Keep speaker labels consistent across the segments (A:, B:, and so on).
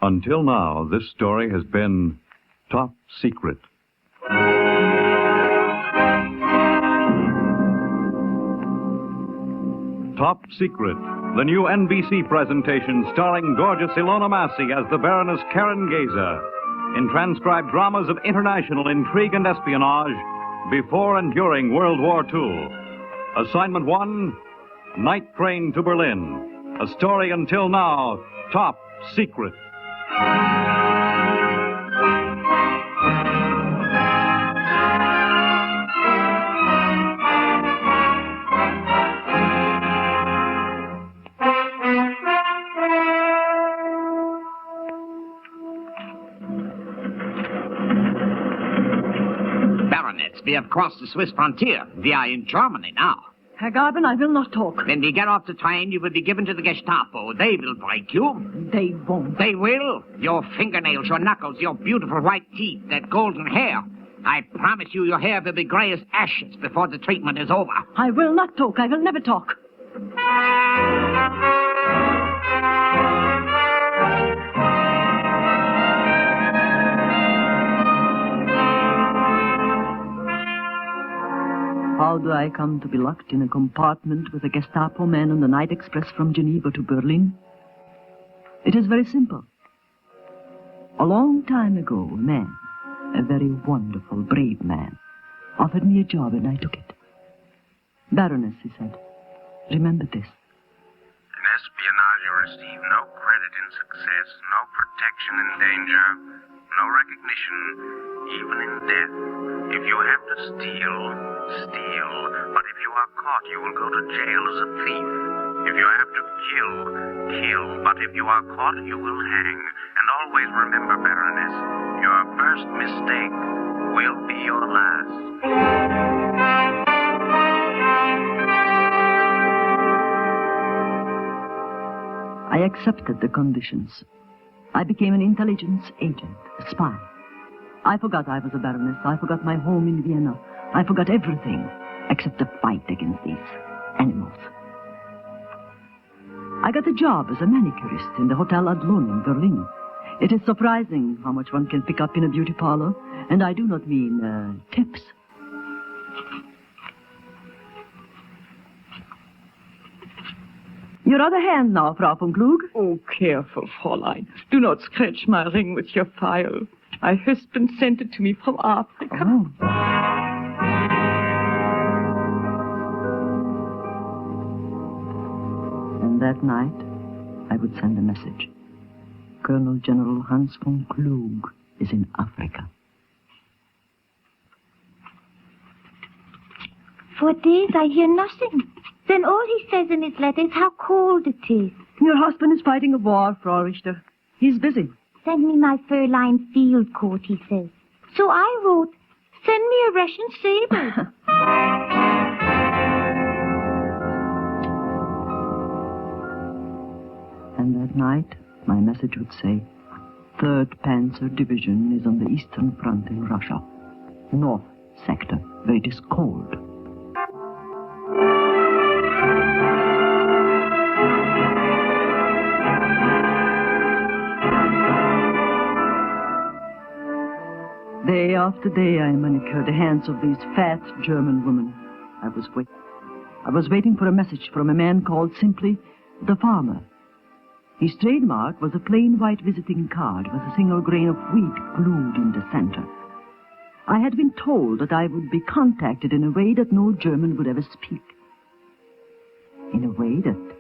A: Until now, this story has been top secret. Top Secret, the new NBC presentation starring gorgeous Ilona Massey as the Baroness Karen Geza in transcribed dramas of international intrigue and espionage before and during World War II. Assignment 1, Night Train to Berlin. A story until now, top secret.
B: Baroness, we have crossed the Swiss frontier. We are in Germany now.
C: Herr Garben, I will not talk.
B: When we get off the train, you will be given to the Gestapo. They will break you.
C: They won't.
B: They will. Your fingernails, your knuckles, your beautiful white teeth, that golden hair. I promise you your hair will be gray as ashes before the treatment is over.
C: I will not talk. I will never talk. How do I come to be locked in a compartment with a Gestapo man on the night express from Geneva to Berlin? It is very simple. A long time ago, a man, a very wonderful, brave man, offered me a job and I took it. Baroness, he said, remember this.
D: In espionage, you receive no credit in success, no protection in danger, no recognition, even in death. If you have to steal, steal. But if you are caught, you will go to jail as a thief. If you have to kill, kill. But if you are caught, you will hang. And always remember, Baroness, your first mistake will be your last.
C: I accepted the conditions. I became an intelligence agent, a spy. I forgot I was a baroness. I forgot my home in Vienna. I forgot everything except the fight against these animals. I got a job as a manicurist in the Hotel Adlon in Berlin. It is surprising how much one can pick up in a beauty parlor, and I do not mean tips. Your other hand now, Frau von Klug.
E: Oh, careful, Fräulein. Do not scratch my ring with your file. My husband sent it to me from Africa.
C: Oh. And that night, I would send a message. Colonel General Hans von Klug is in Africa.
F: For days I hear nothing. Then all he says in his letter is how cold it is.
C: Your husband is fighting a war, Frau Richter. He's busy.
F: Send me my fur-lined field coat, he says. So I wrote, send me a Russian saber.
C: And that night, my message would say, 3rd Panzer Division is on the Eastern Front in Russia. North sector, where it is cold. Day after day, I manicured the hands of these fat German women. I was waiting for a message from a man called simply the farmer. His trademark was a plain white visiting card with a single grain of wheat glued in the center. I had been told that I would be contacted in a way that no German would ever speak. In a way that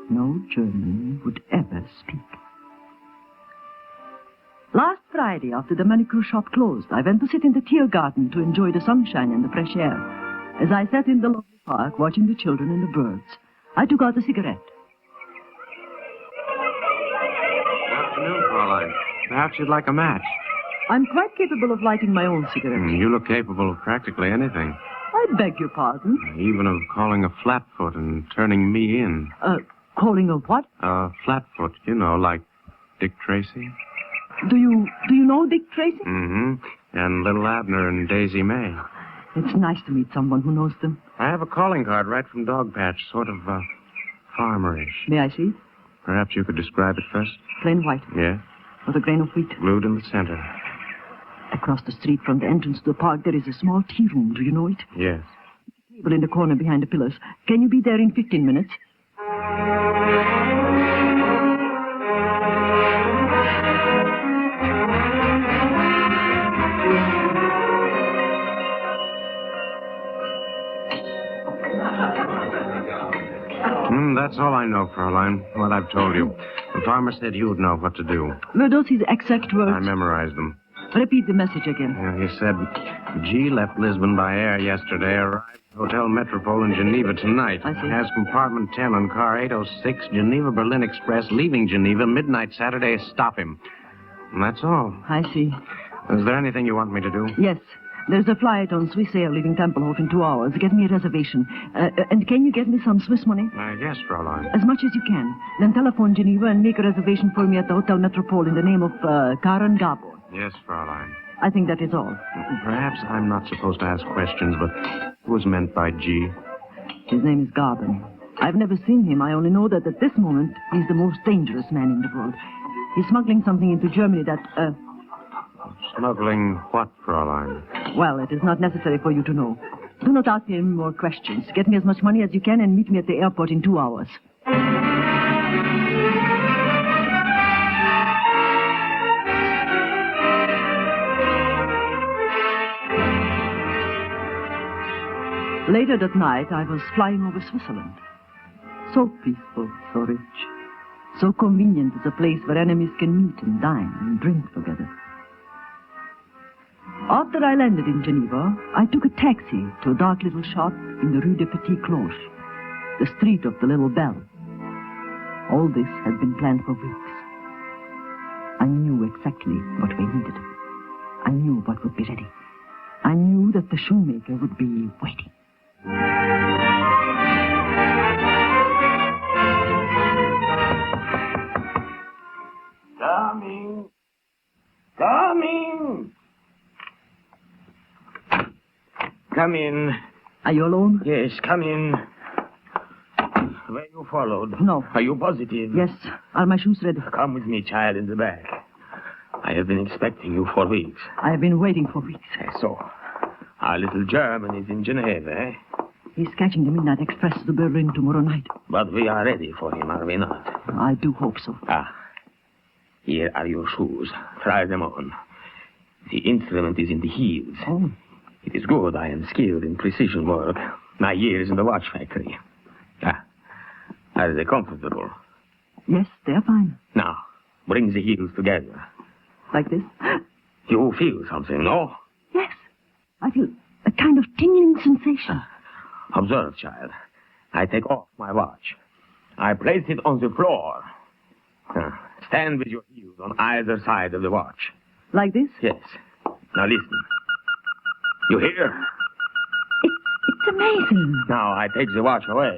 C: no German would ever speak. Last Friday, after the manicure shop closed, I went to sit in the Tiergarten to enjoy the sunshine and the fresh air. As I sat in the lovely park watching the children and the birds, I took out a cigarette.
D: Good afternoon, Fräulein. Perhaps you'd like a match.
C: I'm quite capable of lighting my own cigarette.
D: You look capable of practically anything.
C: I beg your pardon?
D: Even of calling a flatfoot and turning me in.
C: Calling a what?
D: A flatfoot, you know, like Dick Tracy.
C: Do you know Dick Tracy?
D: Mm-hmm. And Little Abner and Daisy May.
C: It's nice to meet someone who knows them.
D: I have a calling card right from Dogpatch, sort of, farmerish.
C: May I see?
D: Perhaps you could describe it first?
C: Plain white.
D: Yeah?
C: with a grain of wheat.
G: Glued in the center.
C: Across the street from the entrance to the park, there is a small tea room. Do you know it?
G: Yes.
C: Table in the corner behind the pillars. Can you be there in 15 minutes?
G: That's all I know, Fraulein. What I've told you. The farmer said you'd know what to do.
C: Were those his exact words?
G: I memorized them.
C: Repeat the message again.
G: He said, G left Lisbon by air yesterday, arrived at Hotel Metropole in Geneva tonight.
C: I see.
G: Has compartment 10 on car 806, Geneva-Berlin Express, leaving Geneva, midnight Saturday. Stop him. And that's all.
C: I see.
G: Is there anything you want me to do?
C: Yes. There's a flight on Swiss Air leaving Tempelhof in 2 hours. Get me a reservation. And can you get me some Swiss money?
G: Yes, Fraulein.
C: As much as you can. Then telephone Geneva and make a reservation for me at the Hotel Metropole in the name of Karen Gabor.
G: Yes, Fraulein.
C: I think that is all.
G: Perhaps I'm not supposed to ask questions, but what was meant by G?
C: His name is Garben. I've never seen him. I only know that at this moment, he's the most dangerous man in the world. He's smuggling something into Germany that,
G: Smuggling what, Fraulein?
C: Well, it is not necessary for you to know. Do not ask me any more questions. Get me as much money as you can and meet me at the airport in 2 hours. Later that night, I was flying over Switzerland. So peaceful, so rich. So convenient as a place where enemies can meet and dine and drink together. After I landed in Geneva, I took a taxi to a dark little shop in the Rue de Petit Cloche, the street of the Little Bell. All this had been planned for weeks. I knew exactly what we needed. I knew what would be ready. I knew that the shoemaker would be waiting.
H: Coming! Coming! Come in.
C: Are you alone?
H: Yes, come in. Were you followed?
C: No.
H: Are you positive?
C: Yes. Are my shoes ready?
H: Come with me, child, in the back. I have been expecting you for weeks.
C: I have been waiting for weeks.
H: So, our little German is in Geneva, eh?
C: He's catching the midnight express to Berlin tomorrow night.
H: But we are ready for him, are we not?
C: I do hope so.
H: Here are your shoes. Try them on. The instrument is in the heels.
C: Oh.
H: It is good. I am skilled in precision work. My years in the watch factory. Are they comfortable?
C: Yes, they're fine.
H: Now, bring the heels together.
C: Like this?
H: You feel something, no?
C: Yes. I feel a kind of tingling sensation.
H: Observe, child. I take off my watch. I place it on the floor. Stand with your heels on either side of the watch.
C: Like this?
H: Yes. Now listen. You hear?
C: It's amazing.
H: Now I take the watch away.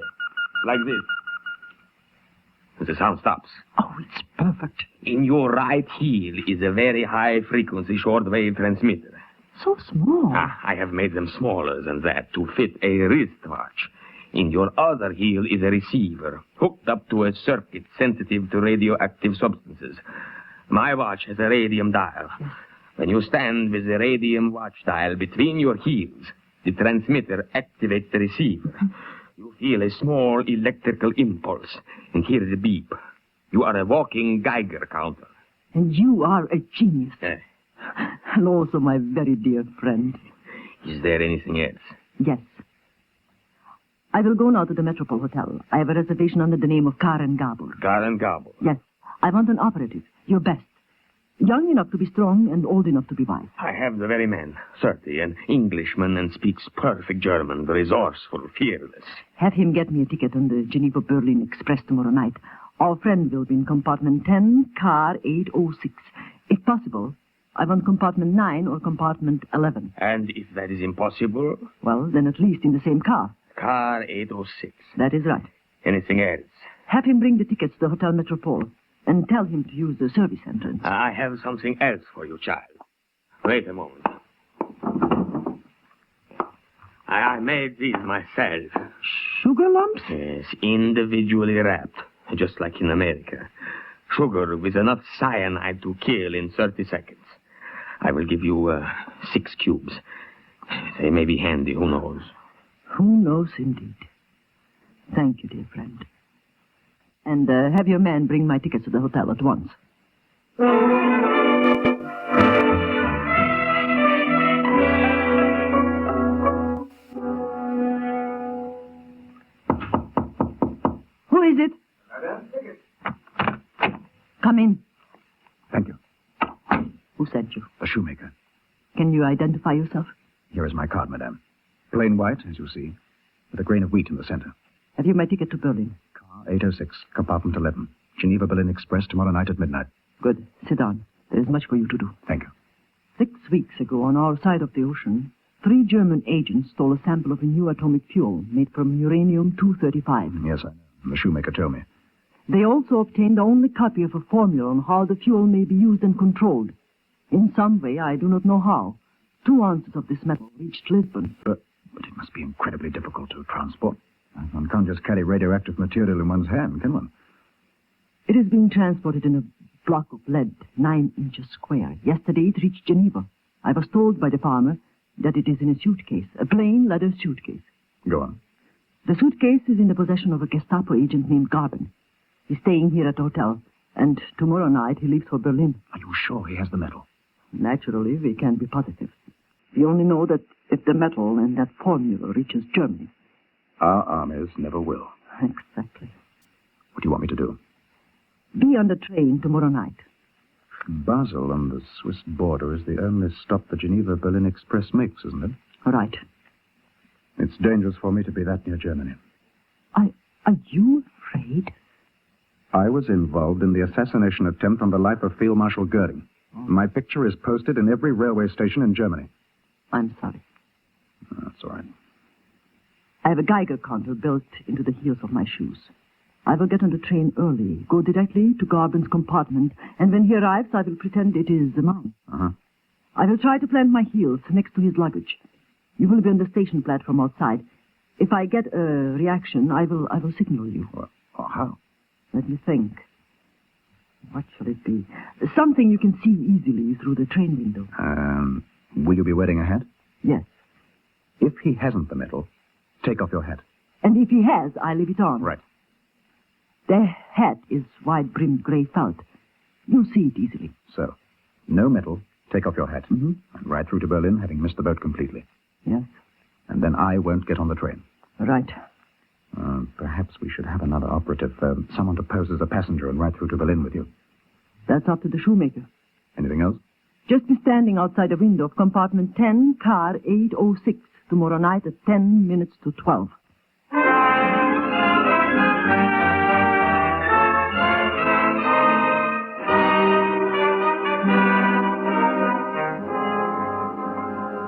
H: Like this. The sound stops.
C: Oh, it's perfect.
H: In your right heel is a very high-frequency shortwave transmitter.
C: So small.
H: I have made them smaller than that to fit a wristwatch. In your other heel is a receiver hooked up to a circuit sensitive to radioactive substances. My watch has a radium dial. When you stand with the radium watch dial between your heels, the transmitter activates the receiver. You feel a small electrical impulse and hear the beep. You are a walking Geiger counter.
C: And you are a genius.
H: Eh.
C: And also my very dear friend.
H: Is there anything else?
C: Yes. I will go now to the Metropole Hotel. I have a reservation under the name of Karen Gabor.
H: Karen Gabor?
C: Yes. I want an operative. Your best. Young enough to be strong and old enough to be wise.
H: I have the very man. 30, an Englishman, and speaks perfect German, resourceful, fearless.
C: Have him get me a ticket on the Geneva-Berlin Express tomorrow night. Our friend will be in compartment 10, car 806. If possible, I want compartment 9 or compartment 11.
H: And if that is impossible?
C: Well, then at least in the same car.
H: Car 806.
C: That is right.
H: Anything else?
C: Have him bring the tickets to the Hotel Metropole and tell him to use the service entrance.
H: I have something else for you, child. Wait a moment. I made these myself.
C: Sugar lumps?
H: Yes, individually wrapped, just like in America. Sugar with enough cyanide to kill in 30 seconds. I will give you 6 cubes. They may be handy, who knows?
C: Who knows, indeed. Thank you, dear friend. And have your man bring my tickets to the hotel at once. Who is it? Come in.
I: Thank you.
C: Who sent you?
I: The shoemaker.
C: Can you identify yourself?
I: Here is my card, madame. Plain white, as you see, with a grain of wheat in the center.
C: Have you my ticket to Berlin?
I: Car 806, compartment 11. Geneva Berlin Express tomorrow night at midnight.
C: Good. Sit down. There is much for you to do.
I: Thank you.
C: 6 weeks ago, on our side of the ocean, 3 German agents stole a sample of a new atomic fuel made from uranium-235.
I: Yes, I know. The shoemaker told me.
C: They also obtained the only copy of a formula on how the fuel may be used and controlled. In some way, I do not know how, 2 ounces of this metal reached Lisbon.
I: But it must be incredibly difficult to transport. One can't just carry radioactive material in one's hand, can one?
C: It is being transported in a block of lead, 9 inches square. Yesterday, it reached Geneva. I was told by the farmer that it is in a suitcase, a plain leather suitcase.
I: Go on.
C: The suitcase is in the possession of a Gestapo agent named Garben. He's staying here at the hotel, and tomorrow night he leaves for Berlin.
I: Are you sure he has the metal?
C: Naturally, we can't be positive. We only know that if the metal and that formula reaches Germany.
I: Our armies never will.
C: Exactly.
I: What do you want me to do?
C: Be on the train tomorrow night.
I: Basel on the Swiss border is the only stop the Geneva-Berlin Express makes, isn't it?
C: All right.
I: It's dangerous for me to be that near Germany.
C: Are you afraid?
I: I was involved in the assassination attempt on the life of Field Marshal Goering. My picture is posted in every railway station in Germany.
C: I'm sorry.
I: That's all right.
C: I have a Geiger counter built into the heels of my shoes. I will get on the train early, go directly to Garben's compartment, and when he arrives, I will pretend it is mine.
I: Uh-huh.
C: I will try to plant my heels next to his luggage. You will be on the station platform outside. If I get a reaction, I will signal you.
I: Well, how?
C: Let me think. What shall it be? Something you can see easily through the train window.
I: Will you be wearing a hat?
C: Yes.
I: If he hasn't the metal, take off your hat.
C: And if he has, I leave it on.
I: Right.
C: The hat is wide-brimmed gray felt. You'll see it easily.
I: So, no metal, take off your hat.
C: Mm-hmm.
I: And ride through to Berlin, having missed the boat completely.
C: Yes.
I: And then I won't get on the train.
C: Right.
I: Perhaps we should have another operative, someone to pose as a passenger and ride through to Berlin with you.
C: That's up to the shoemaker.
I: Anything else?
C: Just be standing outside the window of compartment 10, car 806, tomorrow night at 10 minutes to 12.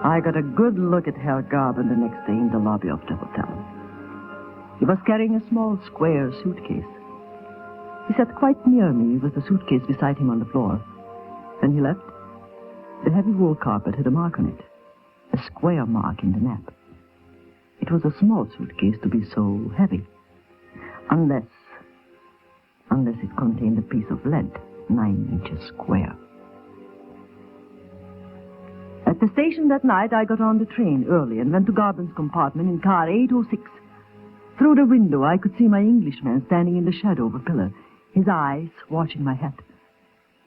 C: I got a good look at Herr Garben the next day in the lobby of the hotel. He was carrying a small square suitcase. He sat quite near me with the suitcase beside him on the floor. When he left, the heavy wool carpet had a mark on it, a square mark in the nap. It was a small suitcase to be so heavy, unless it contained a piece of lead, 9 inches square. At the station that night, I got on the train early and went to Garben's compartment in car 806. Through the window, I could see my Englishman standing in the shadow of a pillar, his eyes watching my hat.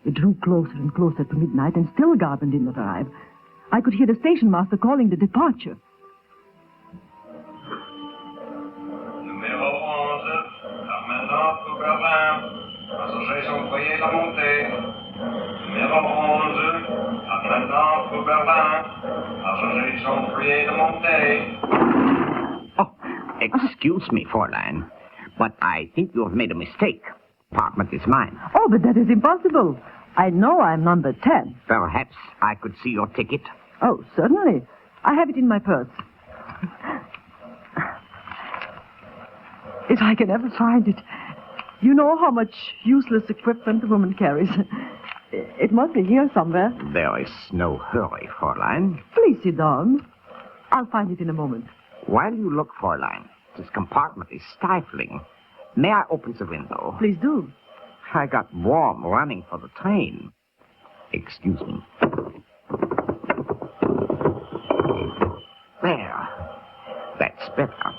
C: It drew closer and closer to midnight, and still Garben did not arrive. I could hear the station master calling the departure.
D: Numéro 11, à maintenant pour Berlin. Passagers sont priés de monter. Numéro 11, à maintenant pour Berlin. Passagers sont priés de monter.
B: Oh, excuse me, Fräulein, but I think you have made a mistake. Apartment is mine.
C: Oh, but that is impossible. I know I'm number 10.
B: Perhaps I could see your ticket.
C: Oh, certainly. I have it in my purse. If I can ever find it. You know how much useless equipment a woman carries. It must be here somewhere.
B: There is no hurry, Fräulein.
C: Please sit down. I'll find it in a moment.
B: While you look, Fräulein, this compartment is stifling. May I open the window?
C: Please do.
B: I got warm running for the train. Excuse me. There. That's better.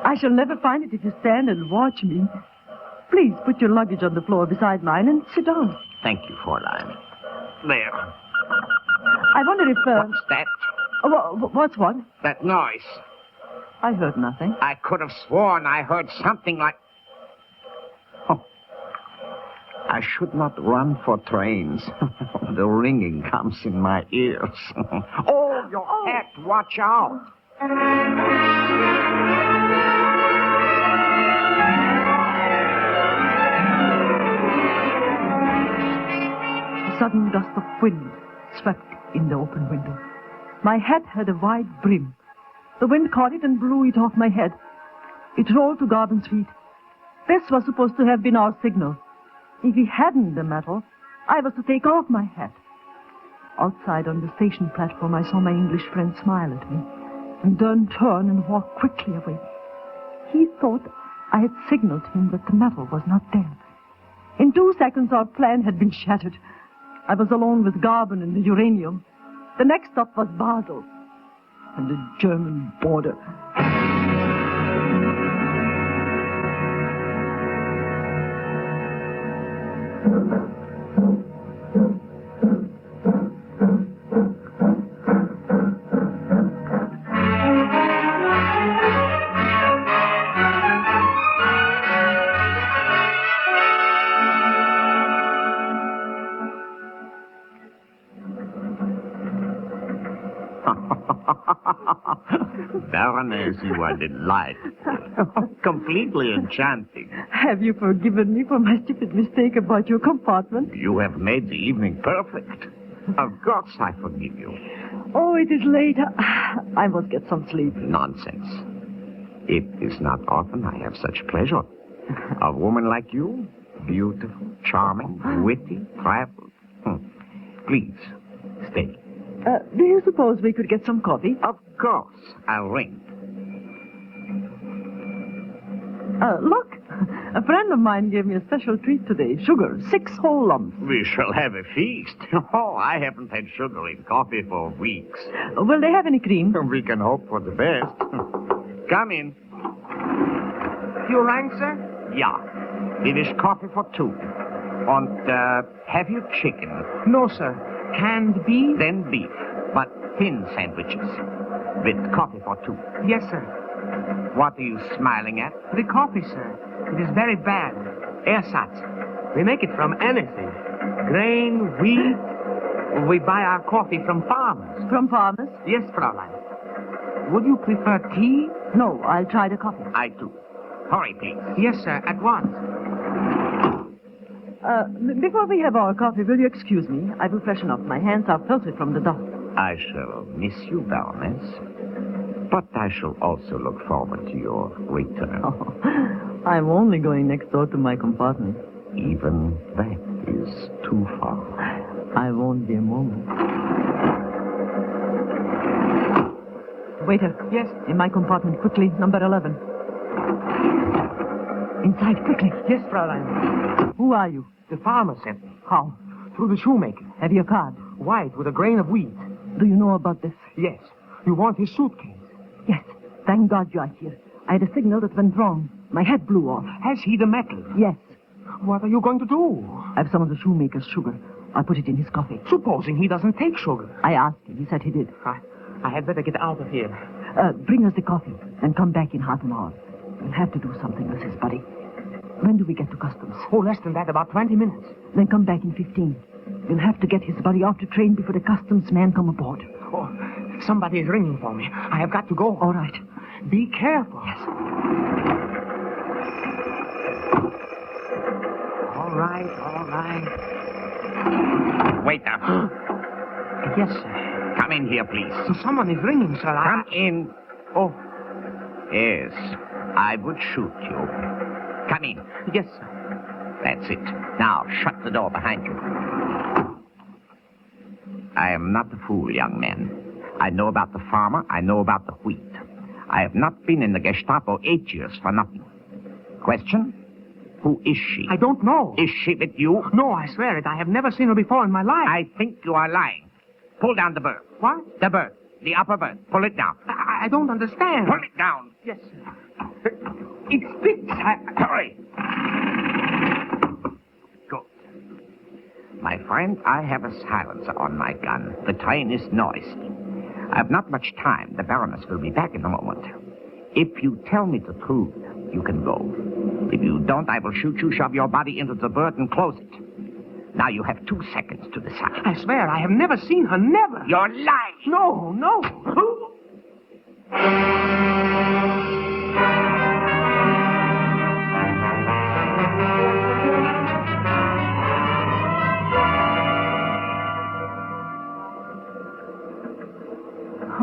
C: I shall never find it if you stand and watch me. Please put your luggage on the floor beside mine and sit down.
B: Thank you, Fräulein. There.
C: I wonder if...
B: What's that?
C: What's what?
B: That noise.
C: I heard nothing.
B: I could have sworn I heard something like... Oh. I should not run for trains. The ringing comes in my ears. Oh, your hat! Watch out!
C: A sudden gust of wind swept in the open window. My hat had a wide brim. The wind caught it and blew it off my head. It rolled to Garvin's feet. This was supposed to have been our signal. If he hadn't the metal, I was to take off my hat. Outside on the station platform, I saw my English friend smile at me and then turn and walk quickly away. He thought I had signaled him that the metal was not there. In 2 seconds, our plan had been shattered. I was alone with Garvin and the uranium. The next stop was Basel and the German border.
B: Baroness, you are delightful. Completely enchanting.
C: Have you forgiven me for my stupid mistake about your compartment?
B: You have made the evening perfect. Of course I forgive you.
C: Oh, it is late. I must get some sleep.
B: Nonsense. It is not often I have such pleasure. A woman like you, beautiful, charming, witty, traveled. Please, stay.
C: Do you suppose we could get some coffee?
B: Of course. I'll ring.
C: Look. A friend of mine gave me a special treat today. Sugar. 6 whole lumps.
B: We shall have a feast. Oh, I haven't had sugar in coffee for weeks.
C: Will they have any cream?
B: We can hope for the best. Come in.
G: You rang, sir?
B: Yeah. It is coffee for 2. And, have you chicken?
G: No, sir. Canned beef?
B: Then beef, but thin sandwiches. With coffee for 2.
G: Yes, sir.
B: What are you smiling at?
G: The coffee, sir. It is very bad. Ersatz. We make it from anything. Grain, wheat. We buy our coffee from farmers.
C: From farmers?
G: Yes, Fräulein. Would you prefer tea?
C: No, I'll try the coffee.
B: I do. Hurry, please.
G: Yes, sir, at once.
C: Before we have our coffee, will you excuse me? I will freshen up. My hands are filthy from the dust.
B: I shall miss you, Baroness. But I shall also look forward to your return.
C: Oh, I'm only going next door to my compartment.
B: Even that is too far.
C: I won't be a moment. Waiter.
G: Yes?
C: In my compartment, quickly, number 11. Inside, quickly.
G: Yes, Fräulein.
C: Who are you?
G: The farmer sent me.
C: How?
G: Through the shoemaker.
C: Have you a card?
G: White with a grain of wheat.
C: Do you know about this?
G: Yes. You want his suitcase?
C: Yes. Thank God you are here. I had a signal that went wrong. My head blew off.
G: Has he the metal?
C: Yes.
G: What are you going to do?
C: I have some of the shoemaker's sugar. I'll put it in his coffee.
G: Supposing he doesn't take sugar.
C: I asked him. He said he did.
G: I had better get out of here.
C: Bring us the coffee and come back in half an hour. We'll have to do something with his body. When do we get to customs?
G: Oh, less than that, about 20 minutes.
C: Then come back in 15. We'll have to get his body off the train before the customs man come aboard.
G: Oh, somebody is ringing for me. I have got to go.
C: All right.
G: Be careful.
C: Yes.
G: All right.
B: Waiter.
G: Yes, sir.
B: Come in here, please.
G: So someone is ringing, sir.
B: Come in.
G: Oh.
B: Yes, I would shoot you. Come in.
G: Yes, sir.
B: That's it. Now, shut the door behind you. I am not a fool, young man. I know about the farmer. I know about the wheat. I have not been in the Gestapo 8 years for nothing. Question? Who is she?
G: I don't know.
B: Is she with you?
G: No, I swear it. I have never seen her before in my life.
B: I think you are lying. Pull down the berth.
G: What?
B: The berth. The upper berth. Pull it down.
G: I don't understand.
B: Pull it down.
G: Yes, sir. It fits.
B: Hurry. Good. My friend, I have a silencer on my gun. The train is noisy. I have not much time. The Baroness will be back in a moment. If you tell me the truth, you can go. If you don't, I will shoot you, shove your body into the berth, and close it. Now you have 2 seconds to decide.
G: I swear, I have never seen her. Never.
B: You're lying.
G: No, no.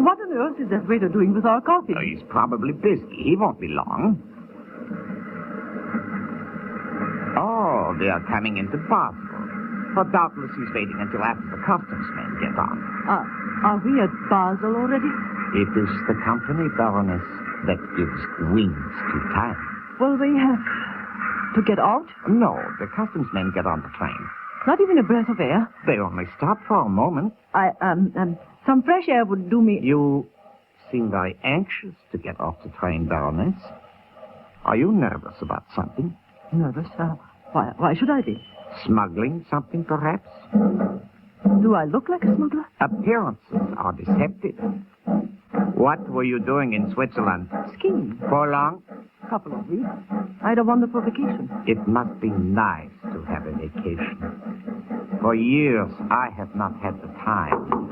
C: What on earth is that waiter doing with our coffee?
B: Oh, he's probably busy. He won't be long. Oh, they are coming into Basel. But doubtless he's waiting until after the customs men get on.
C: Are we at Basel already?
B: It is the company, Baroness, that gives wings to time.
C: Well, we have to get out.
B: No, the customs men get on the train.
C: Not even a breath of air.
B: They only stop for a moment.
C: Some fresh air would do me.
B: You seem very anxious to get off the train, Baroness. Are you nervous about something?
C: Nervous? Why should I be?
B: Smuggling something, perhaps?
C: Do I look like a smuggler?
B: Appearances are deceptive. What were you doing in Switzerland?
C: Skiing.
B: For long?
C: Couple of weeks. I had a wonderful vacation.
B: It must be nice to have a vacation. For years, I have not had the time.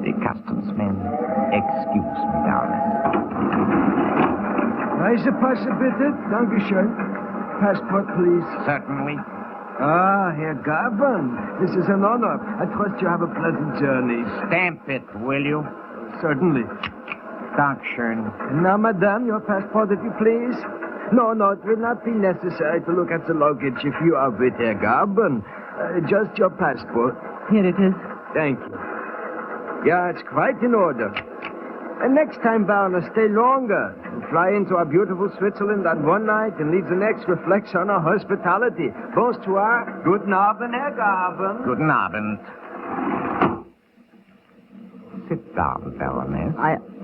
B: The customs men, excuse me, Baroness.
J: Reisepasse bitte. Dankeschön. Passport, please.
B: Certainly.
J: Ah, Herr Gaban. This is an honor. I trust you have a pleasant journey.
B: Stamp it, will you?
J: Certainly.
B: Dankeschön.
J: Now, madame, your passport, if you please. No, it will not be necessary to look at the luggage if you are with Herr Gaban. Just your passport.
C: Here it is.
J: Thank you. Yeah, it's quite in order. And next time, Baroness, stay longer. And fly into our beautiful Switzerland on one night and leave the next reflects on our hospitality. Bonsoir. Guten Abend, Herr Gaban.
B: Guten Abend. Sit down, Baroness.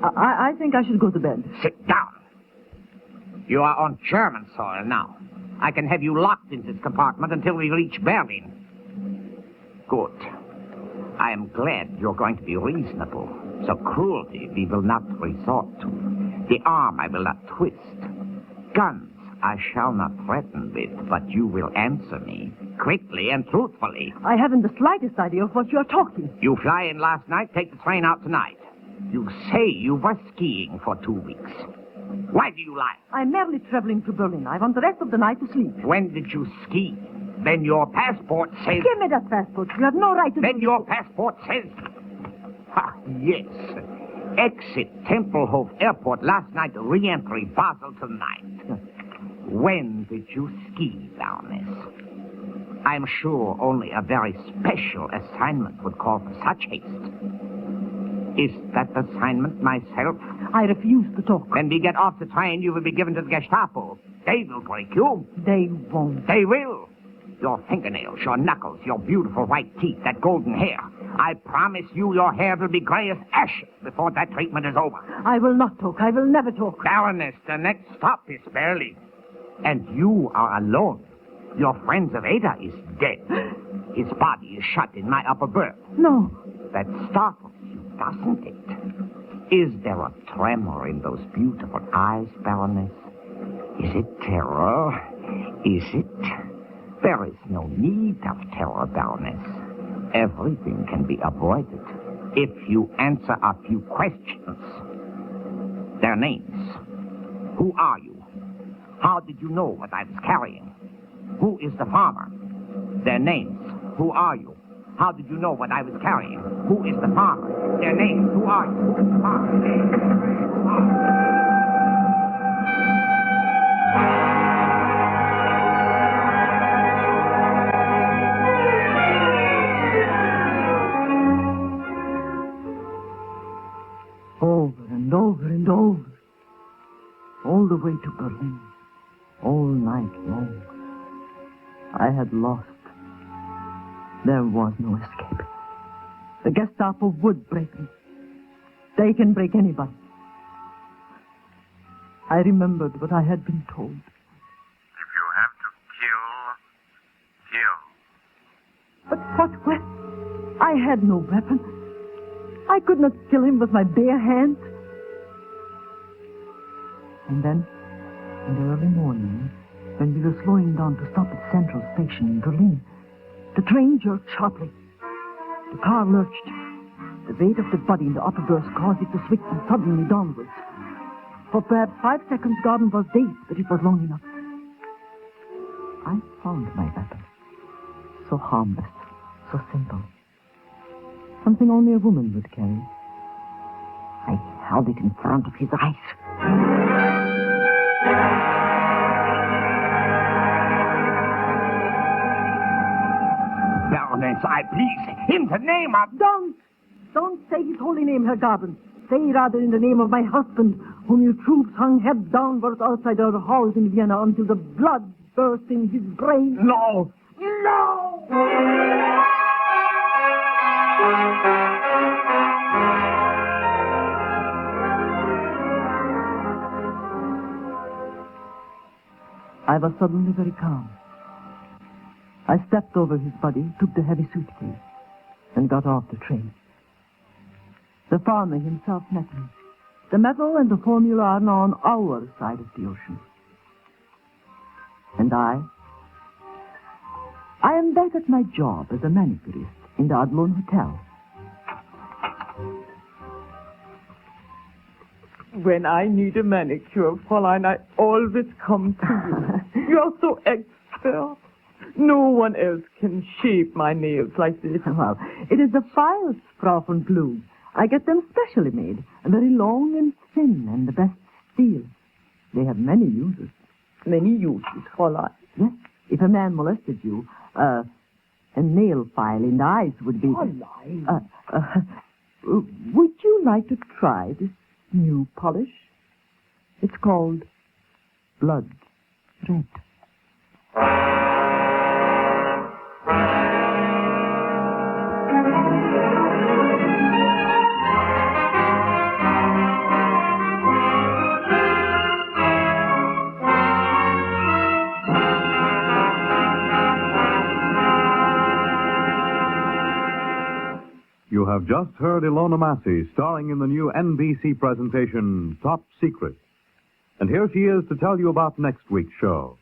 C: I think I should go to bed.
B: Sit down. You are on German soil now. I can have you locked in this compartment until we reach Berlin. Good. I am glad you're going to be reasonable. So cruelty we will not resort to. The arm I will not twist. Guns I shall not threaten with, but you will answer me quickly and truthfully.
C: I haven't the slightest idea of what you're talking.
B: You fly in last night, take the train out tonight. You say you were skiing for 2 weeks. Why do you lie?
C: I'm merely traveling to Berlin. I want the rest of the night to sleep.
B: When did you ski? Then your passport says...
C: Give me that passport. You have no right to...
B: Then your passport says... Ah, yes. Exit Tempelhof Airport last night, re-entry Basel tonight. When did you ski, Baroness? I'm sure only a very special assignment would call for such haste. Is that assignment myself?
C: I refuse to talk.
B: When we get off the train, you will be given to the Gestapo. They will break you.
C: They won't.
B: They will. Your fingernails, your knuckles, your beautiful white teeth, that golden hair. I promise you your hair will be gray as ashes before that treatment is over.
C: I will not talk. I will never talk.
B: Baroness, the next stop is Berlin. And you are alone. Your friend Zaveda is dead. His body is shut in my upper berth.
C: No.
B: That startles you, doesn't it? Is there a tremor in those beautiful eyes, Baroness? Is it terror? Is it? There is no need of terror, Baroness. Everything can be avoided if you answer a few questions. Their names. Who are you? How did you know what I was carrying? Who is the farmer? Their names. Who are you? How did you know what I was carrying? Who is the farmer? Their names. Who are you? Who is the farmer?
C: Over and over and over. All the way to Berlin. I had lost. There was no escape. The Gestapo would break me. They can break anybody. I remembered what I had been told.
D: If you have to kill, kill.
C: But what weapon? I had no weapon. I could not kill him with my bare hands. And then, in the early morning, when we were slowing down to stop at Central Station in Berlin, the train jerked sharply. The car lurched. The weight of the body in the upper berth caused it to swing suddenly downwards. For perhaps 5 seconds, Gordon was dazed, but it was long enough. I found my weapon. So harmless, so simple. Something only a woman would carry. I held it in front of his eyes.
B: Baroness, I please, in the name of...
C: Don't say his holy name, Herr Garden. Say rather in the name of my husband, whom your troops hung head downwards outside our halls in Vienna until the blood burst in his brain.
B: No! No!
C: I was suddenly very calm. I stepped over his body, took the heavy suitcase, and got off the train. The farmer himself met me. The medal and the formula are now on our side of the ocean. And I am back at my job as a manicurist in the Adlon Hotel.
E: When I need a manicure, Fräulein, I always come to you. You are so expert. No one else can shape my nails like this.
C: Well, it is the files, Frau von Blum. I get them specially made, very long and thin, and the best steel. They have many uses.
E: Many uses, Fräulein.
C: Yes, if a man molested you, a nail file in the eyes would be...
E: Fräulein.
C: Would you like to try this new polish? It's called Blood Red.
A: You have just heard Ilona Massey starring in the new NBC presentation, Top Secret. And here she is to tell you about next week's show.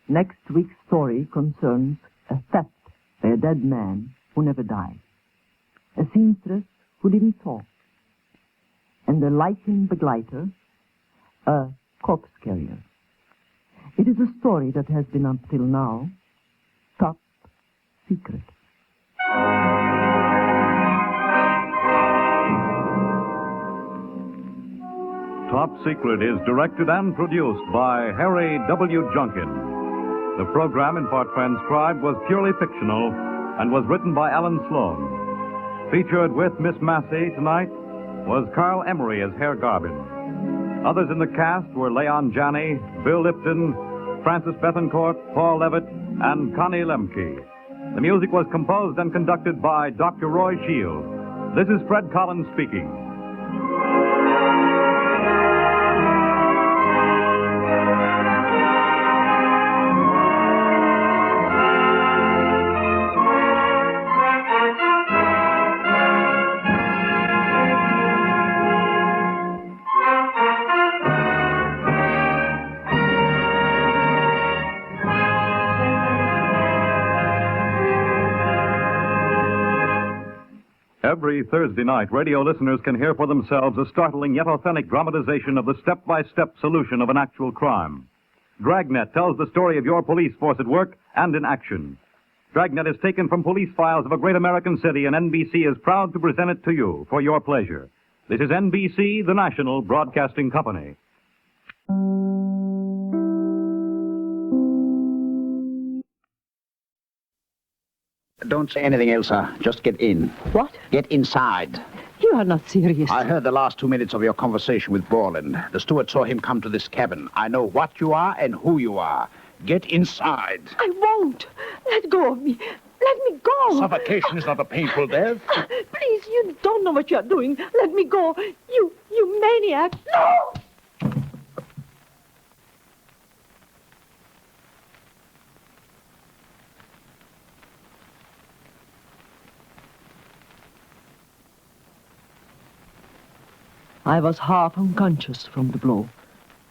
C: Next week's story concerns a theft by a dead man who never died, a seamstress who didn't talk, and a lichen begleiter, a corpse carrier. It is a story that has been until now top secret.
A: Top Secret is directed and produced by Harry W. Junkin. The program, in part transcribed, was purely fictional and was written by Alan Sloan. Featured with Miss Massey tonight was Carl Emery as Herr Garbin. Others in the cast were Leon Janney, Bill Lipton, Francis Bethencourt, Paul Levitt, and Connie Lemke. The music was composed and conducted by Dr. Roy Shield. This is Fred Collins speaking. Every Thursday night, radio listeners can hear for themselves a startling yet authentic dramatization of the step-by-step solution of an actual crime. Dragnet tells the story of your police force at work and in action. Dragnet is taken from police files of a great American city, and NBC is proud to present it to you for your pleasure. This is NBC, the national broadcasting company.
B: Don't say anything, Elsa. Just get in.
C: What?
B: Get inside.
C: You are not serious.
B: I heard the last 2 minutes of your conversation with Borland. The steward saw him come to this cabin. I know what you are and who you are.
K: Get inside.
E: I won't. Let go of me. Let me go.
K: Suffocation is not a painful death.
E: Please, you don't know what you're doing. Let me go. You maniac. No!
C: I was half unconscious from the blow,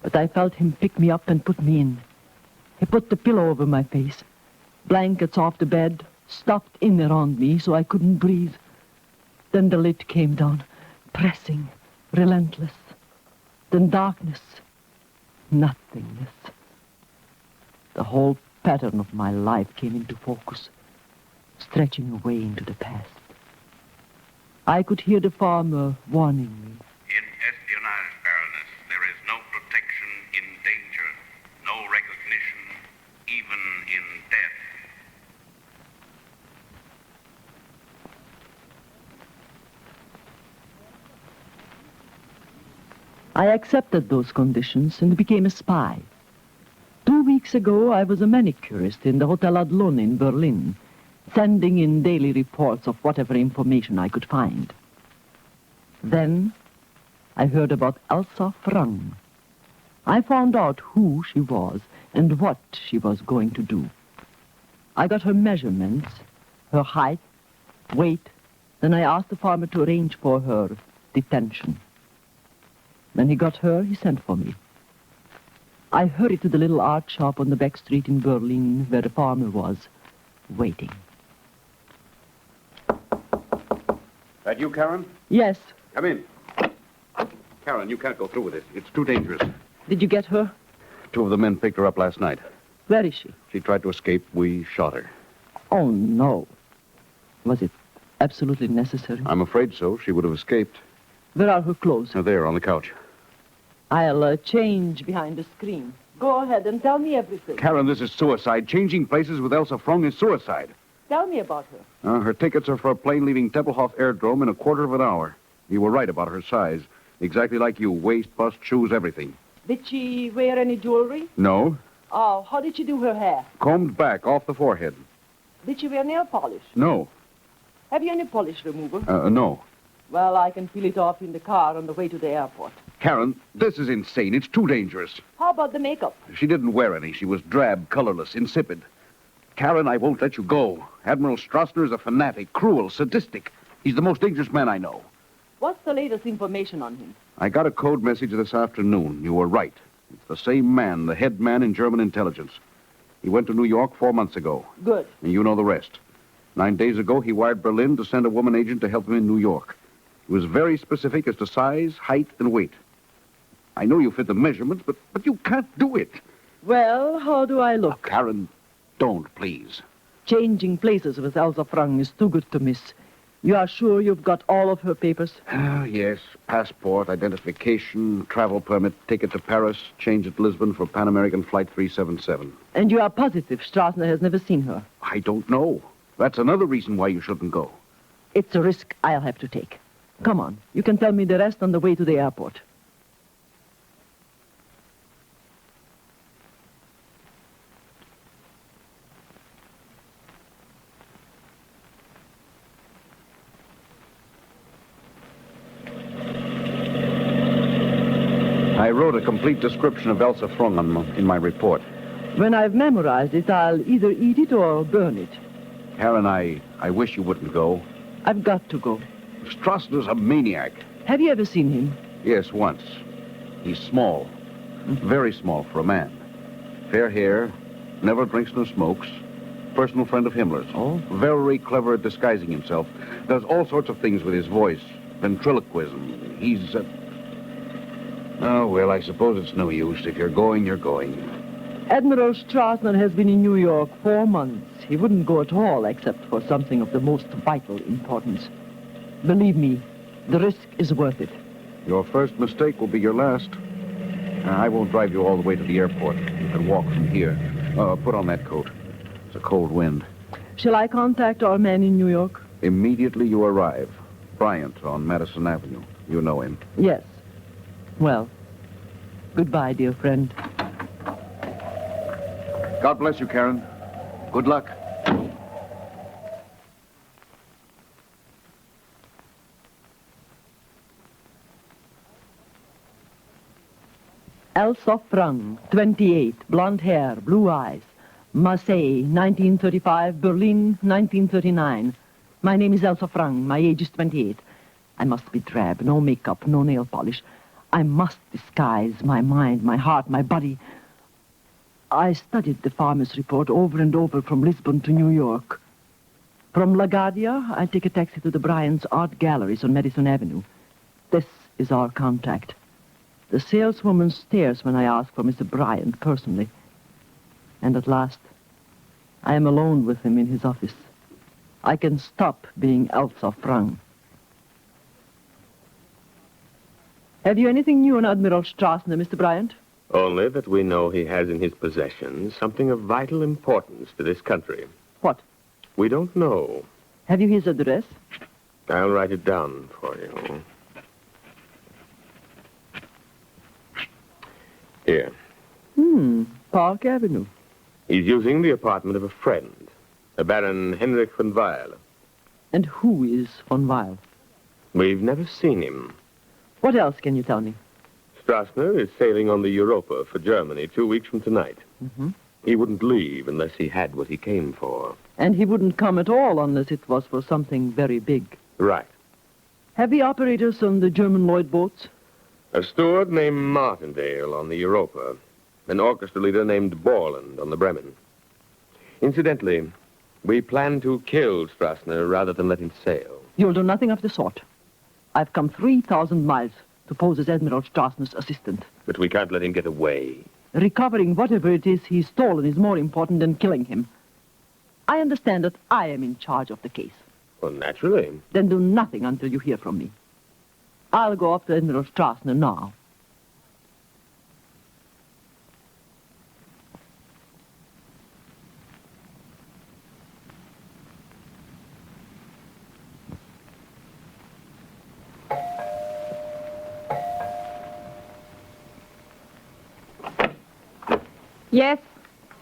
C: but I felt him pick me up and put me in. He put the pillow over my face, blankets off the bed, stuffed in around me so I couldn't breathe. Then the lid came down, pressing, relentless. Then darkness, nothingness. The whole pattern of my life came into focus, stretching away into the past. I could hear the farmer warning me.
D: In Espionage, Baroness, there is no protection in danger, no recognition, even in death.
C: I accepted those conditions and became a spy. 2 weeks ago, I was a manicurist in the Hotel Adlon in Berlin, sending in daily reports of whatever information I could find. Then I heard about Elsa Frang. I found out who she was and what she was going to do. I got her measurements, her height, weight, then I asked the farmer to arrange for her detention. When he got her, he sent for me. I hurried to the little art shop on the back street in Berlin where the farmer was, waiting.
L: That you, Karen?
C: Yes.
L: Come in. Karen, you can't go through with this. It's too dangerous.
C: Did you get her?
L: 2 of the men picked her up last night.
C: Where is she?
L: She tried to escape. We shot her.
C: Oh, no. Was it absolutely necessary?
L: I'm afraid so. She would have escaped.
C: Where are her clothes?
L: They're there on the couch.
C: I'll change behind the screen. Go ahead and tell me everything.
L: Karen, this is suicide. Changing places with Elsa Frung is suicide.
C: Tell me about her.
L: Her tickets are for a plane leaving Tempelhof Airdrome in a quarter of an hour. You were right about her size. Exactly like you. Waist, bust, shoes, everything.
C: Did she wear any jewelry?
L: No.
C: Oh, how did she do her hair?
L: Combed back off the forehead.
C: Did she wear nail polish?
L: No.
C: Have you any polish remover?
L: No.
C: Well, I can peel it off in the car on the way to the airport.
L: Karen, this is insane. It's too dangerous.
C: How about the makeup?
L: She didn't wear any. She was drab, colorless, insipid. Karen, I won't let you go. Admiral Strassner is a fanatic, cruel, sadistic. He's the most dangerous man I know.
C: What's the latest information on him?
L: I got a code message this afternoon. You were right. It's the same man, the head man in German intelligence. He went to New York 4 months ago.
C: Good.
L: And you know the rest. 9 days ago, he wired Berlin to send a woman agent to help him in New York. He was very specific as to size, height, and weight. I know you fit the measurements, but you can't do it.
C: Well, how do I look?
L: Karen, don't, please.
C: Changing places with Elsa Frang is too good to miss. You are sure you've got all of her papers?
L: Yes. Passport, identification, travel permit, ticket to Paris, change at Lisbon for Pan American Flight 377.
C: And you are positive Strassner has never seen her?
L: I don't know. That's another reason why you shouldn't go.
C: It's a risk I'll have to take. Come on. You can tell me the rest on the way to the airport.
L: I wrote a complete description of Elsa Frung in my report.
C: When I've memorized it, I'll either eat it or burn it.
L: Karen, I wish you wouldn't go.
C: I've got to go.
L: Strassner's a maniac.
C: Have you ever seen him?
L: Yes, once. He's small. Very small for a man. Fair hair, never drinks nor smokes. Personal friend of Himmler's.
C: Oh?
L: Very clever at disguising himself. Does all sorts of things with his voice. Ventriloquism. He's Oh, well, I suppose it's no use. If you're going, you're going.
C: Admiral Strassner has been in New York 4 months. He wouldn't go at all except for something of the most vital importance. Believe me, the risk is worth it.
L: Your first mistake will be your last. I won't drive you all the way to the airport. You can walk from here. Put on that coat. It's a cold wind.
C: Shall I contact our man in New York?
L: Immediately you arrive. Bryant on Madison Avenue. You know him.
C: Yes. Well, goodbye, dear friend.
L: God bless you, Karen. Good luck.
C: Elsa Frank, 28, blonde hair, blue eyes. Marseille, 1935, Berlin, 1939. My name is Elsa Frank. My age is 28. I must be drab, no makeup, no nail polish. I must disguise my mind, my heart, my body. I studied the farmer's report over and over from Lisbon to New York. From LaGuardia, I take a taxi to the Bryant's Art Galleries on Madison Avenue. This is our contact. The saleswoman stares when I ask for Mr. Bryant personally. And at last, I am alone with him in his office. I can stop being Elsa Frank. Have you anything new on Admiral Strassner, Mr. Bryant?
H: Only that we know he has in his possession something of vital importance to this country.
C: What?
H: We don't know.
C: Have you his address?
H: I'll write it down for you. Here.
C: Park Avenue.
H: He's using the apartment of a friend, a Baron Henrik von Weil.
C: And who is von Weil?
H: We've never seen him.
C: What else can you tell me?
H: Strassner is sailing on the Europa for Germany 2 weeks from tonight.
C: Mm-hmm.
H: He wouldn't leave unless he had what he came for.
C: And he wouldn't come at all unless it was for something very big.
H: Right.
C: Heavy operators on the German Lloyd boats?
H: A steward named Martindale on the Europa. An orchestra leader named Borland on the Bremen. Incidentally, we plan to kill Strassner rather than let him sail.
C: You'll do nothing of the sort. I've come 3,000 miles to pose as Admiral Strassner's assistant.
H: But we can't let him get away.
C: Recovering whatever it is he's stolen is more important than killing him. I understand that I am in charge of the case.
H: Well, naturally.
C: Then do nothing until you hear from me. I'll go up to Admiral Strassner now.
M: Yes?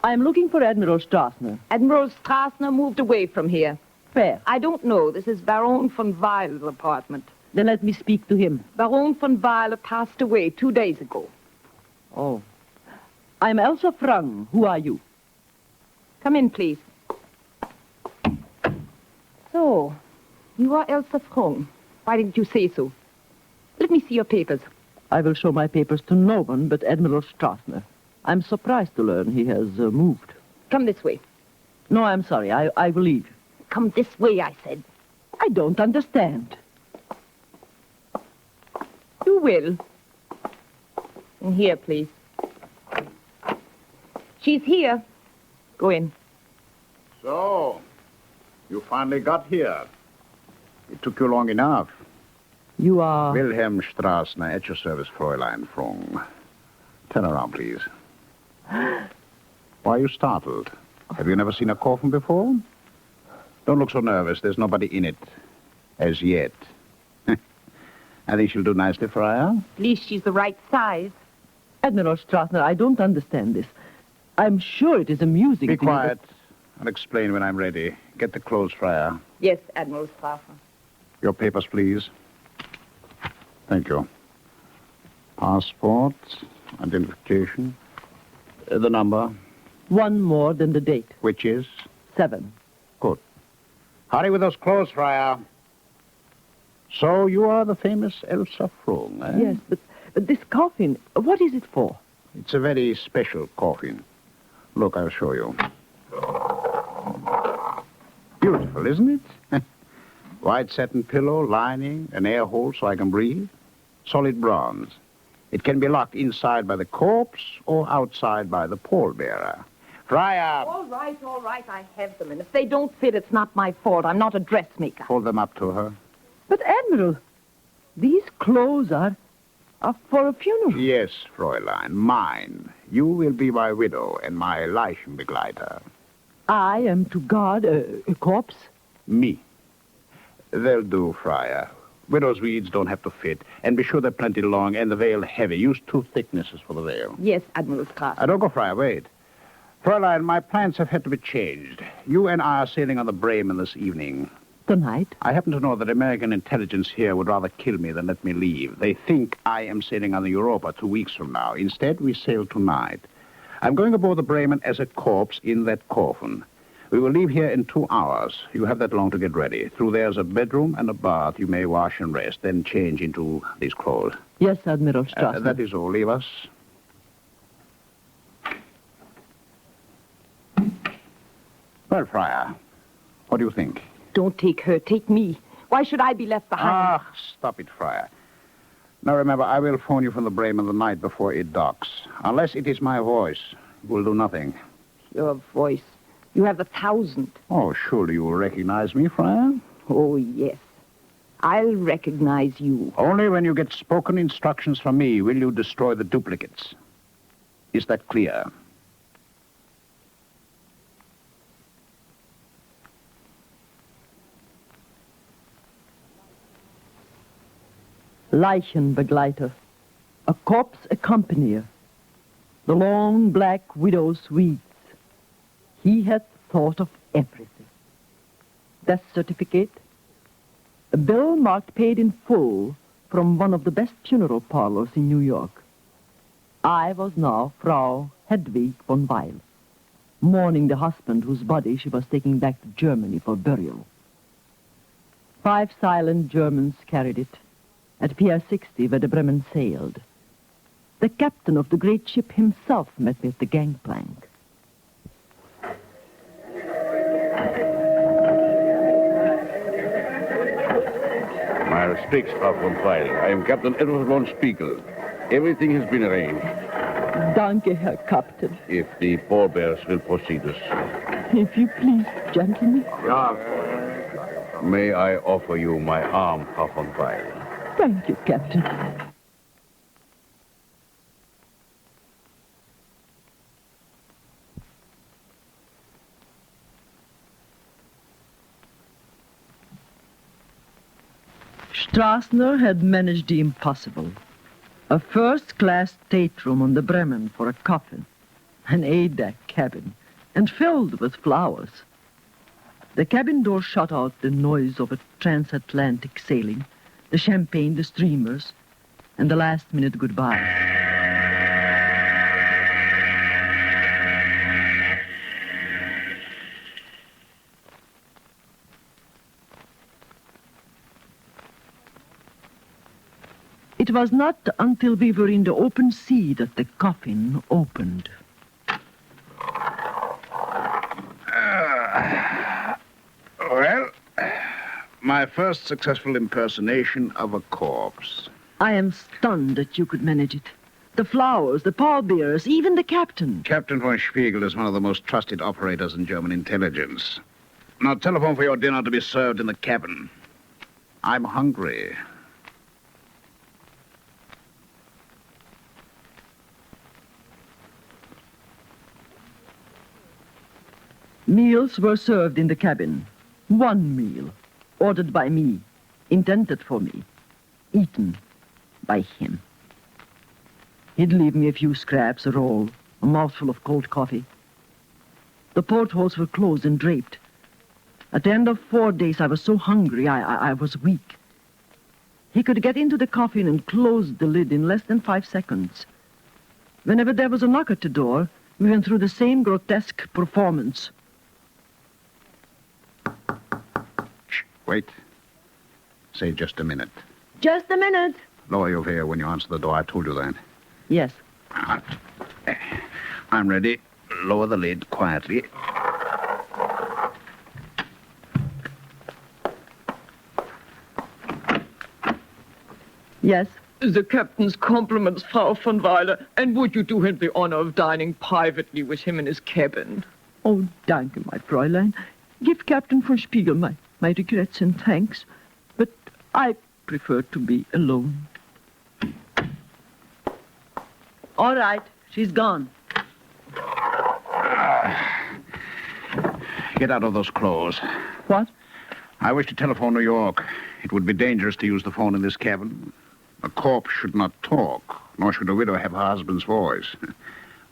C: I'm looking for Admiral Strassner.
M: Admiral Strassner moved away from here.
C: Where?
M: I don't know. This is Baron von Weil's apartment.
C: Then let me speak to him.
M: Baron von Weil passed away 2 days ago.
C: Oh. I'm Elsa Frank. Who are you?
M: Come in, please. So, you are Elsa Frank. Why didn't you say so? Let me see your papers.
C: I will show my papers to no one but Admiral Strassner. I'm surprised to learn he has moved.
M: Come this way.
C: No, I'm sorry. I will leave.
M: Come this way, I said.
C: I don't understand.
M: You will. And here, please. She's here. Go in.
I: So, you finally got here. It took you long enough.
C: You are...
I: Wilhelm Strassner, at your service, Fräulein Frung. Turn around, please. Why are you startled? Have you never seen a coffin before? Don't look so nervous. There's nobody in it. As yet. I think she'll do nicely for her.
M: At least she's the right size.
C: Admiral Strassner, I don't understand this. I'm sure it is amusing
I: Be
C: to me
I: quiet. I'll explain when I'm ready. Get the clothes, Friar.
M: Yes, Admiral Strassner.
I: Your papers, please. Thank you. Passport, identification, the number.
C: One more than the date.
I: Which is?
C: 7.
I: Good. Hurry with those clothes, Friar. So you are the famous Elsa Frung, eh?
C: Yes, but this coffin, what is it for?
I: It's a very special coffin. Look, I'll show you. Beautiful, isn't it? White satin pillow, lining, an air hole so I can breathe. Solid bronze. It can be locked inside by the corpse or outside by the pallbearer. Friar!
M: All right, I have them. And if they don't fit, it's not my fault. I'm not a dressmaker.
I: Hold them up to her.
C: But, Admiral, these clothes are for a funeral.
I: Yes, Fräulein, mine. You will be my widow and my Leichenbegleiter.
C: I am to guard a corpse?
I: Me. They'll do, Friar. Widow's weeds don't have to fit. And be sure they're plenty long and the veil heavy. Use 2 thicknesses for the veil.
M: Yes, Admiral Strassner.
I: Don't go, Friar. Wait. Fräulein, my plans have had to be changed. You and I are sailing on the Bremen this evening.
C: Tonight?
I: I happen to know that American intelligence here would rather kill me than let me leave. They think I am sailing on the Europa 2 weeks from now. Instead, we sail tonight. I'm going aboard the Bremen as a corpse in that coffin. We will leave here in 2 hours. You have that long to get ready. Through there's a bedroom and a bath. You may wash and rest, then change into these clothes.
C: Yes, Admiral Strauss.
I: That is all. Leave us. Well, Friar, what do you think?
M: Don't take her, take me. Why should I be left behind?
I: Ah, stop it, Friar. Now remember, I will phone you from the Bremen the night before it docks. Unless it is my voice, it will do nothing.
M: Your voice. You have 1,000.
I: Oh, surely you will recognize me, Friar?
M: Oh, yes. I'll recognize you.
I: Only when you get spoken instructions from me will you destroy the duplicates. Is that clear?
C: Leichenbegleiter, a corpse accompanier, the long black widow's weeds. He had thought of everything. Death certificate, a bill marked paid in full from one of the best funeral parlors in New York. I was now Frau Hedwig von Weil, mourning the husband whose body she was taking back to Germany for burial. 5 silent Germans carried it at Pier 60 where the Bremen sailed. The captain of the great ship himself met me at the gangplank.
L: My respects, Frau von Weil. I am Captain Edward von Spiegel. Everything has been arranged.
C: Danke, Herr Captain.
L: If the pallbearers will proceed us.
C: If you please, gentlemen.
L: May I offer you my arm, Frau von Weil?
C: Thank you, Captain. Strassner had managed the impossible. A first-class stateroom on the Bremen for a coffin, an A-deck cabin, and filled with flowers. The cabin door shut out the noise of a transatlantic sailing, the champagne, the streamers, and the last-minute goodbye. It was not until we were in the open sea that the coffin opened.
I: Well, my first successful impersonation of a corpse.
C: I am stunned that you could manage it. The flowers, the pallbearers, even the captain.
I: Captain von Spiegel is one of the most trusted operators in German intelligence. Now telephone for your dinner to be served in the cabin. I'm hungry.
C: Meals were served in the cabin. One meal, ordered by me, intended for me, eaten by him. He'd leave me a few scraps, a roll, a mouthful of cold coffee. The portholes were closed and draped. At the end of 4 days, I was so hungry, I was weak. He could get into the coffin and close the lid in less than 5 seconds. Whenever there was a knock at the door, we went through the same grotesque performance.
I: Wait. Say just a minute.
C: Just a minute.
I: Lower your veil when you answer the door. I told you that.
C: Yes.
I: I'm ready. Lower the lid quietly.
C: Yes.
E: The captain's compliments, Frau von Weiler. And would you do him the honor of dining privately with him in his cabin?
C: Oh, danke, my Fräulein. Give Captain von Spiegel my regrets and thanks. But I prefer to be alone. All right, she's gone.
I: Get out of those clothes.
C: What?
I: I wish to telephone New York. It would be dangerous to use the phone in this cabin. A corpse should not talk, nor should a widow have her husband's voice.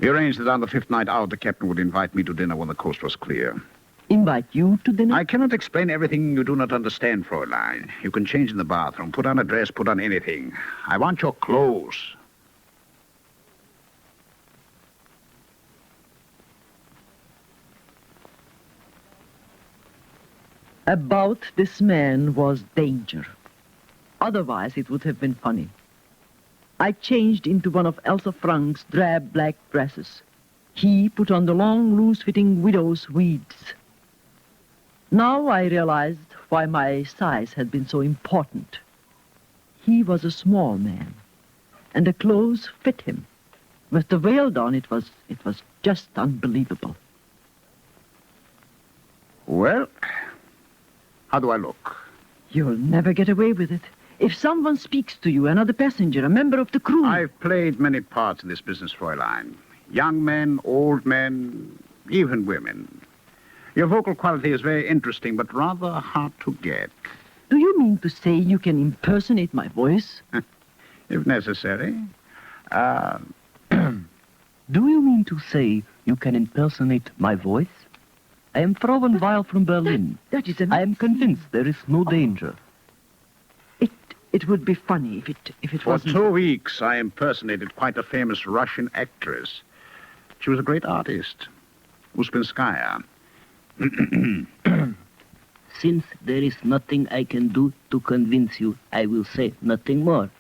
I: We arranged that on the 5th night out, the captain would invite me to dinner when the coast was clear.
C: Invite you to dinner?
I: I cannot explain everything you do not understand, Fräulein. You can change in the bathroom, put on a dress, put on anything. I want your clothes.
C: About this man was danger. Otherwise, it would have been funny. I changed into one of Elsa Frank's drab black dresses. He put on the long, loose-fitting widow's weeds. Now I realized why my size had been so important. He was a small man, and the clothes fit him. With the veil down, it was just unbelievable.
I: Well, how do I look?
C: You'll never get away with it. If someone speaks to you, another passenger, a member of the crew...
I: I've played many parts in this business, Fräulein. Young men, old men, even women. Your vocal quality is very interesting, but rather hard to get.
C: Do you mean to say you can impersonate my voice?
I: If necessary.
N: Do you mean to say you can impersonate my voice? I am Frauenweil Weil from Berlin.
C: That is
N: I am convinced there is no danger.
C: It would be funny if it
I: For
C: wasn't...
I: 2 weeks, I impersonated quite a famous Russian actress. She was a great artist. Uspinskaya.
N: Since there is nothing I can do to convince you, I will say nothing more.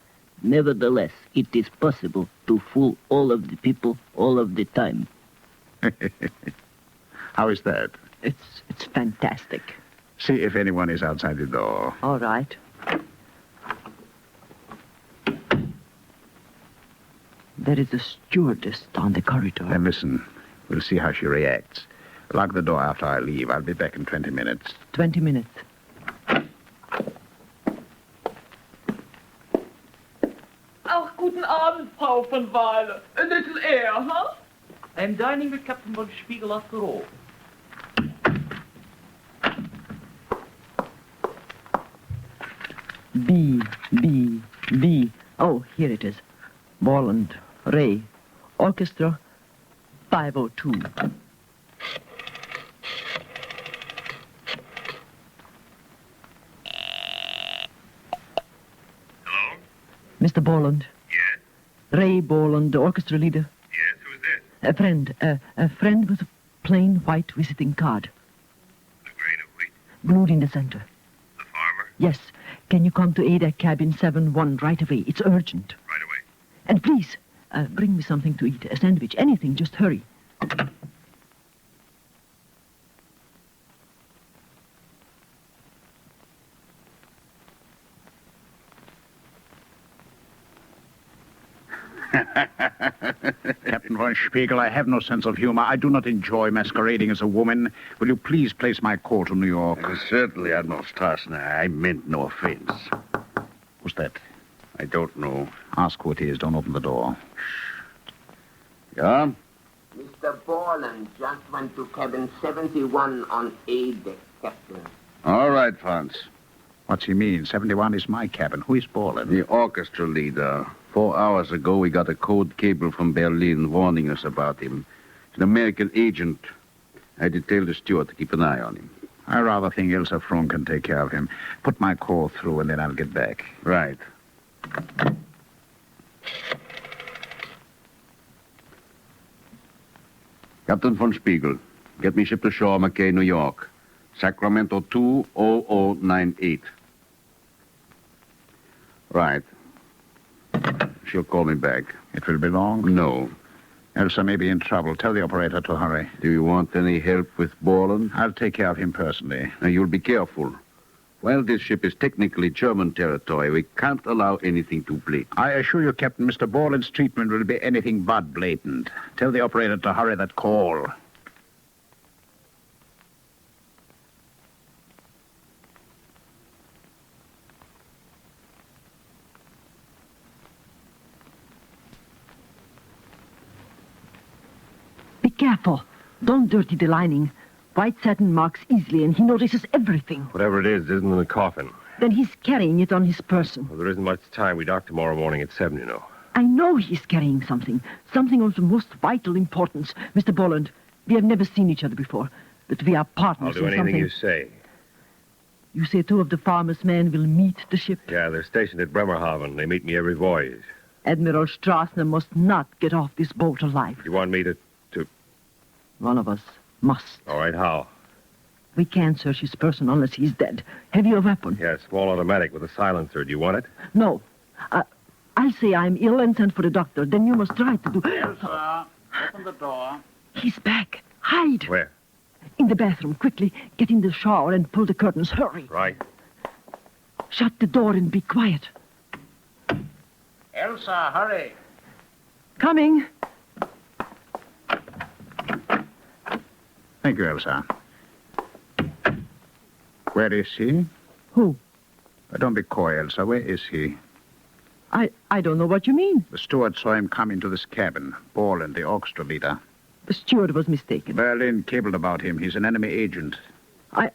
N: Nevertheless, it is possible to fool all of the people all of the time.
I: How is that?
C: It's fantastic.
I: See if anyone is outside the door.
C: All right. There is a stewardess down the corridor.
I: Then listen. We'll see how she reacts. Lock the door after I leave. I'll be back in 20 minutes.
C: 20 minutes.
E: Ach, guten Abend, Frau von Weile. A little air, huh?
N: I am dining with Captain von Spiegel after all.
C: B. Oh, here it is. Borland, Ray, Orchestra, 502.
D: Hello?
C: Mr. Borland.
D: Yes?
C: Ray Borland, the orchestra leader.
D: Yes, who is this?
C: A friend with a plain white visiting card.
D: The grain of wheat?
C: Glued in the center.
D: The farmer?
C: Yes. Can you come to Ada cabin 7-1 right away? It's urgent.
D: Right away.
C: And please, bring me something to eat. A sandwich, anything. Just hurry.
I: Captain von Spiegel, I have no sense of humor. I do not enjoy masquerading as a woman. Will you please place my call to New York?
L: Certainly, Admiral Strassner. I meant no offense.
I: Who's that?
L: I don't know.
I: Ask who it is. Don't open the door.
L: Yeah?
O: Mr. Borland just went to cabin 71 on A deck, Captain.
L: All right, Franz.
I: What's he mean? 71 is my cabin. Who is Borland?
L: The orchestra leader. 4 hours ago, we got a code cable from Berlin warning us about him. He's an American agent. I detailed the steward to keep an eye on him.
I: I rather think Ilsa Fromm can take care of him. Put my call through, and then I'll get back.
L: Right. Captain von Spiegel, get me ship to shore, McKay, New York. Sacramento 20098. Right. She'll call me back.
I: It will be long?
L: No.
I: Elsa may be in trouble. Tell the operator to hurry.
L: Do you want any help with Borland?
I: I'll take care of him personally.
L: Now, you'll be careful. While this ship is technically German territory, we can't allow anything too blatant.
I: I assure you, Captain, Mr. Borland's treatment will be anything but blatant. Tell the operator to hurry that call.
C: Be careful. Don't dirty the lining. White satin marks easily, and he notices everything.
P: Whatever it is isn't in the coffin.
C: Then he's carrying it on his person.
P: Well, there isn't much time. We dock tomorrow morning at 7, you know.
C: I know he's carrying something. Something of the most vital importance. Mr. Bolland, we have never seen each other before, but we are partners
P: I'll do
C: in
P: anything
C: something.
P: you say.
C: You say 2 of the farmer's men will meet the ship?
P: Yeah, they're stationed at Bremerhaven. They meet me every voyage.
C: Admiral Strassner must not get off this boat alive.
P: You want me to...
C: One of us must.
P: All right, how?
C: We can't search his person unless he's dead. Have you a weapon?
P: Yeah, small automatic with a silencer. Do you want it?
C: No. I'll say I'm ill and send for the doctor. Then you must try to do...
I: Elsa, open the door.
C: He's back. Hide.
P: Where?
C: In the bathroom. Quickly. Get in the shower and pull the curtains. Hurry.
P: Right.
C: Shut the door and be quiet.
I: Elsa, hurry.
C: Coming.
I: Thank you, Elsa. Where is he?
C: Who?
I: Don't be coy, Elsa. Where is he?
C: I don't know what you mean.
I: The steward saw him come into this cabin. Borland, the orchestra leader.
C: The steward was mistaken.
I: Berlin cabled about him. He's an enemy agent.
C: I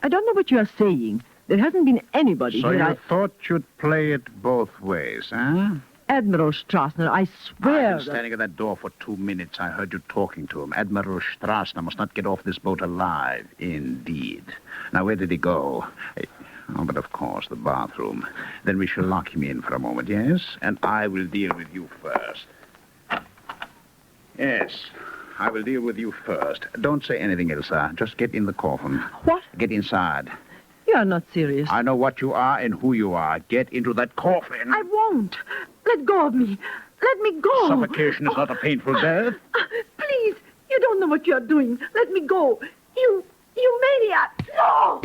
C: don't know what you are saying. There hasn't been anybody
I: So
C: here.
I: you thought you'd play it both ways, huh?
C: Admiral Strassner, I swear...
I: I've been standing at that door for 2 minutes. I heard you talking to him. Admiral Strassner must not get off this boat alive. Indeed. Now, where did he go? Oh, but of course, the bathroom. Then we shall lock him in for a moment, yes? And I will deal with you first. Yes, I will deal with you first. Don't say anything, Elsa. Just get in the coffin.
C: What?
I: Get inside.
C: You are not serious.
I: I know what you are and who you are. Get into that coffin.
C: I won't. Let go of me. Let me go.
I: Suffocation is not a painful death.
C: Please, you don't know what you are doing. Let me go. You maniac. No!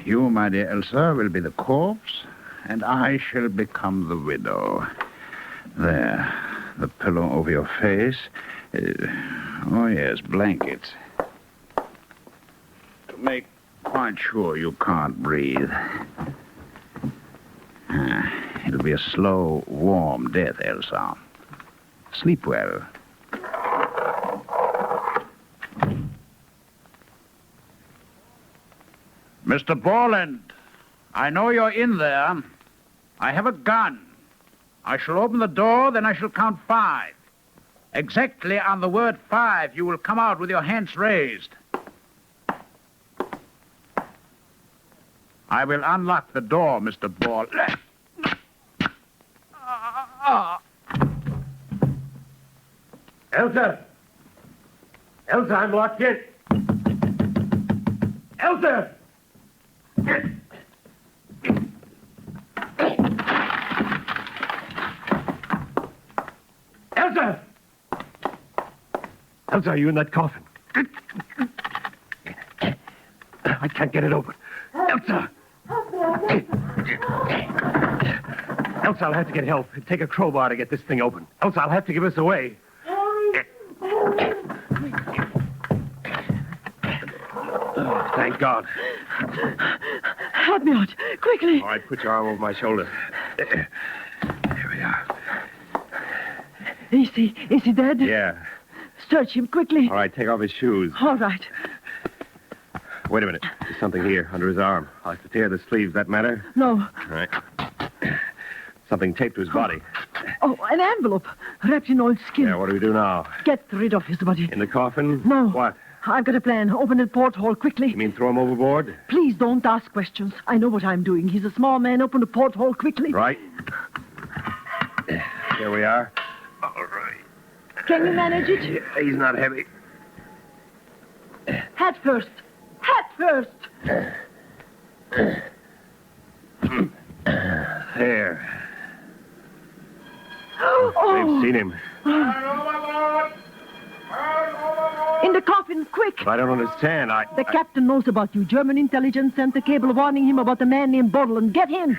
I: You, my dear Elsa, will be the corpse, and I shall become the widow. There, the pillow over your face. Oh, yes, blankets. To make quite sure you can't breathe. It'll be a slow, warm death, Elsa. Sleep well. Mr. Borland, I know you're in there. I have a gun. I shall open the door, then I shall count 5. Exactly on the word 5, you will come out with your hands raised. I will unlock the door, Mr. Borland.
P: Elsa! Elsa, I'm locked in. Elsa! Elsa! Elsa, are you in that coffin? I can't get it open. Elsa! Elsa, I'll have to get help. Take a crowbar to get this thing open. Elsa, I'll have to give us away. Oh, thank God.
C: Help me out, quickly.
P: All right, put your arm over my shoulder. There we are.
C: Is he dead?
P: Yeah.
C: Search him, quickly.
P: All right, take off his shoes.
C: All right.
P: Wait a minute. There's something here under his arm. I'll have to tear the sleeves. That matter?
C: No.
P: All right. Something taped to his body.
C: Oh, an envelope wrapped in old skin.
P: Yeah, what do we do now?
C: Get rid of his body.
P: In the coffin?
C: No.
P: What?
C: I've got a plan. Open the porthole quickly.
P: You mean throw him overboard?
C: Please don't ask questions. I know what I'm doing. He's a small man. Open the porthole quickly.
P: Right. Here we are. All right.
C: Can you manage it?
P: Yeah, he's not heavy.
C: Hat first. Hat first.
P: There.
C: Oh.
P: They've seen him.
C: In the coffin, quick.
P: But I don't understand.
C: The captain knows about you. German intelligence sent a cable warning him about a man named Borland. Get him.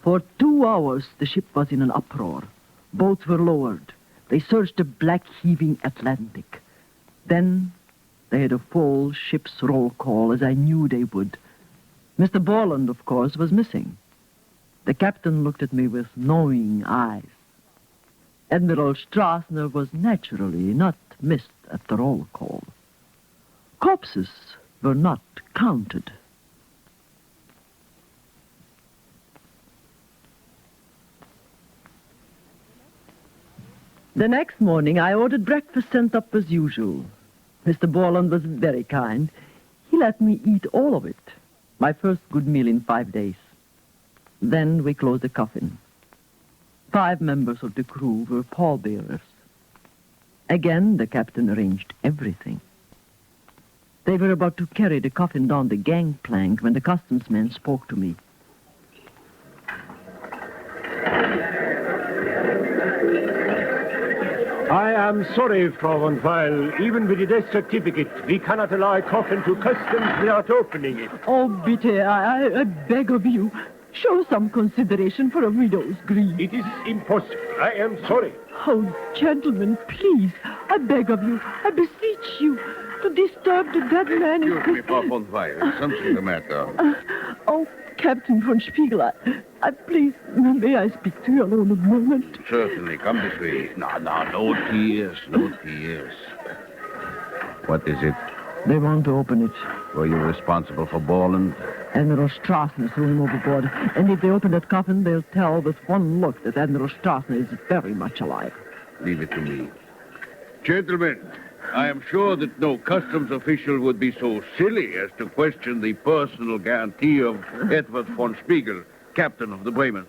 C: For 2 hours, the ship was in an uproar. Boats were lowered. They searched the black, heaving Atlantic. Then They had a full ship's roll call, as I knew they would. Mr. Borland, of course, was missing. The captain looked at me with knowing eyes. Admiral Strassner was naturally not missed at the roll call. Corpses were not counted. The next morning, I ordered breakfast sent up as usual. Mr. Borland was very kind. He let me eat all of it. My first good meal in 5 days. Then we closed the coffin. 5 members of the crew were pallbearers. Again, the captain arranged everything. They were about to carry the coffin down the gangplank when the customs man spoke to me.
P: I am sorry, Frau von Weil. Even with the death certificate, we cannot allow a coffin to customs without opening it.
C: Oh, bitte, I beg of you. Show some consideration for a widow's grief.
P: It is impossible. I am sorry.
C: Oh, gentlemen, please, I beg of you, I beseech you, to disturb the dead man.
L: Excuse me, Frau von Weil. Is something the matter?
C: Oh, Captain von Spiegel, I please, may I speak to you alone a moment?
L: Certainly. Come this way. No tears, no tears. What is it?
C: They want to open it.
L: Were you responsible for Borland?
C: Admiral Strassner threw him overboard. And if they open that coffin, they'll tell with one look that Admiral Strassner is very much alive.
L: Leave it to me. Gentlemen, I am sure that no customs official would be so silly as to question the personal guarantee of Edward von Spiegel, captain of the Bremen.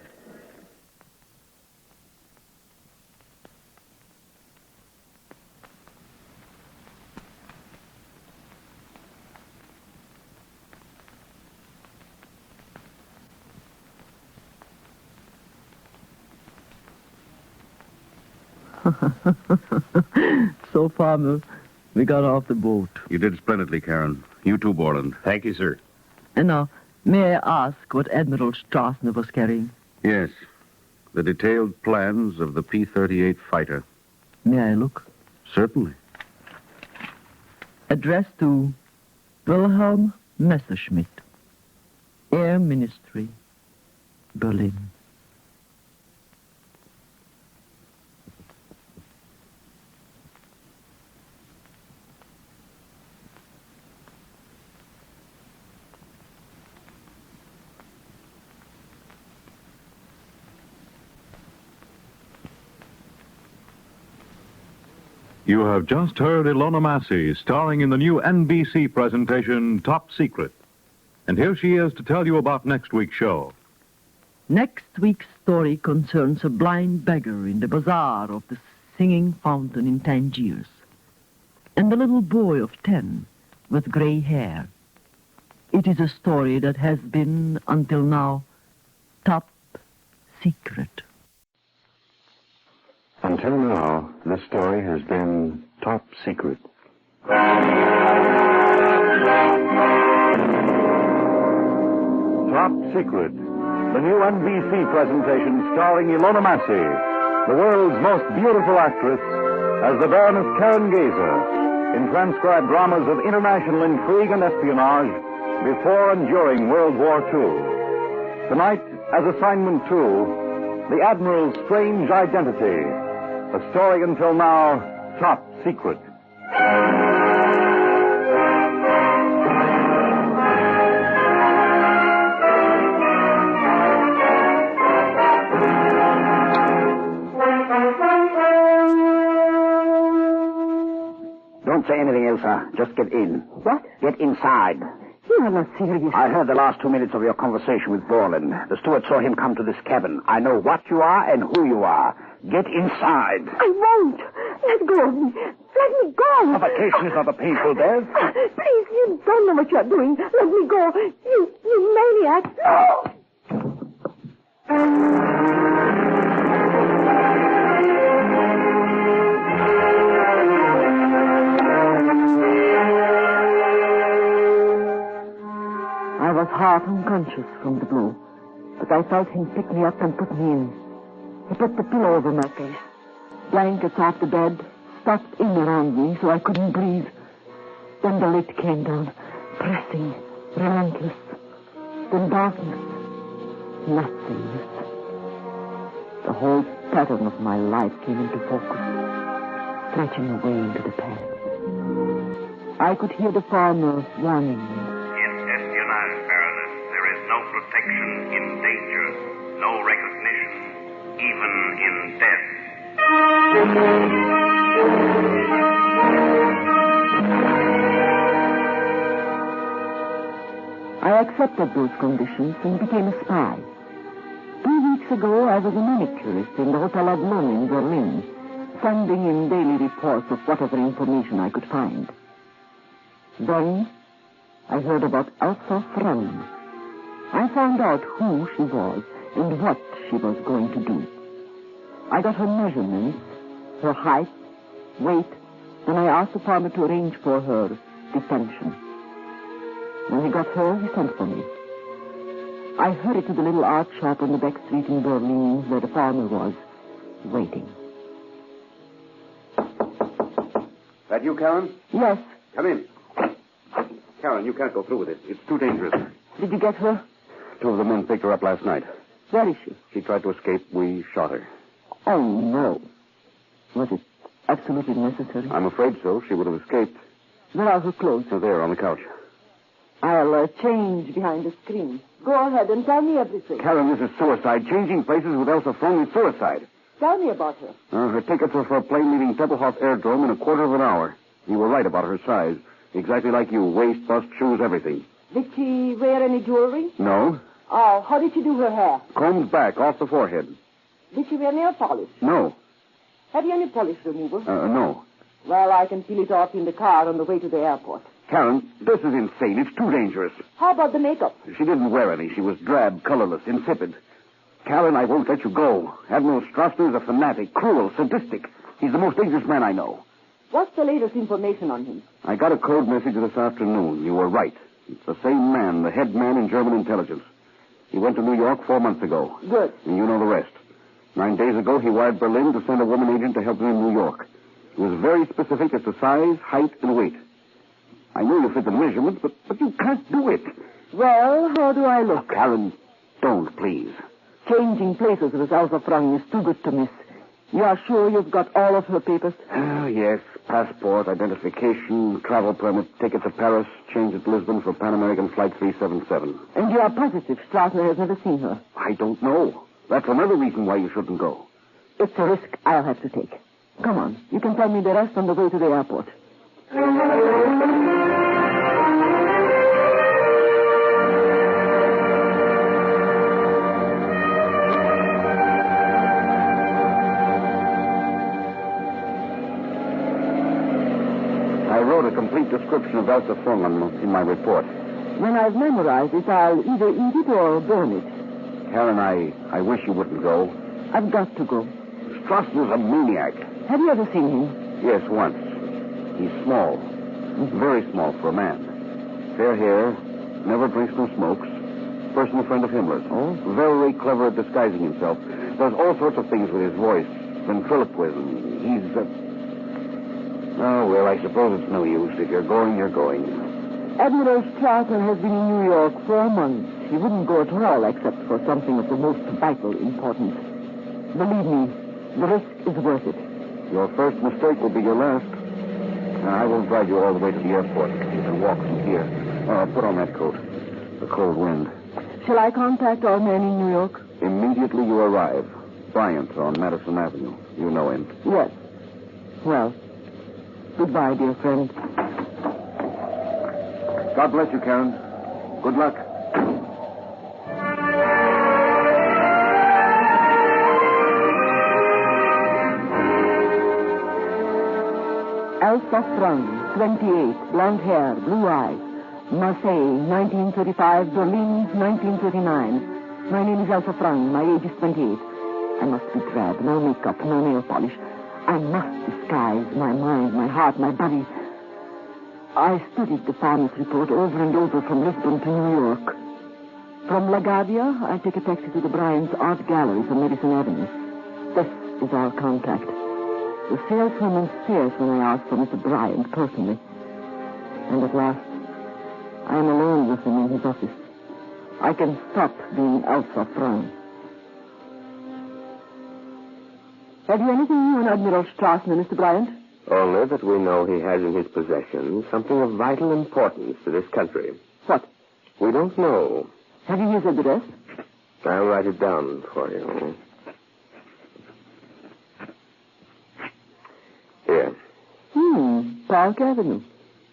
C: So, Farmer, we got off the boat.
L: You did splendidly, Karen. You too, Borland.
K: Thank you, sir.
C: And now, may I ask what Admiral Strassner was carrying?
L: Yes. The detailed plans of the P-38 fighter.
C: May I look?
L: Certainly.
C: Addressed to Wilhelm Messerschmitt, Air Ministry, Berlin.
A: You have just heard Ilona Massey starring in the new NBC presentation, Top Secret. And here she is to tell you about next week's show.
C: Next week's story concerns a blind beggar in the bazaar of the Singing Fountain in Tangiers, and a little boy of 10 with gray hair. It is a story that has been, until now, top secret.
Q: Until now, this story has been top secret.
A: Top Secret, the new NBC presentation starring Ilona Massey, the world's most beautiful actress, as the Baroness Karen Geyser, in transcribed dramas of international intrigue and espionage before and during World War II. Tonight, as Assignment 2, The Admiral's Strange Identity, a story until now top secret.
B: Don't say anything, Elsa. Just get in.
M: What?
B: Get inside.
M: You are not serious.
B: I heard the last 2 minutes of your conversation with Borland. The steward saw him come to this cabin. I know what you are and who you are. Get inside.
M: I won't. Let go of me. Let me go.
B: Suffocation is not a painful death.
M: Please, you don't know what you're doing. Let me go. You maniac. No!
C: I was half unconscious from the blow, but I felt him pick me up and put me in. He put the pillow over my face, blankets off the bed, stuffed in around me so I couldn't breathe.
R: Then the lit came down, pressing, relentless. Then darkness, nothingness. The whole pattern of my life came into focus, stretching away into the past. I could hear the farmer warning me.
D: In espionage, Baroness, there is no protection in danger, no recognition, even in death.
R: I accepted those conditions and became a spy. 2 weeks ago, I was a manicurist in the Hotel Adlon in Berlin, sending in daily reports of whatever information I could find. Then, I heard about Elsa Frank. I found out who she was and what she was going to do. I got her measurements, her height, weight, and I asked the farmer to arrange for her detention. When he got her, he sent for me. I hurried to the little art shop on the back street in Berlin where the farmer was, waiting.
L: That you, Karen?
R: Yes.
L: Come in. Karen, you can't go through with it. It's too dangerous.
R: Did you get her?
L: 2 of the men picked her up last night.
R: Where is she?
L: She tried to escape. We shot her.
R: Oh, no. Was it absolutely necessary?
L: I'm afraid so. She would have escaped.
R: Where are her clothes?
L: They're there on the couch.
R: I'll change behind the screen. Go ahead and tell me everything.
L: Karen, this is suicide. Changing places with Elsa Frank is suicide.
R: Tell me about her.
L: Her tickets are for a plane leaving Tempelhof Airdrome in a quarter of an hour. You were right about her size. Exactly like you. Waist, bust, shoes, everything.
R: Did she wear any jewelry?
L: No.
R: Oh, how did she do her hair?
L: Combed back, off the forehead.
R: Did she wear nail polish?
L: No.
R: Have you any polish remover?
L: No.
R: Well, I can peel it off in the car on the way to the airport.
L: Karen, this is insane. It's too dangerous.
R: How about the makeup?
L: She didn't wear any. She was drab, colorless, insipid. Karen, I won't let you go. Admiral Strasser is a fanatic, cruel, sadistic. He's the most dangerous man I know.
R: What's the latest information on him?
L: I got a code message this afternoon. You were right. It's the same man, the head man in German intelligence. He went to New York 4 months ago.
R: Good.
L: And you know the rest. 9 days ago, he wired Berlin to send a woman agent to help him in New York. He was very specific as to size, height, and weight. I know you fit the measurements, but you can't do it.
R: Well, how do I look?
L: Karen, don't, please.
R: Changing places with Elsa Frank is too good to miss. You are sure you've got all of her papers?
L: Oh, yes. Passport, identification, travel permit, ticket to Paris, change at Lisbon for Pan American Flight 377.
R: And you are positive Strasser has never seen her?
L: I don't know. That's another reason why you shouldn't go.
R: It's a risk I'll have to take. Come on. You can tell me the rest on the way to the airport.
L: I wrote a complete description of Elsa Frank in my report.
R: When I've memorized it, I'll either eat it or burn it.
L: Karen, I wish you wouldn't go.
R: I've got to go.
L: Strasser's a maniac.
R: Have you ever seen him?
L: Yes, once. He's small. Very small for a man. Fair hair, never drinks nor smokes. Personal friend of Himmler's.
R: Oh?
L: Very clever at disguising himself. Does all sorts of things with his voice. Ventriloquism. He's Oh, well, I suppose it's no use. If you're going, you're going.
R: Admiral Strasser has been in New York 4 months. He wouldn't go at all except for something of the most vital importance. Believe me, the risk is worth it.
L: Your first mistake will be your last. I will drive you all the way to the airport. You can walk from here. Put on that coat. The cold wind.
R: Shall I contact our man in New York?
L: Immediately you arrive. Bryant on Madison Avenue. You know him.
R: Yes. Well, goodbye, dear friend.
L: God bless you, Karen. Good luck.
R: Elsa Frank, 28, blonde hair, blue eyes. Marseille, 1935, Berlin, 1939. My name is Elsa Frank. My age is 28. I must be drab, no makeup, no nail polish. I must disguise my mind, my heart, my body. I studied the farmer's report over and over from Lisbon to New York. From LaGuardia, I take a taxi to the Bryant's Art Galleries on Madison Avenue. This is our contact. The saleswoman stares when I ask for Mr. Bryant personally. And at last, I am alone with him in his office. I can stop being Elsa Frank. Have you anything new on Admiral Strassner, Mr. Bryant?
Q: Only that we know he has in his possession something of vital importance to this country.
R: What?
Q: We don't know.
R: Have you his address?
Q: I'll write it down for you. Here.
R: Park Avenue.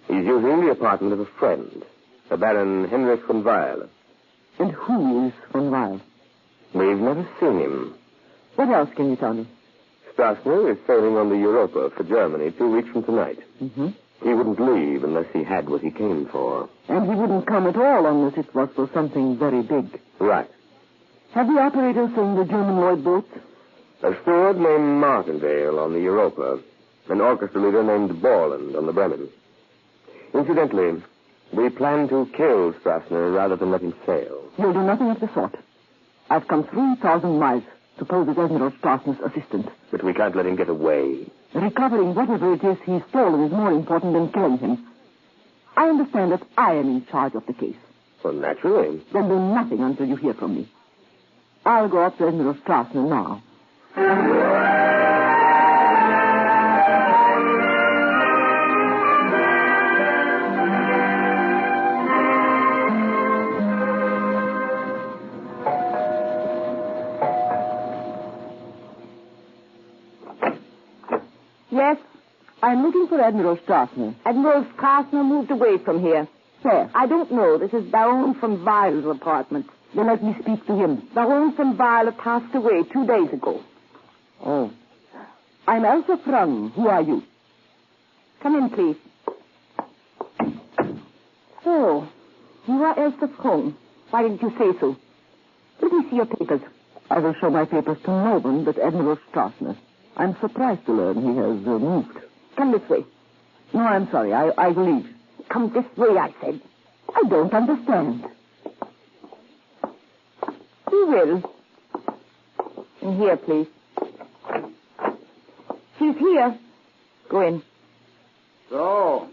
Q: He's using the apartment of a friend, the Baron Henrik von Weil.
R: And who is von Weil?
Q: We've never seen him.
R: What else can you tell me?
Q: Strassner is sailing on the Europa for Germany 2 weeks from tonight.
R: Mm-hmm.
Q: He wouldn't leave unless he had what he came for.
R: And he wouldn't come at all unless it was for something very big.
Q: Right.
R: Have the operators seen the German Lloyd boats?
Q: A steward named Martindale on the Europa. An orchestra leader named Borland on the Bremen. Incidentally, we plan to kill Strassner rather than let him sail.
R: You'll do nothing of the sort. I've come 3,000 miles to pose as Admiral Strassner's assistant.
Q: But we can't let him get away.
R: Recovering whatever it is he's stolen is more important than killing him. I understand that I am in charge of the case.
Q: Well, naturally.
R: Then do nothing until you hear from me. I'll go up to Admiral Strassner now. Yes, I'm looking for Admiral Strassner.
M: Admiral Strassner moved away from here.
R: Where?
M: I don't know. This is Baron von Weil's apartment.
R: Then let me speak to him.
M: Baron von Weil passed away 2 days ago.
R: Oh. I'm Elsa Frank. Who are you?
M: Come in, please. So, you are Elsa Frank. Why didn't you say so? Let me see your papers.
R: I will show my papers to no one but Admiral Strassner. I'm surprised to learn he has moved.
M: Come this way.
R: No, I'm sorry. I will leave.
M: Come this way, I said.
R: I don't understand.
M: You will. In here, please. She's here. Go in.
I: So,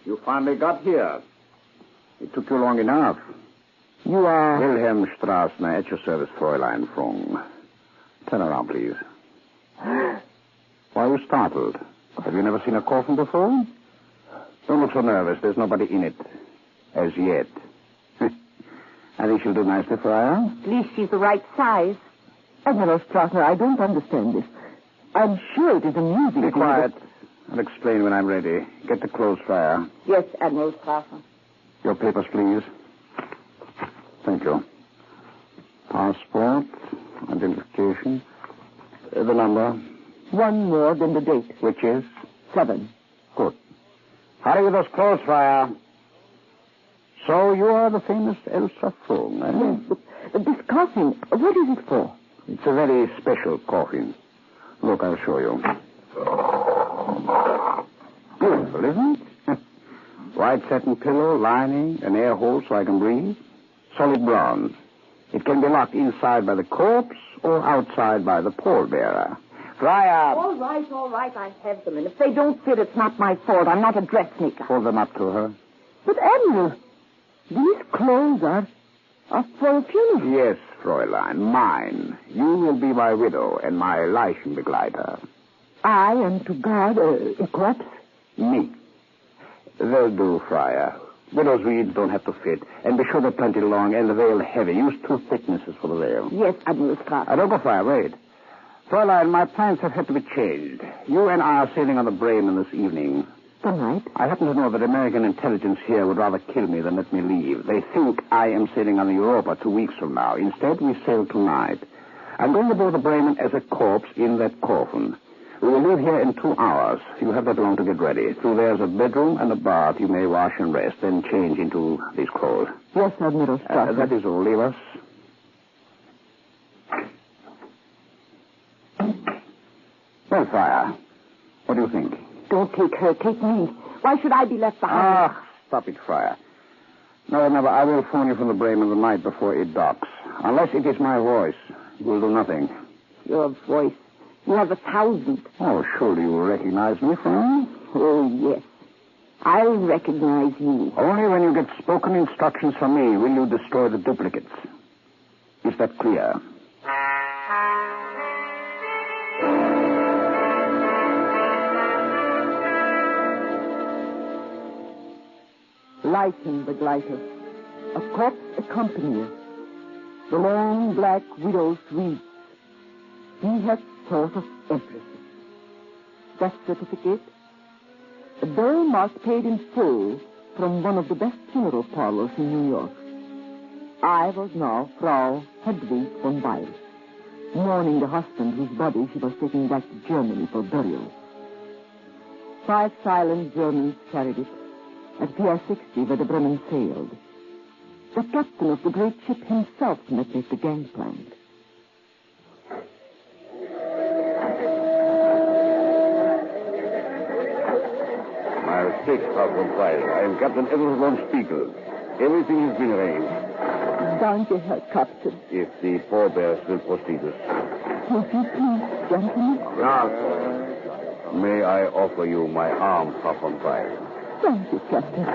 I: you finally got here. It took you long enough.
R: You are...
I: Wilhelm Strassner, at your service, Fräulein Frung. Turn around, please. Why are you startled? Have you never seen a coffin before? Don't look so nervous. There's nobody in it. As yet. I think she'll do nicely for her.
M: At least she's the right size.
R: Admiral Strassner, I don't understand this. I'm sure it is amusing.
I: Be quiet. I'll explain when I'm ready. Get the clothes fryer.
M: Yes, Admiral Strassner.
I: Your papers, please. Thank you. Passport, identification, the number.
R: One more than the date.
I: Which is?
R: 7.
I: Good. Hurry with those clothes, Fryer. So you are the famous Elsa Frung, eh?
R: Yes, but this coffin, what is it for?
I: It's a very special coffin. Look, I'll show you. Beautiful, isn't it? White satin pillow, lining, an air hole so I can breathe. Solid bronze. It can be locked inside by the corpse or outside by the pallbearer. Fryer!
M: All right, I have them. And if they don't fit, it's not my fault. I'm not a dressmaker.
I: Hold them up to her.
R: But, Admiral, these clothes are for a funeral.
I: Yes, Fräulein, mine. You will be my widow and my Leichenbegleiter.
R: I am to guard a corpse?
I: Me. They'll do, Fryer. Widow's weeds don't have to fit. And be sure they're plenty long and the veil heavy. Use 2 thicknesses for the veil.
R: Yes, Admiral Strassner.
I: Don't go far. Wait. Fräulein, my plans have had to be changed. You and I are sailing on the Bremen this evening.
R: Tonight?
I: I happen to know that American intelligence here would rather kill me than let me leave. They think I am sailing on the Europa 2 weeks from now. Instead, we sail tonight. I'm going aboard the Bremen as a corpse in that coffin. We will leave here in 2 hours. You have that long to get ready. Through there's a bedroom and a bath. You may wash and rest, then change into these clothes.
R: Yes, Admiral Strassner.
I: That is all. Leave us. Well, Fryer, what do you think?
M: Don't take her. Take me. Why should I be left behind?
I: Stop it, Fryer. No, remember, I will phone you from the Bremen the night before it docks. Unless it is my voice, you will do nothing.
M: Your voice. You have 1,000.
I: Oh, surely you will recognize me, Fryer?
M: Oh, yes.
R: I recognize you.
I: Only when you get spoken instructions from me will you destroy the duplicates. Is that clear?
R: Lighten the glider. A corpse accompanier. The long black widow's wreath. He has thought of everything. Death certificate. A bill marked paid in full from one of the best funeral parlors in New York. I was now Frau Hedwig von Weil, mourning the husband whose body she was taking back to Germany for burial. 5 silent Germans carried it at Pier 60 where the Bremen sailed. The captain of the great ship himself met me at the gangplank.
L: My mistake, Frau von Weil. I am Captain Edward von Spiegel. Everything has been arranged.
R: Danke, Herr Captain.
L: If the forebears will proceed us.
R: Would you please, gentlemen?
L: Yes. May I offer you my arm, Frau von Weil?
R: Thank you, Captain.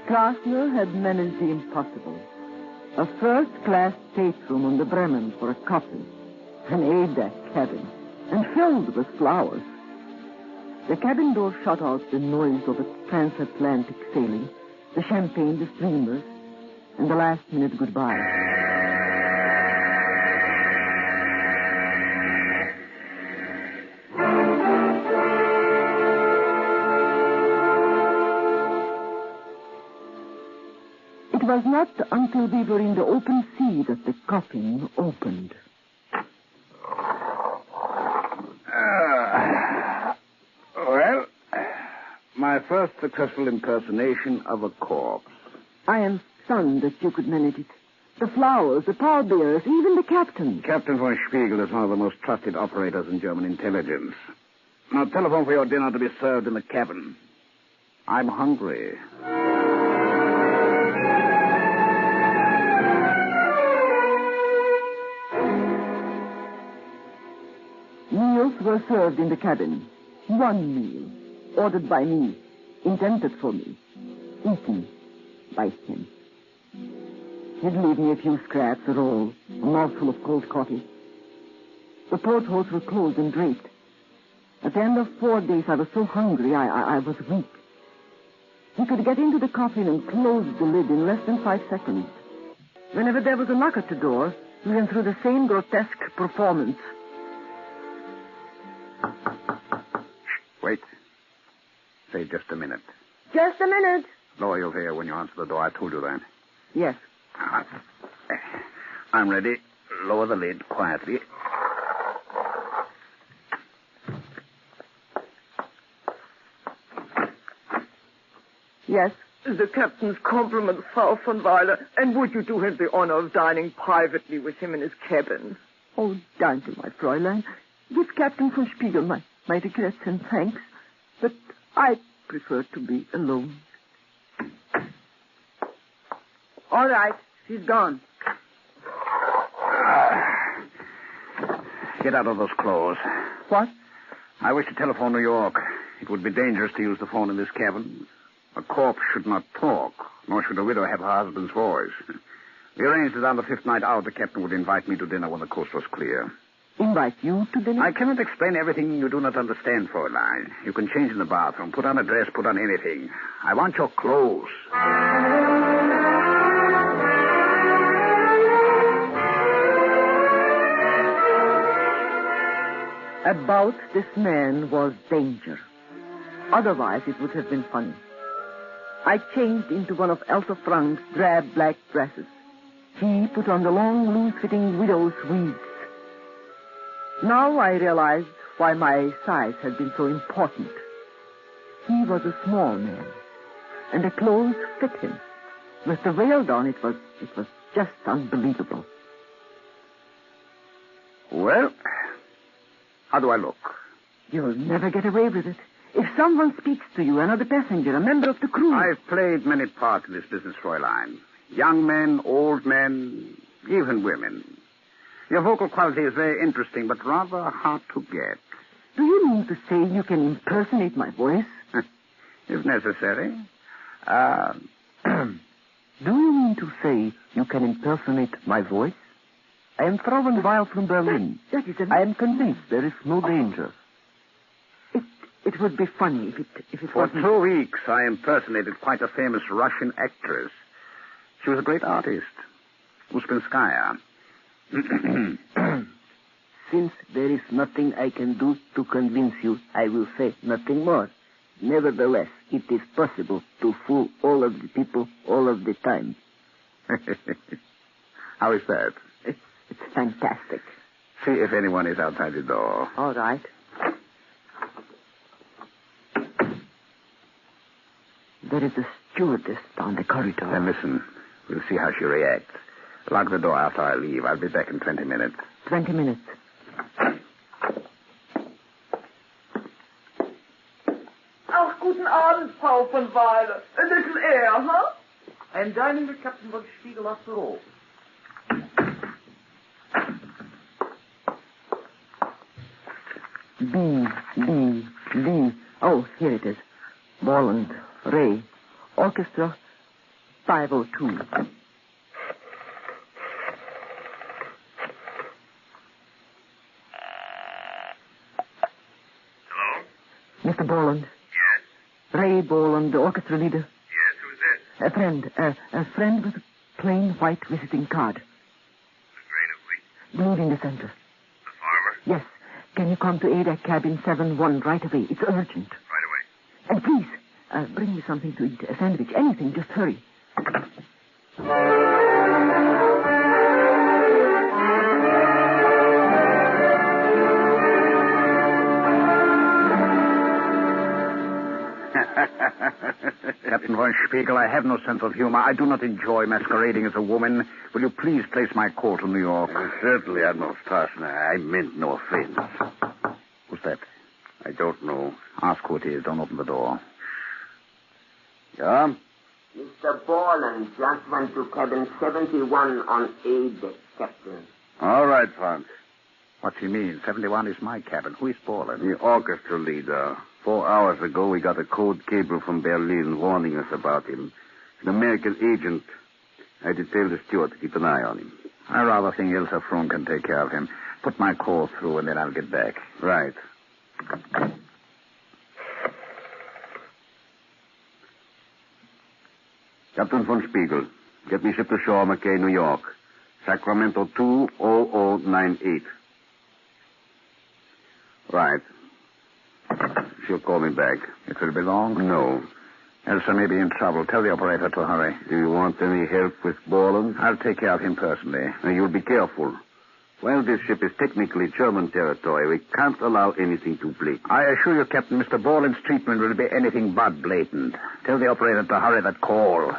R: Strassner had managed the impossible. A first-class stateroom on the Bremen for a coffin, an A-deck cabin, and filled with flowers. The cabin door shut out the noise of its transatlantic sailing, the champagne, the streamers, and the last-minute goodbye. It was not until we were in the open sea that the coffin opened.
I: Well, my first successful impersonation of a corpse.
R: I am stunned that you could manage it. The flowers, the pallbearers, even the captain.
I: Captain von Spiegel is one of the most trusted operators in German intelligence. Now telephone for your dinner to be served in the cabin. I'm hungry.
R: Meals were served in the cabin. One meal, ordered by me, intended for me, eaten by him. He'd leave me a few scraps, a roll, a mouthful of cold coffee. The portholes were closed and draped. At the end of 4 days, I was so hungry, I was weak. He could get into the coffin and close the lid in less than 5 seconds. Whenever there was a knock at the door, we went through the same grotesque performance.
I: Wait. Say just a minute.
R: Just a minute.
I: Lower your hair when you answer the door. I told you that.
R: Yes.
I: I'm ready. Lower the lid quietly.
R: Yes.
E: The captain's compliments, Frau von Weiler. And would you do him the honor of dining privately with him in his cabin?
R: Oh, danke, my Fräulein. Give Captain von Spiegel my regrets and thanks. But I prefer to be alone.
E: All right. She's gone.
I: Get out of those clothes.
R: What?
I: I wish to telephone New York. It would be dangerous to use the phone in this cabin. A corpse should not talk, nor should a widow have her husband's voice. We arranged that on the 5th night out, the captain would invite me to dinner when the coast was clear.
R: Invite you to dinner?
I: I cannot explain everything you do not understand, Fräulein. You can change in the bathroom, put on a dress, put on anything. I want your clothes.
R: About this man was danger. Otherwise, it would have been funny. I changed into one of Elsa Frank's drab black dresses. He put on the long, loose-fitting widow's weeds. Now I realized why my size had been so important. He was a small man, and the clothes fit him. With the veil down, it was just unbelievable.
I: Well, how do I look?
R: You'll never get away with it. If someone speaks to you, another passenger, a member of the crew...
I: I've played many parts in this business, Fräulein. Young men, old men, even women. Your vocal quality is very interesting, but rather hard to get.
R: Do you mean to say you can impersonate my voice?
I: If necessary.
R: Do you mean to say you can impersonate my voice? I am Frau Weil from Berlin. That is I am convinced there is no danger. It would be funny if it
I: For
R: wasn't...
I: 2 weeks, I impersonated quite a famous Russian actress. She was a great artist. Uspensky.
N: Since there is nothing I can do to convince you, I will say nothing more. Nevertheless, it is possible to fool all of the people all of the time.
I: How is that?
R: It's fantastic.
I: See if anyone is outside the door.
R: All right. There is a stewardess down the corridor.
I: Then listen. We'll see how she reacts. Lock the door after I leave. I'll be back in 20 minutes.
R: 20 minutes.
E: Ach, guten Abend, Frau von Weiler. A little air, huh?
J: I am dining with Captain von Spiegel after all.
R: B. Oh, here it is. Bolland, Ray, Orchestra 502.
D: Hello?
R: Mr. Bolland.
D: Yes?
R: Ray Bolland, the orchestra leader.
D: Yes, who's this?
R: A friend with a plain white visiting card.
D: The grain of wheat?
R: Blue in the center.
D: The farmer?
R: Yes. Can you come to Ada cabin 7-1 right away? It's urgent.
D: Right away.
R: And please, bring me something to eat. A sandwich, anything. Just hurry.
I: Captain von Spiegel, I have no sense of humor. I do not enjoy masquerading as a woman. Will you please place my call to New York?
L: Certainly, Admiral Strassner. I meant no offense.
I: Who's that?
L: I don't know.
I: Ask who it is. Don't open the door.
L: Yeah?
O: Mr. Borland just went to cabin 71 on A deck, Captain.
L: All right, Franz.
I: What's he mean? 71 is my cabin. Who is Borland?
L: The orchestra leader. 4 hours ago, we got a code cable from Berlin warning us about him. An American agent. I detailed the steward to keep an eye on him.
I: I rather think Ilsa Frung can take care of him. Put my call through, and then I'll get back.
L: Right. Captain von Spiegel, get me ship to shore, McKay, New York. Sacramento 20098. Right. She'll call me back.
I: It will be long?
L: No.
I: Elsa may be in trouble. Tell the operator to hurry.
L: Do you want any help with Borland?
I: I'll take care of him personally.
L: Now, you'll be careful. While this ship is technically German territory, we can't allow anything too blatant.
I: I assure you, Captain, Mr. Borland's treatment will be anything but blatant. Tell the operator to hurry that call.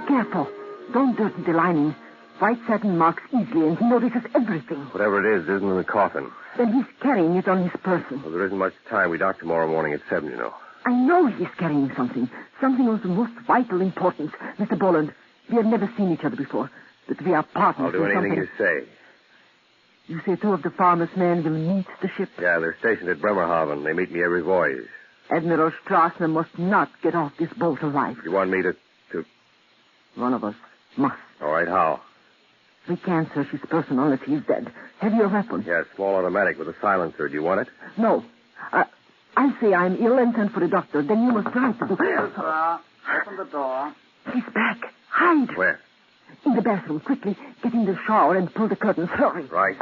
R: Careful. Don't dirty the lining. White satin marks easily, and he notices everything.
Q: Whatever it is isn't in the coffin.
R: Then he's carrying it on his person.
Q: Well, there isn't much time. We dock tomorrow morning at 7, you know.
R: I know he's carrying something. Something of the most vital importance. Mr. Bolland, we have never seen each other before. But we are partners.
Q: I'll do
R: in
Q: anything
R: something.
Q: you say.
R: You say 2 of the farmer's men will meet the ship?
Q: Yeah, they're stationed at Bremerhaven. They meet me every voyage.
R: Admiral Strassner must not get off this boat alive.
Q: You want me to...
R: One of us must.
Q: All right, how?
R: We can't search his person unless he's dead. Have you a weapon?
Q: Yeah, small automatic with a silencer. Do you want it?
R: No. I'll say I'm ill and send for a doctor. Then you must try to do...
I: Elsa, open the door.
R: He's back. Hide.
Q: Where?
R: In the bathroom. Quickly, get in the shower and pull the curtains. Hurry.
Q: Right.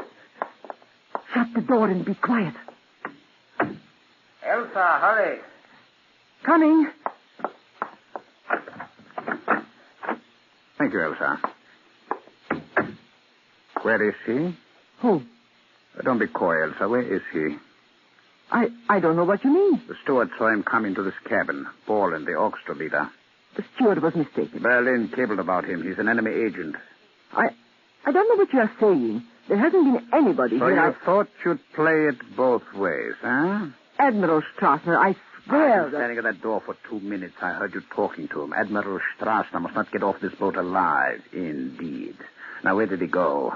R: Shut the door and be quiet.
J: Elsa, hurry.
R: Coming.
I: Thank you, Elsa. Where is he?
R: Who?
I: Don't be coy, Elsa. Where is he?
R: I don't know what you mean.
I: The steward saw him come into this cabin. Borland, the orchestra leader.
R: The steward was mistaken.
I: Berlin cabled about him. He's an enemy agent.
R: I don't know what you are saying. There hasn't been anybody
I: So
R: here.
I: you thought you'd play it both ways, huh?
R: Admiral Strassner, I swear
I: I've been standing at that door for 2 minutes. I heard you talking to him. Admiral Strassner must not get off this boat alive. Indeed. Now, where did he go?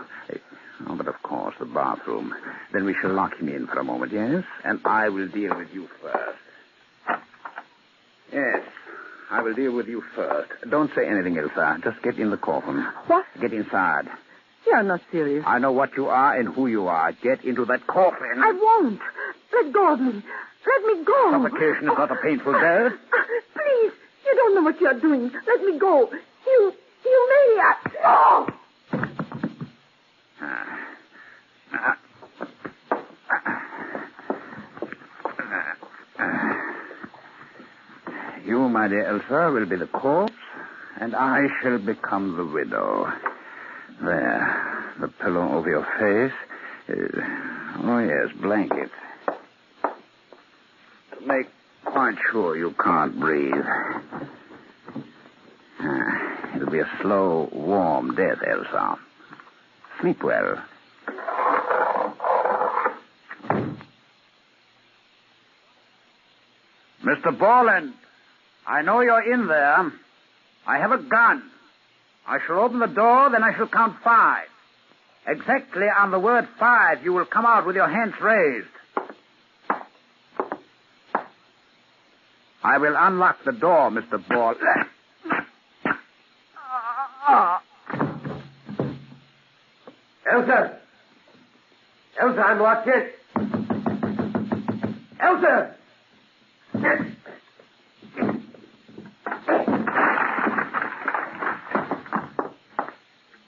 I: Oh, but of course, the bathroom. Then we shall lock him in for a moment, yes? And I will deal with you first. Yes, I will deal with you first. Don't say anything, Elsa. Just get in the coffin.
R: What?
I: Get inside.
R: You are not serious.
I: I know what you are and who you are. Get into that coffin.
R: I won't. Let go of me. Let me go.
I: Suffocation is not a painful death.
R: Please. You don't know what you are doing. Let me go. You maniac. Oh!
I: You, my dear Elsa, will be the corpse, and I shall become the widow. There, the pillow over your face. Oh, yes, blanket. To make quite sure you can't breathe. It'll be a slow, warm death, Elsa. Sleep well. Mr. Borland, I know you're in there. I have a gun. I shall open the door, then I shall count 5. Exactly on the word 5, you will come out with your hands raised. I will unlock the door, Mr. Borland.
J: Elsa! Elsa, I'm locked in. Elsa!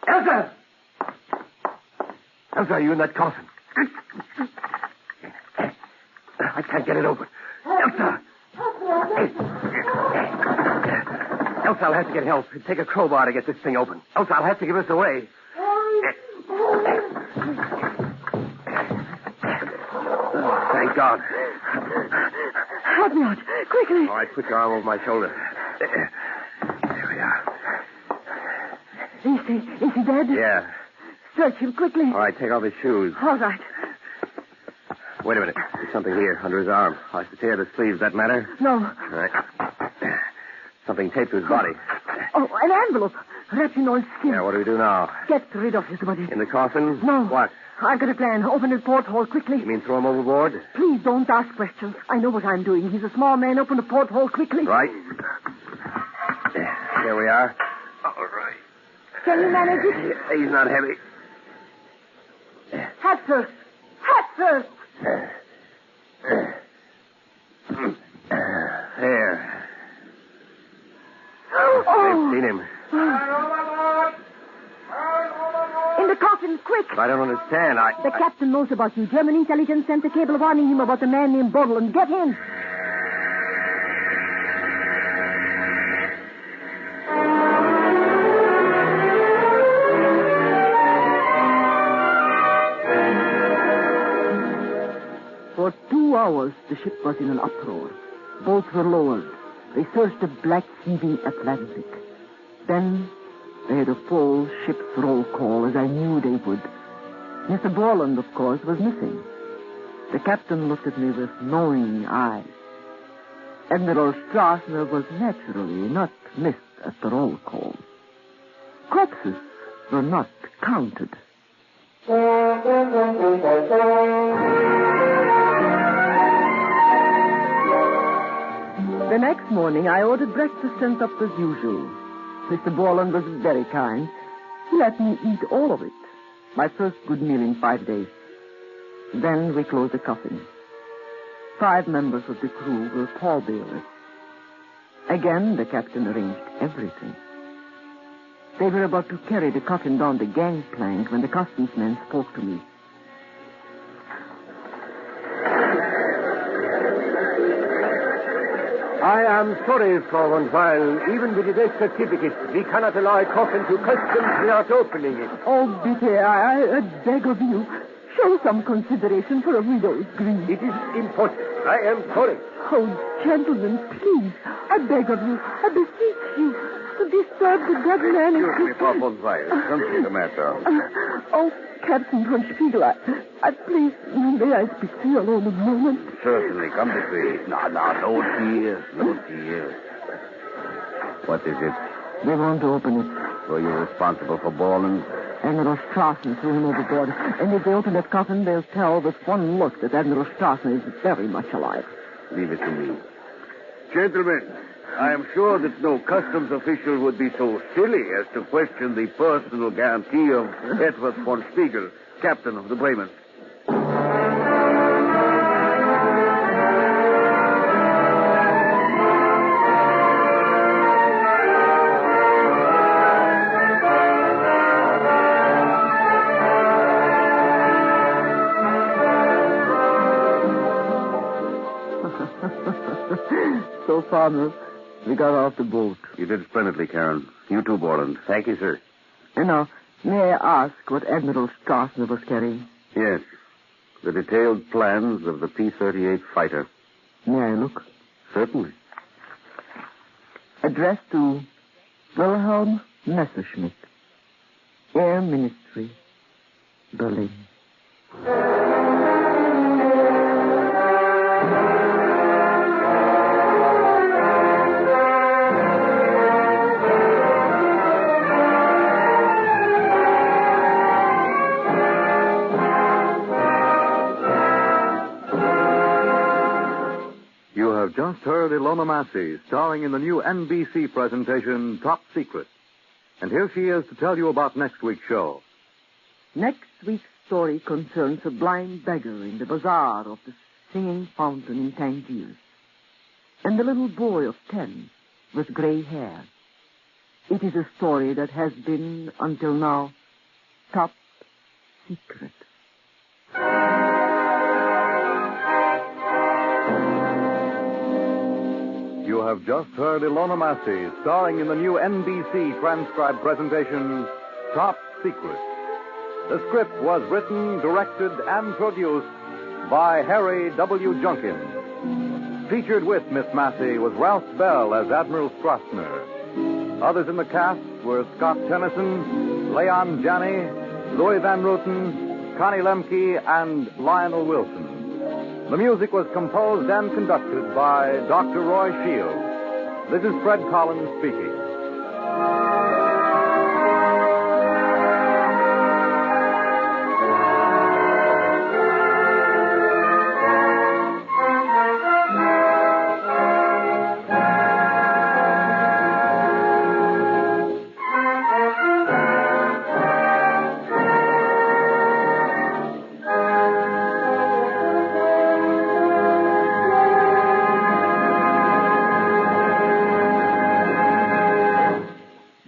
J: Elsa! Elsa, are you in that coffin? I can't get it open. Elsa! Elsa, I'll have to get help. It'd take a crowbar to get this thing open. Elsa, I'll have to give us away. Oh, thank God.
R: Help me out. Quickly.
J: All right, put your arm over my shoulder. There we are.
R: Is he dead?
J: Yeah.
R: Search him quickly.
J: All right, take off his shoes.
R: All right.
J: Wait a minute. There's something here under his arm. I have to tear the sleeves. That matter?
R: No.
J: All right. Something taped to his body.
R: Oh, an envelope. Wrapped in old skin.
J: Yeah, what do we do now?
R: Get rid of his body.
J: In the coffin?
R: No.
J: What?
R: I've got a plan. Open the porthole quickly.
J: You mean throw him overboard?
R: Please don't ask questions. I know what I'm doing. He's a small man. Open the porthole quickly.
J: Right. There we are. All right.
R: Can you manage it?
J: He's not heavy.
R: Hat first. Hat first.
J: There.
R: Oh.
J: They've seen him.
R: In the coffin, quick.
J: But I don't understand.
R: The captain knows about you. German intelligence sent a cable warning him about a man named Borland. Get in. For 2 hours, the ship was in an uproar. Boats were lowered. They searched the black, heaving Atlantic. Then they had a full ship's roll call, as I knew they would. Mr. Borland, of course, was missing. The captain looked at me with knowing eyes. Admiral Strassner was naturally not missed at the roll call. Corpses were not counted. The next morning, I ordered breakfast sent up as usual. Mr. Borland was very kind. He let me eat all of it. My first good meal in 5 days. Then we closed the coffin. 5 members of the crew were pallbearers. Again, the captain arranged everything. They were about to carry the coffin down the gangplank when the customs men spoke to me.
P: I am sorry, Frau von Weil. Even with the death certificate, we cannot allow a coffin to customs without opening it.
R: Oh, bitte, I beg of you. Show some consideration for a widow's grief.
J: It is impossible. I am sorry.
R: Oh, gentlemen, please, I beg of you, I beseech you, to disturb the dead man.
L: Excuse me, Frau von Weil. Something the matter.
R: Oh, Captain von Spiegel, I please, may I speak to you alone a moment?
L: Certainly. Come this way. No tears. No tears. What is it?
R: They want to open it.
L: Were you responsible for Borland?
R: Admiral Strassner threw him overboard. And if they open that coffin, they'll tell with one look that Admiral Strassner is very much alive.
L: Leave it to me. Gentlemen, I am sure that no customs official would be so silly as to question the personal guarantee of Edward von Spiegel, captain of the Bremen.
R: So, Farmer, we got off the boat.
L: You did splendidly, Karen. You too, Borland. Thank you, sir.
R: And now, may I ask what Admiral Strassner was carrying?
L: Yes. The detailed plans of the P-38 fighter.
R: May I look?
L: Certainly.
R: Addressed to Wilhelm Messerschmitt, Air Ministry, Berlin.
A: Just heard Ilona Massey, starring in the new NBC presentation, Top Secret. And here she is to tell you about next week's show.
R: Next week's story concerns a blind beggar in the bazaar of the Singing Fountain in Tangiers, and a little boy of 10 with gray hair. It is a story that has been, until now, top secret.
A: You have just heard Ilona Massey, starring in the new NBC transcribed presentation, Top Secret. The script was written, directed, and produced by Harry W. Junkin. Featured with Miss Massey was Ralph Bell as Admiral Strassner. Others in the cast were Scott Tennyson, Leon Janney, Louis Van Rooten, Connie Lemke, and Lionel Wilson. The music was composed and conducted by Dr. Roy Shields. This is Fred Collins speaking.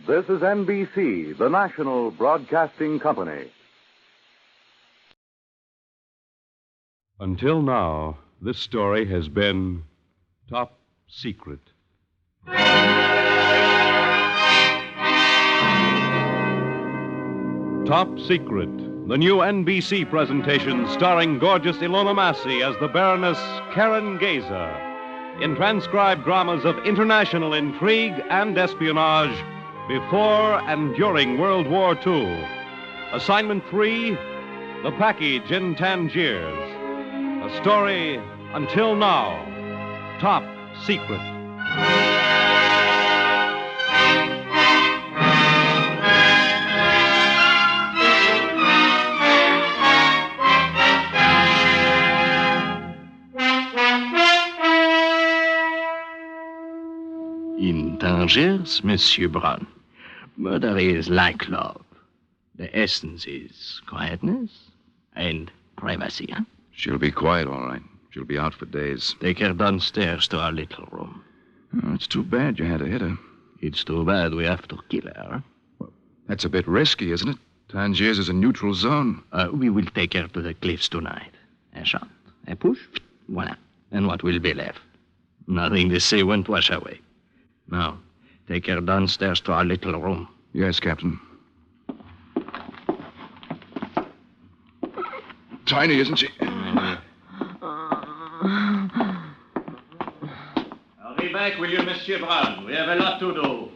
A: This is NBC, the national broadcasting company.
S: Until now, this story has been Top Secret. Top Secret, the new NBC presentation starring gorgeous Ilona Massey as the Baroness Karen Gazer in transcribed dramas of international intrigue and espionage before and during World War II. Assignment 3, The Package in Tangiers. A story, until now, top secret.
T: In Tangiers, Monsieur Brown, murder is like love. The essence is quietness and privacy, huh?
U: She'll be quiet, all right. She'll be out for days.
T: Take her downstairs to our little room.
U: Oh, it's too bad you had to hit her.
T: It's too bad we have to kill her, huh?
U: Well, that's a bit risky, isn't it? Tangiers is a neutral zone.
T: We will take her to the cliffs tonight. A shot, a push, voila. And what will be left? Nothing to say won't wash away. Now, take her downstairs to our little room.
U: Yes, Captain. tiny, isn't she?
F: Hurry back, will you, Monsieur Brown? We have a lot to do.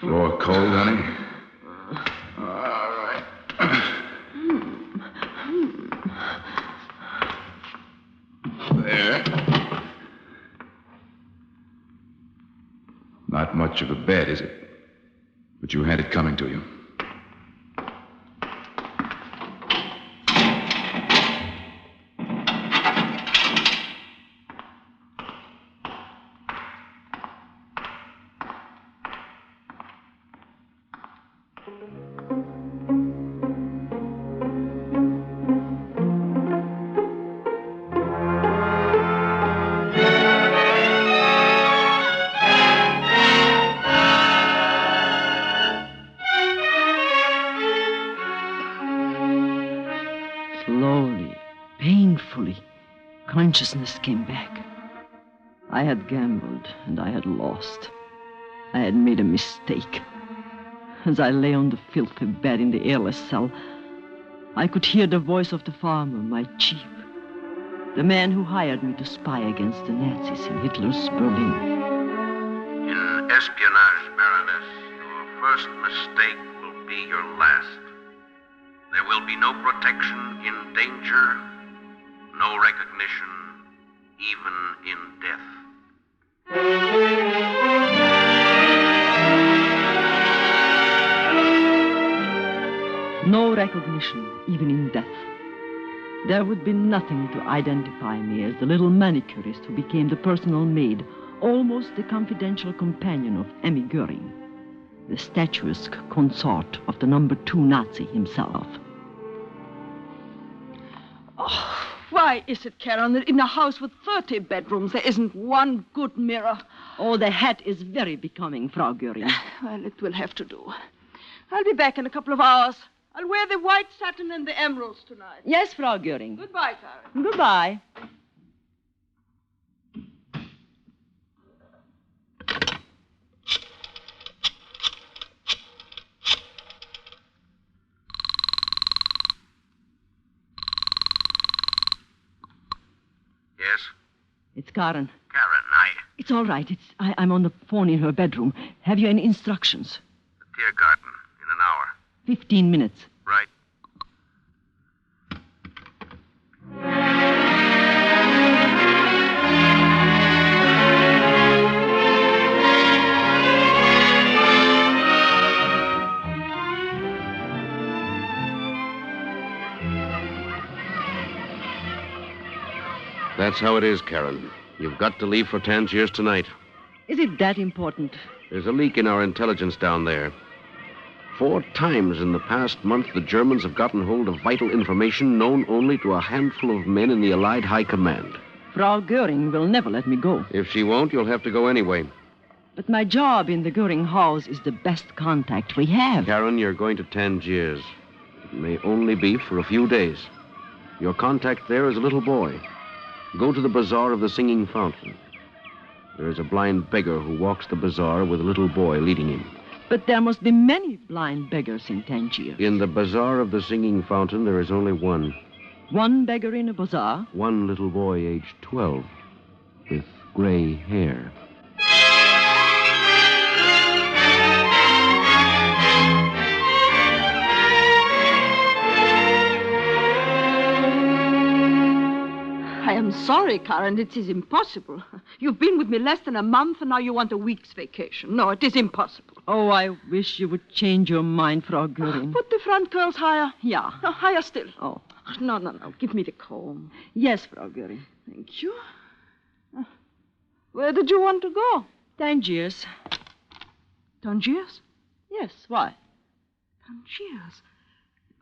U: Floor cold, honey? All right. There. Not much of a bed, is it? But you had it coming to you.
C: Slowly, painfully, consciousness came back. I had gambled and I had lost. I had made a mistake. As I lay on the filthy bed in the airless cell, I could hear the voice of the farmer, my chief, the man who hired me to spy against the Nazis in Hitler's Berlin.
D: In espionage, Baroness, your first mistake will be your last. There will be no protection in danger, no recognition, even in death.
C: No recognition, even in death. There would be nothing to identify me as the little manicurist who became the personal maid, almost the confidential companion of Emmy Goering, the statuesque consort of the number 2 Nazi himself.
V: Oh, why is it, Karen, that in a house with 30 bedrooms there isn't one good mirror?
C: Oh, the hat is very becoming, Frau Goering.
V: Well, it will have to do. I'll be back in a couple of hours. I'll wear the white satin and the emeralds tonight.
C: Yes, Frau Goering.
V: Goodbye, Karen.
C: Goodbye.
D: Yes?
C: It's Karen.
D: Karen,
C: It's all right. I'm on the phone in her bedroom. Have you any instructions?
D: The Tear Garden, in an hour.
C: 15 minutes.
D: Right.
Q: That's how it is, Karen. You've got to leave for Tangiers tonight.
C: Is it that important?
Q: There's a leak in our intelligence down there. 4 times in the past month, the Germans have gotten hold of vital information known only to a handful of men in the Allied High Command.
C: Frau Goering will never let me go.
Q: If she won't, you'll have to go anyway.
C: But my job in the Goering house is the best contact we have.
Q: Karen, you're going to Tangiers. It may only be for a few days. Your contact there is a little boy. Go to the bazaar of the Singing Fountain. There is a blind beggar who walks the bazaar with a little boy leading him.
C: But there must be many blind beggars in Tangiers.
Q: In the bazaar of the Singing Fountain, there is only one.
C: One beggar in a bazaar?
Q: One little boy aged 12 with gray hair.
V: I am sorry, Karen. It is impossible. You've been with me less than a month, and now you want a week's vacation. No, it is impossible.
C: Oh, I wish you would change your mind, Frau Goering.
V: Put the front curls higher.
C: Yeah.
V: No, higher still.
C: Oh.
V: No. Give me the comb.
C: Yes, Frau Goering.
V: Thank you. Where did you want to go?
C: Tangiers.
V: Tangiers?
C: Yes, why?
V: Tangiers.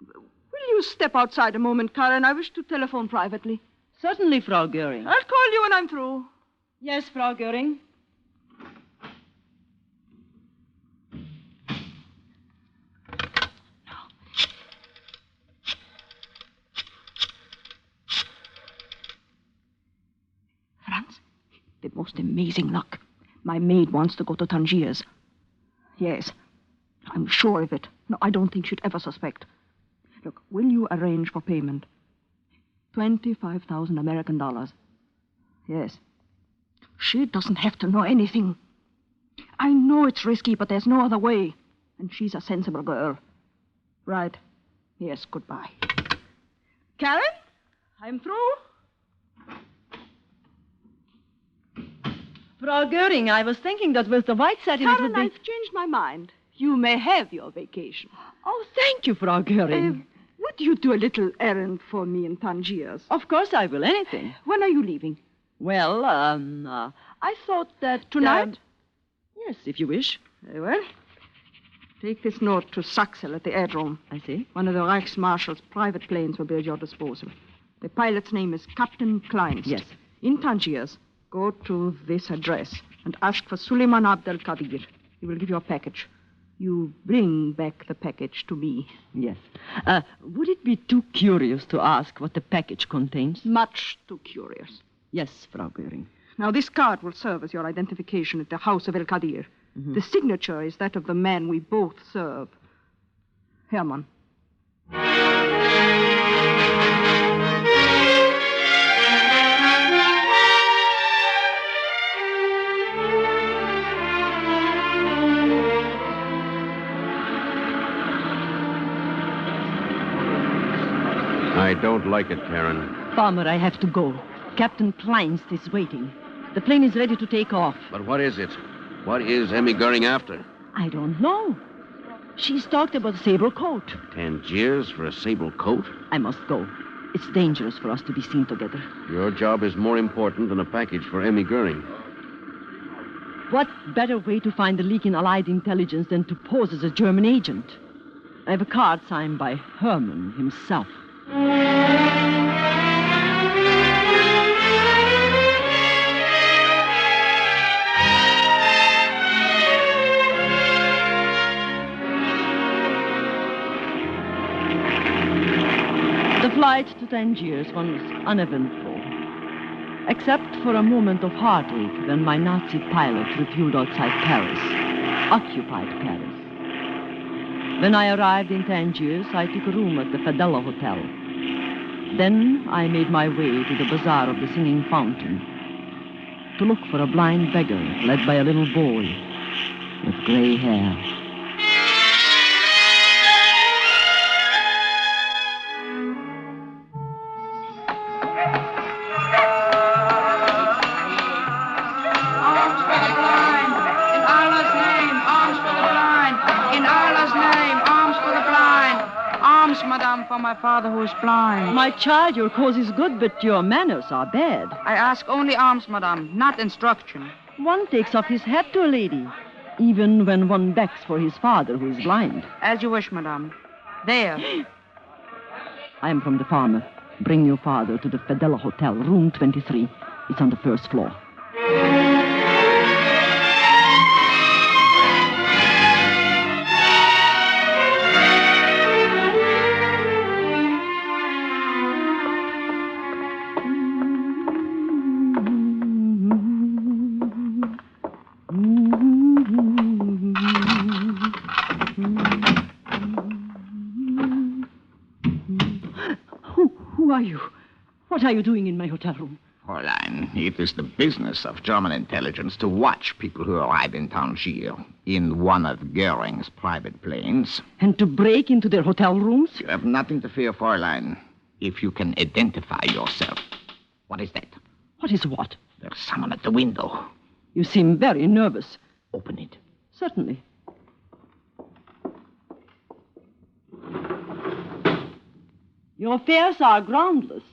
V: Will you step outside a moment, Karen? I wish to telephone privately.
C: Certainly, Frau Goering.
V: I'll call you when I'm through.
C: Yes, Frau Goering.
V: The most amazing luck. My maid wants to go to Tangiers. Yes, I'm sure of it. No, I don't think she'd ever suspect. Look, will you arrange for payment? 25,000 American dollars. Yes. She doesn't have to know anything. I know it's risky, but there's no other way. And she's a sensible girl. Right. Yes, goodbye. Karen? I'm through.
C: Frau Göring, I was thinking that with the white satin it would
V: Karen,
C: be...
V: I've changed my mind. You may have your vacation.
C: Oh, thank you, Frau Göring.
V: Would you do a little errand for me in Tangiers?
C: Of course I will, anything.
V: When are you leaving?
C: Well, I thought that...
V: Tonight?
C: Yes, if you wish.
V: Very well. Take this note to Saxel at the aerodrome.
C: I see.
V: One of the Reichsmarshal's private planes will be at your disposal. The pilot's name is Captain Kleinst.
C: Yes.
V: In Tangiers, go to this address and ask for Suleiman Abdel Kadir. He will give you a package. You bring back the package to me.
C: Yes. Would it be too curious to ask what the package contains?
V: Much too curious.
C: Yes, Frau Göring.
V: Now, this card will serve as your identification at the house of El Kadir. The signature is that of the man we both serve. Hermann.
L: I don't like it, Karen.
C: Farmer, I have to go. Captain Kleinst is waiting. The plane is ready to take off.
L: But what is it? What is Emmy Goering after?
C: I don't know. She's talked about a sable coat.
L: Tangiers for a sable coat?
C: I must go. It's dangerous for us to be seen together.
L: Your job is more important than a package for Emmy Goering.
C: What better way to find the leak in Allied intelligence than to pose as a German agent? I have a card signed by Hermann himself. The flight to Tangiers was uneventful, except for a moment of heartache when my Nazi pilot refueled outside Paris, occupied Paris. When I arrived in Tangiers, I took a room at the Fadella Hotel. Then I made my way to the bazaar of the Singing Fountain to look for a blind beggar led by a little boy with gray hair.
V: Madame, for my father who is blind.
C: My child, your cause is good, but your manners are bad.
V: I ask only alms, madame, not instruction.
C: One takes off his hat to a lady, even when one begs for his father who is blind.
V: As you wish, madame. There.
C: I am from the farmer. Bring your father to the Fadella Hotel, room 23. It's on the first floor. What are you doing in my hotel room?
B: Fräulein, it is the business of German intelligence to watch people who arrive in Tangiers in one of Goering's private planes.
C: And to break into their hotel rooms?
B: You have nothing to fear, Fräulein, if you can identify yourself. What is that?
C: What is what?
B: There's someone at the window.
C: You seem very nervous.
B: Open it.
C: Certainly. Your fears are groundless.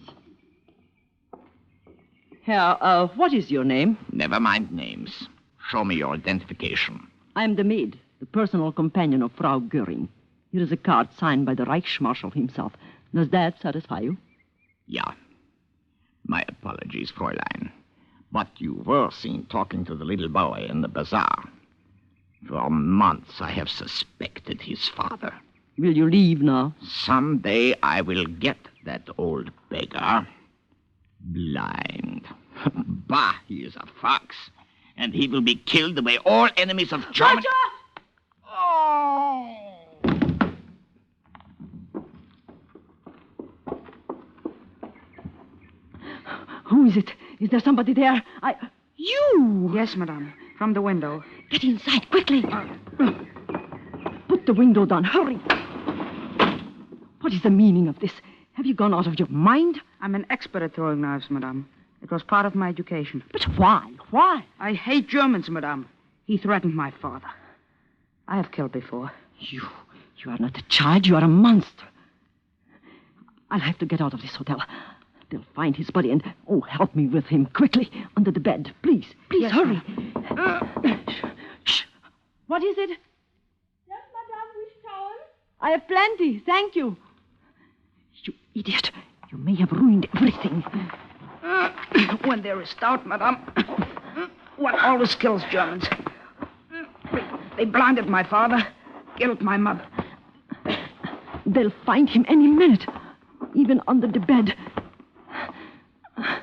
C: Herr, what is your name?
B: Never mind names. Show me your identification.
C: I am the maid, the personal companion of Frau Göring. Here is a card signed by the Reichsmarschall himself. Does that satisfy you?
B: Yeah. My apologies, Fräulein. But you were seen talking to the little boy in the bazaar. For months I have suspected his father.
C: Will you leave now?
B: Someday I will get that old beggar blind.
N: Bah, he is a fox. And he will be killed the way all enemies of Germany...
C: Who is it? Is there somebody there? You!
V: Yes, madame. From the window.
C: Get inside, quickly. Put the window down. Hurry. What is the meaning of this? Have you gone out of your mind?
V: I'm an expert at throwing knives, madame. It was part of my education.
C: But why? Why?
V: I hate Germans, madame. He threatened my father. I have killed before.
C: You are not a child. You are a monster. I'll have to get out of this hotel. They'll find his body and... Oh, help me with him. Quickly. Under the bed. Please. Please,
V: yes,
C: hurry. Shh. What is it?
V: Yes, madame, wish towel?
C: I have plenty. Thank you. You idiot. You may have ruined everything.
V: When there is doubt, madame, one always kills Germans. They blinded my father, killed my mother.
C: They'll find him any minute, even under the bed.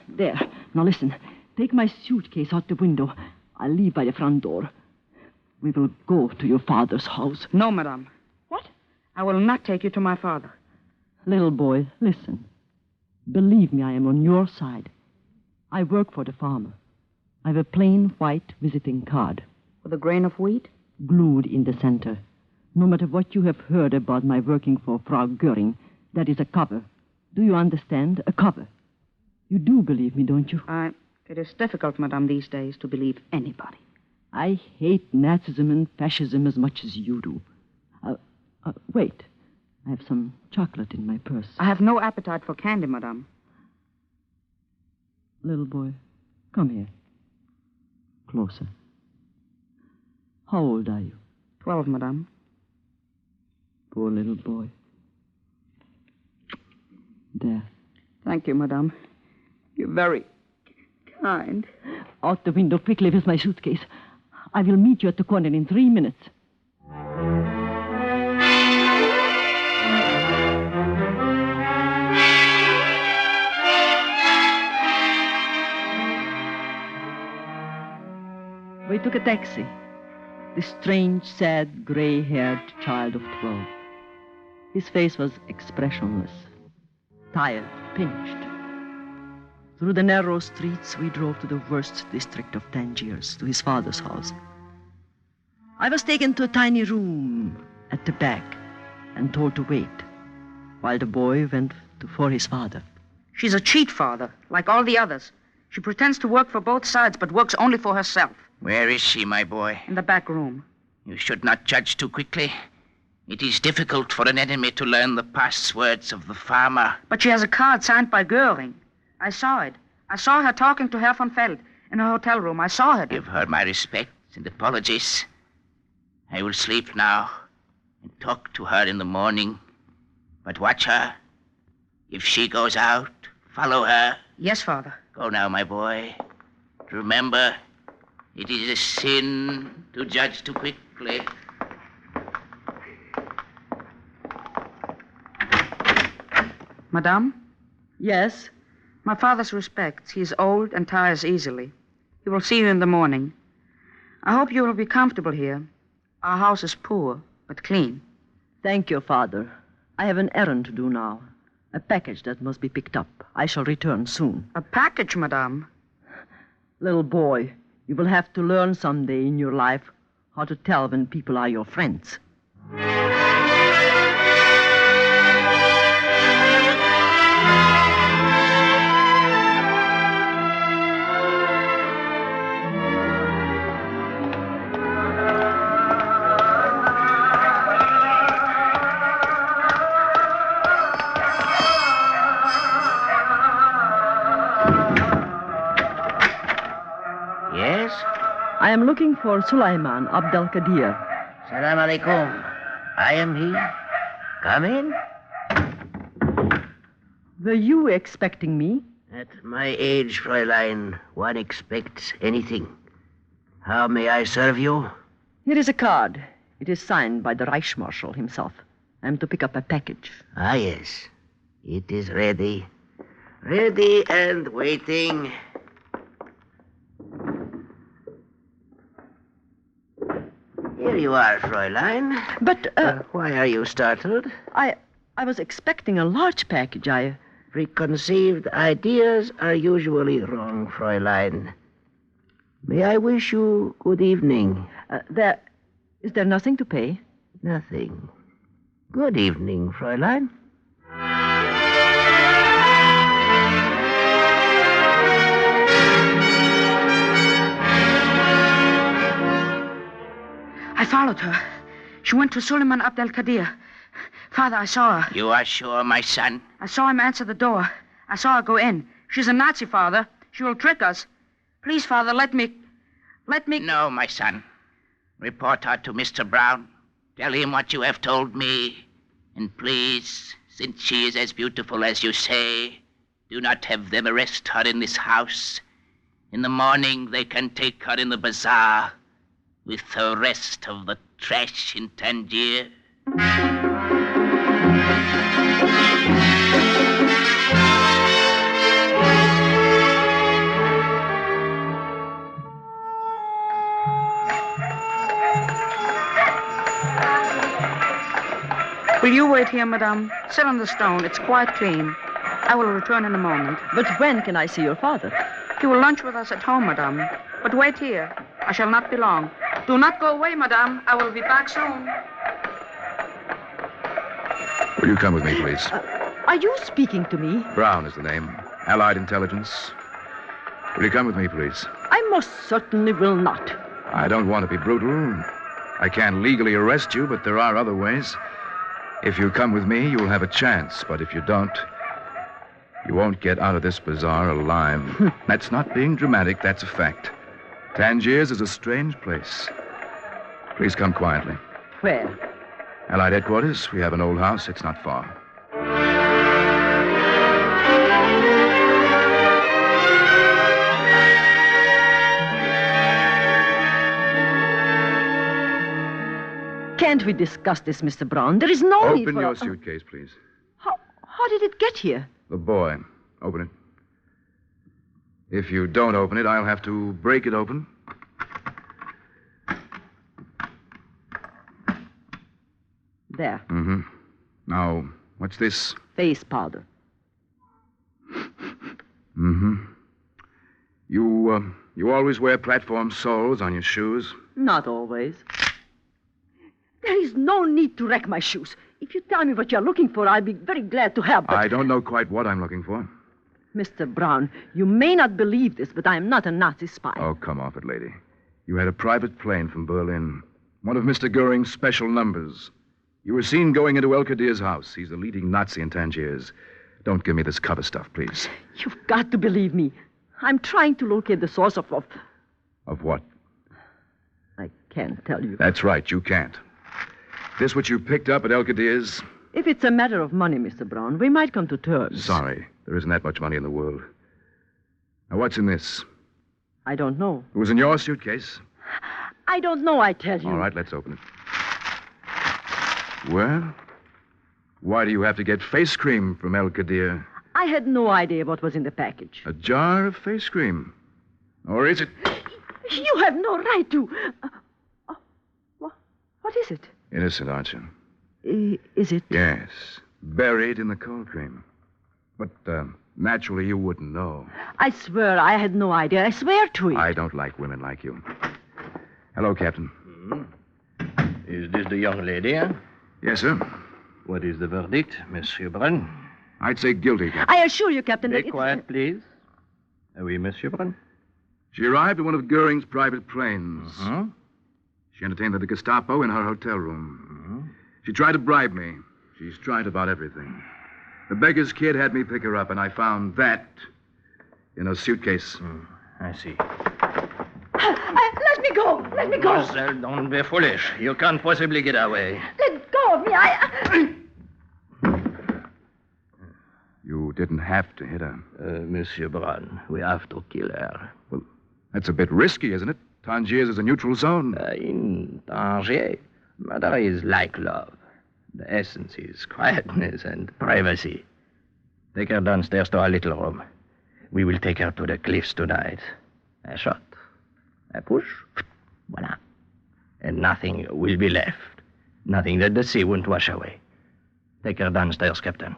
C: There. Now listen. Take my suitcase out the window. I'll leave by the front door. We will go to your father's house.
V: No, madame.
C: What?
V: I will not take you to my father.
C: Little boy, listen. Believe me, I am on your side. I work for the farmer. I have a plain white visiting card.
V: With a grain of wheat?
C: Glued in the center. No matter what you have heard about my working for Frau Göring, that is a cover. Do you understand? A cover. You do believe me, don't you?
V: It is difficult, madame, these days to believe anybody.
C: I hate Nazism and fascism as much as you do. Wait. I have some chocolate in my purse.
V: I have no appetite for candy, madame.
C: Little boy, come here. Closer. How old are you?
V: 12, madame.
C: Poor little boy. There.
V: Thank you, madame. You're very kind.
C: Out the window quickly with my suitcase. I will meet you at the corner in 3 minutes. We took a taxi. This strange, sad, gray-haired child of 12. His face was expressionless, tired, pinched. Through the narrow streets, we drove to the worst district of Tangiers, to his father's house. I was taken to a tiny room at the back and told to wait, while the boy went for his father.
V: She's a cheat, father, like all the others. She pretends to work for both sides, but works only for herself.
N: Where is she, my boy?
V: In the back room.
N: You should not judge too quickly. It is difficult for an enemy to learn the passwords of the farmer.
V: But she has a card signed by Göring. I saw it. I saw her talking to Herr von Feld in her hotel room. I saw her.
N: Give her my respects and apologies. I will sleep now and talk to her in the morning. But watch her. If she goes out, follow her.
V: Yes, father.
N: Go now, my boy. Remember, it is a sin to judge too quickly.
V: Madame?
C: Yes?
V: My father's respects. He is old and tires easily. He will see you in the morning. I hope you will be comfortable here. Our house is poor, but clean.
C: Thank you, Father. I have an errand to do now. A package that must be picked up. I shall return soon.
V: A package, madame?
C: Little boy, you will have to learn someday in your life how to tell when people are your friends. I am looking for Sulaiman Abdelkadir.
N: Salam alaikum. I am he. Come in.
C: Were you expecting me?
N: At my age, Fräulein, one expects anything. How may I serve you?
C: Here is a card. It is signed by the Reichsmarshal himself. I am to pick up a package.
N: Ah, yes. It is ready. Ready and waiting. Here you are, Fräulein.
C: But,
N: why are you startled?
C: I was expecting a large package.
N: Preconceived ideas are usually wrong, Fräulein. May I wish you good evening?
C: Is there nothing to pay?
N: Nothing. Good evening, Fräulein.
G: I followed her. She went to Suleiman Abd al-Qadir. Father, I saw her.
N: You are sure, my son?
G: I saw him answer the door. I saw her go in. She's a Nazi, Father. She will trick us. Please, Father, let me...
N: No, my son. Report her to Mr. Brown. Tell him what you have told me. And please, since she is as beautiful as you say, do not have them arrest her in this house. In the morning, they can take her in the bazaar with the rest of the trash in Tangiers.
G: Will you wait here, madame? Sit on the stone. It's quite clean. I will return in a moment.
C: But when can I see your father?
G: He will lunch with us at home, madame. But wait here. I shall not be long. Do not go away, madame. I will be back soon.
U: Will you come with me, please?
C: Are you speaking to me?
U: Brown is the name. Allied Intelligence. Will you come with me, please?
C: I most certainly will not.
U: I don't want to be brutal. I can't legally arrest you, but there are other ways. If you come with me, you'll have a chance. But if you don't, you won't get out of this bazaar alive. That's not being dramatic. That's a fact. Tangiers is a strange place. Please come quietly.
C: Where?
U: Allied headquarters. We have an old house. It's not far.
C: Can't we discuss this, Mr. Brown? There is no need for...
U: Open your suitcase, please.
C: How did it get here?
U: The boy. Open it. If you don't open it, I'll have to break it open.
C: There.
U: Mm-hmm. Now, what's this?
C: Face powder.
U: Mm-hmm. You always wear platform soles on your shoes?
C: Not always. There is no need to wreck my shoes. If you tell me what you're looking for, I'll be very glad to help. But...
U: I don't know quite what I'm looking for.
C: Mr. Brown, you may not believe this, but I am not a Nazi spy.
U: Oh, come off it, lady. You had a private plane from Berlin. One of Mr. Goering's special numbers. You were seen going into El Qadir's house. He's the leading Nazi in Tangiers. Don't give me this cover stuff, please.
C: You've got to believe me. I'm trying to locate the source of...
U: Of what?
C: I can't tell you.
U: That's right, you can't. This what you picked up at El Qadir's?
C: If it's a matter of money, Mr. Brown, we might come to terms.
U: Sorry, there isn't that much money in the world. Now, what's in this?
C: I don't know.
U: It was in your suitcase?
C: I don't know, I tell you.
U: All right, let's open it. Well, why do you have to get face cream from El Qadir?
C: I had no idea what was in the package.
U: A jar of face cream. Or is it...
C: You have no right to... What is it?
U: Innocent, aren't you?
C: Is it?
U: Yes. Buried in the cold cream. But, naturally, you wouldn't know.
C: I swear I had no idea. I swear to it.
U: I don't like women like you. Hello, Captain.
T: Is this the young lady, eh?
U: Yes, sir.
T: What is the verdict, Monsieur Brun?
U: I'd say guilty, Captain.
C: I assure you, Captain, that
T: Be quiet, please. Oui, Monsieur Brun.
U: She arrived in one of Goering's private planes.
T: Uh-huh.
U: She entertained the Gestapo in her hotel room. She tried to bribe me. She's tried about everything. The beggar's kid had me pick her up, and I found that in a suitcase.
T: I see.
C: Let me go. Let me go.
T: Mademoiselle, don't be foolish. You can't possibly get away.
C: Let go of me.
U: You didn't have to hit her.
T: Monsieur Brun, we have to kill her.
U: Well, that's a bit risky, isn't it? Tangiers is a neutral zone.
T: In Tangiers, murder is like love. The essence is quietness and privacy. Take her downstairs to our little room. We will take her to the cliffs tonight. A shot. A push. Voilà. And nothing will be left. Nothing that the sea won't wash away. Take her downstairs, Captain.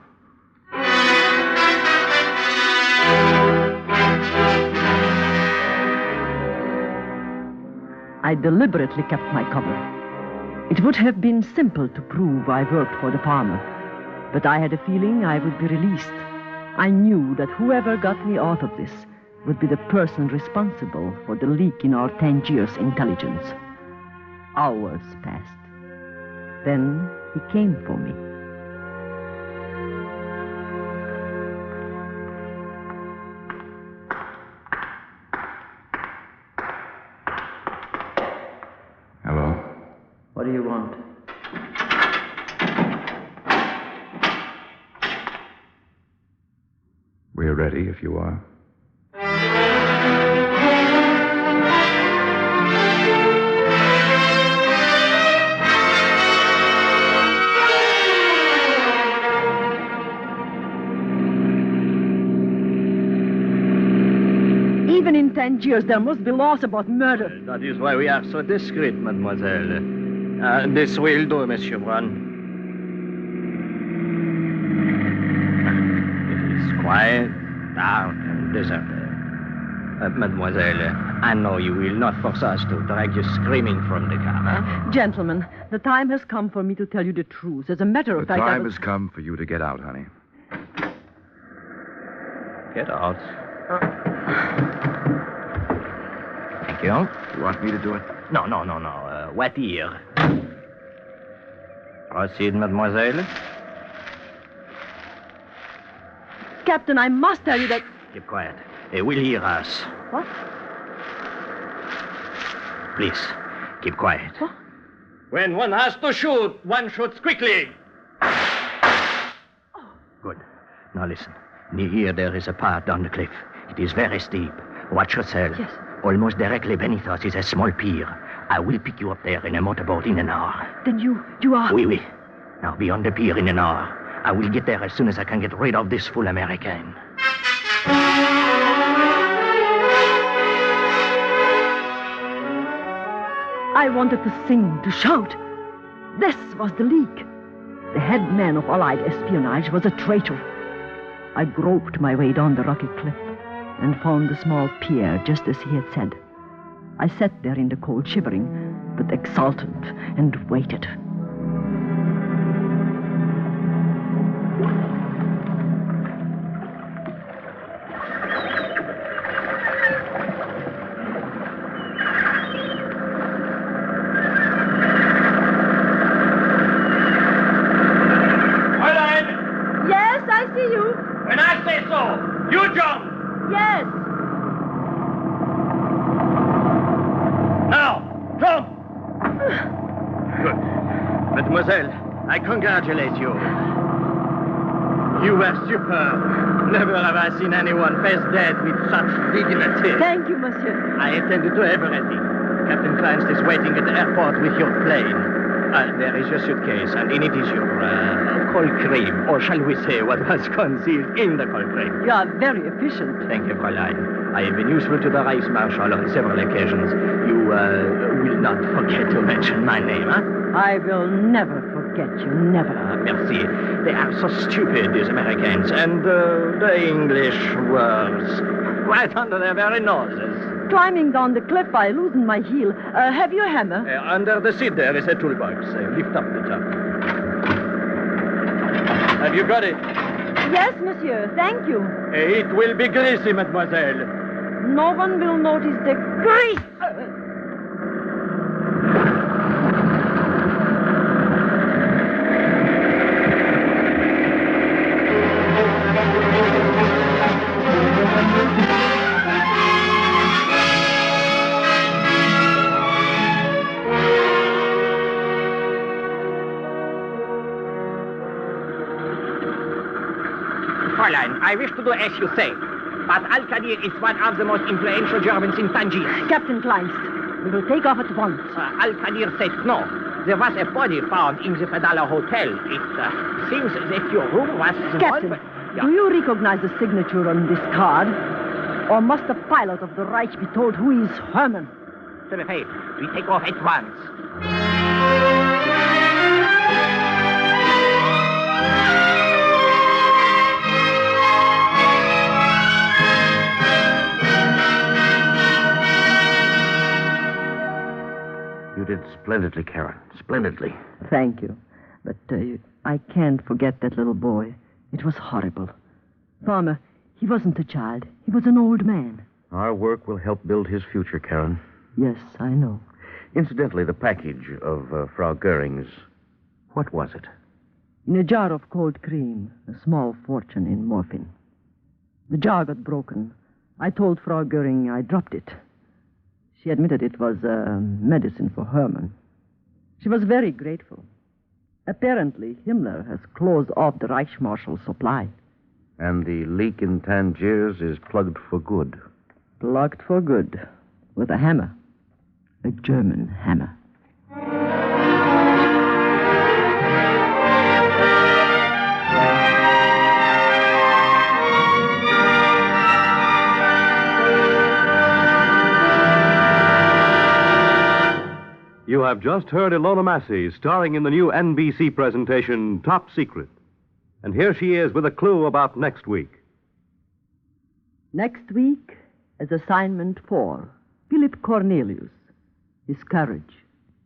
C: I deliberately kept my cover. It would have been simple to prove I worked for the farmer, but I had a feeling I would be released. I knew that whoever got me out of this would be the person responsible for the leak in our Tangiers intelligence. Hours passed. Then he came for me.
U: Hello?
C: What do you want?
U: We're ready if you are.
C: Even in Tangiers, there must be laws about murder.
T: That is why we are so discreet, mademoiselle. This will do, Monsieur Brun. It is quiet, dark, and deserted. Mademoiselle, I know you will not force us to drag you screaming from the car, huh?
C: Gentlemen, the time has come for me to tell you the truth. As a matter of
U: The
C: fact,
U: time has come for you to get out, honey.
T: Get out. Thank you.
U: You want me to do it?
T: No. Wet ear. Proceed, mademoiselle.
C: Captain, I must tell you that...
T: Keep quiet. They will hear us.
C: What?
T: Please, keep quiet.
C: What?
T: When one has to shoot, one shoots quickly. Good. Now listen. Near here there is a path down the cliff. It is very steep. Watch yourself.
C: Yes.
T: Almost directly beneath us is a small pier. I will pick you up there in a motorboat in an hour.
C: Then you are...
T: Oui. Now be on the pier in an hour. I will get there as soon as I can get rid of this fool American.
C: I wanted to sing, to shout. This was the leak. The head man of Allied espionage was a traitor. I groped my way down the rocky cliff and found the small pier just as he had said. I sat there in the cold, shivering, but exultant, and waited.
V: Yes, I see you.
F: When I say so, you jump!
V: Yes.
T: Now, jump! Good. Mademoiselle, I congratulate you. You were superb. Never have I seen anyone face death with such dignity.
C: Thank you, monsieur.
T: I attended to everything. Captain Kleinst is waiting at the airport with your plane. There is your suitcase, and in it is your cold cream, or shall we say what was concealed in the cold cream.
C: You are very efficient.
T: Thank you, Fräulein. I have been useful to the Reichsmarschall on several occasions. You will not forget to mention my name, huh?
C: I will never forget you, never.
T: Merci. They are so stupid, these Americans, and the English words right under their very noses.
C: Climbing down the cliff, I loosened my heel. Have you a hammer?
T: Under the seat there is a toolbox. Lift up the top. Have you got it?
C: Yes, monsieur. Thank you.
T: It will be greasy, mademoiselle.
C: No one will notice the grease.
B: Fräulein, I wish to do as you say. But Al-Qadir is one of the most influential Germans in Tangiers.
C: Captain Kleinst, we will take off at once.
B: Al-Qadir said no. There was a body found in the Fedala Hotel. It seems that your room was...
C: Captain, do you recognize the signature on this card? Or must the pilot of the Reich be told who is Hermann?
B: To be fair, we take off at once.
H: did splendidly, Karen. Splendidly.
C: Thank you. But I can't forget that little boy. It was horrible. Farmer, he wasn't a child. He was an old man.
H: Our work will help build his future, Karen.
C: Yes, I know.
H: Incidentally, the package of Frau Goering's, what was it?
C: In a jar of cold cream, a small fortune in morphine. The jar got broken. I told Frau Goering I dropped it. She admitted it was medicine for Hermann. She was very grateful. Apparently, Himmler has closed off the Reichsmarshal's supply.
H: And the leak in Tangiers is plugged for good.
C: Plugged for good. With a hammer. A German hammer.
S: You have just heard Ilona Massey starring in the new NBC presentation, Top Secret. And here she is with a clue about next week.
C: Next week, as assignment 4, Philip Cornelius. His courage,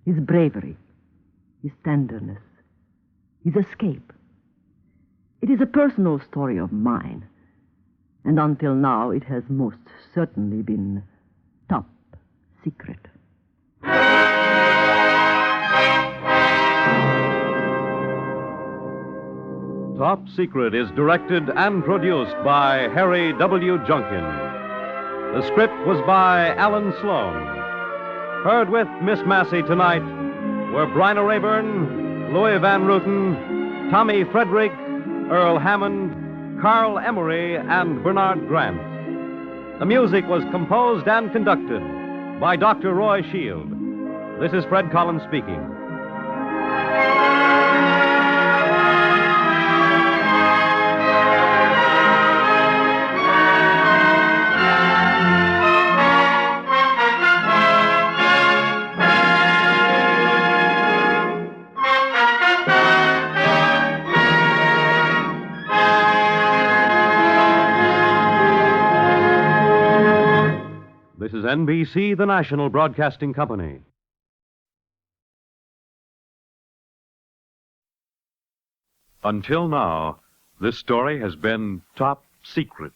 C: his bravery, his tenderness, his escape. It is a personal story of mine. And until now, it has most certainly been top secret.
S: Top Secret is directed and produced by Harry W. Junkin. The script was by Alan Sloan. Heard with Miss Massey tonight were Bryna Rayburn, Louis Van Ruten, Tommy Frederick, Earl Hammond, Carl Emery, and Bernard Grant. The music was composed and conducted by Dr. Roy Shield. This is Fred Collins speaking. This is NBC, the national broadcasting company. Until now, this story has been Top Secret.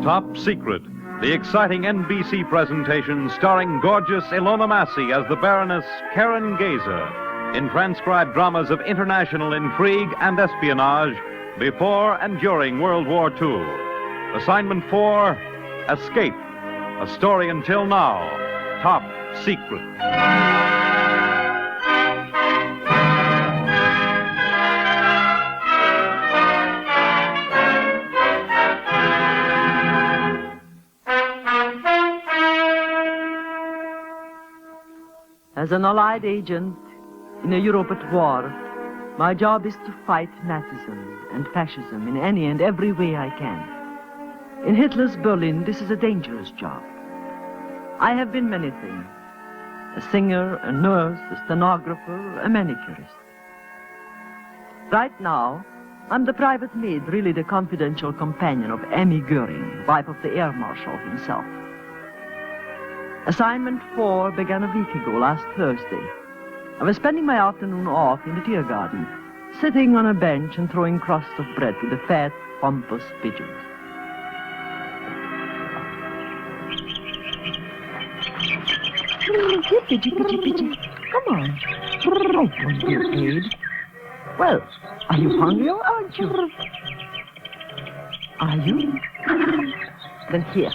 S: Top Secret, the exciting NBC presentation starring gorgeous Ilona Massey as the Baroness Karen Gazer in transcribed dramas of international intrigue and espionage before and during World War II. Assignment 4, Escape. A story until now, Top Secret.
C: As an Allied agent in a Europe at war, my job is to fight Nazism and fascism in any and every way I can. In Hitler's Berlin, this is a dangerous job. I have been many things. A singer, a nurse, a stenographer, a manicurist. Right now, I'm the private maid, really the confidential companion of Emmy Goering, wife of the Air Marshal himself. Assignment 4 began a week ago, last Thursday. I was spending my afternoon off in the Tiergarten, sitting on a bench and throwing crusts of bread to the fat, pompous pigeons. Here, pigeon, pigeon, pigeon. Come on. Oh, don't be afraid. Well, are you hungry or aren't you? Are you? Then here.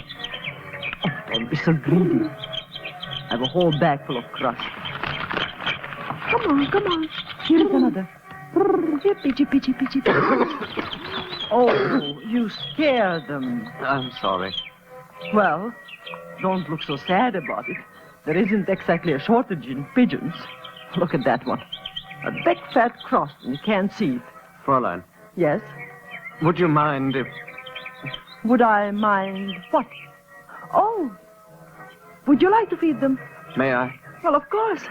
C: Oh, don't be so greedy. I have a whole bag full of crust. Come on, come on. Here's another. Here, Pidgey, Pidgey, Pidgey. Oh, you scared them.
J: I'm sorry.
C: Well, don't look so sad about it. There isn't exactly a shortage in pigeons. Look at that one. A big fat crust, and you can't see it.
J: Fräulein.
C: Yes?
J: Would you mind if...
C: Would I mind what? Oh, would you like to feed them?
J: May I?
C: Well, of course.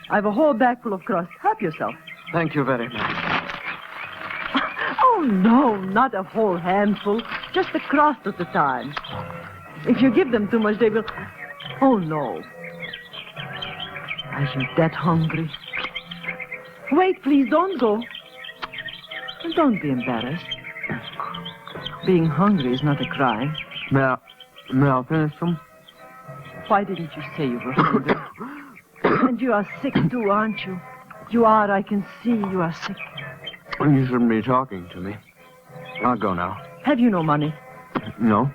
C: I have a whole bag full of crust. Help yourself.
J: Thank you very much.
C: Oh, no, not a whole handful. Just a crust at a time. If you give them too much, they will... Oh, no. Are you that hungry? Wait, please, don't go. And don't be embarrassed. Being hungry is not a crime.
J: May I finish them?
C: Why didn't you say you were hungry? And you are sick, too, aren't you? You are, I can see you are sick.
J: You shouldn't be talking to me. I'll go now.
C: Have you no money?
J: No.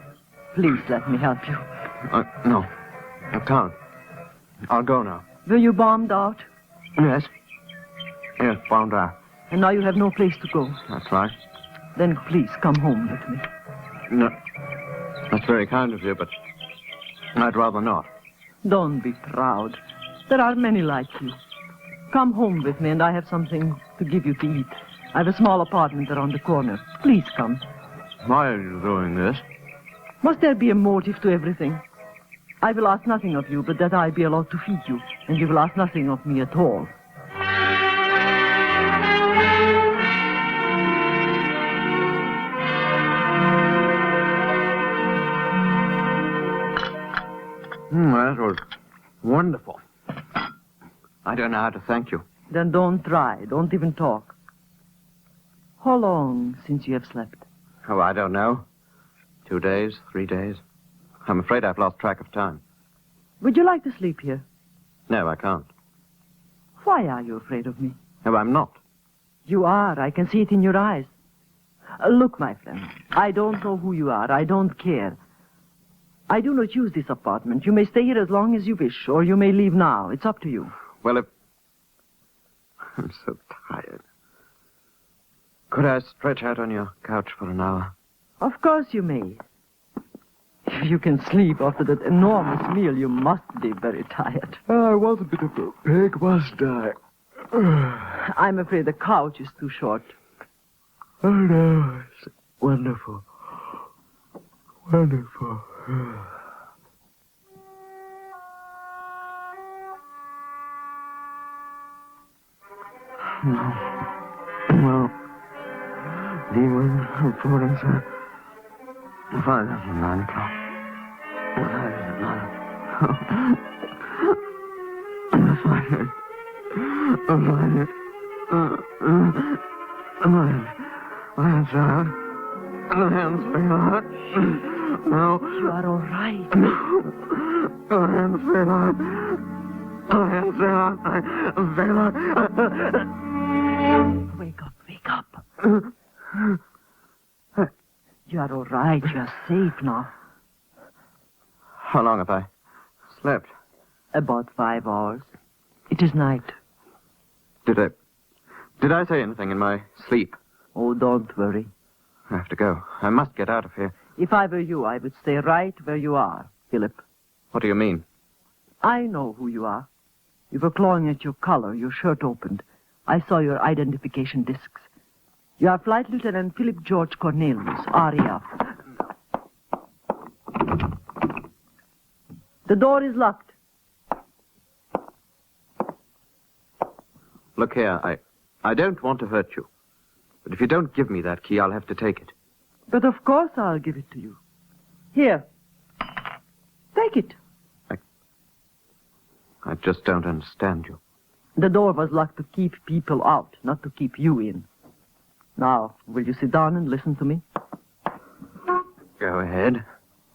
C: Please let me help you.
J: No. I can't. I'll go now.
C: Were you bombed out?
J: Yes. Yes, bombed out.
C: And now you have no place to go.
J: That's right.
C: Then please come home with me.
J: No. That's very kind of you, but I'd rather not.
C: Don't be proud. There are many like you. Come home with me and I have something to give you to eat. I have a small apartment around the corner. Please come.
J: Why are you doing this?
C: Must there be a motive to everything? I will ask nothing of you, but that I be allowed to feed you, and you will ask nothing of me at all.
J: That was wonderful. I don't know how to thank you.
C: Then don't try. Don't even talk. How long since you have slept?
J: Oh, I don't know. 2 days, 3 days. I'm afraid I've lost track of time.
C: Would you like to sleep here?
J: No, I can't.
C: Why are you afraid of me?
J: No, I'm not.
C: You are. I can see it in your eyes. Look, my friend, I don't know who you are. I don't care. I do not use this apartment. You may stay here as long as you wish, or you may leave now. It's up to you.
J: Well, if... I'm so tired. Could I stretch out on your couch for an hour?
C: Of course you may. If you can sleep after that enormous meal, you must be very tired.
J: I was a bit of a pig, wasn't I?
C: I'm afraid the couch is too short.
J: Oh, no. It's wonderful. Wonderful. Well, demon reporting, sir. 5 after 9 o'clock. 5 after 9. I find it. The hands fell out. No.
C: You are all right.
J: The hands fell out. The hands fell out. I fell out.
C: Wake up, wake up. You are all right. You are safe now.
J: How long have I slept?
C: About 5 hours. It is night.
J: Did I say anything in my sleep?
C: Oh, don't worry.
J: I have to go. I must get out of here.
C: If I were you, I would stay right where you are, Philip.
J: What do you mean?
C: I know who you are. You were clawing at your collar, your shirt opened. I saw your identification discs. You are Flight Lieutenant Philip George Cornelius, RAF. The door is locked.
J: Look here, I don't want to hurt you. But if you don't give me that key, I'll have to take it.
C: But of course I'll give it to you. Here. Take it.
J: I just don't understand you.
C: The door was locked to keep people out, not to keep you in. Now, will you sit down and listen to me?
J: Go ahead.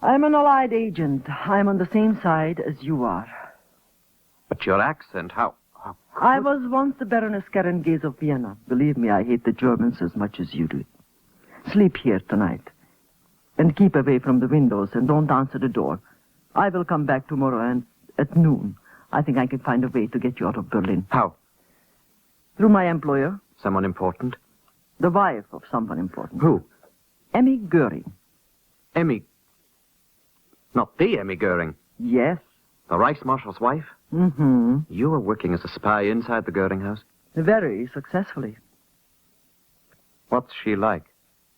C: I'm an Allied agent. I'm on the same side as you are.
J: But your accent, how...
C: I was once the Baroness of Vienna. Believe me, I hate the Germans as much as you do. Sleep here tonight. And keep away from the windows and don't answer the door. I will come back tomorrow and at noon. I think I can find a way to get you out of Berlin.
J: How?
C: Through my employer.
J: Someone important?
C: The wife of someone important.
J: Who?
C: Emmy Goering.
J: Emmy? Not the Emmy Goering?
C: Yes.
J: The Reichsmarshal's wife?
C: Mm-hmm.
J: You were working as a spy inside the Goering house?
C: Very successfully.
J: What's she like?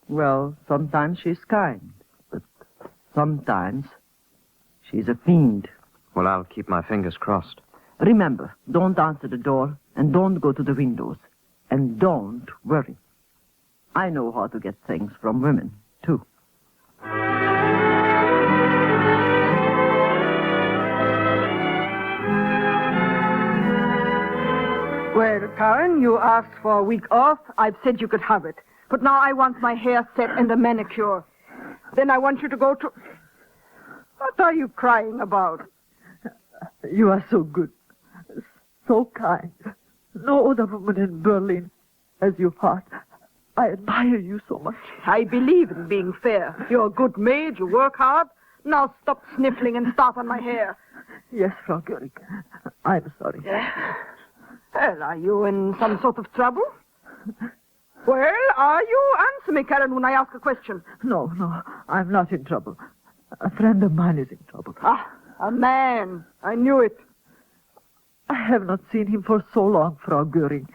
C: Well, sometimes she's kind, but sometimes she's a fiend.
J: Well, I'll keep my fingers crossed.
C: Remember, don't answer the door, and don't go to the windows. And don't worry. I know how to get things from women, too.
K: Karen, you asked for a week off. I've said you could have it. But now I want my hair set and a manicure. Then I want you to go to... What are you crying about?
E: You are so good. So kind. No other woman in Berlin has your heart. I admire you so much.
K: I believe in being fair. You're a good maid. You work hard. Now stop sniffling and start on my hair.
E: Yes, Frau Göring. I'm sorry.
K: Well, are you in some sort of trouble? Well, are you? Answer me, Karen, when I ask a question.
E: No, I'm not in trouble. A friend of mine is in trouble.
K: Ah, a man. I knew it.
E: I have not seen him for so long, Frau Göring.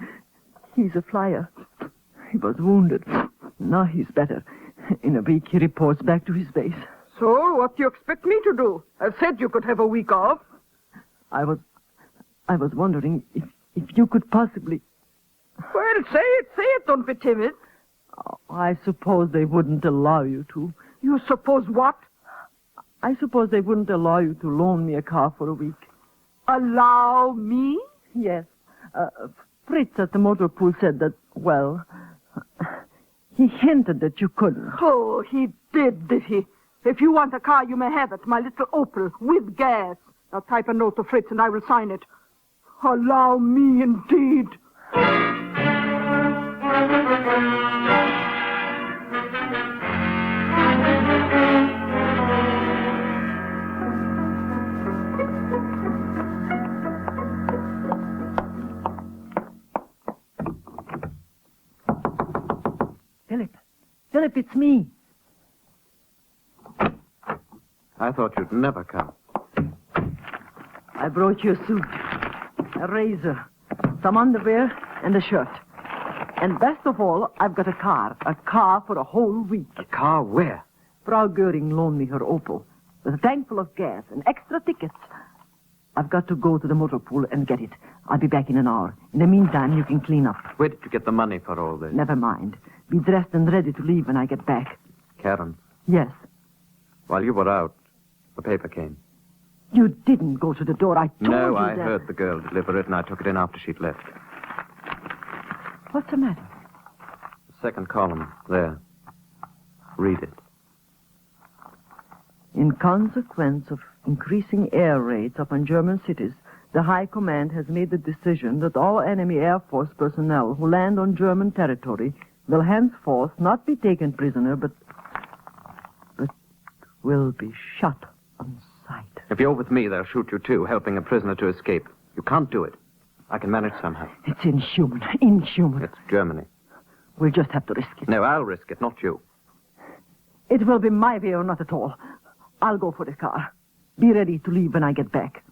E: He's a flyer. He was wounded. Now he's better. In a week, he reports back to his base.
K: So, what do you expect me to do? I said you could have a week off.
E: I was wondering if you could possibly...
K: Well, say it. Don't be timid.
E: Oh, I suppose they wouldn't allow you to.
K: You suppose what?
E: I suppose they wouldn't allow you to loan me a car for a week.
K: Allow me?
E: Yes. Fritz at the motor pool said that, well, he hinted that you couldn't.
K: Oh, he did he? If you want a car, you may have it. My little Opel, with gas. Now type a note to Fritz and I will sign it. Allow me, indeed.
E: Philip, it's me.
J: I thought you'd never come.
E: I brought you a suit, a razor, some underwear, and a shirt. And best of all, I've got a car for a whole week.
J: A car where?
E: Frau Göring loaned me her Opel, with a tank full of gas and extra tickets. I've got to go to the motor pool and get it. I'll be back in an hour. In the meantime, you can clean up.
J: Where did you get the money for all this?
E: Never mind. Be dressed and ready to leave when I get back.
J: Karen,
E: Yes.
J: while you were out, the paper came.
E: You didn't go to the door. I told you
J: No,
E: that.
J: I heard the girl deliver it, and I took it in after she'd left.
E: What's the matter?
J: The second column, there. Read it.
E: In consequence of increasing air raids upon German cities, the High Command has made the decision that all enemy Air Force personnel who land on German territory will henceforth not be taken prisoner, but will be shot on sight.
J: If you're with me, they'll shoot you too, helping a prisoner to escape. You can't do it. I can manage somehow.
E: It's inhuman. Inhuman.
J: It's Germany.
E: We'll just have to risk it.
J: No, I'll risk it, not you.
E: It will be my way or not at all. I'll go for the car. Be ready to leave when I get back.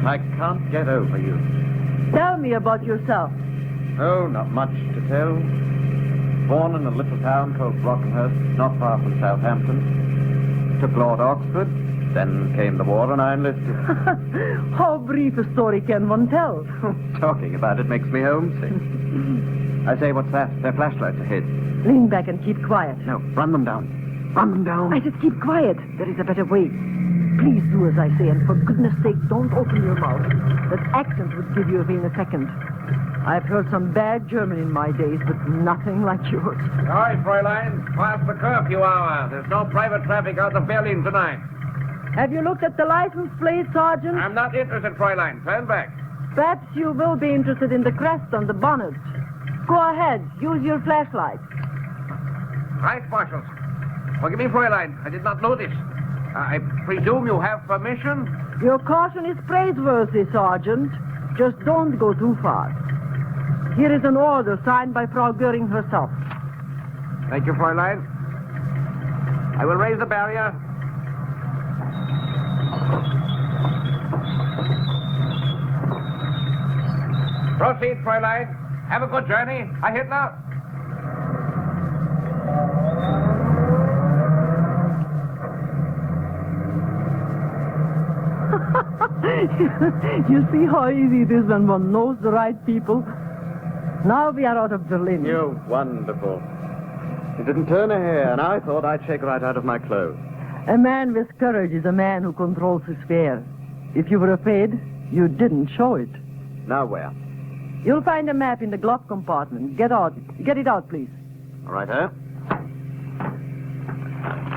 J: I can't get over you.
E: Tell me about yourself.
J: Oh, not much to tell. Born in a little town called Brockenhurst, not far from Southampton. Took Lord Oxford, then came the war and I enlisted.
E: How brief a story can one tell?
J: Talking about it makes me homesick. I say, what's that? Their flashlights ahead.
E: Lean back and keep quiet.
J: No, run them down. Run them down.
E: I said keep quiet. There is a better way. Please do as I say, and for goodness sake, don't open your mouth. That accent would give you away in a second. I've heard some bad German in my days, but nothing like yours.
F: Sorry, Fräulein. Past the curfew hour. There's no private traffic out of Berlin tonight.
E: Have you looked at the license plate, Sergeant?
F: I'm not interested, Fräulein. Turn back.
E: Perhaps you will be interested in the crest on the bonnet. Go ahead. Use your flashlight.
F: Right, Marshals. Forgive me, Fräulein. I did not notice. I presume you have permission?
E: Your caution is praiseworthy, Sergeant. Just don't go too far. Here is an order signed by Frau Göring herself.
F: Thank you, Fräulein. I will raise the barrier. Proceed, Fräulein. Have a good journey. I hit now.
E: You see how easy it is when one knows the right people? Now we are out of Berlin.
M: You're wonderful. You didn't turn a hair, and I thought I'd shake right out of my clothes.
E: A man with courage is a man who controls his fear. If you were afraid, you didn't show it.
M: Now where?
E: You'll find a map in the glove compartment. Get it out, please.
M: All right, eh?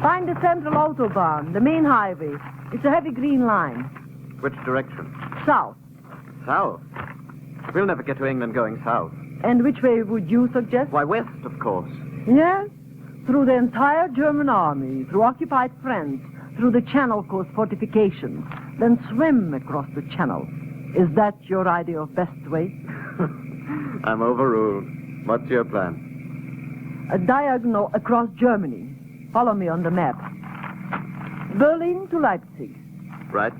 E: Find the central autobahn, the main highway. It's a heavy green line.
M: Which direction?
E: South.
M: South? We'll never get to England going south.
E: And which way would you suggest?
M: Why, west, of course.
E: Yes? Through the entire German army, through occupied France, through the Channel Coast fortifications, then swim across the channel. Is that your idea of best way?
M: I'm overruled. What's your plan?
E: A diagonal across Germany. Follow me on the map. Berlin to Leipzig.
M: Right.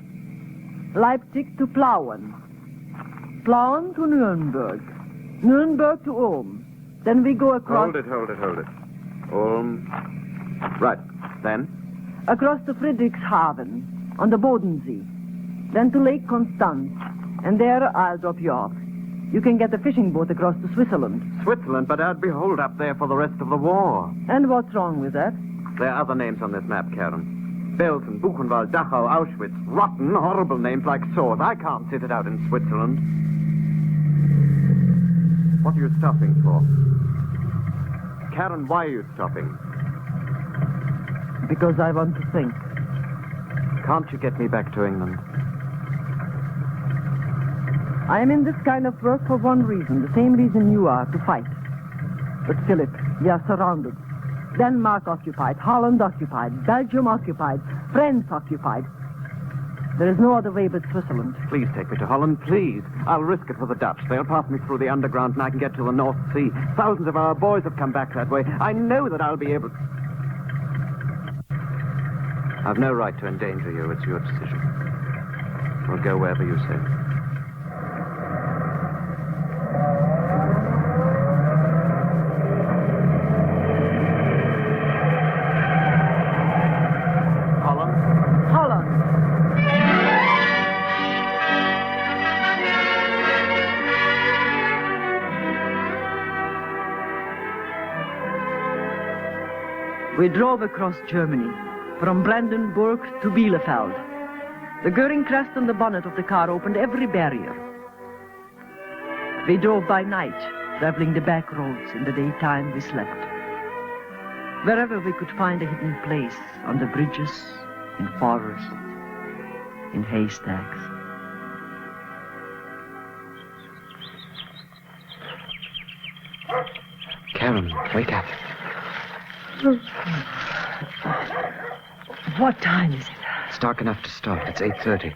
E: Leipzig to Plauen. Plauen to Nuremberg. Nuremberg to Ulm. Then we go across...
M: Hold it. Ulm. Right. Then?
E: Across to Friedrichshafen, on the Bodensee. Then to Lake Constance. And there I'll drop you off. You can get a fishing boat across to Switzerland.
M: Switzerland, but I'd be holed up there for the rest of the war.
E: And what's wrong with that?
M: There are other names on this map, Karen. Belsen, Buchenwald, Dachau, Auschwitz. Rotten, horrible names like swords. I can't sit it out in Switzerland. What are you stopping for? Karen, why are you stopping?
E: Because I want to think.
M: Can't you get me back to England?
E: I am in this kind of work for one reason, the same reason you are, to fight. But, Philip, we are surrounded. Denmark occupied, Holland occupied, Belgium occupied, France occupied. There is no other way but Switzerland.
M: Please take me to Holland, please. I'll risk it for the Dutch. They'll pass me through the underground and I can get to the North Sea. Thousands of our boys have come back that way. I know that I'll be able... I've no right to endanger you. It's your decision. We'll go wherever you say.
C: We drove across Germany, from Brandenburg to Bielefeld. The Goering crest on the bonnet of the car opened every barrier. We drove by night, traveling the back roads. In the daytime, we slept. Wherever we could find a hidden place, on the bridges, in forests, in haystacks.
M: Karen, wake up.
C: What time is it?
M: It's dark enough to start. It's 8:30.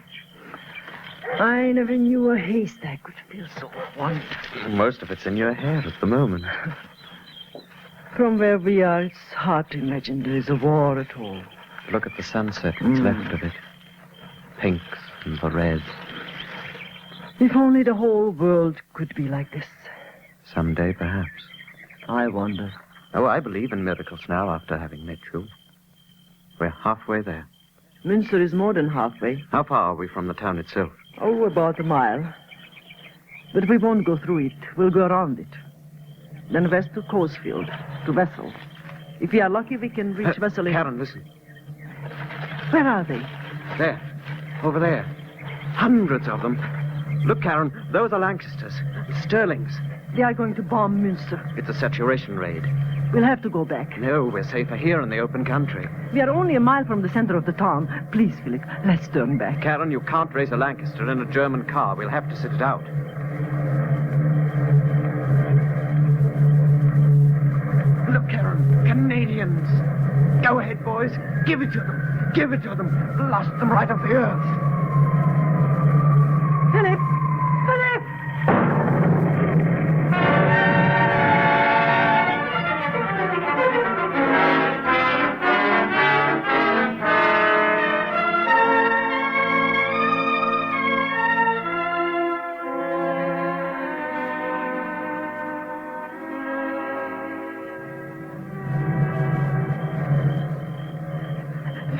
C: I never knew a haystack could feel so wonderful.
M: Most of it's in your hair at the moment.
C: From where we are, it's hard to imagine there is a war at all.
M: Look at the sunset, what's left of it. Pinks and the reds.
C: If only the whole world could be like this.
M: Someday, perhaps.
C: I wonder.
M: Oh, I believe in miracles now after having met you. We're halfway there.
C: Münster is more than halfway.
M: How far are we from the town itself?
C: Oh, about a mile. But we won't go through it. We'll go around it. Then west to Coesfield, to Wessel. If we are lucky, we can reach Wessel in...
M: Karen, listen.
C: Where are they?
M: There. Over there. Hundreds of them. Look, Karen, those are Lancasters. Sterlings.
C: They are going to bomb Münster.
M: It's a saturation raid.
C: We'll have to go back.
M: No, we're safer here in the open country.
C: We are only a mile from the center of the town. Please, Philip, let's turn back.
M: Karen, you can't raise a Lancaster in a German car. We'll have to sit it out. Look, Karen, Canadians. Go ahead, boys. Give it to them. Give it to them. Blast them right off the earth.
C: Philip! Philip!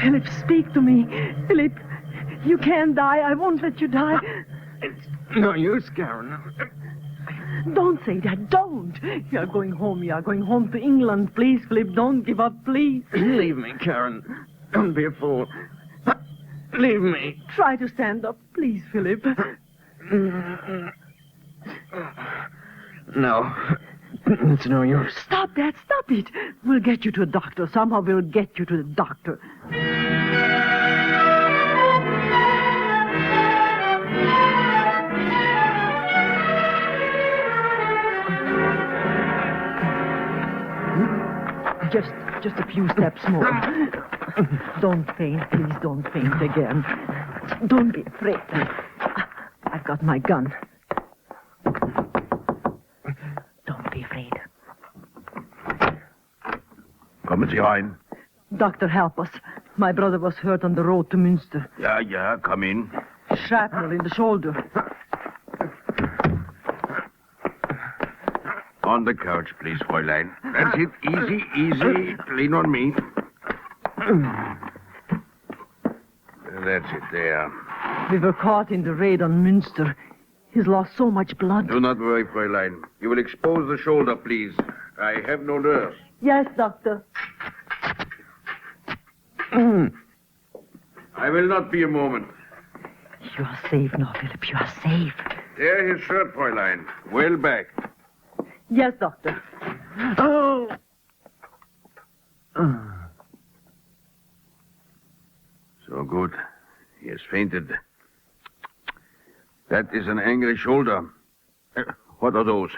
C: Philip, speak to me. Philip, you can't die. I won't let you die.
M: It's no use, Karen.
C: Don't say that. Don't. You are going home. You are going home to England. Please, Philip, don't give up, please.
B: Leave me, Karen. Don't be a fool. Leave me.
C: Try to stand up, please, Philip.
B: No. It's no use.
C: Stop that. Stop it. We'll get you to a doctor. Somehow we'll get you to the doctor. Just a few steps more. Don't faint, please. Don't faint again. Don't be afraid. I've got my gun. Don't be afraid.
U: Kommen Sie rein.
C: Doctor, help us. My brother was hurt on the road to Münster.
U: Ja, come in.
C: Shrapnel in the shoulder.
U: On the couch, please, Fräulein. That's it. Easy. Lean on me. That's it, there.
C: We were caught in the raid on Münster. He's lost so much blood.
U: Do not worry, Fräulein. You will expose the shoulder, please. I have no nurse.
C: Yes, doctor.
U: I will not be a moment.
C: You are safe now, Philip. You are safe.
U: There his shirt, Fräulein. Well back.
C: Yes, doctor.
U: Oh! So good. He has fainted. That is an angry shoulder. What are those?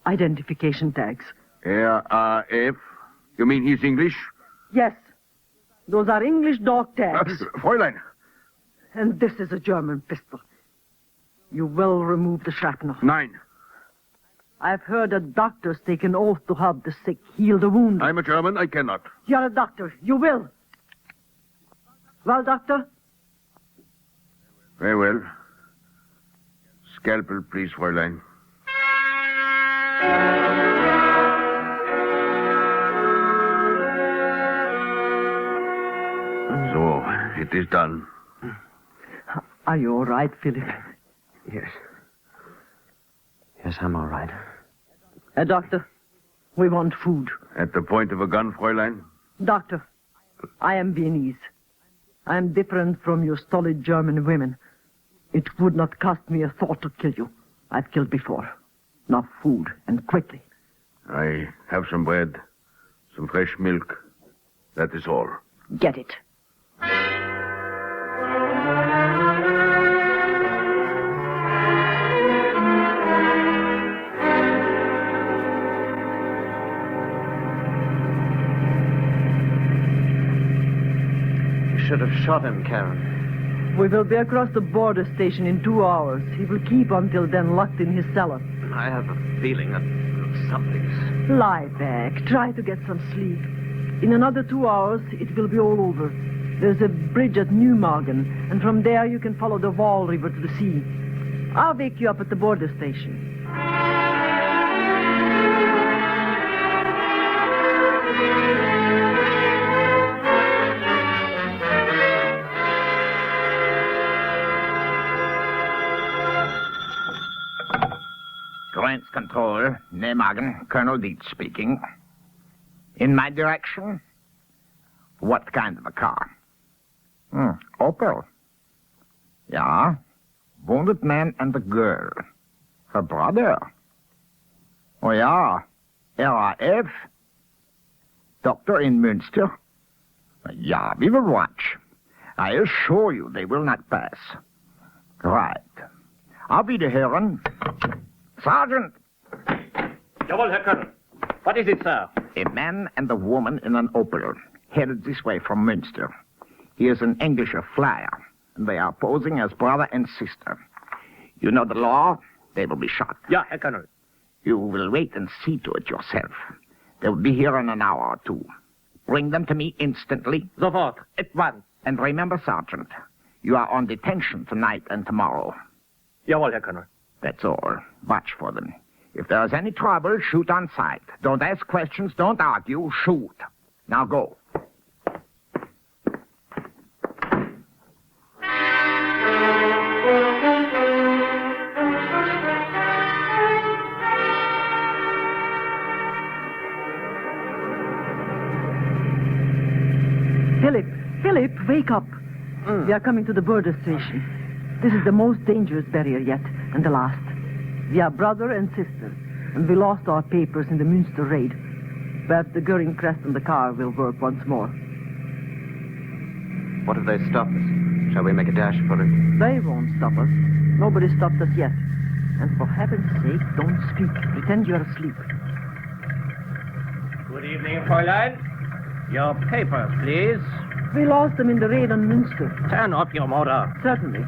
C: Identification tags.
U: RAF? You mean he's English?
C: Yes. Those are English dog tags.
U: Fräulein.
C: And this is a German pistol. You will remove the shrapnel.
U: Nein.
C: I've heard that doctors take an oath to help the sick, heal the wounded.
U: I'm a German. I cannot.
C: You're a doctor. You will. Well, doctor?
U: Very well. Scalpel, please, Fräulein. So, it is done.
C: Are you all right, Philip?
B: Yes. Yes, I'm all right.
C: Doctor, we want food.
U: At the point of a gun, Fräulein?
C: Doctor, I am Viennese. I am different from your stolid German women. It would not cost me a thought to kill you. I've killed before. Now food, and quickly.
U: I have some bread, some fresh milk. That is all.
C: Get it.
B: Should have shot him, Karen.
C: We will be across the border station in 2 hours. He will keep until then locked in his cellar.
B: I have a feeling that something's...
C: Lie back. Try to get some sleep. In another 2 hours, it will be all over. There's a bridge at Newmargen, and from there you can follow the Wall River to the sea. I'll wake you up at the border station.
B: Grants Control, Newmargen, Colonel Dietz speaking. In my direction? What kind of a car? Opel. Yeah. Wounded man and a girl. Her brother. Oh, yeah. RAF. Doctor in Münster. Yeah, we will watch. I assure you they will not pass. Right. I'll be the Herren. Sergeant!
I: Jawohl, Herr Colonel. What is it, sir?
B: A man and a woman in an Opel, headed this way from Münster. He is an English flyer, and they are posing as brother and sister. You know the law. They will be shot.
I: Ja, Herr Colonel.
B: You will wait and see to it yourself. They will be here in an hour or two. Bring them to me instantly.
I: Sofort. At once.
B: And remember, Sergeant, you are on detention tonight and tomorrow.
I: Jawohl, Herr Colonel.
B: That's all. Watch for them. If there is any trouble, shoot on sight. Don't ask questions, don't argue, shoot. Now go.
C: Philip, wake up. We are coming to the border station. This is the most dangerous barrier yet, and the last. We are brother and sister, and we lost our papers in the Münster raid. Perhaps the Goering crest on the car will work once more.
M: What if they stop us? Shall we make a dash for it?
C: They won't stop us. Nobody stopped us yet. And for heaven's sake, don't speak. Pretend you're asleep.
I: Good evening, Fräulein. Your papers, please.
C: We lost them in the raid on Münster.
I: Turn off your motor.
C: Certainly.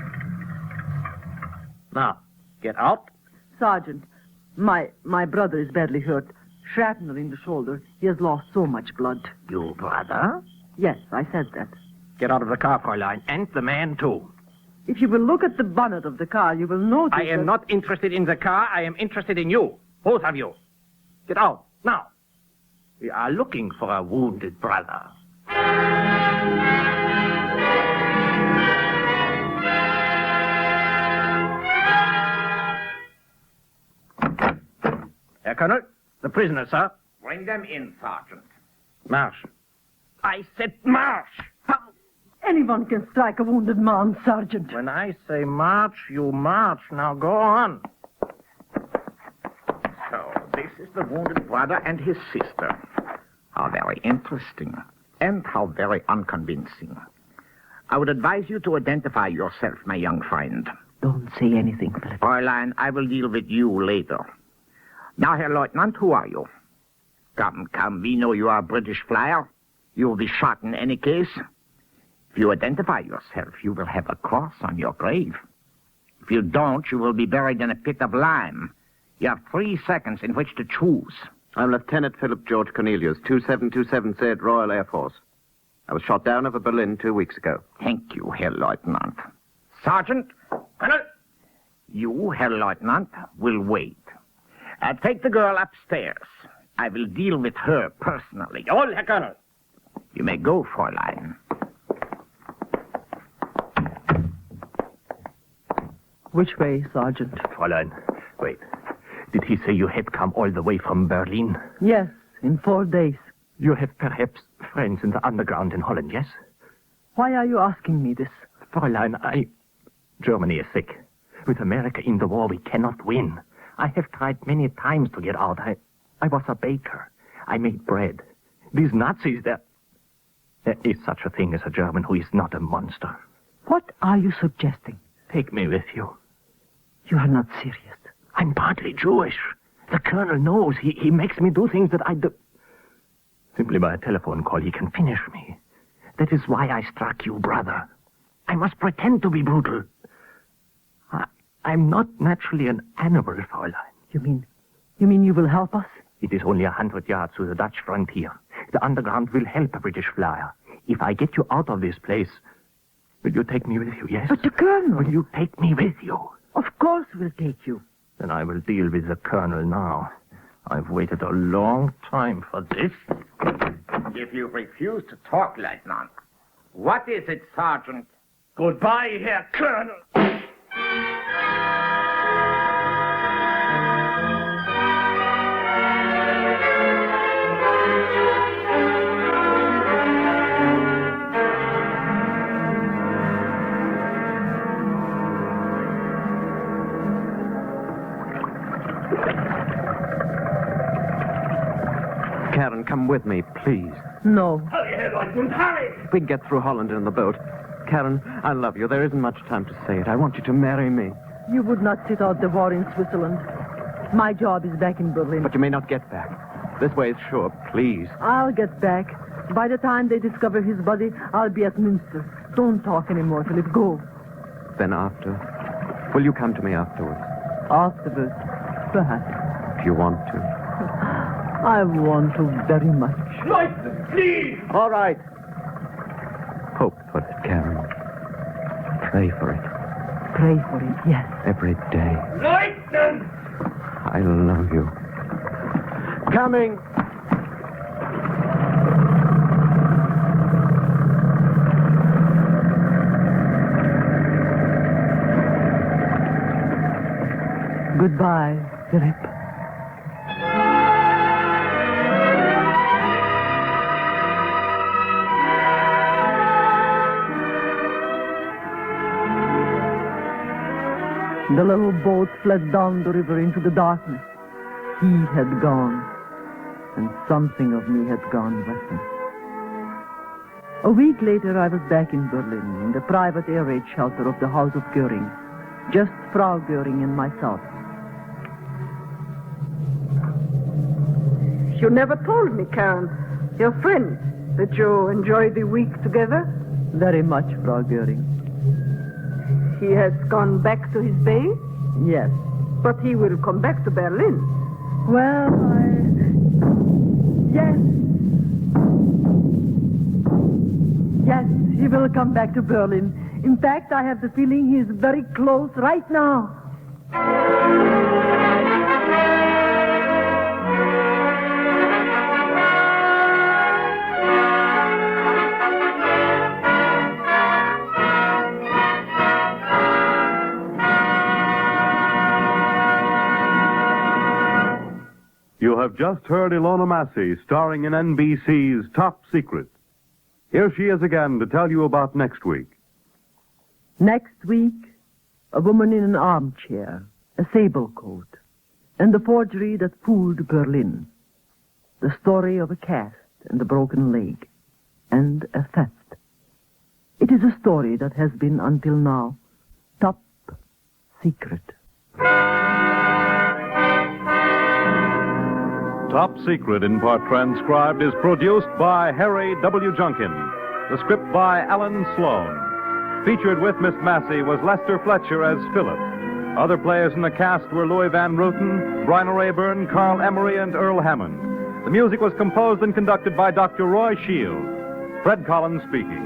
I: Now, get out.
C: Sergeant, my brother is badly hurt. Shrapnel in the shoulder. He has lost so much blood.
I: Your brother?
C: Yes, I said that.
I: Get out of the car, Fräulein, and the man, too.
C: If you will look at the bonnet of the car, you will notice
I: I am not interested in the car. I am interested in you. Both of you. Get out, now. We are looking for a wounded brother. Herr Colonel, the prisoner, sir.
B: Bring them in, Sergeant.
I: March. I said march!
C: Anyone can strike a wounded man, Sergeant.
I: When I say march, you march. Now go on.
B: So, this is the wounded brother and his sister. How very interesting. And how very unconvincing. I would advise you to identify yourself, my young friend.
C: Don't say anything, Philip.
B: Fräulein, I will deal with you later. Now, Herr Lieutenant, who are you? Come, we know you are a British flyer. You will be shot in any case. If you identify yourself, you will have a cross on your grave. If you don't, you will be buried in a pit of lime. You have 3 seconds in which to choose.
M: I'm Lieutenant Philip George Cornelius, 2727Z Royal Air Force. I was shot down over Berlin 2 weeks ago.
B: Thank you, Herr Lieutenant. Sergeant, Colonel, you, Herr Lieutenant, will wait. Take the girl upstairs. I will deal with her personally.
I: Jawohl, Herr Colonel.
B: You may go, Fräulein.
C: Which way, Sergeant?
I: Fräulein, wait. Did he say you had come all the way from Berlin?
C: Yes, in 4 days.
I: You have perhaps friends in the underground in Holland, yes?
C: Why are you asking me this?
I: Fräulein, Germany is sick. With America in the war, we cannot win. I have tried many times to get out. I was a baker. I made bread. These Nazis, there is such a thing as a German who is not a monster.
C: What are you suggesting?
I: Take me with you.
C: You are not serious.
I: I'm partly Jewish. The colonel knows. He makes me do things that I do. Simply by a telephone call, he can finish me. That is why I struck you, brother. I must pretend to be brutal. I'm not naturally an animal, Fräulein.
C: You mean you will help us?
I: It is only 100 yards to the Dutch frontier. The underground will help a British flyer. If I get you out of this place, will you take me with you, yes?
C: But the colonel...
I: Will you take me with you?
C: Of course we'll take you.
I: Then I will deal with the colonel now. I've waited a long time for this.
B: If you refuse to talk, Lieutenant, what is it, Sergeant?
I: Goodbye, Herr Colonel.
M: Karen, come with me, please.
C: No.
I: Hurry, Herr Leutnant, hurry!
M: We can get through Holland in the boat. Karen, I love you. There isn't much time to say it. I want you to marry me.
C: You would not sit out the war in Switzerland. My job is back in Berlin.
M: But you may not get back. This way is sure, please.
C: I'll get back. By the time they discover his body, I'll be at Münster. Don't talk anymore, Philip. Go.
M: Then after? Will you come to me afterwards?
C: Afterwards, perhaps.
M: If you want to.
C: I want to very much.
I: Leutnant, please!
M: All right. Hope for it, Karen. Pray for it.
C: Pray for it, yes.
M: Every day.
I: Leutnant!
M: I love you. Coming!
C: Goodbye, Philip. The little boat fled down the river into the darkness. He had gone, and something of me had gone with him. A week later, I was back in Berlin, in the private air raid shelter of the House of Göring. Just Frau Göring and myself.
K: You never told me, Karen, your friend, that you enjoyed the week together.
C: Very much, Frau Göring.
K: He has gone back to his base?
C: Yes.
K: But he will come back to Berlin.
C: Well, Yes. Yes, he will come back to Berlin. In fact, I have the feeling he is very close right now.
S: You have just heard Ilona Massey starring in NBC's Top Secret. Here she is again to tell you about next week.
C: Next week, a woman in an armchair, a sable coat, and the forgery that fooled Berlin. The story of a cast and a broken leg, and a theft. It is a story that has been, until now, top secret.
S: Top Secret, in part transcribed, is produced by Harry W. Junkin. The script by Alan Sloan. Featured with Miss Massey was Lester Fletcher as Philip. Other players in the cast were Louis Van Rooten, Bryna Rayburn, Carl Emery, and Earl Hammond. The music was composed and conducted by Dr. Roy Shield. Fred Collins speaking.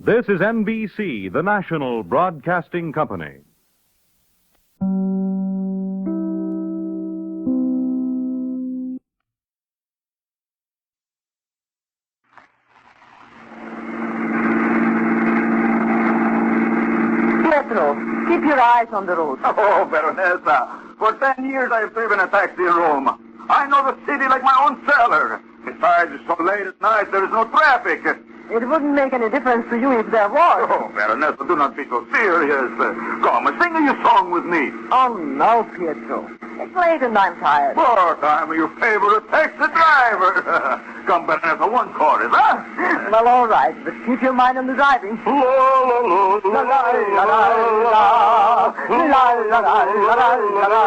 S: This is NBC, the national broadcasting company.
E: Keep your eyes on the road.
O: Oh, Baroness, for 10 years I have driven a taxi in Rome. I know the city like my own cellar. Besides, it's so late at night, there is no traffic.
E: It wouldn't make any difference to you if there was.
O: Oh, Baroness, do not be so serious. Come, sing a song with me.
E: Oh, no, Pietro. It's late and I'm tired.
O: But I'm your favorite taxi driver. Come, Baroness, one chorus, huh?
E: Well, all right, but keep your mind on the driving.
O: La la la la la la la la la la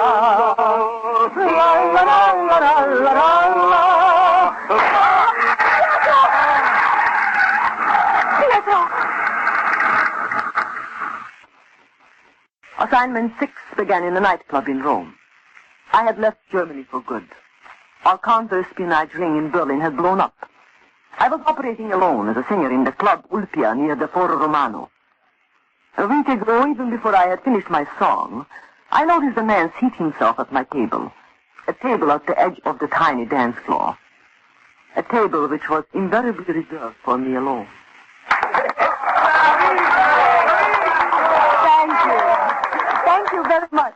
E: Assignment 6 began in a nightclub in Rome. I had left Germany for good. Our counter-espionage ring in Berlin had blown up. I was operating alone as a singer in the club Ulpia near the Foro Romano. A week ago, even before I had finished my song, I noticed a man seat himself at my table. A table at the edge of the tiny dance floor. A table which was invariably reserved for me alone. Thank you. Thank you very much.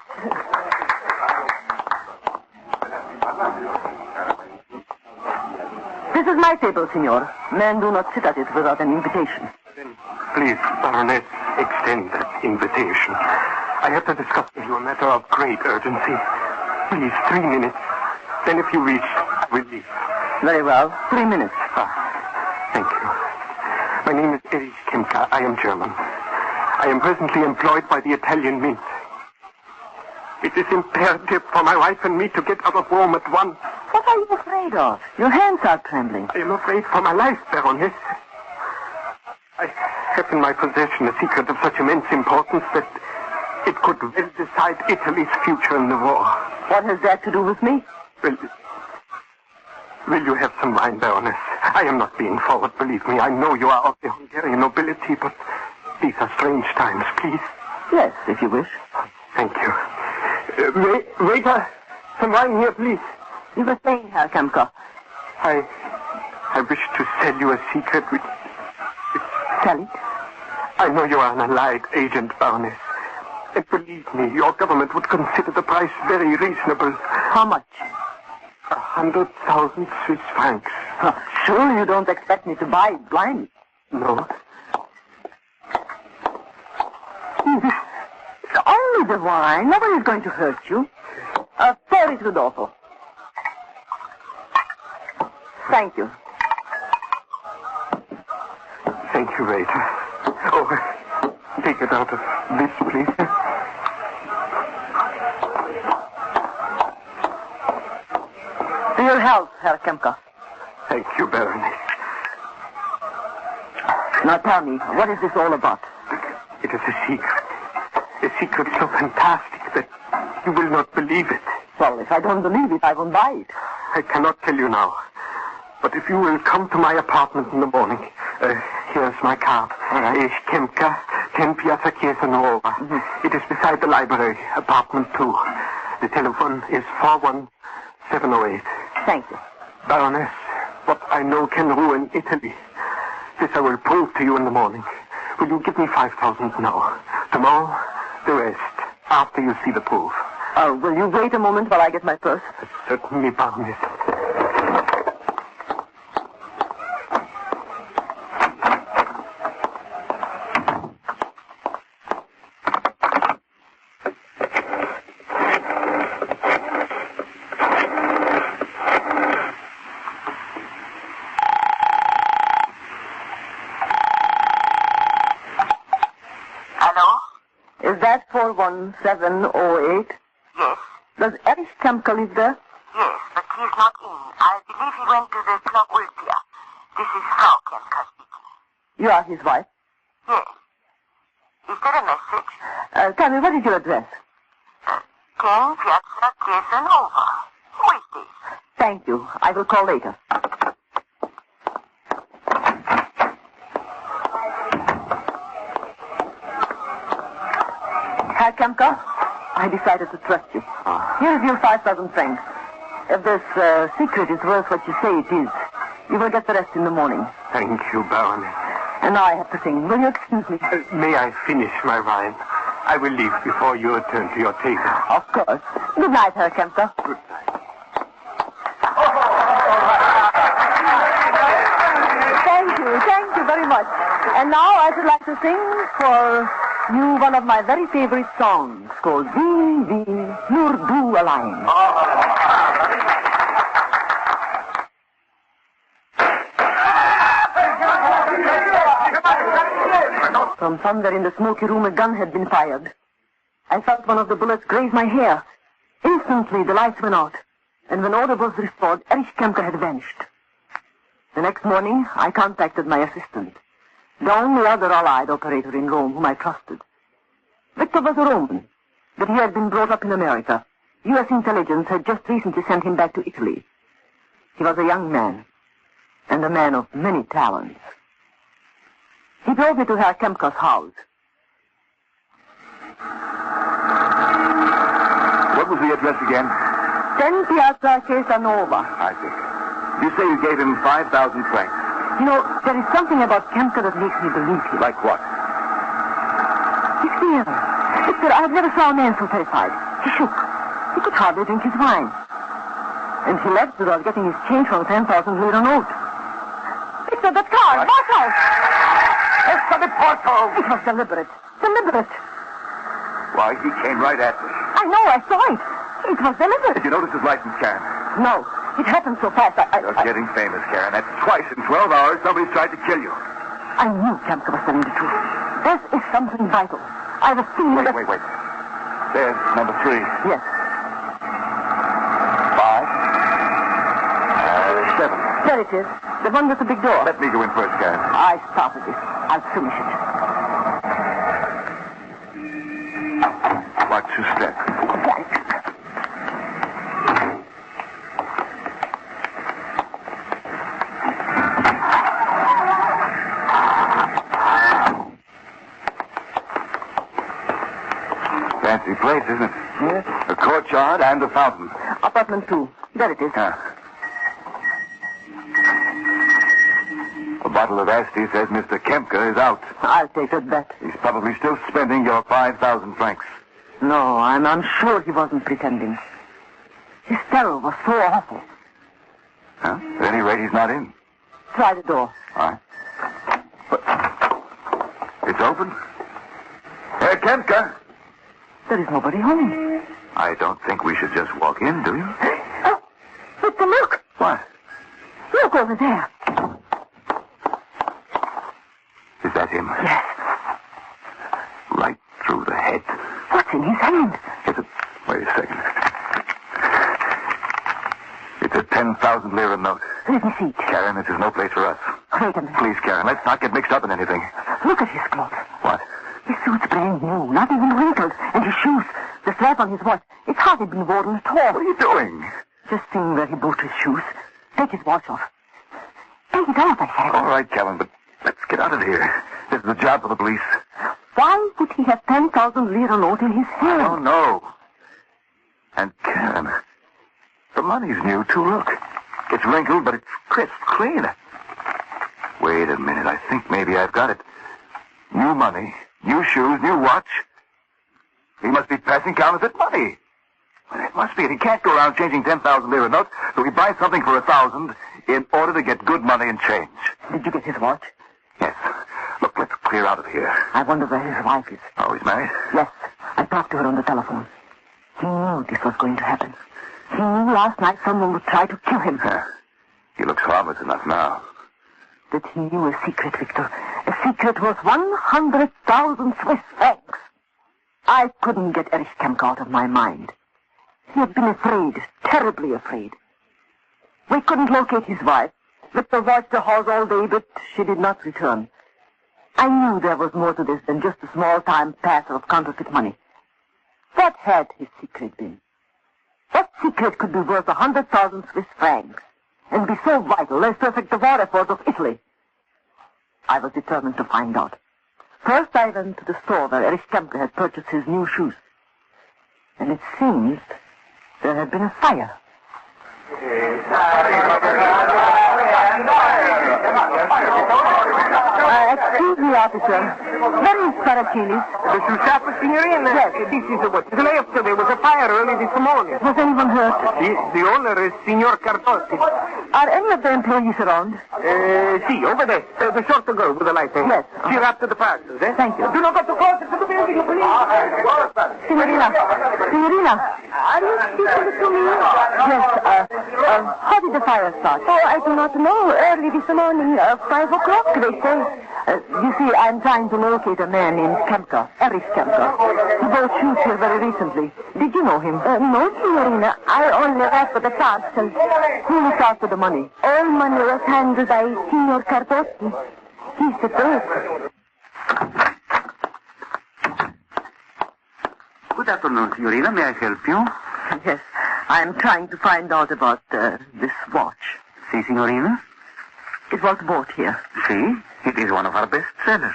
E: This is my table, senor. Men do not sit at it without an invitation.
P: Please, Baroness, extend that invitation. I have to discuss with you a matter of great urgency. Please, 3 minutes. Then if you wish, I will leave.
E: Very well. 3 minutes.
P: Thank you. My name is Erich Kemka. I am German. I am presently employed by the Italian Mint. It is imperative for my wife and me to get out of Rome at once.
E: What are you afraid of? Your hands are trembling.
P: I am afraid for my life, Baroness. I have in my possession a secret of such immense importance that it could well decide Italy's future in the war.
E: What has that to do with me?
P: Will you have some wine, Baroness? I am not being forward, believe me. I know you are of the Hungarian nobility, but these are strange times, please.
E: Yes, if you wish.
P: Thank you. Waiter, some wine here, please.
E: You were saying, Herr Kemka.
P: I wish to sell you a secret which...
E: Sell it?
P: I know you are an allied agent, Baroness. And believe me, your government would consider the price very reasonable.
E: How much?
P: 100,000 Swiss francs.
E: Surely you don't expect me to buy it blindly.
P: No.
E: Oh, the wine. Nobody's going to hurt you. Pour it, Rodolfo. Thank you.
P: Thank you, waiter. Oh, take it out of this, please.
E: To your health, Herr Kemka.
P: Thank you, Baroness.
E: Now tell me, what is this all about?
P: It is a secret. A secret so fantastic that you will not believe it.
E: Well, if I don't believe it, I won't buy it.
P: I cannot tell you now. But if you will come to my apartment in the morning, here's my card. Kemka, 10 Piazza Chiesa Nuova. It is beside the library, apartment 2. The telephone is 41708.
E: Thank you.
P: Baroness, what I know can ruin Italy. This I will prove to you in the morning. Will you give me 5,000 now? Tomorrow, the rest, after you see the proof.
E: Will you wait a moment while I get my purse?
P: Certainly, Baroness.
E: Is that 41708?
A: Yes.
E: Does Erich Kemka live there?
A: Yes, but he's not in. I believe he went to the Club Ulpia. This is Frau Kemka speaking.
E: You are his wife?
A: Yes. Is there a message?
E: Tell me, what is your address?
A: 10 Piazza Chiesa Nuova. Who is this?
E: Thank you. I will call later. Herr Kemka, I decided to trust you. Here's your 5,000 francs. If this secret is worth what you say it is, you will get the rest in the morning.
P: Thank you, Baroness.
E: And now I have to sing. Will you excuse me?
P: May I finish my wine? I will leave before you return to your table.
E: Of course. Good night, Herr Kemka.
P: Good night.
E: Thank you very much. And now I should like to sing for you one of my very favorite songs called Wie nur du allein. From somewhere in the smoky room a gun had been fired. I felt one of the bullets graze my hair. Instantly the lights went out, and when order was restored, Erich Kemka had vanished. The next morning, I contacted my assistant, the only other Allied operator in Rome whom I trusted. Victor was a Roman, but he had been brought up in America. U.S. intelligence had just recently sent him back to Italy. He was a young man, and a man of many talents. He drove me to Herr Kemka's house.
L: What was the address again?
E: 10 Piazza Chiesa Nuova.
L: I see. You say you gave him 5,000 francs.
E: You know, there is something about Kemka that makes me believe him.
L: Like what?
E: He's queer. Victor, I've never saw a man so terrified. He shook. He could hardly drink his wine. And he left without getting his change from 10,000 lira note. Victor, that car! Watch out!
L: Esta de Porto!
E: It was deliberate. Deliberate.
L: Why, he came right at me.
E: I know, I saw it. It was deliberate.
L: Did you notice his license, Karen?
E: No. It happened so fast,
L: You're getting famous, Karen. That's twice in 12 hours somebody's tried to kill you.
E: I knew Kemka was telling the truth. This is something vital. I have a feeling that...
L: Wait. There's number 3.
E: Yes.
L: 5. 7.
E: There it is. The one with the big door.
L: Let me go in first, Karen.
E: I started it. I'll finish it.
L: Watch your step.
E: Thanks.
L: Fancy place, isn't it?
E: Yes.
L: A courtyard and a fountain.
E: Apartment 2. There it is.
L: A bottle of Asti says Mr. Kemka is out.
E: I'll take that bet.
L: He's probably still spending your 5,000 francs.
E: No, I'm sure he wasn't pretending. His terror was so awful.
L: Huh? At any rate, he's not in.
E: Try the door.
L: All right. But it's open. Herr Kemka!
E: There is nobody home.
O: I don't think we should just walk in, do you?
E: Oh, Victor, look.
O: What?
E: Look over there.
O: Is that him?
E: Yes.
O: Right through the head.
E: What's in his hand?
O: Wait a second. It's a 10,000 lira note.
E: Let me see.
O: Karen, this is no place for us.
E: Wait a minute.
O: Please, Karen, let's not get mixed up in anything.
E: Look at his clothes.
O: What?
E: His suit's brand new, not even wrinkled. And his shoes, the strap on his watch, it's hardly been worn at all.
O: What are you doing?
E: Just seeing where he bought his shoes. Take his watch off. Take it off, I said.
O: All right, Kellen, but let's get out of here. This is a job for the police.
E: Why would he have 10,000 lira note in his hand?
O: I don't know. And Karen, the money's new, too. Look. It's wrinkled, but it's crisp, clean. Wait a minute. I think maybe I've got it. New money, new shoes, new watch. He must be passing counterfeit money. Well, it must be. He can't go around changing 10,000 lira notes, so he buys something for 1,000 in order to get good money and change.
E: Did you get his watch?
O: Yes. Look, let's clear out of here.
E: I wonder where his wife is.
O: Oh, he's married?
E: Yes. I talked to her on the telephone. He knew this was going to happen. He knew last night someone would try to kill him.
O: He looks harmless enough now.
E: That he knew a secret, Victor. A secret worth 100,000 Swiss francs. I couldn't get Erich Kemke out of my mind. He had been afraid, terribly afraid. We couldn't locate his wife. Victor watched the house all day, but she did not return. I knew there was more to this than just a small-time passer of counterfeit money. What had his secret been? What secret could be worth 100,000 Swiss francs and be so vital as to affect the war efforts of Italy? I was determined to find out. First, I went to the store where Erich Kemke had purchased his new shoes. And it seems there had been a fire. Excuse me, officer. Where is Parachilis?
P: The shoe shop, signorina?
E: Yes.
P: This is what is left. There was a fire early this morning.
E: Was anyone hurt?
P: The owner is Signor Cartosi.
E: Are any of the employees around?
P: See, over there. The short girl with the light hair.
E: Yes.
P: She wrapped the parcels, eh?
E: Thank you.
P: Do not go too close to the building, please.
E: Signorina, are you speaking to me? Yes, how did the fire start? Oh, I do not know. Early this morning, 5 o'clock, they say. You see, I'm trying to locate a man named Kemke, Erich Kemke. He bought shoes here very recently. Did you know him? No, Signorina. I only asked for the parcel. Who looked after the money? All money was handled by Signor Cardotti. He's the broker.
D: Good afternoon, Signorina. May I help you?
E: Yes, I'm trying to find out about this watch.
D: Si, Signorina?
E: It was bought here.
D: Si, it is one of our best sellers.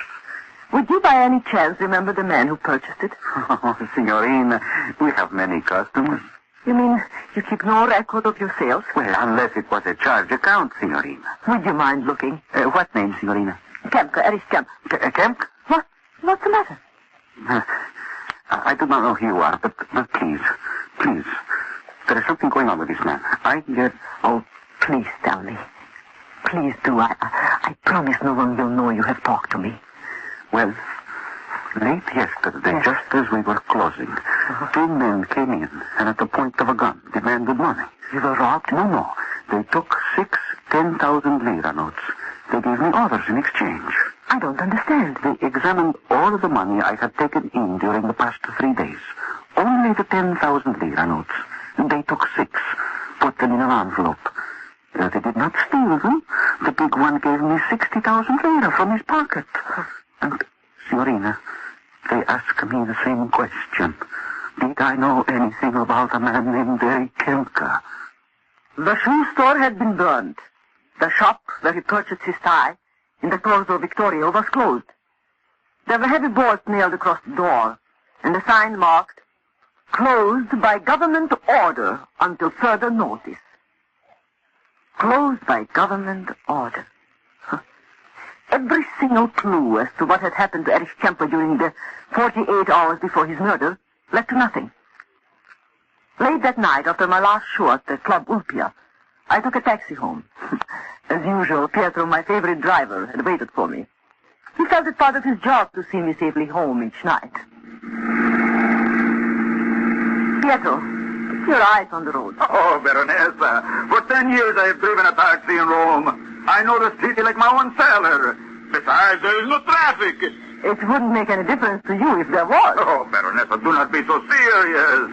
E: Would you by any chance remember the man who purchased it?
D: Oh, Signorina, we have many customers.
E: You mean you keep no record of your sales?
D: Well, unless it was a charge account, Signorina.
E: Would you mind looking?
D: What name, Signorina?
E: Kemke, Erich Kemke.
D: Kemke?
E: What? What's the matter?
D: I do not know who you are, but please, there is something going on with this man.
E: Oh, please tell me. Please do. I promise no one will know you have talked to me.
D: Well, late yesterday, just as we were closing, 2 men came in and at the point of a gun demanded money.
E: You were robbed?
D: No. They took 6 10,000 lira notes. They gave me others in exchange.
E: I don't understand.
D: They examined all of the money I had taken in during the past 3 days. Only the 10,000 lira notes. They took 6, put them in an envelope. They did not steal them. The big one gave me 60,000 lira from his pocket. And, Signorina, they asked me the same question. Did I know anything about a man named Erich Kemke?
E: The shoe store had been burned. The shop where he purchased his tie in the Corso Vittorio was closed. There were heavy boards nailed across the door, and a sign marked, "Closed by government order until further notice." Closed by government order. Every single clue as to what had happened to Erich Kempe during the 48 hours before his murder led to nothing. Late that night, after my last show at the Club Ulpia, I took a taxi home. As usual, Pietro, my favorite driver, had waited for me. He felt it part of his job to see me safely home each night. Pietro, keep your eyes on the road.
O: Oh, Baroness, for 10 years I have driven a taxi in Rome. I know the city like my own cellar. Besides, there is no traffic.
E: It wouldn't make any difference to you if there was.
O: Oh, Baroness, do not be so serious.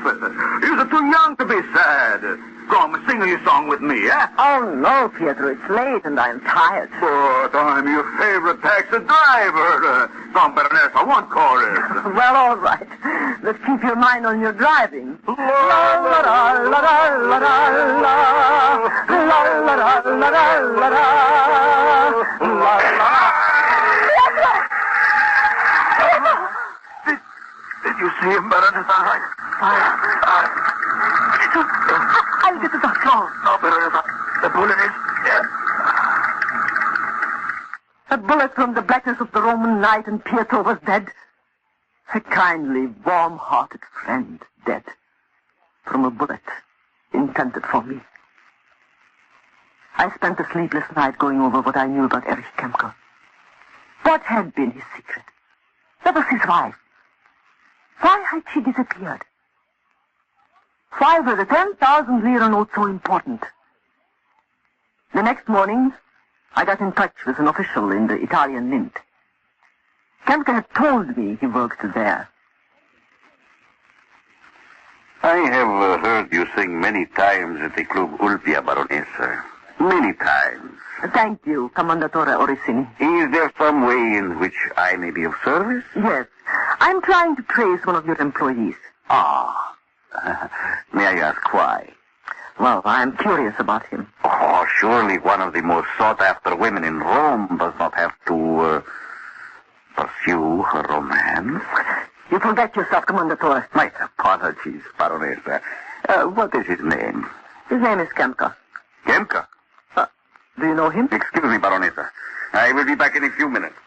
O: You're too young to be sad. Come, sing your song with me, eh?
E: Oh, no, Pietro, it's late and I'm tired.
O: But I'm your favorite taxi driver. Come, Baroness, I want chorus.
E: Well, all right. But keep your mind on your driving. La la la la la la la la la la la la la la.
O: Did you see him, Baroness? All right.
E: I'll get the doctor.
O: No, Baroness. The bullet is dead.
E: A bullet from the blackness of the Roman night and Pietro was dead. A kindly, warm-hearted friend dead. From a bullet intended for me. I spent a sleepless night going over what I knew about Erich Kempka. What had been his secret? That was his wife. Why had she disappeared? Why were the 10,000 lira notes so important? The next morning, I got in touch with an official in the Italian Mint. Kempka had told me he worked there.
O: I have heard you sing many times at the Club Ulpia, Baronessa. Many times.
E: Thank you, Commendatore Orsini.
O: Is there some way in which I may be of service?
E: Yes. I'm trying to praise one of your employees.
O: Ah. May I ask why?
E: Well, I'm curious about him.
O: Oh, surely one of the most sought-after women in Rome does not have to pursue a romance.
E: You forget yourself, Commendatore.
O: My apologies, Baronessa. What is his name?
E: His name is Kempka.
O: Kempka?
E: Do you know him?
O: Excuse me, Baronessa. I will be back in a few minutes.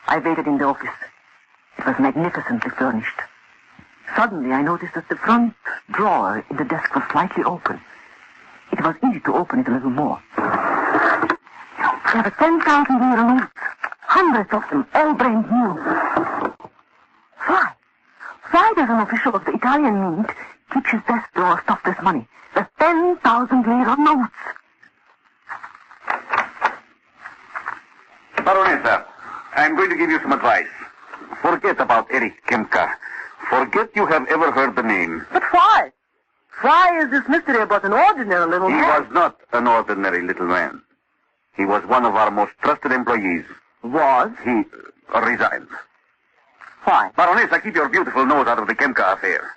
E: I waited in the office. It was magnificently furnished. Suddenly, I noticed that the front drawer in the desk was slightly open. It was easy to open it a little more. There were 10,000 lira notes. Hundreds of them, all brand new. Why? Why does an official of the Italian Mint keep his desk drawer stuffed with money? The 10,000 lira notes.
O: Baronessa, I'm going to give you some advice. Forget about Erich Kempka. Forget you have ever heard the name.
E: But why? Why is this mystery about an ordinary little man?
O: He was not an ordinary little man. He was one of our most trusted employees.
E: Was?
O: He resigned.
E: Why?
O: Baronessa, keep your beautiful nose out of the Kempka affair.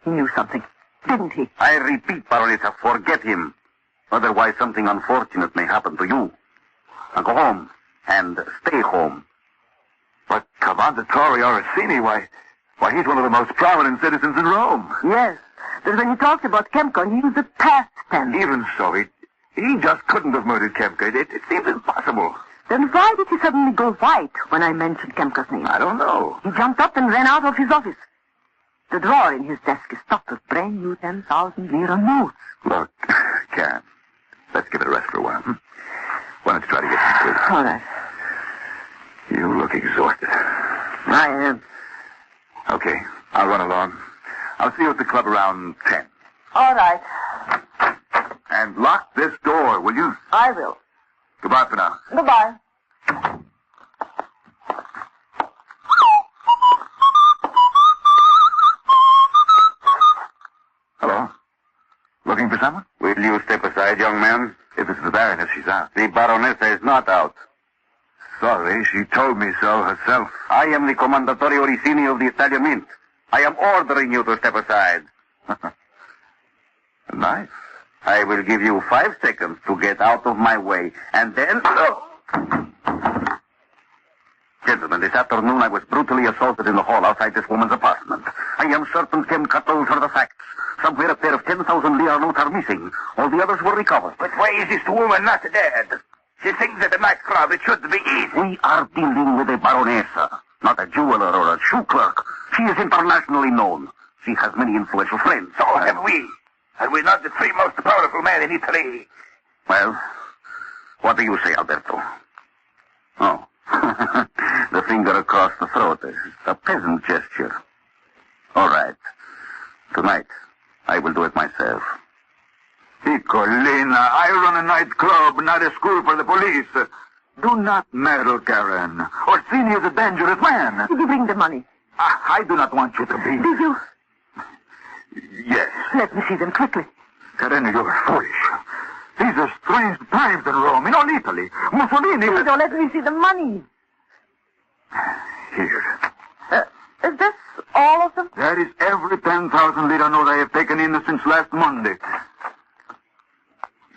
E: He knew something, didn't he?
O: I repeat, Baronessa, forget him. Otherwise, something unfortunate may happen to you. Now go home and stay home. But Commendatore Orsini, why, he's one of the most prominent citizens in Rome.
E: Yes, but when he talked about Kempka, he used the past tense.
O: Even so, he just couldn't have murdered Kempka. It seems impossible.
E: Then why did he suddenly go white when I mentioned Kempka's name?
O: I don't know.
E: He jumped up and ran out of his office. The drawer in his desk is stuffed with brand new 10,000 lira notes.
O: Look, Karen, let's give it a rest for a while. Why don't you try to get some sleep?
E: All right.
O: You look exhausted.
E: I am.
O: Okay, I'll run along. I'll see you at the club around 10.
E: All right.
O: And lock this door, will you?
E: I will.
O: Goodbye for now.
E: Goodbye.
O: Hello? Looking for someone? Will you step aside, young man? If it's the Baroness, she's out. The Baronessa is not out. Sorry, she told me so herself. I am the Commendatore Orsini of the Italian Mint. I am ordering you to step aside. Nice. I will give you 5 seconds to get out of my way, and then... Gentlemen, this afternoon I was brutally assaulted in the hall outside this woman's apartment. I am certain Kempka told her the facts. Somewhere a pair of 10,000 lira notes are missing. All the others were recovered.
Q: But why is this woman not dead? She sings at the nightclub. It should be easy.
O: We are dealing with a baronessa, not a jeweler or a shoe clerk. She is internationally known. She has many influential friends.
Q: So have we. Are we not the 3 most powerful men in Italy?
O: Well, what do you say, Alberto? Oh. The finger across the throat. A peasant gesture. All right. Tonight, I will do it myself.
N: Nicolina, I run a nightclub, not a school for the police. Do not meddle, Karen. Orsini is a dangerous man.
A: Did you bring the money?
N: I do not want you to be...
A: Did you?
N: Yes.
A: Let me see them quickly.
N: Karen, you're foolish. These are strange times in Rome, in all Italy. Mussolini...
A: Guido, let me see the money.
N: Here.
A: Is this all of them?
N: That is every 10,000 lira note I have taken in since last Monday.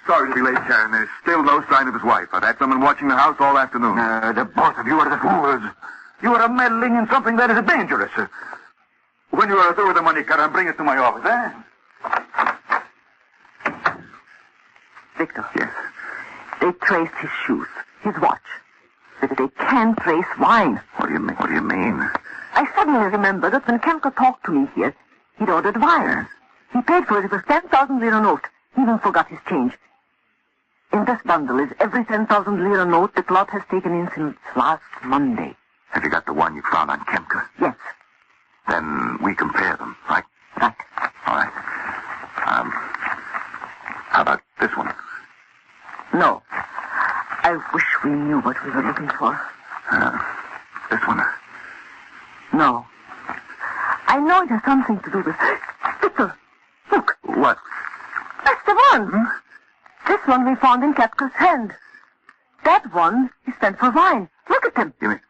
N: Sorry to be late, Karen. There's still no sign of his wife. I've had someone watching the house all afternoon.
O: The both of you are the fools. You are meddling in something that is dangerous.
N: When you are through with the money, Karen, bring it to my office, eh?
A: Victor. Yes. They traced his shoes, his watch. But they can't trace wine.
O: What do you mean?
A: I suddenly remembered that when Kemka talked to me here, he'd ordered wine. He paid for it. It was 10,000 lira note. He even forgot his change. In this bundle is every 10,000 lira note the club has taken in since last Monday.
O: Have you got the one you found on Kemka?
A: Yes.
O: Then we compare them, right?
A: Right.
O: All right. How about this one?
A: No. I wish we knew what we were looking for.
O: This one?
A: No. I know it has something to do with... Victor, look.
O: What?
A: That's the one. This one we found in Kepka's hand. That one is sent for wine. Look at them.
O: You mean...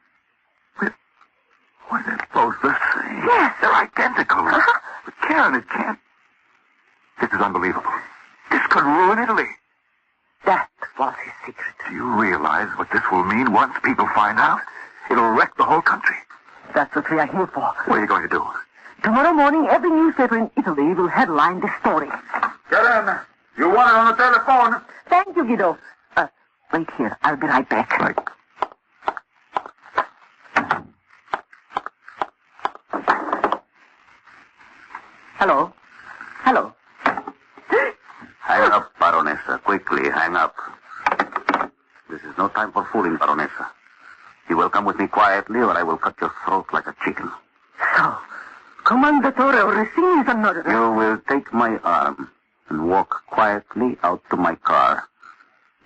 O: What, they're both the same?
A: Yes.
O: They're identical. But Karen, it can't... This is unbelievable. This could ruin Italy.
A: That was his secret.
O: Do you realize what this will mean once people find out? It'll wreck the whole country.
A: That's what we are here for.
O: What are you going to do?
A: Tomorrow morning, every newspaper in Italy will headline this story.
N: Karen, you want it on the telephone?
A: Thank you, Guido. Wait here. I'll be right back.
O: Right.
A: Hello? Hello?
O: Hang up, Baronessa. Quickly, hang up. This is no time for fooling, Baronessa. You will come with me quietly, or I will cut your throat like a chicken.
A: So, Commendatore Orsini is a murderer.
O: You will take my arm and walk quietly out to my car.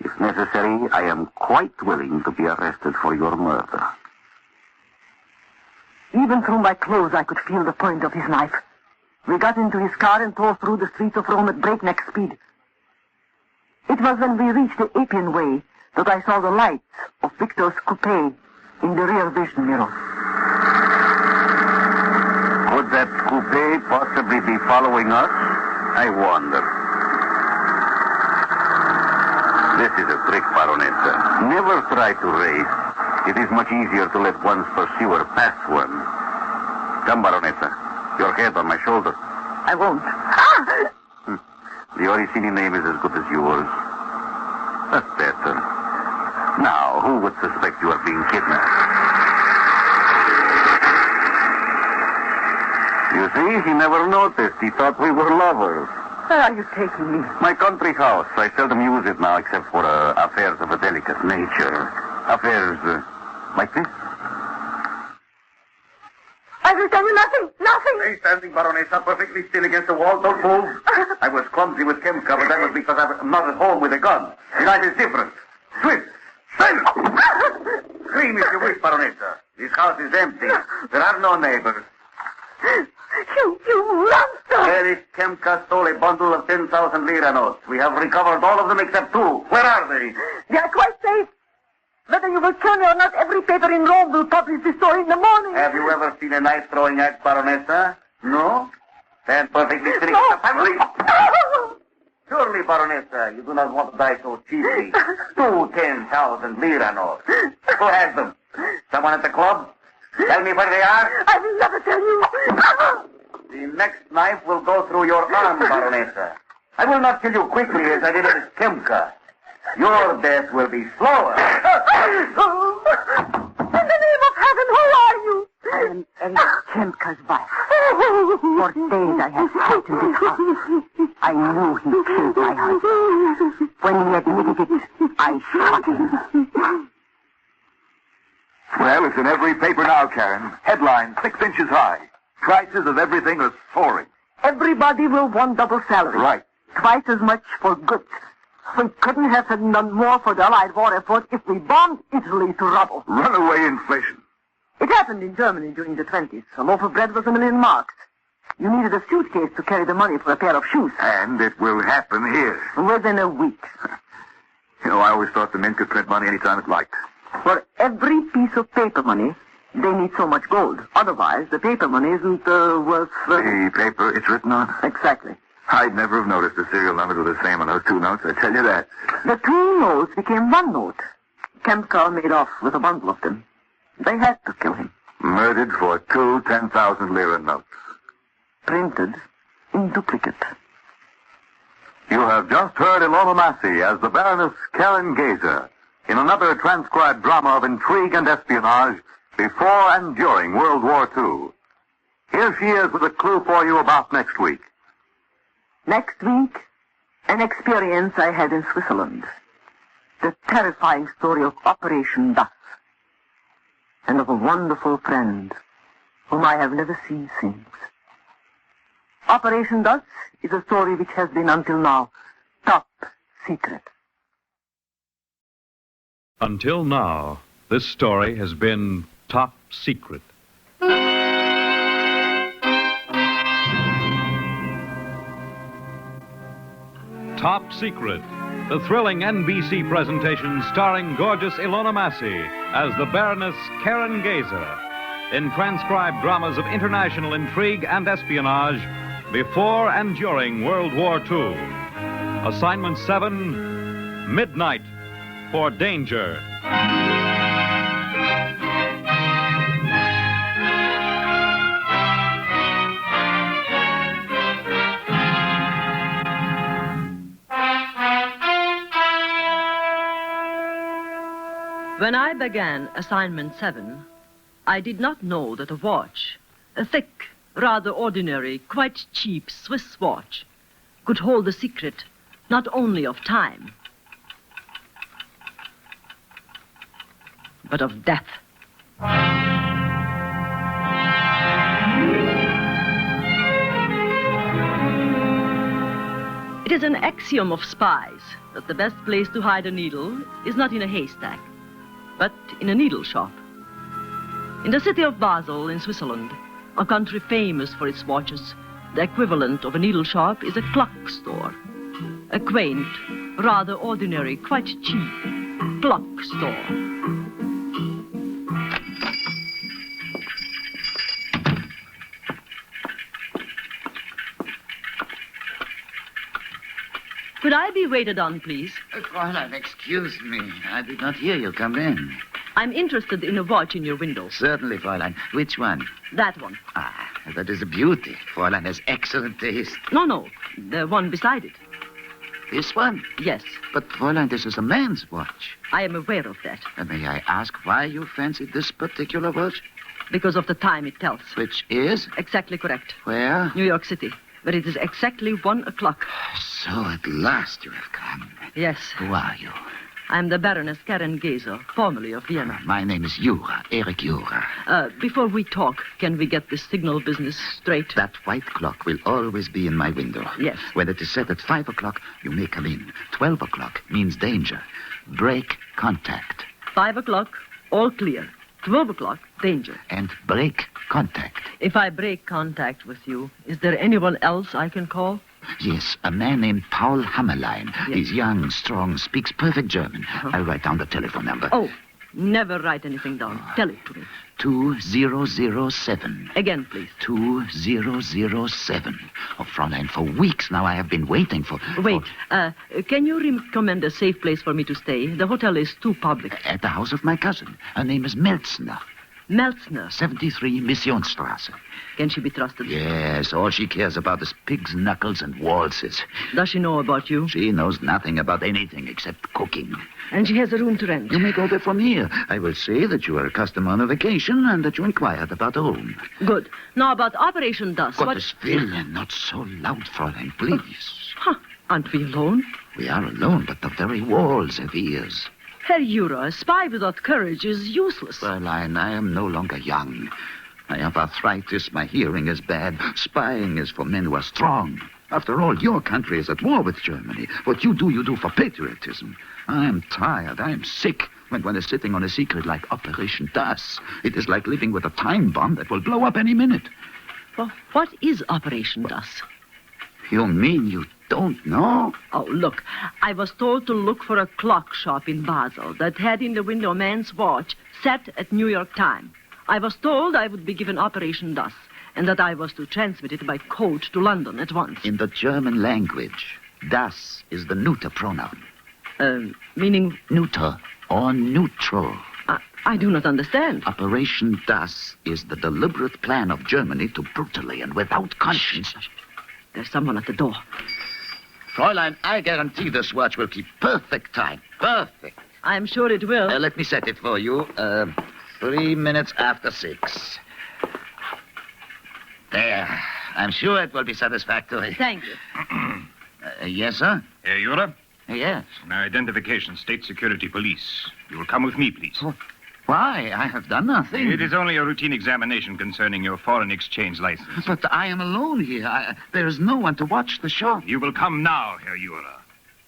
O: If necessary, I am quite willing to be arrested for your murder.
A: Even through my clothes, I could feel the point of his knife. We got into his car and tore through the streets of Rome at breakneck speed. It was when we reached the Appian Way that I saw the lights of Victor's coupe in the rear vision mirror.
O: Could that coupe possibly be following us? I wonder. This is a trick, Baronessa. Never try to race. It is much easier to let one's pursuer pass one. Come, Baronessa. Your head on my shoulder.
A: I won't.
O: The Orsini name is as good as yours. That's better. Now, who would suspect you of being kidnapped? You see, he never noticed. He thought we were lovers.
A: Where are you taking me?
O: My country house. I seldom use it now except for affairs of a delicate nature. Affairs like this.
A: I will tell you nothing. Nothing.
N: Stay standing, Baronessa, perfectly still against the wall. Don't move. I was clumsy with Kemka, but that was because I'm not at home with a gun. Tonight is different. Swift. Silent. Scream if you wish, Baronessa. This house is empty. There are no neighbors.
A: You monster!
N: Erich Kemka stole a bundle of 10,000 lira notes. We have recovered all of them except two. Where are they?
A: They are quite safe. Whether you will kill me or not, every paper in Rome will publish the story in the morning.
N: Have you ever seen a knife-throwing act, Baronessa? No? Then perfectly strict
A: No.
N: the family. Surely, Baronessa, you do not want to die so cheaply. 10,000 lira notes. Who has them? Someone at the club? Tell me where they are.
A: I will never tell you.
N: The next knife will go through your arm, Baronessa. I will not kill you quickly as I did at Kemka. Your death will be slower.
A: In the name of heaven, who are you?
R: I am Erich Kemka's wife. For days I have frightened this house. I knew he killed my husband. When he admitted it, I shot him.
O: Well, it's in every paper now, Karen. Headline, 6 inches high. Prices of everything are soaring.
A: Everybody will want double salary.
O: Right.
A: Twice as much for goods. We couldn't have done more for the Allied war effort if we bombed Italy to rubble.
O: Runaway inflation.
A: It happened in Germany during the 20s. A loaf of bread was 1 million marks. You needed a suitcase to carry the money for a pair of shoes.
O: And it will happen here.
A: Within a week.
O: You know, I always thought the mint could print money anytime it liked.
A: For every piece of paper money, they need so much gold. Otherwise, the paper money isn't worth...
O: The paper it's written on?
A: Exactly.
O: I'd never have noticed the serial numbers were the same on those 2 notes, I tell you that.
A: The 2 notes became 1 note. Kemka made off with a bundle of them. They had to kill him.
O: Murdered for 2 10,000 lira notes.
A: Printed in duplicate.
O: You have just heard Ilona Massey as the Baroness Karen Geyser in another transcribed drama of intrigue and espionage before and during World War II. Here she is with a clue for you about next week.
A: Next week, an experience I had in Switzerland. The terrifying story of Operation Dust. And of a wonderful friend whom I have never seen since. Operation Dust is a story which has been until now top secret.
S: Until now, this story has been top secret. Top Secret, the thrilling NBC presentation starring gorgeous Ilona Massey as the Baroness Karen Geyser in transcribed dramas of international intrigue and espionage before and during World War II. Assignment 7, Midnight for Danger.
C: When I began Assignment 7, I did not know that a watch, a thick, rather ordinary, quite cheap Swiss watch, could hold the secret not only of time, but of death. It is an axiom of spies that the best place to hide a needle is not in a haystack, but in a needle shop. In the city of Basel, in Switzerland, a country famous for its watches, the equivalent of a needle shop is a clock store. A quaint, rather ordinary, quite cheap clock store. Could I be waited on, please?
G: Fräulein, excuse me. I did not hear you. Come in.
C: I'm interested in a watch in your window.
G: Certainly, Fräulein. Which one?
C: That one.
G: Ah, that is a beauty. Fräulein has excellent taste.
C: No, the one beside it.
G: This one?
C: Yes.
G: But, Fräulein, this is a man's watch.
C: I am aware of that.
G: May I ask why you fancied this particular watch?
C: Because of the time it tells.
G: Which is?
C: Exactly correct.
G: Where?
C: New York City. But it is exactly 1 o'clock.
G: So at last you have come.
C: Yes.
G: Who are you?
C: I'm the Baroness Karen Geyser, formerly of Vienna.
G: My name is Jura, Erich Jura.
C: Before we talk, can we get this signal business straight?
G: That white clock will always be in my window.
C: Yes.
G: When it is set at 5 o'clock, you may come in. 12 o'clock means danger. Break contact.
C: 5 o'clock, all clear. 12 o'clock, danger.
G: And break contact.
C: If I break contact with you, is there anyone else I can call?
G: Yes, a man named Paul Hammerlein.
C: Yes.
G: He's young, strong, speaks perfect German. I'll write down the telephone number.
C: Oh, never write anything down. Tell it to me.
G: 2007.
C: Again, please.
G: 2007. Oh, Fräulein, for weeks now I have been waiting for...
C: Wait, can you recommend a safe place for me to stay? The hotel is too public.
G: At the house of my cousin. Her name is Meltzner.
C: Meltzner?
G: 73 Missionsstrasse.
C: Can she be trusted?
G: Yes, all she cares about is pig's knuckles and waltzes.
C: Does she know about you?
G: She knows nothing about anything except cooking.
C: And she has a room to rent?
G: You may go there from here. I will say that you are a customer on a vacation and that you inquired about a room.
C: Good. Now about Operation Dust.
G: Gottes Willen, not so loud, Fräulein, please.
C: Huh. Aren't we alone?
G: We are alone, but the very walls have ears.
C: Herr Jura, a spy without courage is useless.
G: Fräulein, I am no longer young. I have arthritis, my hearing is bad. Spying is for men who are strong. After all, your country is at war with Germany. What you do for patriotism. I am tired, I am sick. When one is sitting on a secret like Operation Das, it is like living with a time bomb that will blow up any minute.
C: Well, what is Operation Das?
G: You mean you don't know?
C: Oh, look, I was told to look for a clock shop in Basel that had in the window a man's watch set at New York time. I was told I would be given Operation Das, and that I was to transmit it by code to London at once.
G: In the German language, Das is the neuter pronoun.
C: Meaning?
G: Neuter or neutral.
C: I do not understand.
G: Operation Das is the deliberate plan of Germany to brutally and without conscience...
C: Shh. There's someone at the door.
G: Fräulein, I guarantee this watch will keep perfect time. Perfect.
C: I'm sure it will.
G: Let me set it for you. 3 minutes after 6. There. I'm sure it will be satisfactory.
C: Thank you.
G: Yes, sir?
T: Herr Jura?
G: Yes.
T: Identification, State Security Police. You will come with me, please.
G: Oh, why? I have done nothing.
T: It is only a routine examination concerning your foreign exchange license.
G: But I am alone here. There is no one to watch the shop.
T: You will come now, Herr Jura.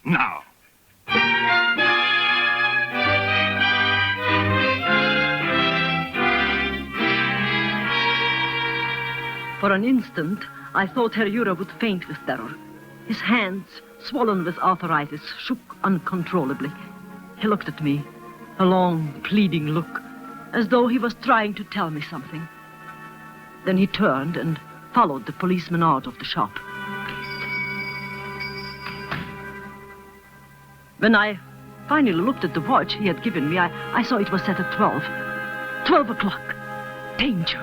T: Now.
C: For an instant, I thought Herr Jura would faint with terror. His hands, swollen with arthritis, shook uncontrollably. He looked at me, a long, pleading look, as though he was trying to tell me something. Then he turned and followed the policeman out of the shop. When I finally looked at the watch he had given me, I saw it was set at 12. 12 o'clock. Danger.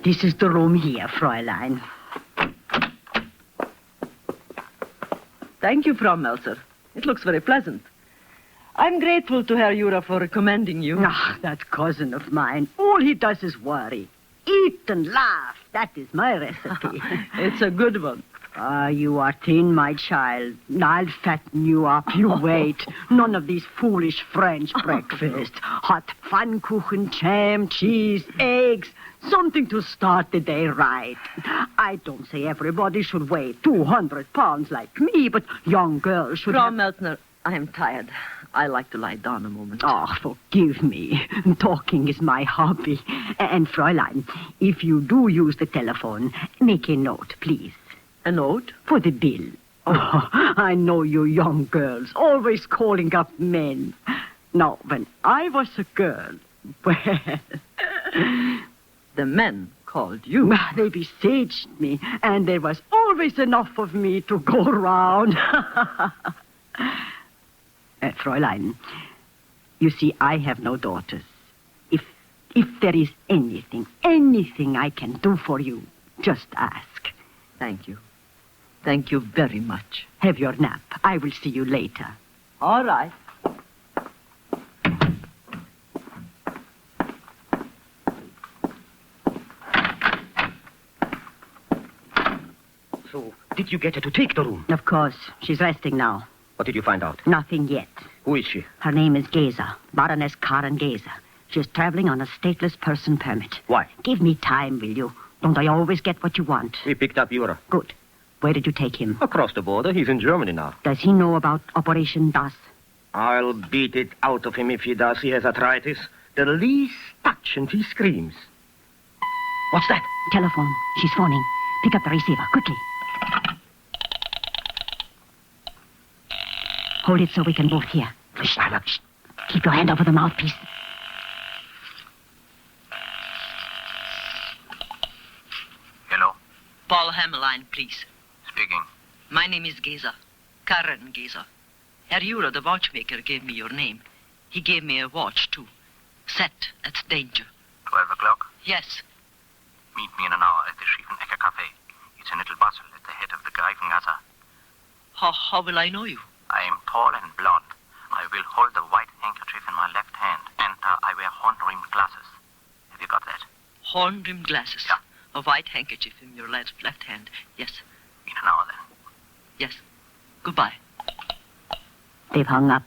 V: This is the room here, Fräulein.
C: Thank you, Frau Melzer. It looks very pleasant. I'm grateful to Herr Jura for recommending you.
V: Ah, that cousin of mine. All he does is worry. Eat and laugh. That is my recipe.
C: It's a good one.
V: You are thin, my child. I'll fatten you up. You wait. None of these foolish French breakfasts. Hot pfannkuchen, jam, cheese, eggs. Something to start the day right. I don't say everybody should weigh 200 pounds like me, but young girls should
C: Frau Meltner, I am tired. I like to lie down a moment.
V: Oh, forgive me. Talking is my hobby. And, Fräulein, if you do use the telephone, make a note, please.
C: A note?
V: For the bill. Oh, I know you young girls, always calling up men. Now, when I was a girl, well...
C: The men called you.
V: They besieged me, and there was always enough of me to go around. Fräulein, you see, I have no daughters. If there is anything I can do for you, just ask.
C: Thank you. Thank you very much.
V: Have your nap. I will see you later.
C: All right.
M: So, did you get her to take the room?
V: Of course. She's resting now.
M: What did you find out?
V: Nothing yet.
M: Who is she?
V: Her name is Geza, Baroness Karen Geza. She's traveling on a stateless person permit.
M: Why?
V: Give me time, will you? Don't I always get what you want?
M: We picked up Jura.
V: Good. Where did you take him?
M: Across the border. He's in Germany now.
V: Does he know about Operation Das?
M: I'll beat it out of him if he does. He has arthritis. The least touch and he screams. What's that?
V: Telephone. She's phoning. Pick up the receiver, quickly. Hold it so we can both hear. Shh. Keep your hand over the mouthpiece.
W: Hello?
C: Paul Hammerlein, please.
W: Speaking.
C: My name is Geza. Karen Geza. Herr Jura, the watchmaker, gave me your name. He gave me a watch, too. Set at danger.
W: 12 o'clock?
C: Yes.
W: Meet me in an hour at the Schiefenecker Café. It's in Little Basel at the head of the Greifengasse.
C: How will I know you?
W: I am tall and blond. I will hold the white handkerchief handkerchief in my left hand, and I wear horn-rimmed glasses. Have you got that?
C: Horn-rimmed glasses?
W: Yeah.
C: A white handkerchief in your left hand. Yes.
W: In an hour, then.
C: Yes. Goodbye.
V: They've hung up.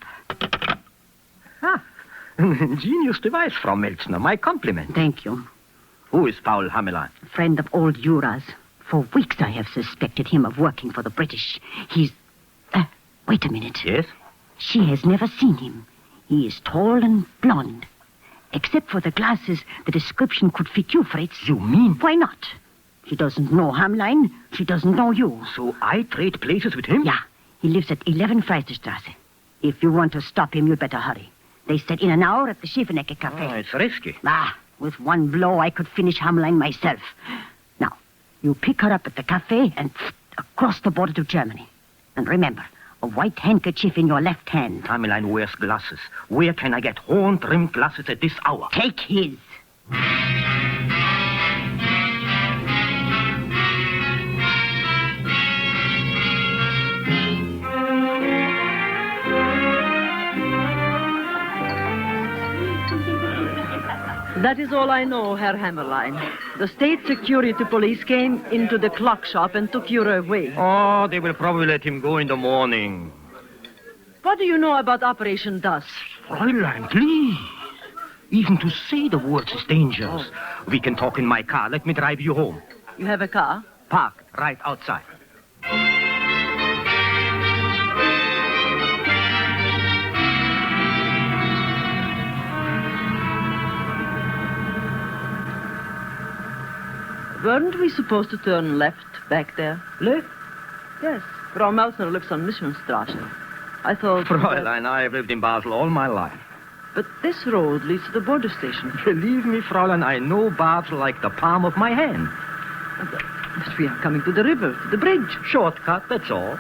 I: Genius device, Frau Melzner. My compliment.
V: Thank you.
I: Who is Paul Hamelin?
V: Friend of old Jura's. For weeks I have suspected him of working for the British. He's... wait a minute.
I: Yes?
V: She has never seen him. He is tall and blond. Except for the glasses, the description could fit you, Fritz.
I: You mean?
V: Why not? She doesn't know Hamelin. She doesn't know you.
I: So I trade places with him?
V: Yeah. He lives at 11 Freisterstrasse. If you want to stop him, you'd better hurry. They said in an hour at the Shoemaker Cafe.
I: Oh, it's risky.
V: With one blow, I could finish Hamelin myself. Now, you pick her up at the cafe and across the border to Germany. And remember, a white handkerchief in your left hand.
I: Hamelin wears glasses. Where can I get horn-rimmed glasses at this hour?
V: Take his.
C: That is all I know, Herr Hamerlein. The state security police came into the clock shop and took you away.
I: Oh, they will probably let him go in the morning.
C: What do you know about Operation Dust?
I: Fräulein, please. Even to say the words is dangerous. Oh. We can talk in my car. Let me drive you home.
C: You have a car?
I: Park right outside.
C: Weren't we supposed to turn left back there?
I: Left?
C: Yes. Frau Melzner lives on Missionsstraße. I thought...
I: Fräulein, I have lived in Basel all my life.
C: But this road leads to the border station.
I: Believe me, Fräulein, I know Basel like the palm of my hand.
C: But we are coming to the river, to the bridge.
I: Shortcut, that's all.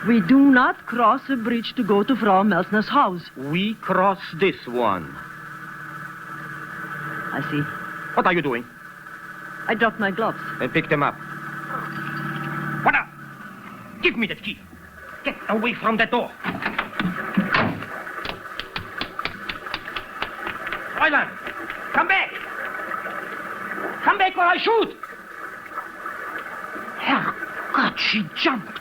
C: We do not cross a bridge to go to Frau Melzner's house.
I: We cross this one.
C: I see.
I: What are you doing?
C: I dropped my gloves.
I: Then pick them up. What up? Give me that key. Get away from that door. Fräulein, come back. Come back or I shoot. Herrgott, she jumped.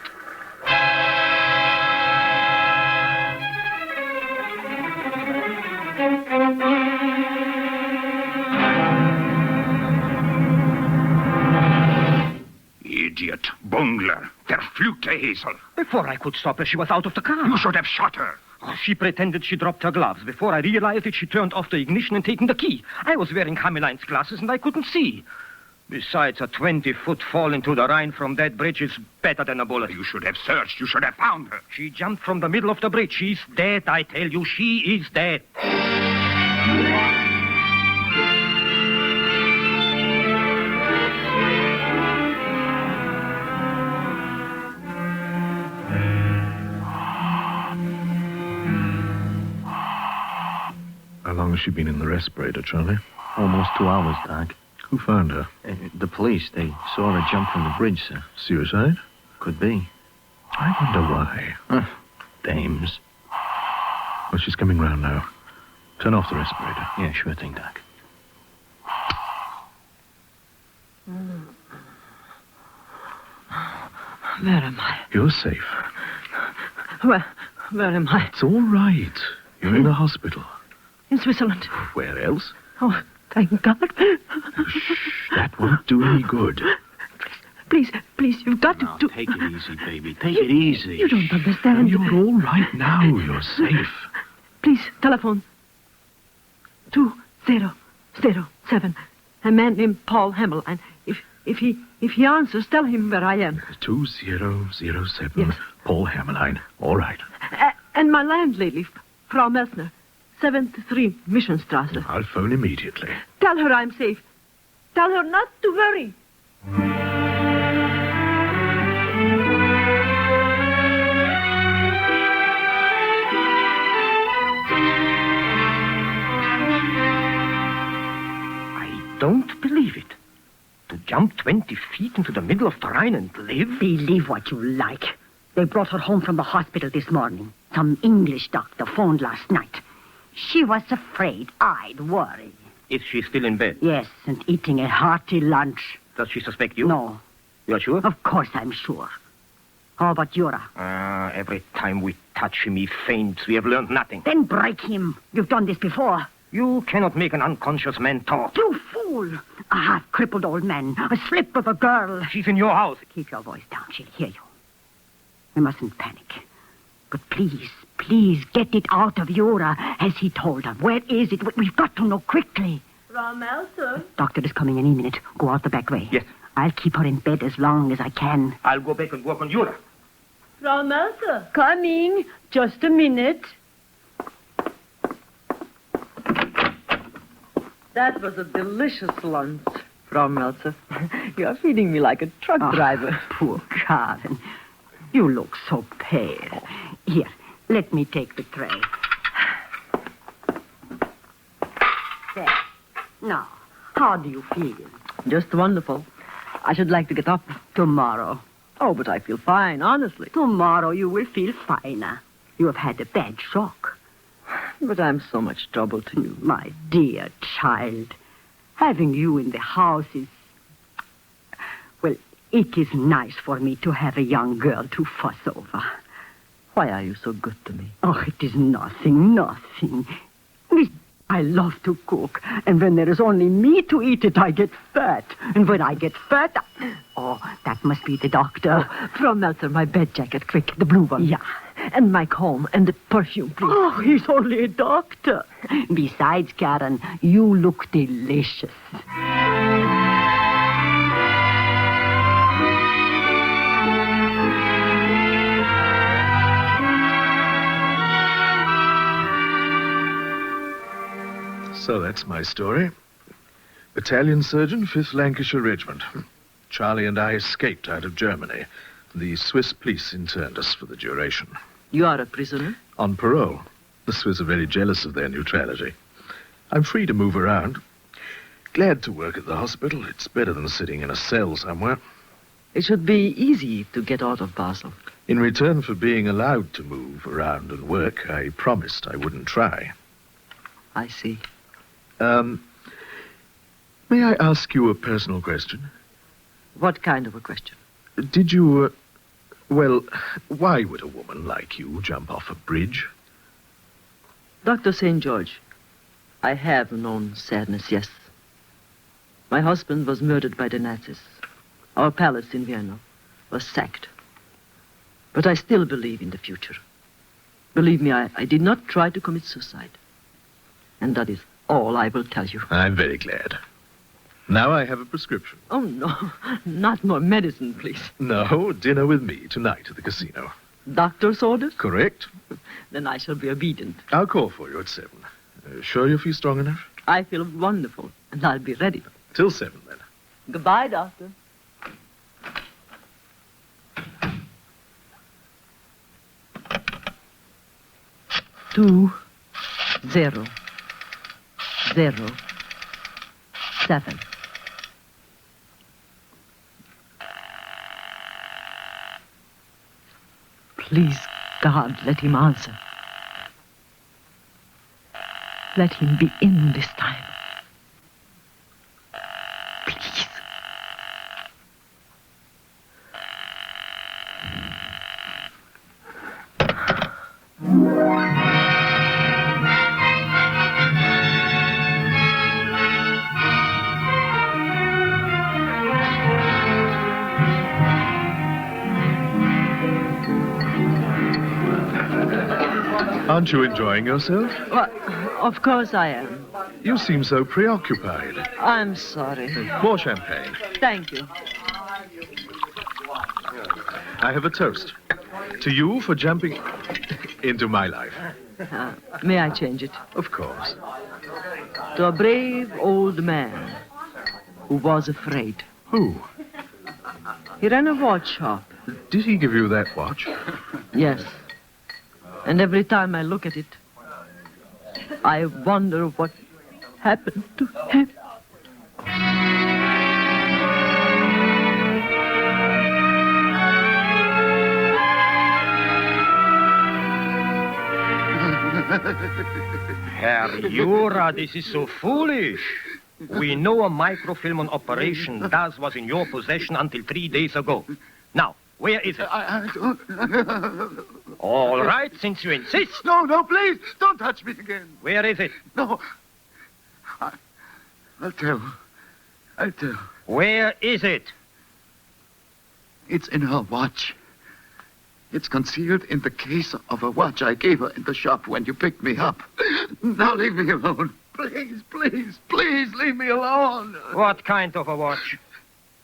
T: Idiot, bungler, verfluchte Hazel.
I: Before I could stop her, she was out of the car.
T: You should have shot her.
I: Oh, she pretended she dropped her gloves. Before I realized it, she turned off the ignition and taken the key. I was wearing Hamelein's glasses and I couldn't see. Besides, a 20-foot fall into the Rhine from that bridge is better than a bullet.
T: You should have searched. You should have found her.
I: She jumped from the middle of the bridge. She's dead, I tell you. She is dead.
F: How long has she been in the respirator, Charlie?
H: Almost 2 hours, Doc.
F: Who found her?
H: The police. They saw her jump from the bridge, sir.
F: Suicide?
H: Could be.
F: I wonder why.
H: Dames.
F: Well, she's coming round now. Turn off the respirator.
H: Yeah, sure thing, Doc.
C: Where am I?
F: You're safe.
C: Where am I?
F: It's all right. You're in a hospital.
C: In Switzerland.
F: Where else?
C: Oh, thank God.
F: Shh, that won't do any good.
C: Please, you've got
H: to... Take it easy, baby. Take
C: it
H: easy.
C: You don't understand.
F: You're all right now. You're safe.
C: Please, telephone. 2007. A man named Paul Hamelin. If he answers, tell him where I am.
F: 2007.
C: Yes.
F: Paul Hamelin. All right.
C: And my landlady, Frau Melzner. 73 Missionsstraße.
F: I'll phone immediately.
C: Tell her I'm safe. Tell her not to worry.
I: I don't believe it. To jump 20 feet into the middle of the Rhine and live?
V: Believe what you like. They brought her home from the hospital this morning. Some English doctor phoned last night. She was afraid I'd worry.
M: Is she still in bed?
V: Yes, and eating a hearty lunch.
M: Does she suspect you?
V: No.
M: You're sure?
V: Of course I'm sure. How about Yura?
M: Every time we touch him, he faints. We have learned nothing.
V: Then break him. You've done this before.
M: You cannot make an unconscious man talk.
V: You fool! A half-crippled old man. A slip of a girl.
M: She's in your house.
V: Keep your voice down. She'll hear you. We mustn't panic. But please, get it out of Yura. Has he told her? Where is it? We've got to know quickly.
B: Frau Melzer?
V: Doctor is coming any minute. Go out the back way.
M: Yes.
V: I'll keep her in bed as long as I can.
M: I'll go back and work on Yura.
B: Frau Melzer?
V: Coming. Just a minute.
E: That was a delicious lunch, Frau Melzer. You are feeding me like a truck driver.
V: Poor Karen. You look so pale. Here, let me take the tray. There. Now, how do you feel?
E: Just wonderful. I should like to get up.
V: Tomorrow.
E: Oh, but I feel fine, honestly.
V: Tomorrow you will feel finer. You have had a bad shock.
E: But I'm so much trouble to you.
V: My dear child, having you in the house is... Well, it is nice for me to have a young girl to fuss over.
E: Why are you so good to me?
V: Oh, it is nothing. I love to cook, and when there is only me to eat it, I get fat. And when I get fat... Oh, that must be the doctor.
E: Oh, Frau Melzer, my bed jacket, quick, the blue one.
V: Yeah.
E: And my comb and the perfume, please.
V: Oh, he's only a doctor. Besides, Karen, you look delicious.
F: So that's my story. Battalion surgeon, 5th Lancashire Regiment. Charlie and I escaped out of Germany. The Swiss police interned us for the duration.
E: You are a prisoner?
F: On parole. The Swiss are very jealous of their neutrality. I'm free to move around. Glad to work at the hospital. It's better than sitting in a cell somewhere.
E: It should be easy to get out of Basel.
F: In return for being allowed to move around and work, I promised I wouldn't try.
E: I see.
F: May I ask you a personal question?
E: What kind of a question?
F: Did you, well, why would a woman like you jump off a bridge?
E: Dr. St. George, I have known sadness, yes. My husband was murdered by the Nazis. Our palace in Vienna was sacked. But I still believe in the future. Believe me, I did not try to commit suicide. And that is all I will tell you.
F: I'm very glad. Now I have a prescription.
E: Oh, no. Not more medicine, please.
F: No, dinner with me tonight at the casino.
E: Doctor's orders?
F: Correct.
E: Then I shall be obedient.
F: I'll call for you at 7. Sure you feel strong enough?
E: I feel wonderful, and I'll be ready.
F: Till 7, then.
E: Goodbye, Doctor. Two, 0, 0, 7. Please, God, let him answer. Let him be in this time. Please.
F: Aren't you enjoying yourself?
E: Well, of course I am.
F: You seem so preoccupied.
E: I'm sorry.
F: More champagne.
E: Thank you.
F: I have a toast. To you for jumping into my life.
E: May I change it?
F: Of course.
E: To a brave old man who was afraid.
F: Who?
E: He ran a watch shop.
F: Did he give you that watch?
E: Yes. And every time I look at it, I wonder what happened to him.
J: Herr Jura, this is so foolish. We know a microfilm on Operation DAS was in your possession until 3 days ago. Now, where is it?
K: I don't...
J: All right, since you insist.
K: No, please, don't touch me again.
J: Where is it?
K: No. I'll tell.
J: Where is it?
K: It's in her watch. It's concealed in the case of a watch I gave her in the shop when you picked me up. Now leave me alone. Please, leave me alone.
J: What kind of a watch?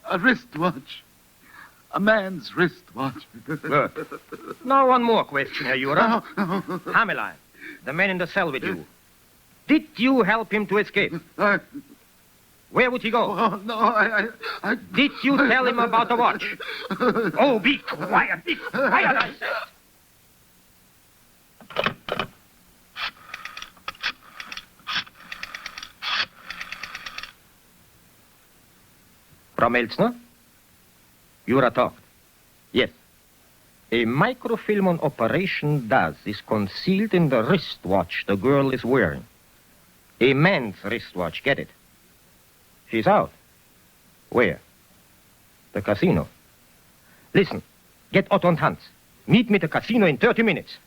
K: A wristwatch. A man's wristwatch.
J: Good. Now one more question, Herr Jura.
K: No.
J: Hamelin, the man in the cell with you. Did you help him to escape? Where would he go?
K: Oh, no, I...
J: Did you tell him about the watch? Oh, be quiet, I said. Frau Melzner? Jura talked. Yes. A microfilm on Operation DAS is concealed in the wristwatch the girl is wearing. A man's wristwatch, get it? She's out. Where? The casino. Listen, get Otto and Hans. Meet me at the casino in 30 minutes.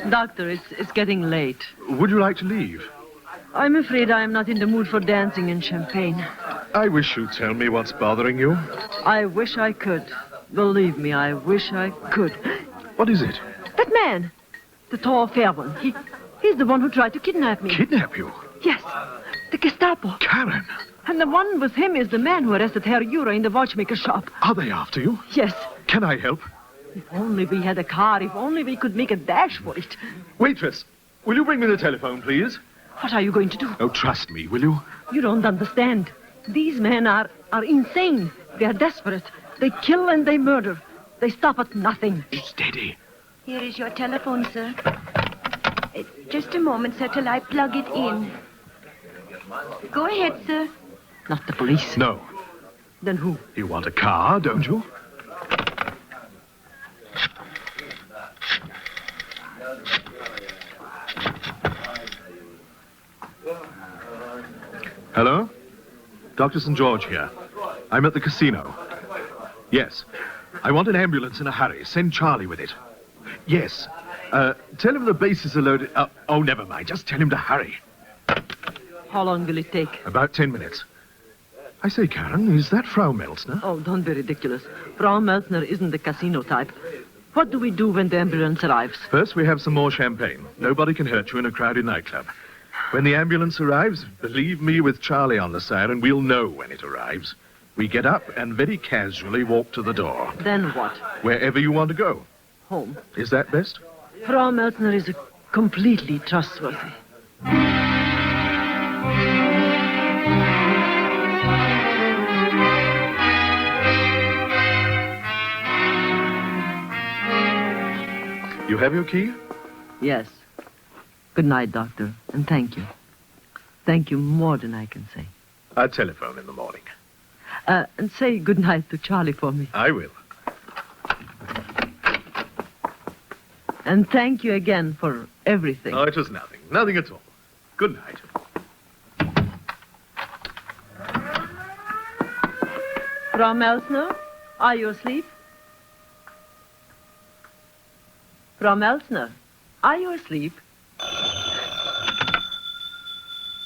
E: Doctor, it's getting late.
F: Would you like to leave?
E: I'm afraid I am not in the mood for dancing and champagne.
F: I wish you'd tell me what's bothering you.
E: I wish I could. Believe me, I wish I could.
F: What is it?
E: That man. The tall, fair one. He's the one who tried to kidnap me.
F: Kidnap you?
E: Yes. The Gestapo.
F: Karen.
E: And the one with him is the man who arrested Herr Jura in the watchmaker shop.
F: Are they after you?
E: Yes.
F: Can I help?
E: If only we had a car. If only we could make a dash for it.
F: Waitress, will you bring me the telephone, please?
E: What are you going to do?
F: Oh, trust me, will you?
E: You don't understand. These men are insane. They are desperate. They kill and they murder. They stop at nothing.
F: Steady.
U: Here is your telephone, sir. Just a moment, sir, till I plug it in. Go ahead, sir.
E: Not the police.
F: No.
E: Then who?
F: You want a car, don't you? Hello? Dr. St. George here. I'm at the casino. Yes. I want an ambulance in a hurry. Send Charlie with it. Yes. Tell him the bases are loaded. Oh, never mind. Just tell him to hurry.
E: How long will it take?
F: About 10 minutes. I say, Karen, is that Frau Melzner?
E: Oh, don't be ridiculous. Frau Melzner isn't the casino type. What do we do when the ambulance arrives?
F: First, we have some more champagne. Nobody can hurt you in a crowded nightclub. When the ambulance arrives, believe me, with Charlie on the siren, we'll know when it arrives. We get up and very casually walk to the door.
E: Then what?
F: Wherever you want to go.
E: Home.
F: Is that best?
E: Frau Melzner is completely trustworthy.
F: You have your key?
E: Yes. Good night, Doctor, and thank you. Thank you more than I can say.
F: I'll telephone in the morning.
E: And say good night to Charlie for me.
F: I will.
E: And thank you again for everything.
F: Oh, it was nothing. Nothing at all. Good night.
E: Frau Melzner, are you asleep? Frau Melzner, are you asleep?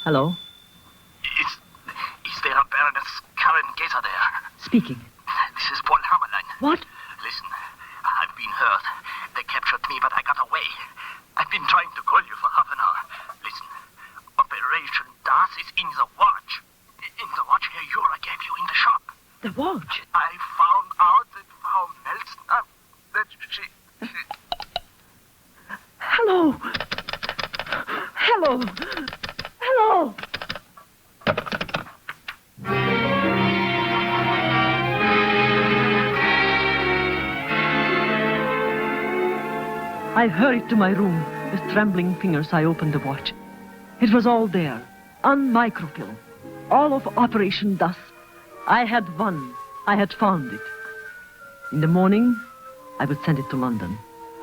E: Hello?
W: Is there a Baroness Karen Geiser there?
E: Speaking.
W: This is Paul Hammerlein.
E: What?
W: Listen, I've been hurt. They captured me, but I got away. I've been trying to call you for half an hour. Listen, Operation DAS is in the watch. In the watch Herr Jura gave you in the shop.
E: The watch?
W: I found out that Frau Melzner, that she...
E: Hello. Hello. Hello.
C: I hurried to my room. With trembling fingers, I opened the watch. It was all there, on microfilm. All of Operation Dust. I had won. I had found it. In the morning, I would send it to London.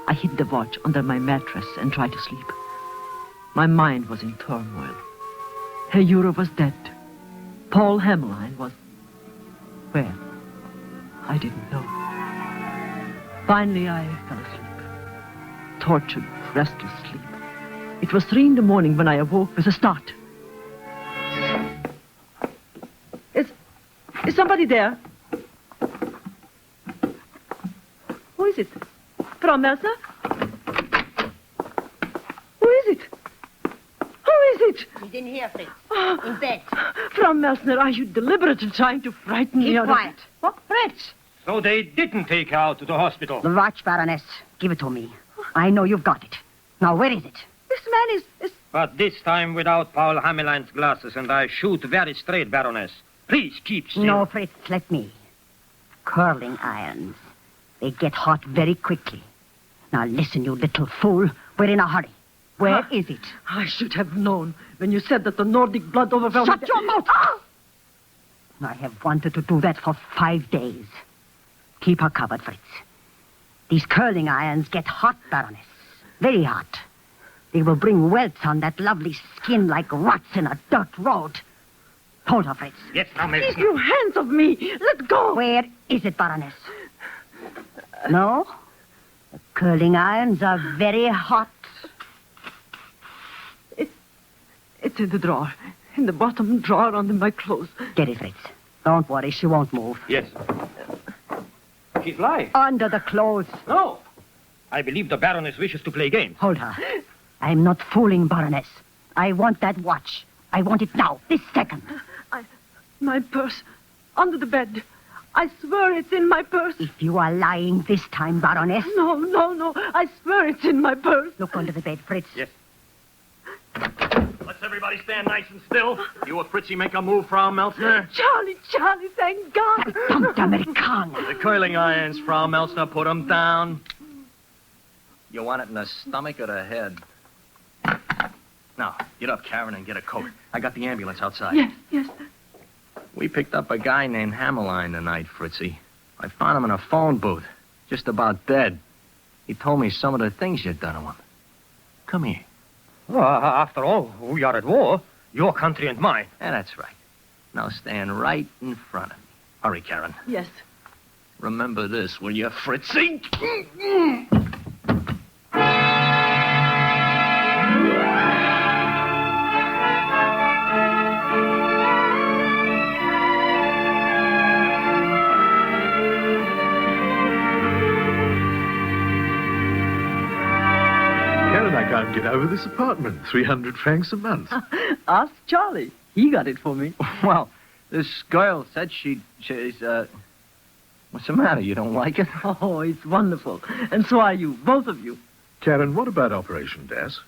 C: I hid the watch under my mattress and tried to sleep. My mind was in turmoil. Herr Euro was dead. Paul Hamelin was... where? I didn't know. Finally, I fell asleep. Tortured, restless sleep. It was 3 a.m. when I awoke with a start. Is somebody there? Who is it? Frau Melzer? Who is it? Who is it?
D: He's in here, Fritz. In bed.
C: Frau Melsner, are you deliberately trying to frighten me out of...
D: Keep quiet. What, Fritz?
J: So they didn't take her out to the hospital.
D: The watch, Baroness. Give it to me. I know you've got it. Now, where is it?
C: This man is...
J: But this time without Paul Hamelin's glasses, and I shoot very straight, Baroness. Please keep still.
D: No, Fritz, let me. Curling irons. They get hot very quickly. Now, listen, you little fool. We're in a hurry. Where is it?
C: I should have known when you said that the Nordic blood overwhelmed...
D: Shut your mouth! I have wanted to do that for 5 days. Keep her covered, Fritz. These curling irons get hot, Baroness. Very hot. They will bring welts on that lovely skin like rats in a dirt road. Hold her, Fritz.
J: Yes, now, Miss.
C: Keep your hands off me. Let go.
D: Where is it, Baroness? No? The curling irons are very hot.
C: It's in the drawer. In the bottom drawer under my clothes.
D: Get it, Fritz. Don't worry, she won't move.
J: Yes. She's lying.
D: Under the clothes.
J: No. I believe the Baroness wishes to play games.
D: Hold her. I'm not fooling, Baroness. I want that watch. I want it now, this second.
C: My purse. Under the bed. I swear it's in my purse.
D: If you are lying this time, Baroness.
C: No. I swear it's in my purse.
D: Look under the bed, Fritz.
J: Yes. Let's everybody stand nice and still. You or Fritzy make a move, Frau Melzner.
C: Charlie, thank God.
D: Dumped American.
J: The curling irons, Frau Melzner, put them down. You want it in the stomach or the head? Now, get up, Karen, and get a coat. I got the ambulance outside.
C: Yes.
J: We picked up a guy named Hameline tonight, Fritzy. I found him in a phone booth, just about dead. He told me some of the things you'd done to him. Come here. Well, after all, we are at war. Your country and mine. Yeah, that's right. Now stand right in front of me. Hurry, Karen.
C: Yes.
J: Remember this, will you, Fritzy?
F: I can't get over this apartment. 300 francs a month.
C: Ask Charlie. He got it for me.
J: Well, this girl said she's, what's the matter? You don't like it?
C: Oh, it's wonderful. And so are you, both of you.
F: Karen, what about Operation Das?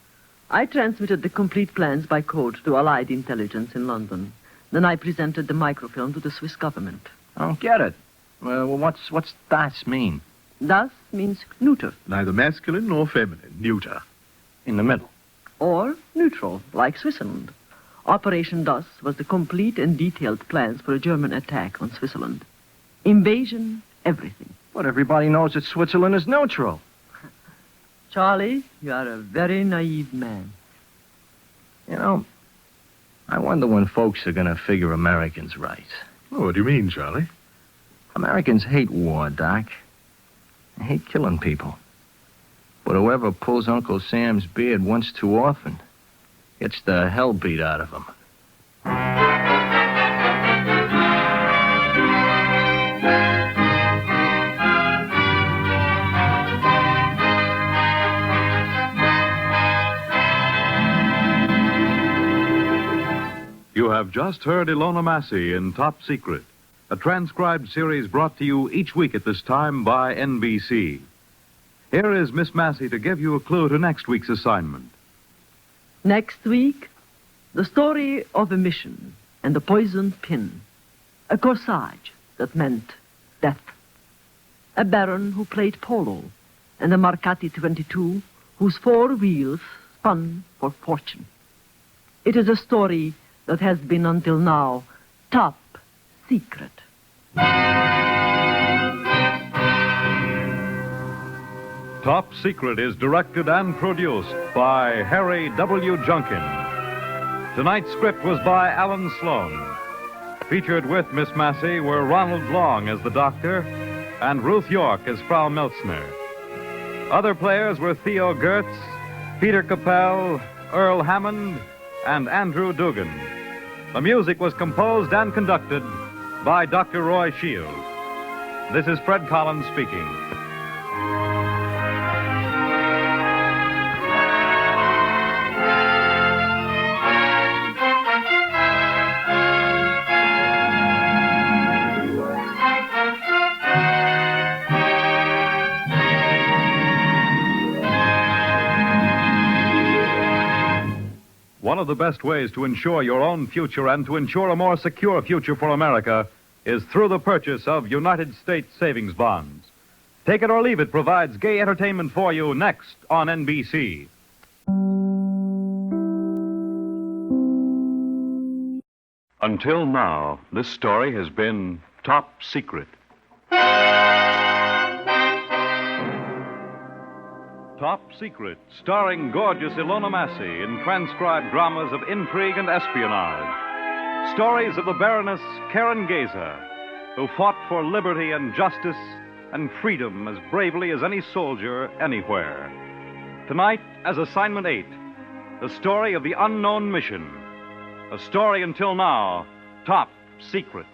C: I transmitted the complete plans by code to Allied intelligence in London. Then I presented the microfilm to the Swiss government.
J: I don't get it. Well, what's das mean?
C: Das means neuter.
F: Neither masculine nor feminine. Neuter.
J: In the middle.
C: Or neutral, like Switzerland. Operation Das was the complete and detailed plans for a German attack on Switzerland. Invasion, everything.
J: But everybody knows that Switzerland is neutral.
C: Charlie, you are a very naive man.
J: You know, I wonder when folks are going to figure Americans right.
F: Oh, what do you mean, Charlie?
J: Americans hate war, Doc. They hate killing people. But whoever pulls Uncle Sam's beard once too often gets the hell beat out of him.
S: You have just heard Ilona Massey in Top Secret, a transcribed series brought to you each week at this time by NBC. Here is Miss Massey to give you a clue to next week's assignment.
C: Next week, the story of a mission and the poisoned pin. A corsage that meant death. A baron who played polo and a Marcati 22
E: whose 4 wheels spun for fortune. It is a story that has been until now top secret.
S: Top Secret is directed and produced by Harry W. Junkin. Tonight's script was by Alan Sloan. Featured with Miss Massey were Ronald Long as the doctor and Ruth York as Frau Meltzner. Other players were Theo Gertz, Peter Capel, Earl Hammond, and Andrew Dugan. The music was composed and conducted by Dr. Roy Shields. This is Fred Collins speaking. One of the best ways to ensure your own future and to ensure a more secure future for America is through the purchase of United States savings bonds. Take it or leave it provides gay entertainment for you next on NBC. Until now, this story has been Top Secret. Top Secret, starring gorgeous Ilona Massey in transcribed dramas of intrigue and espionage. Stories of the Baroness Karen Geza, who fought for liberty and justice and freedom as bravely as any soldier anywhere. Tonight, as Assignment 8, the story of the unknown mission. A story until now, Top Secret.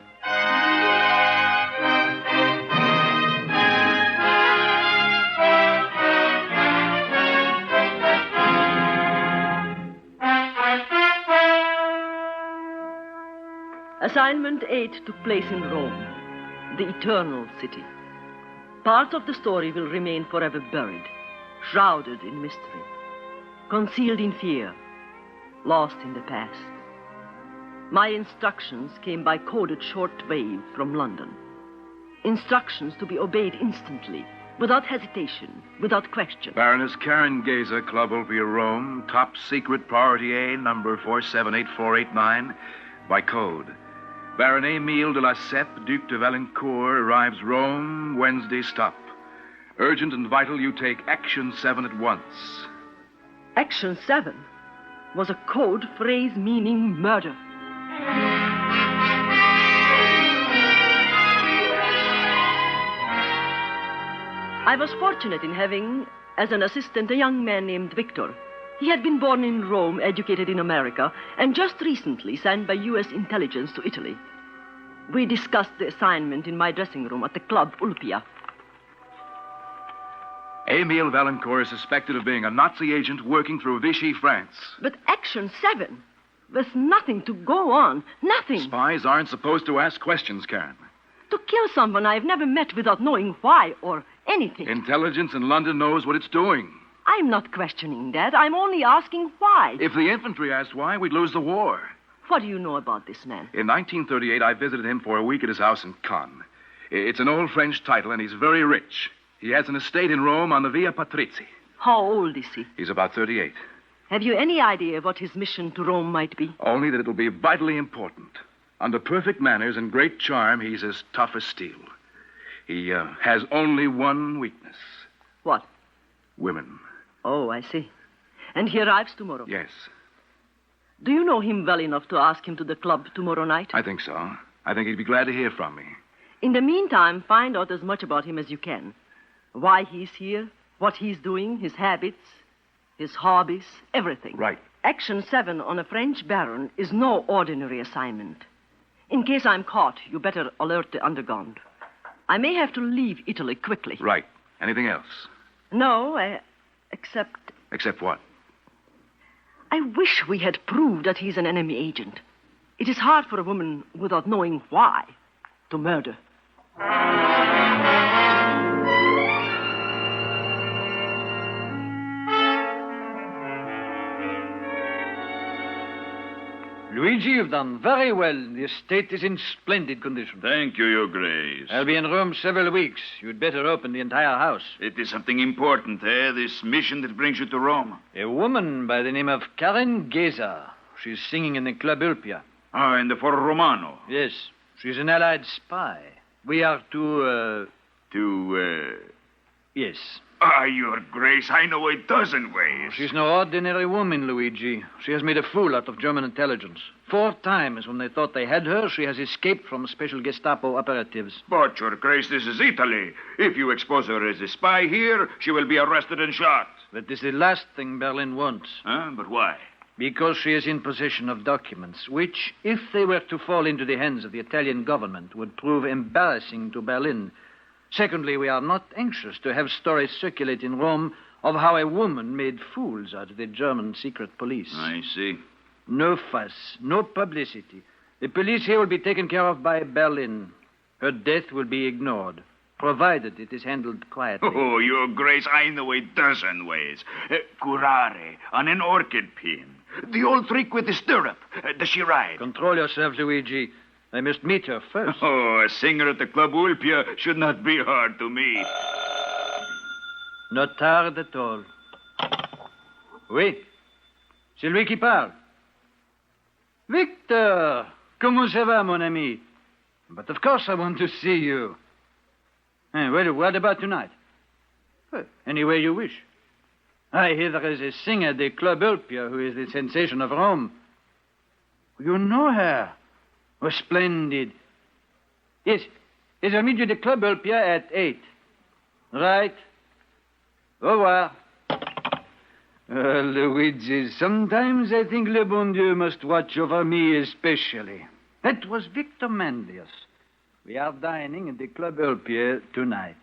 C: Assignment 8 took place in Rome, the eternal city. Part of the story will remain forever buried, shrouded in mystery, concealed in fear, lost in the past. My instructions came by coded shortwave from London. Instructions to be obeyed instantly, without hesitation, without question.
T: Baroness Karen Geza, Club Opia, Rome. Top secret, priority A, number 478489, by code. Baron Emile de Lesseps, Duc de Valencourt, arrives Rome, Wednesday stop. Urgent and vital, you take Action 7 at once.
C: Action 7 was a code phrase meaning murder. I was fortunate in having, as an assistant, a young man named Victor. He had been born in Rome, educated in America, and just recently sent by U.S. intelligence to Italy. We discussed the assignment in my dressing room at the Club Ulpia.
T: Emile Valencourt is suspected of being a Nazi agent working through Vichy, France.
C: But Action 7, there's nothing to go on, nothing.
T: Spies aren't supposed to ask questions, Karen.
C: To kill someone I've never met without knowing why or anything.
T: Intelligence in London knows what it's doing.
C: I'm not questioning that. I'm only asking why.
T: If the infantry asked why, we'd lose the war.
C: What do you know about this man?
T: In 1938, I visited him for a week at his house in Cannes. It's an old French title, and he's very rich. He has an estate in Rome on the Via Patrizi.
C: How old is he?
T: He's about 38.
C: Have you any idea what his mission to Rome might be?
T: Only that it'll be vitally important. Under perfect manners and great charm, he's as tough as steel. He has only one weakness.
C: What?
T: Women.
C: Oh, I see. And he arrives tomorrow?
T: Yes.
C: Do you know him well enough to ask him to the club tomorrow night?
T: I think so. I think he'd be glad to hear from me.
C: In the meantime, find out as much about him as you can. Why he's here, what he's doing, his habits, his hobbies, everything.
T: Right.
C: Action 7 on a French baron is no ordinary assignment. In case I'm caught, you better alert the underground. I may have to leave Italy quickly.
T: Right. Anything else?
C: No, except...
T: Except what?
C: I wish we had proved that he's an enemy agent. It is hard for a woman, without knowing why, to murder.
L: Luigi, you've done very well. The estate is in splendid condition.
P: Thank you, Your Grace.
L: I'll be in Rome several weeks. You'd better open the entire house.
P: It is something important, this mission that brings you to Rome.
L: A woman by the name of Karen Geza. She's singing in the Club Ulpia.
P: Ah, in the Foro Romano.
L: Yes. She's an Allied spy. We are to... Yes.
P: Ah, Your Grace, I know a dozen ways.
L: She's no ordinary woman, Luigi. She has made a fool out of German intelligence. 4 times when they thought they had her, she has escaped from special Gestapo operatives.
P: But, Your Grace, this is Italy. If you expose her as a spy here, she will be arrested and shot.
L: That is the last thing Berlin wants.
P: But why?
L: Because she is in possession of documents, which, if they were to fall into the hands of the Italian government, would prove embarrassing to Berlin. Secondly, we are not anxious to have stories circulate in Rome of how a woman made fools out of the German secret police.
P: I see.
L: No fuss, no publicity. The police here will be taken care of by Berlin. Her death will be ignored, provided it is handled quietly.
P: Oh, Your Grace, I know a dozen ways. Curare on an orchid pin. The old trick with the stirrup. Does she ride?
L: Control yourself, Luigi. I must meet her first.
P: Oh, a singer at the Club Ulpia should not be hard to meet.
L: Not hard at all. Oui. C'est lui qui parle. Victor! Comment ça va, mon ami? But of course I want to see you. Well, what about tonight? Well, any way you wish. I hear there is a singer at the Club Ulpia who is the sensation of Rome. You know her? Oh, splendid. Yes, I'll meet you at the Club Ulpia at 8. Right. Au revoir. Luigi, sometimes I think Le Bon Dieu must watch over me especially. That was Victor Manlius. We are dining at the Club Ulpia tonight.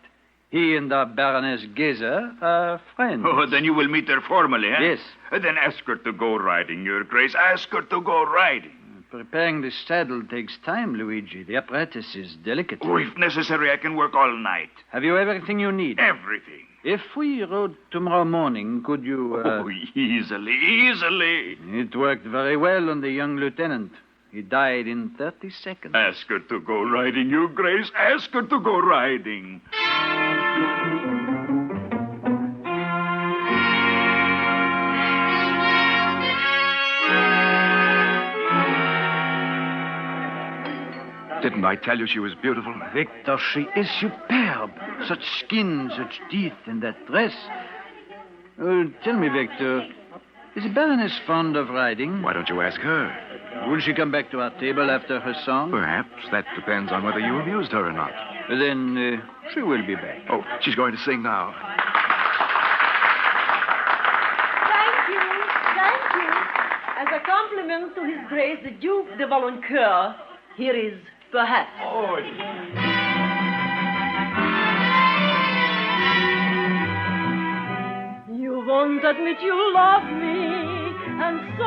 L: He and our Baroness Geza are friends.
P: Oh, then you will meet her formally, eh?
L: Yes.
P: Then ask her to go riding, Your Grace. Ask her to go riding.
L: Preparing the saddle takes time, Luigi. The apparatus is delicate.
P: Oh, if necessary, I can work all night.
L: Have you everything you need?
P: Everything.
L: If we rode tomorrow morning, could you...
P: Oh, easily.
L: It worked very well on the young lieutenant. He died in 30 seconds.
P: Ask her to go riding, Your Grace. Ask her to go riding.
F: Didn't I tell you she was beautiful?
L: Victor, she is superb. Such skin, such teeth, and that dress. Tell me, Victor, is the Baroness fond of riding?
F: Why don't you ask her?
L: Will she come back to our table after her song?
F: Perhaps. That depends on whether you amused her or not.
L: Then she will be back.
F: Oh, she's going to sing now.
B: Thank you. As a compliment to His Grace, the Duke de Valencoeur, here is Perhaps.
F: Oh,
B: You won't admit you love me, and so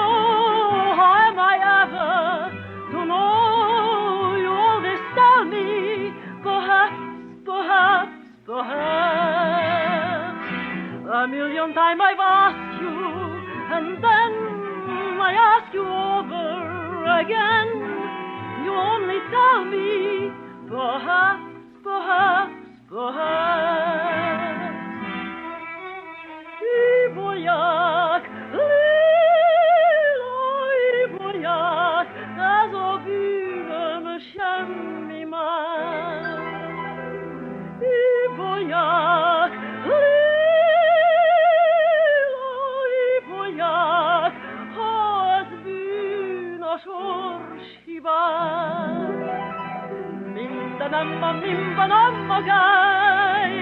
B: how am I ever to know? You always tell me, perhaps. A million times I've asked you, and then I ask you over again. You only tell me, perhaps. Ivoyak, Ivoyak, as of me shemmiman. Ivoyak, Ivoyak, has been a shorshiban. Mimbanamma gai,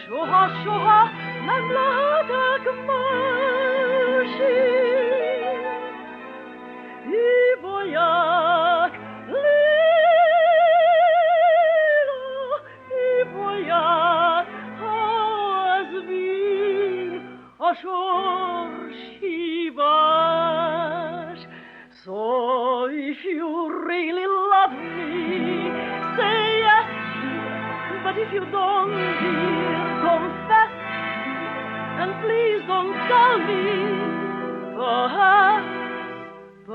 B: shoha, mamladak marshi. Ivoyak, Ivoyak, has been a shorshibash. So if you really love me, say yes. But if you don't, dear, confess. And please don't tell me,
L: She is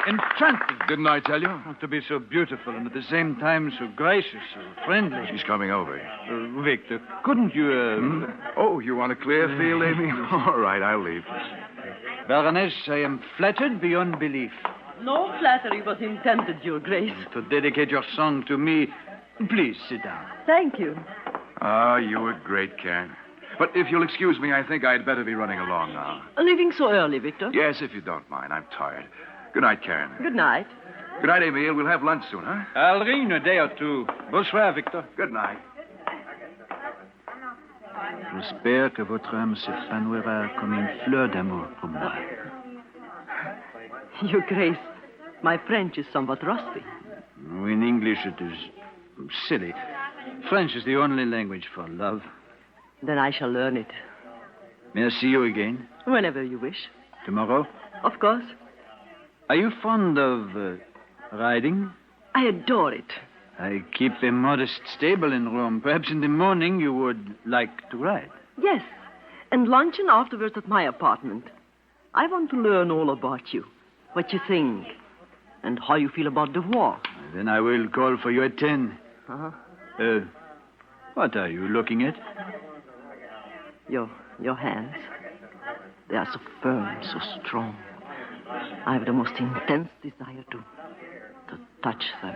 L: enchanting.
T: Didn't I tell you?
L: To be so beautiful and at the same time so gracious, so friendly.
T: She's coming over.
L: Victor, couldn't you...
T: Oh, you want a clear field, Amy? All right, I'll leave.
L: Baroness, I am flattered beyond belief.
C: No flattery was intended, Your Grace.
L: To dedicate your song to me, please sit down.
C: Thank you.
T: Ah, you were great, Karen. But if you'll excuse me, I think I'd better be running along now.
C: Leaving so early, Victor?
T: Yes, if you don't mind. I'm tired. Good night, Karen.
C: Good night.
T: Good night, Emile. We'll have lunch soon, huh?
L: I'll ring in a day or two. Bonsoir, Victor.
T: Good night.
L: J'espère que votre âme s'épanouira comme une fleur d'amour pour moi.
C: Your Grace, my French is somewhat rusty.
L: In English, it is silly. French is the only language for love.
C: Then I shall learn it.
L: May I see you again?
C: Whenever you wish.
L: Tomorrow?
C: Of course.
L: Are you fond of riding?
C: I adore it.
L: I keep a modest stable in Rome. Perhaps in the morning you would like to ride.
C: Yes, and luncheon afterwards at my apartment. I want to learn all about you, what you think, and how you feel about the war.
L: Then I will call for you at 10.
C: Uh-huh.
L: What are you looking at?
C: Your hands. They are so firm, so strong. I have the most intense desire to touch them.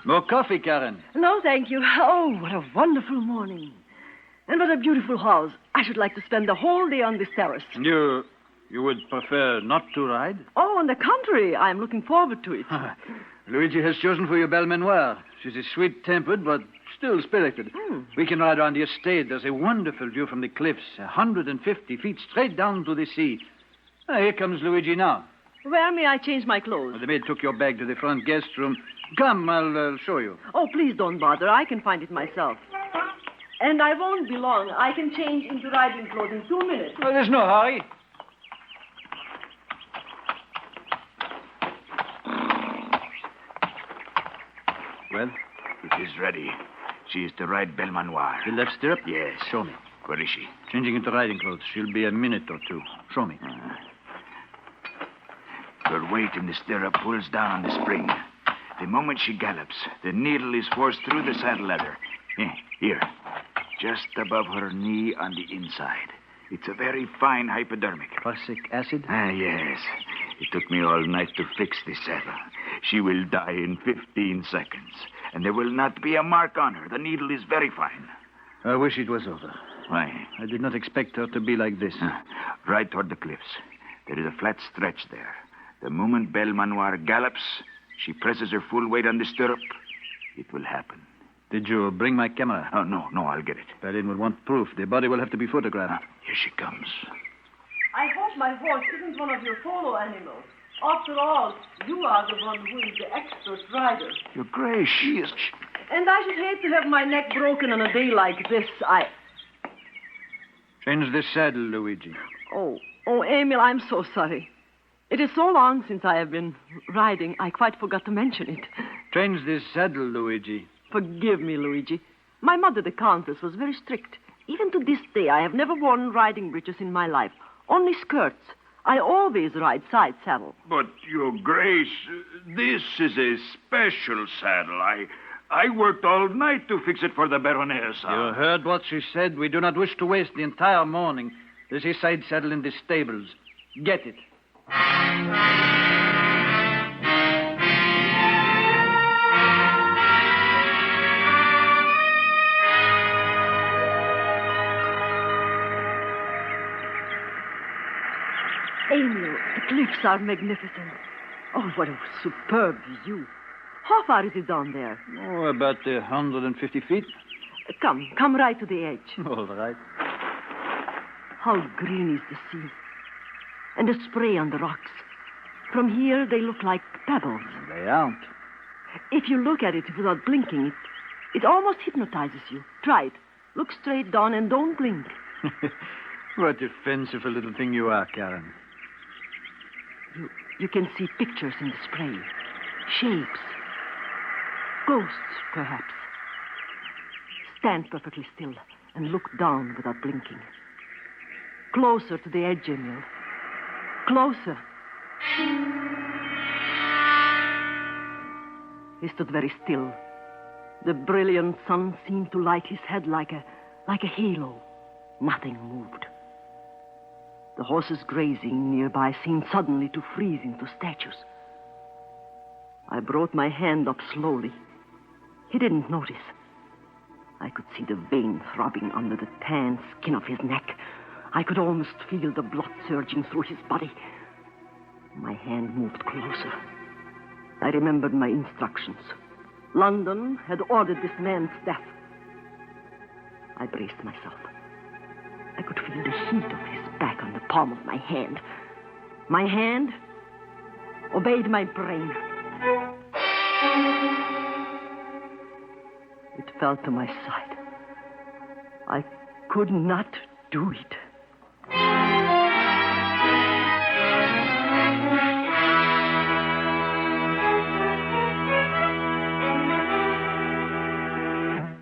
L: More coffee, Karen?
C: No, thank you. Oh, what a wonderful morning. And what a beautiful house. I should like to spend the whole day on this terrace.
L: You would prefer not to ride?
C: Oh, on the contrary, I am looking forward to it.
L: Luigi has chosen for you Belle Manoir. She's a sweet-tempered, but still spirited. We can ride around the estate. There's a wonderful view from the cliffs, 150 feet straight down to the sea. Here comes Luigi now.
C: Where may I change my clothes?
L: The maid took your bag to the front guest room. Come, I'll show you.
C: Oh, please don't bother. I can find it myself. And I won't be long. I can change into riding clothes in 2 minutes.
L: Well, there's no hurry. Well?
P: It is ready. She is to ride Belle Manoir.
L: The left stirrup?
P: Yes.
L: Show me.
P: Where is she?
L: Changing into riding clothes. She'll be a minute or two. Show me.
P: Her weight in the stirrup pulls down on the spring. The moment she gallops, the needle is forced through the saddle leather. Here. Just above her knee on the inside. It's a very fine hypodermic.
L: Prussic acid?
P: Yes. It took me all night to fix the saddle. She will die in 15 seconds. And there will not be a mark on her. The needle is very fine.
L: I wish it was over.
P: Why?
L: I did not expect her to be like this.
P: Right toward the cliffs. There is a flat stretch there. The moment Belle Manoir gallops, she presses her full weight on the stirrup. It will happen.
L: Did you bring my camera?
P: Oh, no, I'll get it.
L: Berlin will want proof. The body will have to be photographed.
P: Here she comes.
C: I hope my horse isn't one of your polo animals. After all, you are the one who is the expert rider.
P: Your Grace, she is...
C: And I should hate to have my neck broken on a day like this.
L: Change the saddle, Luigi.
C: Oh, Emil, I'm so sorry. It is so long since I have been riding, I quite forgot to mention it.
L: Change this saddle, Luigi.
C: Forgive me, Luigi. My mother, the Countess, was very strict. Even to this day, I have never worn riding breeches in my life. Only skirts. I always ride side saddle.
P: But, Your Grace, this is a special saddle. I worked all night to fix it for the Baroness.
L: You heard what she said. We do not wish to waste the entire morning. There's a side saddle in the stables. Get it.
C: Emil, the cliffs are magnificent. Oh, what a superb view. How far is it down there?
L: Oh, about 150 feet.
C: Come right to the edge.
L: All right.
C: How green is the sea. And the spray on the rocks. From here, they look like pebbles.
L: They aren't.
C: If you look at it without blinking, it almost hypnotizes you. Try it. Look straight down and don't blink.
L: What a fanciful little thing you are, Karen.
C: You can see pictures in the spray. Shapes. Ghosts, perhaps. Stand perfectly still and look down without blinking. Closer to the edge, Emil. Closer. He stood very still. The brilliant sun seemed to light his head like a halo. Nothing moved. The horses grazing nearby seemed suddenly to freeze into statues. I brought my hand up slowly. He didn't notice. I could see the vein throbbing under the tan skin of his neck. I could almost feel the blood surging through his body. My hand moved closer. I remembered my instructions. London had ordered this man's death. I braced myself. I could feel the heat of his back on the palm of my hand. My hand obeyed my brain. It fell to my side. I could not do it.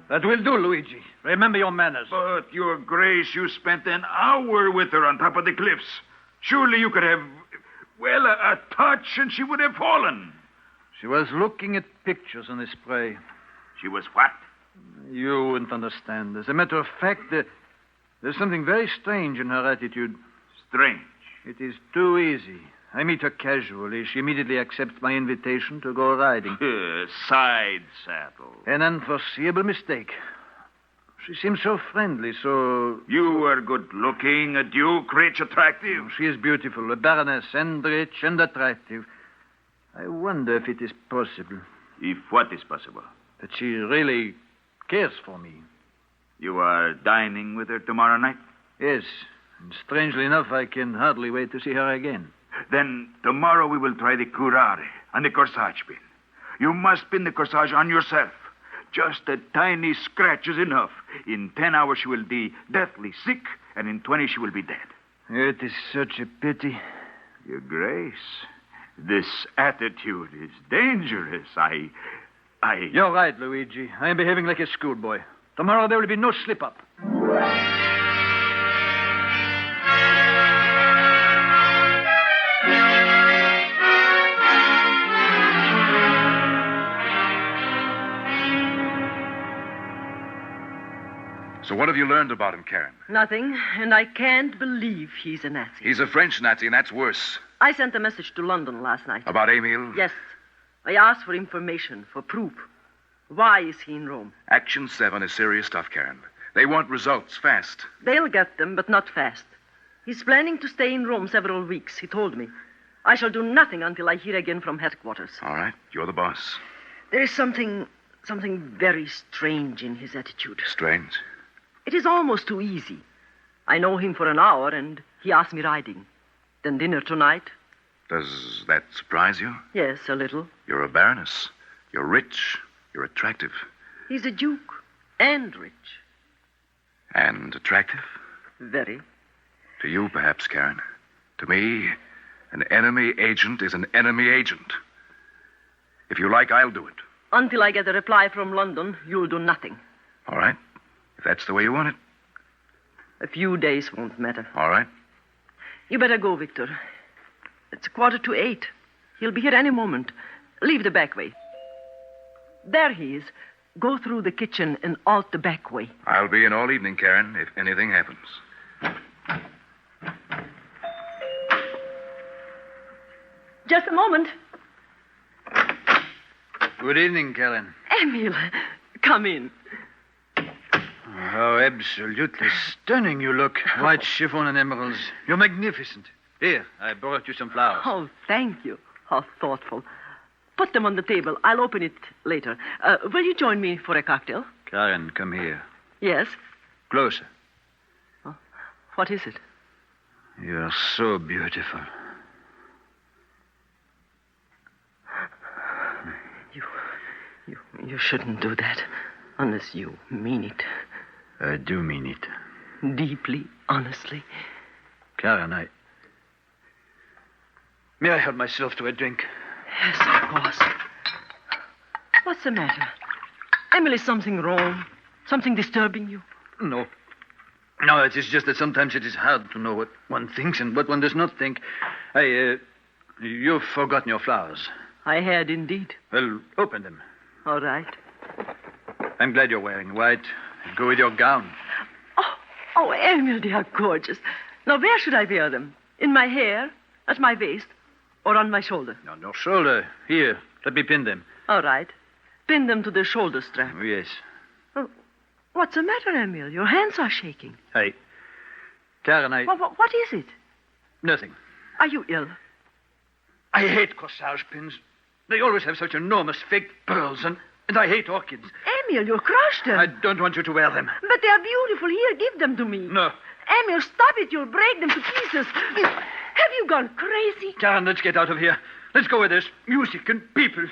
L: That will do, Luigi. Remember your manners.
P: But, Your Grace, you spent an hour with her on top of the cliffs. Surely you could have, well, a touch and she would have fallen.
L: She was looking at pictures in the spray.
P: She was what?
L: You wouldn't understand. As a matter of fact, there's something very strange in her attitude.
P: Strange?
L: It is too easy. I meet her casually. She immediately accepts my invitation to go riding.
P: Side saddle.
L: An unforeseeable mistake. She seems so friendly, so...
P: You are good-looking, a duke, rich, attractive.
L: She is beautiful, a baroness, and rich and attractive. I wonder if it is possible.
P: If what is possible?
L: That she really cares for me.
P: You are dining with her tomorrow night?
L: Yes. And strangely enough, I can hardly wait to see her again.
P: Then tomorrow we will try the curare and the corsage pin. You must pin the corsage on yourself. Just a tiny scratch is enough. In 10 hours she will be deathly sick, and in 20 she will be dead.
L: It is such a pity.
P: Your Grace, this attitude is dangerous. I...
L: You're right, Luigi. I am behaving like a schoolboy. Tomorrow there will be no slip-up.
T: So what have you learned about him, Karen?
C: Nothing, and I can't believe he's a Nazi.
T: He's a French Nazi, and that's worse.
C: I sent a message to London last night.
T: About Emil?
C: Yes. I asked for information, for proof. Why is he in Rome?
T: Action 7 is serious stuff, Karen. They want results fast.
C: They'll get them, but not fast. He's planning to stay in Rome several weeks, he told me. I shall do nothing until I hear again from headquarters.
T: All right, you're the boss.
C: There is something very strange in his attitude.
T: Strange?
C: It is almost too easy. I know him for an hour, and he asked me riding. Then dinner tonight.
T: Does that surprise you?
C: Yes, a little.
T: You're a baroness. You're rich. You're attractive.
C: He's a duke. And rich.
T: And attractive?
C: Very.
T: To you, perhaps, Karen. To me, an enemy agent is an enemy agent. If you like, I'll do it.
C: Until I get a reply from London, you'll do nothing.
T: All right. If that's the way you want it.
C: A few days won't matter.
T: All right.
C: You better go, Victor. It's 7:45. He'll be here any moment. Leave the back way. There he is. Go through the kitchen and out the back way.
T: I'll be in all evening, Karen, if anything happens.
C: Just a moment.
L: Good evening, Karen.
C: Emil, come in.
L: How absolutely stunning you look. White chiffon and emeralds. You're magnificent. Here, I brought you some flowers.
C: Oh, thank you. How thoughtful. Put them on the table. I'll open it later. Will you join me for a cocktail?
L: Karen, come here.
C: Yes?
L: Closer.
C: Oh, what is it?
L: You're so beautiful.
N: You shouldn't do that unless you mean it.
L: I do mean it.
N: Deeply, honestly.
L: Karen, May I help myself to a drink?
N: Yes, of course. What's the matter? Emily, something wrong? Something disturbing you?
L: No. No, it is just that sometimes it is hard to know what one thinks and what one does not think. You've forgotten your flowers.
N: I had indeed.
L: Well, open them.
N: All right.
L: I'm glad you're wearing white. Go with your gown.
N: Oh, Emil, they are gorgeous. Now, where should I wear them? In my hair? At my waist? Or on my shoulder?
L: On your shoulder. Here, let me pin them.
N: All right. Pin them to the shoulder strap.
L: Oh, yes.
N: Oh, what's the matter, Emil? Your hands are shaking.
L: Hey, Karen,
N: What is it?
L: Nothing.
N: Are you ill?
L: I hate corsage pins. They always have such enormous fake pearls, and I hate orchids.
N: Emil, you crushed them.
L: I don't want you to wear them.
N: But they are beautiful. Here, give them to me.
L: No.
N: Emil, stop it. You'll break them to pieces. Have you gone crazy?
L: Karen, let's get out of here. Let's go where there's music and people.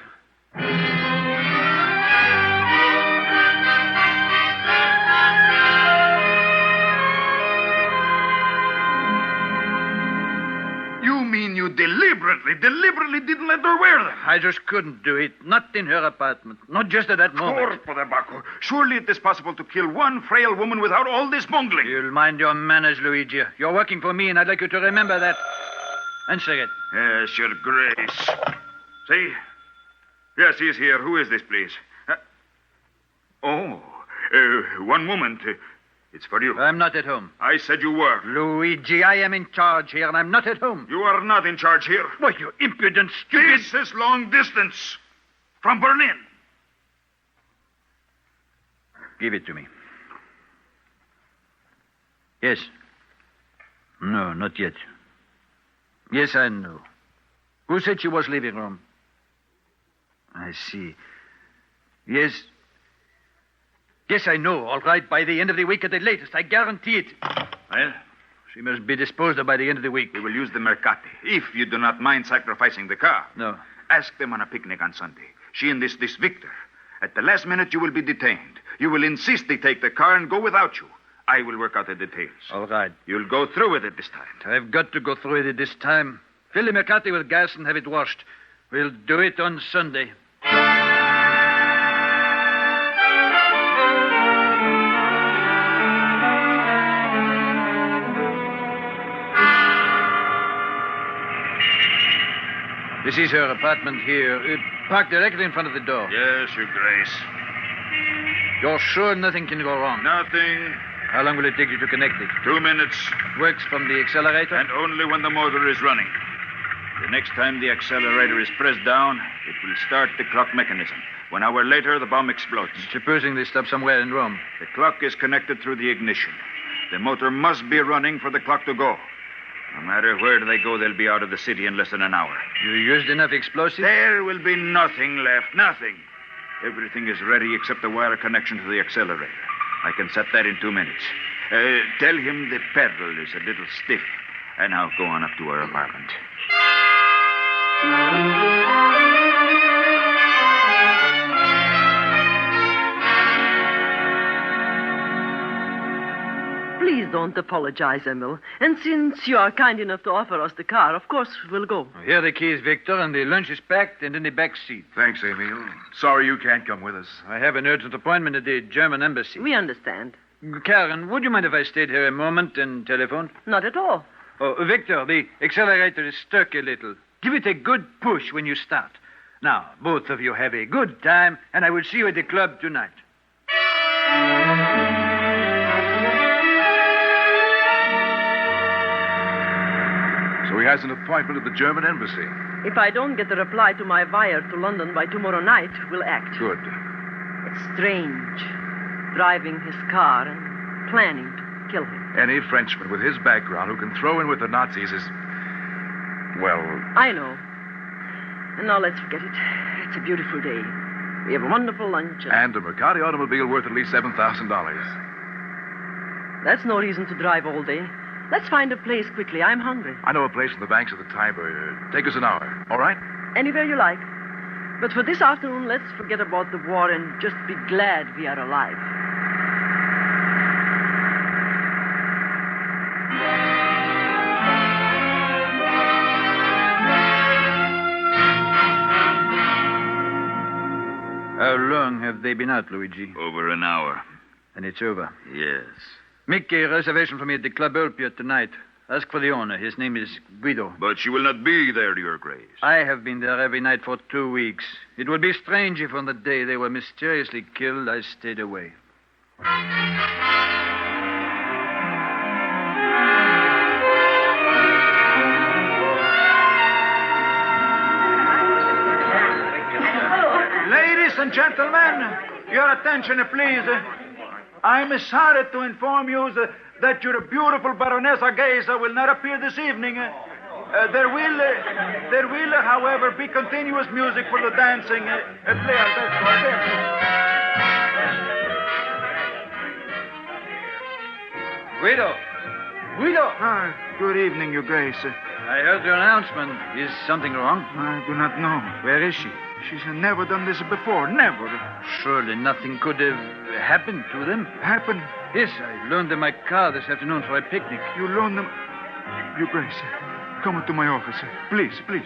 P: You mean you deliberately didn't let her wear them?
L: I just couldn't do it. Not in her apartment. Not just at that moment.
P: Corpo de Bacco. Surely it is possible to kill one frail woman without all this bungling.
L: You'll mind your manners, Luigi. You're working for me, and I'd like you to remember that. Answer it.
P: Yes, Your Grace. See? Yes, he is here. Who is this, please? One moment. It's for you.
L: I'm not at home.
P: I said you were.
L: Luigi, I am in charge here, and I'm not at home.
P: You are not in charge here.
L: Why, you impudent, stupid...
P: This is long distance from Berlin.
L: Give it to me. Yes. No, not yet. Yes, I know. Who said she was leaving Rome? I see. Yes. Yes, I know. All right, by the end of the week at the latest. I guarantee it.
P: Well?
L: She must be disposed of by the end of the week.
P: We will use the Mercati, if you do not mind sacrificing the car.
L: No.
P: Ask them on a picnic on Sunday. She and this Victor. At the last minute, you will be detained. You will insist they take the car and go without you. I will work out the details.
L: All right.
P: You'll go through with it this time.
L: I've got to go through with it this time. Fill the Mercati with gas and have it washed. We'll do it on Sunday. This is her apartment here. Parked directly in front of the door.
P: Yes, Your Grace.
L: You're sure nothing can go wrong?
P: Nothing.
L: How long will it take you to connect it?
P: 2 minutes.
L: Works from the accelerator?
P: And only when the motor is running. The next time the accelerator is pressed down, it will start the clock mechanism. 1 hour later, the bomb explodes.
L: Supposing they stop somewhere in Rome.
P: The clock is connected through the ignition. The motor must be running for the clock to go. No matter where they go, they'll be out of the city in less than an hour.
L: You used enough explosives?
P: There will be nothing left. Nothing. Everything is ready except the wire connection to the accelerator. I can set that in 2 minutes. Tell him the pedal is a little stiff. And now go on up to our apartment.
N: Please don't apologize, Emil. And since you are kind enough to offer us the car, of course we'll go.
L: Here are the keys, Victor, and the lunch is packed and in the back seat.
T: Thanks, Emil. Sorry you can't come with us.
L: I have an urgent appointment at the German embassy.
N: We understand.
L: Karen, would you mind if I stayed here a moment and telephoned?
N: Not at all.
L: Oh, Victor, the accelerator is stuck a little. Give it a good push when you start. Now, both of you have a good time, and I will see you at the club tonight.
T: So he has an appointment at the German embassy.
N: If I don't get a reply to my wire to London by tomorrow night, we'll act.
T: Good.
N: It's strange. Driving his car and planning to kill him.
T: Any Frenchman with his background who can throw in with the Nazis is... well...
N: I know. And now let's forget it. It's a beautiful day. We have a wonderful lunch.
T: And a Mercati automobile worth at least $7,000.
N: That's no reason to drive all day. Let's find a place quickly. I'm hungry.
T: I know a place on the banks of the Tiber. Take us an hour, all right?
N: Anywhere you like. But for this afternoon, let's forget about the war and just be glad we are alive.
L: How long have they been out, Luigi?
P: Over an hour.
L: And it's over.
P: Yes.
L: Make a reservation for me at the Club Olpia tonight. Ask for the owner. His name is Guido.
P: But she will not be there, Your Grace.
L: I have been there every night for 2 weeks. It would be strange if on the day they were mysteriously killed, I stayed away.
O: Ladies and gentlemen, your attention, please. I'm sorry to inform you that your beautiful Baroness Geza will not appear this evening. There will, however, be continuous music for the dancing. Play Alberto, Alberto.
L: Guido! Guido!
O: Ah, good evening, Your Grace.
L: I heard your announcement. Is something wrong?
O: I do not know.
L: Where is she?
O: She's never done this before. Never.
L: Surely nothing could have happened to them.
O: Happened?
L: Yes, I loaned them my car this afternoon for a picnic.
O: You loaned them? Your Grace, come into my office. Please, please.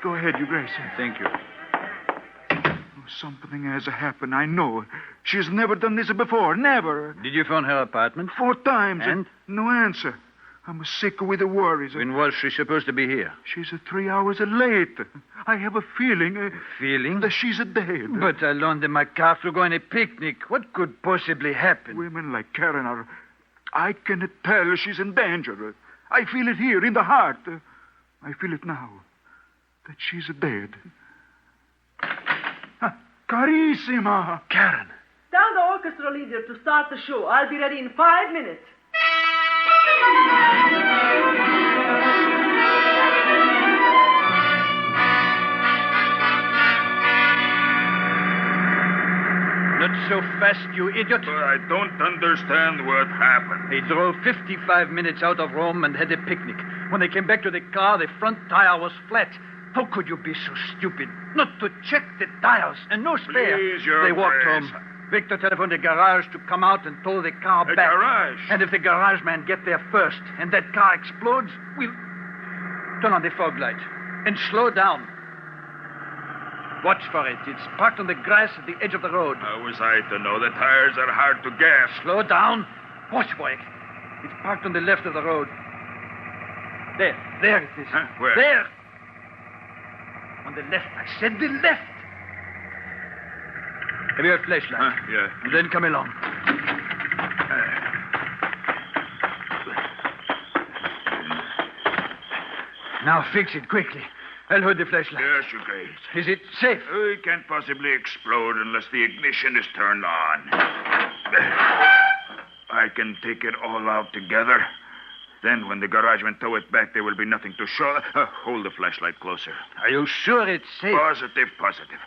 O: Go ahead, Your Grace.
L: Thank you.
O: Something has happened, I know. She's never done this before. Never.
L: Did you phone her apartment?
O: 4 times.
L: And?
O: No answer. I'm sick with the worries.
L: When was she supposed to be here?
O: She's 3 hours late. I have a feeling.
L: Feeling?
O: That she's dead.
L: But I loaned them my car to go on a picnic. What could possibly happen?
O: Women like Karen are... I can tell she's in danger. I feel it here in the heart. I feel it now. That she's dead. Carissima!
L: Karen!
N: Tell the orchestra leader to start the show. I'll be ready in 5 minutes.
L: Not so fast, you idiot.
P: But I don't understand what happened.
L: They drove 55 minutes out of Rome and had a picnic. When they came back to the car, the front tire was flat. How could you be so stupid? Not to check the tires and no spare.
P: Please, Your
L: They walked
P: Grace.
L: home. Victor telephoned the garage to come out and tow the car back.
P: Garage?
L: And if the garage man get there first and that car explodes, we'll turn on the fog light and slow down. Watch for it. It's parked on the grass at the edge of the road.
P: How was I to know? The tires are hard to gas.
L: Slow down. Watch for it. It's parked on the left of the road. There it is.
P: Huh? Where?
L: There. On the left. I said the left. Have you a flashlight?
P: Yeah.
L: And then come along. Now fix it quickly. I'll hold the flashlight.
P: Yes, Your Grace.
L: Is it safe?
P: It can't possibly explode unless the ignition is turned on. I can take it all out together. Then when the garagemen tow it back, there will be nothing to show. Hold the flashlight closer.
L: Are you sure it's safe?
P: Positive, positive.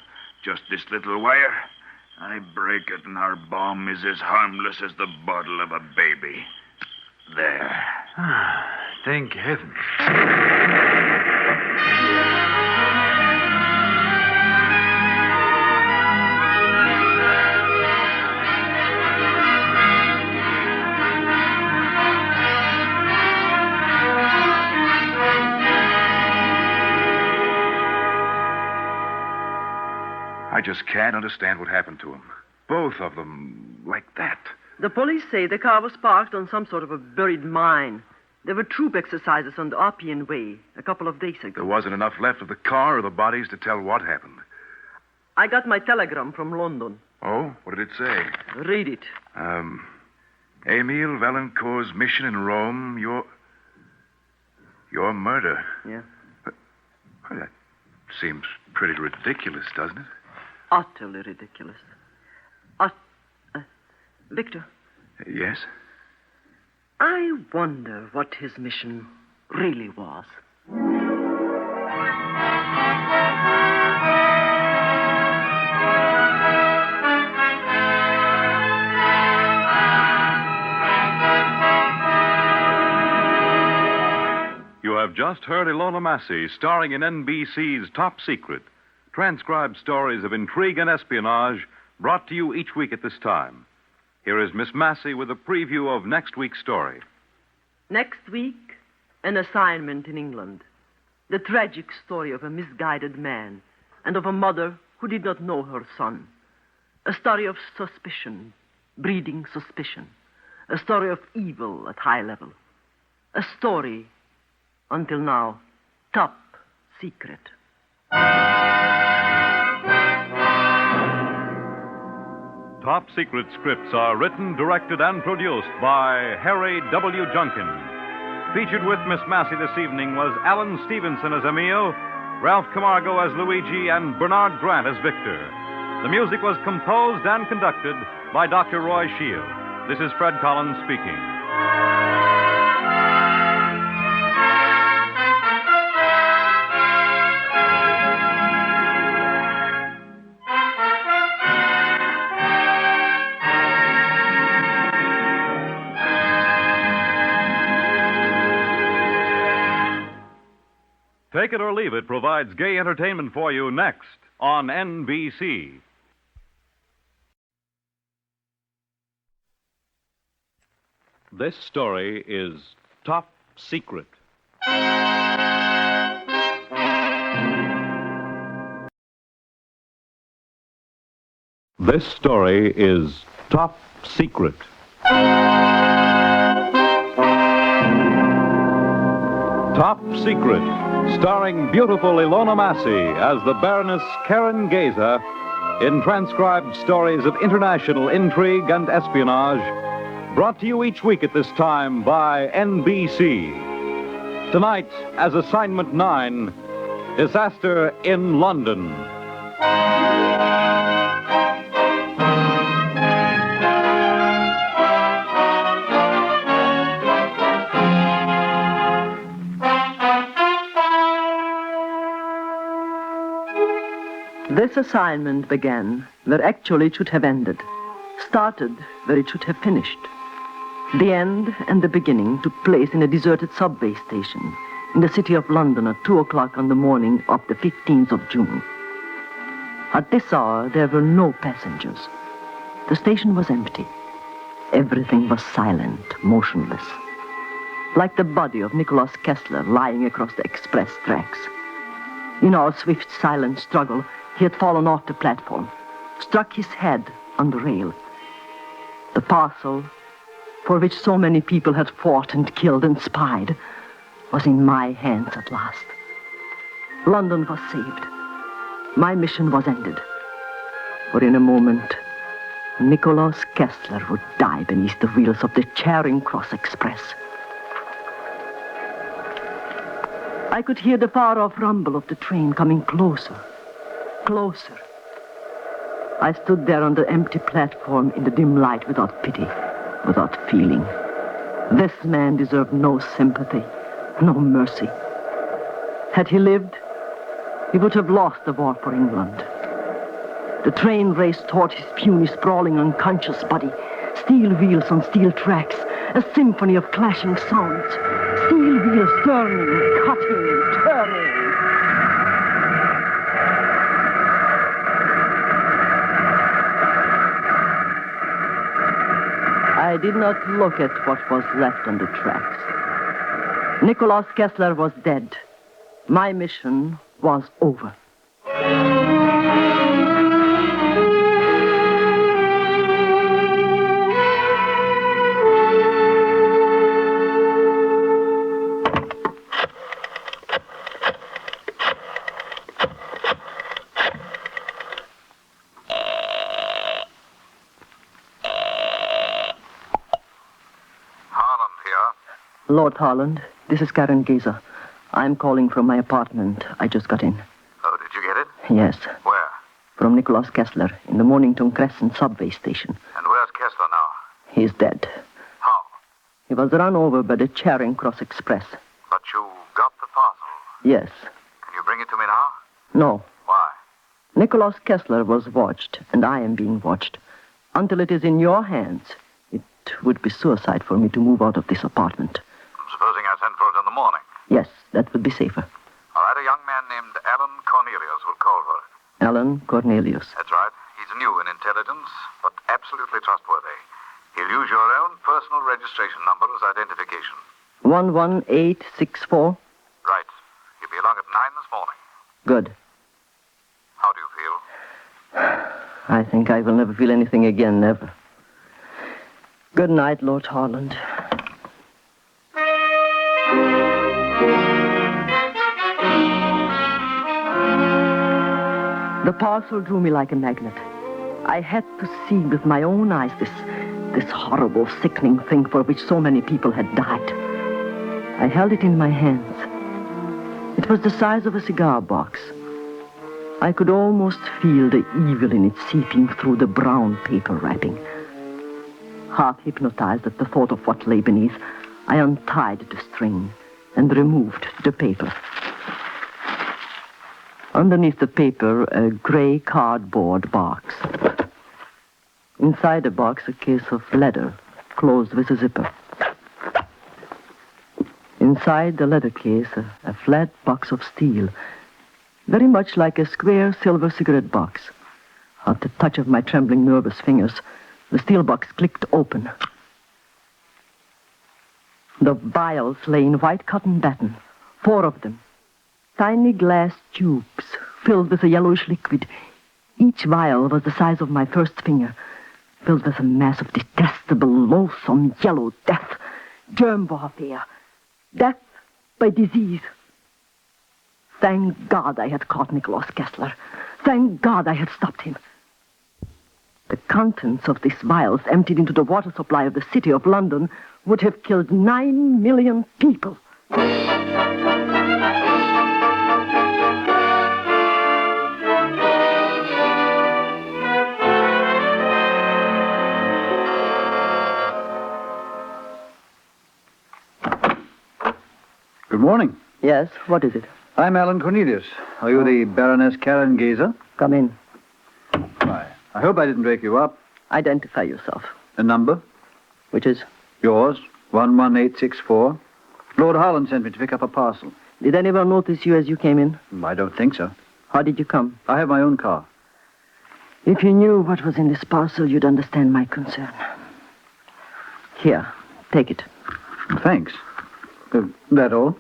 P: Just this little wire. I break it, and our bomb is as harmless as the bottle of a baby. There.
L: Thank heavens.
T: I just can't understand what happened to them. Both of them, like that.
N: The police say the car was parked on some sort of a buried mine. There were troop exercises on the Appian Way a couple of days ago.
T: There wasn't enough left of the car or the bodies to tell what happened.
N: I got my telegram from London.
T: Oh? What did it say?
N: Read it.
T: Emile Valancourt's mission in Rome, your murder.
N: Yeah.
T: Well, that seems pretty ridiculous, doesn't it?
N: Utterly ridiculous. Victor.
T: Yes?
N: I wonder what his mission really was.
S: You have just heard Ilona Massey starring in NBC's Top Secret, transcribed stories of intrigue and espionage brought to you each week at this time. Here is Miss Massey with a preview of next week's story.
E: Next week, an assignment in England. The tragic story of a misguided man and of a mother who did not know her son. A story of suspicion, breeding suspicion. A story of evil at high level. A story, until now, top secret.
S: Top Secret scripts are written, directed, and produced by Harry W. Junkin. Featured with Miss Massey this evening was Alan Stevenson as Emile, Ralph Camargo as Luigi, and Bernard Grant as Victor. The music was composed and conducted by Dr. Roy Shield. This is Fred Collins speaking. Take It or Leave It provides gay entertainment for you next on NBC. This story is Top Secret. This story is Top Secret. Top Secret, starring beautiful Ilona Massey as the Baroness Karen Geza in transcribed stories of international intrigue and espionage, brought to you each week at this time by NBC. Tonight, as Assignment 9, Disaster in London.
E: This assignment began where actually it should have ended, started where it should have finished. The end and the beginning took place in a deserted subway station in the city of London at 2 o'clock on the morning of the 15th of June. At this hour, there were no passengers. The station was empty. Everything was silent, motionless, like the body of Nicholas Kessler lying across the express tracks. In our swift, silent struggle, he had fallen off the platform, struck his head on the rail. The parcel, for which so many people had fought and killed and spied, was in my hands at last. London was saved. My mission was ended. For in a moment, Nicholas Kessler would die beneath the wheels of the Charing Cross Express. I could hear the far-off rumble of the train coming closer. Closer. I stood there on the empty platform in the dim light without pity, without feeling. This man deserved no sympathy, no mercy. Had he lived, he would have lost the war for England. The train raced toward his puny, sprawling, unconscious body. Steel wheels on steel tracks, a symphony of clashing sounds. Steel wheels turning, cutting, turning. I did not look at what was left on the tracks. Nicholas Kessler was dead. My mission was over. Lord Holland, this is Karen Geza. I'm calling from my apartment. I just got in.
G: Oh, did you get it?
E: Yes.
G: Where?
E: From Nicholas Kessler in the Mornington Crescent subway station.
G: And where's Kessler now?
E: He's dead.
G: How?
E: He was run over by the Charing Cross Express.
G: But you got the parcel.
E: Yes.
G: Can you bring it to me now?
E: No.
G: Why?
E: Nicholas Kessler was watched, and I am being watched. Until it is in your hands, it would be suicide for me to move out of this apartment.
G: Supposing I send for it in the morning?
E: Yes.
C: That would be safer.
A: All right, a young man named Alan Cornelius will call for it.
C: Alan Cornelius.
A: That's right. He's new in intelligence, but absolutely trustworthy. He'll use your own personal registration number as identification.
C: 11864.
A: Right. He'll be along at 9 this morning.
C: Good.
A: How do you feel?
C: I think I will never feel anything again, never. Good night, Lord Holland. The parcel drew me like a magnet. I had to see with my own eyes this horrible, sickening thing for which so many people had died. I held it in my hands. It was the size of a cigar box. I could almost feel the evil in it seeping through the brown paper wrapping. Half hypnotized at the thought of what lay beneath, I untied the string and removed the paper. Underneath the paper, a gray cardboard box. Inside the box, a case of leather, closed with a zipper. Inside the leather case, a flat box of steel, very much like a square silver cigarette box. At the touch of my trembling, nervous fingers, the steel box clicked open. The vials lay in white cotton batten, 4 of them. Tiny glass tubes filled with a yellowish liquid. Each vial was the size of my first finger, filled with a mass of detestable, loathsome yellow death, germ warfare, death by disease. Thank God I had caught Nicholas Kessler. Thank God I had stopped him. The contents of these vials emptied into the water supply of the city of London would have killed 9 million people.
O: Good morning.
C: Yes, what is it?
O: I'm Alan Cornelius. Are you the Baroness Karen Geyser?
C: Come in.
O: Why, I hope I didn't wake you up.
C: Identify yourself.
O: A number?
C: Which is?
O: Yours, 11864. Lord Holland sent me to pick up a parcel.
C: Did anyone notice you as you came in?
O: I don't think so.
C: How did you come?
O: I have my own car.
C: If you knew what was in this parcel, you'd understand my concern. Here, take it.
O: Thanks. That all?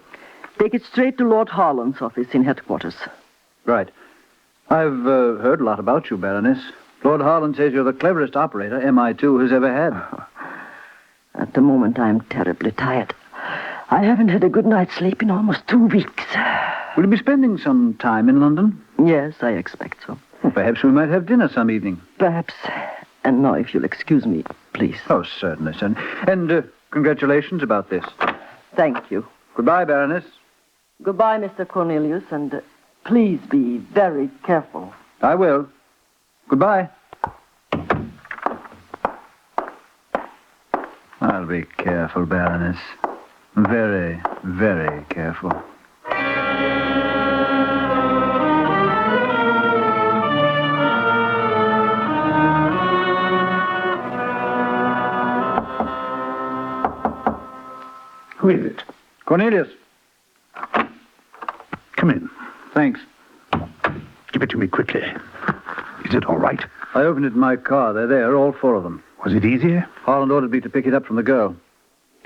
C: Take it straight to Lord Harland's office in headquarters.
O: Right. I've heard a lot about you, Baroness. Lord Harland says you're the cleverest operator MI2 has ever had.
C: At the moment, I'm terribly tired. I haven't had a good night's sleep in almost 2 weeks.
O: Will you be spending some time in London?
C: Yes, I expect so.
O: Well, perhaps we might have dinner some evening.
C: Perhaps. And now, if you'll excuse me, please.
O: Oh, certainly, son. And congratulations about this.
C: Thank you.
O: Goodbye, Baroness.
C: Goodbye, Mr. Cornelius, and please be very careful.
O: I will. Goodbye. I'll be careful, Baroness. Very, very careful.
Q: Who is it?
O: Cornelius.
Q: Come in.
O: Thanks.
Q: Give it to me quickly. Is it all right?
O: I opened it in my car. They're there, all 4 of them.
Q: Was it easier?
O: Holland ordered me to pick it up from the girl.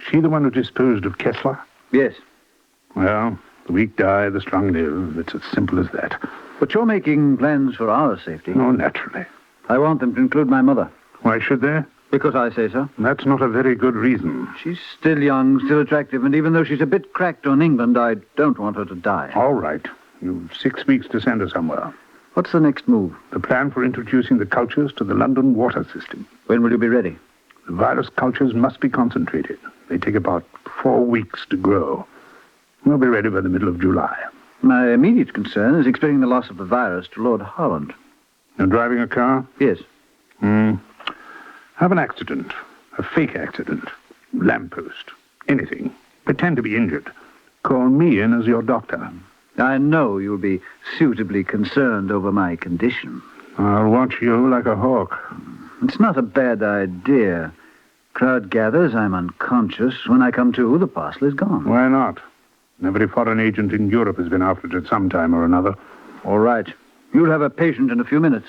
Q: She the one who disposed of Kessler?
O: Yes.
Q: Well, the weak die, the strong live. It's as simple as that.
O: But you're making plans for our safety.
Q: Oh, naturally.
O: I want them to include my mother.
Q: Why should they?
O: Because I say so.
Q: That's not a very good reason.
O: She's still young, still attractive, and even though she's a bit cracked on England, I don't want her to die.
Q: All right. You've 6 weeks to send her somewhere.
O: What's the next move?
Q: The plan for introducing the cultures to the London water system.
O: When will you be ready?
Q: The virus cultures must be concentrated. They take about 4 weeks to grow. We'll be ready by the middle of July.
O: My immediate concern is explaining the loss of the virus to Lord Holland.
Q: You're driving a car?
O: Yes.
Q: Have an accident. A fake accident. Lamppost. Anything. Pretend to be injured. Call me in as your doctor.
O: I know you'll be suitably concerned over my condition.
Q: I'll watch you like a hawk.
O: It's not a bad idea. Crowd gathers, I'm unconscious. When I come to, the parcel is gone.
Q: Why not? Every foreign agent in Europe has been after it at some time or another.
O: All right. You'll have a patient in a few minutes.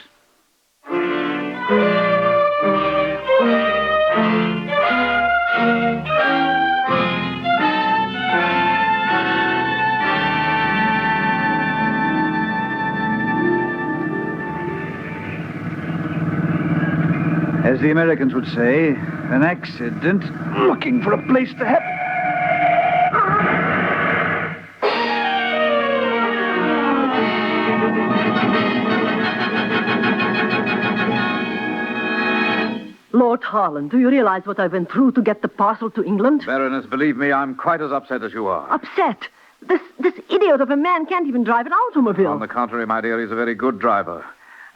O: As the Americans would say, an accident looking for a place to happen.
C: Lord Harlan, do you realize what I went through to get the parcel to England?
O: Baroness, believe me, I'm quite as upset as you are.
C: Upset? This idiot of a man can't even drive an automobile.
O: On the contrary, my dear, he's a very good driver.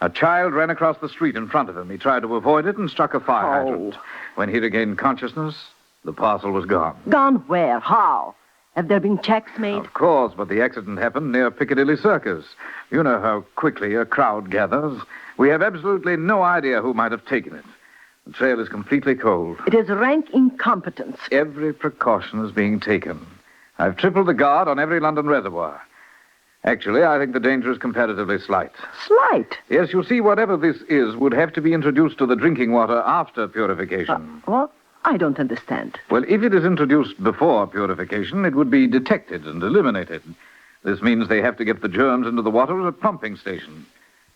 O: A child ran across the street in front of him. He tried to avoid it and struck a fire hydrant. When he regained consciousness, the parcel was gone.
C: Gone where? How? Have there been checks made?
O: Of course, but the accident happened near Piccadilly Circus. You know how quickly a crowd gathers. We have absolutely no idea who might have taken it. The trail is completely cold.
C: It is rank incompetence.
O: Every precaution is being taken. I've tripled the guard on every London reservoir. Actually, I think the danger is comparatively slight.
C: Slight?
O: Yes, you see, whatever this is would have to be introduced to the drinking water after purification.
C: What? I don't understand.
O: Well, if it is introduced before purification, it would be detected and eliminated. This means they have to get the germs into the water at a pumping station.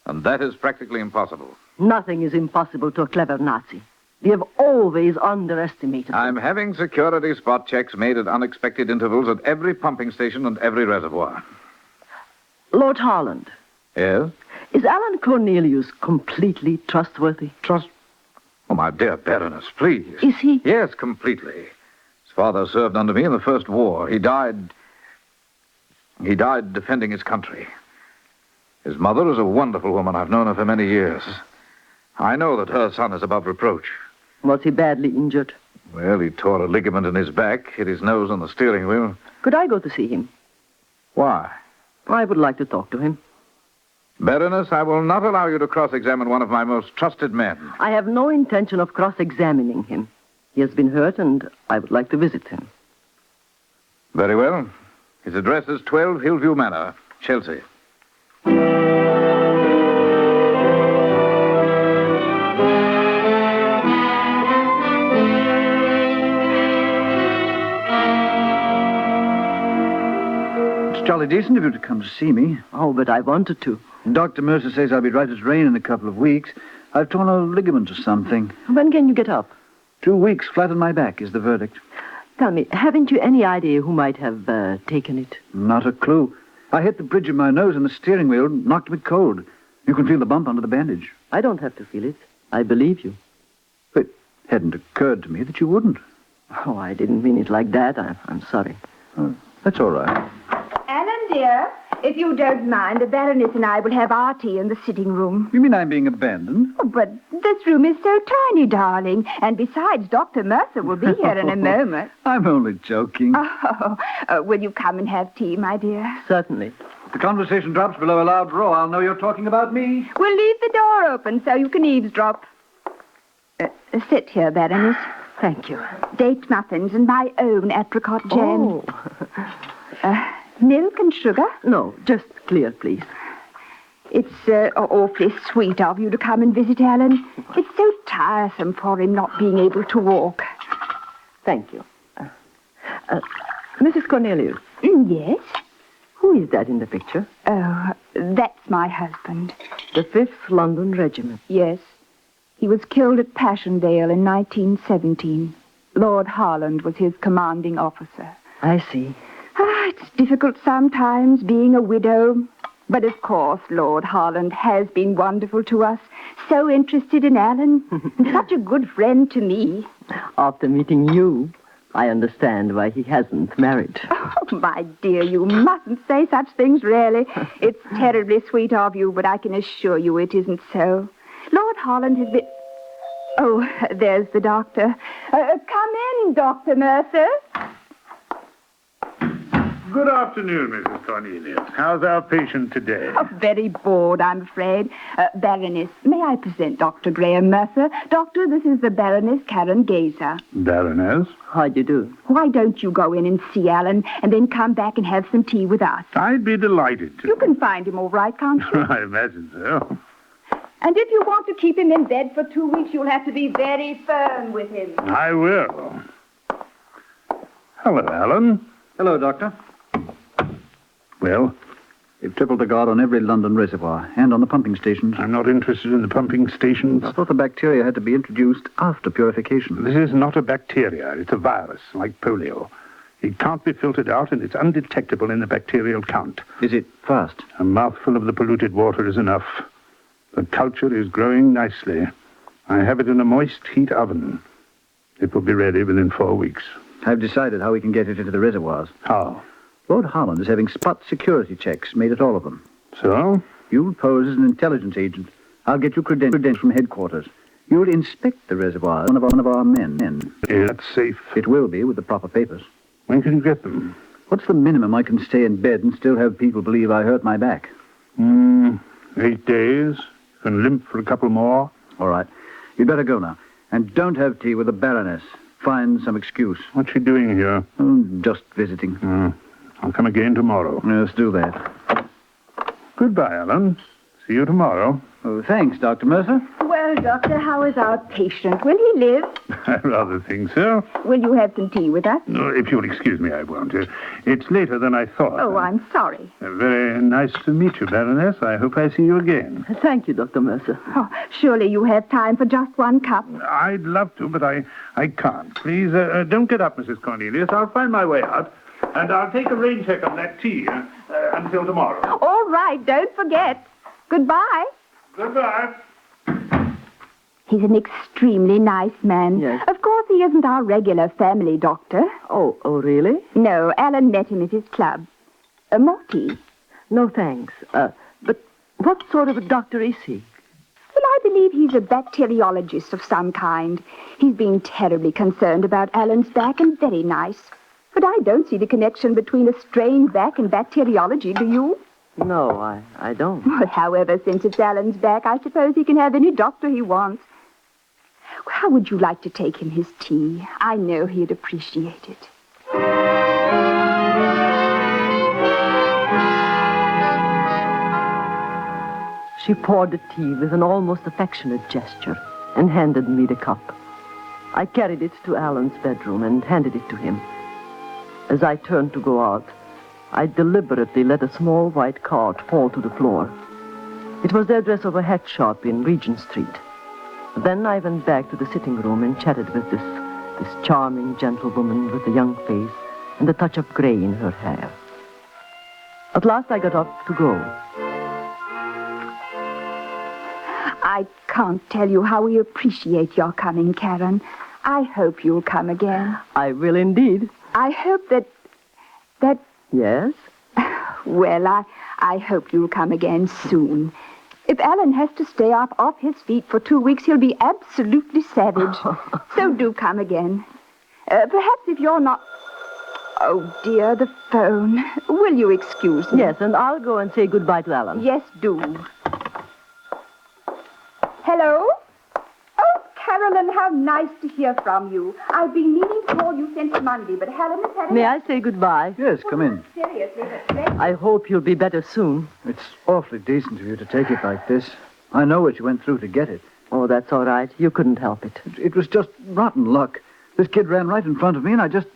O: And that is practically impossible.
C: Nothing is impossible to a clever Nazi. We have always underestimated them.
O: I'm having security spot checks made at unexpected intervals at every pumping station and every reservoir.
C: Lord Harland.
O: Yes?
C: Is Alan Cornelius completely trustworthy?
O: Oh, my dear Baroness, please.
C: Is he?
O: Yes, completely. His father served under me in the First War. He died defending his country. His mother is a wonderful woman. I've known her for many years. I know that her son is above reproach.
C: Was he badly injured?
O: Well, he tore a ligament in his back, hit his nose on the steering wheel.
C: Could I go to see him?
O: Why?
C: I would like to talk to him.
O: Baroness, I will not allow you to cross-examine one of my most trusted men.
C: I have no intention of cross-examining him. He has been hurt, and I would like to visit him.
O: Very well. His address is 12 Hillview Manor, Chelsea.
H: It's jolly decent of you to come to see me.
C: Oh, but I wanted to.
H: Dr. Mercer says I'll be right as rain in a couple of weeks. I've torn a ligament or something.
C: When can you get up?
H: 2 weeks flat on my back is the verdict.
C: Tell me, haven't you any idea who might have taken it?
H: Not a clue. I hit the bridge of my nose and the steering wheel knocked me cold. You can feel the bump under the bandage.
C: I don't have to feel it. I believe you.
H: It hadn't occurred to me that you wouldn't.
C: Oh, I didn't mean it like that. I'm sorry.
H: Oh, that's all right.
I: Alan, dear, if you don't mind, the Baroness and I will have our tea in the sitting room.
H: You mean I'm being abandoned?
I: Oh, but this room is so tiny, darling. And besides, Dr. Mercer will be here in a moment.
H: I'm only joking.
I: Will you come and have tea, my dear?
C: Certainly.
H: If the conversation drops below a loud roar, I'll know you're talking about me.
I: We'll leave the door open so you can eavesdrop. Sit here, Baroness.
C: Thank you.
I: Date muffins and my own apricot jam.
C: Oh.
I: Milk and sugar?
C: No, just clear, please.
I: It's awfully sweet of you to come and visit Alan. It's so tiresome for him not being able to walk.
C: Thank you. Mrs. Cornelius.
I: Yes?
C: Who is that in the picture?
I: Oh, that's my husband.
C: The 5th London Regiment.
I: Yes. He was killed at Passchendaele in 1917. Lord Harland was his commanding officer.
C: I see.
I: It's difficult sometimes being a widow. But of course, Lord Harland has been wonderful to us. So interested in Alan. And such a good friend to me.
C: After meeting you, I understand why he hasn't married.
I: Oh, my dear, you mustn't say such things, really. It's terribly sweet of you, but I can assure you it isn't so. Lord Harland has been... Oh, there's the doctor. Come in, Dr. Mercer.
Q: Good afternoon, Mrs. Cornelius. How's our patient today?
I: Oh, very bored, I'm afraid. Baroness, may I present Dr. Graham Mercer? Doctor, this is the Baroness Karen Gazer.
Q: Baroness?
E: How do you do?
I: Why don't you go in and see Alan and then come back and have some tea with us?
Q: I'd be delighted to.
I: You can find him all right, can't you?
Q: I imagine so.
I: And if you want to keep him in bed for 2 weeks, you'll have to be very firm with him.
Q: I will. Hello, Alan.
H: Hello, Doctor.
Q: Well?
H: They've tripled the guard on every London reservoir and on the pumping stations.
Q: I'm not interested in the pumping stations.
H: I thought the bacteria had to be introduced after purification.
Q: This is not a bacteria. It's a virus, like polio. It can't be filtered out, and it's undetectable in the bacterial count.
H: Is it fast?
Q: A mouthful of the polluted water is enough. The culture is growing nicely. I have it in a moist heat oven. It will be ready within 4 weeks.
H: I've decided how we can get it into the reservoirs.
Q: How?
H: Lord Holland is having spot security checks made at all of them.
Q: So?
H: You'll pose as an intelligence agent. I'll get you credentials from headquarters. You'll inspect the reservoir, one of our men.
Q: Is that safe?
H: It will be, with the proper papers.
Q: When can you get them?
H: What's the minimum I can stay in bed and still have people believe I hurt my back?
Q: 8 days. You can limp for a couple more.
H: All right. You'd better go now. And don't have tea with the Baroness. Find some excuse.
Q: What's she doing here?
H: Oh, just visiting.
Q: I'll come again tomorrow.
H: Let's do that.
Q: Goodbye, Alan. See you tomorrow.
H: Oh, thanks, Dr. Mercer.
I: Well, Doctor, how is our patient? Will he live?
Q: I rather think so.
I: Will you have some tea with us?
Q: No, if you'll excuse me, I won't. It's later than I thought.
I: Oh, I'm sorry.
Q: Very nice to meet you, Baroness. I hope I see you again.
E: Thank you, Dr. Mercer.
I: Oh, surely you have time for just one cup.
Q: I'd love to, but I can't. Please, don't get up, Mrs. Cornelius. I'll find my way out. And I'll take a rain check on that tea until tomorrow.
I: All right, don't forget. Goodbye.
Q: Goodbye.
I: He's an extremely nice man.
E: Yes.
I: Of course, he isn't our regular family doctor.
E: Oh, really?
I: No, Alan met him at his club. More tea?
E: No, thanks. But what sort of a doctor is he?
I: Well, I believe he's a bacteriologist of some kind. He's been terribly concerned about Alan's back and very nice. But I don't see the connection between a strained back and bacteriology, do you?
E: No, I don't.
I: Well, however, since it's Alan's back, I suppose he can have any doctor he wants. How would you like to take him his tea? I know he'd appreciate it.
E: She poured the tea with an almost affectionate gesture and handed me the cup. I carried it to Alan's bedroom and handed it to him. As I turned to go out, I deliberately let a small white card fall to the floor. It was the address of a hat shop in Regent Street. Then I went back to the sitting room and chatted with this charming gentlewoman with a young face and a touch of gray in her hair. At last I got up to go.
I: I can't tell you how we appreciate your coming, Karen. I hope you'll come again.
E: I will indeed.
I: I hope that...
E: Yes?
I: Well, I hope you'll come again soon. If Alan has to stay up off his feet for 2 weeks, he'll be absolutely savage. So do come again. Perhaps if you're not... Oh, dear, the phone. Will you excuse me?
E: Yes, and I'll go and say goodbye to Alan.
I: Yes, do. Hello? Oh, Carolyn, how nice to hear from you. I've been meaning to call you since Monday, but Helen has had...
E: May I say goodbye?
H: Yes, come in.
I: Seriously, but...
E: I hope you'll be better soon.
H: It's awfully decent of you to take it like this. I know what you went through to get it.
E: Oh, that's all right. You couldn't help it.
H: It was just rotten luck. This kid ran right in front of me, and I just...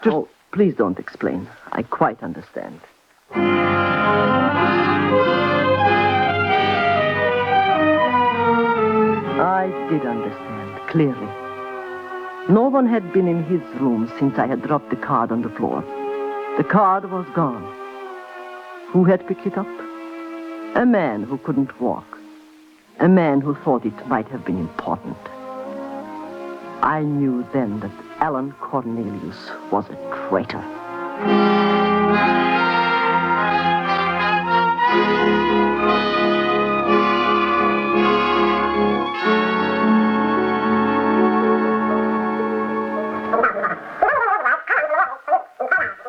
E: Oh, please don't explain. I quite understand. I did understand, clearly. No one had been in his room since I had dropped the card on the floor. The card was gone. Who had picked it up? A man who couldn't walk. A man who thought it might have been important. I knew then that Alan Cornelius was a traitor.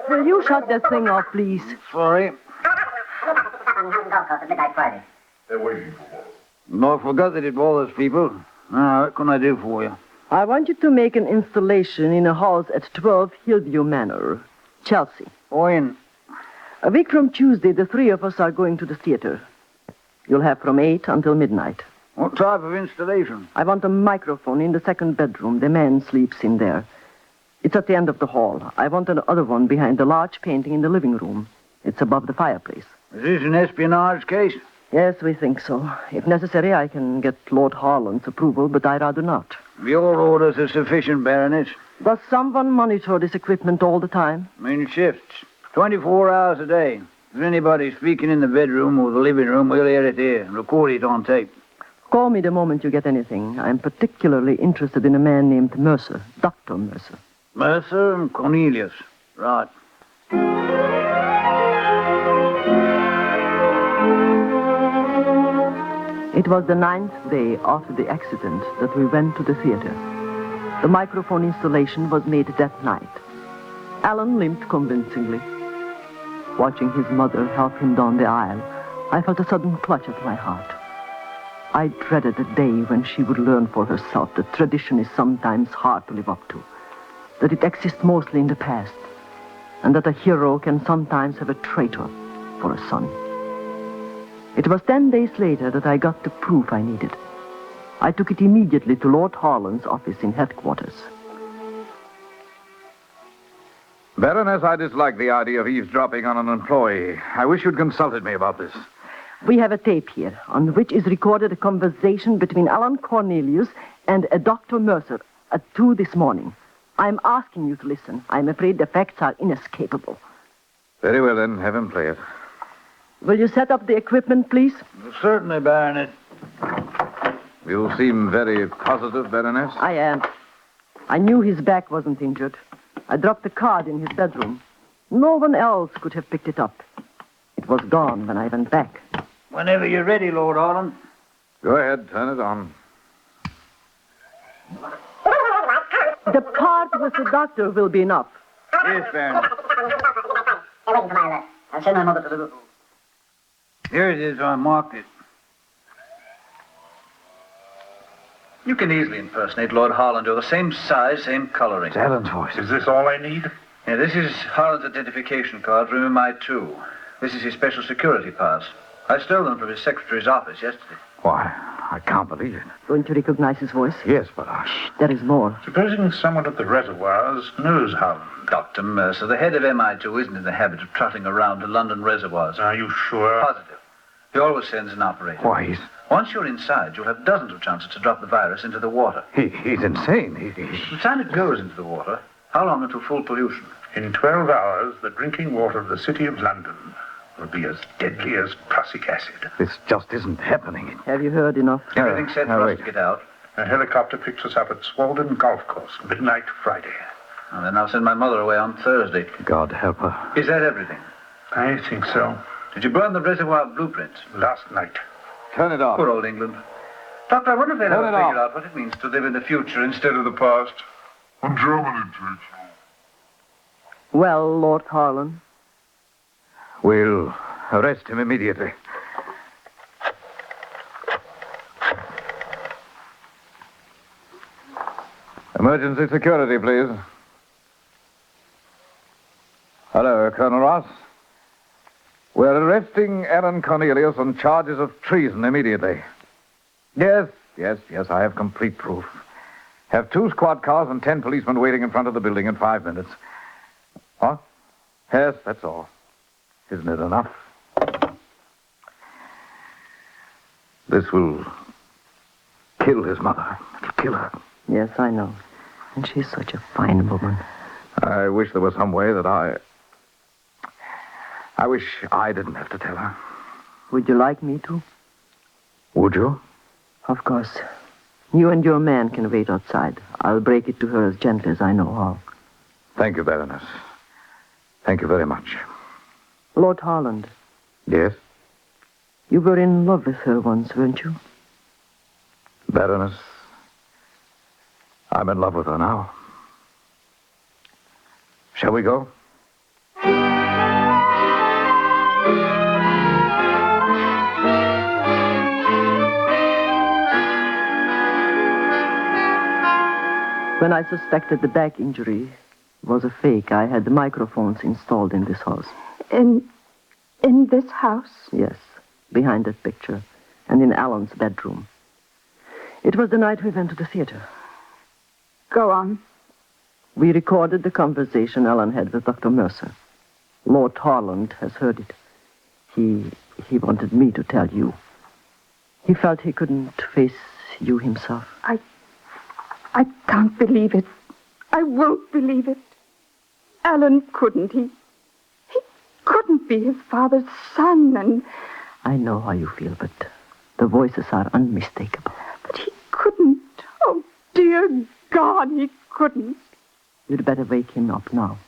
E: Will you shut
C: take that thing off, please.
H: Sorry.
M: Midnight Friday.
Q: They're waiting for us.
H: No, I forgot that it was people. What can I do for you?
C: I want you to make an installation in a house at 12 Hillview Manor, Chelsea.
H: When?
C: A week from Tuesday, the three of us are going to the theater. You'll have from 8 until midnight.
H: What type of installation?
C: I want a microphone in the second bedroom. The man sleeps in there. It's at the end of the hall. I want another one behind the large painting in the living room. It's above the fireplace.
H: Is this an espionage case?
C: Yes, we think so. If necessary, I can get Lord Harland's approval, but I'd rather not.
H: Your orders are sufficient, Baroness.
C: Does someone monitor this equipment all the time?
H: In shifts. 24 hours a day. If anybody's speaking in the bedroom or the living room, we'll hear it here and record it on tape.
C: Call me the moment you get anything. I'm particularly interested in a man named Mercer, Dr. Mercer.
H: Mercer and Cornelius. Right.
C: It was the 9th day after the accident that we went to the theater. The microphone installation was made that night. Alan limped convincingly. Watching his mother help him down the aisle, I felt a sudden clutch at my heart. I dreaded the day when she would learn for herself that tradition is sometimes hard to live up to, that it exists mostly in the past, and that a hero can sometimes have a traitor for a son. It was 10 days later that I got the proof I needed. I took it immediately to Lord Harland's office in headquarters.
A: Baroness, I dislike the idea of eavesdropping on an employee. I wish you'd consulted me about this.
C: We have a tape here on which is recorded a conversation between Alan Cornelius and a Dr. Mercer at 2 this morning. I'm asking you to listen. I'm afraid the facts are inescapable.
A: Very well, then. Have him play it.
C: Will you set up the equipment, please?
H: Certainly, Baronet.
A: You seem very positive, Baroness.
C: I am. I knew his back wasn't injured. I dropped the card in his bedroom. No one else could have picked it up. It was gone when I went back.
H: Whenever you're ready, Lord Harland.
A: Go ahead, turn it on.
C: The part with the doctor will be enough.
H: Yes, Baronet.
M: I'm waiting for my alert. I'll send my mother to the roof.
H: Here it is. I marked it.
R: You can easily impersonate Lord Harland. You're the same size, same coloring.
A: It's Alan's voice.
Q: Is this all I need?
R: Yeah, this is Harland's identification card from MI2. This is his special security pass. I stole them from his secretary's office yesterday.
A: Why, I can't believe it.
C: Don't you recognize his voice?
A: Yes, but
C: There is more.
Q: Supposing someone at the reservoirs knows Harland.
R: Dr. Mercer, the head of MI2 isn't in the habit of trotting around to London reservoirs.
Q: Are you sure?
R: Positive. He always sends an operator.
A: Why,
R: Once you're inside, you'll have dozens of chances to drop the virus into the water.
A: he's insane.
R: The time it goes into the water, how long until full pollution?
Q: In 12 hours, the drinking water of the city of London will be as deadly as prussic acid.
A: This just isn't happening.
C: Have you heard enough?
R: Everything's set for us to get out.
Q: A helicopter picks us up at Swalden Golf Course, midnight Friday.
R: And then I'll send my mother away on Thursday.
A: God help her.
R: Is that everything?
Q: I think so.
R: Did you burn the reservoir blueprints?
Q: Last night.
A: Turn it off.
R: Poor old England. Doctor, I wonder if they'll
A: Turn
R: ever
A: it
R: figure out what it means to live in the future instead of the past.
Q: And Germany takes
C: Well, Lord Harland.
A: We'll arrest him immediately. Emergency security, please. Hello, Colonel Ross. We're arresting Alan Cornelius on charges of treason immediately. Yes, I have complete proof. Have 2 squad cars and 10 policemen waiting in front of the building in 5 minutes. What? Yes, that's all. Isn't it enough? This will kill his mother. It'll kill her.
C: Yes, I know. And she's such a fine woman.
A: I wish there was some way that I wish I didn't have to tell her.
C: Would you like me to?
A: Would you?
C: Of course. You and your man can wait outside. I'll break it to her as gently as I know how.
A: Thank you, Baroness. Thank you very much.
C: Lord Harland.
A: Yes?
C: You were in love with her once, weren't you?
A: Baroness, I'm in love with her now. Shall we go?
E: When I suspected the back injury was a fake, I had the microphones installed in this house.
I: In this house?
E: Yes, behind that picture, and in Alan's bedroom. It was the night we went to the theater.
I: Go on.
E: We recorded the conversation Alan had with Dr. Mercer. Lord Harland has heard it. He wanted me to tell you. He felt he couldn't face you himself.
I: I can't believe it. I won't believe it. Alan couldn't. He couldn't be his father's son, and...
E: I know how you feel, but the voices are unmistakable.
I: But he couldn't. Oh, dear God, he couldn't.
E: You'd better wake him up now.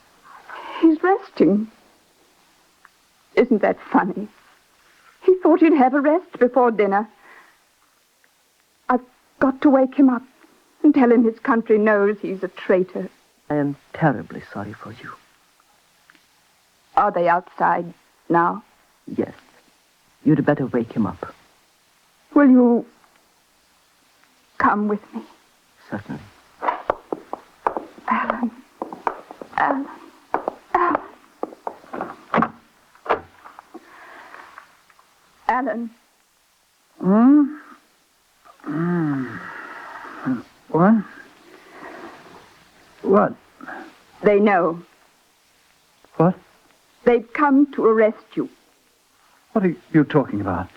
I: He's resting. Isn't that funny? He thought he'd have a rest before dinner. I've got to wake him up and tell him his country knows he's a traitor.
E: I am terribly sorry for you.
I: Are they outside now?
E: Yes. You'd better wake him up.
I: Will you come with me?
E: Certainly.
I: Alan. Alan.
H: What? What?
I: They know.
H: What?
I: They've come to arrest you.
H: What are you talking about?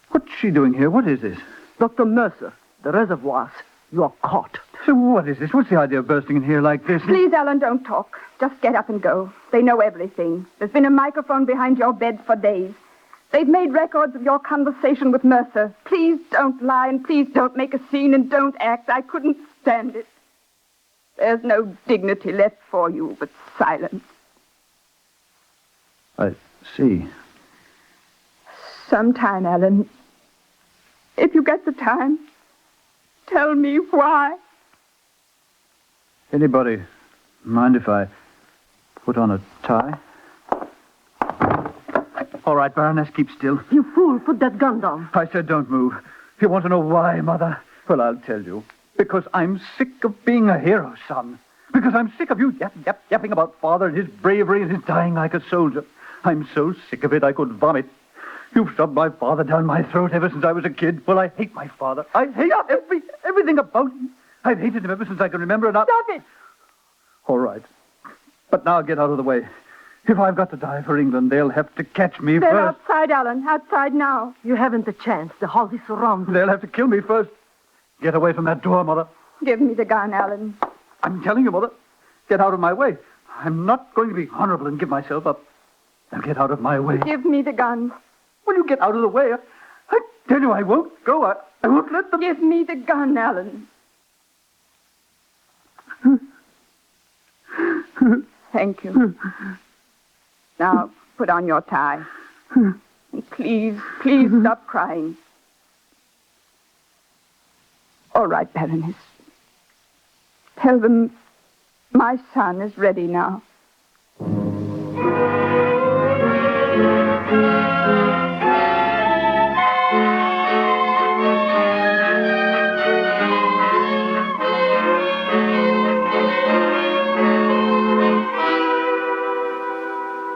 H: What's she doing here? What is this?
E: Dr. Mercer, the reservoirs. You are caught.
H: So what is this? What's the idea of bursting in here like this?
I: Please, Alan, don't talk. Just get up and go. They know everything. There's been a microphone behind your bed for days. They've made records of your conversation with Mercer. Please don't lie, and please don't make a scene, and don't act. I couldn't stand it. There's no dignity left for you but silence.
H: I see.
I: Sometime, Alan, if you get the time, tell me why.
H: Anybody mind if I put on a tie? All right, Baroness, keep still.
E: You fool, put that gun down.
H: I said don't move. You want to know why, Mother? Well, I'll tell you. Because I'm sick of being a hero, son. Because I'm sick of you yapping about Father and his bravery and his dying like a soldier. I'm so sick of it I could vomit. You've shoved my father down my throat ever since I was a kid. Well, I hate my father. I hate everything about him. I've hated him ever since I can remember. And
I: Stop it!
H: All right. But now get out of the way. If I've got to die for England, they'll have to catch me
I: They're
H: first.
I: outside, Alan. Outside now.
E: You haven't a chance. The house is surrounded.
H: They'll have to kill me first. Get away from that door, Mother.
I: Give me the gun, Alan.
H: I'm telling you, Mother. Get out of my way. I'm not going to be honorable and give myself up. Now get out of my way.
I: Give me the gun.
H: Will you get out of the way? I tell you I won't go. I won't let them...
I: Give me the gun, Alan. Thank you. Now, put on your tie. And please stop crying. All right, Baroness. Tell them my son is ready now.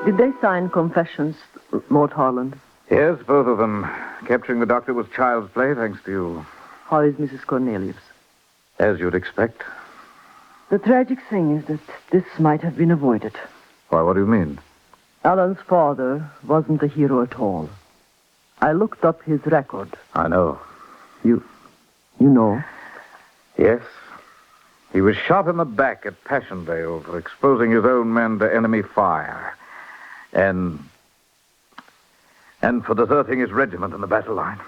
E: Did they sign confessions, Lord Harland?
A: Yes, both of them. Capturing the doctor was child's play, thanks to you.
E: How is Mrs. Cornelius?
A: As you'd expect.
E: The tragic thing is that this might have been avoided.
A: Why, what do you mean?
E: Alan's father wasn't a hero at all. I looked up his record.
A: I know.
E: You know?
A: Yes. He was shot in the back at Passchendaele for exposing his own men to enemy fire. And for deserting his regiment in the battle line.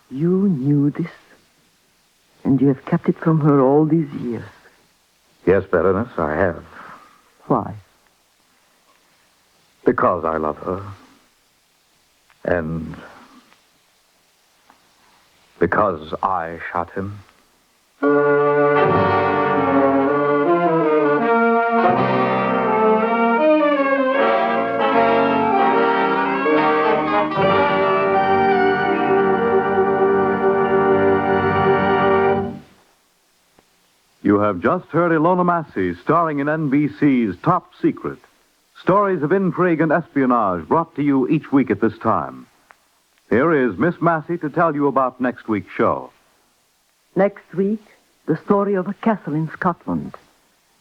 E: You knew this? And you have kept it from her all these years?
A: Yes, Baroness, I have.
E: Why?
A: Because I love her. And because I shot him. You
K: You have just heard Ilona Massey starring in NBC's Top Secret. Stories of intrigue and espionage brought to you each week at this time. Here is Miss Massey to tell you about next week's show.
E: Next week, the story of a castle in Scotland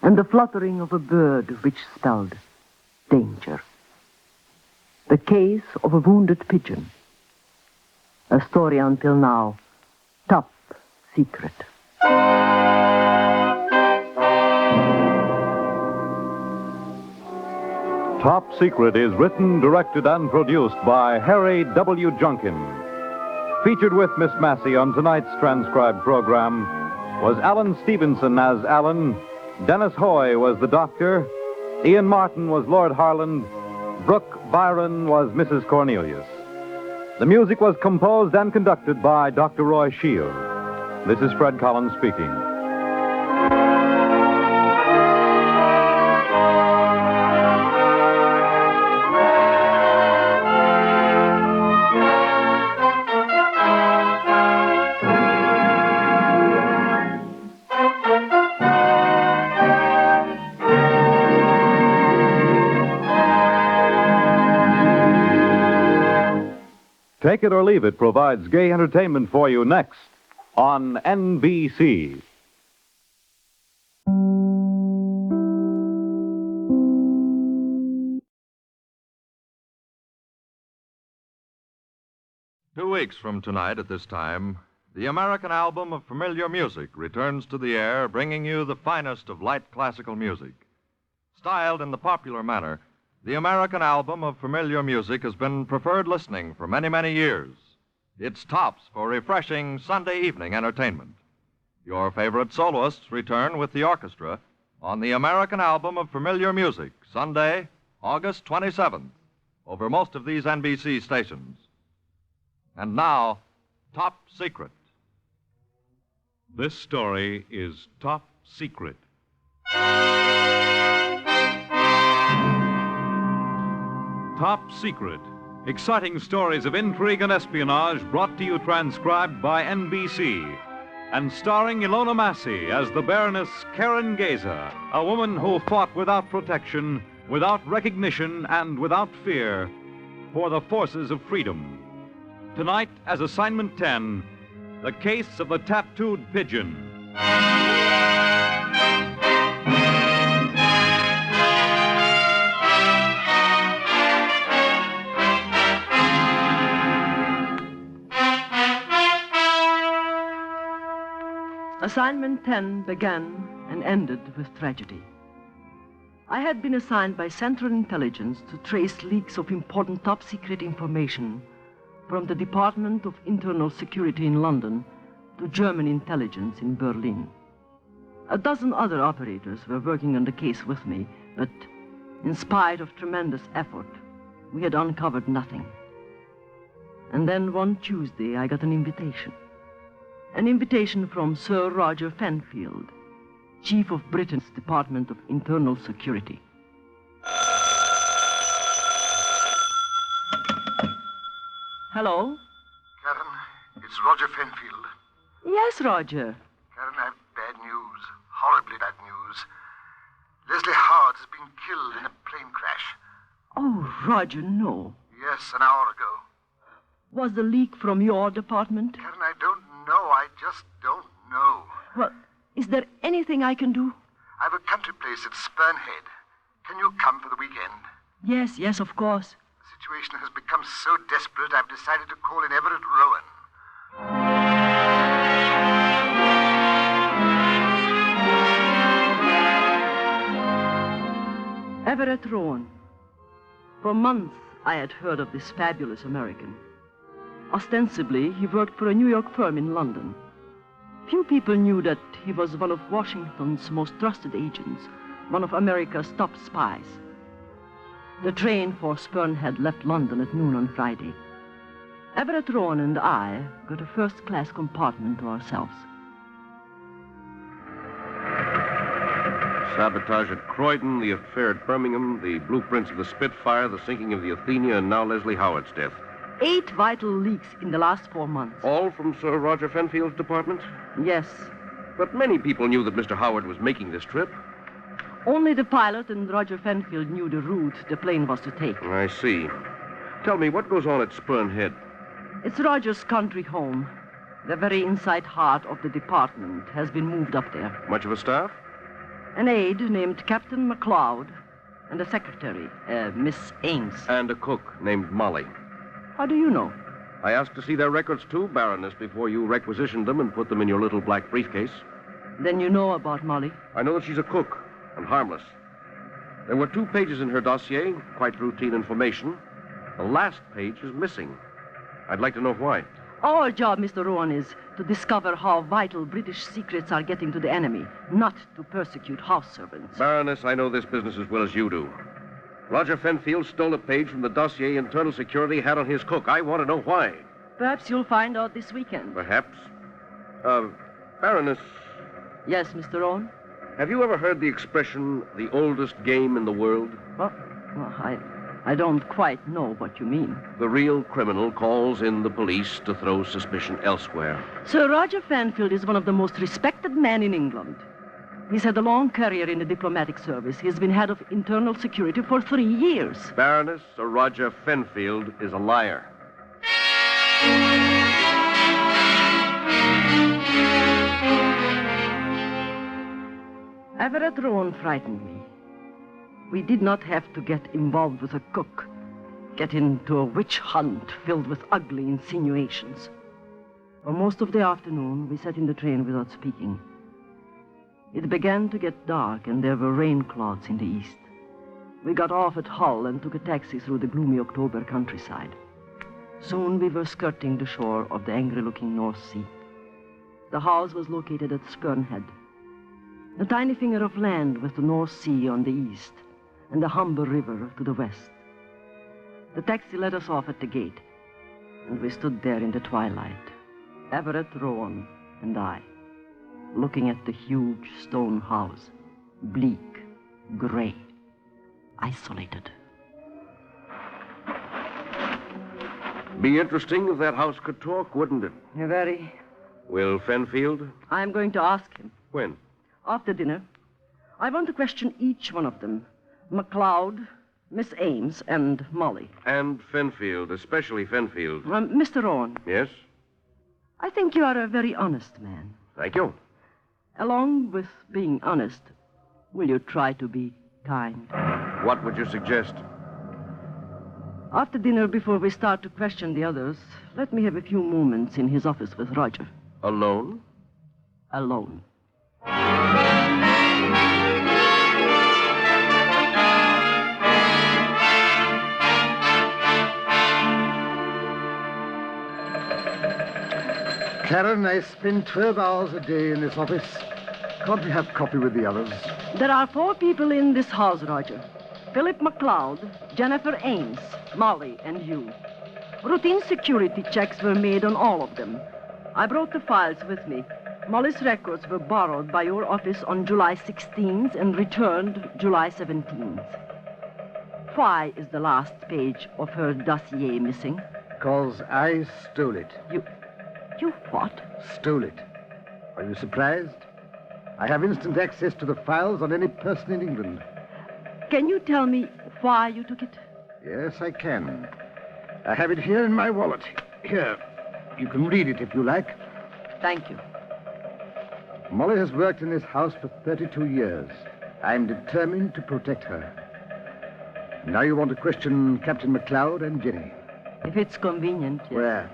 E: and the fluttering of a bird which spelled danger. The case of a wounded pigeon. A story until now top secret.
K: Top Secret is written, directed, and produced by Harry W. Junkin. Featured with Miss Massey on tonight's transcribed program was Alan Stevenson as Alan, Dennis Hoy was the doctor, Ian Martin was Lord Harland, Brooke Byron was Mrs. Cornelius. The music was composed and conducted by Dr. Roy Shield. This is Fred Collins speaking. Take It or Leave It provides gay entertainment for you next on NBC.
U: Two weeks from tonight at this time, the American album of familiar music returns to the air, bringing you the finest of light classical music. Styled in the popular manner, the American album of familiar music has been preferred listening for many, many years. It's tops for refreshing Sunday evening entertainment. Your favorite soloists return with the orchestra on the American album of familiar music, Sunday, August 27th, over most of these NBC stations. And now, Top Secret.
S: This story is Top Secret. Top Secret. Exciting stories of intrigue and espionage brought to you transcribed by NBC. And starring Ilona Massey as the Baroness Karen Geza, a woman who fought without protection, without recognition, and without fear for the forces of freedom. Tonight, as Assignment 10, the case of the tattooed pigeon.
C: Assignment 10 began and ended with tragedy. I had been assigned by Central Intelligence to trace leaks of important top-secret information from the Department of Internal Security in London to German intelligence in Berlin. A dozen other operators were working on the case with me, but in spite of tremendous effort, we had uncovered nothing. And then one Tuesday, I got an invitation. An invitation from Sir Roger Fenfield, Chief of Britain's Department of Internal Security. Hello?
V: Karen, it's Roger Fenfield.
C: Yes, Roger.
V: Karen, I have bad news. Horribly bad news. Leslie Howard has been killed in a plane crash.
C: Oh, Roger, no.
V: Yes, an hour ago.
C: Was the leak from your department?
V: Karen, I don't know. I just don't know.
C: Well, is there anything I can do?
V: I have a country place at Spurnhead. Can you come for the weekend?
C: Yes, of course.
V: The situation has become so desperate, I've decided to call in Everett Rowan.
C: Everett Rowan. For months, I had heard of this fabulous American. Ostensibly, he worked for a New York firm in London. Few people knew that he was one of Washington's most trusted agents, one of America's top spies. The train for Spurnhead left London at noon on Friday. Everett Rowan and I got a first-class compartment to ourselves.
X: Sabotage at Croydon, the affair at Birmingham, the blueprints of the Spitfire, the sinking of the Athenia, and now Leslie Howard's death.
C: 8 vital leaks in the last 4 months.
X: All from Sir Roger Fenfield's department?
C: Yes.
X: But many people knew that Mr. Howard was making this trip.
C: Only the pilot and Roger Fenfield knew the route the plane was to take.
X: I see. Tell me, what goes on at Spurn Head?
C: It's Roger's country home. The very inside heart of the department has been moved up there.
X: Much of a staff?
C: An aide named Captain MacLeod and a secretary, Miss Ames.
X: And a cook named Molly.
C: How do you know?
X: I asked to see their records too, Baroness, before you requisitioned them and put them in your little black briefcase.
C: Then you know about Molly?
X: I know that she's a cook and harmless. There were 2 pages in her dossier, quite routine information. The last page is missing. I'd like to know why.
C: Our job, Mr. Rowan, is to discover how vital British secrets are getting to the enemy, not to persecute house servants.
X: Baroness, I know this business as well as you do. Roger Fenfield stole a page from the dossier Internal Security had on his cook. I want to know why.
C: Perhaps you'll find out this weekend.
X: Perhaps. Baroness.
C: Yes, Mr. Rowan?
X: Have you ever heard the expression, the oldest game in the world?
C: Well, I don't quite know what you mean.
X: The real criminal calls in the police to throw suspicion elsewhere.
C: Sir Roger Fenfield is one of the most respected men in England. He's had a long career in the diplomatic service. He's been head of internal security for 3 years.
X: Baroness, Sir Roger Fenfield is a liar.
C: Everett Rowan frightened me. We did not have to get involved with a cook, get into a witch hunt filled with ugly insinuations. For most of the afternoon, we sat in the train without speaking. It began to get dark, and there were rain clouds in the east. We got off at Hull and took a taxi through the gloomy October countryside. Soon we were skirting the shore of the angry-looking North Sea. The house was located at Spurn Head, a tiny finger of land with the North Sea on the east and the Humber River to the west. The taxi let us off at the gate, and we stood there in the twilight, Everett Rowan and I, looking at the huge stone house, bleak, gray, isolated.
X: Be interesting if that house could talk, wouldn't it?
C: Very.
X: Will Fenfield?
C: I'm going to ask him.
X: When?
C: After dinner. I want to question each one of them. MacLeod, Miss Ames, and Molly.
X: And Fenfield, especially Fenfield.
C: Mr. Rowan.
X: Yes?
C: I think you are a very honest man.
X: Thank you.
C: Along with being honest, will you try to be kind?
X: What would you suggest?
C: After dinner, before we start to question the others, let me have a few moments in his office with Roger.
X: Alone?
C: Alone.
V: Karen, I spend 12 hours a day in this office. Can't we have coffee with the others?
C: There are 4 people in this house, Roger. Philip MacLeod, Jennifer Ames, Molly, and you. Routine security checks were made on all of them. I brought the files with me. Molly's records were borrowed by your office on July 16th and returned July 17th. Why is the last page of her dossier missing?
V: Because I stole it.
C: You what?
V: Stole it. Are you surprised? I have instant access to the files on any person in England.
C: Can you tell me why you took it?
V: Yes, I can. I have it here in my wallet. Here. You can read it if you like.
C: Thank you.
V: Molly has worked in this house for 32 years. I'm determined to protect her. Now you want to question Captain MacLeod and Jenny.
C: If it's convenient, yes.
V: Where?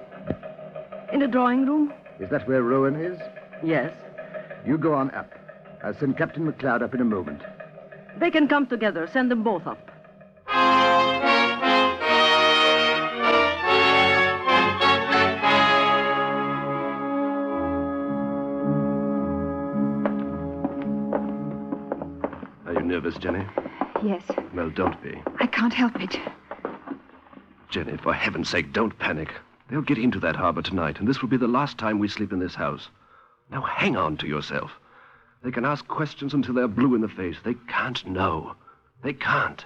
C: In the drawing room?
V: Is that where Rowan is?
C: Yes.
V: You go on up. I'll send Captain MacLeod up in a moment.
C: They can come together. Send them both up.
X: Are you nervous, Jenny?
I: Yes.
X: Well, don't be.
I: I can't help it.
X: Jenny, for heaven's sake, don't panic. They'll get into that harbor tonight, and this will be the last time we sleep in this house. Now, hang on to yourself. They can ask questions until they're blue in the face. They can't know. They can't.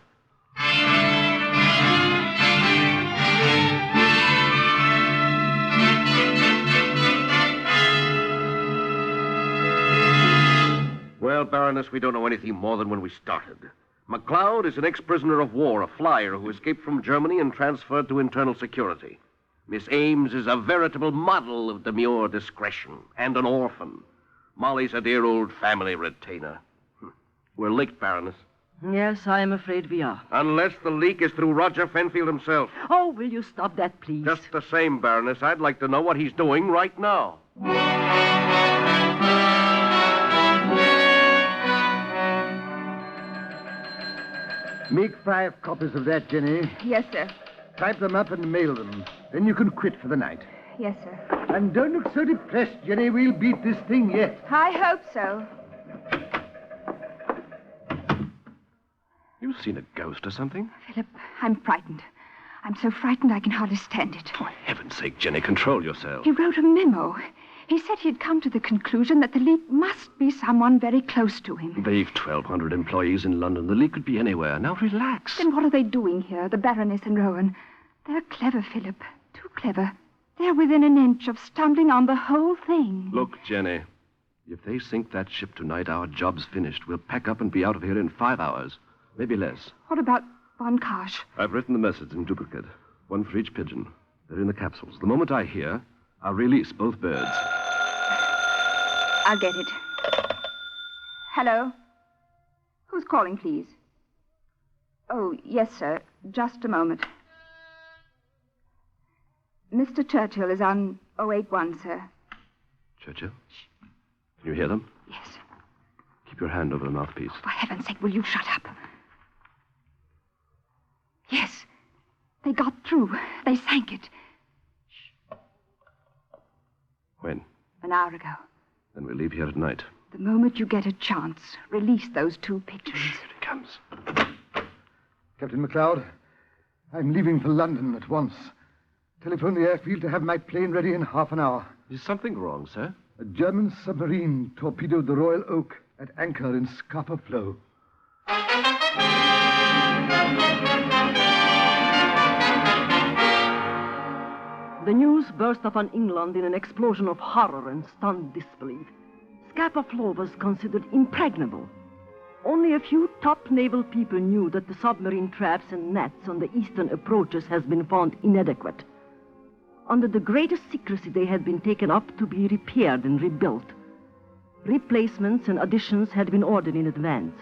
X: Baroness, we don't know anything more than when we started. MacLeod is an ex-prisoner of war, a flyer who escaped from Germany and transferred to internal security. Miss Ames is a veritable model of demure discretion and an orphan. Molly's a dear old family retainer. We're licked, Baroness.
C: Yes, I am afraid we are.
X: Unless the leak is through Roger Fenfield himself.
C: Oh, will you stop that, please?
X: Just the same, Baroness, I'd like to know what he's doing right now.
V: Make 5 copies of that, Jenny.
I: Yes, sir.
V: Type them up and mail them. Then you can quit for the night.
I: Yes, sir.
V: And don't look so depressed, Jenny. We'll beat this thing yet.
I: I hope so.
X: You seen a ghost or something?
I: Philip, I'm frightened. I'm so frightened I can hardly stand it.
X: For heaven's sake, Jenny, control yourself.
I: He wrote a memo. He said he'd come to the conclusion that the leak must be someone very close to him.
X: They've 1,200 employees in London. The leak could be anywhere. Now relax.
I: Then what are they doing here, the Baroness and Rowan? They're clever, Philip. Too clever. They're within an inch of stumbling on the whole thing.
X: Look, Jenny, if they sink that ship tonight, our job's finished. We'll pack up and be out of here in 5 hours. Maybe less.
I: What about Von Karsh?
X: I've written the message in duplicate. 1 for each pigeon. They're in the capsules. The moment I hear, I'll release both birds.
I: I'll get it. Hello? Who's calling, please? Oh, yes, sir. Just a moment. Mr. Churchill is on 081, sir.
X: Churchill? Can you hear them?
I: Yes.
X: Keep your hand over the mouthpiece.
I: For heaven's sake, will you shut up? Yes. They got through. They sank it.
X: When?
I: An hour ago.
X: Then we'll leave here at night.
I: The moment you get a chance, release those 2 pigeons.
X: Here it comes.
V: Captain MacLeod, I'm leaving for London at once. Telephone the airfield to have my plane ready in half an hour.
X: Is something wrong, sir?
V: A German submarine torpedoed the Royal Oak at anchor in Scapa Flow.
C: The news burst upon England in an explosion of horror and stunned disbelief. Scapa Flow was considered impregnable. Only a few top naval people knew that the submarine traps and nets on the eastern approaches has been found inadequate. Under the greatest secrecy, they had been taken up to be repaired and rebuilt. Replacements and additions had been ordered in advance.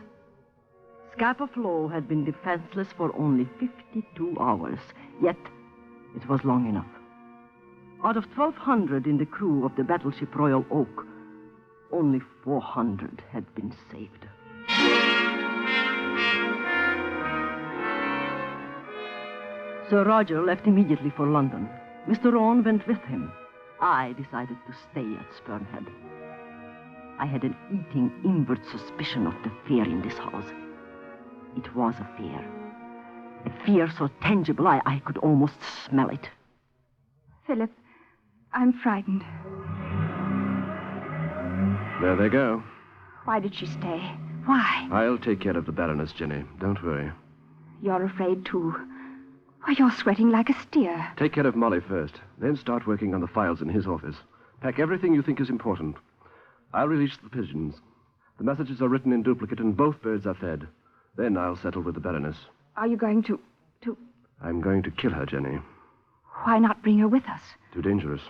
C: Scapa Flow had been defenseless for only 52 hours, yet it was long enough. Out of 1,200 in the crew of the battleship Royal Oak, only 400 had been saved. Sir Roger left immediately for London. Mr. Rowan went with him. I decided to stay at Spurnhead. I had an eating inward suspicion of the fear in this house. It was a fear so tangible I could almost smell it.
I: Philip, I'm frightened.
X: There they go.
I: Why did she stay? Why?
X: I'll take care of the Baroness, Jenny. Don't worry.
I: You're afraid, too. Why, you're sweating like a steer.
X: Take care of Molly first, then start working on the files in his office. Pack everything you think is important. I'll release the pigeons. The messages are written in duplicate and both birds are fed. Then I'll settle with the Baroness.
I: Are you going to...
X: I'm going to kill her, Jenny.
I: Why not bring her with us?
X: Too dangerous.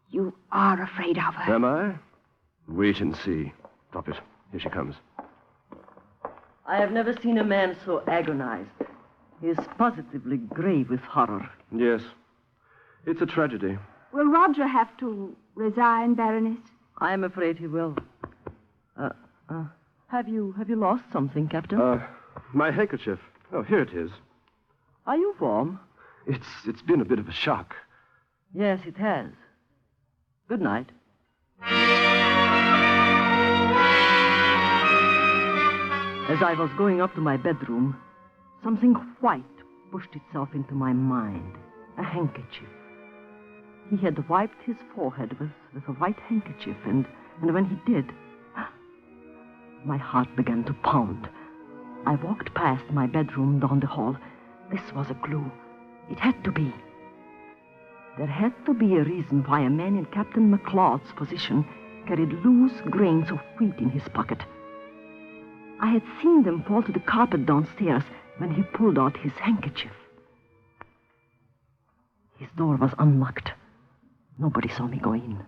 I: You are afraid of her.
X: Am I? Wait and see. Drop it. Here she comes.
C: I have never seen a man so agonized. He is positively grey with horror.
X: Yes. It's a tragedy.
I: Will Roger have to resign, Baroness?
C: I am afraid he will. Have you lost something, Captain?
X: My handkerchief. Oh, here it is.
C: Are you warm?
X: It's been a bit of a shock.
C: Yes, it has. Good night. As I was going up to my bedroom, something white pushed itself into my mind. A handkerchief. He had wiped his forehead with a white handkerchief, and when he did, my heart began to pound. I walked past my bedroom down the hall. This was a clue. It had to be. There had to be a reason why a man in Captain MacLeod's position carried loose grains of wheat in his pocket. I had seen them fall to the carpet downstairs when he pulled out his handkerchief. His door was unlocked. Nobody saw me go in.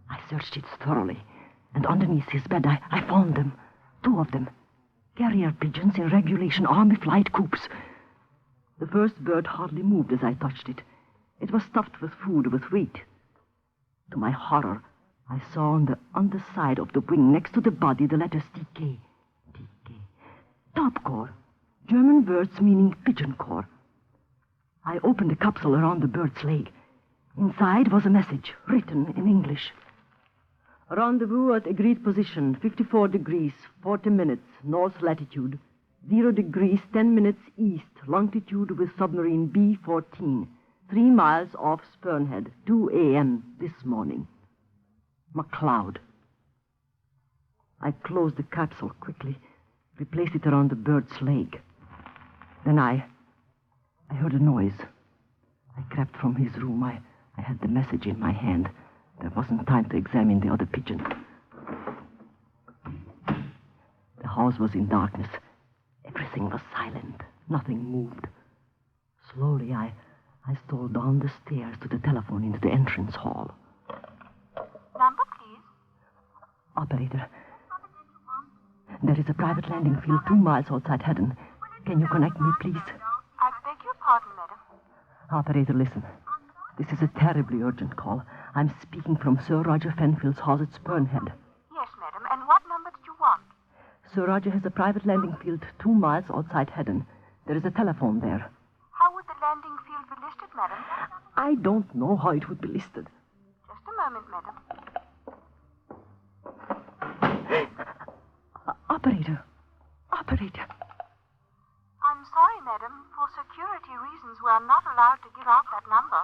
C: I searched it thoroughly, and underneath his bed I found them. 2 of them. Carrier pigeons in regulation army flight coops. The first bird hardly moved as I touched it. It was stuffed with food with wheat. To my horror, I saw on the underside of the wing, next to the body, the letters TK. TK. Top core. German words meaning pigeon core. I opened the capsule around the bird's leg. Inside was a message, written in English. Rendezvous at agreed position, 54 degrees, 40 minutes, north latitude, 0 degrees, 10 minutes east, longitude with submarine B-14, 3 miles off Spurnhead, 2 a.m. this morning. MacLeod. I closed the capsule quickly, replaced it around the bird's leg. Then I heard a noise. I crept from his room. I had the message in my hand. There wasn't time to examine the other pigeon. The house was in darkness. Everything was silent. Nothing moved. Slowly, I stole down the stairs to the telephone into the entrance hall.
D: Number, please.
C: Operator. There is a private landing field 2 miles outside Hedden. Can you connect me, please?
D: I beg your pardon, madam.
C: Operator, listen. This is a terribly urgent call. I'm speaking from Sir Roger Fenfield's house at Spurnhead.
D: Yes, madam. And what number did you want?
C: Sir Roger has a private landing field 2 miles outside Hedden. There is a telephone there.
D: How would the landing field be listed, madam?
C: I don't know how it would be listed.
D: Just a moment, madam.
C: Operator.
D: I'm sorry, madam. For security reasons, we are not allowed to give out that number.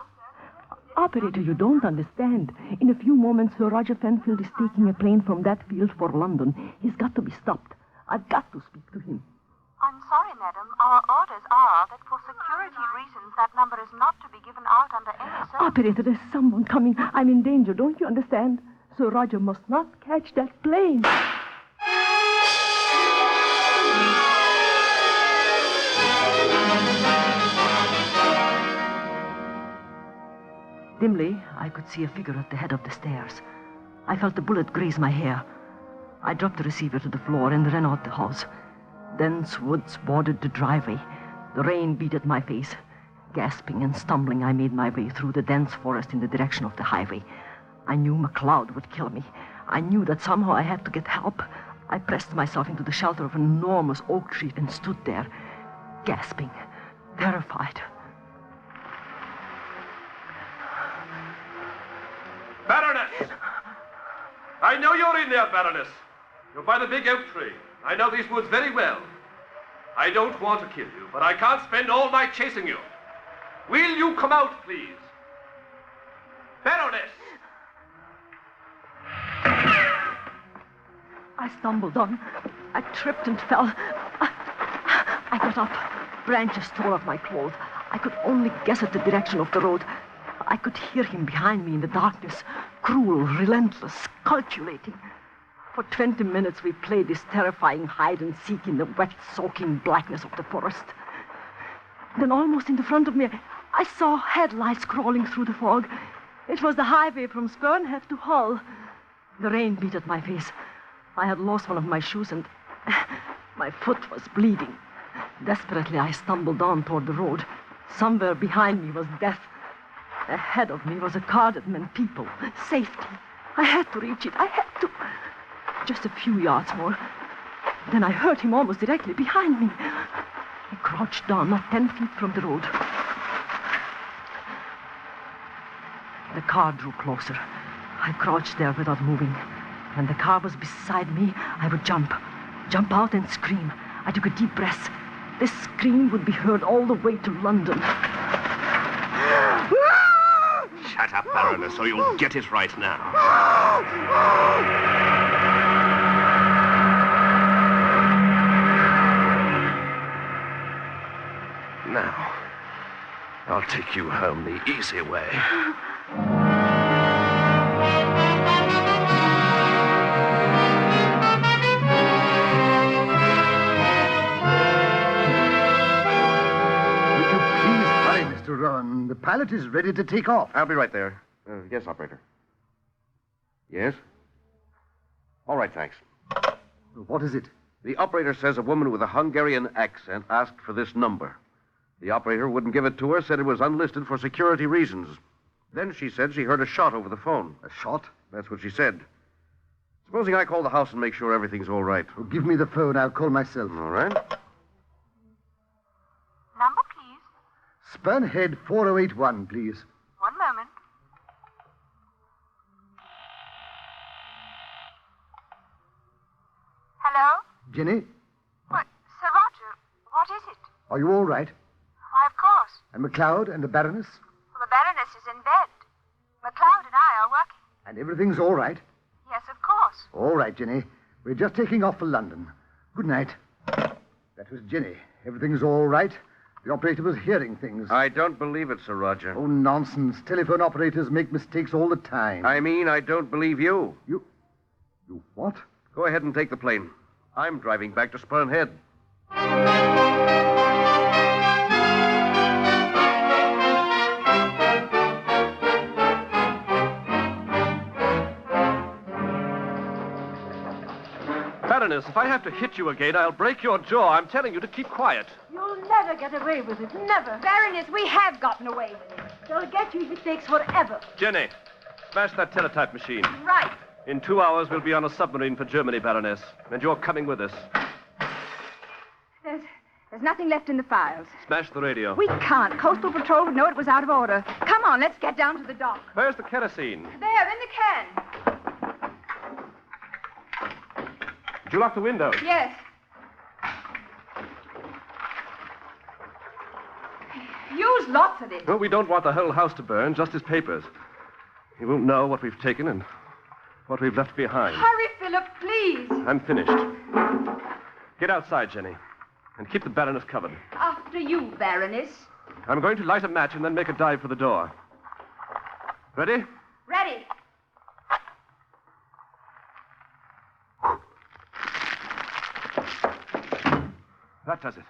C: Operator, you don't understand. In a few moments, Sir Roger Fenfield is taking a plane from that field for London. He's got to be stopped. I've got to speak to him.
D: I'm sorry, madam. Our orders are that for security reasons, that number is not to be given out under any circumstances.
C: Operator, there's someone coming. I'm in danger. Don't you understand? Sir Roger must not catch that plane. Dimly, I could see a figure at the head of the stairs. I felt the bullet graze my hair. I dropped the receiver to the floor and ran out the house. Dense woods bordered the driveway. The rain beat at my face. Gasping and stumbling, I made my way through the dense forest in the direction of the highway. I knew MacLeod would kill me. I knew that somehow I had to get help. I pressed myself into the shelter of an enormous oak tree and stood there, gasping, terrified.
F: Baroness! I know you're in there, Baroness. You're by the big oak tree. I know these woods very well. I don't want to kill you, but I can't spend all night chasing you. Will you come out, please? Baroness!
C: I stumbled on. I tripped and fell. I got up. Branches tore off my clothes. I could only guess at the direction of the road. I could hear him behind me in the darkness, cruel, relentless, calculating. For 20 minutes we played this terrifying hide-and-seek in the wet, soaking blackness of the forest. Then almost in the front of me, I saw headlights crawling through the fog. It was the highway from Spurnhead to Hull. The rain beat at my face. I had lost one of my shoes and my foot was bleeding. Desperately, I stumbled on toward the road. Somewhere behind me was death. Ahead of me was a car that meant people, safety. I had to reach it. I had to. Just a few yards more. Then I heard him almost directly behind me. I crouched down, not 10 feet from the road. The car drew closer. I crouched there without moving. When the car was beside me, I would jump out and scream. I took a deep breath. This scream would be heard all the way to London.
X: Shut up, Baroness, or you'll get it right now. Now, I'll take you home the easy way.
V: Mr. Rowan. The pilot is ready to take off.
X: I'll be right there. Yes, operator. Yes? All right, thanks.
V: What is it?
X: The operator says a woman with a Hungarian accent asked for this number. The operator wouldn't give it to her, said it was unlisted for security reasons. Then she said she heard a shot over the phone.
V: A shot?
X: That's what she said. Supposing I call the house and make sure everything's all right.
V: Oh, give me the phone. I'll call myself.
X: All right.
D: Number, please.
V: Spurnhead 4081, please.
D: One moment. Hello?
V: Jenny,
D: What, Sir Roger, what is it?
V: are you all right?
D: Why, of course.
V: And MacLeod and the Baroness?
D: Well, the Baroness is in bed. MacLeod and I are working.
V: And everything's all right?
D: Yes, of course.
V: All right, Jenny. We're just taking off for London. Good night. That was Jenny. Everything's all right. The operator was hearing things.
X: I don't believe it, Sir Roger.
V: Oh, nonsense. Telephone operators make mistakes all the time.
X: I mean, I don't believe you.
V: You what?
X: Go ahead and take the plane. I'm driving back to Spurnhead.
F: Baroness, if I have to hit you again, I'll break your jaw. I'm telling you to keep quiet.
B: You'll never get away with it. Never.
I: Baroness, we have gotten away with it.
B: They'll get you if it takes forever.
F: Jenny, smash that teletype machine.
I: Right.
F: In 2 hours, we'll be on a submarine for Germany, Baroness. And you're coming with us.
I: There's nothing left in the files.
F: Smash the radio.
I: We can't. Coastal Patrol would know it was out of order. Come on, let's get down to the dock.
F: Where's the kerosene?
I: There, in the can.
F: Did you lock the windows?
I: Yes. Use lots of it.
F: Well, we don't want the whole house to burn, just his papers. He won't know what we've taken and what we've left behind.
I: Hurry, Philip, please.
F: I'm finished. Get outside, Jenny, and keep the Baroness covered.
I: After you, Baroness.
F: I'm going to light a match and then make a dive for the door. Ready?
I: Ready.
F: That does it.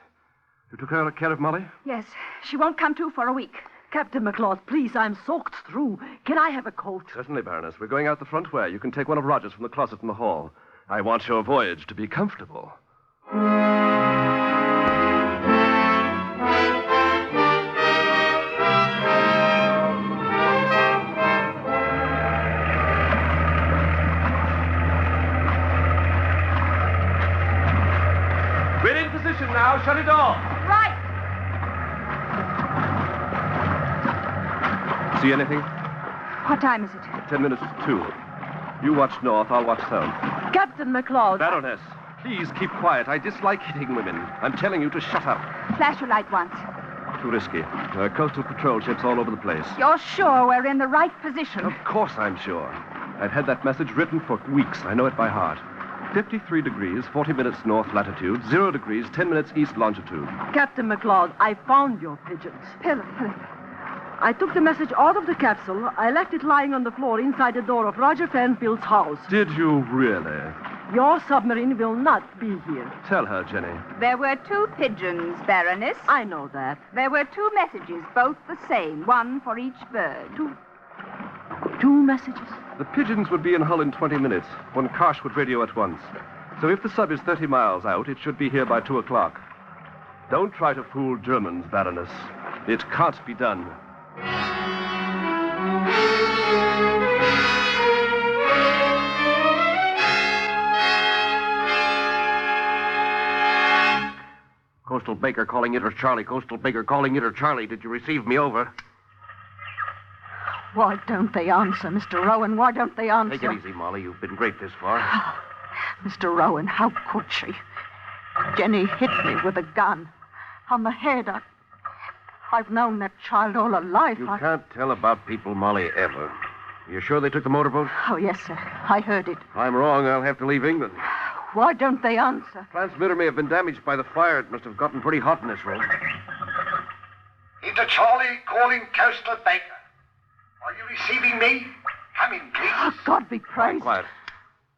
F: You took care of Molly?
I: Yes. She won't come to for a week.
C: Captain MacLeod, please, I'm soaked through. Can I have a coat?
F: Certainly, Baroness. We're going out the front way. You can take one of Roger's from the closet in the hall. I want your voyage to be comfortable. We're in position now. Shut it off.
I: Right.
F: See anything?
I: What time is it?
F: 10 minutes to 2. You watch north, I'll watch south.
C: Captain MacLeod.
F: Baroness, please keep quiet. I dislike hitting women. I'm telling you to shut up.
I: Flash your light once.
F: Too risky. There are coastal patrol ships all over the place.
I: You're sure we're in the right position?
F: Of course I'm sure. I've had that message written for weeks. I know it by heart. 53 degrees, 40 minutes north latitude, 0 degrees, 10 minutes east longitude.
C: Captain MacLeod, I found your pigeons.
I: Philip.
C: I took the message out of the capsule. I left it lying on the floor inside the door of Roger Fanfield's house.
F: Did you really?
C: Your submarine will not be here.
F: Tell her, Jenny.
I: There were 2 pigeons, Baroness.
C: I know that.
I: There were 2 messages, both the same, one for each bird.
C: 2 messages?
F: The pigeons would be in Hull in 20 minutes, when Karsh would radio at once. So if the sub is 30 miles out, it should be here by 2 o'clock. Don't try to fool Germans, Baroness. It can't be done.
X: Coastal Baker calling it or Charlie. Coastal Baker calling it or Charlie. Did you receive me over?
B: Why don't they answer, Mr. Rowan? Why don't they answer?
X: Take it easy, Molly. You've been great this far.
B: Mr. Rowan, how could she? Jenny hit me with a gun on the head. I've known that child all her life.
X: You can't tell about people, Molly, ever. You sure they took the motorboat?
B: Oh, yes, sir. I heard it.
X: If I'm wrong, I'll have to leave England.
B: Why don't they answer?
X: Transmitter may have been damaged by the fire. It must have gotten pretty hot in this room.
J: It's Charlie calling Coastal Baker. Are you receiving me? Come in, please.
B: Oh, God be praised.
X: Quiet.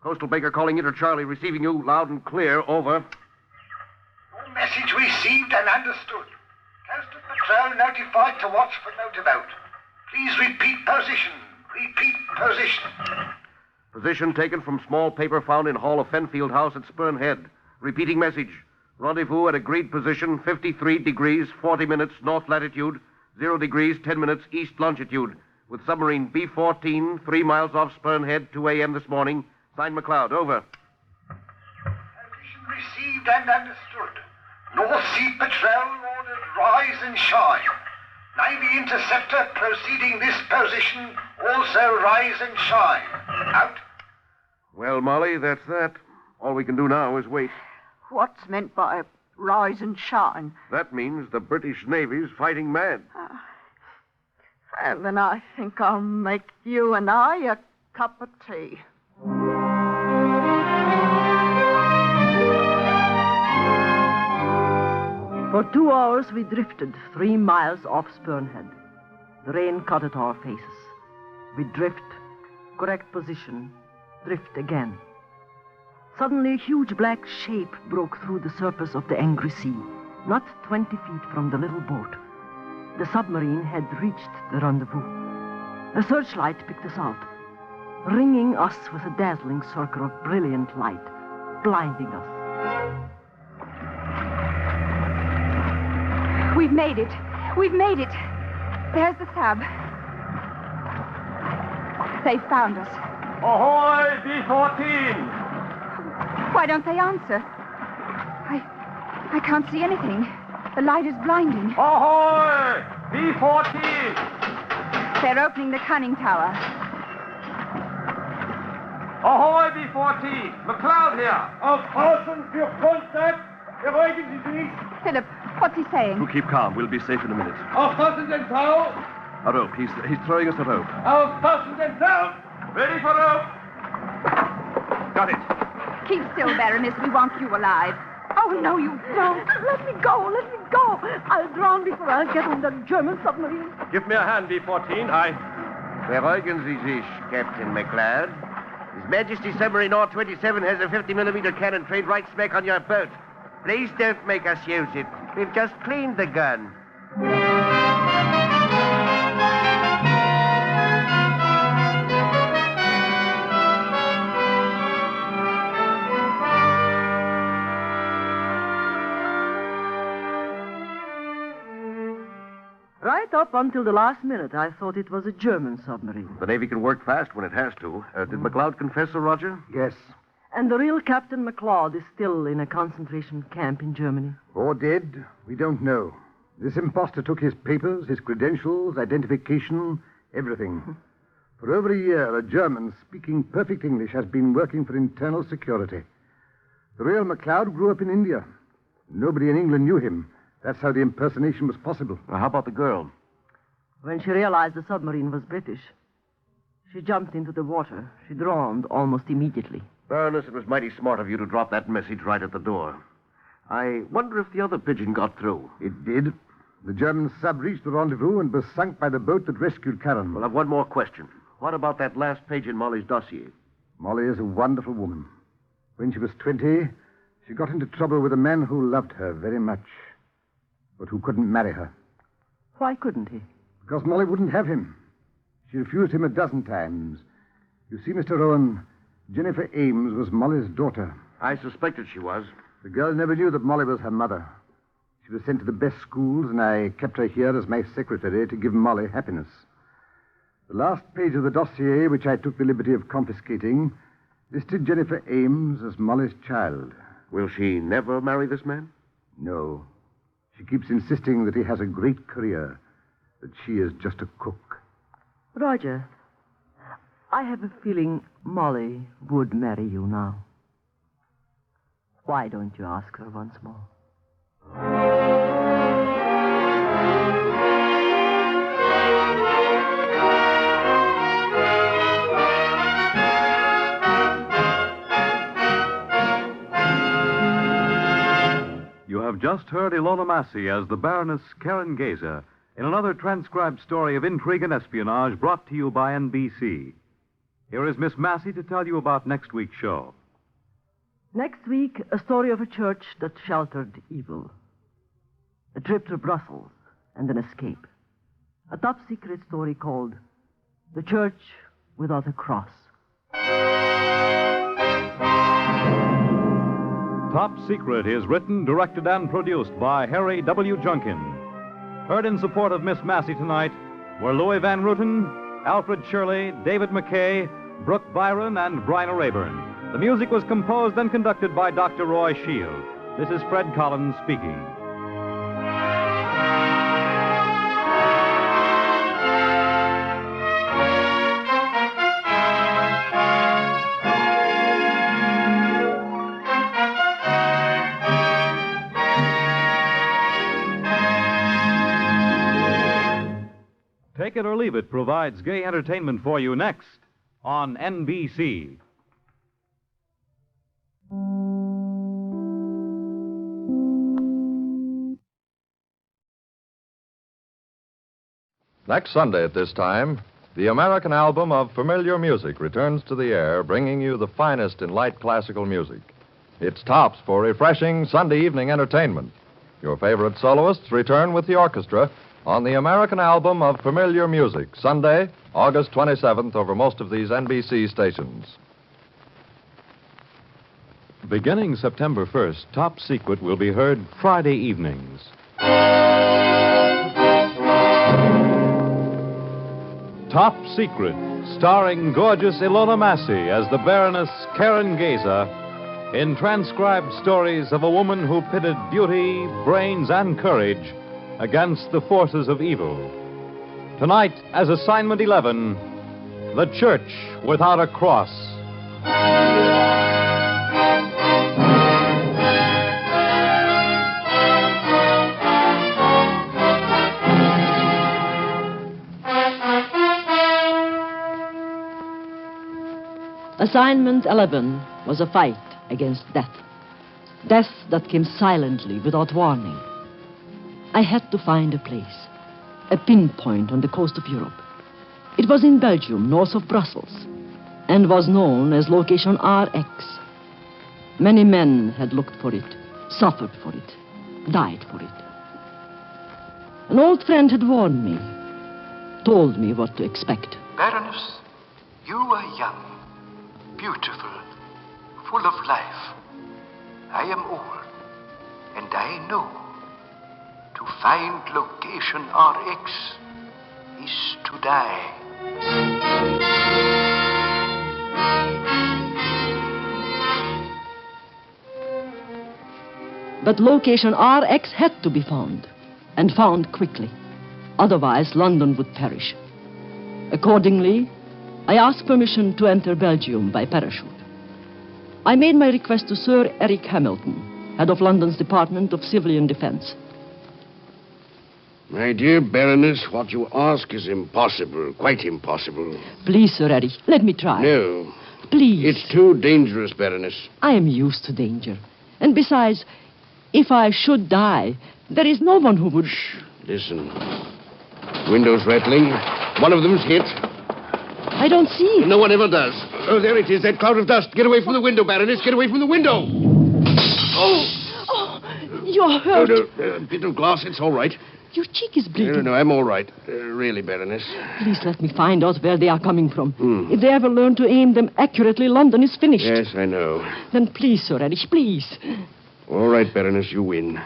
X: Coastal Baker calling it or Charlie, receiving you loud and clear. Over.
J: Your message received and understood. Coastal Patrol notified to watch for motorboat. Please repeat position. Repeat position.
X: Position taken from small paper found in hall of Fenfield House at Spurn Head. Repeating message. Rendezvous at agreed position, 53 degrees, 40 minutes, north latitude, 0 degrees, 10 minutes, east longitude, with submarine B-14, 3 miles off Spurn Head, 2 a.m. this morning. Signed McLeod. Over.
J: Position received and understood. North Sea Patrol ordered rise and shine. Navy interceptor proceeding this position, also rise and shine. Out.
X: Well, Molly, that's that. All we can do now is wait.
B: What's meant by rise and shine?
X: That means the British Navy's fighting mad.
B: Well, then I think I'll make you and I a cup of tea.
C: For 2 hours we drifted 3 miles off Spurn Head. The rain cut at our faces. We drift, correct position, drift again. Suddenly a huge black shape broke through the surface of the angry sea, not 20 feet from the little boat. The submarine had reached the rendezvous. A searchlight picked us out, ringing us with a dazzling circle of brilliant light, blinding us.
I: We've made it. We've made it. There's the sub. They found us.
F: Ahoy, B-14!
I: Why don't they answer? I can't see anything. The light is blinding.
F: Ahoy, B-14!
I: They're opening the conning tower.
F: Ahoy, B-14! McLeod here. Aufpassen für Kontakt. Beruhigen Sie sich.
I: Philip, what's he saying?
X: You keep calm. We'll be safe in a minute.
F: Aufpassen den Tau.
X: A rope. He's throwing us a rope.
F: Aufpassen den Tau. Ready for rope.
X: Got it.
I: Keep still, Baroness. We want you alive. Oh, no, you don't.
C: Let me go. Let me go. I'll drown before I'll get on the German submarine.
F: Give me a hand, B-14.
X: Beruhigen Sie sich, Captain McLeod. His Majesty's submarine R-27 has a 50-millimeter cannon trained right smack on your boat. Please don't make us use it. We've just cleaned the gun.
C: Right up until the last minute, I thought it was a German submarine.
X: The Navy can work fast when it has to. Did McLeod confess, Sir Roger?
V: Yes.
C: And the real Captain McLeod is still in a concentration camp in Germany.
V: Or dead, we don't know. This imposter took his papers, his credentials, identification, everything. For over a year, a German speaking perfect English has been working for internal security. The real McLeod grew up in India. Nobody in England knew him. That's how the impersonation was possible.
X: Well, how about the girl?
C: When she realized the submarine was British, she jumped into the water. She drowned almost immediately.
X: Baroness, it was mighty smart of you to drop that message right at the door. I wonder if the other pigeon got through.
V: It did. The German sub reached the rendezvous and was sunk by the boat that rescued Karen.
X: Well, I've one more question. What about that last page in Molly's dossier?
V: Molly is a wonderful woman. When she was 20, she got into trouble with a man who loved her very much, but who couldn't marry her.
C: Why couldn't he?
V: Because Molly wouldn't have him. She refused him a dozen times. You see, Mr. Rowan, Jennifer Ames was Molly's daughter.
X: I suspected she was.
V: The girl never knew that Molly was her mother. She was sent to the best schools, and I kept her here as my secretary to give Molly happiness. The last page of the dossier, which I took the liberty of confiscating, listed Jennifer Ames as Molly's child.
X: Will she never marry this man?
V: No. She keeps insisting that he has a great career, that she is just a cook.
C: Roger, I have a feeling Molly would marry you now. Why don't you ask her once more?
K: You have just heard Ilona Massey as the Baroness Karen Geyser in another transcribed story of intrigue and espionage brought to you by NBC. Here is Miss Massey to tell you about next week's show.
C: Next week, a story of a church that sheltered evil. A trip to Brussels, and an escape. A top-secret story called The Church Without a Cross.
K: Top Secret is written, directed, and produced by Harry W. Junkin. Heard in support of Miss Massey tonight were Louis Van Rooten, Alfred Shirley, David McKay, Brooke Byron, and Bryna Rayburn. The music was composed and conducted by Dr. Roy Shield. This is Fred Collins speaking. Take It or Leave It provides gay entertainment for you next on NBC.
U: Next Sunday at this time, the American album of familiar music returns to the air, bringing you the finest in light classical music. It's tops for refreshing Sunday evening entertainment. Your favorite soloists return with the orchestra on the American album of familiar music, Sunday, August 27th, over most of these NBC stations.
K: Beginning September 1st, Top Secret will be heard Friday evenings. Top Secret, starring gorgeous Ilona Massey as the Baroness Karen Geza, in transcribed stories of a woman who pitted beauty, brains, and courage against the forces of evil. Tonight, as Assignment 11, The Church Without a Cross.
C: Assignment 11 was a fight against death. Death that came silently, without warning. I had to find a place, a pinpoint on the coast of Europe. It was in Belgium, north of Brussels, and was known as Location RX. Many men had looked for it, suffered for it, died for it. An old friend had warned me, told me what to expect.
L: Baroness, you are young, beautiful, full of life. I am old, and I know to find Location RX is to die.
C: But Location RX had to be found, and found quickly. Otherwise, London would perish. Accordingly, I asked permission to enter Belgium by parachute. I made my request to Sir Eric Hamilton, head of London's Department of Civilian Defense.
P: My dear Baroness, what you ask is impossible, quite impossible.
C: Please, Sir Eric, let me try.
P: No.
C: Please.
P: It's too dangerous, Baroness.
C: I am used to danger. And besides, if I should die, there is no one who would...
P: Shh, listen. Windows rattling. One of them's hit.
C: I don't see it.
P: No one ever does. Oh, there it is, that cloud of dust. Get away from the window, Baroness. Get away from the window.
C: Oh, you're hurt.
P: No, a bit of glass. It's all right.
C: Your cheek is bleeding.
P: No, I'm all right. Really, Baroness.
C: Please let me find out where they are coming from. If they ever learn to aim them accurately, London is finished.
P: Yes, I know.
C: Then please, Sir Eric, please.
P: All right, Baroness, you win.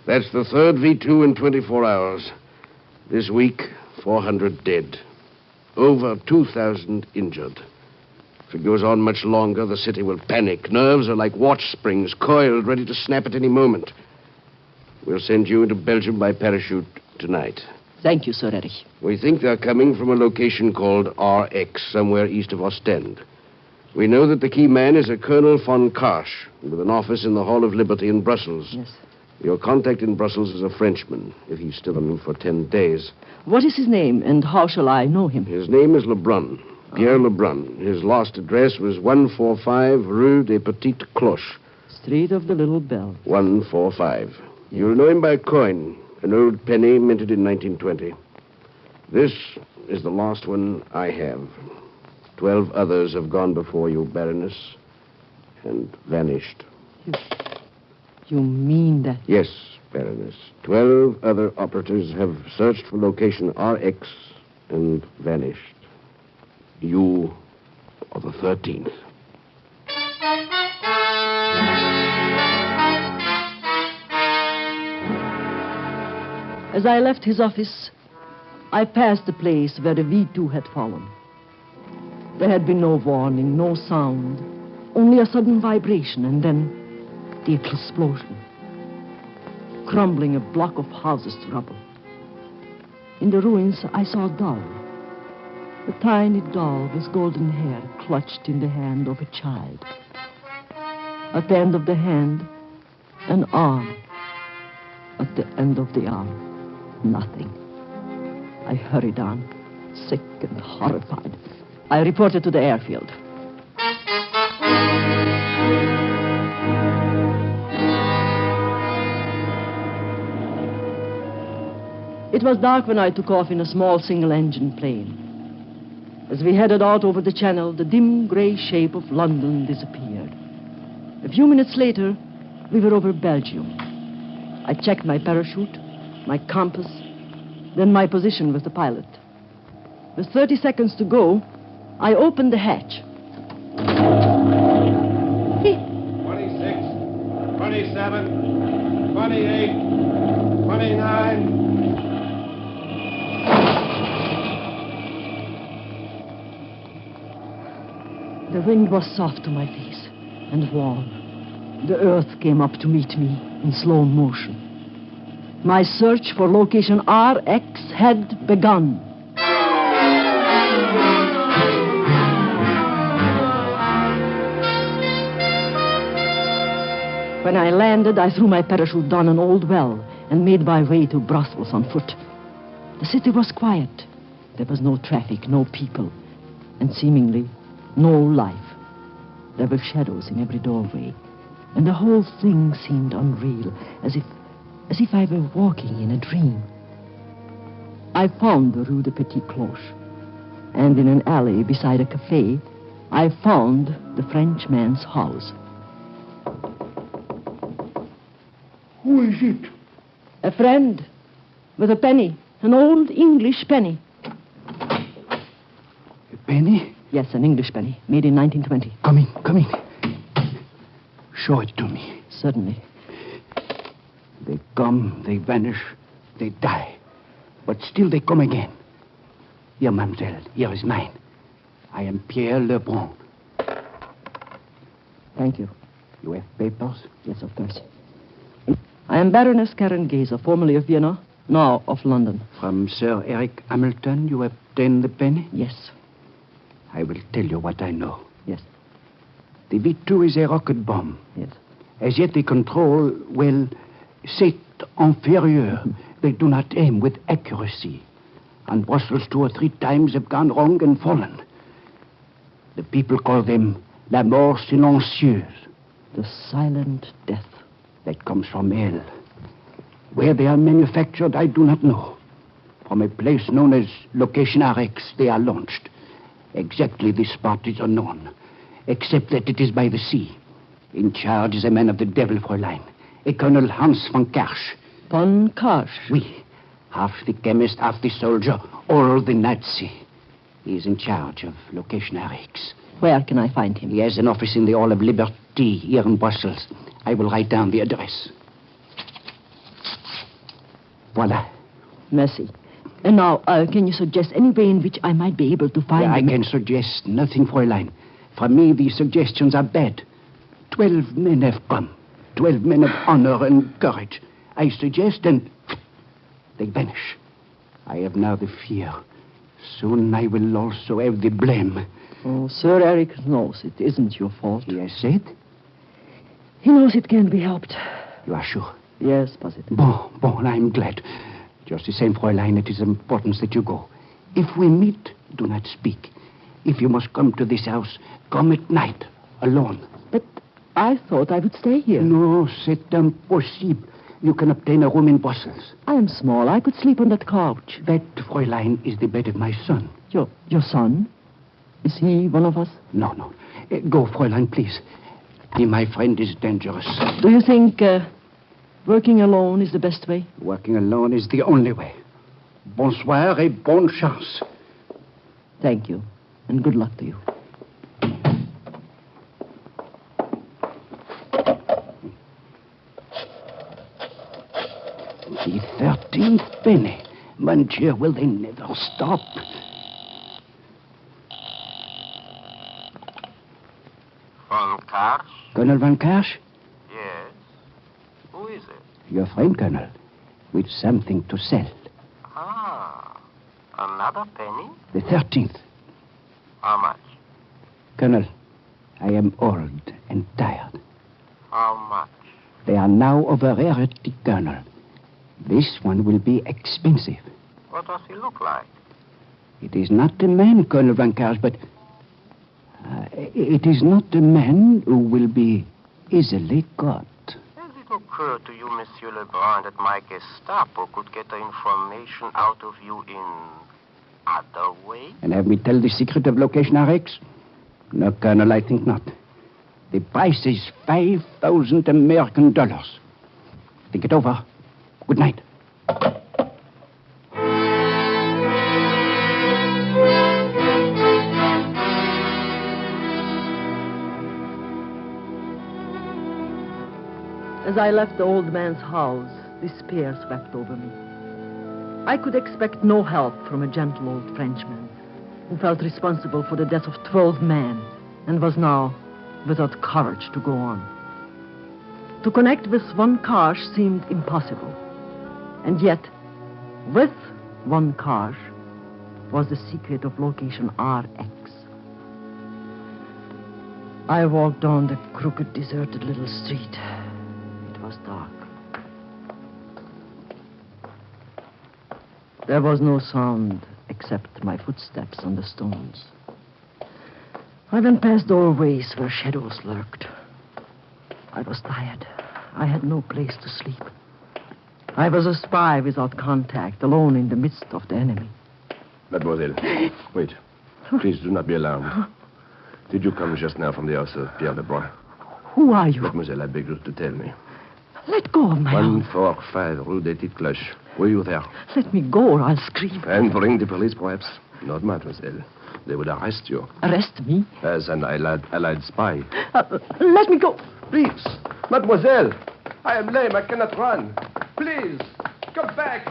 P: That's the third V2 in 24 hours. This week, 400 dead. Over 2,000 injured. If it goes on much longer, the city will panic. Nerves are like watch springs, coiled, ready to snap at any moment. We'll send you into Belgium by parachute tonight.
C: Thank you, Sir Eric.
P: We think they're coming from a location called RX, somewhere east of Ostend. We know that the key man is a Colonel von Karsch, with an office in the Hall of Liberty in Brussels.
C: Yes.
P: Your contact in Brussels is a Frenchman, if he's still on for 10 days.
C: What is his name, and how shall I know him?
P: His name is Lebrun, Pierre Lebrun. His last address was 145 Rue des Petites Cloches.
C: Street of the Little Bell.
P: 145. You'll know him by a coin, an old penny minted in 1920. This is the last one I have. 12 others have gone before you, Baroness, and vanished.
C: You mean that?
P: Yes, Baroness. 12 other operatives have searched for location RX and vanished. You are the 13th.
C: As I left his office, I passed the place where the V2 had fallen. There had been no warning, no sound, only a sudden vibration, and then the explosion, crumbling a block of houses to rubble. In the ruins, I saw a doll. A tiny doll with golden hair clutched in the hand of a child. At the end of the hand, an arm. At the end of the arm, nothing. I hurried on, sick and horrified. I reported to the airfield. It was dark when I took off in a small single-engine plane. As we headed out over the channel, the dim gray shape of London disappeared. A few minutes later, we were over Belgium. I checked my parachute, my compass, then my position with the pilot. With 30 seconds to go, I opened the hatch.
G: 26, 27, 28, 29.
C: The wind was soft to my face and warm. The earth came up to meet me in slow motion. My search for location RX had begun. When I landed, I threw my parachute down an old well and made my way to Brussels on foot. The city was quiet. There was no traffic, no people, and seemingly no life. There were shadows in every doorway, and the whole thing seemed unreal, as if I were walking in a dream. I found the Rue de Petit Cloche, and in an alley beside a cafe, I found the Frenchman's house.
V: Who is it?
C: A friend, with a penny, an old English penny.
V: A penny?
C: Yes, an English penny, made in 1920.
V: Come in. Show it to me.
C: Certainly.
V: They come, they vanish, they die. But still they come again. Here, mademoiselle, here is mine. I am Pierre Lebrun.
C: Thank you.
V: You have papers?
C: Yes, of course. I am Baroness Karen Geyser, formerly of Vienna, now of London.
V: From Sir Eric Hamilton, you obtained the penny?
C: Yes.
V: I will tell you what I know.
C: Yes.
V: The V2 is a rocket bomb.
C: Yes.
V: As yet they control, well, c'est inferior. They do not aim with accuracy. And Brussels 2 or 3 times have gone wrong and fallen. The people call them la mort silencieuse.
C: The silent death.
V: That comes from hell. Where they are manufactured, I do not know. From a place known as Location RX, they are launched. Exactly this spot is unknown, except that it is by the sea. In charge is a man of the devil, Fräulein, a Colonel Hans von Karsch.
C: Von Karsch?
V: Oui. Half the chemist, half the soldier, all the Nazi. He is in charge of Location RX.
C: Where can I find him?
V: He has an office in the Hall of Liberty here in Brussels. I will write down the address. Voila.
C: Merci. And now, can you suggest any way in which I might be able to find him?
V: I can suggest nothing, Fräulein. From me, these suggestions are bad. 12 men have come. 12 men of honor and courage. I suggest, and they vanish. I have now the fear. Soon I will also have the blame.
C: Oh, Sir Eric knows it isn't your fault.
V: He has said?
C: He knows it can't be helped.
V: You are sure?
C: Yes, positive.
V: Bon, I'm glad. Just the same, Fräulein, it is important that you go. If we meet, do not speak. If you must come to this house, come at night, alone.
C: But I thought I would stay here.
V: No, c'est impossible. You can obtain a room in Brussels.
C: I am small. I could sleep on that couch.
V: That, Fräulein, is the bed of my son.
C: Your son? Is he one of us?
V: No. Go, Fräulein, please. He, my friend, is dangerous.
C: Do you think Working alone is the best way?
L: Working alone is the only way. Bonsoir et bonne chance.
C: Thank you, and good luck to you.
L: The 13th penny. Mon Dieu, will they never stop?
N: Von Karsch?
L: Colonel Van Karsch?
N: Yes. Who is it?
L: Your friend, Colonel, with something to sell.
N: Ah, another penny?
L: The 13th.
N: How much?
L: Colonel, I am old and tired.
N: How much?
L: They are now over at the Colonel. This one will be expensive.
N: What does he look like?
L: It is not the man, Colonel Van Karsch, but... it is not the man who will be easily caught.
N: Has it occurred to you, Monsieur Lebrun, that my Gestapo could get the information out of you in other ways?
L: And have me tell the secret of location RX? No, Colonel, I think not. The price is 5,000 American dollars. Think it over. Good night.
C: As I left the old man's house, despair swept over me. I could expect no help from a gentle old Frenchman who felt responsible for the death of 12 men and was now without courage to go on. To connect with Von Karsch seemed impossible. And yet, with Von Karsch was the secret of location RX. I walked down the crooked, deserted little street. It was dark. There was no sound except my footsteps on the stones. I went past doorways where shadows lurked. I was tired. I had no place to sleep. I was a spy without contact, alone in the midst of the enemy.
X: Mademoiselle, wait. Please do not be alarmed. Did you come just now from the house of Pierre Lebrun?
C: Who are you?
X: Mademoiselle, I beg you to tell me.
C: Let go of my arm.
X: 145 Rue des Petites Cloches. Were you there?
C: Let me go or I'll scream.
X: And bring the police, perhaps? Not, mademoiselle. They would arrest you.
C: Arrest me?
X: As an allied spy.
C: Let me go.
X: Please, mademoiselle. I am lame. I cannot run. Please, come back.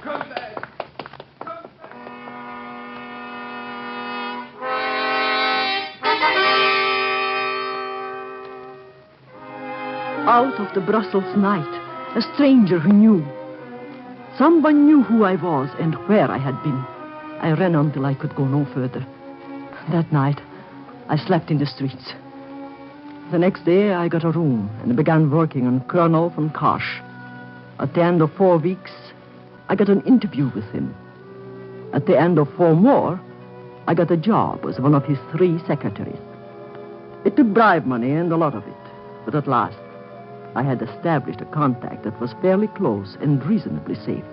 X: Come back.
C: Out of the Brussels night, a stranger who knew. Someone knew who I was and where I had been. I ran until I could go no further. That night, I slept in the streets. The next day, I got a room and began working on Colonel von Karsch. At the end of 4 weeks, I got an interview with him. At the end of 4 more, I got a job as one of his 3 secretaries. It took bribe money and a lot of it, but at last, I had established a contact that was fairly close and reasonably safe.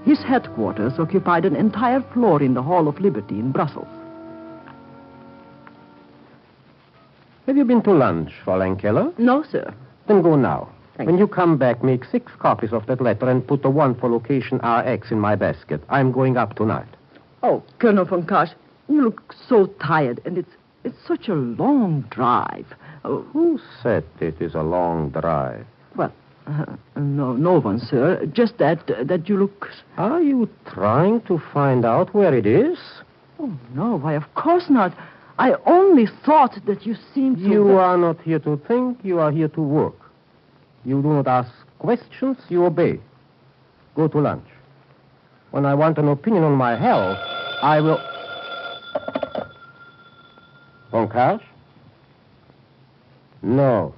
C: His headquarters occupied an entire floor in the Hall of Liberty in Brussels.
O: Have you been to lunch, Fräulein Keller?
C: No, sir.
O: Then go now.
C: Thank
O: When you come back, make 6 copies of that letter and put the one for location RX in my basket. I'm going up tonight.
C: Oh, Colonel von Karsch, you look so tired, and it's such a long drive. Oh.
O: Who said it is a long drive?
C: Well, no one, sir. Just that you look...
O: Are you trying to find out where it is?
C: Oh, no, why, of course not. I only thought that you seemed to...
O: You are not here to think, you are here to work. You do not ask questions, you obey. Go to lunch. When I want an opinion on my health, I will... Von Karsch? No.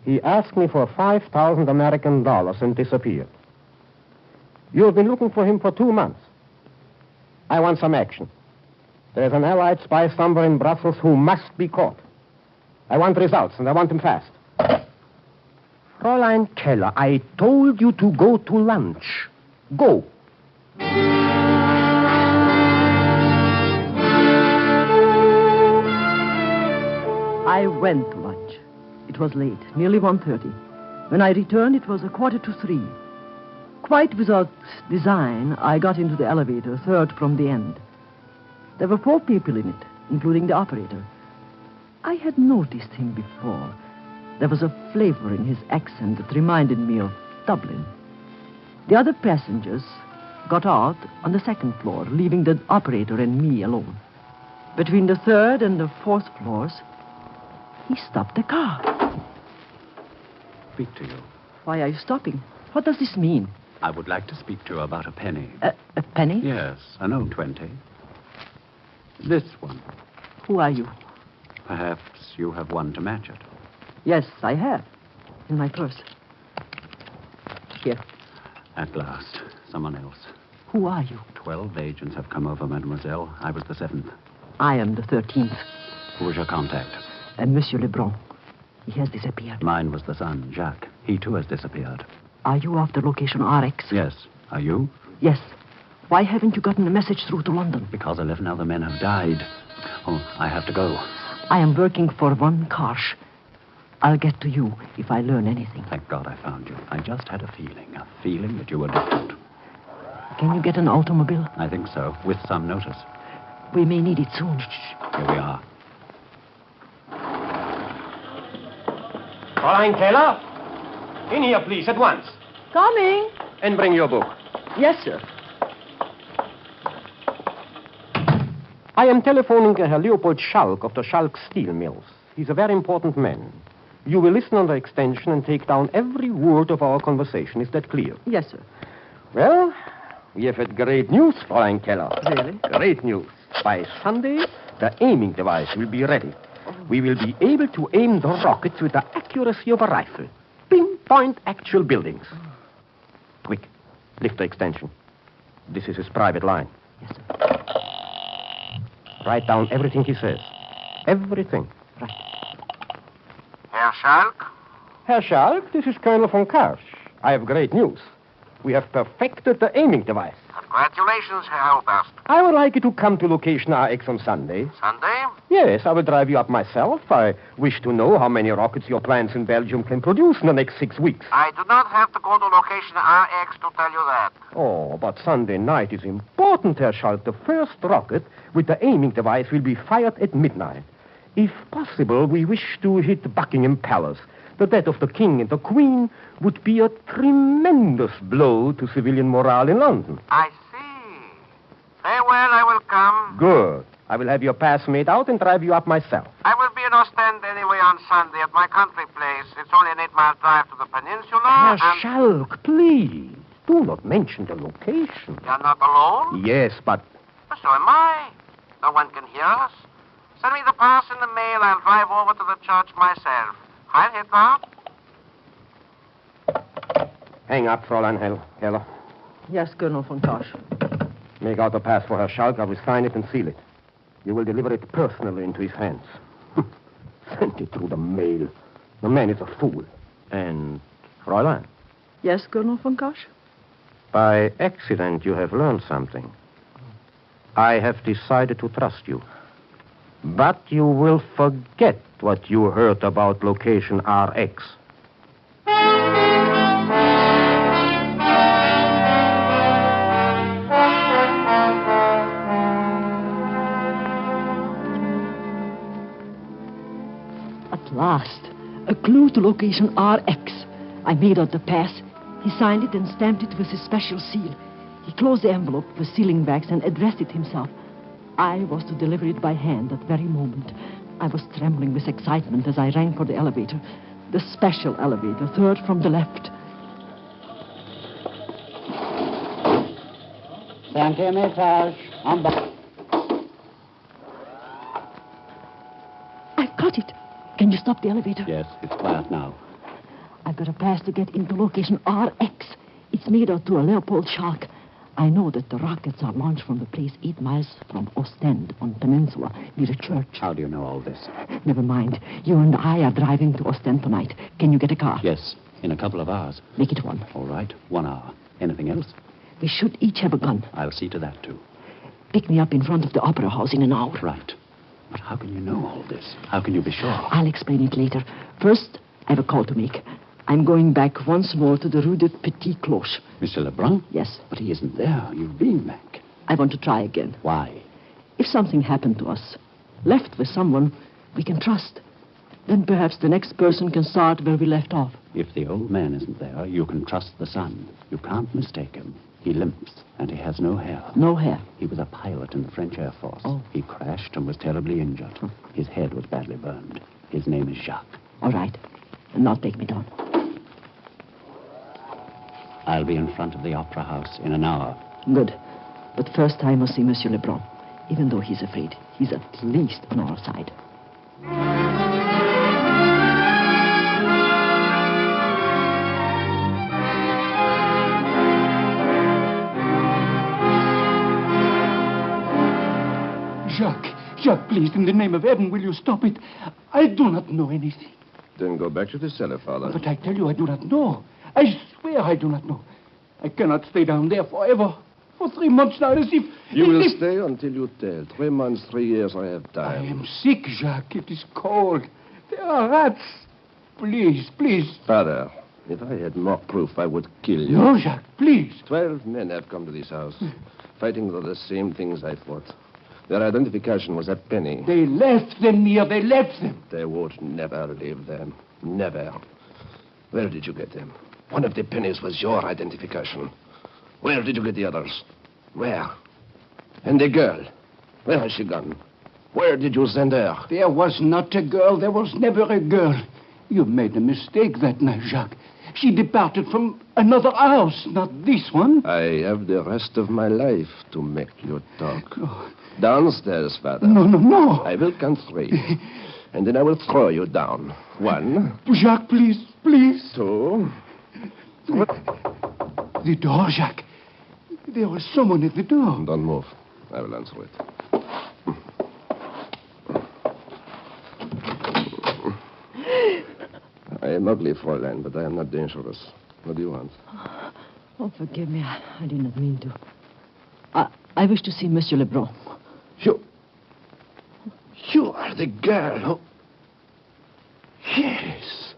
O: He asked me for 5,000 American dollars and disappeared. You've been looking for him for 2 months. I want some action. There's an Allied spy somewhere in Brussels who must be caught. I want results, and I want them fast. Fräulein Keller, I told you to go to lunch. Go.
C: I went to lunch. It was late, nearly 1:30. When I returned, it was 2:45. Quite without design, I got into the elevator, third from the end. There were 4 people in it, including the operator. I had noticed him before. There was a flavor in his accent that reminded me of Dublin. The other passengers got out on the second floor, leaving the operator and me alone. Between the 3rd and the 4th floors, he stopped the car.
M: Speak to you.
C: Why are you stopping? What does this mean?
M: I would like to speak to you about a penny.
C: A penny?
M: Yes, an old 20. This one.
C: Who are you?
M: Perhaps you have one to match it.
C: Yes, I have. In my purse. Here.
M: At last, someone else.
C: Who are you?
M: 12 agents have come over, mademoiselle. I was the 7th.
C: I am the 13th.
M: Who was your contact?
C: Monsieur Lebrun. He has disappeared.
M: Mine was the son, Jacques. He too has disappeared.
C: Are you after location RX?
M: Yes. Are you?
C: Yes. Why haven't you gotten a message through to London?
M: Because 11 other men have died. Oh, I have to go.
C: I am working for one Karsh. I'll get to you if I learn anything.
M: Thank God I found you. I just had a feeling that you were different.
C: Can you get an automobile?
M: I think so, with some notice.
C: We may need it soon.
M: Here we are.
O: Fräulein Keller? In here, please, at once.
C: Coming.
O: And bring your book.
C: Yes, sir.
O: I am telephoning Herr Leopold Schalk of the Schalk Steel Mills. He's a very important man. You will listen on the extension and take down every word of our conversation. Is that clear?
C: Yes, sir.
O: Well, we have had great news, Fräulein Keller.
C: Really?
O: Great news. By Sunday, the aiming device will be ready. We will be able to aim the rockets with the accuracy of a rifle. Pinpoint actual buildings. Quick, lift the extension. This is his private line.
C: Yes, sir.
O: Write down everything he says. Everything.
C: Right.
N: Herr Schalk?
O: Herr Schalk, this is Colonel von Karsh. I have great news. We have perfected the aiming device.
N: Congratulations, Herr Oberst.
O: I would like you to come to location RX on Sunday.
N: Sunday?
O: Yes, I will drive you up myself. I wish to know how many rockets your plants in Belgium can produce in the next 6 weeks.
N: I do not have to go to location RX to tell you that.
O: Oh, but Sunday night is important, Herr Schalk. The first rocket with the aiming device will be fired at midnight. If possible, we wish to hit Buckingham Palace. The death of the King and the Queen would be a tremendous blow to civilian morale in London.
N: I see. Very well, I will come.
O: Good. I will have your pass made out and drive you up myself.
N: I will be in Ostend anyway on Sunday at my country place. It's only an 8-mile drive to the peninsula.
O: Herr Schalk, please, do not mention the location.
N: You're not alone?
O: Yes, but...
N: So am I. No one can hear us. Send me the pass in the mail. I'll drive over to the church myself. Heil Hitler.
O: Hang up, Fräulein Heller.
C: Yes, Colonel von Karsh.
O: Make out the pass for Herr Schalk. I will sign it and seal it. You will deliver it personally into his hands. Send it through the mail. The man is a fool. And, Fräulein?
C: Yes, Colonel von Karsh?
O: By accident, you have learned something. I have decided to trust you. But you will forget what you heard about location RX.
C: At last, a clue to location RX. I made out the pass. He signed it and stamped it with his special seal. He closed the envelope with sealing wax and addressed it himself. I was to deliver it by hand that very moment. I was trembling with excitement as I rang for the elevator. The special elevator, third from the left.
L: 5e étage, en bas.
C: I've got it. Can you stop the elevator?
M: Yes, it's quiet now.
C: I've got a pass to get into location RX. It's made out to a Leopold Schalk. I know that the rockets are launched from the place 8 miles from Ostend on Peninsula, near a church.
M: How do you know all this?
C: Never mind. You and I are driving to Ostend tonight. Can you get a car?
M: Yes, in a couple of hours.
C: Make it 1.
M: All right, 1 hour. Anything else?
C: We should each have a gun.
M: I'll see to that, too.
C: Pick me up in front of the Opera House in an hour.
M: Right. But how can you know all this? How can you be sure?
C: I'll explain it later. First, I have a call to make. I'm going back once more to the Rue de Petit Cloche.
M: Mr. Lebrun?
C: Yes.
M: But he isn't there. You've been back.
C: I want to try again.
M: Why?
C: If something happened to us, left with someone we can trust, then perhaps the next person can start where we left off.
M: If the old man isn't there, you can trust the son. You can't mistake him. He limps, and he has no hair.
C: No hair?
M: He was a pilot in the French Air Force.
C: Oh.
M: He crashed and was terribly injured. His head was badly burned. His name is Jacques.
C: All right. And now take me down.
M: I'll be in front of the Opera House in an hour.
C: Good. But first I must see Monsieur Lebrun. Even though he's afraid, he's at least on our side.
Q: Jacques, please, in the name of heaven, will you stop it? I do not know anything.
X: Then go back to the cellar, Father.
Q: But I tell you, I do not know. I swear I do not know. I cannot stay down there forever. For 3 months now, as if...
X: You will stay until you tell. 3 months, 3 years, I have time.
Q: I am sick, Jacques. It is cold. There are rats. Please.
X: Father, if I had more proof, I would kill you.
Q: No, Jacques, please.
X: 12 men have come to this house, fighting for the same things I fought. Their identification was a penny.
Q: They left them here. They left them.
X: They would never leave them. Never. Where did you get them? One of the pennies was your identification. Where did you get the others? Where? And the girl? Where has she gone? Where did you send her?
Q: There was not a girl. There was never a girl. You made a mistake that night, Jacques. She departed from another house, not this one.
X: I have the rest of my life to make you talk.
Q: Oh.
X: Downstairs, Father.
Q: No.
X: I will count 3. And then I will throw you down. 1.
Q: Jacques, please.
X: 2.
Q: The door, Jacques. There was someone at the door.
X: Don't move. I will answer it. I am ugly, Fräulein, but I am not dangerous. What do you want?
C: Oh, forgive me. I did not mean to. I wish to see Monsieur Lebrun.
X: You are the girl who... Yes.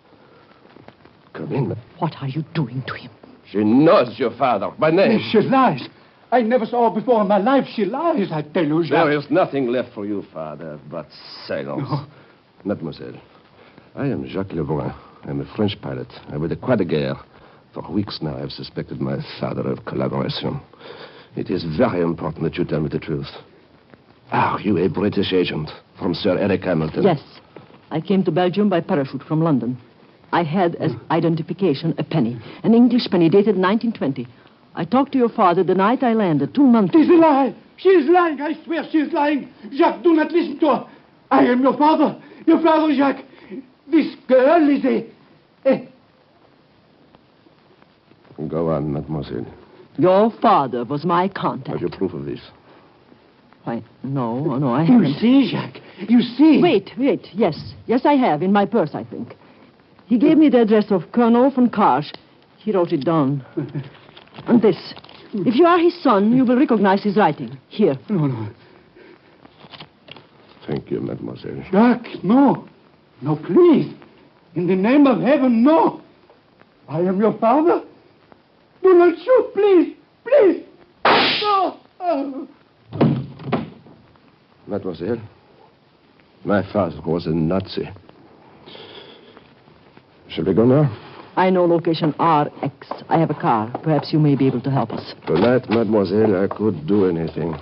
X: Come in.
C: What are you doing to him?
X: She knows your father by name.
Q: She lies. I never saw her before in my life. She lies, I tell you, Jacques.
X: There is nothing left for you, Father, but silence.
Q: No.
X: Mademoiselle, I am Jacques Lebrun. I'm a French pilot. I'm with the Croix de Guerre. For weeks now, I've suspected my father of collaboration. It is very important that you tell me the truth. Are you a British agent from Sir Eric Hamilton?
C: Yes. I came to Belgium by parachute from London. I had as identification a penny, an English penny dated 1920. I talked to your father the night I landed, 2 months
Q: It is a lie. She is lying. I swear she is lying. Jacques, do not listen to her. I am your father. Your father, Jacques. This girl is a...
X: Go on, mademoiselle.
C: Your father was my contact.
X: Have you proof of this?
C: Why, no, I haven't.
Q: You see, Jacques? You see?
C: Wait. Yes, I have. In my purse, I think. He gave me the address of Colonel von Karsch. He wrote it down. And this. If you are his son, you will recognize his writing. Here.
Q: No.
X: Thank you, mademoiselle.
Q: Jacques, no. No, please. In the name of heaven, no. I am your father. Do not shoot, please. No. Oh.
X: Mademoiselle, my father was a Nazi. Shall we go now?
C: I know location RX. I have a car. Perhaps you may be able to help us.
X: Tonight, mademoiselle, I could do anything.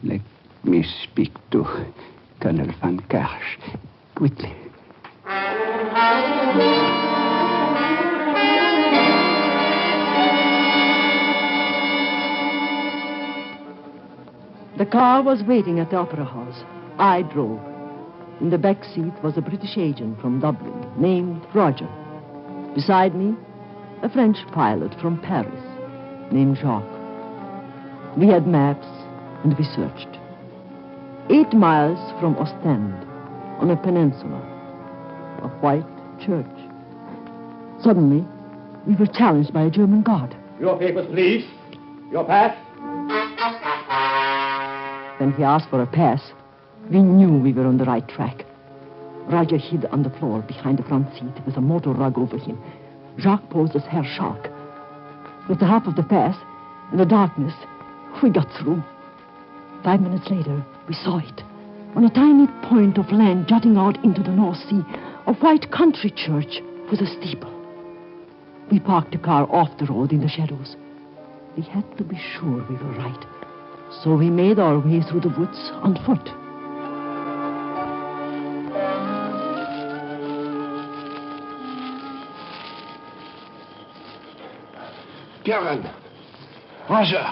Q: Let me speak to Colonel von Karsch quickly.
C: The car was waiting at the Opera House. I drove. In the back seat was a British agent from Dublin named Roger. Beside me, a French pilot from Paris named Jacques. We had maps and we searched. 8 miles from Ostend, on a peninsula, a white church. Suddenly, we were challenged by a German guard.
O: Your papers, please. Your pass.
C: When he asked for a pass, we knew we were on the right track. Roger hid on the floor behind the front seat with a motor rug over him. Jacques posed as Herr Schalk. With the help of the pass, in the darkness, we got through. 5 minutes later, we saw it. On a tiny point of land jutting out into the North Sea, a white country church with a steeple. We parked the car off the road in the shadows. We had to be sure we were right. So we made our way through the woods on foot.
P: Karen! Roger!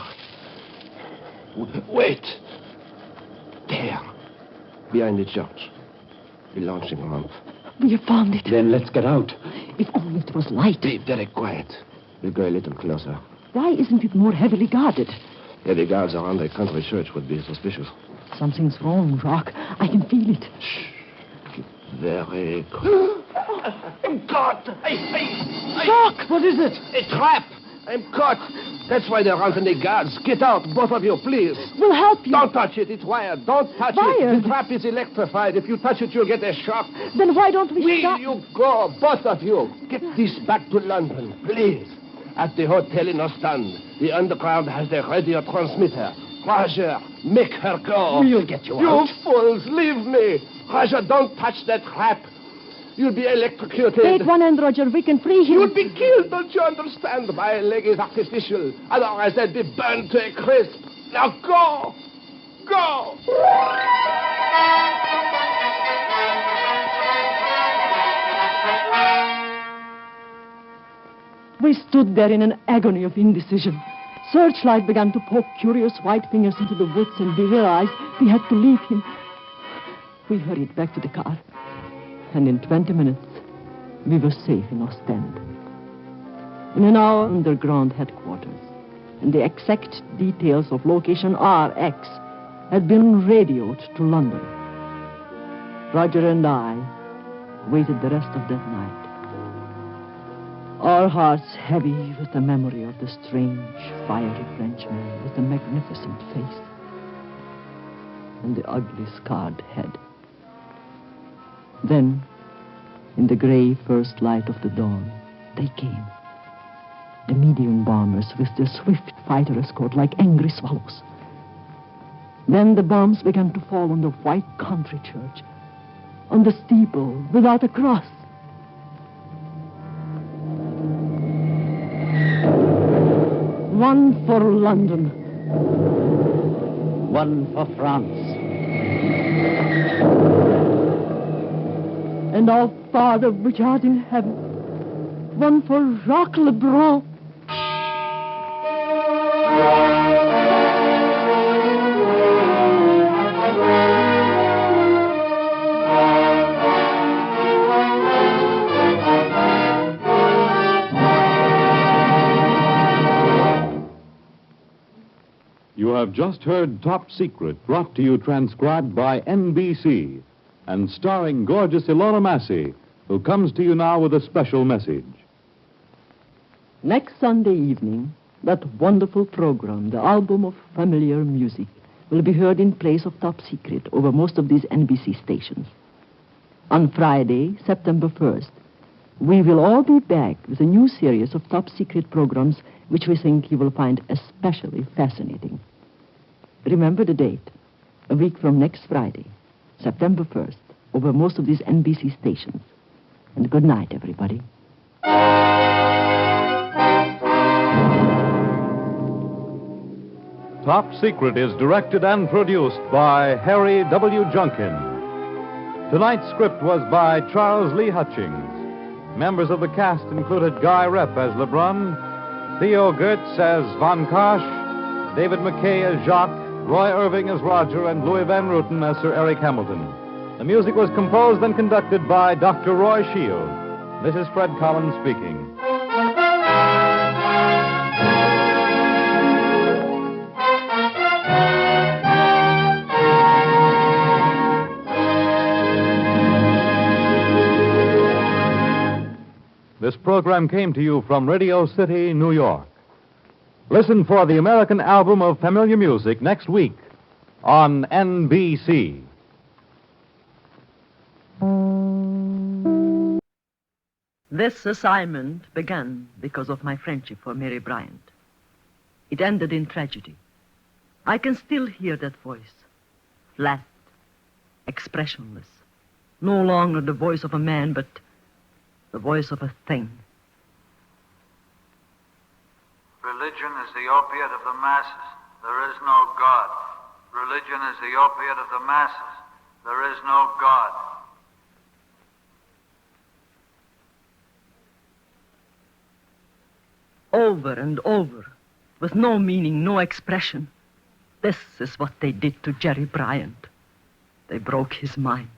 P: Wait! There. Behind the church. The launching ramp.
C: We have found it.
M: Then let's get out.
C: If only it was light.
P: Be very quiet. We'll go a little closer.
C: Why isn't it more heavily guarded?
P: Heavy guards around a country church would be suspicious.
C: Something's wrong, Jacques. I can feel it.
P: Shh. Very quiet. I'm caught!
C: Jacques, what is it?
P: A trap! I'm caught! That's why they're running the guards. Get out, both of you, please.
C: We'll help you.
P: Don't touch it. It's wired. Don't touch
C: Wired?
P: it. The trap is electrified. If you touch it, you'll get a shock.
C: Then why don't we
P: Will
C: stop?
P: you go, both of you? Get this back to London, please. At the hotel in Ostend, the underground has a radio transmitter. Roger, make her go.
C: We'll get you out.
P: You fools, leave me. Roger, don't touch that trap. You'll be electrocuted.
C: Take one end, Roger. We can free him.
P: You'll be killed, don't you understand? My leg is artificial. Otherwise, I'd be burned to a crisp. Now go! Go!
C: We stood there in an agony of indecision. Searchlight began to poke curious white fingers into the woods, and we realized we had to leave him. We hurried back to the car. And in 20 minutes, we were safe in Ostend. In an hour, underground headquarters, and the exact details of location RX had been radioed to London. Roger and I waited the rest of that night. Our hearts heavy with the memory of the strange, fiery Frenchman with the magnificent face and the ugly, scarred head. Then, in the gray first light of the dawn, they came. The medium bombers with their swift fighter escort like angry swallows. Then the bombs began to fall on the white country church, on the steeple without a cross. One for London.
M: One for France.
C: And our Father which art in heaven, one for Jacques Lebrun.
S: You have just heard Top Secret, brought to you transcribed by NBC and starring gorgeous Ilona Massey, who comes to you now with a special message.
C: Next Sunday evening, that wonderful program, the album of familiar music, will be heard in place of Top Secret over most of these NBC stations. On Friday, September 1st, we will all be back with a new series of Top Secret programs which we think you will find especially fascinating. Remember the date, a week from next Friday, September 1st, over most of these NBC stations. And good night, everybody.
K: Top Secret is directed and produced by Harry W. Junkin. Tonight's script was by Charles Lee Hutchings. Members of the cast included Guy Repp as Lebrun, Theo Goetz as Von Kosch, David McKay as Jacques, Roy Irving as Roger, and Louis Van Ruten as Sir Eric Hamilton. The music was composed and conducted by Dr. Roy Shield. This is Fred Collins speaking. This program came to you from Radio City, New York. Listen for the American Album of Familiar Music next week on NBC.
C: This assignment began because of my friendship for Mary Bryant. It ended in tragedy. I can still hear that voice, flat, expressionless, no longer the voice of a man, but the voice of a thing.
H: Religion is the opiate of the masses. There is no God. Religion is the opiate of the masses. There is no God.
C: Over and over, with no meaning, no expression. This is what they did to Jerry Bryant. They broke his mind.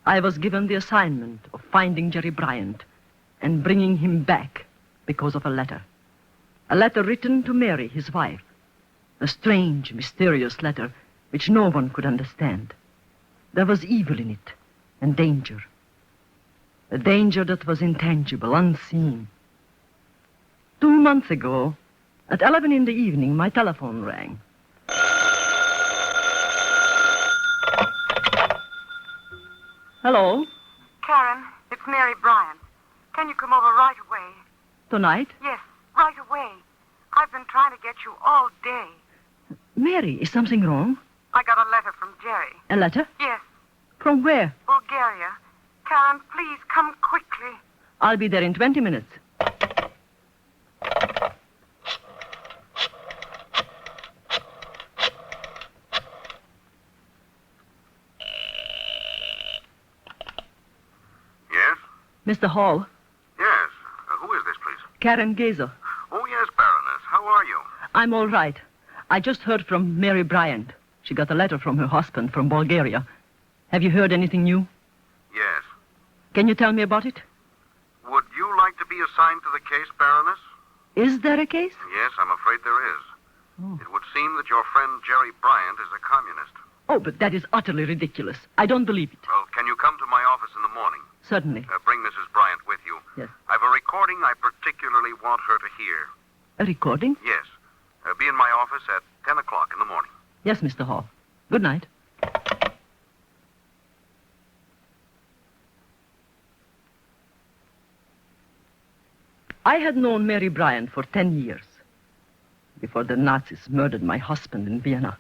C: I was given the assignment of finding Jerry Bryant and bringing him back because of a letter. A letter written to Mary, his wife. A strange, mysterious letter which no one could understand. There was evil in it and danger. A danger that was intangible, unseen. 2 months ago, at 11 in the evening, my telephone rang. Hello?
D: Karen, it's Mary Bryant. Can you come over right away?
C: Tonight?
D: Yes, right away. I've been trying to get you all day.
C: Mary, is something wrong?
D: I got a letter from Jerry.
C: A letter?
D: Yes,
C: From where?
D: Bulgaria. Karen, please come quickly.
C: I'll be there in 20 minutes.
R: Yes?
C: Mr. Hall,
R: Yes. Who is this, please?
C: Karen Geyser.
R: Oh, yes, Baroness. How are you?
C: I'm all right. I just heard from Mary Bryant. She got a letter from her husband from Bulgaria. Have you heard anything new?
R: Yes.
C: Can you tell me about it?
R: Would you like to be assigned to the case, Baroness?
C: Is there a case?
R: Yes, I'm afraid there is. It would seem that your friend Jerry Bryant is a communist.
C: Oh, but that is utterly ridiculous. I don't believe it.
R: Well, can you come to my office in the morning?
C: Certainly.
R: Bring Mrs. Bryant with you.
C: Yes.
R: I've a recording I particularly want her to hear.
C: A recording?
R: Yes. Be in my office at 10 o'clock in the morning.
C: Yes, Mr. Hall. Good night. I had known Mary Bryant for 10 years, before the Nazis murdered my husband in Vienna.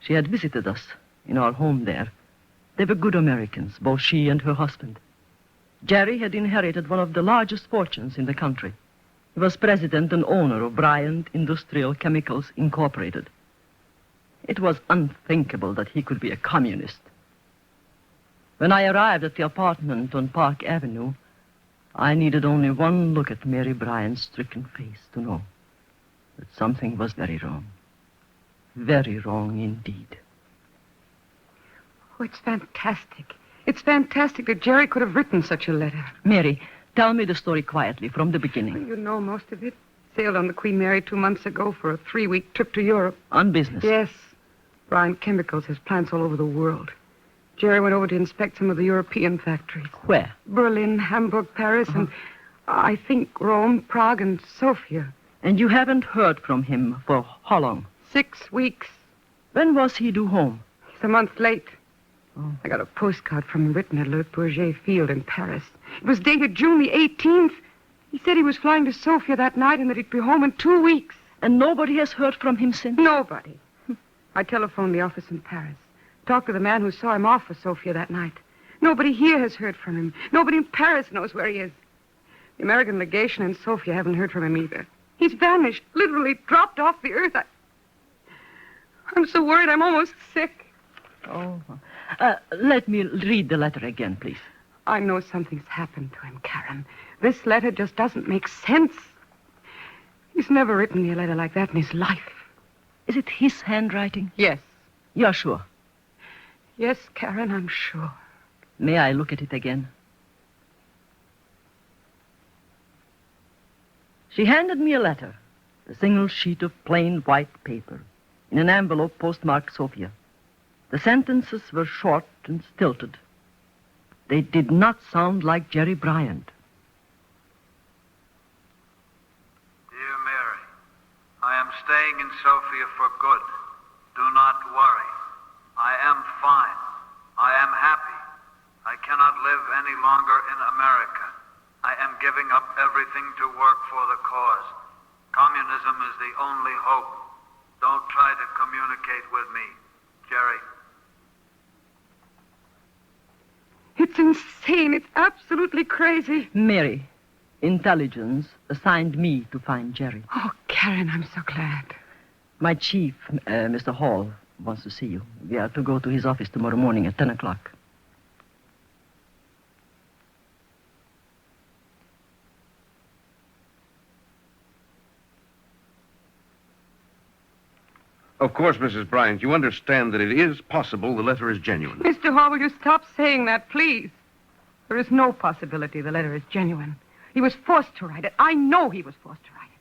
C: She had visited us in our home there. They were good Americans, both she and her husband. Jerry had inherited one of the largest fortunes in the country. He was president and owner of Bryant Industrial Chemicals Incorporated. It was unthinkable that he could be a communist. When I arrived at the apartment on Park Avenue, I needed only one look at Mary Bryant's stricken face to know that something was very wrong. Very wrong indeed.
T: Oh, it's fantastic. It's fantastic that Jerry could have written such a letter.
C: Mary, tell me the story quietly from the beginning.
T: You know most of it. Sailed on the Queen Mary 2 months ago for a 3-week trip to Europe.
C: On business?
T: Yes. Bryant Chemicals has plants all over the world. Jerry went over to inspect some of the European factories.
C: Where?
T: Berlin, Hamburg, Paris, and I think Rome, Prague, and Sofia.
C: And you haven't heard from him for how long?
T: 6 weeks.
C: When was he due home?
T: He's a month late. I got a postcard from him written at Le Bourget Field in Paris. It was dated June the 18th. He said he was flying to Sofia that night and that he'd be home in 2 weeks.
C: And nobody has heard from him since?
T: Nobody. I telephoned the office in Paris. Talked to the man who saw him off for Sofia that night. Nobody here has heard from him. Nobody in Paris knows where he is. The American legation in Sofia haven't heard from him either. He's vanished, literally dropped off the earth. I'm so worried I'm almost sick.
C: Oh. Let me read the letter again, please.
T: I know something's happened to him, Karen. This letter just doesn't make sense. He's never written me a letter like that in his life.
C: Is it his handwriting?
T: Yes.
C: You're sure?
T: Yes, Karen, I'm sure.
C: May I look at it again? She handed me a letter, a single sheet of plain white paper, in an envelope postmarked Sofia. The sentences were short and stilted. They did not sound like Jerry Bryant.
H: staying in Sofia for good. Do not worry. I am fine. I am happy. I cannot live any longer in America. I am giving up everything to work for the cause. Communism is the only hope. Don't try to communicate with me, Jerry.
T: It's insane. It's absolutely crazy.
C: Mary, intelligence assigned me to find Jerry.
T: Oh, Karen, I'm so glad.
C: My chief, Mr. Hall, wants to see you. We are to go to his office tomorrow morning at 10 o'clock.
P: Of course, Mrs. Bryant, you understand that it is possible the letter is genuine.
T: Mr. Hall, will you stop saying that, please? There is no possibility the letter is genuine. He was forced to write it. I know he was forced to write it.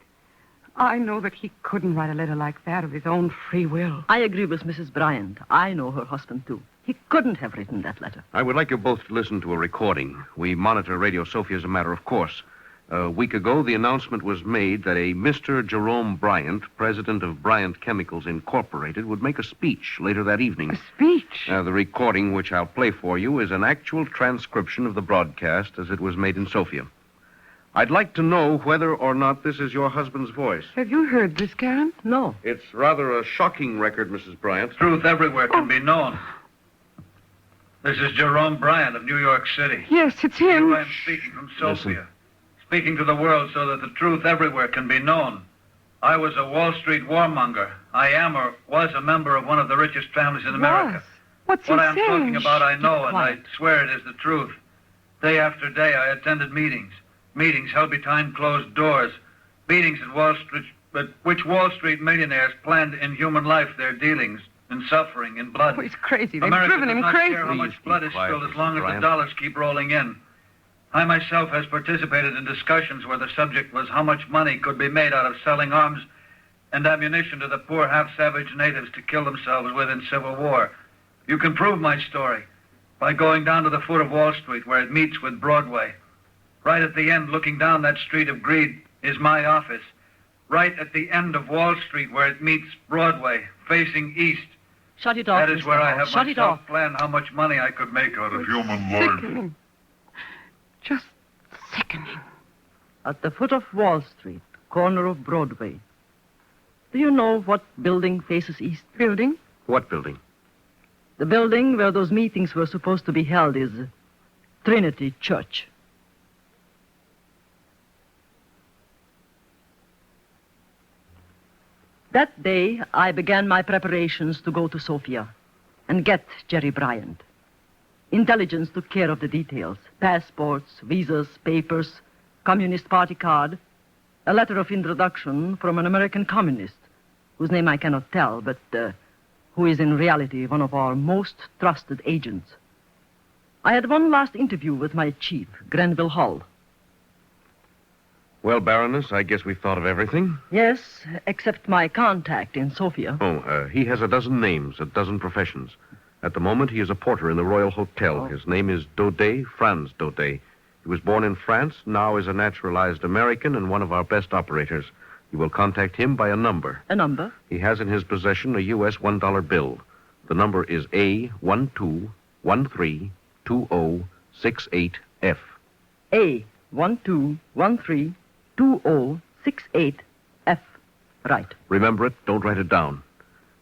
T: I know that he couldn't write a letter like that of his own free will.
C: I agree with Mrs. Bryant. I know her husband, too. He couldn't have written that letter.
P: I would like you both to listen to a recording. We monitor Radio Sofia as a matter of course. A week ago, the announcement was made that a Mr. Jerome Bryant, president of Bryant Chemicals Incorporated, would make a speech later that evening.
T: A speech?
P: The recording, which I'll play for you, is an actual transcription of the broadcast as it was made in Sofia. I'd like to know whether or not this is your husband's voice.
T: Have you heard this, Karen?
C: No.
P: It's rather a shocking record, Mrs. Bryant.
H: Truth everywhere can be known. This is Jerome Bryant of New York City.
T: Yes, it's him.
H: I am speaking from Sofia. Speaking to the world so that the truth everywhere can be known. I was a Wall Street warmonger. I am or was a member of one of the richest families in America.
T: What's
H: what
T: he
H: I am
T: saying?
H: talking about I know,
T: Keep
H: and I
T: quiet.
H: swear it is the truth. Day after day I attended meetings. Meetings held behind closed doors. Meetings at which Wall Street millionaires planned in human life their dealings, in suffering, in blood.
T: Oh, he's crazy. They've
H: America
T: driven
H: does
T: him
H: not
T: crazy.
H: care how much blood is
P: quiet,
H: spilled as long as
P: Bryant.
H: the dollars keep rolling in. I myself has participated in discussions where the subject was how much money could be made out of selling arms and ammunition to the poor half-savage natives to kill themselves with in civil war. You can prove my story by going down to the foot of Wall Street where it meets with Broadway. Right at the end, looking down that street of greed, is my office. Right at the end of Wall Street where it meets Broadway, facing east.
C: Shut it off,
H: That is
C: Mr.
H: where I
C: Hall.
H: have
C: Shut it
H: myself
C: off.
H: planned how much money I could make out of human life.
T: Sickening. Just sickening.
C: At the foot of Wall Street, corner of Broadway. Do you know what building faces east?
T: Building?
P: What building?
C: The building where those meetings were supposed to be held is Trinity Church. That day, I began my preparations to go to Sofia and get Jerry Bryant. Intelligence took care of the details. Passports, visas, papers, Communist Party card, a letter of introduction from an American communist, whose name I cannot tell, but who is in reality one of our most trusted agents. I had one last interview with my chief, Grenville Hull.
P: Well, Baroness, I guess we've thought of everything.
C: Yes, except my contact in Sofia.
P: He has a dozen names, a dozen professions. At the moment, he is a porter in the Royal Hotel. His name is Daudet, Franz Daudet. He was born in France, now is a naturalized American and one of our best operators. You will contact him by a number.
C: A number?
P: He has in his possession a U.S. $1 bill. The number is A12132068F.
C: A12132068F. Right.
P: Remember it. Don't write it down.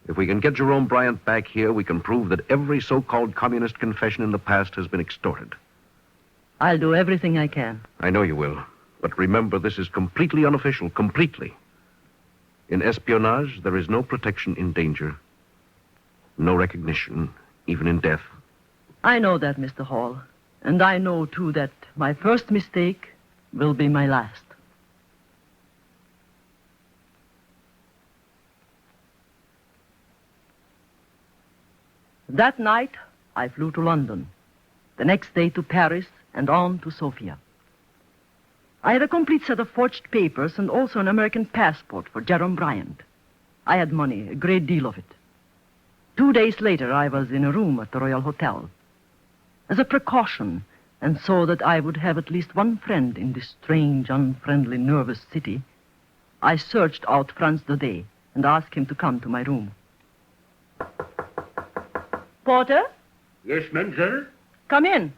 P: If we can get Jerome Bryant back here, we can prove that every so-called communist confession in the past has been extorted.
C: I'll do everything I can.
P: I know you will. But remember, this is completely unofficial. Completely. In espionage, there is no protection in danger. No recognition, even in death.
C: I know that, Mr. Hall. And I know, too, that my first mistake will be my last. That night, I flew to London. The next day to Paris and on to Sofia. I had a complete set of forged papers and also an American passport for Jerome Bryant. I had money, a great deal of it. 2 days later, I was in a room at the Royal Hotel. As a precaution, and so that I would have at least one friend in this strange, unfriendly, nervous city, I searched out Franz Daudet, and ask him to come to my room. Porter?
L: Yes, mademoiselle?
C: Come in.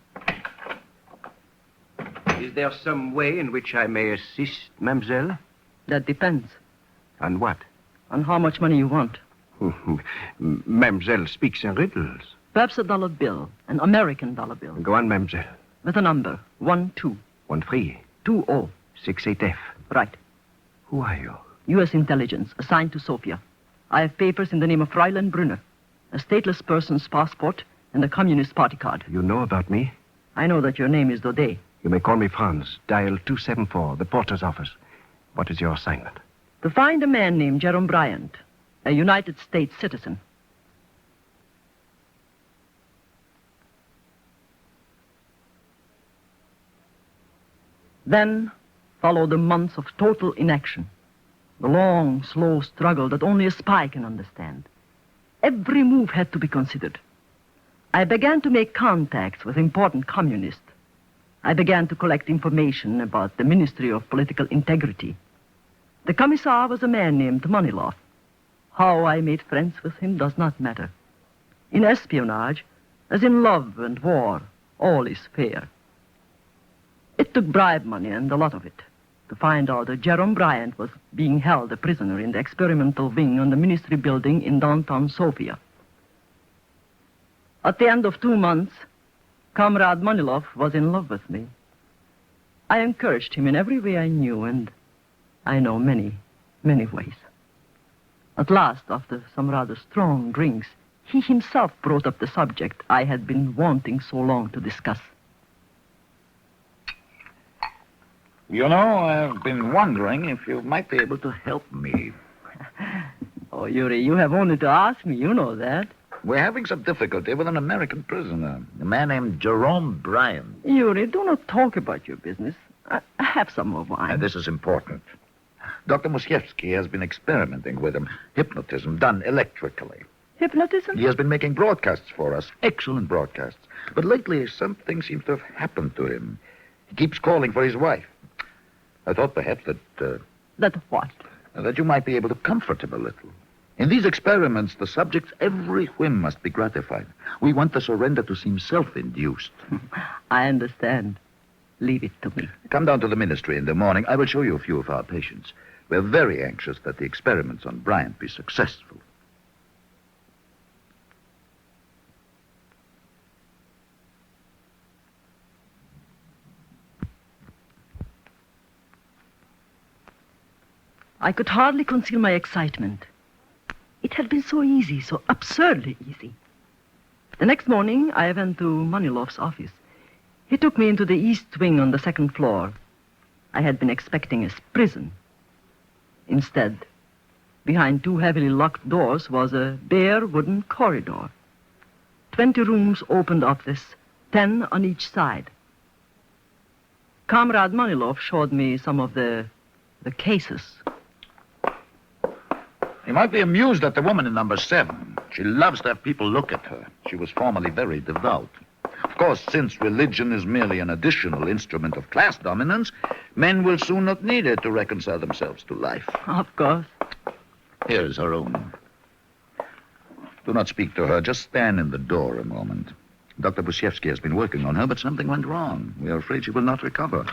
L: Is there some way in which I may assist, mademoiselle?
C: That depends.
L: On what?
C: On how much money you want.
L: Mademoiselle speaks in riddles.
C: Perhaps a dollar bill, an American dollar bill.
L: Go on, mademoiselle.
C: With a number, 12.
L: 13.
C: 20.
L: 68F.
C: Right.
L: Who are you?
C: U.S. intelligence, assigned to Sofia. I have papers in the name of Fräulein Brunner, a stateless person's passport, and a Communist Party card.
L: You know about me?
C: I know that your name is Daudet.
L: You may call me Franz. Dial 274, the porter's office. What is your assignment?
C: To find a man named Jerome Bryant, a United States citizen. Then followed the months of total inaction. The long, slow struggle that only a spy can understand. Every move had to be considered. I began to make contacts with important communists. I began to collect information about the Ministry of Political Integrity. The commissar was a man named Manilov. How I made friends with him does not matter. In espionage, as in love and war, all is fair. It took bribe money, and a lot of it, to find out that Jerome Bryant was being held a prisoner in the experimental wing on the ministry building in downtown Sofia. At the end of 2 months, Comrade Manilov was in love with me. I encouraged him in every way I knew, and I know many, many ways. At last, after some rather strong drinks, he himself brought up the subject I had been wanting so long to discuss.
A: You know, I've been wondering if you might be able to help me.
C: Oh, Yuri, you have only to ask me. You know that.
A: We're having some difficulty with an American prisoner, a man named Jerome Bryant.
C: Yuri, do not talk about your business. Have some more wine.
A: This is important. Dr. Musiewski has been experimenting with him. Hypnotism done electrically.
C: Hypnotism?
A: He has been making broadcasts for us. Excellent broadcasts. But lately, something seems to have happened to him. He keeps calling for his wife. I thought perhaps that...
C: That what?
A: That you might be able to comfort him a little. In these experiments, the subject's every whim must be gratified. We want the surrender to seem self-induced.
C: I understand. Leave it to me.
A: Come down to the ministry in the morning. I will show you a few of our patients. We're very anxious that the experiments on Bryant be successful.
C: I could hardly conceal my excitement. It had been so easy, so absurdly easy. The next morning, I went to Manilov's office. He took me into the east wing on the second floor. I had been expecting a prison. Instead, behind 2 heavily locked doors was a bare wooden corridor. 20 rooms opened off this, 10 on each side. Comrade Manilov showed me some of the cases.
A: You might be amused at the woman in number 7. She loves to have people look at her. She was formerly very devout. Of course, since religion is merely an additional instrument of class dominance, men will soon not need it to reconcile themselves to life.
C: Of course.
A: Here is her room. Do not speak to her. Just stand in the door a moment. Dr. Musiewski has been working on her, but something went wrong. We are afraid she will not recover.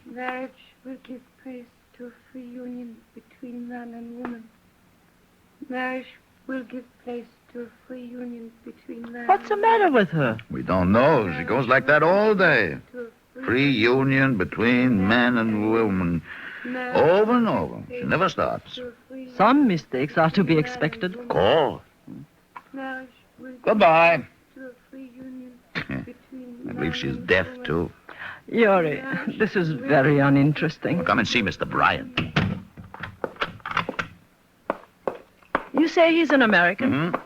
E: Marriage will give place to a free union between man and woman. Marriage will give place to a free union between man
C: What's the matter with her?
A: We don't know. She goes like that all day. Free union between man and woman. Over and over. She never stops.
C: Some mistakes are to be expected.
A: Call.
E: Marriage will
A: Goodbye.
E: give to a free union between
A: I believe she's deaf, too.
C: Yuri, this is very uninteresting.
A: Come and see Mr. Bryant.
C: You say he's an American?
A: Mm-hmm.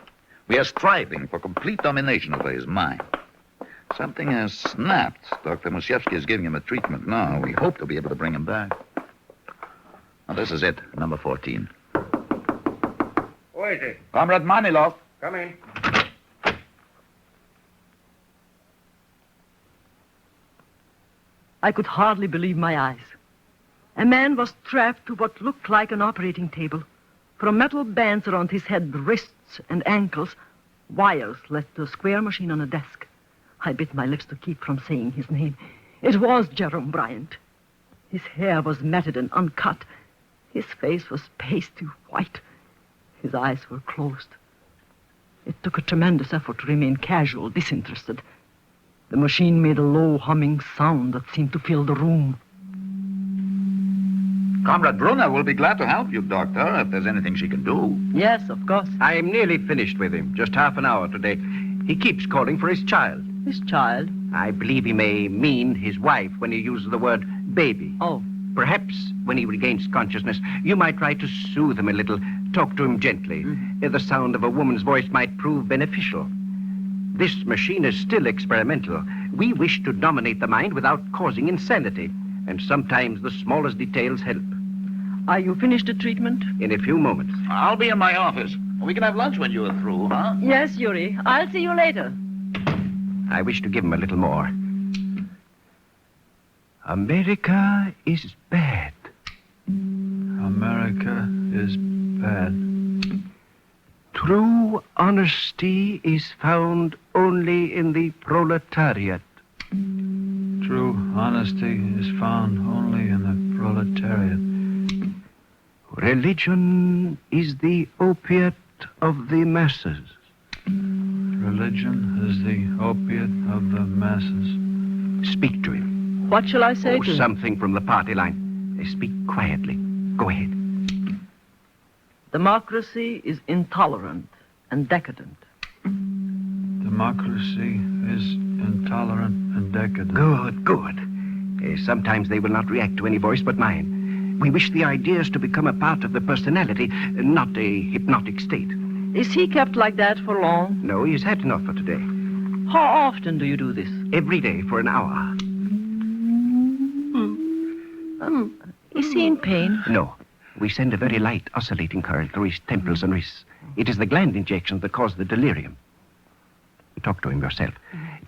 A: We are striving for complete domination over his mind. Something has snapped. Dr. Musiewski is giving him a treatment now. We hope to be able to bring him back. Now, this is it, number 14.
L: Who is it?
A: Comrade Manilov.
L: Come in.
C: I could hardly believe my eyes. A man was strapped to what looked like an operating table. From metal bands around his head, wrists, and ankles, wires led to a square machine on a desk. I bit my lips to keep from saying his name. It was Jerome Bryant. His hair was matted and uncut. His face was pasty white. His eyes were closed. It took a tremendous effort to remain casual, disinterested. The machine made a low, humming sound that seemed to fill the room.
A: Comrade Brunner will be glad to help you, Doctor, if there's anything she can do.
C: Yes, of course.
L: I am nearly finished with him. Just half an hour today. He keeps calling for his child.
C: His child?
L: I believe he may mean his wife when he uses the word baby.
C: Oh.
L: Perhaps when he regains consciousness, you might try to soothe him a little, talk to him gently. The sound of a woman's voice might prove beneficial. This machine is still experimental. We wish to dominate the mind without causing insanity, and sometimes the smallest details help.
C: Are you finished the treatment?
L: In a few moments.
A: I'll be in my office. We can have lunch when you're through, huh?
C: Yes, Yuri. I'll see you later.
L: I wish to give him a little more. America is bad.
H: America is bad.
L: True honesty is found only in the proletariat.
H: True honesty is found only in the proletariat.
L: Religion is the opiate of the masses.
H: Religion is the opiate of the masses.
L: Speak to him.
C: What shall I say to him?
L: Something from the party line. Speak quietly. Go ahead.
C: Democracy is intolerant and decadent.
H: Democracy is intolerant and decadent.
L: Good. Sometimes they will not react to any voice but mine. We wish the ideas to become a part of the personality, not a hypnotic state.
C: Is he kept like that for long?
L: No, he's had enough for today.
C: How often do you do this?
L: Every day for an hour.
C: Is he in pain?
L: No. We send a very light oscillating current through his temples and wrists. It is the gland injections that cause the delirium. Talk to him yourself.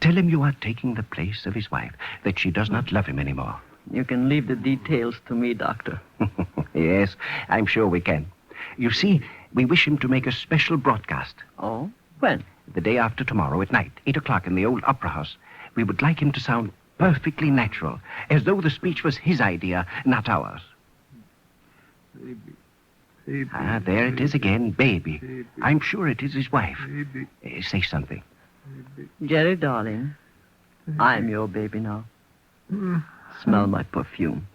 L: Tell him you are taking the place of his wife, that she does not love him anymore.
C: You can leave the details to me, Doctor.
L: Yes, I'm sure we can. You see, we wish him to make a special broadcast.
C: Oh? When?
L: The day after tomorrow at night, 8 o'clock in the old opera house. We would like him to sound perfectly natural, as though the speech was his idea, not ours.
H: Baby.
L: There it is again, baby.
H: Baby.
L: I'm sure it is his wife.
H: Baby.
L: Say something.
C: Jerry, darling, I'm your baby now. Smell my perfume.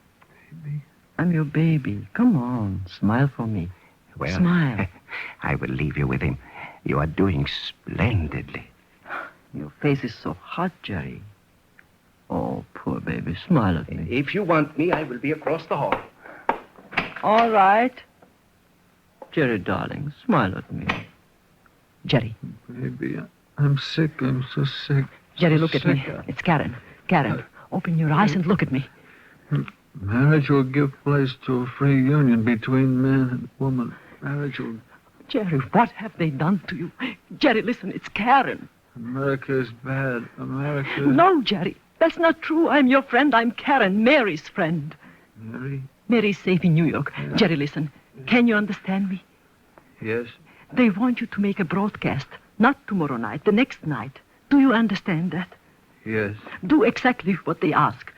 H: Baby.
C: I'm your baby. Come on, smile for me.
L: Well,
C: smile.
L: I will leave you with him. You are doing splendidly.
C: Your face is so hot, Jerry. Oh, poor baby, smile at me.
L: If you want me, I will be across the hall.
C: All right. Jerry, darling, smile at me. Jerry.
H: Baby, I'm sick. I'm so sick.
C: Jerry,
H: so
C: look at me. It's Karen. Karen, open your eyes and look at me.
H: Marriage will give place to a free union between man and woman. Marriage will...
C: Jerry, what have they done to you? Jerry, listen, it's Karen.
H: America is bad. America is...
C: No, Jerry, that's not true. I'm your friend. I'm Karen, Mary's friend.
H: Mary?
C: Mary's safe in New York. Yeah. Jerry, listen. Can you understand me?
H: Yes.
C: They want you to make a broadcast. Not tomorrow night, the next night. Do you understand that?
H: Yes.
C: Do exactly what they ask.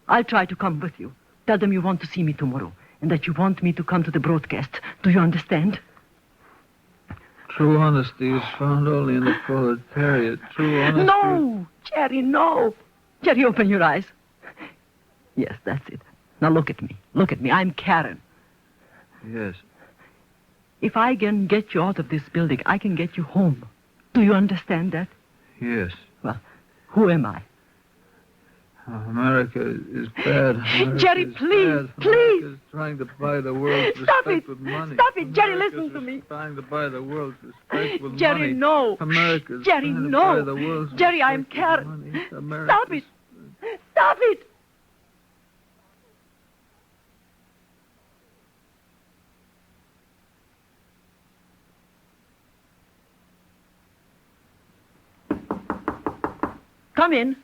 C: I'll try to come with you. Tell them you want to see me tomorrow and that you want me to come to the broadcast. Do you understand?
H: True honesty is found only in the proletariat. True honesty...
C: No! Jerry, no! Jerry, open your eyes. Yes, that's it. Now look at me. Look at me. I'm Karen.
H: Yes.
C: If I can get you out of this building, I can get you home. Do you understand that?
H: Yes.
C: Well, who am I?
H: America is bad. America
C: Jerry,
H: is
C: please,
H: bad.
C: please.
H: America is trying to buy the world's
C: Stop
H: respect
C: it.
H: with money.
C: Stop it, Jerry,
H: America's
C: listen to me.
H: Trying to buy the world's respect with
C: Jerry,
H: money.
C: no.
H: America is
C: Jerry,
H: trying to
C: no.
H: buy the world's
C: Jerry, I'm
H: respect
C: Karen.
H: with money.
C: Stop it. Stop it. Come in.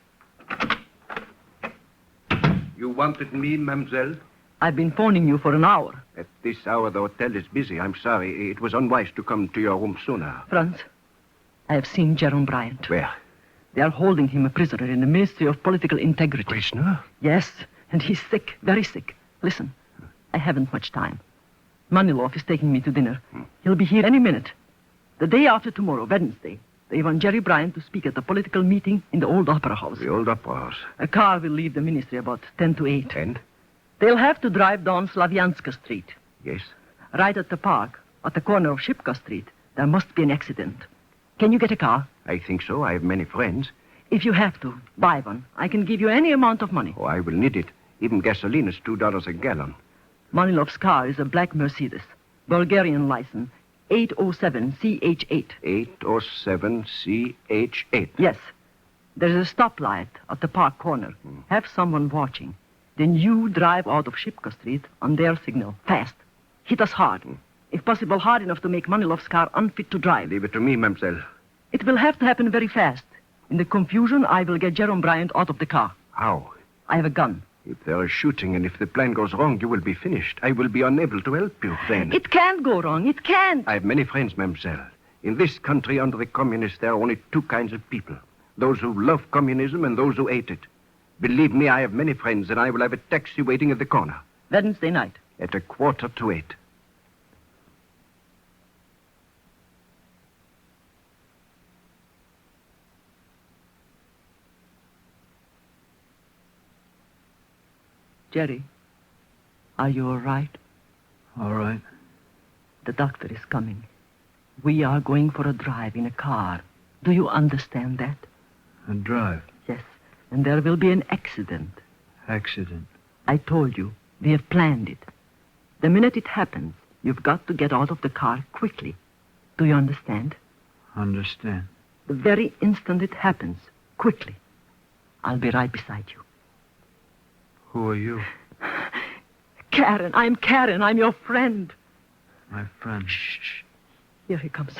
L: You wanted me, mademoiselle?
C: I've been phoning you for an hour.
L: At this hour, the hotel is busy. I'm sorry. It was unwise to come to your room sooner.
C: Franz, I have seen Jerome Bryant.
L: Where?
C: They are holding him a prisoner in the Ministry of Political Integrity.
L: Prisoner?
C: Yes, and he's sick, very sick. Listen, I haven't much time. Manilov is taking me to dinner. He'll be here any minute. The day after tomorrow, Wednesday, they want Jerry Bryant to speak at a political meeting in the old Opera House.
L: The old Opera House?
C: A car will leave the ministry about 10 to 8.
L: 10?
C: They'll have to drive down Slavianska Street.
L: Yes.
C: Right at the park, at the corner of Shipka Street, there must be an accident. Can you get a car?
L: I think so. I have many friends.
C: If you have to, buy one. I can give you any amount of money.
L: Oh, I will need it. Even gasoline is $2 a gallon.
C: Manilov's car is a black Mercedes. Bulgarian license, 807CH8.
L: 807CH8.
C: Yes. There's a stoplight at the park corner. Have someone watching. Then you drive out of Shipka Street on their signal, fast. Hit us hard. If possible, hard enough to make Manilov's car unfit to drive.
L: Leave it to me, mademoiselle.
C: It will have to happen very fast. In the confusion, I will get Jerome Bryant out of the car.
L: How?
C: I have a gun.
L: If there is shooting and if the plan goes wrong, you will be finished. I will be unable to help you then.
C: It can't go wrong. It can't.
L: I have many friends, mademoiselle. In this country, under the communists, there are only two kinds of people. Those who love communism and those who hate it. Believe me, I have many friends, and I will have a taxi waiting at the corner.
C: Wednesday night.
L: At 7:45.
C: Jerry, are you all right?
B: All right.
C: The doctor is coming. We are going for a drive in a car. Do you understand that?
B: A drive?
C: Yes. And there will be an accident.
B: Accident?
C: I told you. We have planned it. The minute it happens, you've got to get out of the car quickly. Do you understand?
B: Understand.
C: The very instant it happens, quickly. I'll be right beside you.
B: Who are you?
C: Karen. I'm Karen. I'm your friend.
B: My friend.
C: Shh. Here he comes.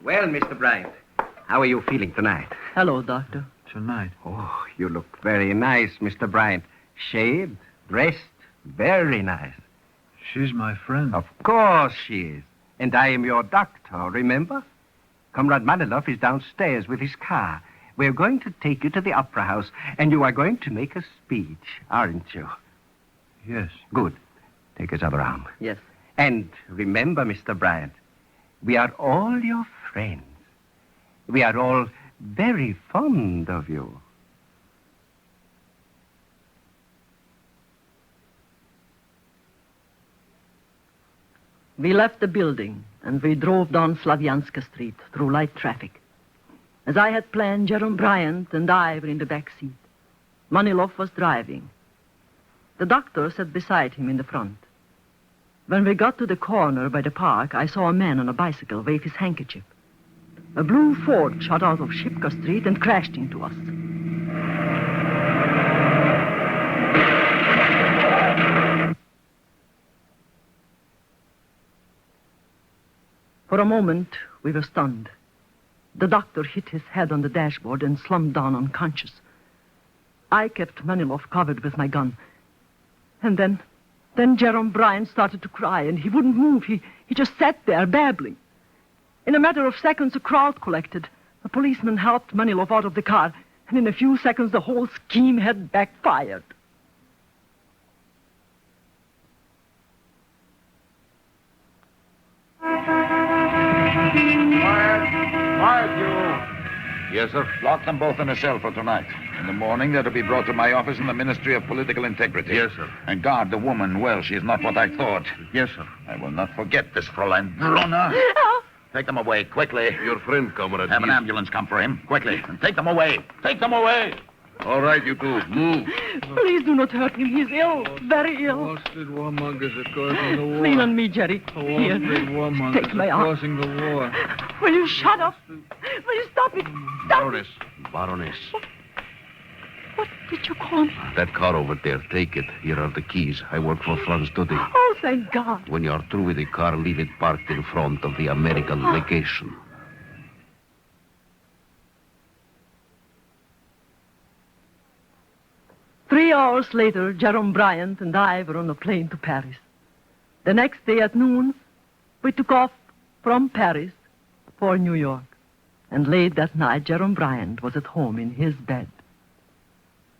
L: Well, Mr. Bryant, how are you feeling tonight?
C: Hello, Doctor.
B: Tonight?
L: Oh, you look very nice, Mr. Bryant. Shaved, dressed, very nice.
B: She's my friend.
L: Of course she is. And I am your doctor, remember? Comrade Manilov is downstairs with his car. We're going to take you to the Opera House, and you are going to make a speech, aren't you?
B: Yes.
L: Good. Take us around.
C: Yes.
L: And remember, Mr. Bryant, we are all your friends. We are all very fond of you.
C: We left the building, and we drove down Slavianska Street through light traffic. As I had planned, Jerome Bryant and I were in the back seat. Manilov was driving. The doctor sat beside him in the front. When we got to the corner by the park, I saw a man on a bicycle wave his handkerchief. A blue Ford shot out of Shipka Street and crashed into us. For a moment, we were stunned. The doctor hit his head on the dashboard and slumped down unconscious. I kept Manilov covered with my gun. And then Jerome Bryant started to cry, and he wouldn't move. He just sat there, babbling. In a matter of seconds, a crowd collected. A policeman helped Manilov out of the car, and in a few seconds, the whole scheme had backfired.
A: Quiet, you. Yes, sir. Lock them both in a cell for tonight. In the morning, they're to be brought to my office in the Ministry of Political Integrity.
P: Yes, sir.
A: And guard the woman well. She is not what I thought.
P: Yes, sir.
A: I will not forget this, Fräulein Brunner. Take them away, quickly.
P: Your friend, comrade.
A: Have an ambulance come for him, quickly. And take them away. Take them away.
P: All right, you two. Move.
C: Please do not hurt him. He's ill, very ill.
B: Hosted warmongers are causing the war.
C: Lean on me, Jerry. Here.
B: Warmongers
C: Take my
B: are
C: arm.
B: causing the war.
C: Will you shut up? Will you stop it? Stop it.
P: Baroness.
C: What did you call me?
P: That car over there, take it. Here are the keys. I work for Franz Duddy.
C: Oh, thank God.
P: When you're through with the car, leave it parked in front of the American legation.
C: 3 hours later, Jerome Bryant and I were on a plane to Paris. The next day at noon, we took off from Paris for New York. And late that night, Jerome Bryant was at home in his bed.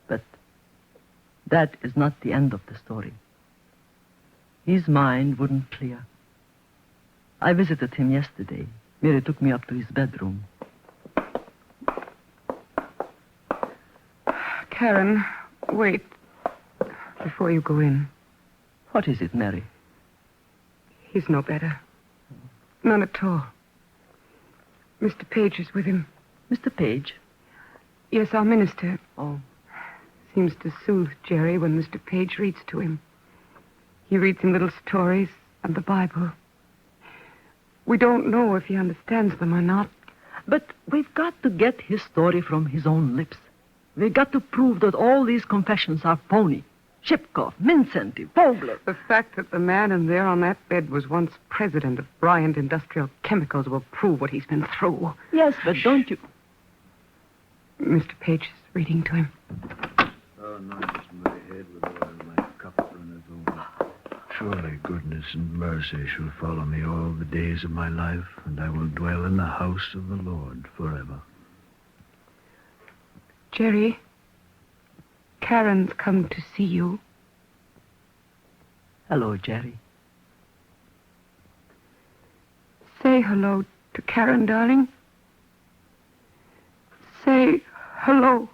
C: But that is not the end of the story. His mind wouldn't clear. I visited him yesterday. Mary took me up to his bedroom.
T: Karen, wait. Before you go in.
C: What is it, Mary?
T: He's no better. None at all. Mr. Page is with him.
C: Mr. Page?
T: Yes, our minister.
C: Oh.
T: Seems to soothe Jerry when Mr. Page reads to him. He reads him little stories and the Bible. We don't know if he understands them or not.
C: But we've got to get his story from his own lips. We've got to prove that all these confessions are phony. Shipkoff, Mincenti, Vogler.
T: The fact that the man in there on that bed was once president of Bryant Industrial Chemicals will prove what he's been through.
C: Yes, but don't you...
T: Mr. Page is reading to him.
B: Anoint my head with oil, my cup runneth over. Surely goodness and mercy shall follow me all the days of my life, and I will dwell in the house of the Lord forever.
T: Jerry, Karen's come to see you.
C: Hello, Jerry.
T: Say hello to Karen, darling. Say hello.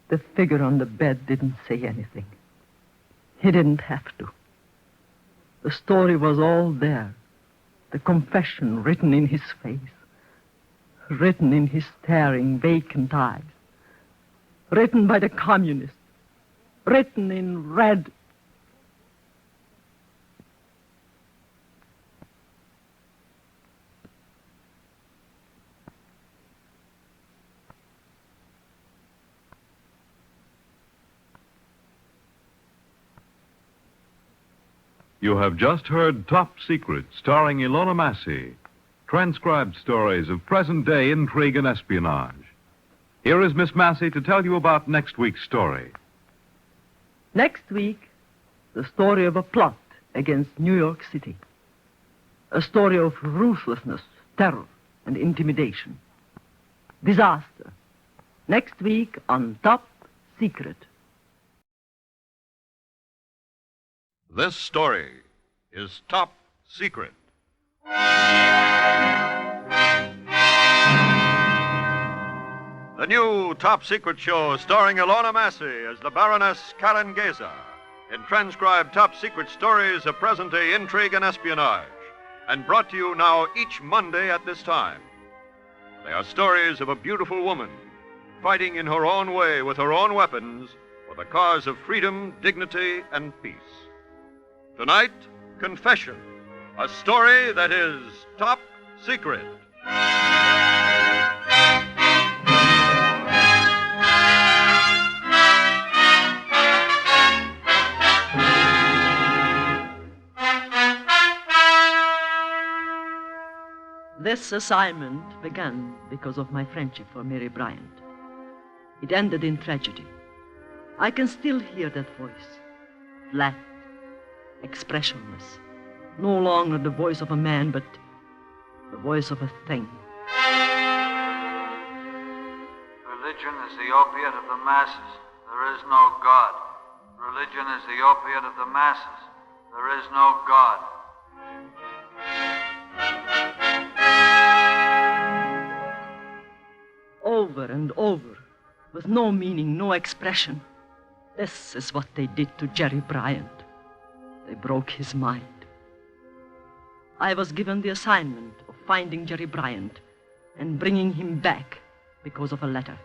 C: The figure on the bed didn't say anything. He didn't have to. The story was all there. The confession written in his face. Written in his staring, vacant eyes. Written by the communists. Written in red.
S: You have just heard Top Secret, starring Ilona Massey. Transcribed stories of present-day intrigue and espionage. Here is Miss Massey to tell you about next week's story.
C: Next week, the story of a plot against New York City. A story of ruthlessness, terror, and intimidation. Disaster. Next week on Top Secret.
U: This story is Top Secret. The new Top Secret show starring Ilona Massey as the Baroness Karen Geza in transcribed Top Secret stories of present-day intrigue and espionage, and brought to you now each Monday at this time. They are stories of a beautiful woman fighting in her own way with her own weapons for the cause of freedom, dignity, and peace. Tonight, Confession, a story that is top secret.
C: This assignment began because of my friendship for Mary Bryant. It ended in tragedy. I can still hear that voice, flat, expressionless, no longer the voice of a man, but the voice of a thing.
H: Religion is the opiate of the masses. There is no God. Religion is the opiate of the masses. There is no God.
C: Over and over, with no meaning, no expression. This is what they did to Jerry Bryant. They broke his mind. I was given the assignment of finding Jerry Bryant and bringing him back because of a letter.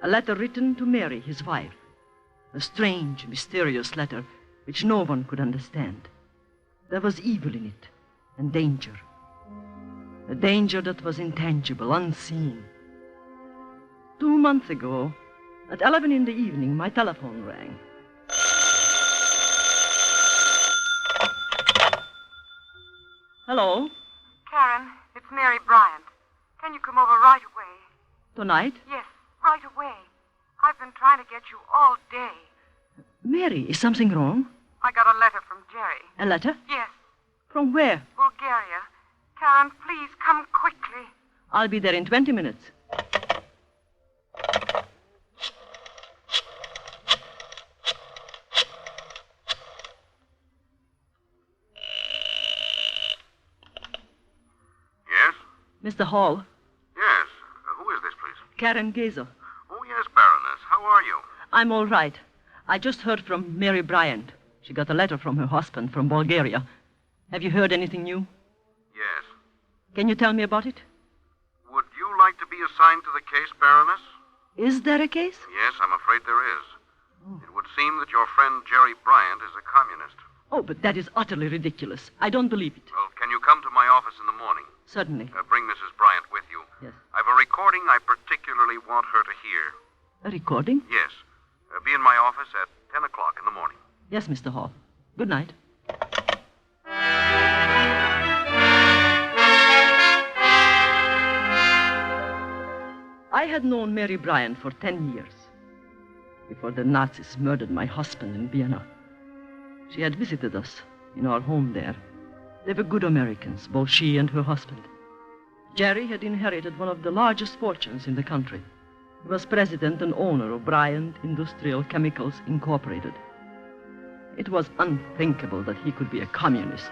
C: A letter written to Mary, his wife. A strange, mysterious letter which no one could understand. There was evil in it and danger. A danger that was intangible, unseen. 2 months ago, at 11 in the evening, my telephone rang. Hello?
D: Karen, it's Mary Bryant.
T: Can you come over right away?
C: Tonight?
T: Yes, right away. I've been trying to get you all day.
C: Mary, is something wrong?
T: I got a letter from Jerry.
C: A letter?
T: Yes,
C: From where?
T: Bulgaria. Karen, please come quickly.
C: I'll be there in 20 minutes.
R: Yes?
C: Mr. Hall,
R: Yes. Who is this, please?
C: Karen Geiser.
R: Oh, yes, Baroness. How are you?
C: I'm all right. I just heard from Mary Bryant. She got a letter from her husband from Bulgaria. Have you heard anything new?
R: Yes.
C: Can you tell me about it?
R: Would you like to be assigned to the case, Baroness?
C: Is there a case?
R: Yes, I'm afraid there is. It would seem that your friend Jerry Bryant is a communist.
C: Oh, but that is utterly ridiculous. I don't believe it.
R: Well, can you come to my office in the morning?
C: Certainly.
R: Bring Mrs. Bryant with you.
C: Yes.
R: I've a recording I particularly want her to hear.
C: A recording?
R: Yes. Be in my office at 10 o'clock in the morning.
C: Yes, Mr. Hall. Good night. I had known Mary Bryant for 10 years, before the Nazis murdered my husband in Vienna. She had visited us in our home there. They were good Americans, both she and her husband. Jerry had inherited one of the largest fortunes in the country. He was president and owner of Bryant Industrial Chemicals Incorporated. It was unthinkable that he could be a communist.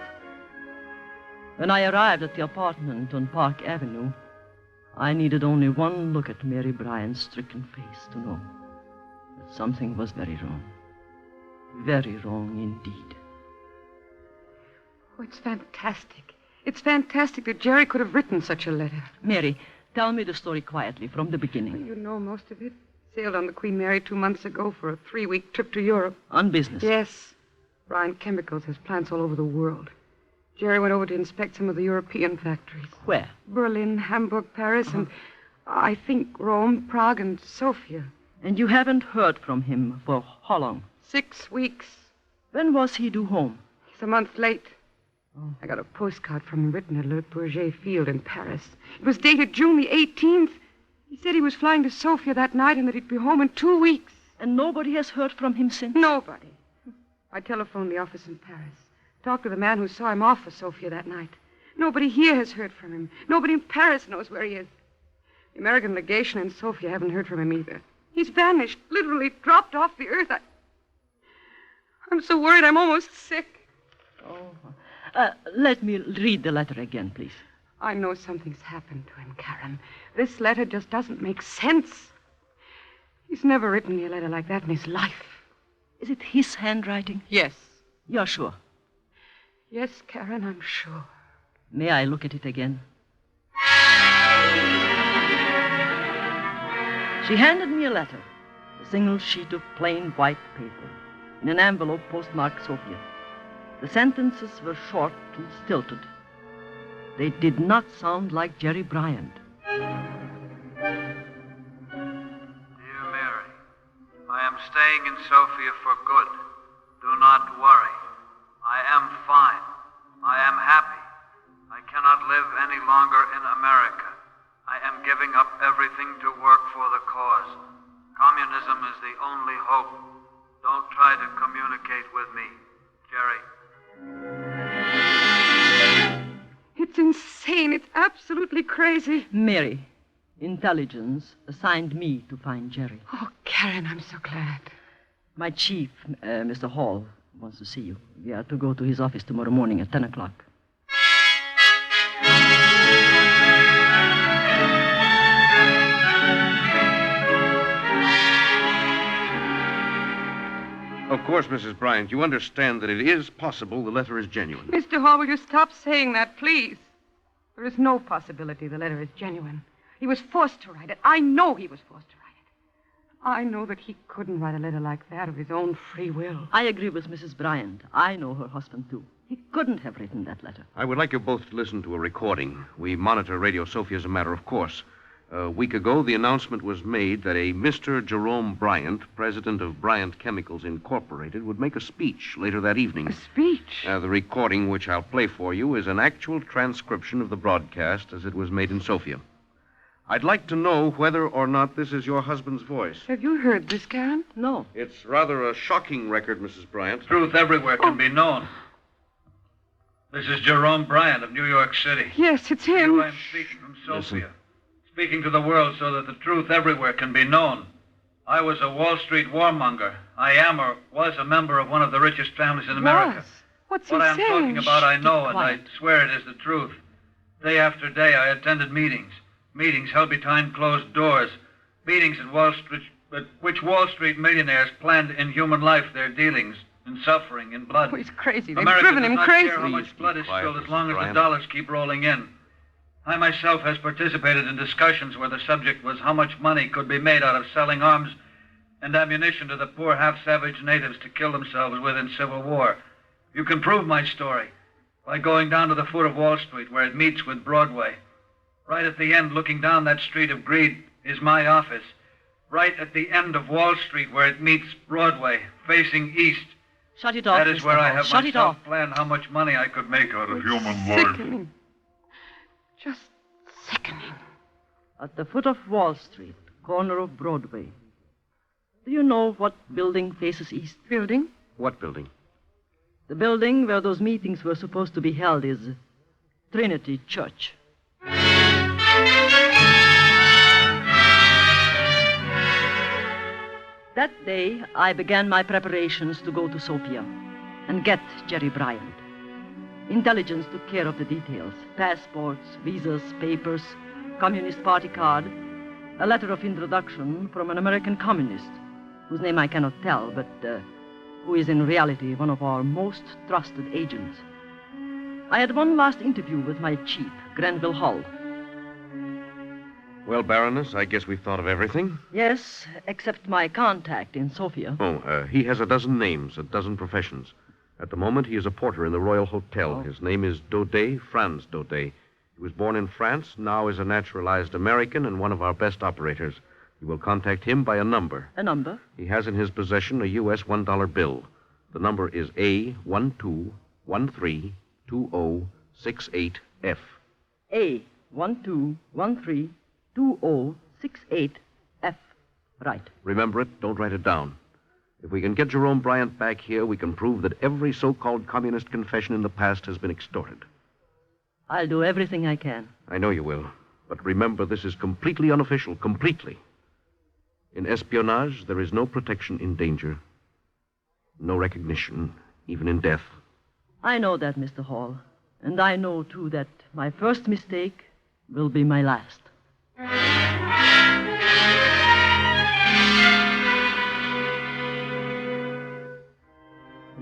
C: When I arrived at the apartment on Park Avenue, I needed only one look at Mary Bryant's stricken face to know that something was very wrong. Very wrong indeed.
T: Oh, it's fantastic. It's fantastic that Jerry could have written such a letter.
C: Mary, tell me the story quietly from the beginning.
T: You know most of it. Sailed on the Queen Mary 2 months ago for a 3-week trip to Europe.
C: On business?
T: Yes. Bryant Chemicals has plants all over the world. Jerry went over to inspect some of the European factories.
C: Where?
T: Berlin, Hamburg, Paris, and I think Rome, Prague, and Sofia.
C: And you haven't heard from him for how long?
T: 6 weeks.
C: When was he due home?
T: He's a month late. I got a postcard from him written at Le Bourget Field in Paris. It was dated June the 18th. He said he was flying to Sofia that night and that he'd be home in 2 weeks.
C: And nobody has heard from him since?
T: Nobody. I telephoned the office in Paris. Talked to the man who saw him off for Sofia that night. Nobody here has heard from him. Nobody in Paris knows where he is. The American legation in Sofia haven't heard from him either. He's vanished, literally dropped off the earth. I'm so worried I'm almost sick.
C: Let me read the letter again, please.
T: I know something's happened to him, Karen. This letter just doesn't make sense. He's never written me a letter like that in his life.
C: Is it his handwriting?
T: Yes.
C: You're sure?
T: Yes, Karen, I'm sure.
C: May I look at it again? She handed me a letter, a single sheet of plain white paper, in an envelope postmarked Sofia. The sentences were short and stilted. They did not sound like Jerry Bryant.
H: Dear Mary, I am staying in Sofia for good. Do not worry. I am fine. I am happy. I cannot live any longer in America. I am giving up everything to work for the cause. Communism is the only hope. Don't try to communicate with me, Jerry.
T: It's insane. It's absolutely crazy.
C: Mary, intelligence assigned me to find Jerry.
T: Oh, Karen, I'm so glad.
C: My chief, Mr. Hall, wants to see you. We are to go to his office tomorrow morning at 10 o'clock.
P: Of course, Mrs. Bryant, you understand that it is possible the letter is genuine.
T: Mr. Hall, will you stop saying that, please? There is no possibility the letter is genuine. He was forced to write it. I know he was forced to write it. I know that he couldn't write a letter like that of his own free will.
C: I agree with Mrs. Bryant. I know her husband, too. He couldn't have written that letter.
P: I would like you both to listen to a recording. We monitor Radio Sofia as a matter of course. A week ago, the announcement was made that a Mr. Jerome Bryant, president of Bryant Chemicals Incorporated, would make a speech later that evening.
T: A speech?
P: The recording, which I'll play for you, is an actual transcription of the broadcast as it was made in Sofia. I'd like to know whether or not this is your husband's voice.
T: Have you heard this, Karen?
C: No.
P: It's rather a shocking record, Mrs. Bryant.
H: Truth everywhere can be known. This is Jerome Bryant of New York City.
T: Yes, it's him.
H: You, I'm speaking from Sofia. Speaking to the world so that the truth everywhere can be known. I was a Wall Street warmonger. I am or was a member of one of the richest families in America.
T: What's
H: What
T: he
H: I'm
T: saying?
H: talking about I know, and I
T: quiet.
H: swear it is the truth. Day after day, I attended meetings. Meetings held behind closed doors. Meetings at which Wall Street millionaires planned in human life their dealings, in suffering, in blood.
T: Oh, he's crazy. They've
H: America
T: driven
H: does
T: him
H: not
T: crazy.
H: care how much blood is
P: quiet,
H: spilled as long as
P: Mr.
H: the
P: Bryant.
H: dollars keep rolling in. I myself has participated in discussions where the subject was how much money could be made out of selling arms and ammunition to the poor half-savage natives to kill themselves with in civil war. You can prove my story by going down to the foot of Wall Street where it meets with Broadway. Right at the end, looking down that street of greed, is my office. Right at the end of Wall Street where it meets Broadway, facing east.
C: Shut it off,
H: That is
C: Mr.
H: where I
C: Hall.
H: have
C: Shut it
H: myself
C: off.
H: planned how much money I could make out of human life.
T: Sickening. Just sickening.
C: At the foot of Wall Street, corner of Broadway. Do you know what building faces east?
T: Building?
P: What building?
C: The building where those meetings were supposed to be held is Trinity Church. That day, I began my preparations to go to Sofia and get Jerry Bryant. Intelligence took care of the details. Passports, visas, papers, Communist Party card, a letter of introduction from an American communist, whose name I cannot tell, but who is in reality one of our most trusted agents. I had one last interview with my chief, Grenville Hull.
P: Well, Baroness, I guess we've thought of everything.
C: Yes, except my contact in Sofia.
P: He has a dozen names, a dozen professions. At the moment, he is a porter in the Royal Hotel.
C: Oh.
P: His name is Daudet, Franz Daudet. He was born in France, now is a naturalized American and one of our best operators. You will contact him by a number.
C: A number?
P: He has in his possession a U.S. $1 bill. The number is A12132068F.
C: A12132068F. Right.
P: Remember it, don't write it down. If we can get Jerome Bryant back here, we can prove that every so-called communist confession in the past has been extorted.
C: I'll do everything I can.
P: I know you will. But remember, this is completely unofficial, completely. In espionage, there is no protection in danger. No recognition, even in death.
C: I know that, Mr. Hall. And I know, too, that my first mistake will be my last.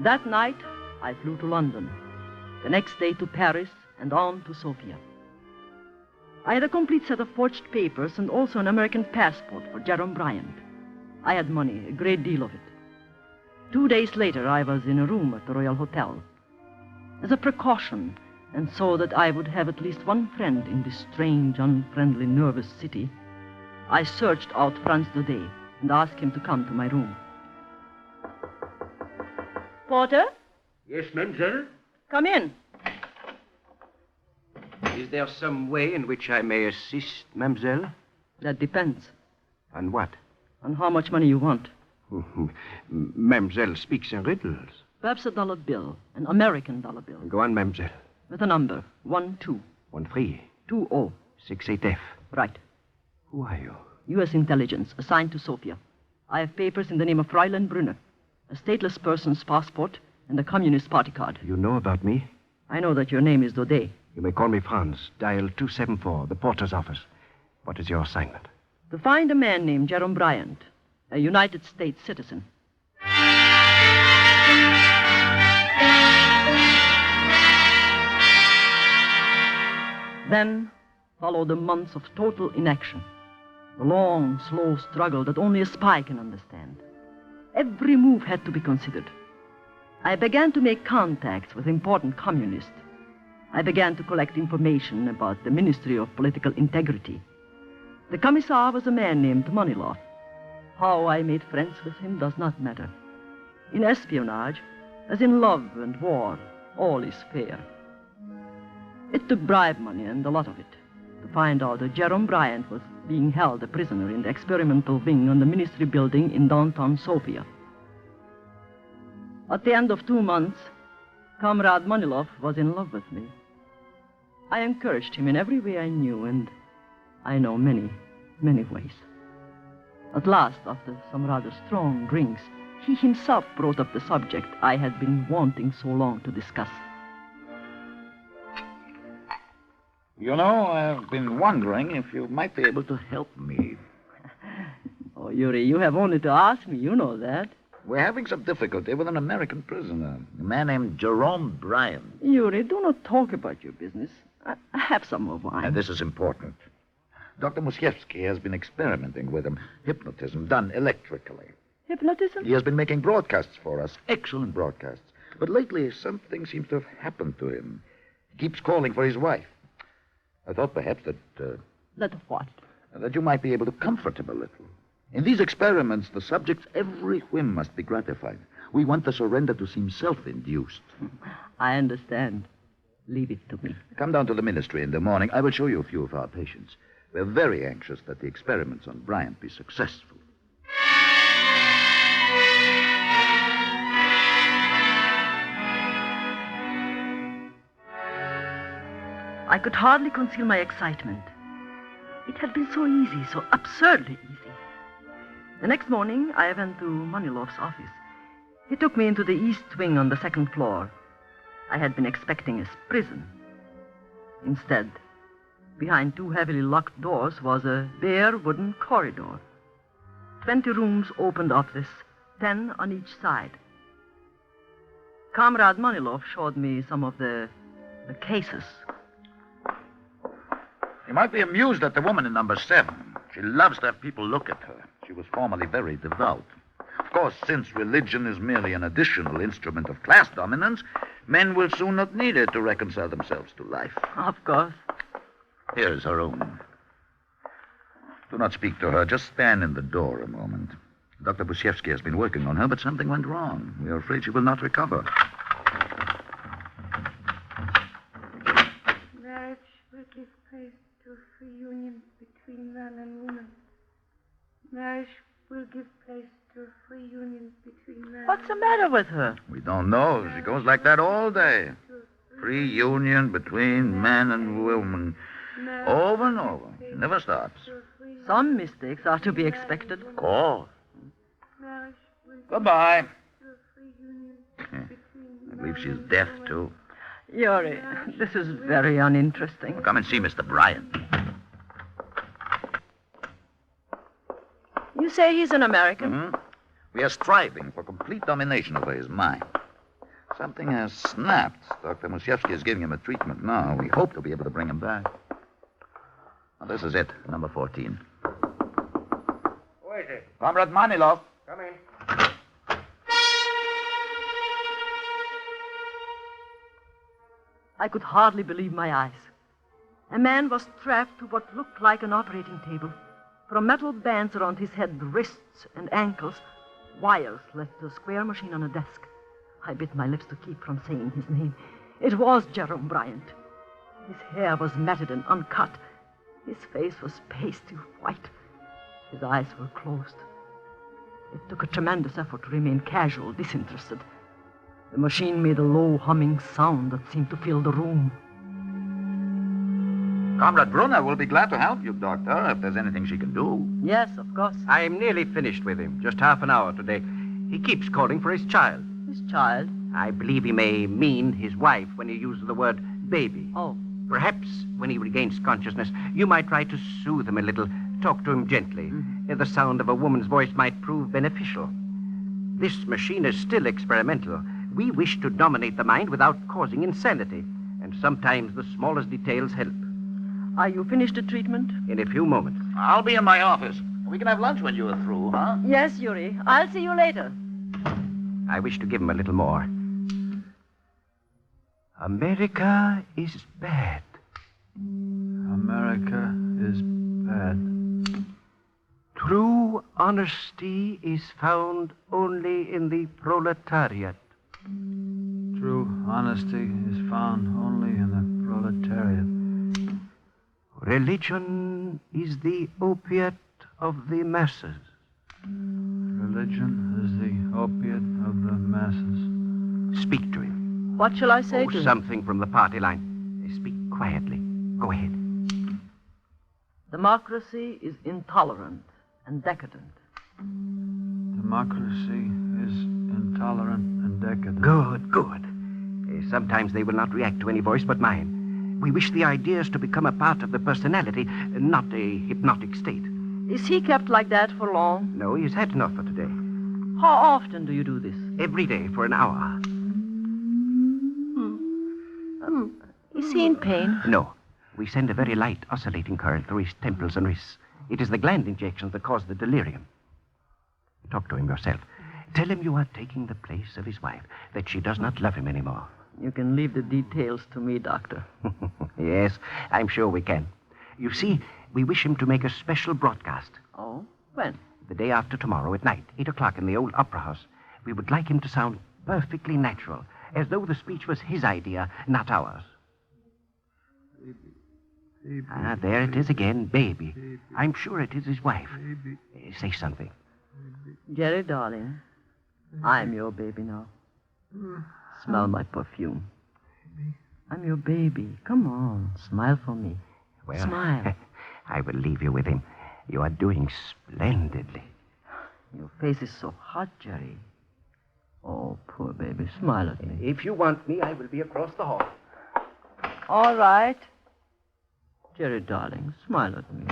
C: That night, I flew to London. The next day to Paris, and on to Sofia. I had a complete set of forged papers and also an American passport for Jerome Bryant. I had money, a great deal of it. 2 days later, I was in a room at the Royal Hotel. As a precaution, and so that I would have at least one friend in this strange, unfriendly, nervous city, I searched out Franz Daudet and asked him to come to my room. Porter,
L: Yes, mademoiselle?
C: come in.
L: Is there some way in which I may assist, mademoiselle?
C: That depends
L: On what?
C: on how much money you want.
L: Mademoiselle speaks in riddles.
C: Perhaps $1 bill, an American dollar bill,
L: Go on, mademoiselle.
C: with a number, 1220.
L: 68F.
C: Right.
L: Who are you?
C: U.S. intelligence, assigned to Sofia. I have papers in the name of Fräulein Brunner, a stateless person's passport, and a Communist Party card.
L: You know about me?
C: I know that your name is Daudet.
L: You may call me Franz. Dial 274, the porter's office. What is your assignment?
C: To find a man named Jerome Bryant, a United States citizen. Then followed the months of total inaction. The long, slow struggle that only a spy can understand. Every move had to be considered. I began to make contacts with important communists. I began to collect information about the Ministry of Political Integrity. The commissar was a man named Moneyloff. How I made friends with him does not matter. In espionage, as in love and war, all is fair. It took bribe money and a lot of it to find out that Jerome Bryant was being held a prisoner in the experimental wing on the ministry building in downtown Sofia. At the end of 2 months, Comrade Manilov was in love with me. I encouraged him in every way I knew, and I know many, many ways. At last, after some rather strong drinks, he himself brought up the subject I had been wanting so long to discuss.
A: You know, I've been wondering if you might be able to help me.
C: Oh, Yuri, you have only to ask me. You know that.
A: We're having some difficulty with an American prisoner, a man named Jerome Bryant.
C: Yuri, do not talk about your business. Have some more wine.
A: And this is important. Dr. Musiewski has been experimenting with him. Hypnotism done electrically.
C: Hypnotism?
A: He has been making broadcasts for us, excellent broadcasts. But lately, something seems to have happened to him. He keeps calling for his wife. I thought perhaps that...
C: That what?
A: That you might be able to comfort him a little. In these experiments, the subject's every whim must be gratified. We want the surrender to seem self-induced.
C: I understand. Leave it to me.
A: Come down to the ministry in the morning. I will show you a few of our patients. We're very anxious that the experiments on Bryant be successful.
C: I could hardly conceal my excitement. It had been so easy, so absurdly easy. The next morning, I went to Manilov's office. He took me into the east wing on the second floor. I had been expecting a prison. Instead, behind 2 heavily locked doors was a bare wooden corridor. 20 rooms opened off this, 10 on each side. Comrade Manilov showed me some of the cases.
A: You might be amused at the woman in number 7. She loves to have people look at her. She was formerly very devout. Of course, since religion is merely an additional instrument of class dominance, men will soon not need it to reconcile themselves to life.
C: Of course.
A: Here is her room. Do not speak to her. Just stand in the door a moment. Dr. Musiewski has been working on her, but something went wrong. We are afraid she will not recover.
E: Marriage will give place to a free union between man and woman. Marriage will give place to a free union between man.
C: What's the matter with her?
A: We don't know. She goes like that all day. Free union between man and woman. Over and over. She never stops.
C: Some mistakes are to be expected.
A: Of course. Goodbye. I believe she's deaf, too.
C: Yuri, this is very uninteresting.
A: Come and see Mr. Bryant.
C: You say he's an American?
A: Mm-hmm. We are striving for complete domination over his mind. Something has snapped. Dr. Musiewski is giving him a treatment now. We hope to be able to bring him back. Now, this is it, number 14.
G: Who is it?
A: Comrade Manilov.
G: Come in.
C: I could hardly believe my eyes. A man was strapped to what looked like an operating table. From metal bands around his head, wrists, and ankles, wires led to a square machine on a desk. I bit my lips to keep from saying his name. It was Jerome Bryant. His hair was matted and uncut. His face was pasty white. His eyes were closed. It took a tremendous effort to remain casual, disinterested. The machine made a low humming sound that seemed to fill the room.
A: Comrade Brunner will be glad to help you, Doctor, if there's anything she can do.
C: Yes, of course.
L: I'm nearly finished with him. Just half an hour today. He keeps calling for his child.
C: His child?
L: I believe he may mean his wife when he uses the word baby.
C: Oh.
L: Perhaps when he regains consciousness, you might try to soothe him a little. Talk to him gently.
C: Mm-hmm.
L: The sound of a woman's voice might prove beneficial. This machine is still experimental. We wish to dominate the mind without causing insanity. And sometimes the smallest details help.
C: Are you finished the treatment?
L: In a few moments.
A: I'll be in my office. We can have lunch when you are through, huh?
C: Yes, Yuri. I'll see you later.
L: I wish to give him a little more. America is bad.
B: America is bad.
L: True honesty is found only in the proletariat.
B: True honesty is found only in the proletariat.
L: Religion is the opiate of the masses.
B: Religion is the opiate of the masses.
L: Speak to him.
C: What shall I say to him?
L: Something from the party line. Speak quietly. Go ahead.
C: Democracy is intolerant and decadent.
B: Democracy is intolerant and decadent.
L: Good. Sometimes they will not react to any voice but mine. We wish the ideas to become a part of the personality, not a hypnotic state.
C: Is he kept like that for long?
L: No, he's had enough for today.
C: How often do you do this?
L: Every day for an hour.
C: Is he in pain?
L: No. We send a very light oscillating current through his temples and wrists. It is the gland injections that cause the delirium. Talk to him yourself. Tell him you are taking the place of his wife, that she does not love him anymore.
C: You can leave the details to me, Doctor.
L: Yes, I'm sure we can. You see, we wish him to make a special broadcast.
C: Oh? When?
L: The day after tomorrow at night, 8 o'clock in the old opera house. We would like him to sound perfectly natural, as though the speech was his idea, not ours.
B: Baby,
L: there it is again, baby. I'm sure it is his wife. Say something.
C: Jerry, darling, I'm your baby now. Smell my perfume. I'm your baby. Come on, smile for me.
L: Well,
C: Smile.
L: I will leave you with him. You are doing splendidly.
C: Your face is so hot, Jerry. Oh, poor baby, smile at me.
L: If you want me, I will be across the hall.
C: All right. Jerry, darling, smile at me.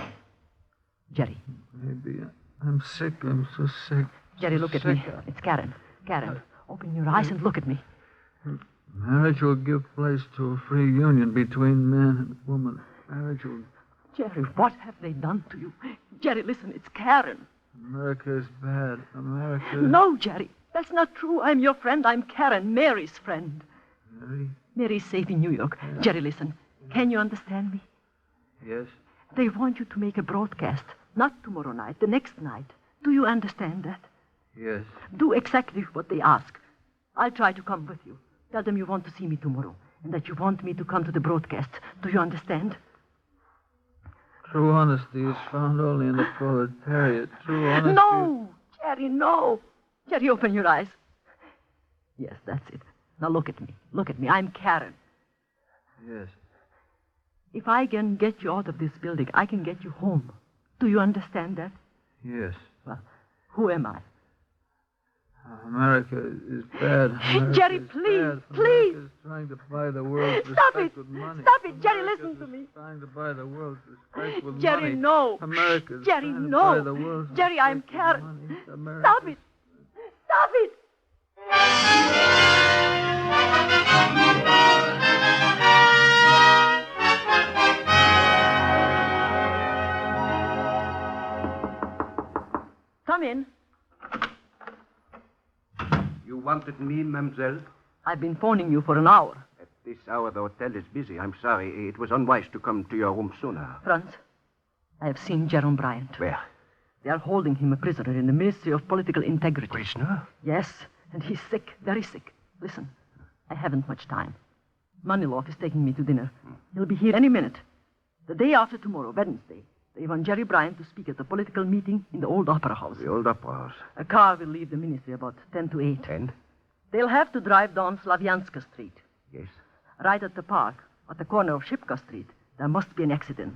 C: Jerry.
B: Baby, I'm sick. I'm so sick.
C: Jerry, look at me. It's Karen. Karen, open your eyes and look at me.
B: Marriage will give place to a free union between man and woman. Marriage will...
C: Jerry, what have they done to you? Jerry, listen, it's Karen.
B: America is bad. America...
C: No, Jerry, that's not true. I'm your friend. I'm Karen, Mary's friend.
B: Mary?
C: Mary's safe in New York. Jerry, listen. Can you understand me?
B: Yes.
C: They want you to make a broadcast. Not tomorrow night, the next night. Do you understand that?
B: Yes.
C: Do exactly what they ask. I'll try to come with you. Tell them you want to see me tomorrow and that you want me to come to the broadcast. Do you understand?
B: True honesty is found only in the proletariat. True honesty...
C: No! Jerry, no! Jerry, open your eyes. Yes, that's it. Now look at me. Look at me. I'm Karen.
B: Yes.
C: If I can get you out of this building, I can get you home. Do you understand that?
B: Yes.
C: Well, who am I?
B: America is bad. America
C: Jerry,
B: is
C: please,
B: bad.
C: please.
B: America is trying to buy the world's
C: Stop
B: respect
C: it.
B: with money.
C: Stop it, Jerry,
B: America
C: listen to me.
B: is trying to buy the world's respect with
C: Jerry,
B: money.
C: no.
B: America is
C: Jerry,
B: trying to
C: no.
B: buy the world's
C: Jerry, I'm
B: respect with
C: Karen.
B: money. America...
C: Stop it. Stop it. Come in.
L: You wanted me, mademoiselle?
C: I've been phoning you for an hour.
L: At this hour, the hotel is busy. I'm sorry. It was unwise to come to your room sooner.
C: Franz, I have seen Jerome Bryant.
L: Where?
C: They are holding him a prisoner in the Ministry of Political Integrity.
L: Prisoner?
C: Yes, and he's sick, very sick. Listen, I haven't much time. Manilov is taking me to dinner. He'll be here any minute. The day after tomorrow, Wednesday, they want Jerry Bryant to speak at a political meeting in the old opera house.
L: The old opera house.
C: A car will leave the ministry about 10 to 8.
L: 10?
C: They'll have to drive down Slavianska Street.
L: Yes.
C: Right at the park, at the corner of Shipka Street, there must be an accident.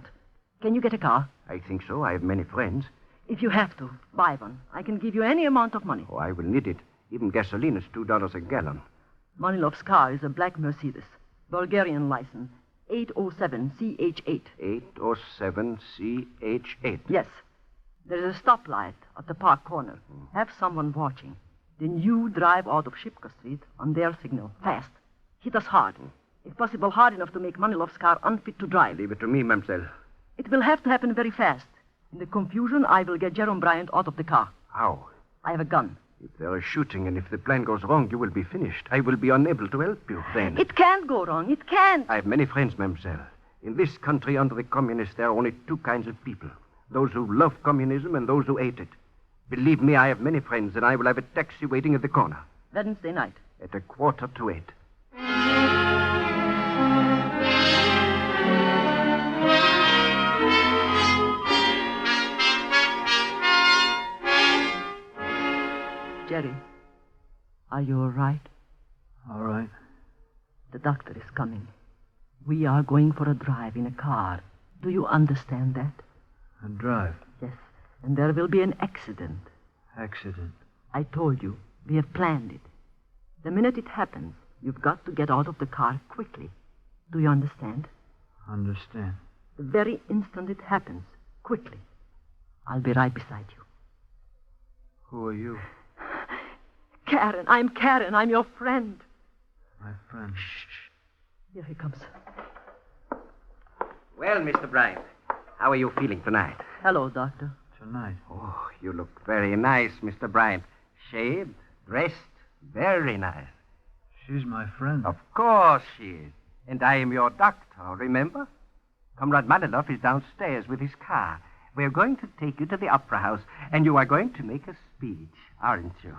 C: Can you get a car?
L: I think so. I have many friends.
C: If you have to, buy one. I can give you any amount of money.
L: Oh, I will need it. Even gasoline is $2 a gallon.
C: Manilov's car is a black Mercedes. Bulgarian license. 807CH8.
L: 807CH8.
C: Yes. There's a stoplight at the park corner. Have someone watching. Then you drive out of Shipka Street on their signal. Fast. Hit us hard. If possible, hard enough to make Manilov's car unfit to drive.
L: Leave it to me, mademoiselle.
C: It will have to happen very fast. In the confusion, I will get Jerome Bryant out of the car.
L: How?
C: I have a gun.
L: If there is shooting and if the plan goes wrong, you will be finished. I will be unable to help you then.
C: It can't go wrong. It can't.
L: I have many friends, mademoiselle. In this country, under the communists, there are only two kinds of people. Those who love communism and those who hate it. Believe me, I have many friends, and I will have a taxi waiting at the corner.
C: Wednesday night.
L: At 7:45.
C: Jerry, are you all right?
B: All right.
C: The doctor is coming. We are going for a drive in a car. Do you understand that?
B: A drive.
C: Yes. And there will be an accident.
B: Accident.
C: I told you. We have planned it. The minute it happens, you've got to get out of the car quickly. Do you understand?
B: Understand.
C: The very instant it happens, quickly. I'll be right beside you.
B: Who are you?
C: Karen. I'm Karen. I'm your friend.
B: My friend.
C: Shh. Here he comes.
L: Well, Mr. Bryant, how are you feeling tonight?
C: Hello, Doctor.
B: Tonight.
L: Oh, you look very nice, Mr. Bryant. Shaved, dressed, very nice.
B: She's my friend.
L: Of course she is. And I am your doctor, remember? Comrade Maniloff is downstairs with his car. We're going to take you to the opera house, and you are going to make a speech, aren't you?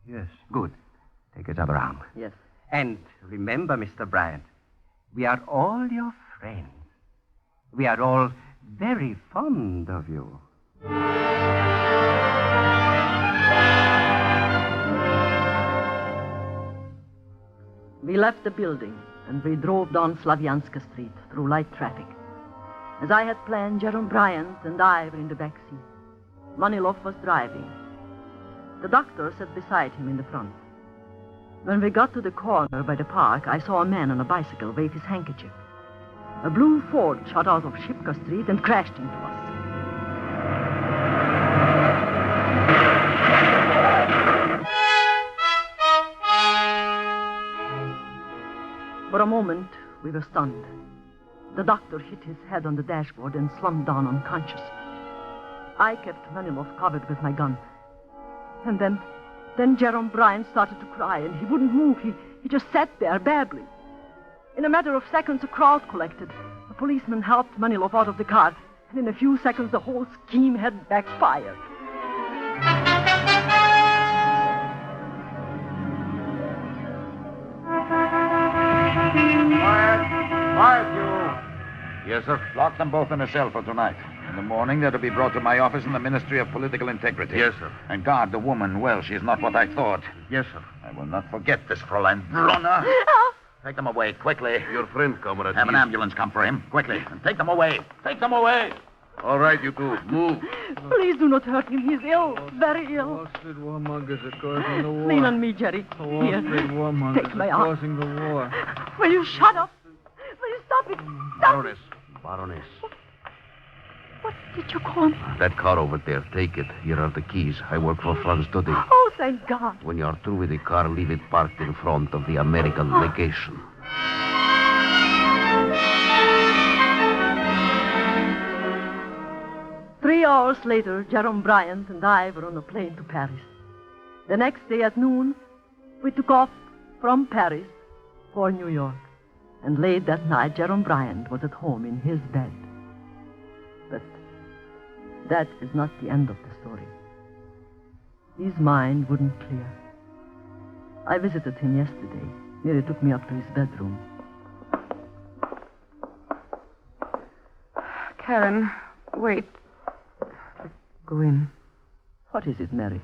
B: Yes.
L: Good. Take his other arm.
C: Yes.
L: And remember, Mr. Bryant, we are all your friends. We are all very fond of you.
C: We left the building, and we drove down Slavianska Street through light traffic. As I had planned, Jerome Bryant and I were in the back seat. Maniloff was driving. The doctor sat beside him in the front. When we got to the corner by the park, I saw a man on a bicycle wave his handkerchief. A blue Ford shot out of Shipka Street and crashed into us. For a moment, we were stunned. The doctor hit his head on the dashboard and slumped down unconscious. I kept Maniloff covered with my gun. And then Jerome Bryant started to cry, and he wouldn't move. He just sat there, babbling. In a matter of seconds, a crowd collected. A policeman helped Maniloff out of the car, and in a few seconds, the whole scheme had backfired.
A: Quiet, you. Yes, sir. Lock them both in a cell for tonight. In the morning, they're to be brought to my office in the Ministry of Political Integrity.
R: Yes, sir.
A: And guard the woman well. She's not what I thought.
R: Yes, sir.
A: I will not forget this, Fräulein Brunner. Take them away, quickly.
R: Your friend, comrade.
A: Have an ambulance come for him, quickly. And take them away. Take them away.
R: All right, you two. Move.
C: Please do not hurt him. He's ill, very ill.
B: Wall Street warmongers are causing the war.
C: Lean on me, Jerry.
B: The Wall
C: Here.
B: Street warmongers
C: Take my
B: are
C: arm.
B: causing the war.
C: Will you shut up? Will you stop it? Stop it.
P: Baroness.
C: What did you call me?
P: That car over there, take it. Here are the keys. I work for Franz Duddy.
C: Oh, thank God.
P: When you're through with the car, leave it parked in front of the American legation.
C: 3 hours later, Jerome Bryant and I were on a plane to Paris. The next day at noon, we took off from Paris for New York. And late that night, Jerome Bryant was at home in his bed. But that is not the end of the story. His mind wouldn't clear. I visited him yesterday. Mary took me up to his bedroom.
T: Karen, wait. Go in.
C: What is it, Mary?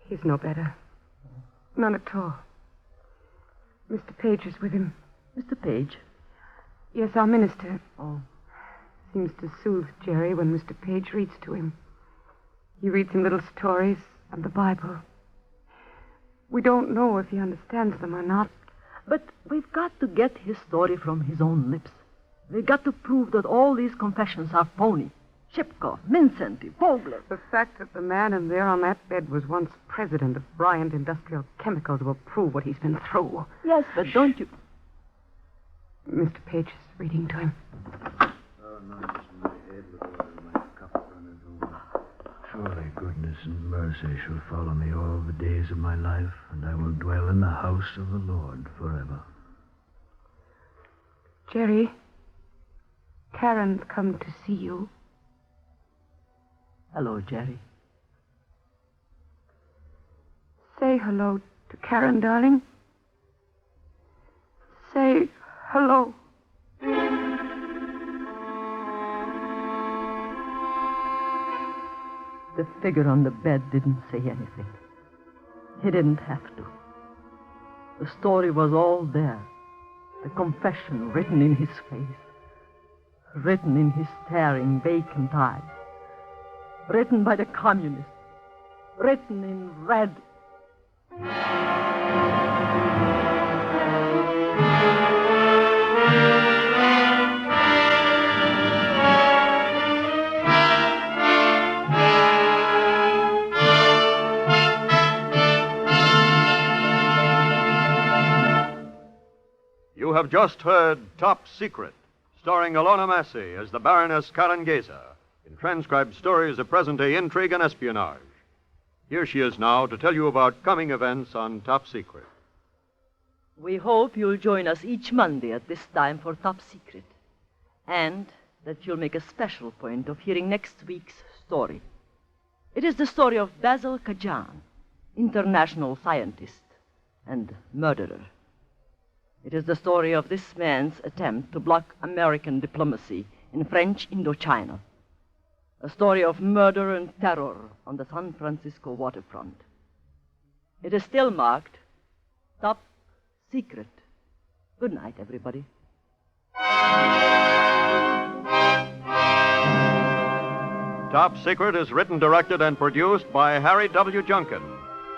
T: He's no better. None at all. Mr. Page is with him.
C: Mr. Page?
T: Yes, our minister.
C: Oh.
T: Seems to soothe Jerry when Mr. Page reads to him. He reads him little stories and the Bible. We don't know if he understands them or not.
C: But we've got to get his story from his own lips. We've got to prove that all these confessions are phony. Shipko, Mincenti, Vogler.
T: The fact that the man in there on that bed was once president of Bryant Industrial Chemicals will prove what he's been through.
C: Yes, but don't you...
T: Mr. Page is reading to him.
B: Oh, no, it's my head with oil, my cup runneth over. Surely goodness and mercy shall follow me all the days of my life, and I will dwell in the house of the Lord forever.
T: Jerry, Karen's come to see you.
C: Hello, Jerry.
T: Say hello to Karen, darling. Say hello.
C: The figure on the bed didn't say anything. He didn't have to. The story was all there. The confession written in his face. Written in his staring, vacant eyes. Written by the communists. Written in red.
S: You have just heard Top Secret, starring Ilona Massey as the Baroness Karen Geza, in transcribed stories of present-day intrigue and espionage. Here she is now to tell you about coming events on Top Secret.
C: We hope you'll join us each Monday at this time for Top Secret, and that you'll make a special point of hearing next week's story. It is the story of Basil Kajan, international scientist and murderer. It is the story of this man's attempt to block American diplomacy in French Indochina. A story of murder and terror on the San Francisco waterfront. It is still marked Top Secret. Good night, everybody.
S: Top Secret is written, directed, and produced by Harry W. Junkin.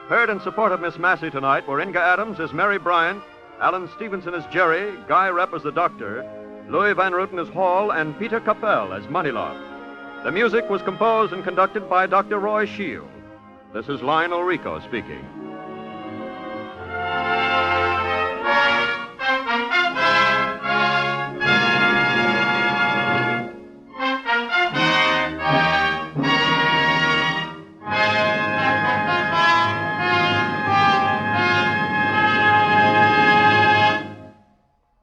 S: Heard in support of Miss Massey tonight were Inga Adams as Mary Bryant, Alan Stevenson as Jerry, Guy Repp as the Doctor, Louis Van Ruten as Hall, and Peter Capel as Moneylock. The music was composed and conducted by Dr. Roy Shield. This is Lionel Rico speaking.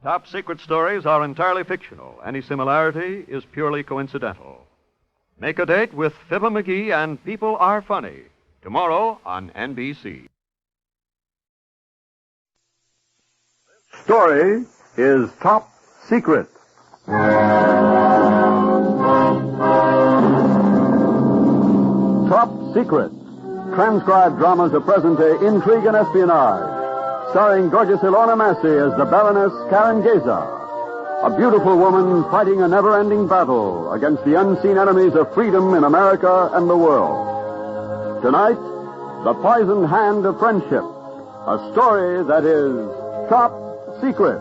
S: Top Secret stories are entirely fictional. Any similarity is purely coincidental. Make a date with Fibber McGee and People Are Funny, tomorrow on NBC.
K: Story is Top Secret. Top Secret. Transcribed dramas of present-day intrigue and espionage. Starring gorgeous Ilona Massey as the Baroness Karen Geza. A beautiful woman fighting a never-ending battle against the unseen enemies of freedom in America and the world. Tonight, The Poisoned Hand of Friendship. A story that is Top Secret.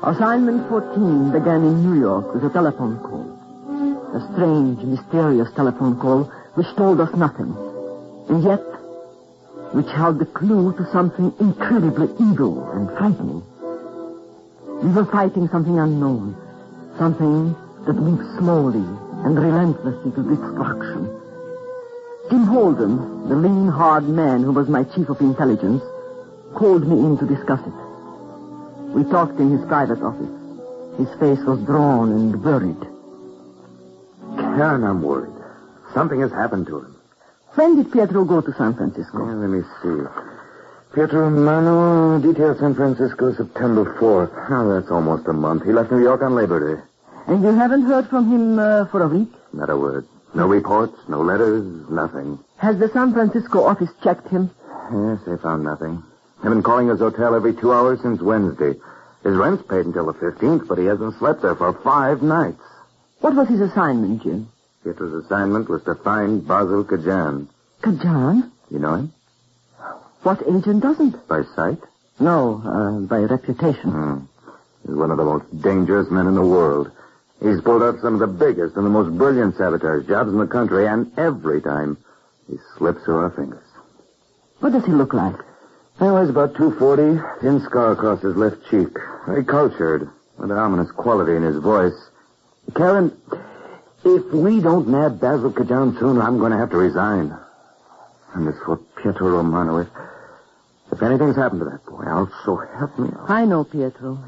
C: Assignment 14 began in New York with a telephone call. A strange, mysterious telephone call which told us nothing, and yet which held the clue to something incredibly evil and frightening. We were fighting something unknown, something that moved slowly and relentlessly to destruction. Jim Holden, the lean, hard man who was my chief of intelligence, called me in to discuss it. We talked in his private office. His face was drawn and worried.
F: Karen, I'm worried. Something has happened to him.
C: When did Pietro go to San Francisco?
F: Let me see. Pietro Romano, detailed San Francisco, September 4th. Oh, that's almost a month. He left New York on Labor Day.
C: And you haven't heard from him for a week?
F: Not a word. No reports, no letters, nothing.
C: Has the San Francisco office checked him?
F: Yes, they found nothing. I've been calling his hotel every 2 hours since Wednesday. His rent's paid until the 15th, but he hasn't slept there for 5 nights.
C: What was his assignment, Jim?
F: Pietro's assignment was to find Basil Kajan.
C: Kajan?
F: You know him?
C: What agent doesn't?
F: By sight?
C: No, by reputation.
F: He's one of the most dangerous men in the world. He's pulled out some of the biggest and the most brilliant sabotage jobs in the country, and every time he slips through our fingers.
C: What does he look like?
F: Well, he's about 240, thin scar across his left cheek. Very cultured, with an ominous quality in his voice. Karen, if we don't nab Basil Kajan soon, I'm going to have to resign. And it's for Pietro Romano. If anything's happened to that boy, I'll so help me.
C: I know Pietro.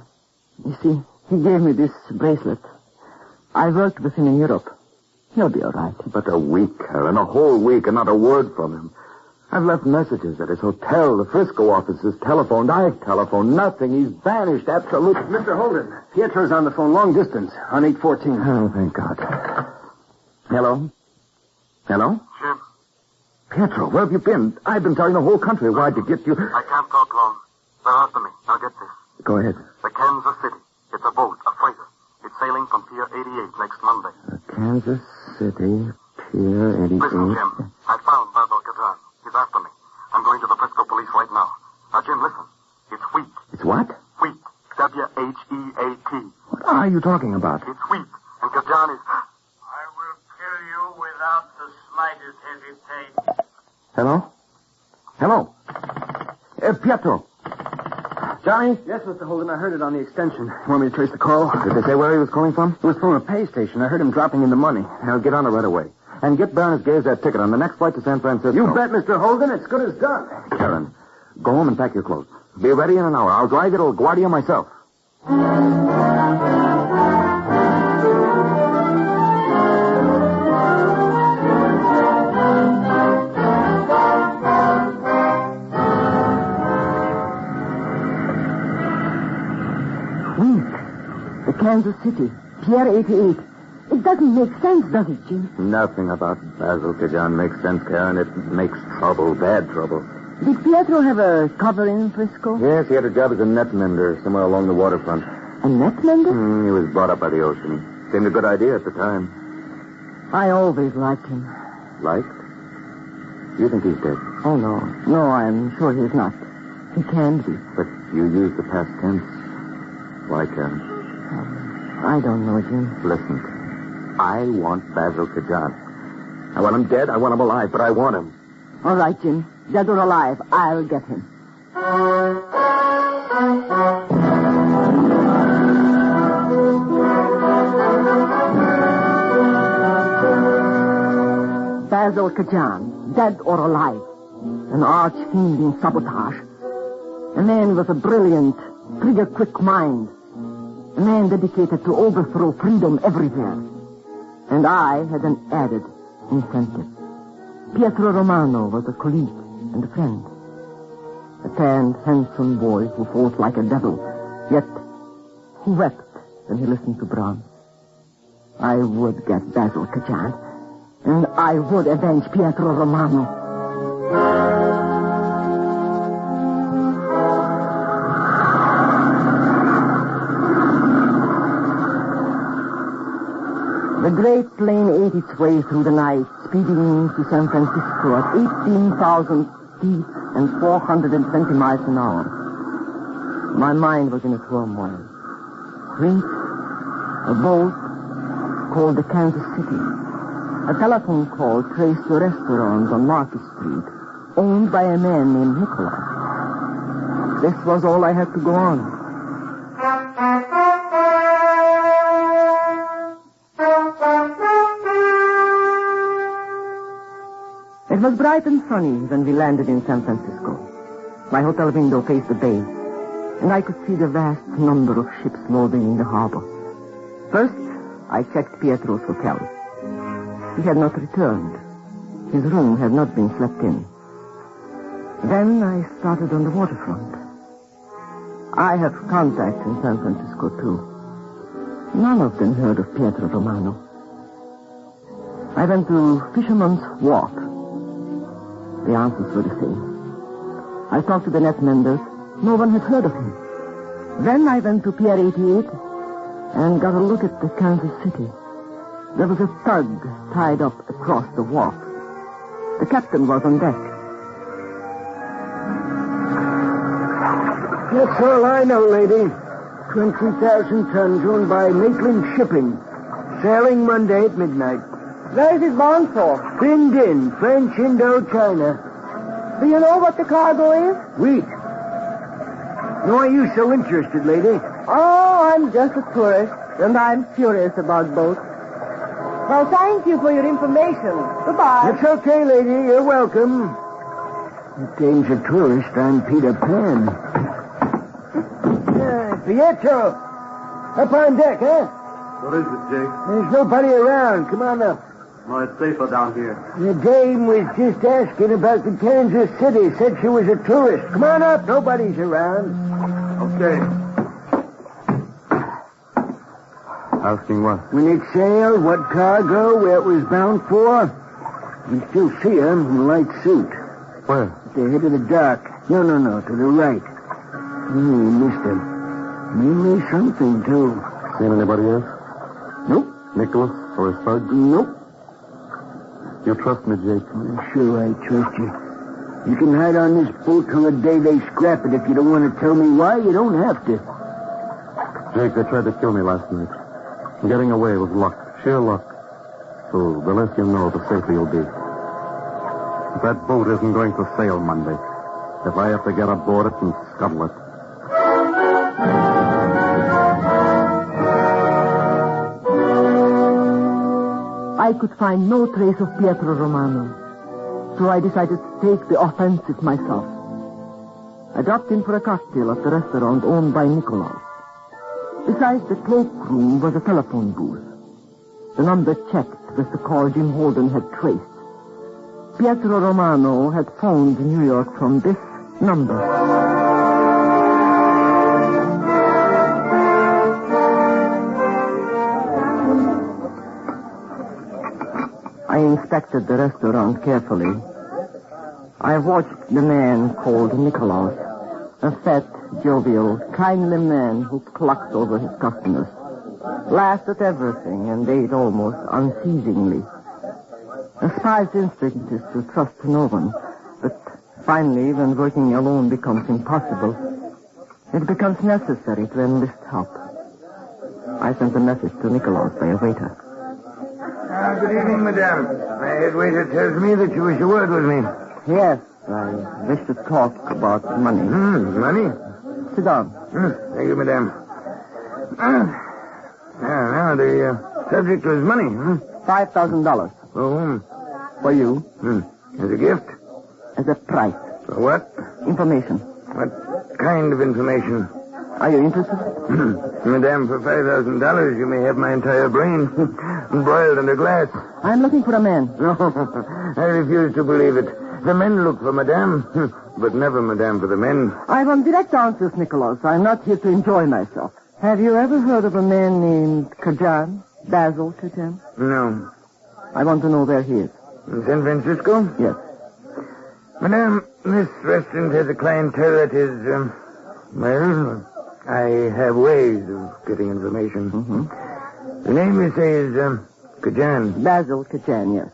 C: You see, he gave me this bracelet. I worked with him in Europe.
F: He'll be all right. But a week, Karen, a whole week, and not a word from him. I've left messages at his hotel, the Frisco offices, telephoned, I've telephoned, nothing. He's vanished, absolutely.
I: Mr. Holden, Pietro's on the phone, long distance, on 814.
F: Oh, thank God. Hello? Hello?
R: Jim,
F: Pietro, where have you been? I've been telling the whole country why'd you get you...
R: I can't talk long. They're after me. Now get this.
F: Go ahead.
R: The Kansas City. It's a boat, a freighter. It's sailing from Pier 88 next Monday.
F: Kansas City, Pier 88.
R: Listen, Jim. I found Basil Kazan. He's after me. I'm going to the Frisco police right now. Now, Jim, listen. It's wheat.
F: It's what?
R: Wheat. W-H-E-A-T.
F: What are you talking about?
R: It's wheat. And Kazan is...
G: I will kill you without the slightest hesitation.
F: Hello? Hello? Pietro. Johnny?
I: Yes, Mr. Holden, I heard it on the extension. You want me to trace the call?
F: Did they say where he was calling from?
I: It was from a pay station. I heard him dropping in the money.
F: I'll get on it right away. And get Baroness Gay's that ticket on the next flight to San Francisco.
I: You bet, Mr. Holden. It's good as done.
F: Karen, go home and pack your clothes. Be ready in an hour. I'll drive you to LaGuardia myself.
J: Kansas City, Pier 88. It doesn't make sense, does it, Jim?
F: Nothing about Basil Kajan makes sense, Karen. It makes trouble, bad trouble.
J: Did Pietro have a cover in Frisco?
F: Yes, he had a job as a net mender somewhere along the waterfront.
J: A net mender?
F: He was brought up by the ocean. Seemed a good idea at the time.
J: I always liked him.
F: Liked? You think he's dead?
J: Oh, no. No, I'm sure he's not. He can be.
F: But you use the past tense. Why, Karen?
J: I don't know, Jim.
F: Listen, I want Basil Kajan. I want him dead, I want him alive, but I want him.
J: All right, Jim. Dead or alive, I'll get him. Basil Kajan, dead or alive. An arch-fiend in sabotage. A man with a brilliant, trigger-quick mind. A man dedicated to overthrow freedom everywhere. And I had an added incentive. Pietro Romano was a colleague and a friend. A tanned, handsome boy who fought like a devil, yet who wept when he listened to Brahms. I would get Basil Kajan, and I would avenge Pietro Romano. The great plane ate its way through the night, speeding to San Francisco at 18,000 feet and 420 miles an hour. My mind was in a turmoil. Wheat, a boat called the Kansas City, a telephone call traced to a restaurant on Market Street, owned by a man named Nicholas. This was all I had to go on. It was bright and sunny when we landed in San Francisco. My hotel window faced the bay, and I could see the vast number of ships loading in the harbor. First, I checked Pietro's hotel. He had not returned. His room had not been slept in. Then I started on the waterfront. I have contacts in San Francisco, too. None of them heard of Pietro Romano. I went to Fisherman's Wharf. The answers were the same. I talked to the net menders. No one had heard of him. Then I went to Pier 88 and got a look at the Kansas City. There was a tug tied up across the wharf. The captain was on deck.
I: That's all I know, lady. 20,000 tons owned by Maitland Shipping. Sailing Monday at midnight.
J: Where is it bound for?
I: Pinned in, French Indochina.
J: Do you know what the cargo is?
I: Wheat. Why are you so interested, lady?
J: Oh, I'm just a tourist, and I'm curious about boats. Well, thank you for your information. Goodbye.
I: It's okay, lady. You're welcome. If Dame's a tourist, I'm Peter Pan. Pietro! Up on deck, huh?
B: What is it, Jake?
I: There's nobody around. Come on up.
N: No, it's safer down here.
I: The dame was just asking about the Kansas City. Said she was a tourist. Come on up. Nobody's around.
N: Okay.
I: Asking what? When it sailed, what cargo, where it was bound for. You still see her in a light suit.
N: Where?
I: At the head of the dock. No, to the right. Missed him. Maybe something, too.
N: Seen anybody else?
I: Nope.
N: Nicholas or his thugs?
I: Nope.
N: You trust me, Jake?
I: Sure, I trust you. You can hide on this boat till the day they scrap it. If you don't want to tell me why, you don't have to.
N: Jake, they tried to kill me last night. Getting away was luck. Sheer luck. So the less you know, the safer you'll be. But that boat isn't going to sail Monday. If I have to get aboard it and scuttle it.
J: I could find no trace of Pietro Romano, so I decided to take the offensive myself. I dropped in for a cocktail at the restaurant owned by Nicolaus. Besides the cloakroom was a telephone booth. The number checked was the call Jim Holden had traced. Pietro Romano had phoned New York from this number. I inspected the restaurant carefully. I watched the man called Nicolaus, a fat, jovial, kindly man who clucked over his customers, laughed at everything, and ate almost unceasingly. A spy's instinct is to trust no one, but finally, when working alone becomes impossible, it becomes necessary to enlist help. I sent a message to Nicolaus by a waiter.
I: Good evening, madame. My head waiter tells me that you wish a word with me.
J: Yes, I wish to talk about money.
I: Money?
J: Sit down.
I: Thank you, madame. Now, the subject was money,
J: $5,000.
I: For whom?
J: For you.
I: As a gift?
J: As a price.
I: For what?
J: Information.
I: What kind of information?
J: Are you interested?
I: Madame, for $5,000, you may have my entire brain broiled under glass.
J: I'm looking for a man.
I: No, I refuse to believe it. The men look for madame, but never madame for the men.
J: I want direct answers, Nicholas. I'm not here to enjoy myself. Have you ever heard of a man named Kajan? Basil Kajan?
I: No.
J: I want to know where he is.
I: In San Francisco?
J: Yes.
I: Madame, this restaurant has a clientele that is, well, I have ways of getting information. The name, you say, is Kajan.
J: Basil Kajan, yes.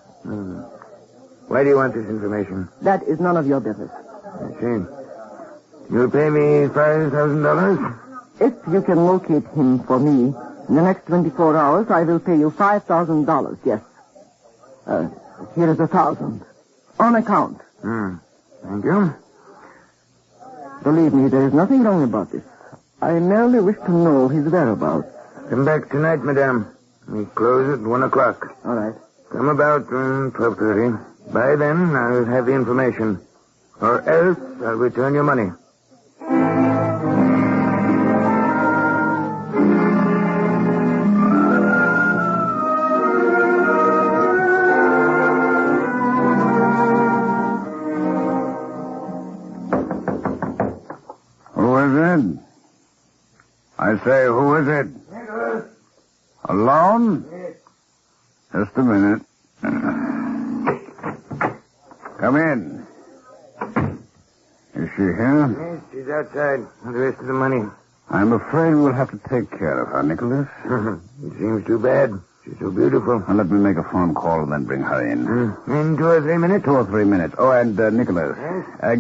I: Why do you want this information?
J: That is none of your business.
I: I see. You'll pay me $5,000?
J: If you can locate him for me in the next 24 hours, I will pay you $5,000, yes. Here is 1,000. On account.
I: Thank you.
J: Believe me, there is nothing wrong about this. I merely wish to know his whereabouts.
I: Come back tonight, madame. We close at 1 o'clock.
J: All right.
I: Come about 12:30. By then, I'll have the information. Or else, I'll return your money.
V: Who is it? I say, who is it?
I: Nicholas.
V: Alone?
I: Yes.
V: Just a minute. Come in. Is she here?
I: Yes, she's outside with the rest of the money.
V: I'm afraid we'll have to take care of her, Nicholas.
I: It seems too bad. She's so beautiful.
V: Well, let me make a phone call and then bring her in.
I: In 2 or 3 minutes?
V: 2 or 3 minutes. Oh, and, Nicholas,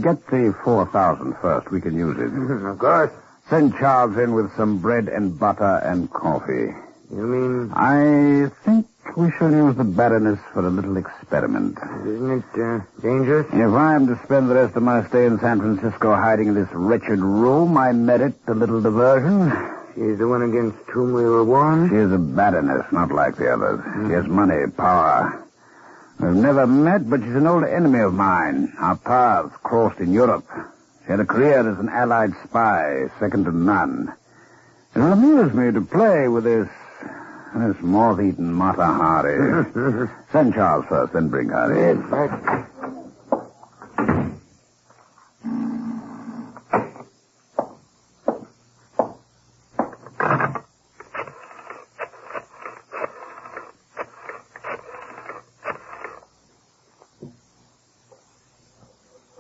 V: get the 4,000 first. We can use it.
I: Of course.
V: Send Charles in with some bread and butter and coffee.
I: You mean?
V: I think we shall use the Baroness for a little experiment.
I: Isn't it dangerous?
V: If I am to spend the rest of my stay in San Francisco hiding in this wretched room, I merit a little diversion.
I: She's the one against whom we were warned?
V: She is a Baroness, not like the others. She has money, power. We've never met, but she's an old enemy of mine. Our paths crossed in Europe. She had a career as an Allied spy, second to none. It will amuse me to play with this This moth-eaten Mata Hari. Send Charles first, then bring Hari.
I: Yes, Max.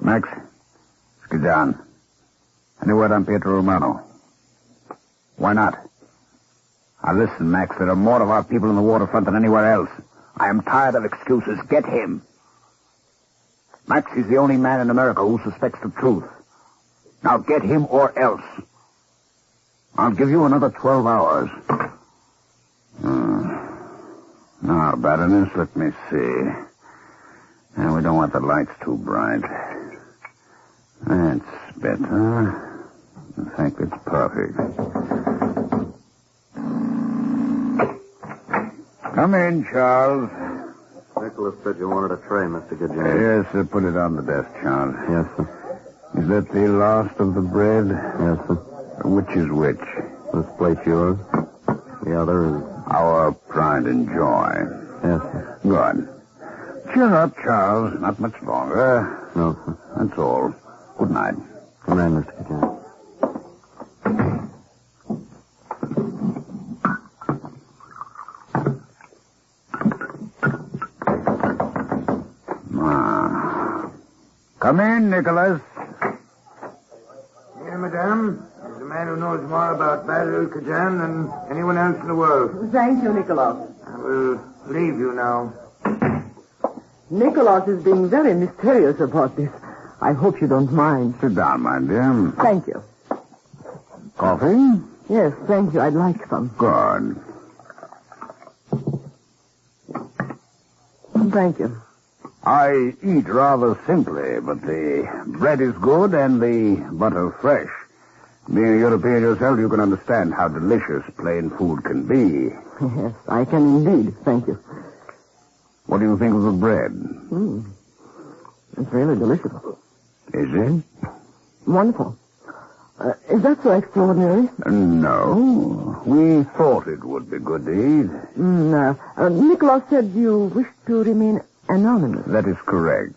V: Max, Skidjan. Any word on Pietro Romano? Why not? Now listen, Max, there are more of our people in the waterfront than anywhere else. I am tired of excuses. Get him. Max is the only man in America who suspects the truth. Now get him or else. I'll give you another 12 hours. Now, Baroness, let me see. We don't want the lights too bright. That's better. In fact, it's perfect. Come in, Charles.
N: Nicholas said you wanted a tray, Mr. Gajan.
V: Yes, sir. Put it on the desk, Charles.
N: Yes, sir.
V: Is that the last of the bread?
N: Yes, sir.
V: Which is which?
N: This plate's yours. The other is...
V: Our pride and joy.
N: Yes, sir.
V: Good. Cheer up, Charles. Not much longer.
N: No, sir.
V: That's all. Good night.
N: Good night, Mr. Gajan.
V: Come in, Nicholas.
I: Here, madame. There's a man who knows more about Basil Kajan than anyone else in the world.
J: Thank you, Nicholas.
I: I will leave you now.
J: Nicholas is being very mysterious about this. I hope you don't mind.
V: Sit down, my dear.
J: Thank you.
V: Coffee?
J: Yes, thank you. I'd like some.
V: Good.
J: Thank you.
V: I eat rather simply, but the bread is good and the butter fresh. Being a European yourself, you can understand how delicious plain food can be.
J: Yes, I can indeed. Thank you.
V: What do you think of the bread?
J: It's really delicious.
V: Is it?
J: Wonderful. Is that so extraordinary?
V: No. We thought it would be good to eat.
J: Nicholas said you wish to remain anonymous.
V: That is correct.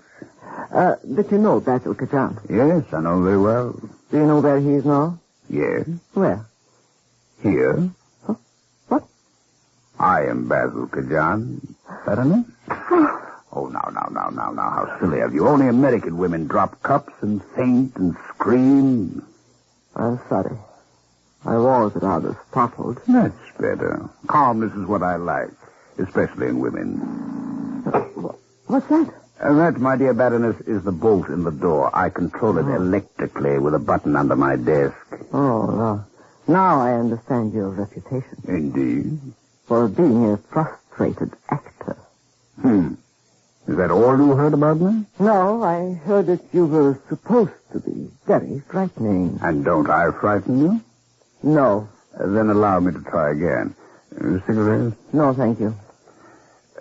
J: But you know Basil Kajan.
V: Yes, I know very well.
J: Do you know where he is now?
V: Yes.
J: Where?
V: Here.
J: Huh? What?
V: I am Basil Kajan. Baroness? Oh, now, how silly of you. Only American women drop cups and faint and scream.
J: I'm sorry. I was rather startled.
V: That's better. Calmness is what I like, especially in women.
J: What's that?
V: That, my dear Baroness, is the bolt in the door. I control it electrically with a button under my desk.
J: Oh, no. Now I understand your reputation.
V: Indeed.
J: For being a frustrated actor.
V: Is that all you heard about me?
J: No, I heard that you were supposed to be very frightening.
V: And don't I frighten you?
J: No.
V: Then allow me to try again. Cigarette?
J: No, thank you.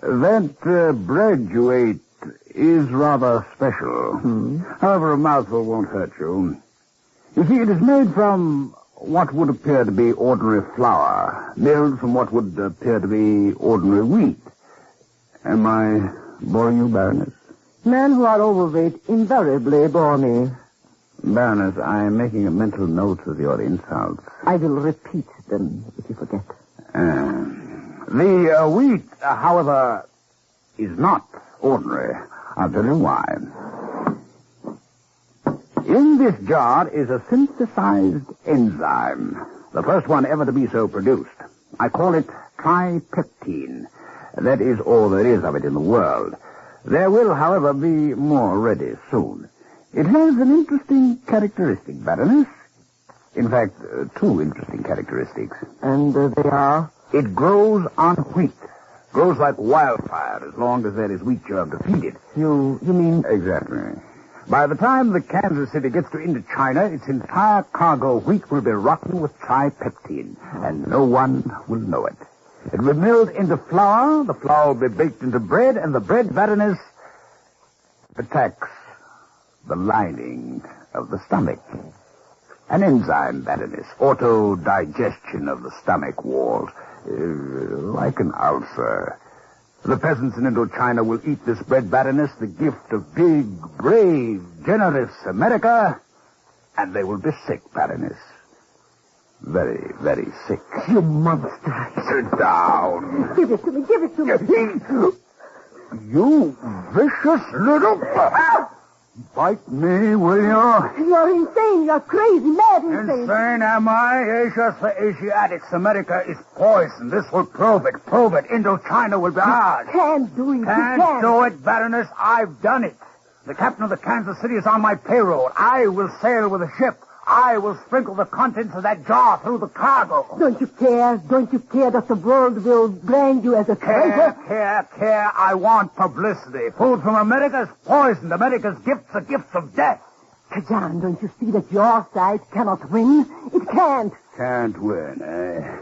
V: That bread you ate is rather special. However, a mouthful won't hurt you. You see, it is made from what would appear to be ordinary flour, milled from what would appear to be ordinary wheat. Am I boring you, Baroness?
J: Men who are overweight invariably bore me.
V: Baroness, I am making a mental note of your insults.
J: I will repeat them if you forget.
V: The wheat, however, is not ordinary. I'll tell you why. In this jar is a synthesized enzyme, the first one ever to be so produced. I call it tripeptine. That is all there is of it in the world. There will, however, be more ready soon. It has an interesting characteristic, Baroness. In fact, two interesting characteristics.
J: And they are?
V: It grows on wheat. Grows like wildfire as long as there is wheat germ to feed it.
J: You mean?
V: Exactly. By the time the Kansas City gets to Indochina, its entire cargo of wheat will be rotten with tripeptine, and no one will know it. It will be milled into flour, the flour will be baked into bread, and the bread, Baroness, attacks the lining of the stomach. An enzyme, Baroness, auto-digestion of the stomach walls. Like an ulcer. The peasants in Indochina will eat this bread, Baroness, the gift of big, brave, generous America, and they will be sick, Baroness. Very, very sick.
J: You monster.
V: Sit down.
J: Give it to me. Give it to me.
V: You vicious little... Bite me, will you?
J: You're insane. You're crazy, mad insane.
V: Insane, am I? Asia for Asiatics. America is poison. This will prove it. Prove it. Indochina will be ours.
J: Can't do it.
V: Can't do it, Baroness. I've done it. The captain of the Kansas City is on my payroll. I will sail with a ship. I will sprinkle the contents of that jar through the cargo.
J: Don't you care? Don't you care that the world will brand you as a traitor?
V: Care. I want publicity. Food from America is poisoned. America's gifts are gifts of death.
J: Kajan, don't you see that your side cannot win? It can't.
V: Can't win, eh?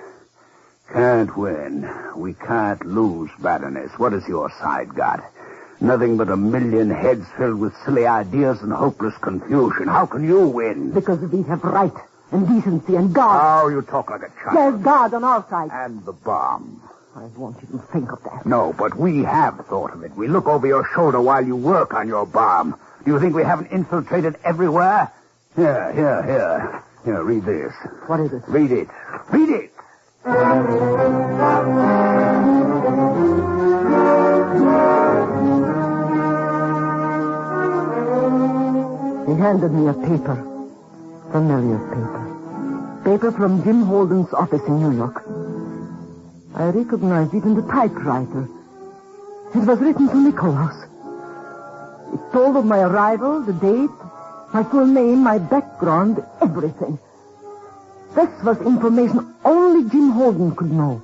V: Can't win. We can't lose, Baroness. What has your side got? Nothing but a million heads filled with silly ideas and hopeless confusion. How can you win?
J: Because we have right and decency and God.
V: Oh, you talk like a child.
J: There's God on our side.
V: And the bomb.
J: I want you to think of that.
V: No, but we have thought of it. We look over your shoulder while you work on your bomb. Do you think we haven't infiltrated everywhere? Here. Here, read this.
J: What is it?
V: Read it. Read it!
J: He handed me a paper. Familiar paper. Paper from Jim Holden's office in New York. I recognized even the typewriter. It was written to Nicholas. It told of my arrival, the date, my full name, my background, everything. This was information only Jim Holden could know.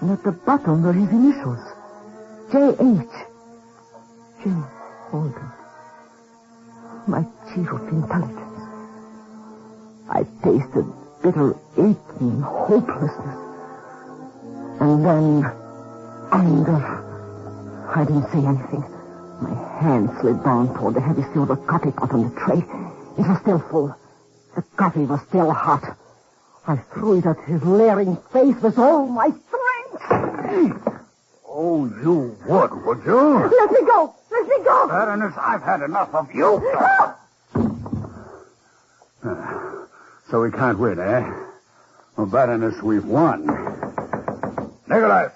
J: And at the bottom were his initials. J.H. Jim Holden. My chief of intelligence. I tasted bitter aching hopelessness. And then anger. I didn't say anything. My hand slid down toward the heavy silver coffee pot on the tray. It was still full. The coffee was still hot. I threw it at his leering face with all my strength.
V: Oh, you would you?
J: Let me go! Let me go!
V: Baroness, I've had enough of you. So we can't win, eh? Well, Baroness, we've won. Nicholas!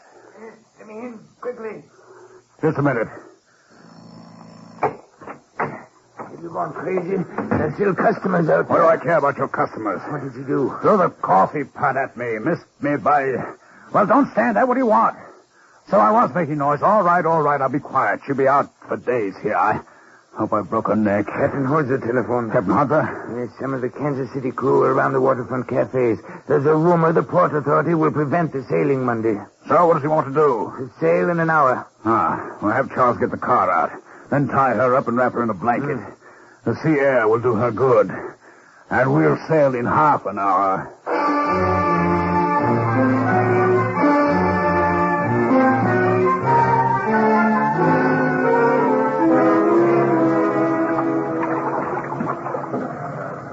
I: Come in, quickly.
V: Just a minute.
I: You gone crazy? There's still customers out
V: What
I: there.
V: do I care about your customers?
I: What did you do?
V: Throw the coffee pot at me. Missed me by... Well, don't stand there. What do you want? So I was making noise. All right. I'll be quiet. She'll be out for days here. I hope I broke her neck.
I: Captain Hunter telephoned.
V: Captain Hunter?
I: Yes, some of the Kansas City crew are around the waterfront cafes. There's a rumor the Port Authority will prevent the sailing Monday.
V: So what does he want to do?
I: To sail in an hour.
V: We'll have Charles get the car out. Then tie her up and wrap her in a blanket. The sea air will do her good. And we'll sail in half an hour.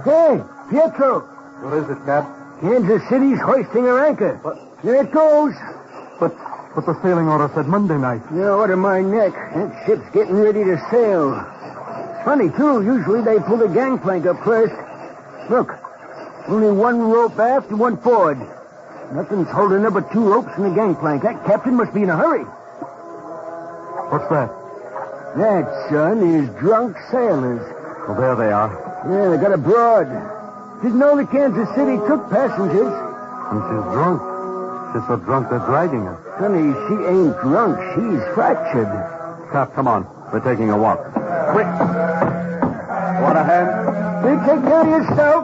I: Hey, Pietro.
N: What is it, Cap?
I: Kansas City's hoisting her anchor.
N: What?
I: There it goes.
N: But the sailing order said Monday night.
I: Yeah, order my neck. That ship's getting ready to sail. Funny, too. Usually they pull the gangplank up first. Look, only one rope aft and one forward. Nothing's holding her but two ropes and the gangplank. That captain must be in a hurry.
N: What's that?
I: That, son, is drunk sailors.
N: Well, there they are.
I: Yeah, they got a broad. Didn't know the Kansas City took passengers.
N: And she's drunk. She's so drunk they're dragging her.
I: Honey, she ain't drunk. She's fractured.
N: Cap, come on. We're taking a walk.
I: Quick.
N: Want a hand?
I: You take care of yourself.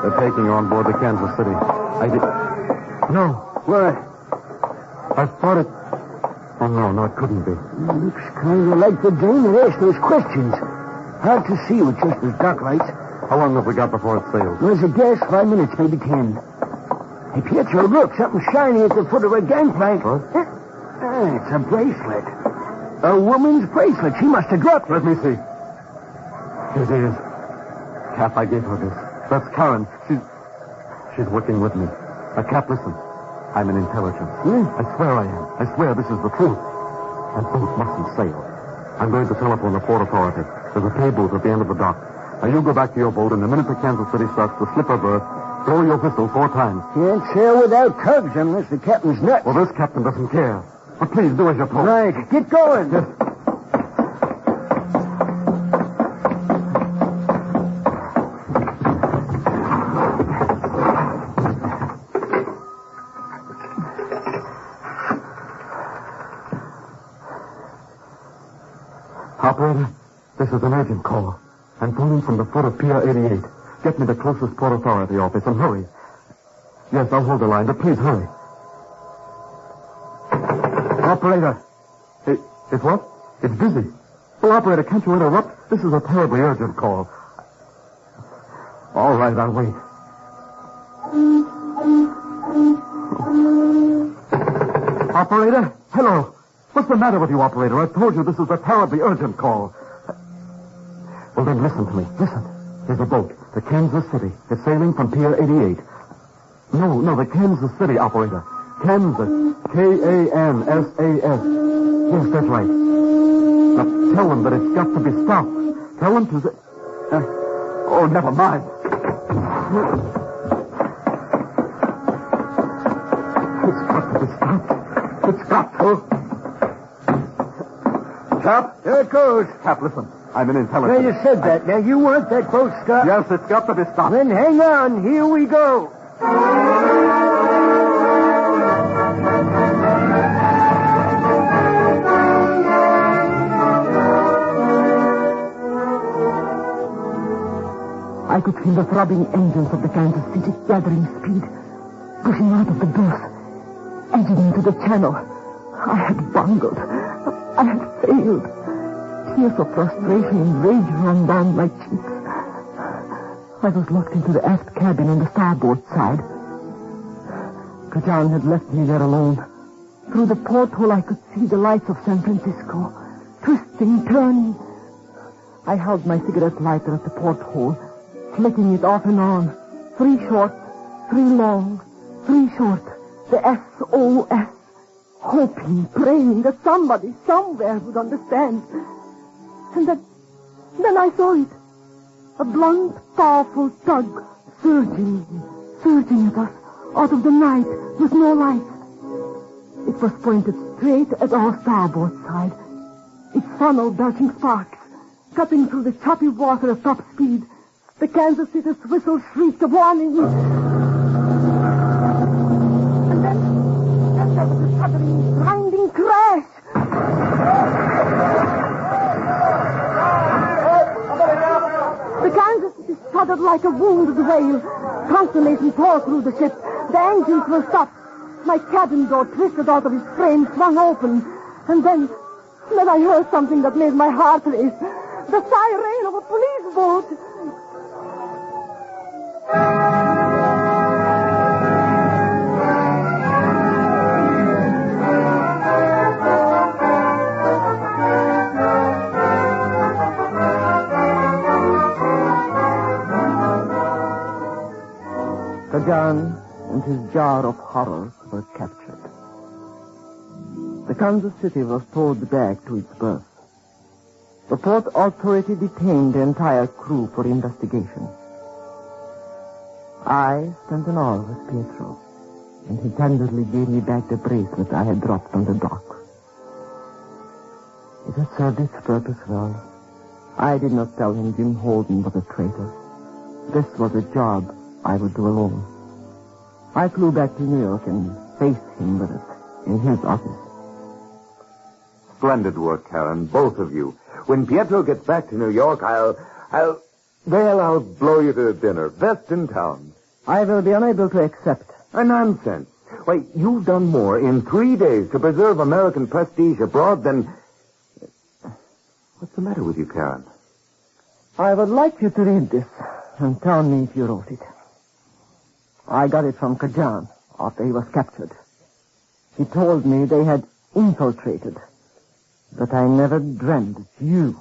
N: They're taking her on board the Kansas City. No.
I: What?
N: I thought it... Oh, no, it couldn't be.
I: Looks kind of like the dame that asked those questions. Hard to see with just the dark lights.
N: How long have we got before it sails?
I: There's a guess, 5 minutes, maybe 10. Hey, Pietro, look, something shiny at the foot of her gangplank.
N: What?
I: It's a bracelet. A woman's bracelet. She must have dropped it.
N: Let me see. Here it is. Cap, I gave her this. That's Karen. she's working with me. Cap, listen. I'm an intelligence. I swear I am. I swear this is the truth. That boat mustn't sail. I'm going to telephone the Port Authority. There's a pay booth at the end of the dock. Now, you go back to your boat, and the minute the Kansas City starts to slip her berth, blow your whistle 4 times.
I: Can't sail without tugs unless the captain's nuts.
N: Well, this captain doesn't care. But please, do as you're told.
I: Right. Get going.
N: Yes. Operator, this is an urgent call. I'm phoning from the foot of Pier 88. Get me the closest Port Authority office and hurry. Yes, I'll hold the line, but please hurry. Operator. It's what? It's busy. Oh, operator, can't you interrupt? This is a terribly urgent call. All right, I'll wait. Operator? Hello. What's the matter with you, operator? I've told you this is a terribly urgent call. Well, then listen to me. Listen. There's a boat. The Kansas City. It's sailing from Pier 88. No, the Kansas City, operator. Kansas. Kansas. Yes, that's right. Now, tell them that it's got to be stopped. Tell them to... oh, never mind. It's got to be stopped. It's got to.
I: Cap, there it goes.
N: Cap, listen. I'm an intelligence.
I: Now, you said that. Now, you want that boat stopped?
N: Yes, it's got to be stopped.
I: Then hang on. Here we go.
J: I could feel the throbbing engines of the Kansas City gathering speed, pushing out of the berth, edging into the channel. I had bungled. I had failed. Tears of frustration and rage ran down my cheeks. I was locked into the aft cabin on the starboard side. Kajan had left me there alone. Through the porthole I could see the lights of San Francisco, twisting, turning. I held my cigarette lighter at the porthole, flicking it off and on. 3 short, 3 long, 3 short. The SOS. Hoping, praying that somebody, somewhere would understand. And then I saw it. A blunt, powerful tug surging at us out of the night with no light. It was pointed straight at our starboard side. Its funnel belching sparks, cutting through the choppy water at top speed. The Kansas City's whistle shrieked a warning. And then there was a sudden grinding crash. The Kansas City shuddered like a wounded whale. Consternation tore through the ship. The engines were stopped. My cabin door twisted out of its frame, swung open. And then I heard something that made my heart race. The siren of a police boat. Kajan and his jar of horrors were captured. The Kansas City was towed back to its berth. The Port Authority detained the entire crew for investigation. I spent an hour with Pietro, and he tenderly gave me back the bracelet I had dropped on the dock. It had served its purpose well. I did not tell him Jim Holden was a traitor. This was a job I would do alone. I flew back to New York and faced him with it in his office.
F: Splendid work, Karen, both of you. When Pietro gets back to New York, I'll blow you to dinner. Best in town.
J: I will be unable to accept.
F: Nonsense. Why, you've done more in 3 days to preserve American prestige abroad than... What's the matter with you, Karen?
J: I would like you to read this and tell me if you wrote it. I got it from Kajan after he was captured. He told me they had infiltrated. But I never dreamed that you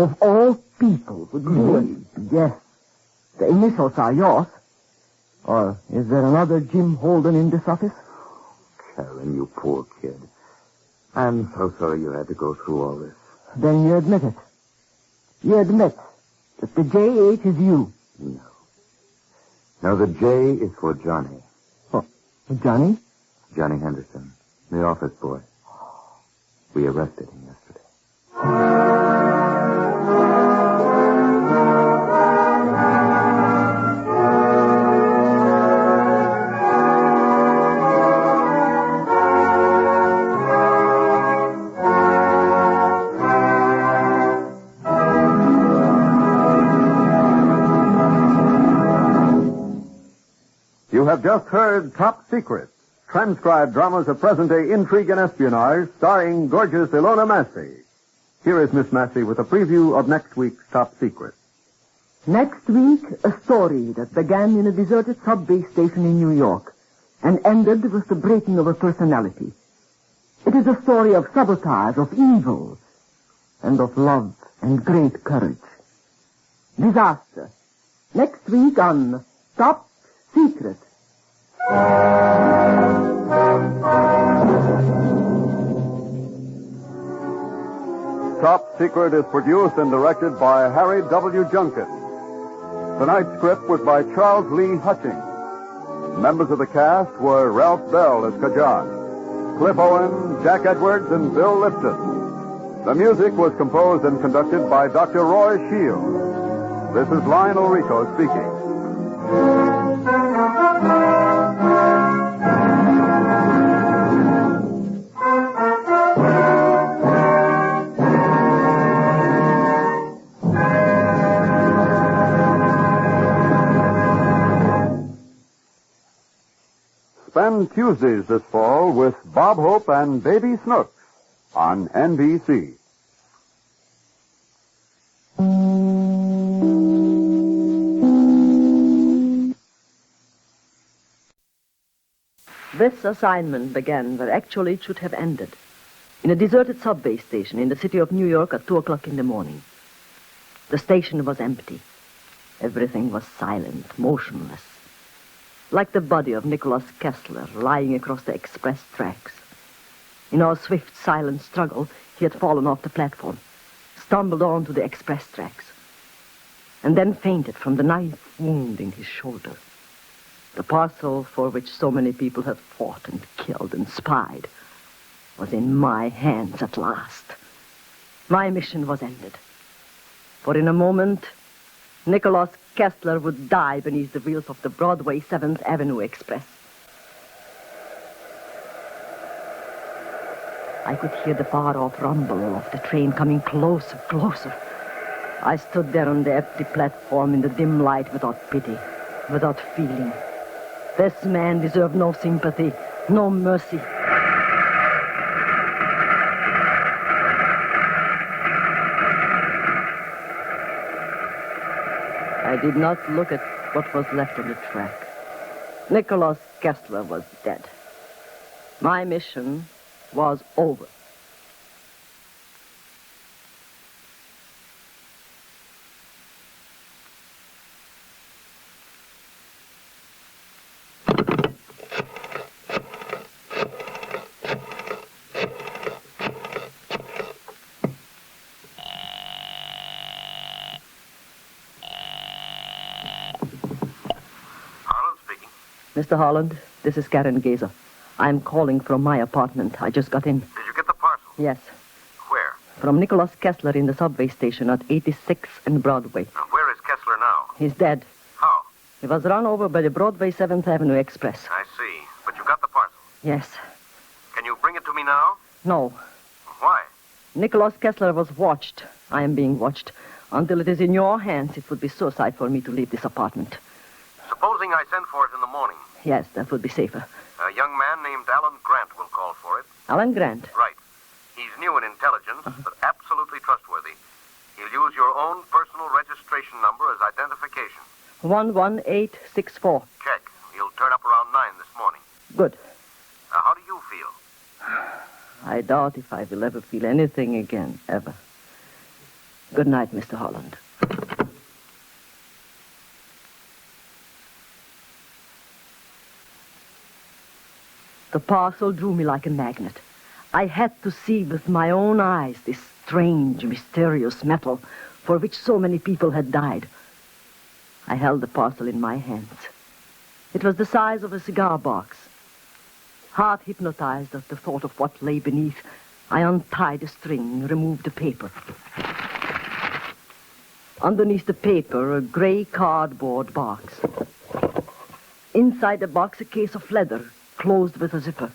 J: of all people would do it. Yes. The initials are yours. Or is there another Jim Holden in this office?
F: Karen, you poor kid. I'm so sorry you had to go through all this.
J: Then you admit it. You admit that the J.H. is you.
F: No. No, the J is for Johnny.
J: Oh, Johnny?
F: Johnny Henderson, the office boy. We arrested him yesterday.
N: You have just heard Top Secret, transcribed dramas of present-day intrigue and espionage, starring gorgeous Ilona Massey. Here is Miss Massey with a preview of next week's Top Secret.
J: Next week, a story that began in a deserted subway station in New York and ended with the breaking of a personality. It is a story of sabotage, of evil, and of love and great courage. Disaster. Next week on Top Secret.
N: Top Secret is produced and directed by Harry W. Junkin. Tonight's script was by Charles Lee Hutchings. Members of the cast were Ralph Bell as Kajan, Cliff Owen, Jack Edwards, and Bill Lipton. The music was composed and conducted by Dr. Roy Shields. This is Lionel Rico speaking. Spend Tuesdays this fall with Bob Hope and Baby Snooks on NBC.
C: This assignment began where actually it should have ended. In a deserted subway station in the city of New York at 2 o'clock in the morning. The station was empty. Everything was silent, motionless. Like the body of Nicholas Kessler lying across the express tracks. In our swift, silent struggle, he had fallen off the platform, stumbled onto the express tracks, and then fainted from the knife wound in his shoulder. The parcel for which so many people had fought and killed and spied was in my hands at last. My mission was ended. For in a moment, Nicholas Kessler would die beneath the wheels of the Broadway 7th Avenue Express. I could hear the far-off rumble of the train coming closer, closer. I stood there on the empty platform in the dim light without pity, without feeling. This man deserved no sympathy, no mercy. I did not look at what was left on the track. Nicholas Kessler was dead. My mission was over. Mr. Holland, this is Karen Gazer. I'm calling from my apartment. I just got in.
G: Did you get the parcel?
C: Yes.
G: Where?
C: From Nicholas Kessler in the subway station at 86 and Broadway.
G: Where is Kessler now?
C: He's dead.
G: How?
C: He was run over by the Broadway 7th Avenue Express.
G: I see. But you got the parcel?
C: Yes.
G: Can you bring it to me now?
C: No.
G: Why?
C: Nicholas Kessler was watched. I am being watched. Until it is in your hands, it would be suicide for me to leave this apartment.
G: Supposing I send for it in the morning.
C: Yes, that would be safer.
G: A young man named Alan Grant will call for it.
C: Alan Grant?
G: Right. He's new in intelligence, but absolutely trustworthy. He'll use your own personal registration number as identification.
C: 11864.
G: Check. He'll turn up around 9 this morning.
C: Good.
G: How do you feel?
C: I doubt if I will ever feel anything again, ever. Good night, Mr. Holland. The parcel drew me like a magnet. I had to see with my own eyes this strange, mysterious metal for which so many people had died. I held the parcel in my hands. It was the size of a cigar box. Half hypnotized at the thought of what lay beneath, I untied the string, removed the paper. Underneath the paper, a gray cardboard box. Inside the box, a case of leather, closed with a zipper.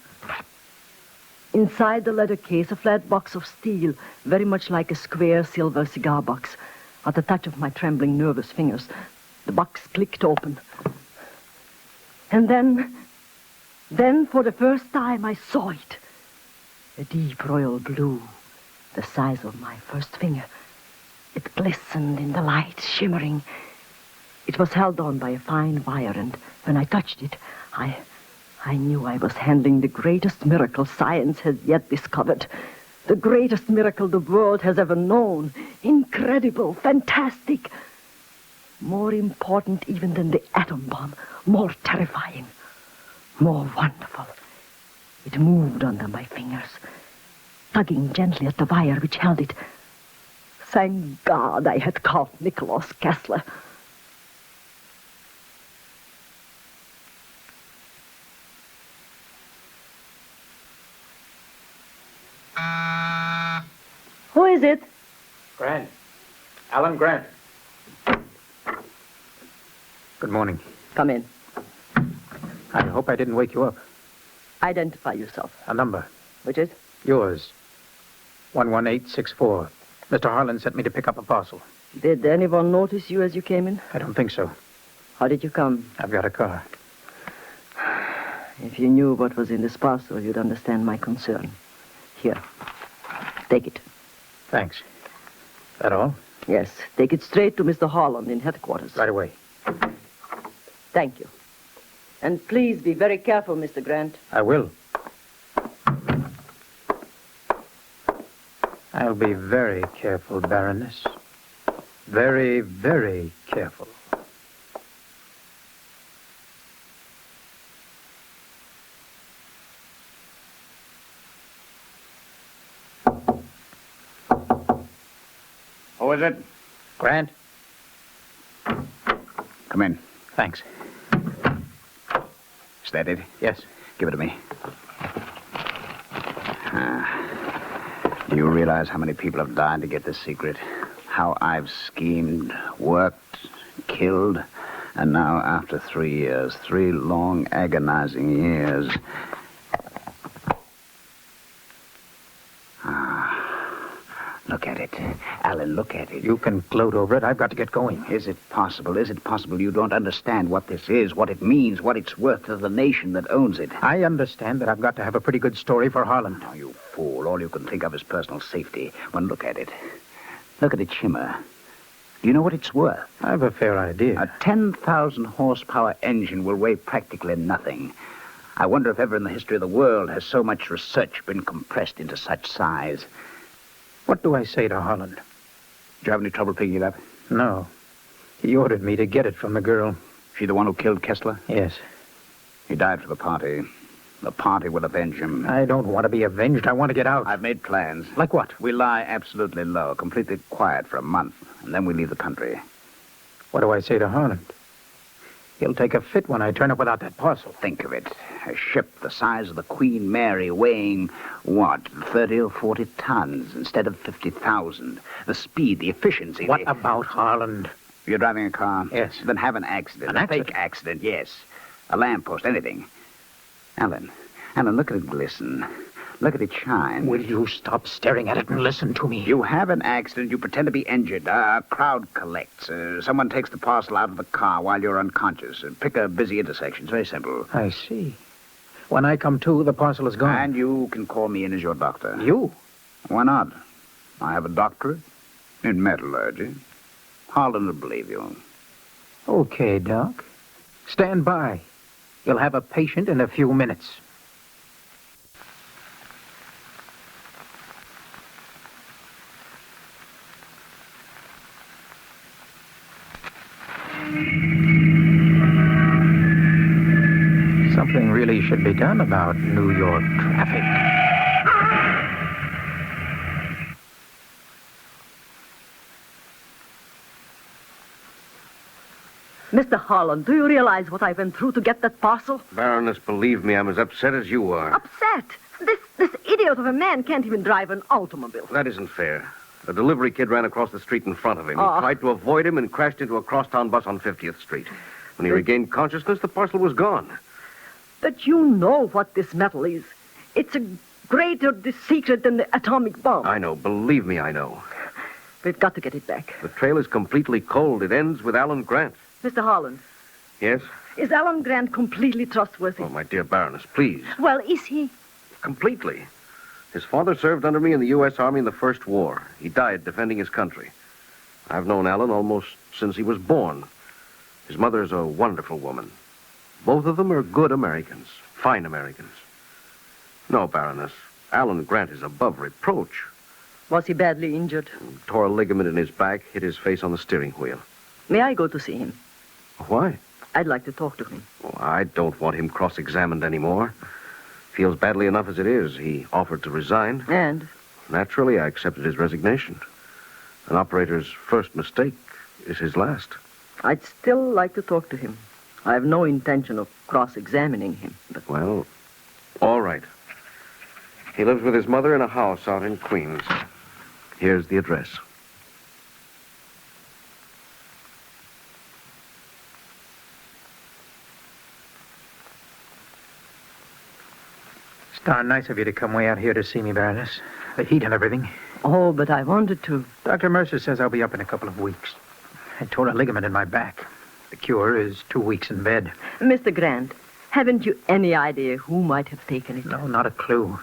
C: Inside the leather case, a flat box of steel, very much like a square silver cigar box. At the touch of my trembling, nervous fingers, the box clicked open. And then for the first time, I saw it. A deep royal blue, the size of my first finger. It glistened in the light, shimmering. It was held on by a fine wire, and when I touched it, I knew I was handling the greatest miracle science has yet discovered. The greatest miracle the world has ever known. Incredible, fantastic. More important even than the atom bomb. More terrifying. More wonderful. It moved under my fingers, tugging gently at the wire which held it. Thank God I had called Nicholas Kessler. Who is it?
O: Grant. Alan Grant. Good morning.
C: Come in.
O: I hope I didn't wake you up.
C: Identify yourself.
O: A number.
C: Which is?
O: Yours. 11864. Mr. Harlan sent me to pick up a parcel.
C: Did anyone notice you as you came in?
O: I don't think so.
C: How did you come?
O: I've got a car.
C: If you knew what was in this parcel, you'd understand my concern. Here. Take it.
O: Thanks. That all?
C: Yes. Take it straight to Mr. Harlan in headquarters.
O: Right away.
C: Thank you. And please be very careful, Mr. Grant.
O: I will. I'll be very careful, Baroness. Very, very careful.
V: Who is it?
O: Grant.
V: Come in.
O: Thanks.
V: Is that it?
O: Yes.
V: Give it to me. Do you realize how many people have died to get this secret? How I've schemed, worked, killed, and now after 3 years, 3 long, agonizing years... Look at it. Alan, look at it.
O: You can gloat over it. I've got to get going.
V: Is it possible? Is it possible you don't understand what this is, what it means, what it's worth to the nation that owns it?
O: I understand that I've got to have a pretty good story for Harlan.
V: Oh, you fool. All you can think of is personal safety. Well, look at it. Look at it shimmer. Do you know what it's worth?
O: I have a fair idea.
V: A 10,000 horsepower engine will weigh practically nothing. I wonder if ever in the history of the world has so much research been compressed into such size.
O: What do I say to Harlan?
V: Did you have any trouble picking it up?
O: No. He ordered me to get it from the girl.
V: She the one who killed Kessler?
O: Yes.
V: He died for the party. The party will avenge him.
O: I don't want to be avenged. I want to get out.
V: I've made plans.
O: Like what?
V: We lie absolutely low, completely quiet for a month, and then we leave the country.
O: What do I say to Harlan? He'll take a fit when I turn up without that parcel.
V: Think of it. A ship the size of the Queen Mary weighing, 30 or 40 tons instead of 50,000. The speed, the efficiency.
O: What about Harlan?
V: You're driving a car?
O: Yes.
V: Then have an accident.
O: An accident?
V: Fake accident, yes. A lamppost, anything. Alan, look at it glisten. Look at it shine.
O: Will you stop staring at it and listen to me?
V: You have an accident. You pretend to be injured. A crowd collects. Someone takes the parcel out of the car while you're unconscious. Pick a busy intersection. It's very simple.
O: I see. When I come to, the parcel is gone.
V: And you can call me in as your doctor.
O: You?
V: Why not? I have a doctorate in metallurgy. Harlan will believe you.
O: Okay, Doc. Stand by. You'll have a patient in a few minutes. Something really should be done about New York traffic.
C: Mr. Holland, do you realize what I went through to get that parcel?
L: Baroness, believe me, I'm as upset as you are.
C: Upset? This idiot of a man can't even drive an automobile.
L: That isn't fair. A delivery kid ran across the street in front of him.
C: Oh.
L: He tried to avoid him and crashed into a crosstown bus on 50th Street. When he regained consciousness, the parcel was gone.
C: But you know what this metal is. It's a greater secret than the atomic bomb.
L: I know. Believe me, I know.
C: We've got to get it back.
L: The trail is completely cold. It ends with Alan Grant.
C: Mr. Holland,
L: Yes?
C: is Alan Grant completely trustworthy?
L: Oh, my dear Baroness, please.
C: Well, is he?
L: Completely. His father served under me in the U.S. Army in the First War. He died defending his country. I've known Alan almost since he was born. His mother is a wonderful woman. Both of them are good Americans, fine Americans. No, Baroness, Alan Grant is above reproach.
C: Was he badly injured?
L: Tore a ligament in his back, hit his face on the steering wheel.
C: May I go to see him?
L: Why?
C: I'd like to talk to him.
L: Oh, I don't want him cross-examined anymore. Feels badly enough as it is. He offered to resign.
C: And?
L: Naturally, I accepted his resignation. An operator's first mistake is his last.
C: I'd still like to talk to him. I have no intention of cross-examining him. But...
L: Well, all right. He lives with his mother in a house out in Queens. Here's the address.
O: It's darn nice of you to come way out here to see me, Baroness. The heat and everything.
C: Oh, but I wanted to.
O: Dr. Mercer says I'll be up in a couple of weeks. I tore a ligament in my back. The cure is 2 weeks in bed.
C: Mr. Grant, haven't you any idea who might have taken it?
O: No, not a clue.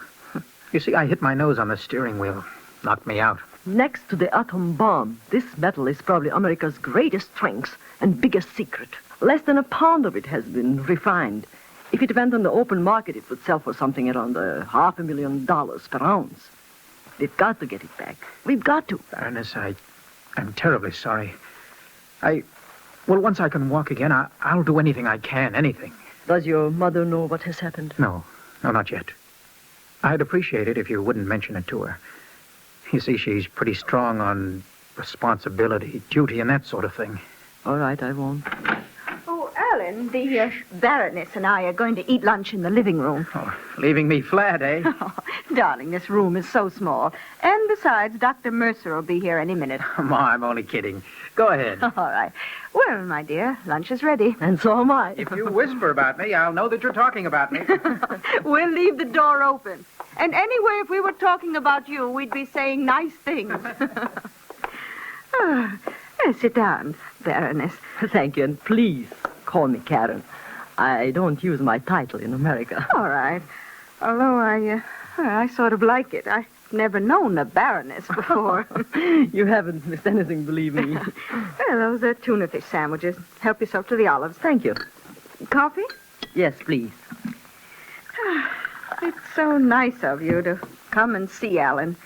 O: You see, I hit my nose on the steering wheel. Knocked me out.
C: Next to the atom bomb, this metal is probably America's greatest strength and biggest secret. Less than a pound of it has been refined. If it went on the open market, it would sell for something around $500,000 per ounce. We've got to get it back. We've got to.
O: Baroness, I'm terribly sorry. Well, once I can walk again, I'll do anything I can, anything.
C: Does your mother know what has happened?
O: No, not yet. I'd appreciate it if you wouldn't mention it to her. You see, she's pretty strong on responsibility, duty, and that sort of thing.
C: All right, I won't.
D: Oh, Alan, the Baroness and I are going to eat lunch in the living room.
O: Oh, leaving me flat, eh?
D: Oh, darling, this room is so small. And besides, Dr. Mercer will be here any minute.
O: Ma, I'm only kidding. Go ahead.
D: All right. Well, my dear, lunch is ready.
C: And so am I.
O: If you whisper about me, I'll know that you're talking about me.
D: We'll leave the door open. And anyway, if we were talking about you, we'd be saying nice things. Sit down, Baroness.
C: Thank you, and please call me Karen. I don't use my title in America.
D: All right. Although I sort of like it. I've never known a Baroness before.
C: You haven't missed anything, believe me.
D: Well, those are tuna fish sandwiches. Help yourself to the olives.
C: Thank you.
D: Coffee?
C: Yes, please.
D: It's so nice of you to come and see Alan.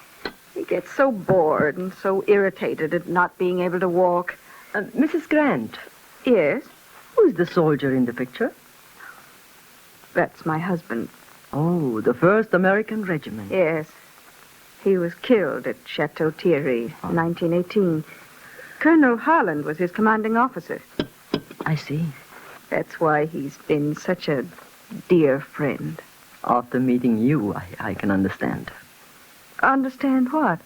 D: He gets so bored and so irritated at not being able to walk.
C: Mrs. Grant.
D: Yes?
C: Who's the soldier in the picture?
D: That's my husband.
C: Oh, the 1st American Regiment.
D: Yes. He was killed at Chateau Thierry, 1918. Colonel Harland was his commanding officer.
C: I see.
D: That's why he's been such a dear friend.
C: After meeting you, I can understand.
D: Understand what?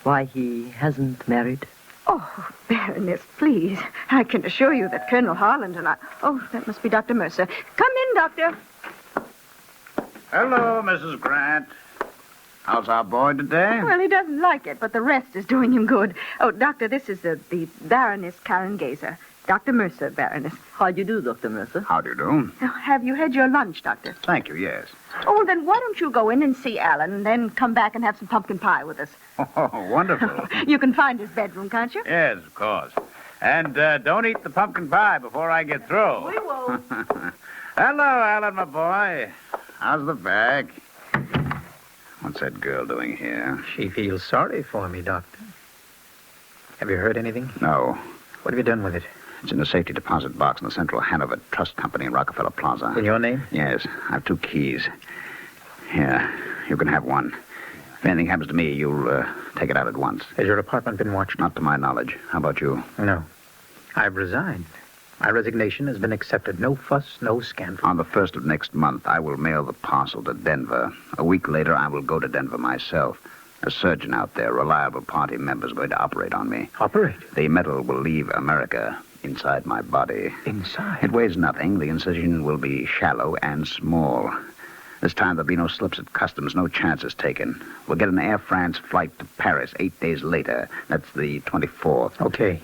C: Why he hasn't married.
D: Oh, Baroness, please. I can assure you that Colonel Harland and I... Oh, that must be Dr. Mercer. Come in, Doctor.
V: Hello, Mrs. Grant. How's our boy today?
D: Well, he doesn't like it, but the rest is doing him good. Oh, Doctor, this is the Baroness Karen Gazer. Dr. Mercer, Baroness.
C: How do you do, Dr. Mercer?
V: How do you do?
D: Now, have you had your lunch, Doctor?
V: Thank you, yes.
D: Oh, then why don't you go in and see Alan and then come back and have some pumpkin pie with us?
V: Oh, wonderful.
D: You can find his bedroom, can't you?
V: Yes, of course. And don't eat the pumpkin pie before I get through.
D: We won't.
V: Hello, Alan, my boy. How's the back? What's that girl doing here?
O: She feels sorry for me, Doctor. Have you heard anything?
V: No.
O: What have you done with it?
V: It's in a safety deposit box in the Central Hanover Trust Company in Rockefeller Plaza.
O: In your name?
V: Yes. I have 2 keys. Here, you can have one. If anything happens to me, you'll take it out at once.
O: Has your apartment been watched?
V: Not to my knowledge. How about you?
O: No. I've resigned. My resignation has been accepted. No fuss, no scandal.
V: On the 1st of next month, I will mail the parcel to Denver. A week later, I will go to Denver myself. A surgeon out there, reliable party member, is going to operate on me.
O: Operate?
V: The metal will leave America inside my body.
O: Inside?
V: It weighs nothing. The incision will be shallow and small. This time there'll be no slips at customs, no chances taken. We'll get an Air France flight to Paris 8 days later. That's the 24th.
O: Okay.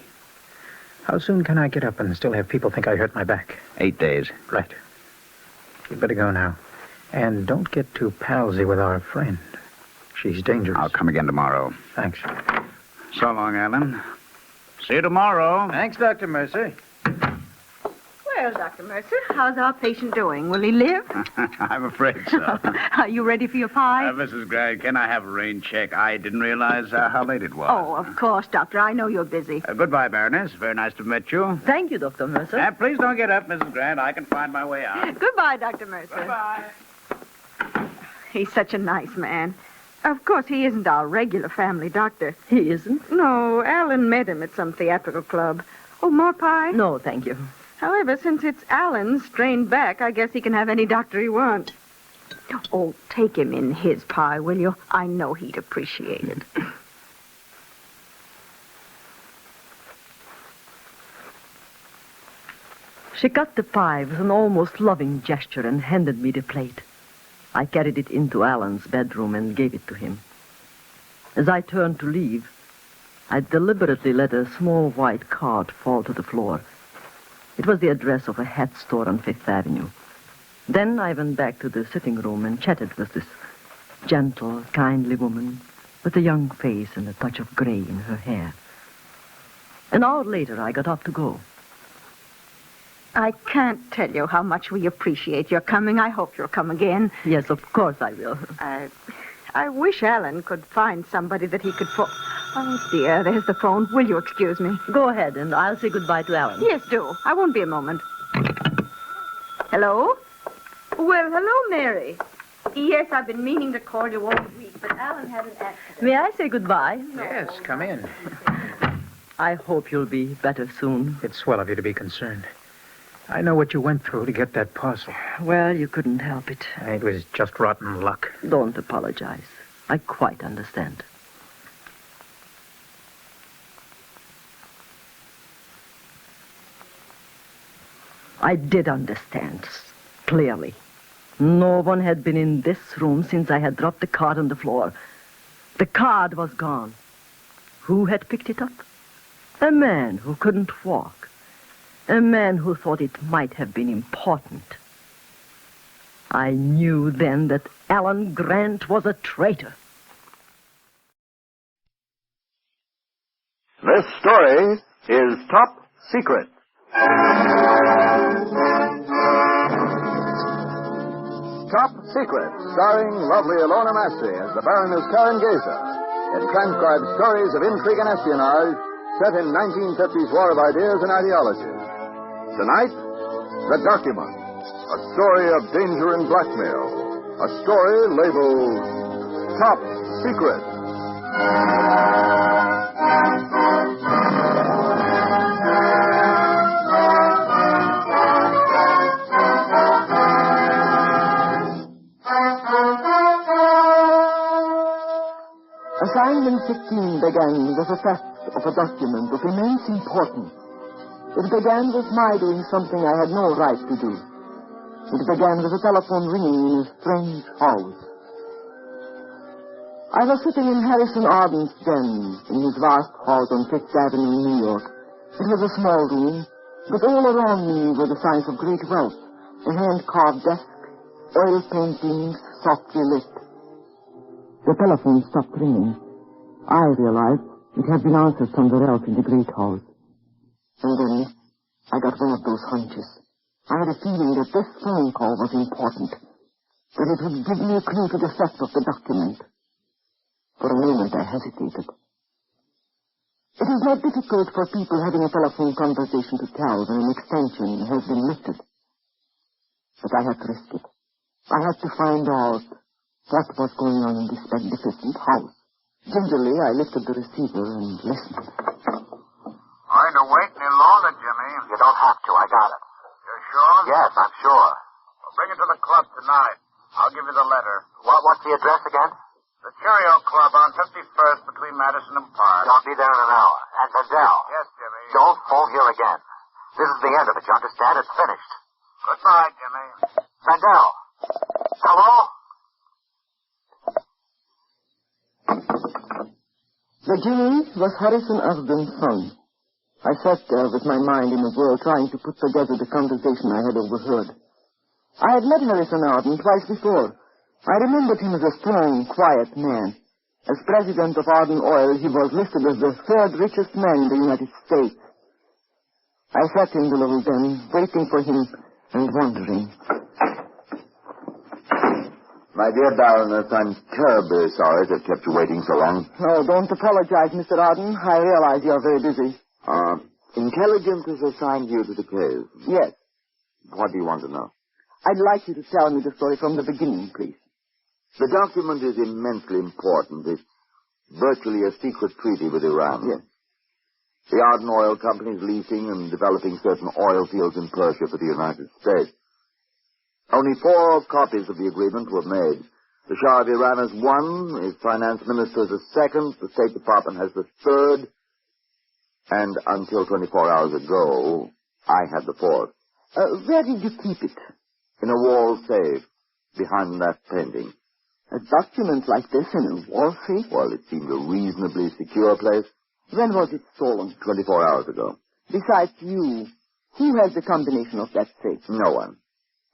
O: How soon can I get up and still have people think I hurt my back?
V: 8 days.
O: Right. You'd better go now. And don't get too palsy with our friend. She's dangerous.
V: I'll come again tomorrow.
O: Thanks.
V: So long, Alan. See you tomorrow.
O: Thanks, Dr. Mercer.
D: Well, Dr. Mercer, how's our patient doing? Will he live?
V: I'm afraid so.
D: Are you ready for your pie?
V: Mrs. Gregg, can I have a rain check? I didn't realize how late it was.
D: Oh, of course, Doctor. I know you're busy.
V: Goodbye, Baroness. Very nice to have met you.
C: Thank you, Dr. Mercer.
V: Please don't get up, Mrs. Grant. I can find my way out.
D: Goodbye, Dr. Mercer.
V: Goodbye.
D: He's such a nice man. Of course, he isn't our regular family doctor.
C: He isn't?
D: No, Alan met him at some theatrical club. Oh, more pie?
C: No, thank you.
D: However, since it's Alan's strained back, I guess he can have any doctor he wants. Oh, take him in his pie, will you? I know he'd appreciate it.
C: She cut the pie with an almost loving gesture and handed me the plate. I carried it into Alan's bedroom and gave it to him. As I turned to leave, I deliberately let a small white card fall to the floor. It was the address of a hat store on Fifth Avenue. Then I went back to the sitting room and chatted with this gentle, kindly woman with a young face and a touch of gray in her hair. An hour later, I got up to go.
D: I can't tell you how much we appreciate your coming. I hope you'll come again.
C: Yes, of course I will.
D: I wish Alan could find somebody that he could Oh, dear, there's the phone. Will you excuse me?
C: Go ahead, and I'll say goodbye to Alan.
D: Yes, do. I won't be a moment. Hello? Well, hello, Mary. Yes, I've been meaning to call you all week, but Alan had an accident.
C: May I say goodbye?
O: Yes, come in.
C: I hope you'll be better soon.
O: It's swell of you to be concerned. I know what you went through to get that parcel.
C: Well, you couldn't help it.
O: It was just rotten luck.
C: Don't apologize. I quite understand. I did understand, clearly. No one had been in this room since I had dropped the card on the floor. The card was gone. Who had picked it up? A man who couldn't walk. A man who thought it might have been important. I knew then that Alan Grant was a traitor.
M: This story is Top Secret. Top Secret, starring lovely Ilona Massey as the Baroness Karen Geza. It transcribes stories of intrigue and espionage set in 1950s war of ideas and ideologies. Tonight, The Document, a story of danger and blackmail. A story labeled Top Secret.
J: Assignment 15 began with the theft of a document of immense importance. It began with my doing something I had no right to do. It began with a telephone ringing in a strange house. I was sitting in Harrison Arden's den in his vast house on Fifth Avenue, New York. It was a small room, but all around me were the signs of great wealth. A hand-carved desk, oil paintings, softly lit. The telephone stopped ringing. I realized it had been answered somewhere else in the great hall. And then I got one of those hunches. I had a feeling that this phone call was important, that it would give me a clue to the theft of the document. For a moment I hesitated. It is not difficult for people having a telephone conversation to tell when an extension has been lifted. But I had to risk it. I had to find out what was going on in this magnificent house. Gingerly, I lifted the receiver and listened.
R: Going to wait any longer, Jimmy? You don't have to. I got it. You're sure? Yes, I'm sure. Well, bring it to the club tonight. I'll give you the letter. What's the address again? The Cheerio Club on 51st between Madison and Park. I'll be there in an hour. And Adele. Yes, Jimmy. Don't phone here again. This is the end of it, you understand? It's finished. Goodbye, Jimmy. Mandel. Hello?
J: The Jimmy was Harrison Osborne's son. I sat there with my mind in a whirl trying to put together the conversation I had overheard. I had met Harrison Arden twice before. I remembered him as a strong, quiet man. As president of Arden Oil, he was listed as the third richest man in the United States. I sat in the little den, waiting for him and wondering.
F: My dear Baroness, I'm terribly sorry to have kept you waiting so long.
J: Oh, don't apologize, Mr. Arden. I realize you're very busy.
F: Intelligence has assigned you to the case.
J: Yes.
F: What do you want to know?
J: I'd like you to tell me the story from the beginning, please.
F: The document is immensely important. It's virtually a secret treaty with Iran.
J: Yes.
F: The Arden Oil Company is leasing and developing certain oil fields in Persia for the United States. Only 4 copies of the agreement were made. The Shah of Iran has 1, his finance minister has a 2nd, the State Department has the 3rd, and until 24 hours ago, I had the 4th.
J: Where did you keep it?
F: In a wall safe, behind that painting.
J: A document like this in a wall safe?
F: Well, it seemed a reasonably secure place.
J: When was it stolen?
F: 24 hours ago.
J: Besides you, who has the combination of that safe?
F: No one.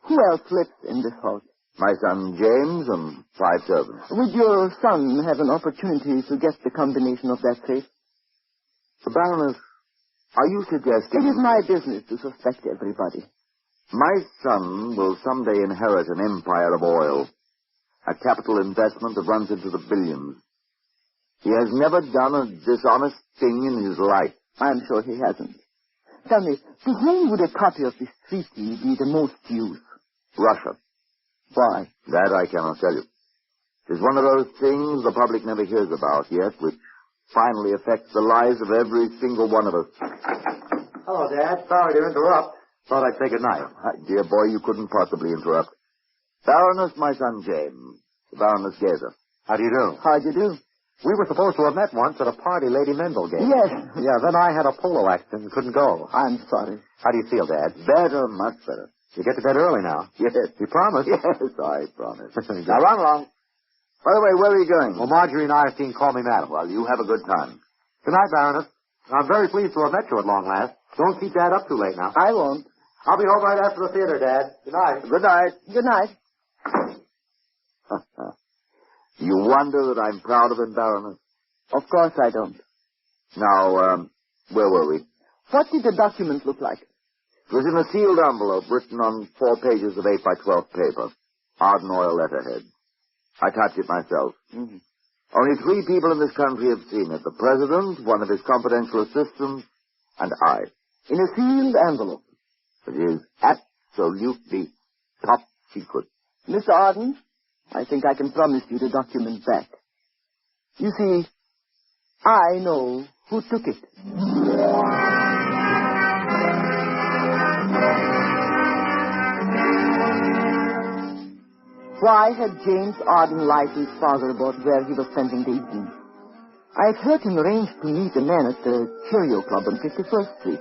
J: Who else lives in this house?
F: My son James and 5 servants.
J: Would your son have an opportunity to get the combination of that safe?
F: Baroness, are you suggesting...
J: It is my business to suspect everybody.
F: My son will someday inherit an empire of oil, a capital investment that runs into the billions. He has never done a dishonest thing in his life.
J: I'm sure he hasn't. Tell me, to whom would a copy of this treaty be the most use?
F: Russia.
J: Why?
F: That I cannot tell you. It's one of those things the public never hears about yet, which finally affects the lives of every single one of us.
Q: Hello, Dad. Sorry to interrupt. Thought I'd say good night.
F: Dear boy, you couldn't possibly interrupt. Baroness, my son James. Baroness Gazer.
Q: How do you do?
J: How do you do?
Q: We were supposed to have met once at a party Lady Mendel gave.
J: Yes.
Q: Yeah, then I had a polo accident and couldn't go.
J: I'm sorry.
Q: How do you feel, Dad?
F: Better, much better.
Q: You get to bed early now.
F: Yes.
Q: You promised?
F: Yes, I promise. Now run along. By the way, where are you going?
Q: Well, Marjorie and Irene call me madam.
F: Well, you have a good time.
Q: Good night, Baroness. I'm very pleased to have met you at long last. Don't keep Dad up too late now.
J: I won't.
Q: I'll be home right after the theater, Dad. Good night.
F: Good night.
J: Good night.
F: You wonder that I'm proud of him, Baroness?
J: Of course I don't.
F: Now, where were we?
J: What did the document look like?
F: It was in a sealed envelope written on 4 pages of 8 by 12 paper. Arden Oil letterhead. I typed it myself.
J: Mm-hmm.
F: Only 3 people in this country have seen it. The President, one of his confidential assistants, and I.
J: In a sealed envelope.
F: It is absolutely top secret.
J: Mr. Arden, I think I can promise you the document back. You see, I know who took it. Why had James Arden lied to his father about where he was spending the evening? I had heard him arrange to meet a man at the Cheerio Club on 51st Street.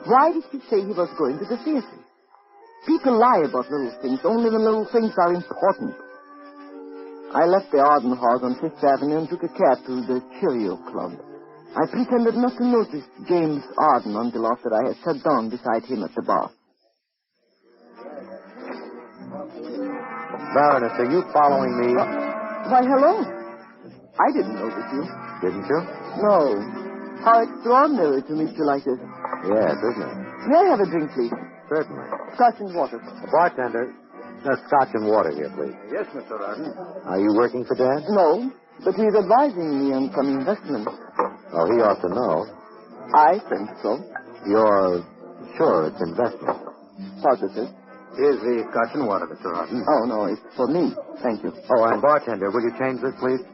J: Why did he say he was going to the theater? People lie about little things, only when little things are important. I left the Arden house on 5th Avenue and took a cab to the Cheerio Club. I pretended not to notice James Arden until after I had sat down beside him at the bar.
Q: Baroness, are you following me?
J: Why, hello. I didn't notice you.
Q: Didn't you?
J: No. How extraordinary to meet you like this.
Q: Yes, isn't it?
J: May I have a drink, please?
Q: Certainly.
J: Scotch and water.
Q: Bartender, scotch and water here, please.
I: Yes, Mr. Arden.
Q: Are you working for Dad?
J: No, but he's advising me on some investments.
Q: Oh, he ought to know.
J: I think so.
Q: You're sure it's investment?
J: Positive.
Q: Here's the scotch and water, Mr. Arden.
J: Oh, no, it's for me. Thank you.
Q: Oh, and bartender, will you change this, please?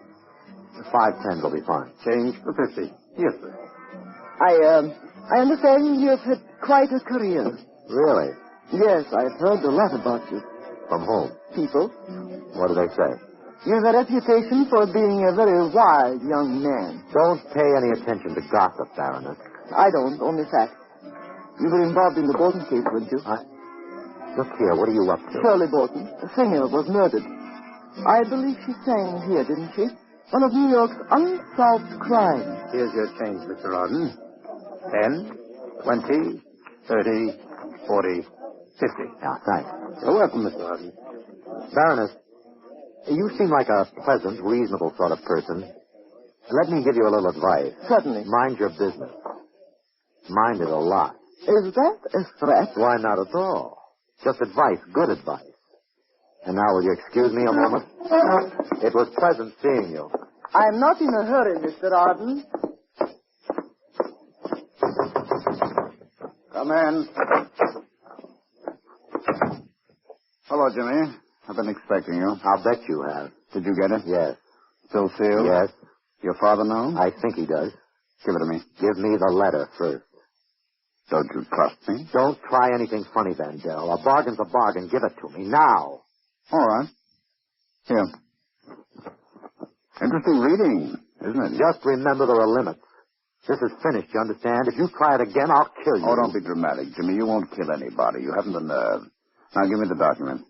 Q: 5.10 will be fine. Change for 50. Yes, sir.
J: I understand you've had quite a career.
Q: Really?
J: Yes, I've heard a lot about you.
Q: From whom?
J: People.
Q: What do they say?
J: You have a reputation for being a very wild young man.
Q: Don't pay any attention to gossip, Baroness.
J: I don't, only facts. You were involved in the Bolton case, weren't you?
Q: Look here, what are you up to?
J: Shirley Bolton, a singer, was murdered. I believe she sang here, didn't she? One of New York's unsolved crimes.
Q: Here's your change, Mr. Arden. 10, 20, 30, 40, 50. Yeah, thanks. You're welcome, Mr. Arden. Baroness, you seem like a pleasant, reasonable sort of person. Let me give you a little advice.
J: Certainly.
Q: Mind your business. Mind it a lot.
J: Is that a threat?
Q: Why not at all? Just advice, good advice. And now will you excuse me a moment? It was pleasant seeing you.
J: I'm not in a hurry, Mr. Arden.
V: Come in. Hello, Jimmy. I've been expecting you.
Q: I'll bet you have.
V: Did you get it?
Q: Yes.
V: Still sealed?
Q: Yes.
V: Your father know?
Q: I think he does.
V: Give it to me.
Q: Give me the letter first.
V: Don't you trust me?
Q: Don't try anything funny, Vandell. A bargain's a bargain. Give it to me now.
V: All right. Here. Interesting reading, isn't it?
Q: Just remember there are limits. This is finished, you understand? If you try it again, I'll kill you.
V: Oh, don't be dramatic, Jimmy. You won't kill anybody. You haven't the nerve. Now, give me the document.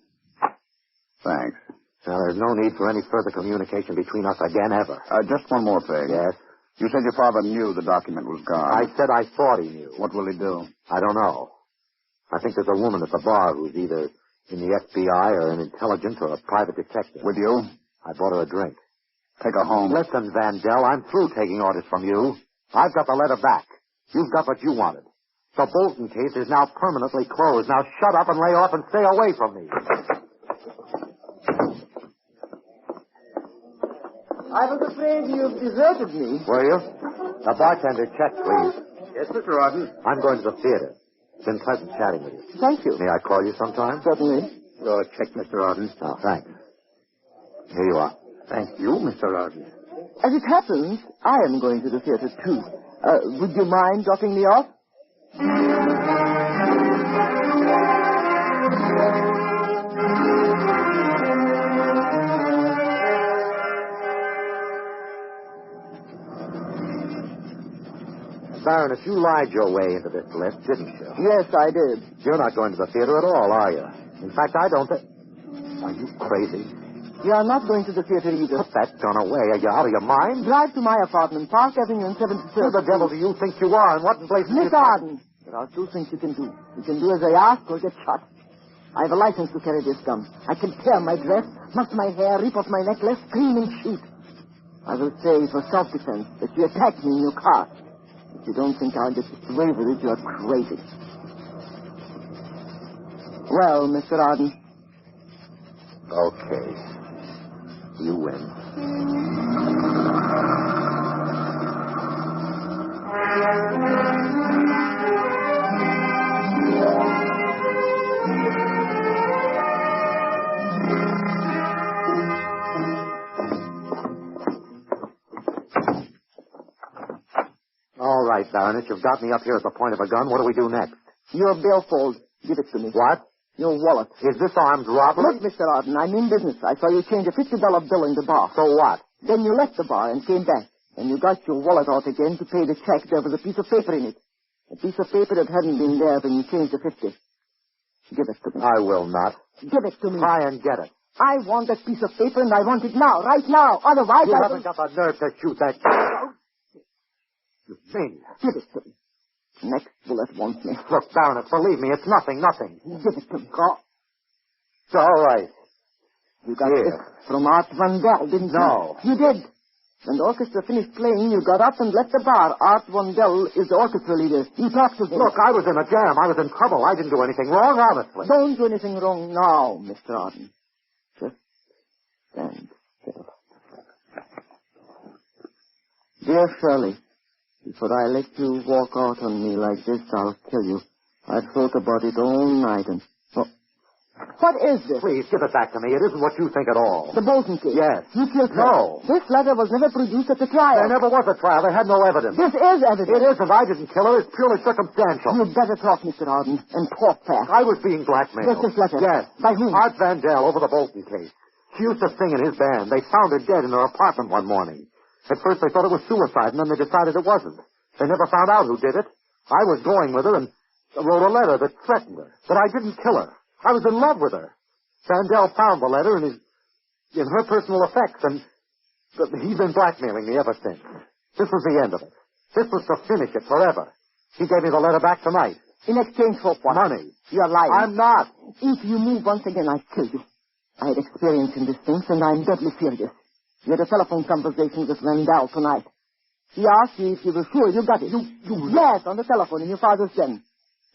V: Thanks.
Q: Now, there's no need for any further communication between us again, ever.
V: Just one more thing.
Q: Yes?
V: You said your father knew the document was gone.
Q: I said I thought he knew.
V: What will he do?
Q: I don't know. I think there's a woman at the bar who's either in the FBI or an intelligence or a private detective.
V: With you?
Q: I bought her a drink.
V: Take her home.
Q: Listen, Vandell, I'm through taking orders from you. I've got the letter back. You've got what you wanted. The Bolton case is now permanently closed. Now shut up and lay off and stay away from me.
J: I was afraid you've deserted me.
Q: Were you? The bartender, check, please.
V: Yes, Mr. Arden.
Q: I'm going to the theater. It's been pleasant chatting with you.
J: Thank you.
Q: May I call you sometime?
J: Certainly.
V: Your check, Mr. Arden.
Q: Oh, thanks. Here you are.
V: Thank you, Mr. Arden.
J: As it happens, I am going to the theater, too. Would you mind dropping me off?
Q: Baroness, you lied your way into this lift, didn't you?
J: Yes, I did.
Q: You're not going to the theater at all, are you? In fact, I don't think... Are you crazy?
J: You are not going to the theater either.
Q: Put that gun away. Are you out of your mind?
J: Drive to my apartment, Park Avenue and 73rd.
Q: Who the devil do you think you are, and what in place...
J: Miss Arden, there are two things you can do. You can do as I ask or get shot. I have a license to carry this gun. I can tear my dress, muss my hair, rip off my necklace, scream and shoot. I will say for self-defense that you attacked me in your car. If you don't think I'll get away with it, you're crazy. Well, Mr. Arden.
Q: Okay. You win. All right, Baroness, you've got me up here at the point of a gun. What do we do next?
J: Your billfold. Give it to me.
Q: What?
J: Your wallet.
Q: Is this armed robbery?
J: Look, Mr. Arden, I'm in business. I saw you change a $50 bill in the bar.
Q: So what?
J: Then you left the bar and came back. And you got your wallet out again to pay the check. There was a piece of paper in it. A piece of paper that hadn't been there when you changed the 50. Give it to me.
Q: I will not.
J: Give it to me.
Q: Try and get it.
J: I want that piece of paper, and I want it now, right now. Otherwise,
Q: you haven't got the nerve to shoot that. You maniac.
J: Give it to me. Next bullet wants me.
Q: Look, Baroness, believe me, it's nothing.
J: Give it to me.
Q: It's all right.
J: You got this from Art Vandell, didn't you?
Q: No.
J: You did. When the orchestra finished playing, you got up and left the bar. Art Vandell is the orchestra leader. You talked to him.
Q: Look, I was in a jam. I was in trouble. I didn't do anything wrong, honestly.
J: Don't do anything wrong now, Mr. Arden. Just stand still. Dear Shirley, Before I let you walk out on me like this, I'll kill you. I've thought about it all night and... Oh. What is this?
Q: Please, give it back to me. It isn't what you think at all.
J: The Bolton case.
Q: Yes.
J: You killed her.
Q: No.
J: This letter was never produced at the trial.
Q: There never was a trial. They had no evidence.
J: This is evidence.
Q: It isn't. I didn't kill her. It's purely circumstantial.
J: You'd better talk, Mr. Arden, and talk fast.
Q: I was being blackmailed.
J: Just this letter?
Q: Yes.
J: By whom?
Q: Art Vandell over the Bolton case. She used to sing in his band. They found her dead in her apartment one morning. At first they thought it was suicide, and then they decided it wasn't. They never found out who did it. I was going with her and wrote a letter that threatened her. But I didn't kill her. I was in love with her. Vandell found the letter in her personal effects, and he's been blackmailing me ever since. This was the end of it. This was to finish it forever. He gave me the letter back tonight.
J: In exchange for what?
Q: Money.
J: You're lying.
Q: I'm not.
J: If you move once again, I'll kill you. I had experience in these things, and I'm deadly serious. You had a telephone conversation with Vandell tonight. He asked you if you were sure you got it. Yes, on the telephone in your father's den.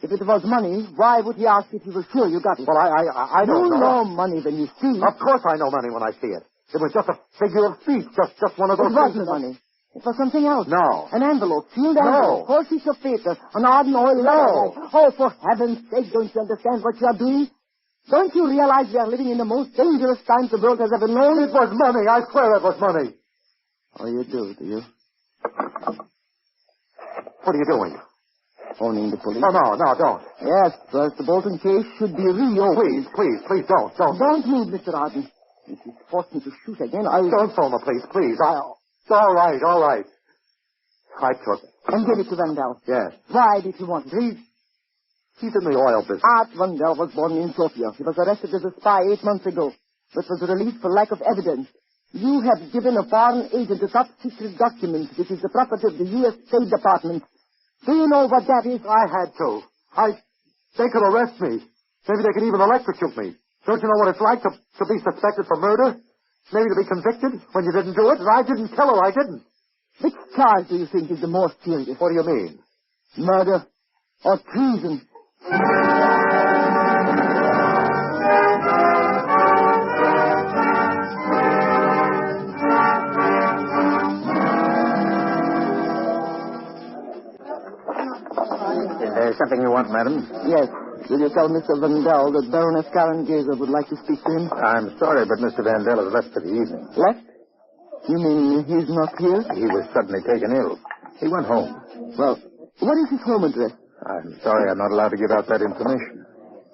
J: If it was money, why would he ask if you were sure you got it?
Q: Well, I don't know.
J: You know money when you see it.
Q: Of course I know money when I see it. It was just a figure of speech, just one of those...
J: It wasn't money. It was something else.
Q: No.
J: An envelope, sealed envelope, 4 sheets of paper, an Arden oil letter. Oh, for heaven's sake, don't you understand what you're doing? Don't you realize we are living in the most dangerous times the world has ever known?
Q: It was money. I swear it was money.
J: Oh, you do you?
Q: What are you doing?
J: Phoning the police.
Q: Oh, no, don't.
J: Yes, first the Bolton case should be reopened.
Q: Please, don't.
J: Don't move, Mr. Arden. If you force me to shoot again, I'll...
Q: Don't phone the police, please. All right. I took it.
J: And give it to Vandell.
Q: Yes.
J: Why did you want it?
Q: He's in the oil business.
J: Art Vandell was born in Sofia. He was arrested as a spy 8 months ago, but was released for lack of evidence. You have given a foreign agent a top-secret document, which is the property of the U.S. State Department. Do you know what that is?
Q: I had to. They could arrest me. Maybe they could even electrocute me. Don't you know what it's like to be suspected for murder? Maybe to be convicted when you didn't do it? I didn't kill her. I didn't.
J: Which charge do you think is the more serious?
Q: What do you mean?
J: Murder or treason?
Q: Is there something you want, madam?
J: Yes. Will you tell Mr. Vandell that Baroness Karen Gazer would like to speak to him?
Q: I'm sorry, but Mr. Vandell has left for the evening.
J: Left? You mean he's not here?
Q: He was suddenly taken ill. He went home.
J: Well, what is his home address?
Q: I'm sorry I'm not allowed to give out that information.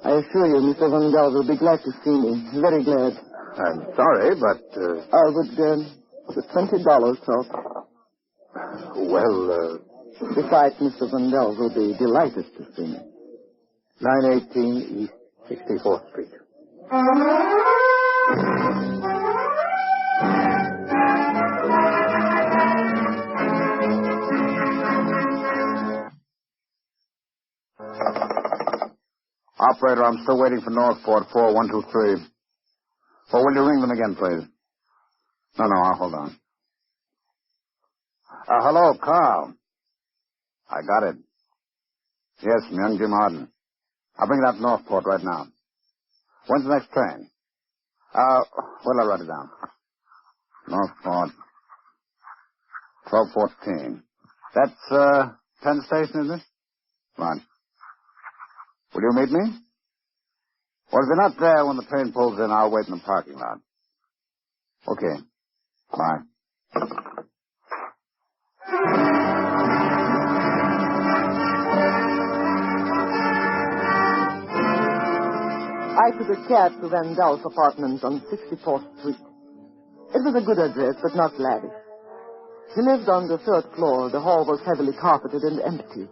J: I assure you, Mr. Vandell will be glad to see me. Very glad.
Q: I'm sorry, but...
J: would $20 help?
Q: Well,
J: Besides, Mr. Vandell will be delighted to see me.
Q: 918 East 64th Street.
V: Operator, I'm still waiting for Northport 4123. Or will you ring them again, please? No, I'll hold on. Hello, Carl. I got it. Yes, from young Jim Arden. I'll bring it up to Northport right now. When's the next train? Where'll I write it down? Northport. 12:14. That's, Penn Station, is it? Right. Will you meet me? Well, if you're not there when the train pulls in, I'll wait in the parking lot. Okay. Bye.
J: I took a cab to Vandell's apartment on 64th Street. It was a good address, but not lavish. He lived on the 3rd floor. The hall was heavily carpeted and empty.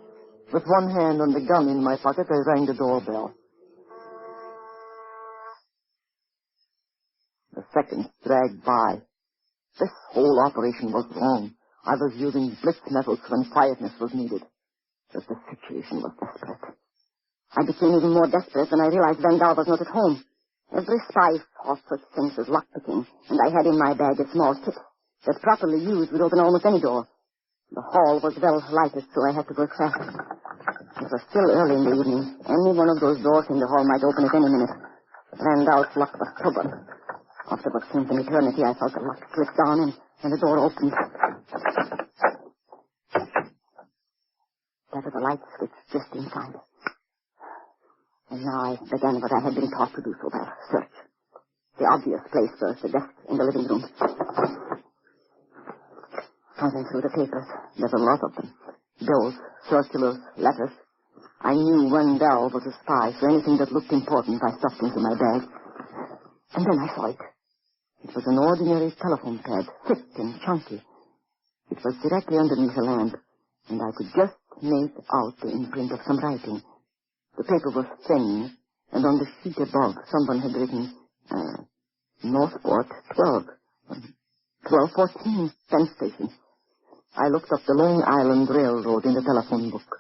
J: With one hand on the gun in my pocket, I rang the doorbell. The seconds dragged by. This whole operation was wrong. I was using blitz methods when quietness was needed. But the situation was desperate. I became even more desperate when I realized Vandell was not at home. Every spy thought such things as lockpicking, and I had in my bag a small tip that properly used would open almost any door. The hall was well lighted, so I had to work fast. It was still early in the evening. Any one of those doors in the hall might open at any minute. Vandell's lock was stubborn. After what seemed an eternity, I felt the lock slip down and the door opened. to the light switch just in time. And now I began what I had been taught to do so well, search. The obvious place first, the desk in the living room. Counting through the papers, there's a lot of them. Bills, circulars, letters. I knew Wendell was a spy, so anything that looked important I stuffed into my bag. And then I saw it. It was an ordinary telephone pad, thick and chunky. It was directly underneath the lamp, and I could just make out the imprint of some writing. The paper was thin, and on the sheet above, someone had written, Northport 1214, Penn Station. I looked up the Long Island Railroad in the telephone book.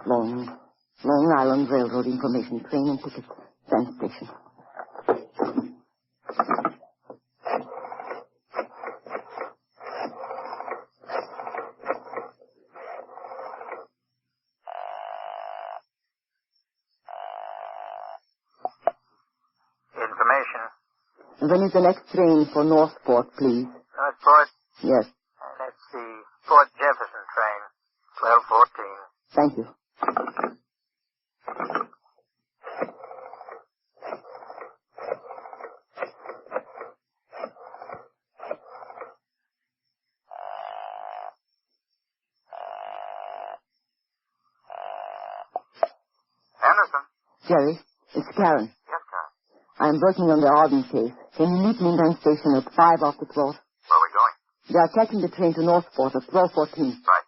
J: Long Island Railroad information, train and ticket, Penn Station. When is the next train for Northport, please?
Q: Northport?
J: Yes.
Q: Let's see. Fort Jefferson train, 1214.
J: Thank you.
Q: Anderson?
J: Jerry, it's Karen.
Q: Yes, Karen.
J: I'm working on the Arden case. Can you meet me in Penn Station at 5 after 12?
Q: Where are we going?
J: They are taking the train to Northport at 12:14.
Q: Right.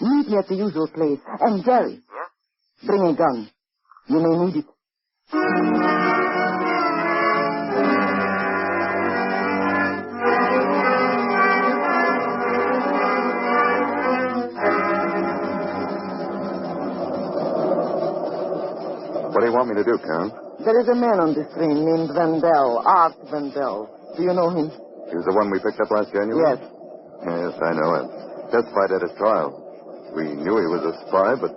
J: Meet me at the usual place. And Jerry.
Q: Yes?
J: Bring a gun. You may need it.
H: What do you want me to do, Karen?
J: There is a man on this train named Wendell, Art Wendell. Do you know him?
H: He was the one we picked up last January?
J: Yes.
H: Yes, I know him. Testified at his trial. We knew he was a spy, but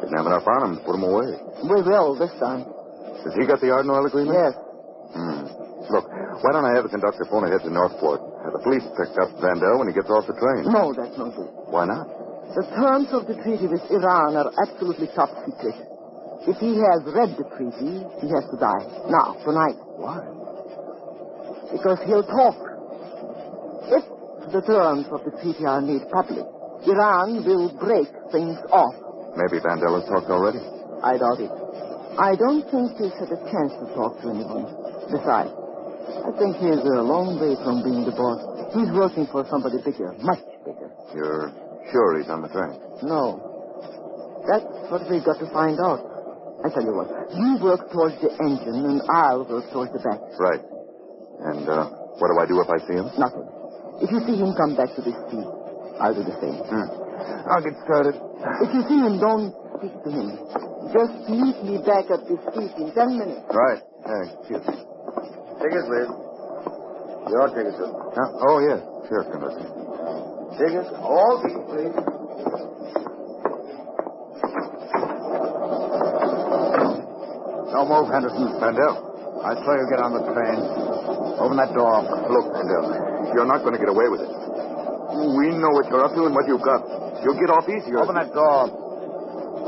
H: didn't have enough on him to put him away.
J: We will this time.
H: Has he got the Arden Oil agreement?
J: Yes.
H: Look, why don't I have the conductor phone ahead to Northport? Have the police picked up Vandell when he gets off the train?
J: No, that's no good.
H: Why not?
J: The terms of the treaty with Iran are absolutely top secret. If he has read the treaty, he has to die. Now, tonight.
H: Why?
J: Because he'll talk. If the terms of the treaty are made public, Iran will break things off.
H: Maybe Vandell has talked already.
J: I doubt it. I don't think he's had a chance to talk to anyone. Besides, I think he's a long way from being the boss. He's working for somebody bigger, much bigger.
H: You're sure he's on the train?
J: No. That's what we've got to find out. I tell you what, you work towards the engine and I'll work towards the back.
H: Right. And what do I do if I see him?
J: Nothing. If you see him come back to this seat, I'll do the same.
H: I'll get started.
J: If you see him, don't speak to him. Just meet me back at this seat in 10 minutes.
H: Right. Excuse me.
I: Tickets, please. Your tickets, sir.
H: Oh, yes. Sure, conductor.
I: Tickets, all tickets, please.
H: No move, Henderson. Vandell. I saw you get on the train. Open that door. Look, Vandell, you're not going to get away with it. We know what you're up to and what you've got. You'll get off easier.
I: Open that door.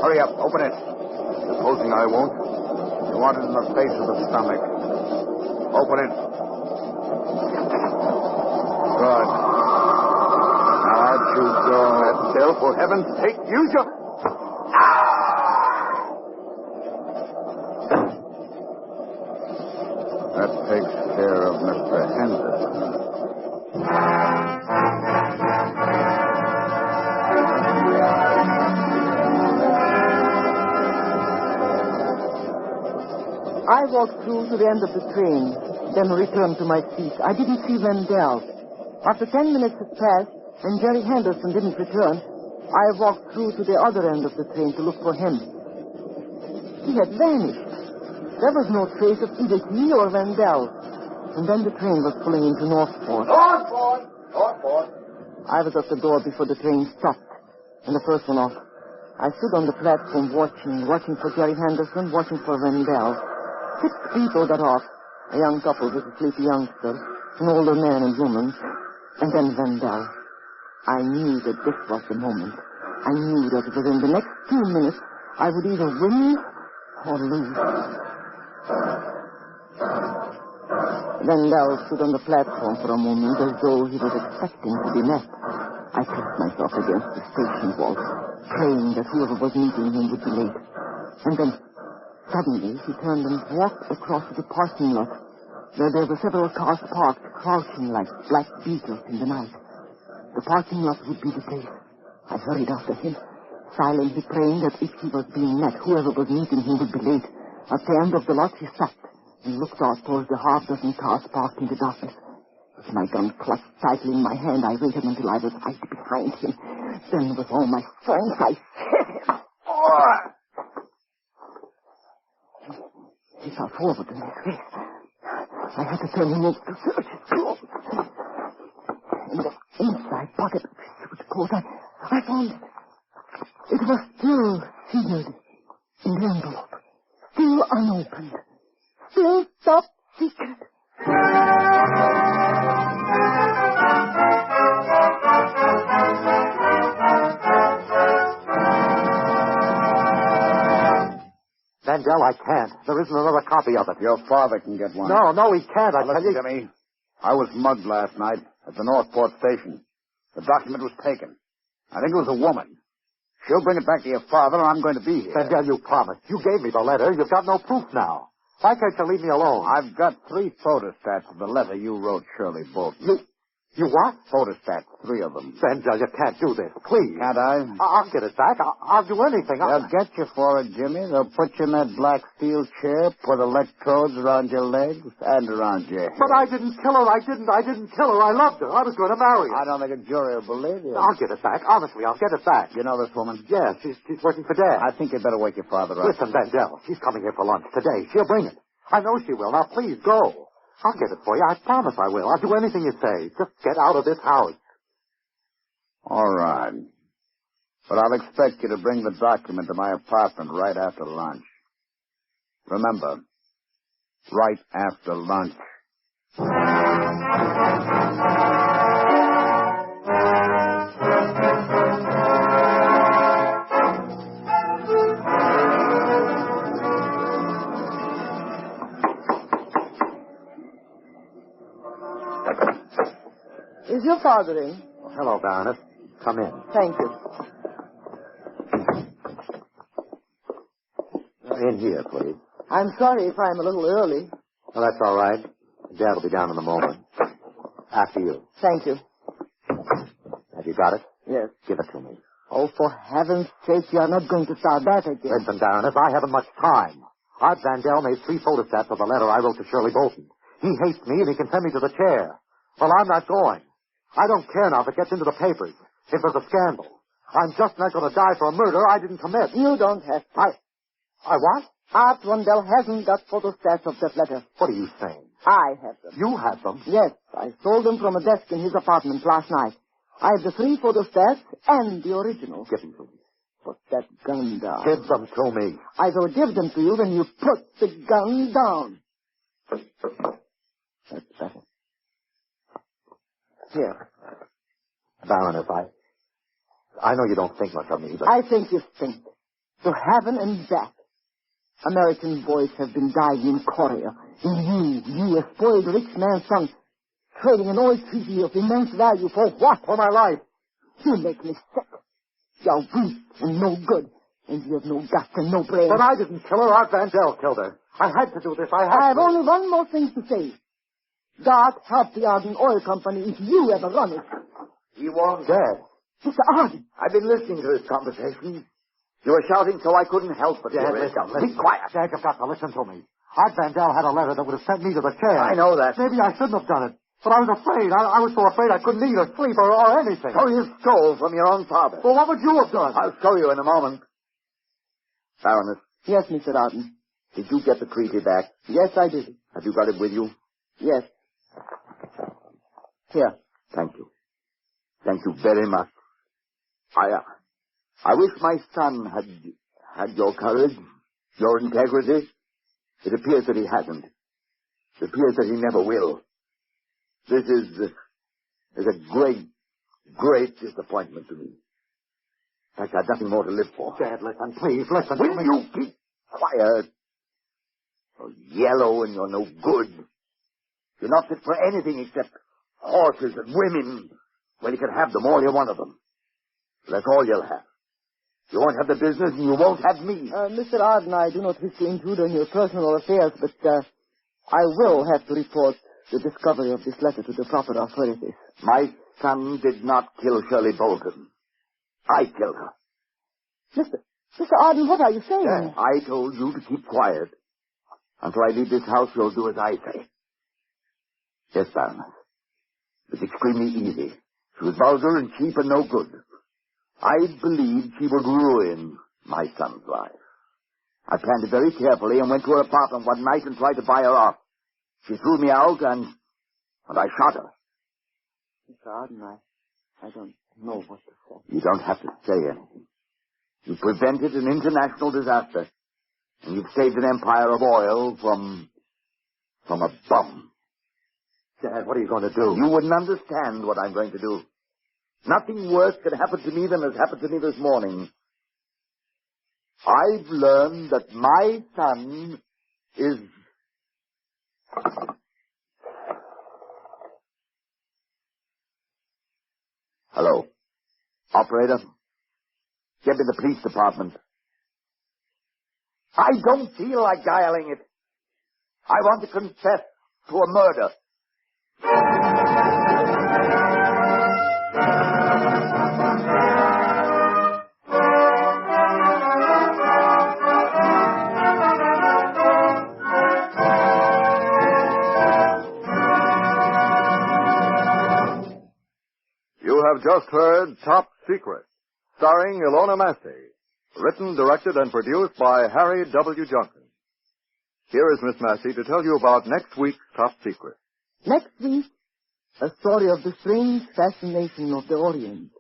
I: Hurry up. Open it.
H: Supposing I won't?
I: You want it in the face of the stomach. Open it.
H: Good. Now out you go. Vandell, for heaven's sake, use your... That takes care of Mr. Henderson.
J: I walked through to the end of the train, then returned to my seat. I didn't see Wendell. After 10 minutes had passed, and Jerry Henderson didn't return, I walked through to the other end of the train to look for him. He had vanished. There was no trace of either he or Wendell. And then the train was pulling into Northport.
I: Northport! Northport!
J: I was at the door before the train stopped, and the first one off. I stood on the platform watching for Jerry Henderson, watching for Wendell. 6 people got off. A young couple with a sleepy youngster, an older man and woman, and then Wendell. I knew that this was the moment. I knew that within the next 2 minutes, I would either win or lose. Vandal stood on the platform for a moment as though he was expecting to be met. I pressed myself against the station wall, praying that whoever was meeting him would be late. And then, suddenly, he turned and walked across to the parking lot, where there were several cars parked, crouching like black beetles in the night. The parking lot would be the place. I hurried after him, silently praying that if he was being met, whoever was meeting him would be late. At the end of the lot, he stopped and looked out towards the half-dozen cars parked in the darkness. With my gun clutched tightly in my hand, I waited until I was right behind him. Then, with all my strength, I hit him. Oh! He fell forward in his face. I had to turn him over to search his clothes. In the inside pocket of his suit coat, I found it was still sealed in the envelope, still unopened, still top secret.
Q: Mandel, I can't. There isn't another copy of it.
V: Your father can get one.
Q: No, he can't. I tell
V: Listen,
Q: you.
V: Jimmy, I was mugged last night at the Northport station. The document was taken. I think it was a woman. She'll bring it back to your father, and I'm going to be here.
Q: Mandel, you promised. You gave me the letter. You've got no proof now. Why can't you leave me alone?
V: I've got 3 photostats of the letter you wrote Shirley Bolton.
Q: You what?
V: Photostats, 3 of them.
Q: Mandel, you can't do this. Please.
V: Can't I?
Q: I'll get it back. I'll do anything.
V: They'll get you for it, Jimmy. They'll put you in that black steel chair, put electrodes around your legs and around your head.
Q: But I didn't kill her. I didn't kill her. I loved her. I was going to marry her.
V: I don't think a jury will believe you.
Q: I'll get it back. Honestly, I'll get it back.
V: You know this woman?
Q: Yes, she's working for Dad.
V: I think you'd better wake your father up.
Q: Listen, Mandel, she's coming here for lunch today. She'll bring it. I know she will. Now, please, go. I'll get it for you. I promise I will. I'll do anything you say. Just get out of this house.
V: All right. But I'll expect you to bring the document to my apartment right after lunch. Remember, right after lunch.
J: Is your father in?
Q: Oh, hello, Baroness. Come in.
J: Thank you.
Q: In here, please.
J: I'm sorry if I'm a little early.
Q: Well, that's all right. Dad will be down in a moment. After you.
J: Thank you.
Q: Have you got it?
J: Yes.
Q: Give it to me.
J: Oh, for heaven's sake, you're not going to start that again.
Q: Listen, Baroness, I haven't much time. Art Vandell made 3 photostats of the letter I wrote to Shirley Bolton. He hates me and he can send me to the chair. Well, I'm not going. I don't care now if it gets into the papers. If there's a scandal. I'm just not going to die for a murder I didn't commit.
J: You don't have to.
Q: I what?
J: Art Vandell hasn't got photostats of that letter.
Q: What are you saying?
J: I have them.
Q: You have them?
J: Yes, I stole them from a desk in his apartment last night. I have the 3 photostats and the original.
Q: Give them to me.
J: Put that gun down.
Q: Give them to me.
J: I will give them to you when you put the gun down. That's better. Here.
Q: Baroness, I know you don't think much of me, but...
J: I think you stink. To heaven and back. American boys have been dying in Korea. And you, a spoiled rich man's son, trading an oil treaty of immense value for what?
Q: For my life.
J: You make me sick. You're weak and no good. And you have no guts and no brains.
Q: But I didn't kill her. Art Vandell killed her. I had to do this.
J: I have only one more thing to say. God help the Arden Oil Company if you ever run it.
V: He won't.
Q: Dad.
J: Mr. Arden.
V: I've been listening to this conversation. You were shouting so I couldn't help but
Q: Dad, listen. Be quiet. Dad, you've got to listen to me. Art Vandell had a letter that would have sent me to the chair.
V: I know that.
Q: Maybe I shouldn't have done it. But I was afraid. I was so afraid I couldn't eat or sleep or anything.
V: So you stole from your own father.
Q: Well, what would you have done?
V: I'll show you in a moment. Baroness.
J: Yes, Mr. Arden.
V: Did you get the treaty back?
J: Yes, I did.
V: Have you got it with you?
J: Yes. Here.
V: Thank you. Thank you very much. I wish my son had your courage, your integrity. It appears that he hasn't. It appears that he never will. This is a great,
A: great disappointment to me. In fact, I had nothing more to live for.
Q: Dad, listen, please, listen.
A: Will you keep quiet? You're yellow and you're no good. You're not fit for anything except horses and women. Well, you can have them, all you want of them. That's all you'll have. You won't have the business and you won't have me.
J: Mr. Arden, I do not wish to intrude on your personal affairs, but I will have to report the discovery of this letter to the proper authorities.
A: My son did not kill Shirley Bolton. I killed her.
J: Mr. Arden, what are you saying?
A: Yeah, I told you to keep quiet. Until I leave this house, you'll do as I say. Yes, Baroness. It's extremely easy. She was vulgar and cheap and no good. I believed she would ruin my son's life. I planned it very carefully and went to her apartment one night and tried to buy her off. She threw me out and I shot her.
J: Mr. Arden, I don't know what to say.
A: You don't have to say anything. You prevented an international disaster, and you've saved an empire of oil from a bum. Dad, what are you going to do? You wouldn't understand what I'm going to do. Nothing worse could happen to me than has happened to me this morning. I've learned that my son is... Hello. Operator? Get me the police department. I don't feel like dialing it. I want to confess to a murder.
M: You have just heard Top Secret, starring Ilona Massey, written, directed, and produced by Harry W. Junkin. Here is Miss Massey to tell you about next week's Top Secret.
J: Next week, a story of the strange fascination of the Orient,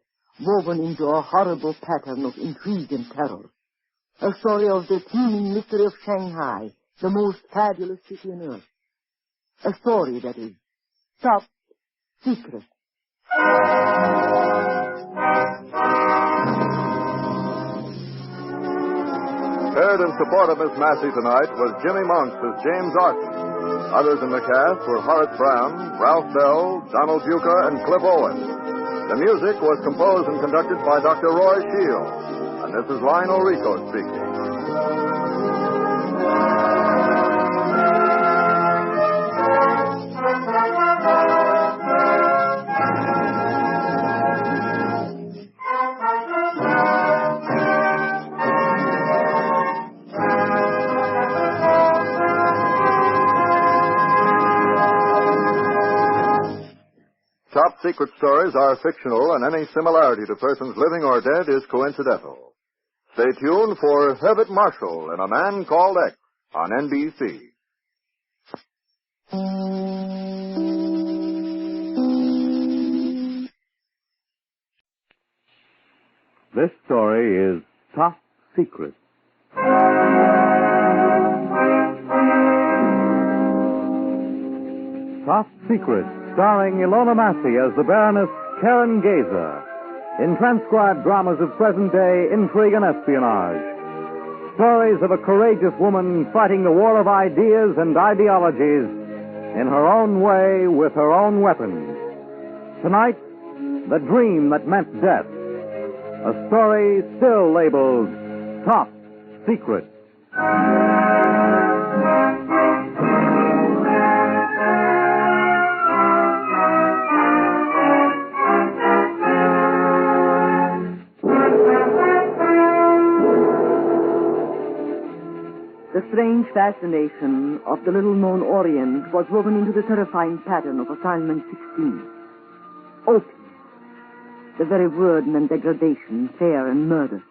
J: woven into a horrible pattern of intrigue and terror. A story of the teeming mystery of Shanghai, the most fabulous city on earth. A story that is Top Secret.
M: Heard in support of Miss Massey tonight was Jimmy Monks as James Arthur. Others in the cast were Horace Brown, Ralph Bell, Donald Bucher, and Cliff Owen. The music was composed and conducted by Dr. Roy Shields. And this is Lionel Rico speaking. Top Secret stories are fictional, and any similarity to persons living or dead is coincidental. Stay tuned for Herbert Marshall in A Man Called X on NBC.
K: This story is Top Secret. Top Secret, starring Ilona Massey as the Baroness Karen Gazer, in transcribed dramas of present-day intrigue and espionage. Stories of a courageous woman fighting the war of ideas and ideologies in her own way with her own weapons. Tonight, The Dream That Meant Death, a story still labeled Top Secret.
J: The strange fascination of the little-known Orient was woven into the terrifying pattern of Assignment 16. Opium. The very word meant degradation, fear, and murder.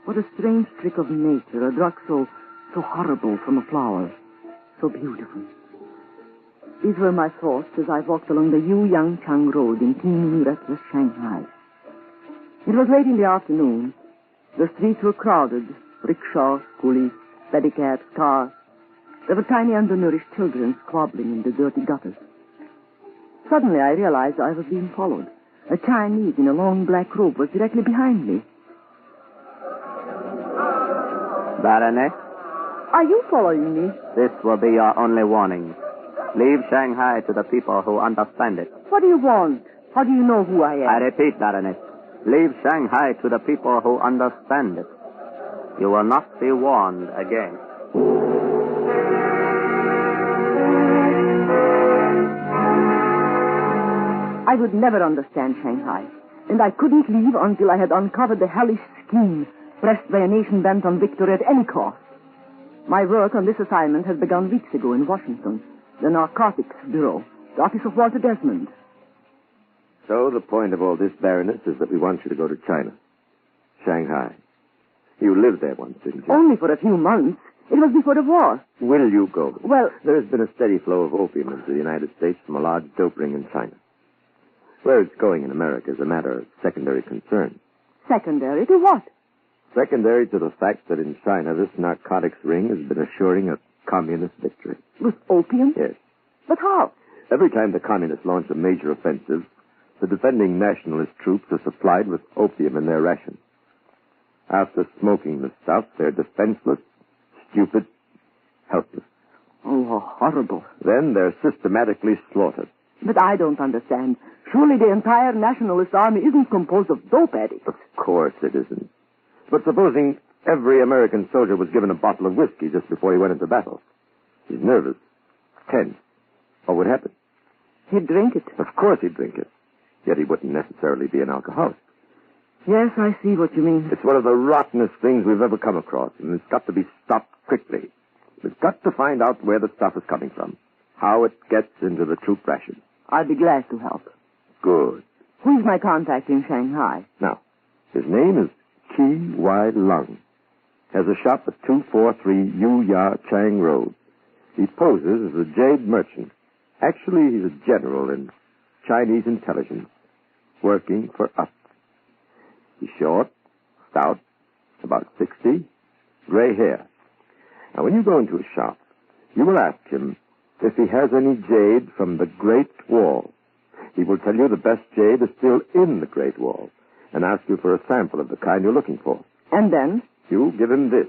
J: What a strange trick of nature, a drug so horrible from a flower, so beautiful. These were my thoughts as I walked along the Yu-Yang-Chang Road in teeming, restless Shanghai. It was late in the afternoon. The streets were crowded, rickshaws, coolies, pedicabs, cars. There were tiny undernourished children squabbling in the dirty gutters. Suddenly I realized I was being followed. A Chinese in a long black robe was directly behind me.
Q: Baroness,
J: Are you following me?
Q: this will be your only warning. Leave Shanghai to the people who understand it.
J: What do you want? How do you know who I am?
Q: I repeat, Baroness, leave Shanghai to the people who understand it. You will not be warned again.
J: I would never understand Shanghai, and I couldn't leave until I had uncovered the hellish scheme pressed by a nation bent on victory at any cost. My work on this assignment had begun weeks ago in Washington, the Narcotics Bureau, the office of Walter Desmond.
E: So the point of all this, Baroness, is that we want you to go to China. Shanghai. You lived there once, didn't you?
J: Only for a few months. It was before the war.
E: Will you go?
J: Well,
E: there has been a steady flow of opium into the United States from a large dope ring in China. Where it's going in America is a matter of secondary concern.
J: Secondary to what?
E: Secondary to the fact that in China this narcotics ring has been assuring a communist victory.
J: With opium?
E: Yes.
J: But how?
E: Every time the communists launch a major offensive, the defending nationalist troops are supplied with opium in their rations. After smoking the stuff, they're defenseless, stupid, helpless.
J: Oh, horrible.
E: Then they're systematically slaughtered.
J: But I don't understand. Surely the entire nationalist army isn't composed of dope addicts.
E: Of course it isn't. But supposing every American soldier was given a bottle of whiskey just before he went into battle. He's nervous, tense. What would happen?
J: He'd drink it.
E: Of course he'd drink it. Yet he wouldn't necessarily be an alcoholic.
J: Yes, I see what you mean.
E: It's one of the rottenest things we've ever come across, and it's got to be stopped quickly. We've got to find out where the stuff is coming from, how it gets into the troop rations.
J: I'd be glad to help.
E: Good.
J: Who's my contact in Shanghai?
E: Now, his name is Qi Wai Lung. Has a shop at 243 Yu Ya Chang Road. He poses as a jade merchant. Actually, he's a general in Chinese intelligence, working for us. He's short, stout, about 60, gray hair. Now, when you go into his shop, you will ask him if he has any jade from the Great Wall. He will tell you the best jade is still in the Great Wall and ask you for a sample of the kind you're looking for.
J: And then?
E: You give him this.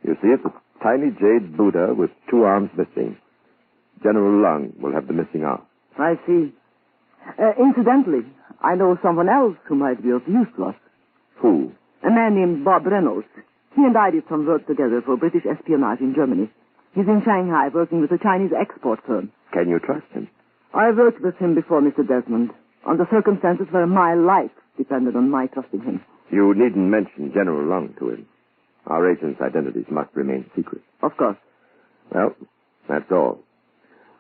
E: You see, it's a tiny jade Buddha with 2 arms missing. General Lung will have the missing arm.
J: I see. Incidentally, I know someone else who might be of use to us.
E: Who?
J: A man named Bob Reynolds. He and I did some work together for British espionage in Germany. He's in Shanghai working with a Chinese export firm.
E: Can you trust him?
J: I worked with him before, Mr. Desmond, under circumstances where my life depended on my trusting him.
E: You needn't mention General Lung to him. Our agents' identities must remain secret.
J: Of course.
E: Well, that's all.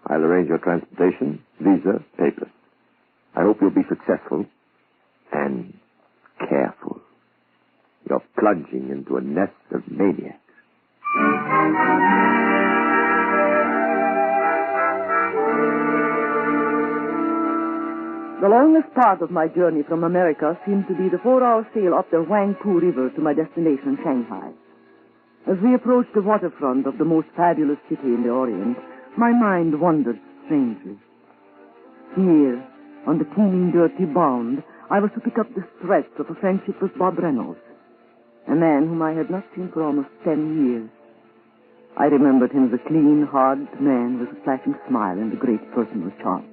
E: I'll arrange your transportation, visa, papers. I hope you'll be successful and careful. You're plunging into a nest of maniacs.
J: The longest part of my journey from America seemed to be the 4-hour sail up the Huangpu River to my destination, Shanghai. As we approached the waterfront of the most fabulous city in the Orient, my mind wandered strangely. Here, on the teeming, dirty Bond, I was to pick up the threads of a friendship with Bob Reynolds, a man whom I had not seen for almost 10 years. I remembered him as a clean, hard man with a flashing smile and a great personal charm.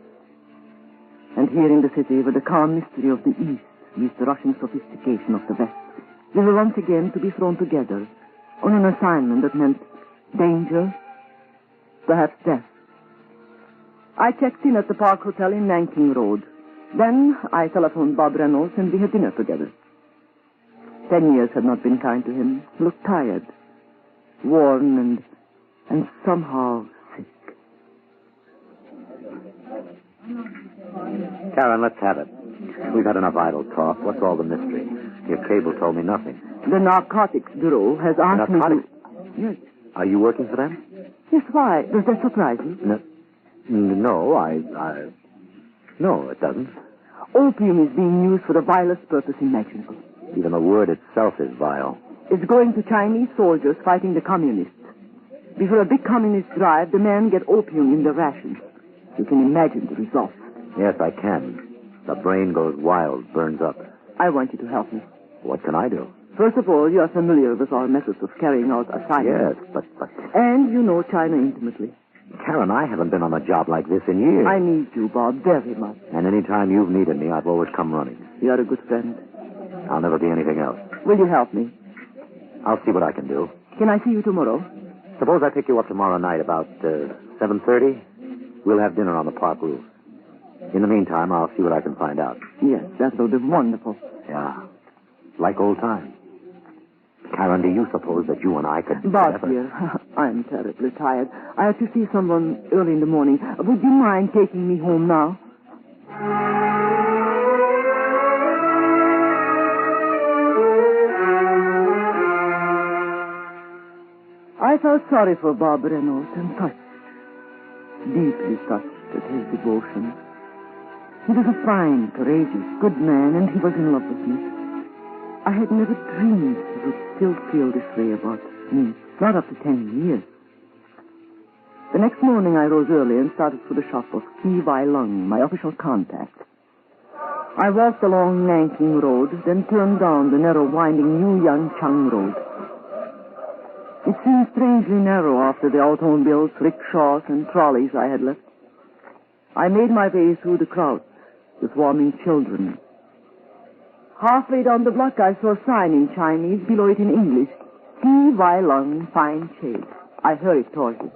J: And here in the city, with the calm mystery of the East meets the rushing sophistication of the West, we were once again to be thrown together on an assignment that meant danger, perhaps death. I checked in at the Park Hotel in Nanking Road. Then I telephoned Bob Reynolds and we had dinner together. 10 years had not been kind to him. He looked tired, worn, and somehow sick.
Q: Karen, let's have it. We've had enough idle talk. What's all the mystery? Your cable told me nothing.
J: The Narcotics Bureau has asked me to... Yes.
Q: Are you working for them?
J: Yes, why? Does that surprise you?
Q: No, No, it doesn't.
J: Opium is being used for the vilest purpose imaginable.
Q: Even the word itself is vile.
J: It's going to Chinese soldiers fighting the communists. Before a big communist drive, the men get opium in their rations. You can imagine the results.
Q: Yes, I can.
F: The brain goes wild, burns up.
J: I want you to help me.
F: What can I do?
J: First of all, you are familiar with our methods of carrying out assignments.
F: Yes, but...
J: And you know China intimately.
F: Karen, I haven't been on a job like this in years.
J: I need you, Bob, very much.
F: And any time you've needed me, I've always come running.
J: You are a good friend.
F: I'll never be anything else.
J: Will you help me?
F: I'll see what I can do.
J: Can I see you tomorrow?
F: Suppose I pick you up tomorrow night about 7:30? We'll have dinner on the park roof. In the meantime, I'll see what I can find out.
J: Yes, that will be wonderful.
F: Yeah. Like old times. Karen, do you suppose that you and I could...
J: Bob, dear, I'm terribly tired. I have to see someone early in the morning. Would you mind taking me home now? I felt sorry for Bob Reynolds and touched, deeply touched at his devotion. He was a fine, courageous, good man, and he was in love with me. I had never dreamed he would still feel this way about me, not after 10 years. The next morning I rose early and started for the shop of Ki Wai Lung, my official contact. I walked along Nanking Road, then turned down the narrow, winding New Yang Chang Road. It seemed strangely narrow after the automobiles, rickshaws, and trolleys I had left. I made my way through the crowds with swarming children. Halfway down the block, I saw a sign in Chinese, below it in English. Ki Wai Lung, fine shade. I hurried towards it.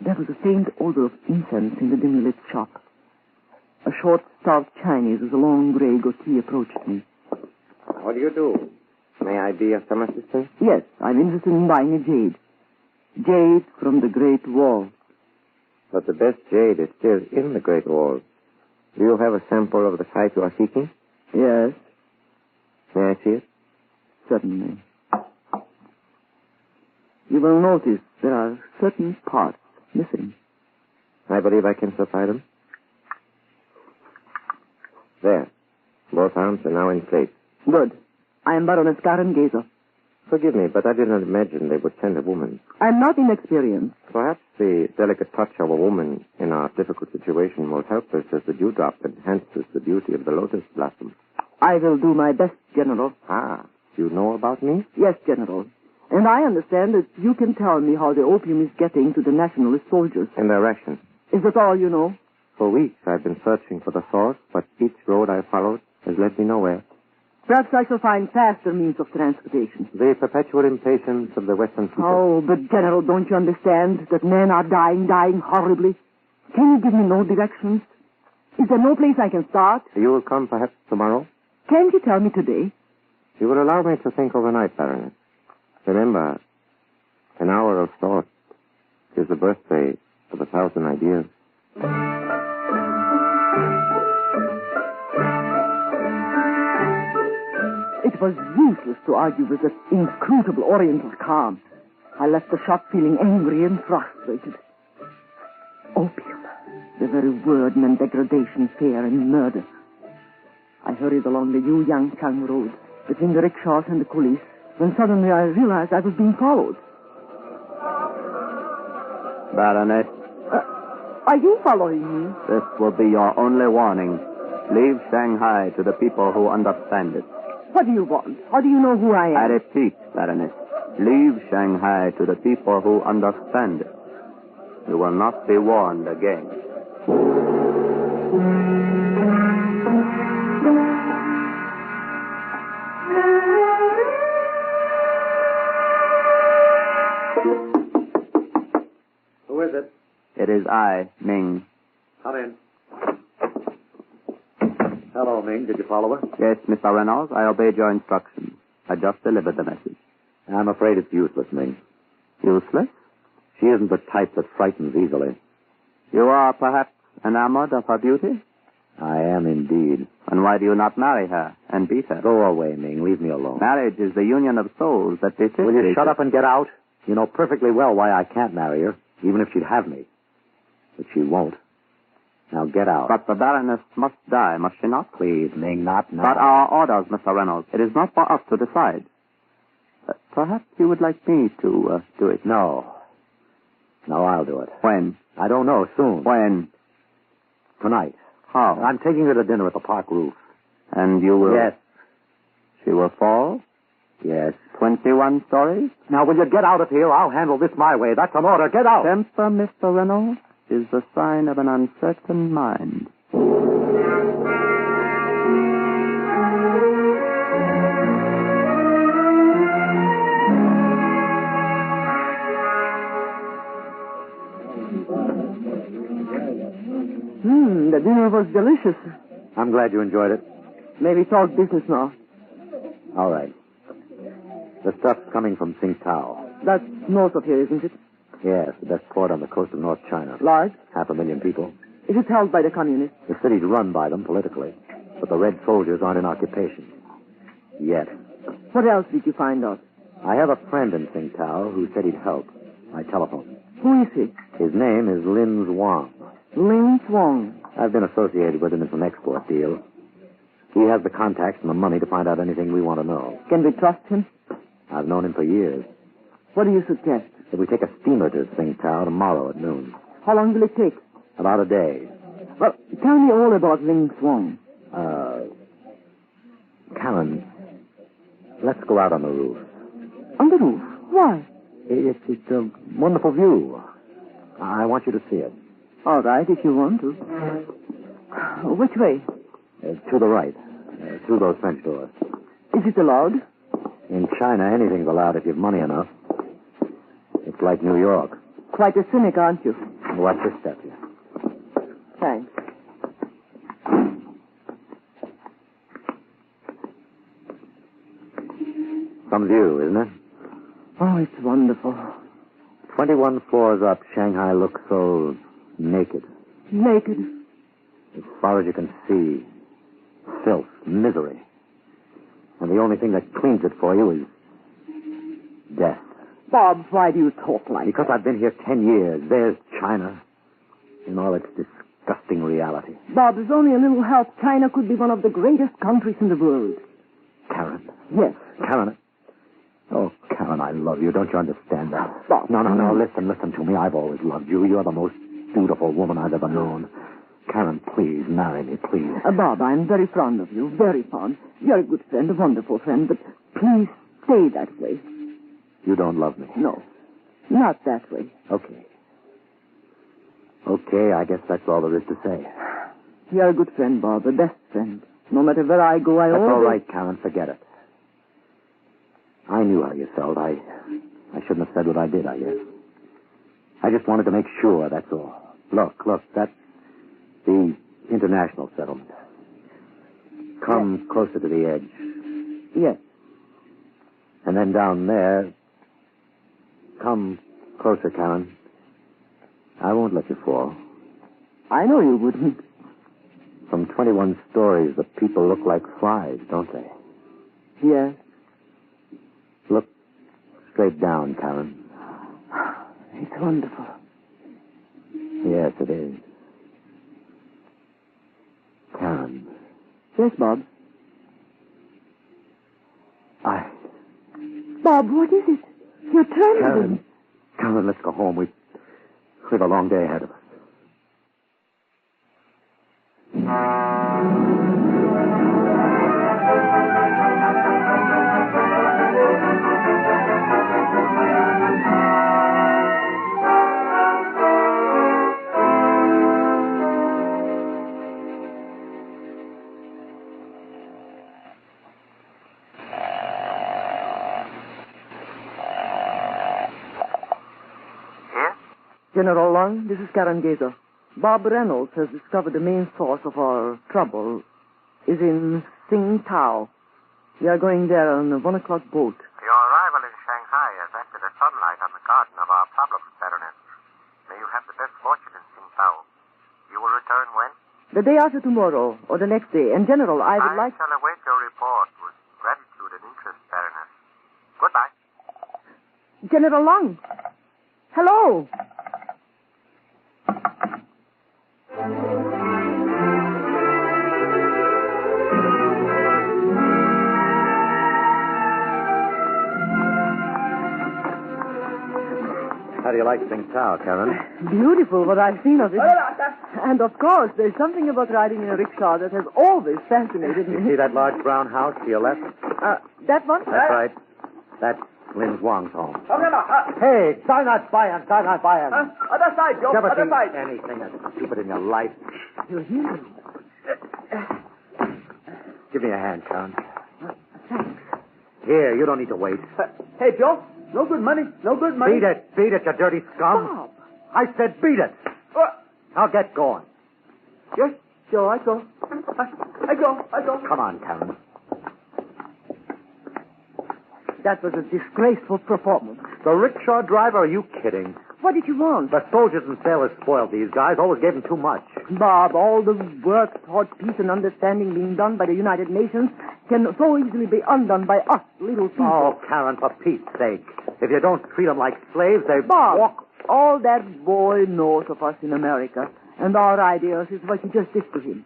J: There was a faint odor of incense in the dimly lit shop. A short, stout Chinese with a long gray goatee approached me.
Q: What do you do? May I be of some assistance?
J: Yes, I'm interested in buying a jade. Jade from the Great Wall.
Q: But the best jade is still in the Great Wall. Do you have a sample of the type you are seeking?
J: Yes.
Q: May I see it?
J: Certainly. You will notice there are certain parts missing.
Q: I believe I can supply them. There. Both arms are now in place.
J: Good. I am Baroness Karen Geiser.
Q: Forgive me, but I did not imagine they would send a woman.
J: I'm not inexperienced.
Q: Perhaps the delicate touch of a woman in a difficult situation will help us as the dewdrop enhances the beauty of the lotus blossom.
J: I will do my best, General.
Q: Ah, you know about me?
J: Yes, General. And I understand that you can tell me how the opium is getting to the nationalist soldiers.
Q: In their ration.
J: Is that all you know?
Q: For weeks I've been searching for the source, but each road I followed has led me nowhere.
J: Perhaps I shall find faster means of transportation.
Q: The perpetual impatience of the Western people.
J: Oh, but General, don't you understand that men are dying horribly? Can you give me no directions? Is there no place I can start?
Q: You will come perhaps tomorrow?
J: Can't you tell me today?
Q: You will allow me to think overnight, Baroness. Remember, an hour of thought is the birthday of 1,000 ideas.
J: It was useless to argue with that inscrutable Oriental calm. I left the shop feeling angry and frustrated. Opium. The very word meant degradation, fear, and murder. I hurried along the Yu Yang Chang Road, between the rickshaws and the coolies, when suddenly I realized I was being followed.
Q: Baroness,
J: Are you following me?
Q: this will be your only warning. Leave Shanghai to the people who understand it.
J: What do you want? How do you know who I am?
Q: I repeat, Baroness, leave Shanghai to the people who understand it. You will not be warned again.
F: Who is it?
Q: It is I, Ming.
F: Come in. Hello, Ming. Did you follow her?
Q: Yes, Mr. Reynolds, I obeyed your instructions. I just delivered the message.
F: I'm afraid it's useless, Ming.
Q: Useless?
F: She isn't the type that frightens easily.
Q: You are perhaps enamored of her beauty?
F: I am indeed.
Q: And why do you not marry her and beat her?
F: Go away, Ming. Leave me alone.
Q: Marriage is the union of souls that befits.
F: Will you shut up and get out? You know perfectly well why I can't marry her, even if she'd have me. But she won't. Now get out.
Q: But the Baroness must die, must she not?
F: Please, Ming, not now.
Q: But our orders, Mr. Reynolds. It is not for us to decide. Perhaps you would like me to do it.
F: No.
Q: No, I'll do it.
V: When?
Q: I don't know. Soon.
V: When?
Q: Tonight.
V: How?
Q: I'm taking her to dinner at the park roof.
V: And you will...
Q: Yes.
V: She will fall?
Q: Yes.
V: 21 stories?
Q: Now, will you get out of here? I'll handle this my way. That's an order. Get out.
V: Temper, Mr. Reynolds, is the sign of an uncertain mind.
J: The dinner was delicious.
Q: I'm glad you enjoyed it.
J: Maybe talk business now.
Q: All right. The stuff's coming from Tsingtao.
J: That's north of here, isn't it?
Q: Yes, the best port on the coast of North China.
J: Large?
Q: 500,000 people.
J: Is it held by the communists?
Q: The city's run by them politically, but the Red Soldiers aren't in occupation. Yet.
J: What else did you find out?
Q: I have a friend in Tsingtao who said he'd help. I telephoned.
J: Who is he?
Q: His name is Lin Zhuang.
J: Lin Zhuang.
Q: I've been associated with him in some export deals. He has the contacts and the money to find out anything we want to know.
J: Can we trust him?
Q: I've known him for years.
J: What do you suggest?
Q: That we take a steamer to Tsingtao tomorrow at noon.
J: How long will it take?
Q: About a day.
J: Well, tell me all about Lin Zhuang.
Q: Karen, let's go out on the roof.
J: On the roof? Why?
Q: It's a wonderful view. I want you to see it.
J: All right, if you want to. Which way?
Q: To the right. Through those French doors.
J: Is it allowed?
Q: In China, anything's allowed if you've money enough. It's like New York.
J: Quite a cynic, aren't you?
Q: Watch your step here.
J: Thanks.
Q: Some view, isn't it?
J: Oh, it's wonderful.
Q: 21 floors up, Shanghai looks so naked.
J: Naked?
Q: As far as you can see, filth, misery. And the only thing that cleans it for you is death.
J: Bob, why do you talk like
Q: Because I've been here 10 years. There's China in all its disgusting reality.
J: Bob, there's only a little help. China could be one of the greatest countries in the world.
Q: Karen.
J: Yes.
Q: Karen. Oh, Karen, I love you. Don't you understand that?
J: Bob.
Q: No. Listen to me. I've always loved you. You're the most beautiful woman I've ever known. Karen, please, marry me, please.
J: Bob, I'm very fond of you. Very fond. You're a good friend, a wonderful friend, but please stay that way.
Q: You don't love me?
J: No. Not that way.
Q: Okay. Okay, I guess that's all there is to say.
J: You're a good friend, Bob, a best friend. No matter where I go, I
Q: That's
J: always...
Q: all right, Karen, forget it. I knew how you felt. I shouldn't have said what I did, I guess. I just wanted to make sure, that's all. Look, that's the international settlement. Come closer to the edge.
J: Yes.
Q: And then down there, come closer, Karen. I won't let you fall.
J: I know you wouldn't.
Q: From 21 stories, the people look like flies, don't they?
J: Yes.
Q: Look straight down, Karen.
J: It's wonderful.
Q: Yes, it is. Karen.
J: Yes, Bob. Bob, what is it? You're trembling.
Q: Karen, let's go home. We've a long day ahead of us.
J: General Lung, this is Karen Gazer. Bob Reynolds has discovered the main source of our trouble is in Tsingtao. We are going there on a 1 o'clock boat.
G: Your arrival in Shanghai has acted as sunlight on the garden of our problems, Baroness. May you have the best fortune in Tsingtao. You will return when?
J: The day after tomorrow, or the next day. And, General, I would like...
G: I shall await your report with gratitude and interest, Baroness. Goodbye.
J: General Lung. Hello.
Q: How do you like Tsingtao, Karen?
J: Beautiful, what I've seen of it. And of course, there's something about riding in a rickshaw that has always fascinated me.
Q: You see that large brown house to your left?
J: That one?
Q: That's right. That's Lin Wang's home. Hey, Other
I: side, Joe.
Q: Never
I: Other
Q: seen
I: side.
Q: anything as stupid in your life.
J: You're here.
Q: Give me a hand, Karen. Here, you don't need to wait.
I: Hey, Joe. No good money. No good money.
Q: Beat it, you dirty scum.
J: Bob.
Q: I said beat it. Now get going.
I: Yes, Joe, I go. I go.
Q: Come on, Karen.
J: That was a disgraceful performance.
Q: The rickshaw driver, are you kidding?
J: What did you want?
Q: The soldiers and sailors spoiled these guys, always gave them too much.
J: Bob, all the work toward peace and understanding being done by the United Nations can so easily be undone by us, little people.
Q: Oh, Karen, for Pete's sake. If you don't treat them like slaves, they
J: Bob,
Q: walk...
J: all that boy knows of us in America and our ideas is what you just did to him.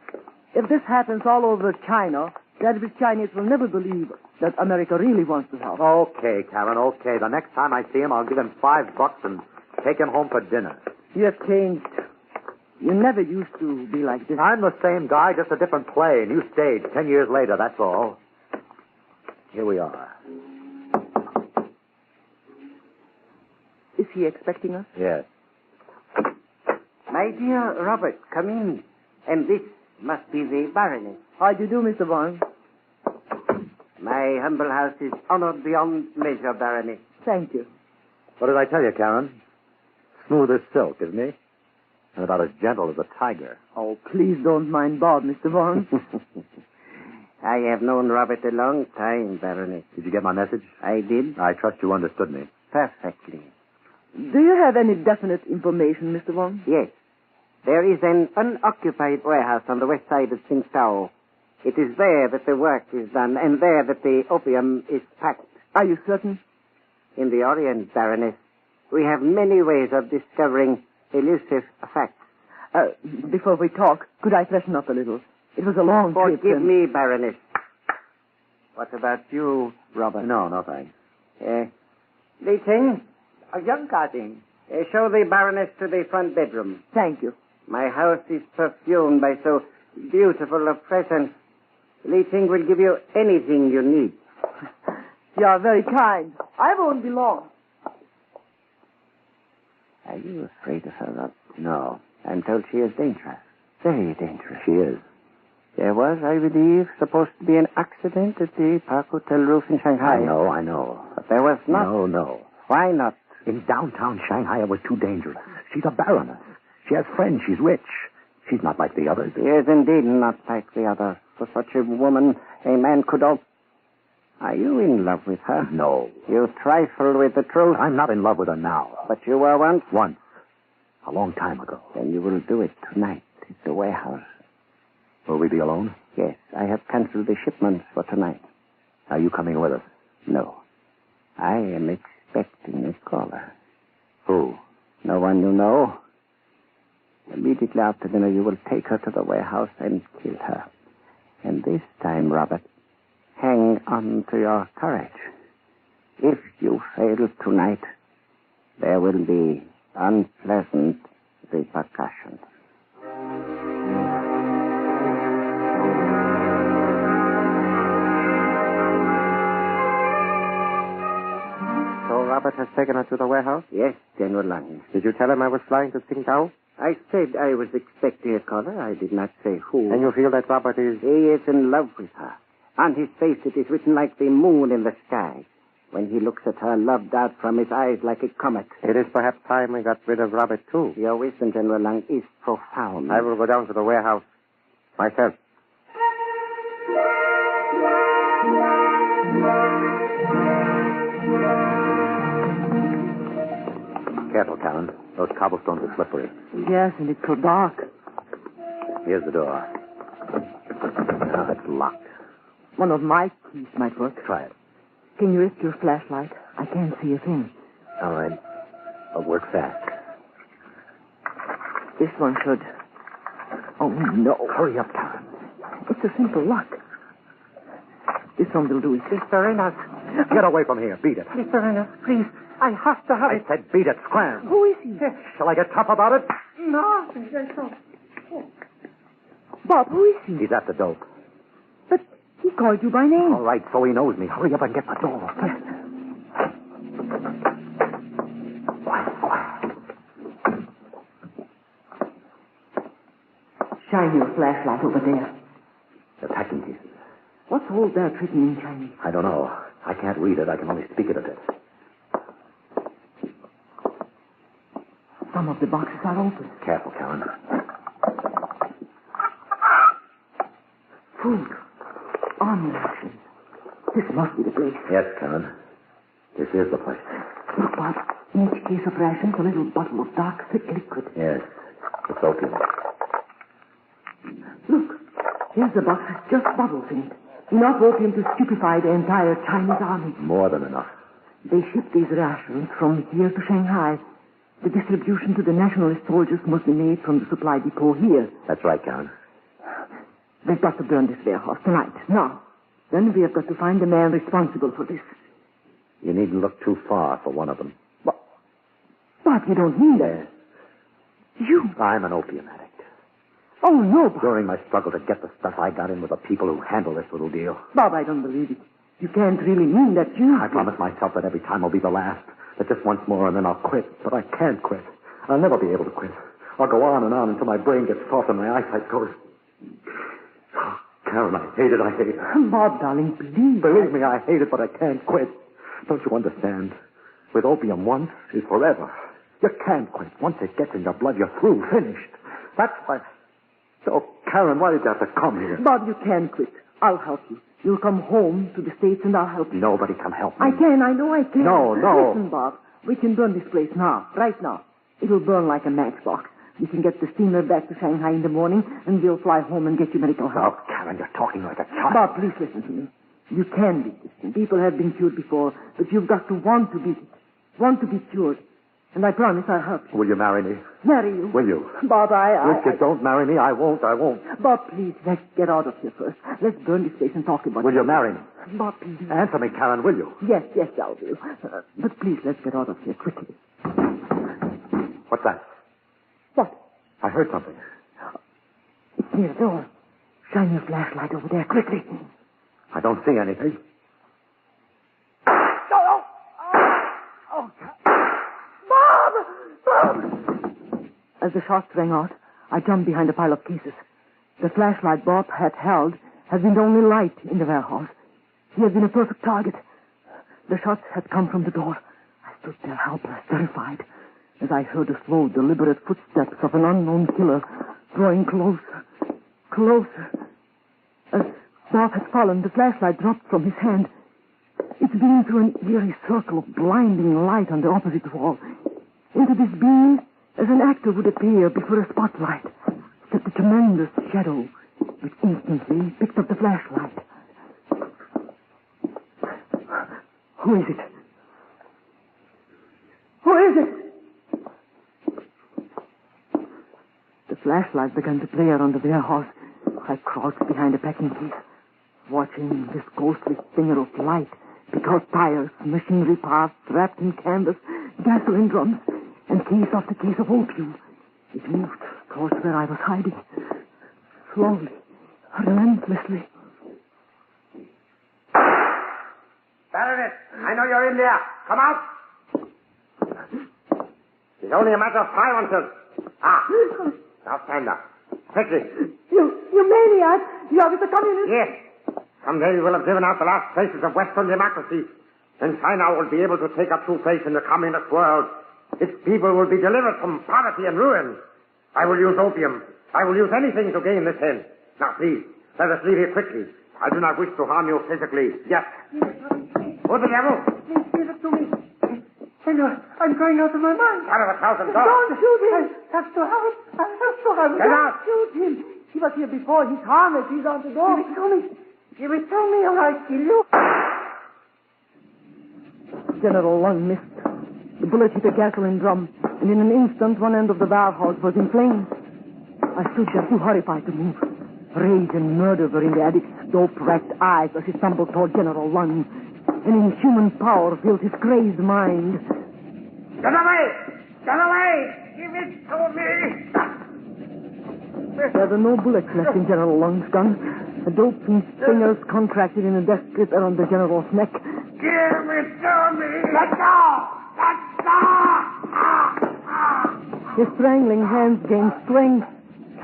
J: If this happens all over China, that Chinese will never believe that America really wants to help.
Q: Okay, Karen, okay. The next time I see him, I'll give him $5 and take him home for dinner.
J: You have changed. You never used to be like this.
Q: I'm the same guy, just a different play. New stage, 10 years later, that's all. Here we are.
J: Is he expecting us?
Q: Yes.
P: My dear Robert, come in. And this must be the Baroness.
J: How do you do, Mr. Vaughn?
P: My humble house is honored beyond measure, Baroness.
J: Thank you.
Q: What did I tell you, Karen? Smooth as silk, isn't he? And about as gentle as a tiger.
J: Oh, please don't mind Bob, Mr. Vaughn.
P: I have known Robert a long time, Baroness.
Q: Did you get my message?
P: I did.
Q: I trust you understood me.
P: Perfectly.
J: Do you have any definite information, Mr. Vaughn?
P: Yes. There is an unoccupied warehouse on the west side of Tsingtao. It is there that the work is done, and there that the opium is packed.
J: Are you certain?
P: In the Orient, Baroness, we have many ways of discovering elusive facts.
J: Before we talk, could I freshen up a little? It was a long trip.
P: Forgive me, Baroness. What about you, Robert?
Q: No thanks.
P: Li Ting, a young garden. Show the Baroness to the front bedroom.
J: Thank you.
P: My house is perfumed by so beautiful a presence. Li Ting will give you anything you need.
J: You are very kind. I won't be long.
P: Are you afraid of her, Rob?
Q: No.
P: I'm told she is dangerous. Very dangerous.
Q: She is.
P: There was, I believe, supposed to be an accident at the Park Hotel roof in Shanghai.
Q: I know.
P: But there was not.
Q: No.
P: Why not?
Q: In downtown Shanghai, it was too dangerous. She's a baroness. She has friends. She's rich. She's not like the others.
P: She is indeed not like the others. For such a woman, a man could all... Are you in love with her?
Q: No.
P: You trifle with the truth.
Q: I'm not in love with her now.
P: But you were once?
Q: Once. A long time ago.
P: Then you will do it tonight at the warehouse.
Q: Will we be alone?
P: Yes, I have canceled the shipments for tonight.
Q: Are you coming with us?
P: No. I am expecting a caller.
Q: Who?
P: No one you know. Immediately after dinner, you will take her to the warehouse and kill her. And this time, Robert, hang on to your courage. If you fail tonight, there will be unpleasant repercussions.
Q: So Robert has taken her to the warehouse?
P: Yes, General Lang.
Q: Did you tell him I was flying to Tsingtao?
P: I said I was expecting a caller. I did not say who.
Q: And you feel that Robert is...
P: He is in love with her. On his face it is written like the moon in the sky. When he looks at her, love darts from his eyes like a comet.
Q: It is perhaps time we got rid of Robert, too.
P: Your wisdom, General Lang, is profound.
Q: I will go down to the warehouse myself. Careful, Karen. Those cobblestones are slippery.
J: Yes, and it's so dark.
Q: Here's the door. Now it's locked.
J: One of my keys might work.
Q: Try it.
J: Can you risk your flashlight? I can't see a thing.
Q: All right. I'll work fast.
J: This one should. Oh, no.
Q: Hurry up, Karen.
J: It's a simple lock. This one will do it.
P: Mr. Reynolds.
Q: Get away from here. Beat it.
P: Mr. Reynolds, please.
Q: I have to have it.
V: I said beat it. Scram.
Q: Who is he?
V: Shall I get tough about it?
Q: No, that's all.
J: Bob, who is he?
V: He's at the dope.
J: But he called you by name.
V: All right, so he knows me. Hurry up and get the door.
J: Yes. Shine your flashlight over there.
V: The packing cases.
J: What's all that written in Chinese?
V: I don't know. I can't read it. I can only speak it a bit.
J: Some of the boxes are open.
V: Careful, Karen.
J: Food. Army rations. This must be the place.
V: Yes, Karen. This is the place.
J: Look, Bob. In each case of rations, a little bottle of dark, thick liquid.
V: Yes. It's opium.
J: Look. Here's the box with just bubbles in it. Enough opium to stupefy the entire Chinese army.
V: More than enough.
J: They ship these rations from here to Shanghai. The distribution to the nationalist soldiers must be made from the supply depot here.
V: That's right, Karen.
J: They've got to burn this warehouse tonight. Now. Then we have got to find the man responsible for this.
V: You needn't look too far for one of them.
J: Bob, you don't mean that. You?
V: I'm an opium addict.
J: Oh, no, Bob.
V: During my struggle to get the stuff, I got in with the people who handle this little deal.
J: Bob, I don't believe it. You can't really mean that you...
V: I promised myself that every time will be the last. That just once more and then I'll quit. But I can't quit. I'll never be able to quit. I'll go on and on until my brain gets soft and my eyesight goes... Oh, Karen, I hate it. I hate it.
J: Bob, darling, please.
V: Believe me, I hate it, but I can't quit. Don't you understand? With opium, once is forever. You can't quit. Once it gets in your blood, you're through, finished. That's why... So, Karen, why did you have to come here?
J: Bob, you can quit. I'll help you. You'll come home to the States and I'll help you.
V: Nobody can help me.
J: I can. I know I can.
V: No.
J: Listen, Bob. We can burn this place now. Right now. It'll burn like a matchbox. We can get the steamer back to Shanghai in the morning and we'll fly home and get you medical help.
V: Oh, Karen, you're talking like a child.
J: Bob, please listen to me. You can beat this thing. People have been cured before, but you've got to want to beat it. Want to be cured. And I promise I'll help you.
V: Will you marry me?
J: Marry you?
V: Will you?
J: Bob,
V: If you don't marry me, I won't.
J: Bob, please, let's get out of here first. Let's burn this place and talk about it.
V: Will you marry me?
J: Bob, please.
V: Answer me, Karen, will you?
J: Yes, I will. But please, let's get out of here quickly.
V: What's that?
J: What?
V: I heard something.
J: It's near the door. Shine your flashlight over there quickly.
V: I don't see anything.
J: As the shots rang out, I jumped behind a pile of cases. The flashlight Bob had held had been the only light in the warehouse. He had been a perfect target. The shots had come from the door. I stood there helpless, terrified, as I heard the slow, deliberate footsteps of an unknown killer drawing closer, closer. As Bob had fallen, the flashlight dropped from his hand. It beamed through an eerie circle of blinding light on the opposite wall. Into this beam, as an actor would appear before a spotlight, stepped a tremendous shadow, which instantly picked up the flashlight. Who is it? Who is it? The flashlight began to play around the warehouse. I crouched behind a packing case, watching this ghostly stinger of light pick out tires, machinery parts wrapped in canvas, gasoline drums, and case after case of opium. It moved towards where I was hiding. Slowly, relentlessly.
Q: Baroness, I know you're in there. Come out. It's only a matter of time until... Now stand up. Quickly.
J: You maniac! You are with the communists?
Q: Yes. Someday we will have driven out the last traces of Western democracy. Then China will be able to take up true place in the communist world. Its people will be delivered from poverty and ruin. I will use opium. I will use anything to gain this end. Now, please, let us leave here quickly. I do not wish to harm you physically. Yes. Who the devil?
T: Please give it to me. Senor, I'm going out of my mind.
Q: Out of 1,000 dollars.
T: Don't shoot him. I have to have it. I have to have it.
Q: Get out.
T: Shoot him. He was here before. He's harmless. He's on the door. Give it to me. Give it to me or I'll kill you.
J: General Lung missed. The bullet hit a gasoline drum, and in an instant, one end of the warehouse was in flames. I stood there too horrified to move. Rage and murder were in the addict's dope-wracked eyes as he stumbled toward General Lung. An inhuman power filled his crazed mind.
T: Get away! Get away! Give it to me!
J: There were no bullets left in General Lung's gun. The doping fingers contracted in a death grip around the general's neck.
T: Give it to me! Let go! Let go!
J: His strangling hands gained strength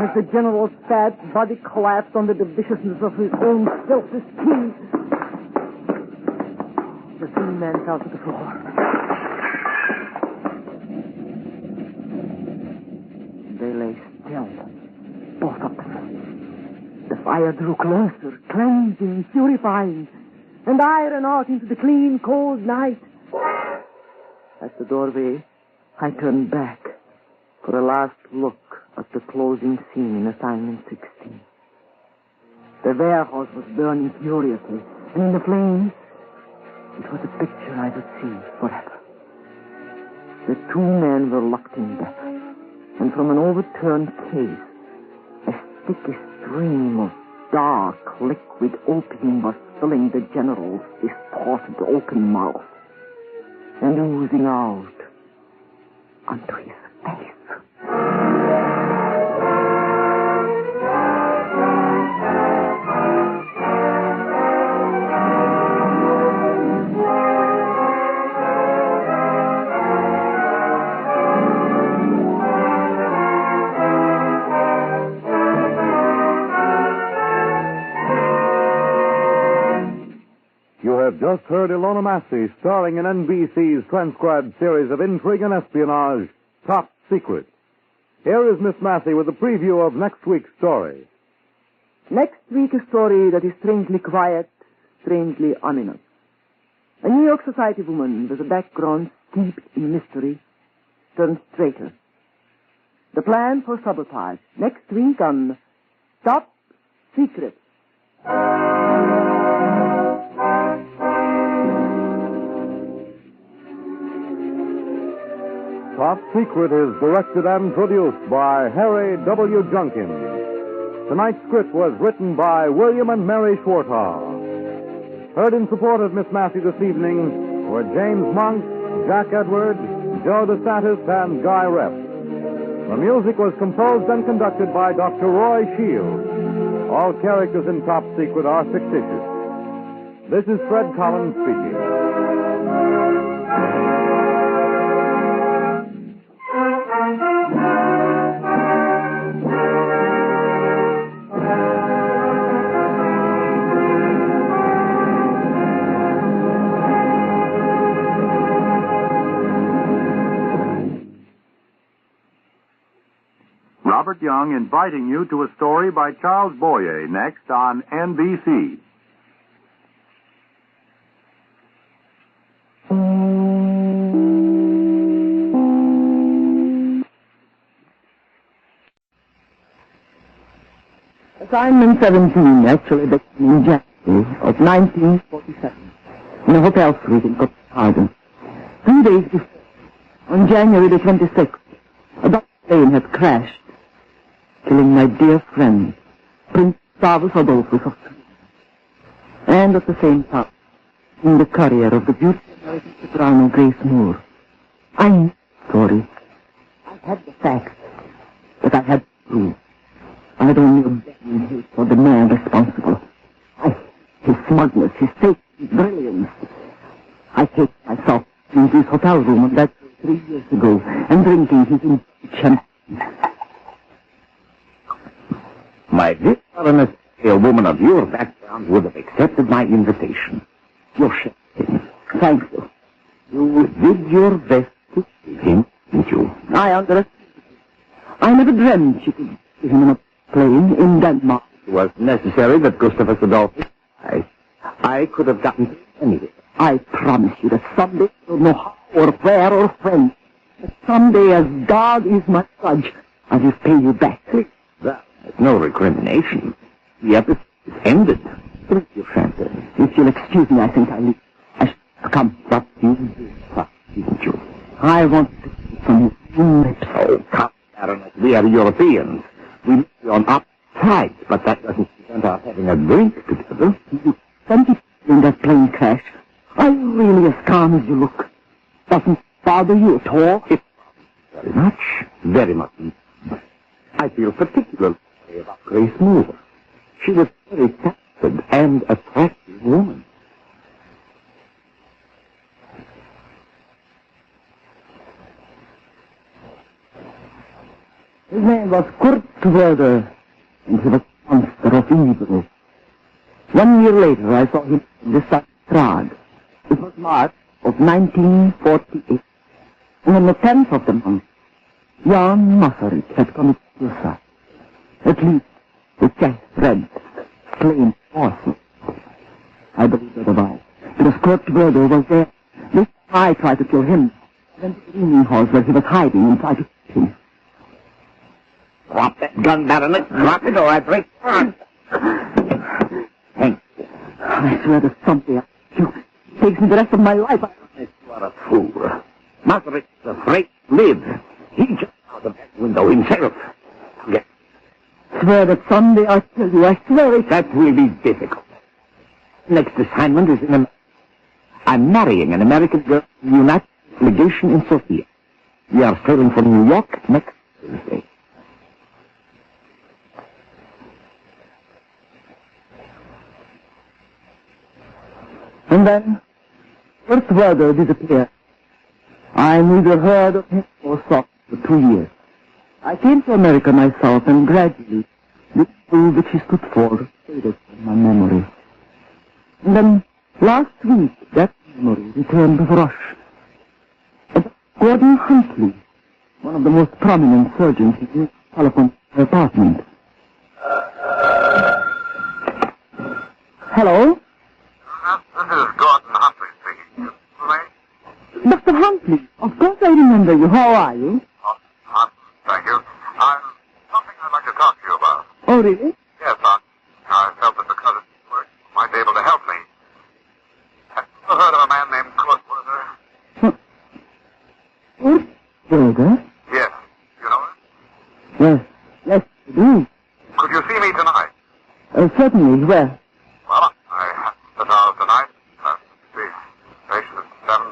J: as the general's fat body collapsed under the viciousness of his own selfless key. The three men fell to the floor. They lay still, both of them. The fire drew closer, cleansing, purifying, and I ran out into the clean, cold night. At the doorway, I turned back for a last look at the closing scene in assignment 16. The warehouse was burning furiously, and in the flames, it was a picture I would see forever. The two men were locked in death, and from an overturned case, a sticky stream of dark liquid opium was filling the general's distorted open mouth and oozing out onto his face.
K: Just heard Ilona Massey starring in NBC's transcribed series of intrigue and espionage, Top Secret. Here is Miss Massey with a preview of next week's story.
J: Next week, a story that is strangely quiet, strangely ominous. A New York society woman with a background steeped in mystery turns traitor. The plan for sabotage. Next week on Top Secret.
K: Top Secret is directed and produced by Harry W. Junkin. Tonight's script was written by William and Mary Schwartau. Heard in support of Miss Massey this evening were James Monk, Jack Edwards, Joe DeSantis, and Guy Rep. The music was composed and conducted by Dr. Roy Shields. All characters in Top Secret are fictitious. This is Fred Collins speaking.
S: Robert Young inviting you to a story by Charles Boyer next on NBC.
J: Assignment 17 actually began in January of 1947 in a hotel suite in Copenhagen. 2 days before, on January the 26th, a Dutch plane had crashed, killing my dear friend, Prince Gustavus Adolphus of Sweden. And at the same time, in the career of the beautiful American soprano Grace Moore. I knew the story. I had the facts, but I had to prove. I had only obtained hate for the man responsible. His smugness, his fake, his brilliance. I hate myself in this hotel room on that 3 years ago and drinking his champagne.
U: My dear Baroness, a woman of your background would have accepted my invitation. Your champagne.
J: Thank you.
U: You did your best to save him, didn't you?
J: I understand. I never dreamt you could give him a plane in Denmark.
U: It was necessary that Gustavus Adolphus. I could have gotten to anyway.
J: I promise you that someday, I don't know how or where or when, that someday, as God is my judge, I will pay you back.
U: There's no recrimination. The episode is ended. Drink your champagne.
J: If you'll excuse me, I think I leave. I shall come.
U: But you didn't you?
J: I want to see from your lips.
U: Oh, come, Baroness. We are Europeans. We may be on opposite sides, but that doesn't prevent our having a drink together.
J: You 20 in that plane crash. Are you really as calm as you look? Doesn't
U: bother you at all? Very much. Very much. I feel particularly about Grace Moore. She was a very talented and attractive woman. His name was Kurt Werder, and he was a monster of evil. 1 year later, I saw him in the Prague. It was March of 1948. And on the 10th of the month, Jan Masaryk had committed suicide. At least, the chest read, slain awesome. I believe otherwise. Because Kurt Werder was there. This I tried to kill him. Then to the evening halls where he was hiding and tried to kill him. Drop that gun, Baroness. Drop it or I break your Thank you. I swear to something. You takes me the rest of my life. You are a fool. Masaryk is afraid to live. He jumped out of that window himself. Yes. Swear that someday I'll kill you. I swear it. That will be difficult. Next assignment is in America. I'm marrying an American girl in the United States legation in Sofia. We are sailing for New York next Thursday. And then, Kurt Werder disappeared. I neither heard of him or saw him for 2 years. I came to America myself, and gradually, the school which he stood for faded from my memory. And then, last week, that memory returned with a rush. And Gordon Huntley, one of the most prominent surgeons in the telephone apartment. Hello?
R: This is Gordon Huntley speaking.
U: Dr. Huntley, of course I remember you. How are you?
R: Thank you. Something I'd like to talk to you about.
U: Oh, really?
R: Yes, I felt that because of your work, you might be able to help me. Have you ever heard of a man named Kurt Werder?
U: Kurt Werder?
R: Yes. You know him?
U: Yes, yes, I do.
R: Could you see me tonight?
U: Certainly, where?
R: Well, I have the house tonight. The station is 7,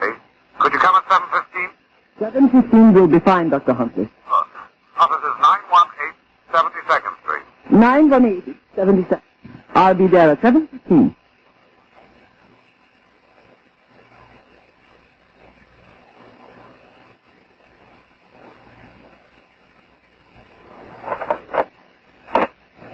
R: 8. Could you come at 7:15?
U: 7:15 will be fine, Dr. Huntley.
R: Office is 918 72nd Street.
U: 918 77. I'll be there at 7:15.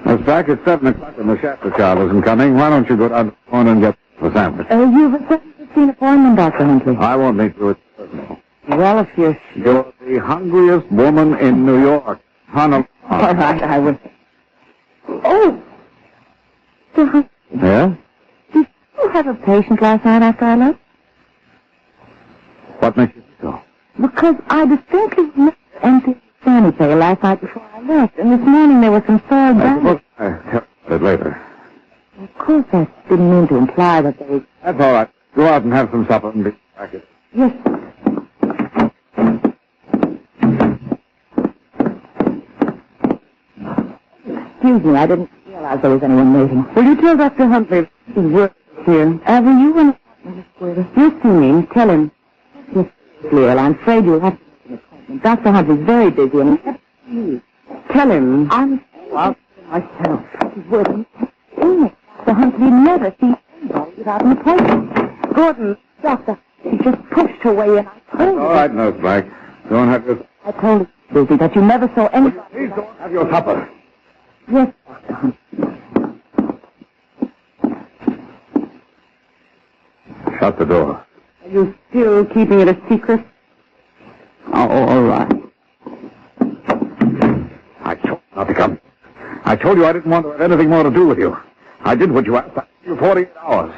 S: Miss Black, it's 7 o'clock and the Shasta child isn't coming. Why don't you go down to the phone and get the sandwich?
J: You've a 7:15 appointment, Dr. Huntley.
S: I won't make you it personal.
J: Well, if you're...
S: You're the hungriest woman in New York. Honolulu.
J: All right, I will. Oh! Dr. Huntley,
S: Yeah?
J: did you have a patient last night after I left?
S: What makes you think so?
J: Because I distinctly remember emptying the fanny pail last night before I left, and this morning there was some soiled bags.
S: I'll tell you that later.
J: Of course, I didn't mean to imply that they...
S: That's all right. Go out and have some supper and be back.
J: Yes. Excuse me, I didn't realize there was anyone waiting. Will you tell Dr. Huntley his work here? Will you and Mrs. Square? You see me, tell him. Yes, Leal, I'm afraid you'll have to make an appointment. Dr. Huntley's very busy and... Tell him. I'm out myself. He's working. Dr. Huntley never sees anybody without an appointment. Gordon, Doctor, he just pushed away and I told him.
S: All right, Nurse Black. Go and have your...
J: I told him, Susie, that you never saw anybody...
S: Please go and have your supper.
J: Yes, Dr. Huntley.
S: Shut the door.
J: Are you still keeping it a secret?
U: Oh, all right.
S: I told you not to come. I told you I didn't want to have anything more to do with you. I did what you asked. I gave you 48 hours.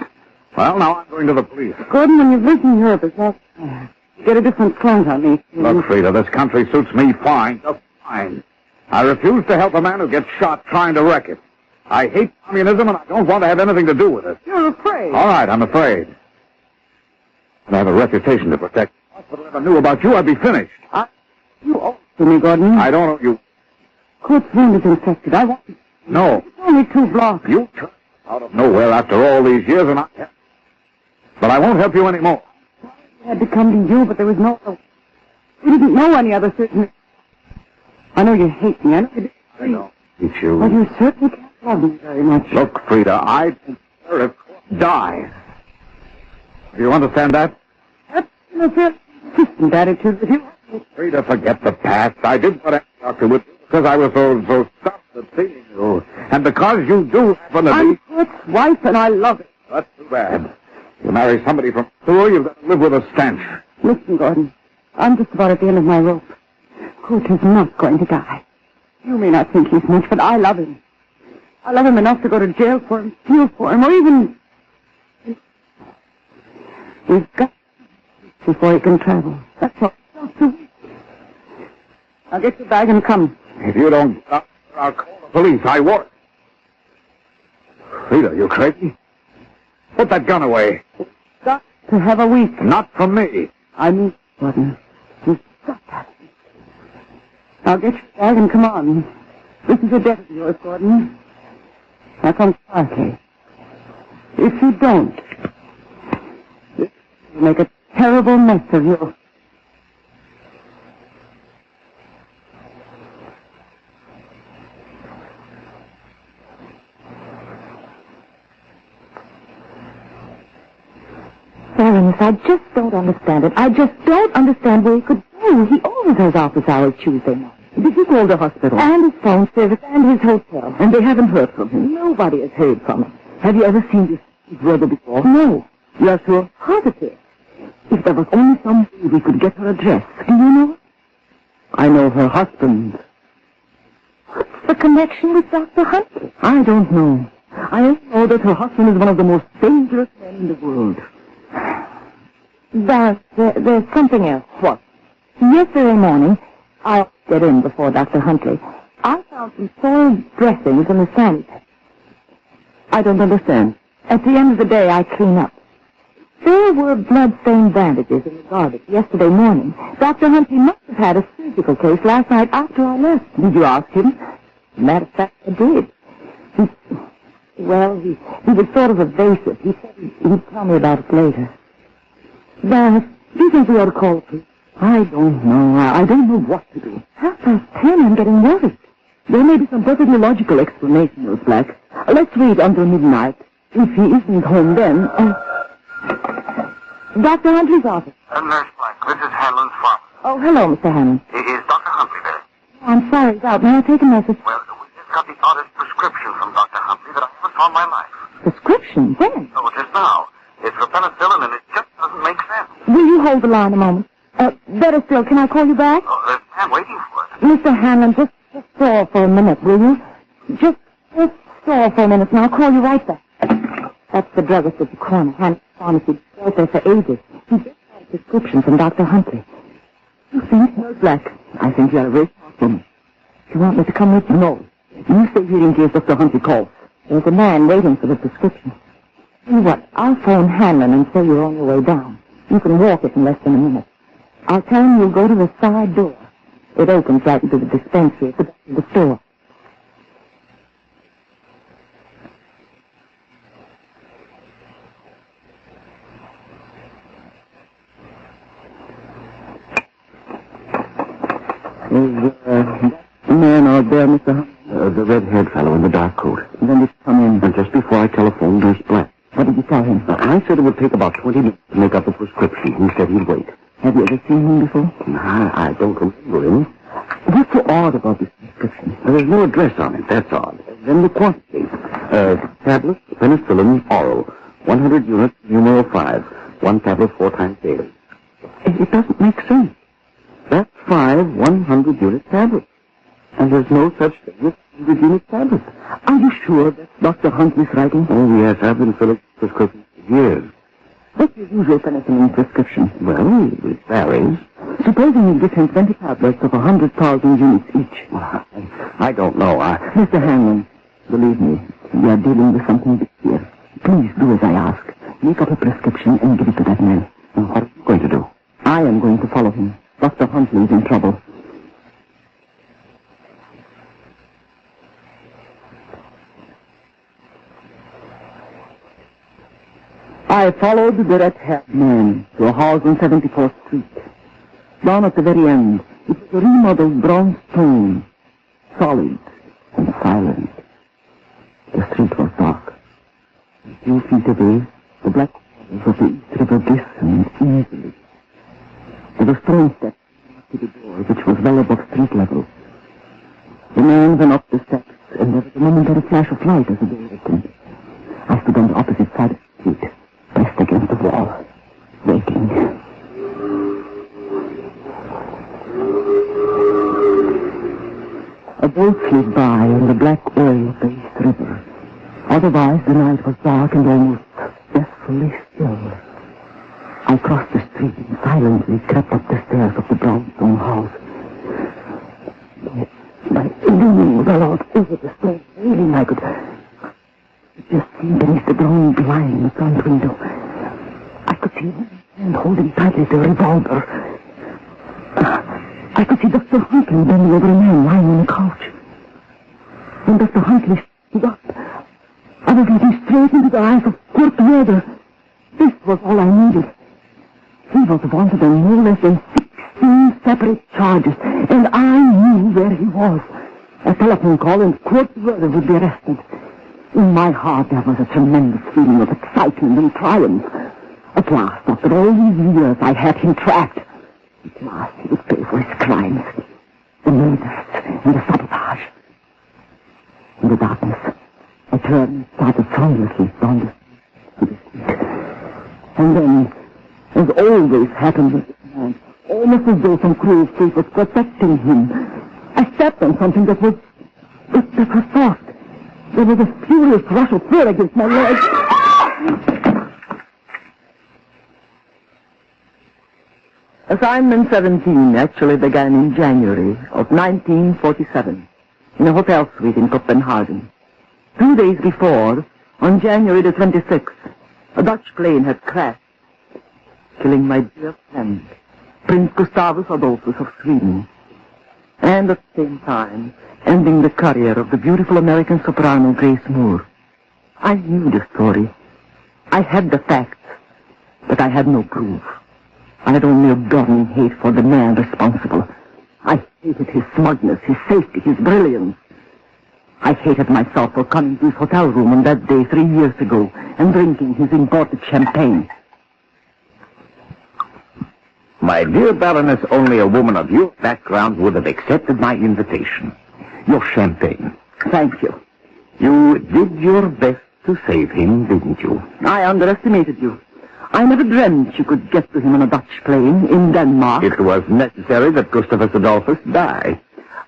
S: Well, now I'm going to the police.
J: Gordon, when you've lived in Europe, it's not... You get a different front on me.
S: Look, Frida, this country suits me fine, just fine. I refuse to help a man who gets shot trying to wreck it. I hate communism, and I don't want to have anything to do with it.
J: You're afraid.
S: All right, I'm afraid. And I have a reputation to protect. If the hospital ever knew about you, I'd be finished.
J: You owe it to me, Gordon.
S: I don't owe you.
J: Kurt's wound is infected. I want...
S: No.
J: It's only 2 blocks.
S: You turned out of nowhere after all these years, and I... But I won't help you anymore.
U: had to come to you, but there was no other. We didn't know any other certain. I know you hate me. I know you didn't.
S: I don't hate you.
U: But you certainly can't love me very much.
S: Look, Frida, I don't care if Court dies. Do you understand that?
U: That's a very consistent attitude with you.
S: Frida, forget the past. I did what I doctor with because I was so stunned at seeing you. And because you do happen to be...
U: I'm Kurt's wife, and I love it.
S: That's too bad. You marry somebody from sewer, you've got to live with a stench.
U: Listen, Gordon. I'm just about at the end of my rope. Kurt is not going to die. You may not think he's much, but I love him. I love him enough to go to jail for him, steal for him, or even... We've got before he can travel. That's all. I'll get your bag and come.
S: If you don't stop, I'll call the police. I won't. Frida, you crazy? Put that gun away.
U: Got to have a week.
S: Not from me.
U: I mean, Gordon, you've got that. I'll get your bag and come on. This is a debt of yours, Gordon. Now come quietly. If you don't, you'll make a terrible mess of you. Baroness, I just don't understand it. I just don't understand where he could go. He always has office hours Tuesday night. Did he call the hospital? And his phone service and his hotel. And they haven't heard from him? Nobody has heard from him. Have you ever seen this brother before? No. You are sure? Positive. If there was only some way we could get her address. Do you know her? I know her husband. What's the connection with Dr. Hunter? I don't know. I only know that her husband is one of the most dangerous men in the world. There's something else. What? Yesterday morning, I'll get in before Dr. Huntley. I found some soiled dressings in the sand. I don't understand. At the end of the day, I clean up. There were blood-stained bandages in the garbage yesterday morning. Dr. Huntley must have had a surgical case last night after I left. Did you ask him? Matter of fact, I did. He was sort of evasive. He said he'd tell me about it later. Baroness, do you think we ought to call the police? I don't know. I don't know what to do. 10:30, I'm getting worried. There may be some perfectly logical explanation, Miss Black. Let's wait until midnight. If he isn't home then... Dr. Huntley's office.
R: Nurse Black, this is Hanlon's father.
U: Oh, hello, Mr. Hanlon.
R: Is Dr. Huntley there?
U: I'm sorry, he's out. May I take a message?
R: Well, we just got the oddest prescription from Dr. Huntley that I ever saw in my life.
U: Prescription? When?
R: Oh, just now. It's for penicillin, and it just doesn't make sense.
U: Will you hold the line a moment? Better still, can I call you back?
R: Oh, there's Sam waiting for us.
U: Mr. Hanlon, just stall for a minute, will you? Just stall for a minute, and I'll call you right back. That's the druggist at the corner. Hanlon's pharmacy. Dealt there for ages. He just had a prescription from Dr. Huntley. You think? Nurse Black, I think you are a very smart woman. You want me to come with you? No. You stay here in case Dr. Huntley calls. There's a man waiting for the prescription. Tell you what, I'll phone Hanlon and say you're on your way down. You can walk it in less than a minute. I'll tell him you'll go to the side door. It opens right into the dispensary at the back of the store. Is the man out there, Mr. Hunt?
S: The red-haired fellow in the dark coat.
U: Then just come in.
S: And just before I telephoned Nurse Black.
U: What did you tell him?
S: I said it would take about 20 minutes to make up the prescription. He said he'd wait.
U: Have you ever seen him before?
S: I don't remember him.
U: What's so odd about this prescription?
S: There's no address on it, that's odd. Then the quantity. Tablets, penicillin, oral. 100 units, numero 5. 1 tablet 4 times daily.
U: It doesn't make sense.
S: That's 5 100-unit tablets. And there's no such thing as 100-unit tablets.
U: Are you sure that's Dr. Huntley's writing?
S: Oh, yes, I've been filling prescriptions for years.
U: What's your usual penicillin prescription?
S: Well, it varies.
U: Supposing you give him 20 tablets of 100,000 units each.
S: Well, I don't know.
U: Mr. Hanlon, believe me, we are dealing with something big here. Please do as I ask. Make up a prescription and give it to that man.
S: Well, what are you going to do?
U: I am going to follow him. Dr. Huntley is in trouble. I I followed the red-haired man to a house on 74th Street. Down at the very end, it was a remodeled bronze stone, solid and silent. The street was dark. A few feet away, the black waters of the East River glistened easily. There were stone steps to the door, which was well above street level. The man went up the steps, and there was a momentary flash of light as the door opened. I stood on the opposite side of the street, pressed against the wall, waiting. A boat slid by on the black oil of the East River. Otherwise, the night was dark and almost deathfully still. I crossed the street and silently crept up the stairs of the brownstone house. My leaning was allowed over the stone railing. I could just see beneath the brown blind in the front window. I could see one hand holding tightly the revolver. I could see Dr. Huntley bending over a man lying on a couch. When Dr. Huntley stood up, I was looking straight into the eyes of Kurt Werder. This was all I needed. He was wanted on no less than 16 separate charges, and I knew where he was. A telephone call and Kurt Werder would be arrested. In my heart there was a tremendous feeling of excitement and triumph. At last, after all these years, I had him trapped. At last he would pay for his crimes, the murders and the sabotage. In the darkness, I turned and started soundlessly down the street. And then, as always happened with this man, almost as though some cruel fate was protecting him, I stepped on something that was soft. There was a furious rush of fear against my leg. Assignment 17 actually began in January of 1947 in a hotel suite in Copenhagen. 2 days before, on January the 26th, a Dutch plane had crashed, killing my dear friend, Prince Gustavus Adolphus of Sweden, and at the same time ending the career of the beautiful American soprano Grace Moore. I knew the story. I had the facts, but I had no proof. I had only a burning hate for the man responsible. I hated his smugness, his safety, his brilliance. I hated myself for coming to his hotel room on that day 3 years ago and drinking his imported champagne.
S: My dear Baroness, only a woman of your background would have accepted my invitation. Your champagne.
U: Thank you.
S: You did your best to save him, didn't you?
U: I underestimated you. I never dreamt you could get to him on a Dutch plane in Denmark.
S: It was necessary that Gustavus Adolphus die.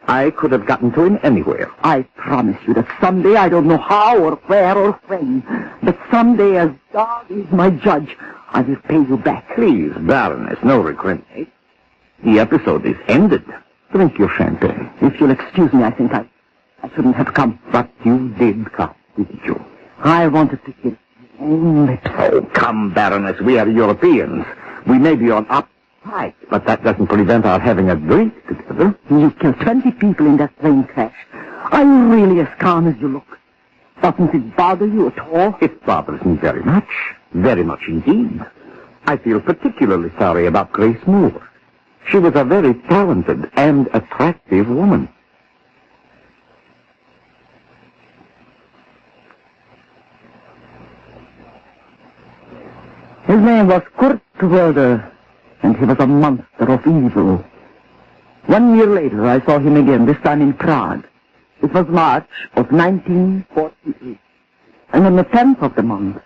S: I could have gotten to him anywhere.
U: I promise you that someday, I don't know how or where or when, but someday, as God is my judge, I will pay you back.
S: Please, Baroness, no recriminate. The episode is ended. Drink your champagne.
U: If you'll excuse me, I think I shouldn't have come.
S: But you did come, didn't you?
U: I wanted to kiss your own lips.
S: Oh, come, Baroness, we are Europeans. We may be on opposite sides, but that doesn't prevent our having a drink together.
U: You killed 20 people in that plane crash. Are you really as calm as you look? Doesn't it bother you at all?
S: It bothers me very much. Very much indeed. I feel particularly sorry about Grace Moore. She was a very talented and attractive woman.
U: His name was Kurt Werder, and he was a monster of evil. 1 year later, I saw him again, this time in Prague. It was March of 1948. And on the 10th of the month,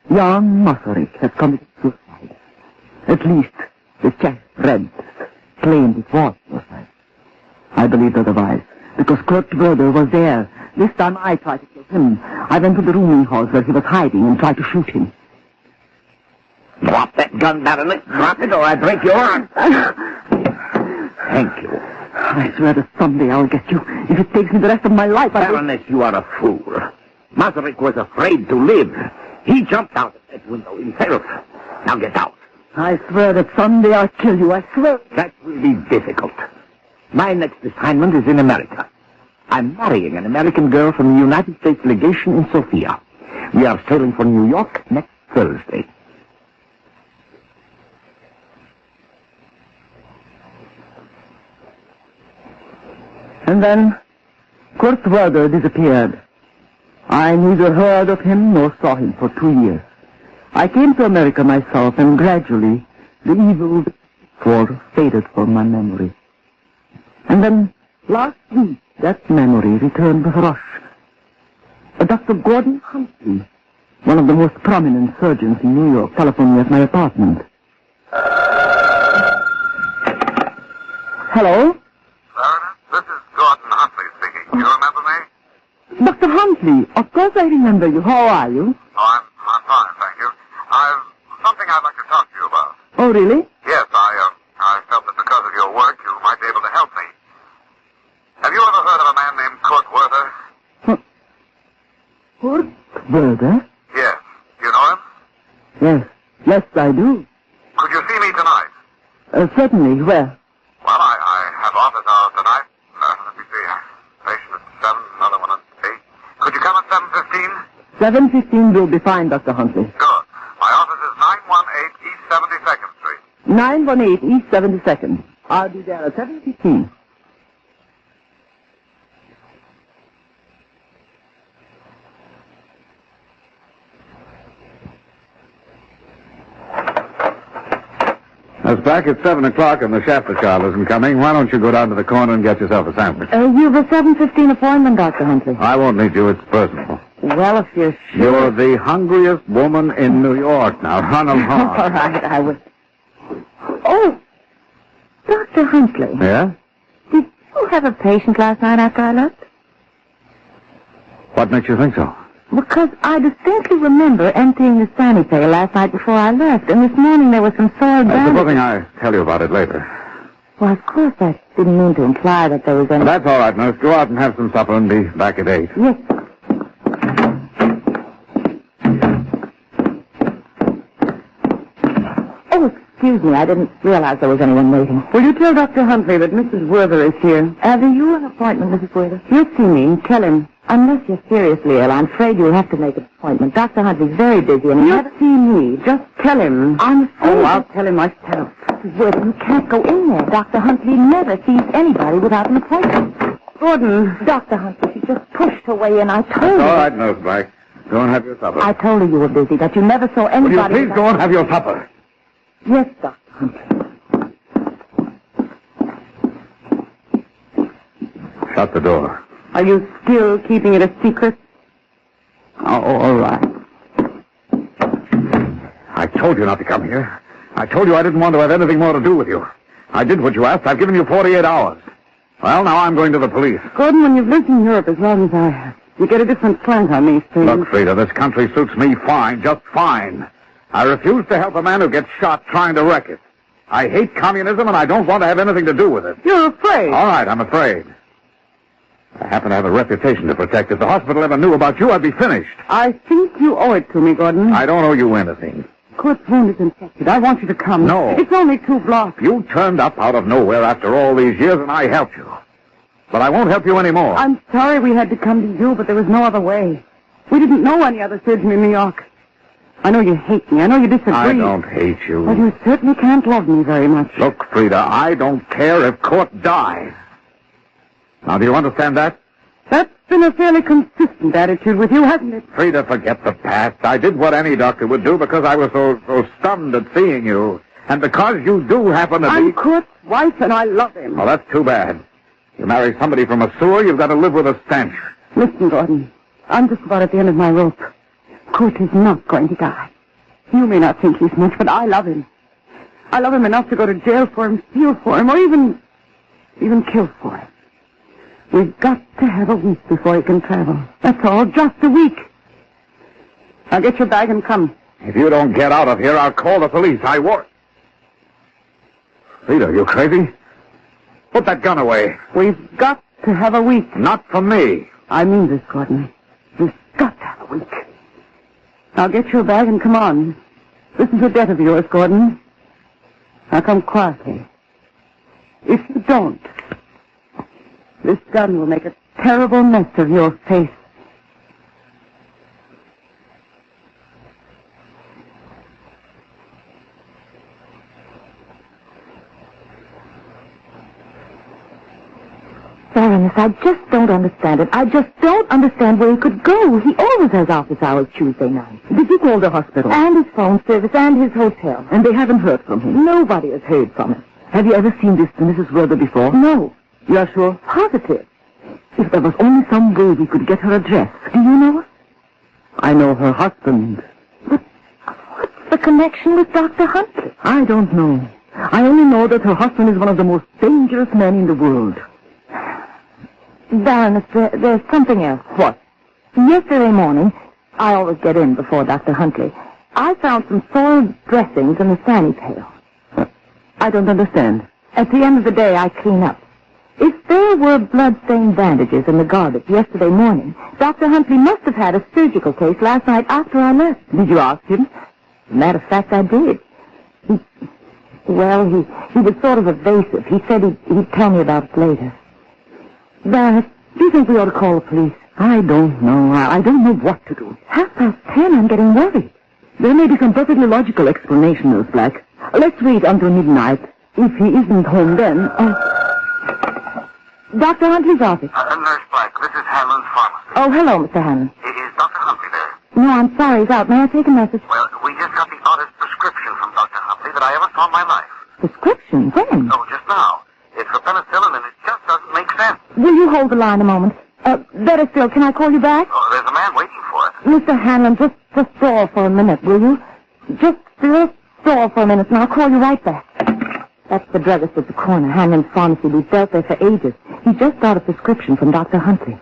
U: Jan Masaryk had committed suicide. At least, the check read claimed it was suicide. I believed otherwise, because Kurt Werder was there. This time I tried to kill him. I went to the rooming house where he was hiding and tried to shoot him.
S: Drop that gun, Baroness. Drop it, or I break your arm. Thank you.
U: I swear that someday I'll get you. If it takes me the rest of my life,
S: Baroness, you are a fool. Masaryk was afraid to live. He jumped out of that window himself. Now get out.
U: I swear that someday I'll kill you. I swear.
S: That will be difficult. My next assignment is in America. I'm marrying an American girl from the United States legation in Sofia. We are sailing for New York next Thursday.
U: And then Kurt Werder disappeared. I neither heard of him nor saw him for 2 years. I came to America myself, and gradually the evil faded from my memory. And then last week, that memory returned with a rush. Dr. Gordon Huntley, one of the most prominent surgeons in New York, telephoned me at my apartment. Hello?
R: Baroness, this is Gordon Huntley speaking. Do you remember me?
U: Dr. Huntley, of course I remember you. How are you?
R: Oh, I'm fine, thank you. I've something I'd like to talk to you about.
U: Oh, really?
R: Yes, I felt that because of your work, you might be able to help me. Have you ever heard of a man named Kurt Werther?
U: Kurt Werther?
R: Yes. Do you know him?
U: Yes. Yes, I do.
R: Could you see me tonight?
U: Certainly. Where?
R: Well, I have office hours tonight. Let me see. Patient at 7, another one at 8. Could you come at 7:15?
U: 7:15 will be fine, Dr. Huntley.
R: Good. My office is 918 East 72nd Street.
U: 918 East 72nd. I'll be there at 7:15.
S: It's back at 7 o'clock and the Shafter child isn't coming. Why don't you go down to the corner and get yourself a sandwich?
U: You've a 7:15 appointment, Dr. Huntley.
S: I won't need you. It's personal.
U: Well, if you're sure...
S: You're the hungriest woman in New York now. Run along.
U: All right, I will. Oh, Dr. Huntley.
S: Yeah?
U: Did you have a patient last night after I left?
S: What makes you think so?
U: Because I distinctly remember emptying the sandy pail last night before I left, and this morning there was some soiled bandages.
S: Supposing I tell you about it later.
U: Well, of course, I didn't mean to imply that there was any...
S: Well, that's all right, nurse. Go out and have some supper and be back at 8.
U: Yes. Oh, excuse me. I didn't realize there was anyone waiting. Will you tell Dr. Huntley that Mrs. Werther is here? Have you an appointment, Mrs. Werther? He'll see me. Tell him. Unless you're seriously ill, I'm afraid you'll have to make an appointment. Dr. Huntley's very busy and he'll see me. Just tell him. I'm afraid. Oh, I'll tell him myself. Mrs. Werther, you can't go in there. Dr. Huntley never sees anybody without an appointment. Gordon. Dr. Huntley, she just pushed her way in. I told her.
S: All right, Nurse Black. Go and have your supper.
U: I told her you were busy, that you never saw anybody...
S: Will you please go and have your supper?
U: Yes, Dr. Huntley.
S: Shut the door.
U: Are you still keeping it a secret? Oh, all right.
S: I told you not to come here. I told you I didn't want to have anything more to do with you. I did what you asked. I've given you 48 hours. Well, now I'm going to the police.
U: Gordon, when you've lived in Europe as long as I have, you get a different slant on these things.
S: Look, Frida, this country suits me fine, just fine. I refuse to help a man who gets shot trying to wreck it. I hate communism, and I don't want to have anything to do with it.
U: You're afraid?
S: All right, I'm afraid. I happen to have a reputation to protect. If the hospital ever knew about you, I'd be finished.
U: I think you owe it to me, Gordon.
S: I don't owe you anything.
U: Kurt's wound is infected. I want you to come.
S: No.
U: It's only 2 blocks.
S: You turned up out of nowhere after all these years, and I helped you. But I won't help you anymore.
U: I'm sorry we had to come to you, but there was no other way. We didn't know any other surgeon in New York. I know you hate me. I know you disagree.
S: I don't hate you.
U: But you certainly can't love me very much.
S: Look, Frida, I don't care if Kurt dies. Now, do you understand that?
U: That's been a fairly consistent attitude with you, hasn't it?
S: Frida, forget the past. I did what any doctor would do because I was so stunned at seeing you. And because you do happen to be...
U: I'm Kurt's wife, and I love him.
S: Well, that's too bad. You marry somebody from a sewer, you've got to live with a stench.
U: Listen, Gordon. I'm just about at the end of my rope. Kurt is not going to die. You may not think he's much, but I love him. I love him enough to go to jail for him, steal for him, or even kill for him. We've got to have a week before he can travel. That's all, just a week. Now get your bag and come.
S: If you don't get out of here, I'll call the police. I won't. Frida, you crazy? Put that gun away.
U: We've got to have a week.
S: Not for me.
U: I mean this, Gordon. We've got to have a week. Now get your bag and come on. This is a debt of yours, Gordon. Now come quietly. If you don't, this gun will make a terrible mess of your face. There. Baroness, I just don't understand it. I just don't understand where he could go. He always has office hours Tuesday night.
J: Did you call the hospital?
U: And his phone service and his hotel.
J: And they haven't heard from him?
U: Nobody has heard from him.
J: Have you ever seen this Mrs. Werther before?
U: No.
J: You are sure?
U: Positive.
J: If there was only some way we could get her address.
U: Do you know her?
J: I know her husband.
U: But what's the connection with Dr. Huntley?
J: I don't know. I only know that her husband is one of the most dangerous men in the world.
U: Baroness, there's something else.
J: What?
U: Yesterday morning, I always get in before Dr. Huntley. I found some soiled dressings in the sani pail.
J: I don't understand.
U: At the end of the day, I clean up. If there were blood-stained bandages in the garbage yesterday morning, Dr. Huntley must have had a surgical case last night after I left.
J: Did you ask him?
U: As a matter of fact, I did. He was sort of evasive. He said he'd tell me about it later. Baroness, do you think we ought to call the police?
J: I don't know. I don't know what to do.
U: 10:30, I'm getting worried.
J: There may be some perfectly logical explanation, Nurse Black. Let's wait until midnight. If he isn't home then...
U: Dr. Huntley's office.
R: Nurse Black, this is Hanlon's pharmacy.
U: Oh, hello, Mr. Hanlon.
R: Is Dr. Huntley there?
U: No, I'm sorry, he's out. May I take a message?
R: Well, we just got the oddest prescription from Dr. Huntley that I ever saw in my life.
U: Prescription? When?
R: Oh, just now. It's for penicillin, and it just doesn't make sense.
U: Will you hold the line a moment? Better still, can I call you back?
R: Oh, there's a man waiting for it.
U: Mr. Hanlon, just stall for a minute, will you? Just stall for a minute, and I'll call you right back. That's the druggist at the corner, Hanlon's pharmacy. We've dealt there for ages. He just got a prescription from Dr. Huntley.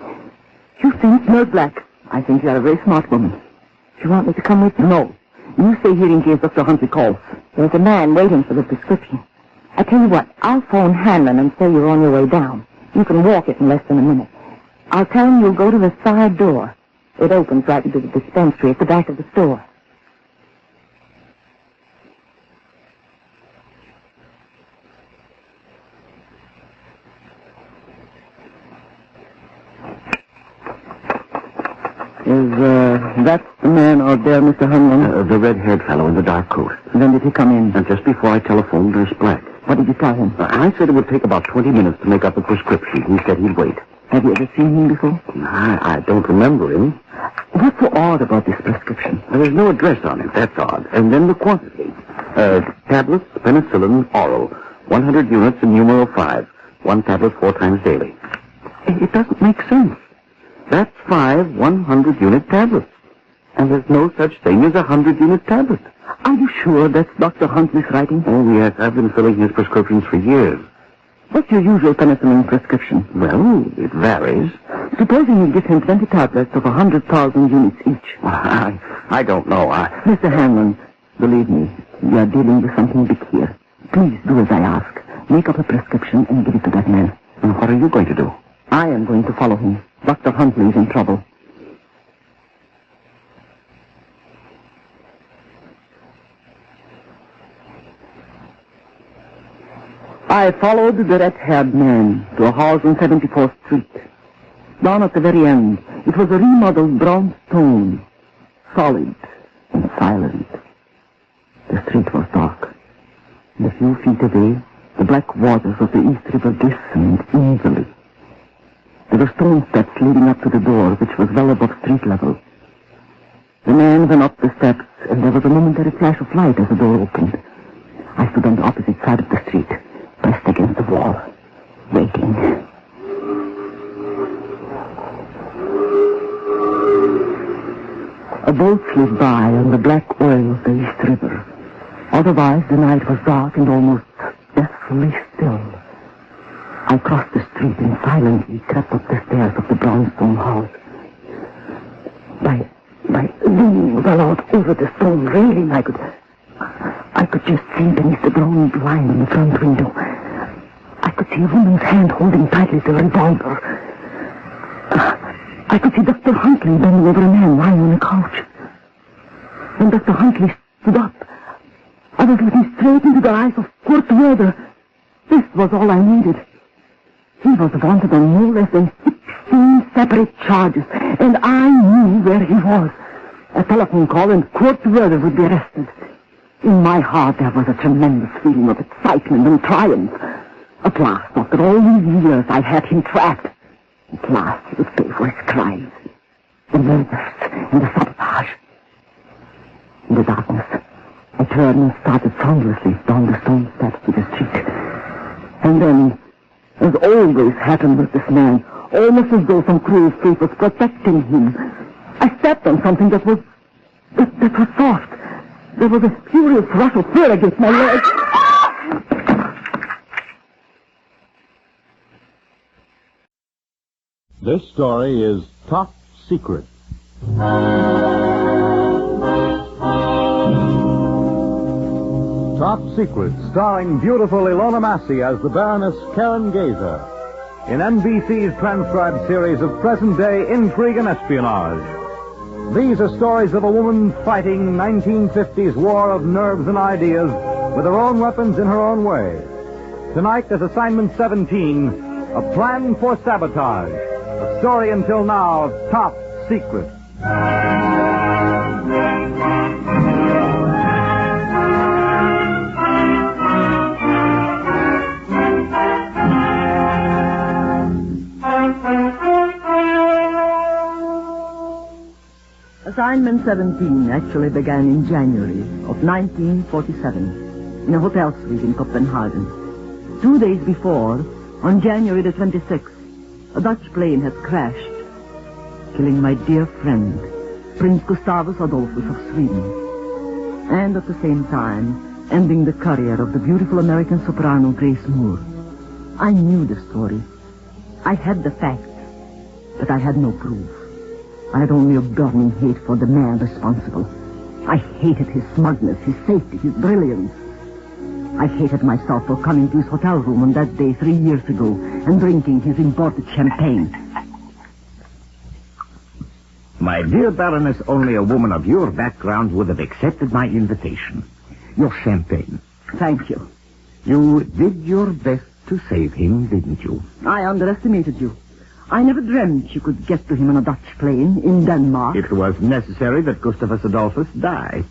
J: You think, Nurse Black? I think you're a very smart woman.
U: Do you want me to come with you?
J: No. You stay here in case Dr. Huntley calls.
U: There's a man waiting for the prescription. I tell you what, I'll phone Hanlon and say you're on your way down. You can walk it in less than a minute. I'll tell him you'll go to the side door. It opens right into the dispensary at the back of the store.
J: Is that the man out there, Mr. Hanlon?
B: The red-haired fellow in the dark coat.
J: When did he come in?
B: And just before I telephoned Nurse Black.
J: What did you tell him?
B: I said it would take about 20 minutes to make up a prescription. He said he'd wait.
U: Have you ever seen him before?
B: I don't remember him.
U: What's so odd about this prescription?
B: There's no address on it, that's odd. And then the quantity. Tablets, penicillin, oral. 100 units in numero 5. 1 tablet 4 times daily.
U: It doesn't make sense.
B: That's 5 100-unit tablets. And there's no such thing as a 100-unit tablet.
U: Are you sure that's Dr. Huntley's writing?
B: Oh, yes. I've been filling his prescriptions for years.
U: What's your usual penicillin prescription?
B: Well, it varies.
U: Supposing you give him 20 tablets of 100,000 units each.
B: I don't know.
U: Mr. Hanlon, believe me, you are dealing with something big here. Please do as I ask. Make up a prescription and give it to that man.
B: And what are you going to do?
U: I am going to follow him. Dr. Huntley is in trouble. I followed the red-haired man to a house on 74th Street. Down at the very end, it was a remodeled brownstone, solid and silent. The street was dark, and a few feet away, the black waters of the East River glistened easily. There were stone steps leading up to the door, which was well above street level. The man went up the steps, and there was a momentary flash of light as the door opened. I stood on the opposite side of the street, pressed against the wall, waiting. A boat slid by on the black oil of the East River. Otherwise, the night was dark and almost deathfully still. I crossed the street and silently crept up the stairs of the brownstone house. By leaning well out over the stone railing, I could just see beneath the brown blind on the front window. I could see a woman's hand holding tightly to a revolver. I could see Dr. Huntley bending over a man lying on a couch. When Dr. Huntley stood up, I was looking straight into the eyes of Kurt Werther. This was all I needed. He was wanted on no less than 16 separate charges, and I knew where he was. A telephone call and Kurt Werther would be arrested. In my heart there was a tremendous feeling of excitement and triumph. At last, after all these years, I had him trapped. At last he would pay for his crimes. The murders and the sabotage. In the darkness, I turned and started soundlessly down the stone steps to the street. And then, as always happened with this man, almost as though some cruel fate was protecting him, I stepped on something that was soft. There was a furious rush of fear against my leg.
K: This story is Top Secret. Top Secret, starring beautiful Ilona Massey as the Baroness Karen Gazer in NBC's transcribed series of present-day intrigue and espionage. These are stories of a woman fighting 1950s war of nerves and ideas with her own weapons in her own way. Tonight, as Assignment 17, A Plan for Sabotage. A story until now of Top Secret.
C: Assignment 17 actually began in January of 1947 in a hotel suite in Copenhagen. 2 days before, on January the 26th, a Dutch plane had crashed, killing my dear friend, Prince Gustavus Adolphus of Sweden, and at the same time ending the career of the beautiful American soprano Grace Moore. I knew the story. I had the facts, but I had no proof. I had only a burning hate for the man responsible. I hated his smugness, his safety, his brilliance. I hated myself for coming to his hotel room on that day 3 years ago and drinking his imported champagne.
B: My dear Baroness, only a woman of your background would have accepted my invitation. Your champagne.
C: Thank you.
B: You did your best to save him, didn't you?
C: I underestimated you. I never dreamt you could get to him on a Dutch plane in Denmark.
B: It was necessary that Gustavus Adolphus die.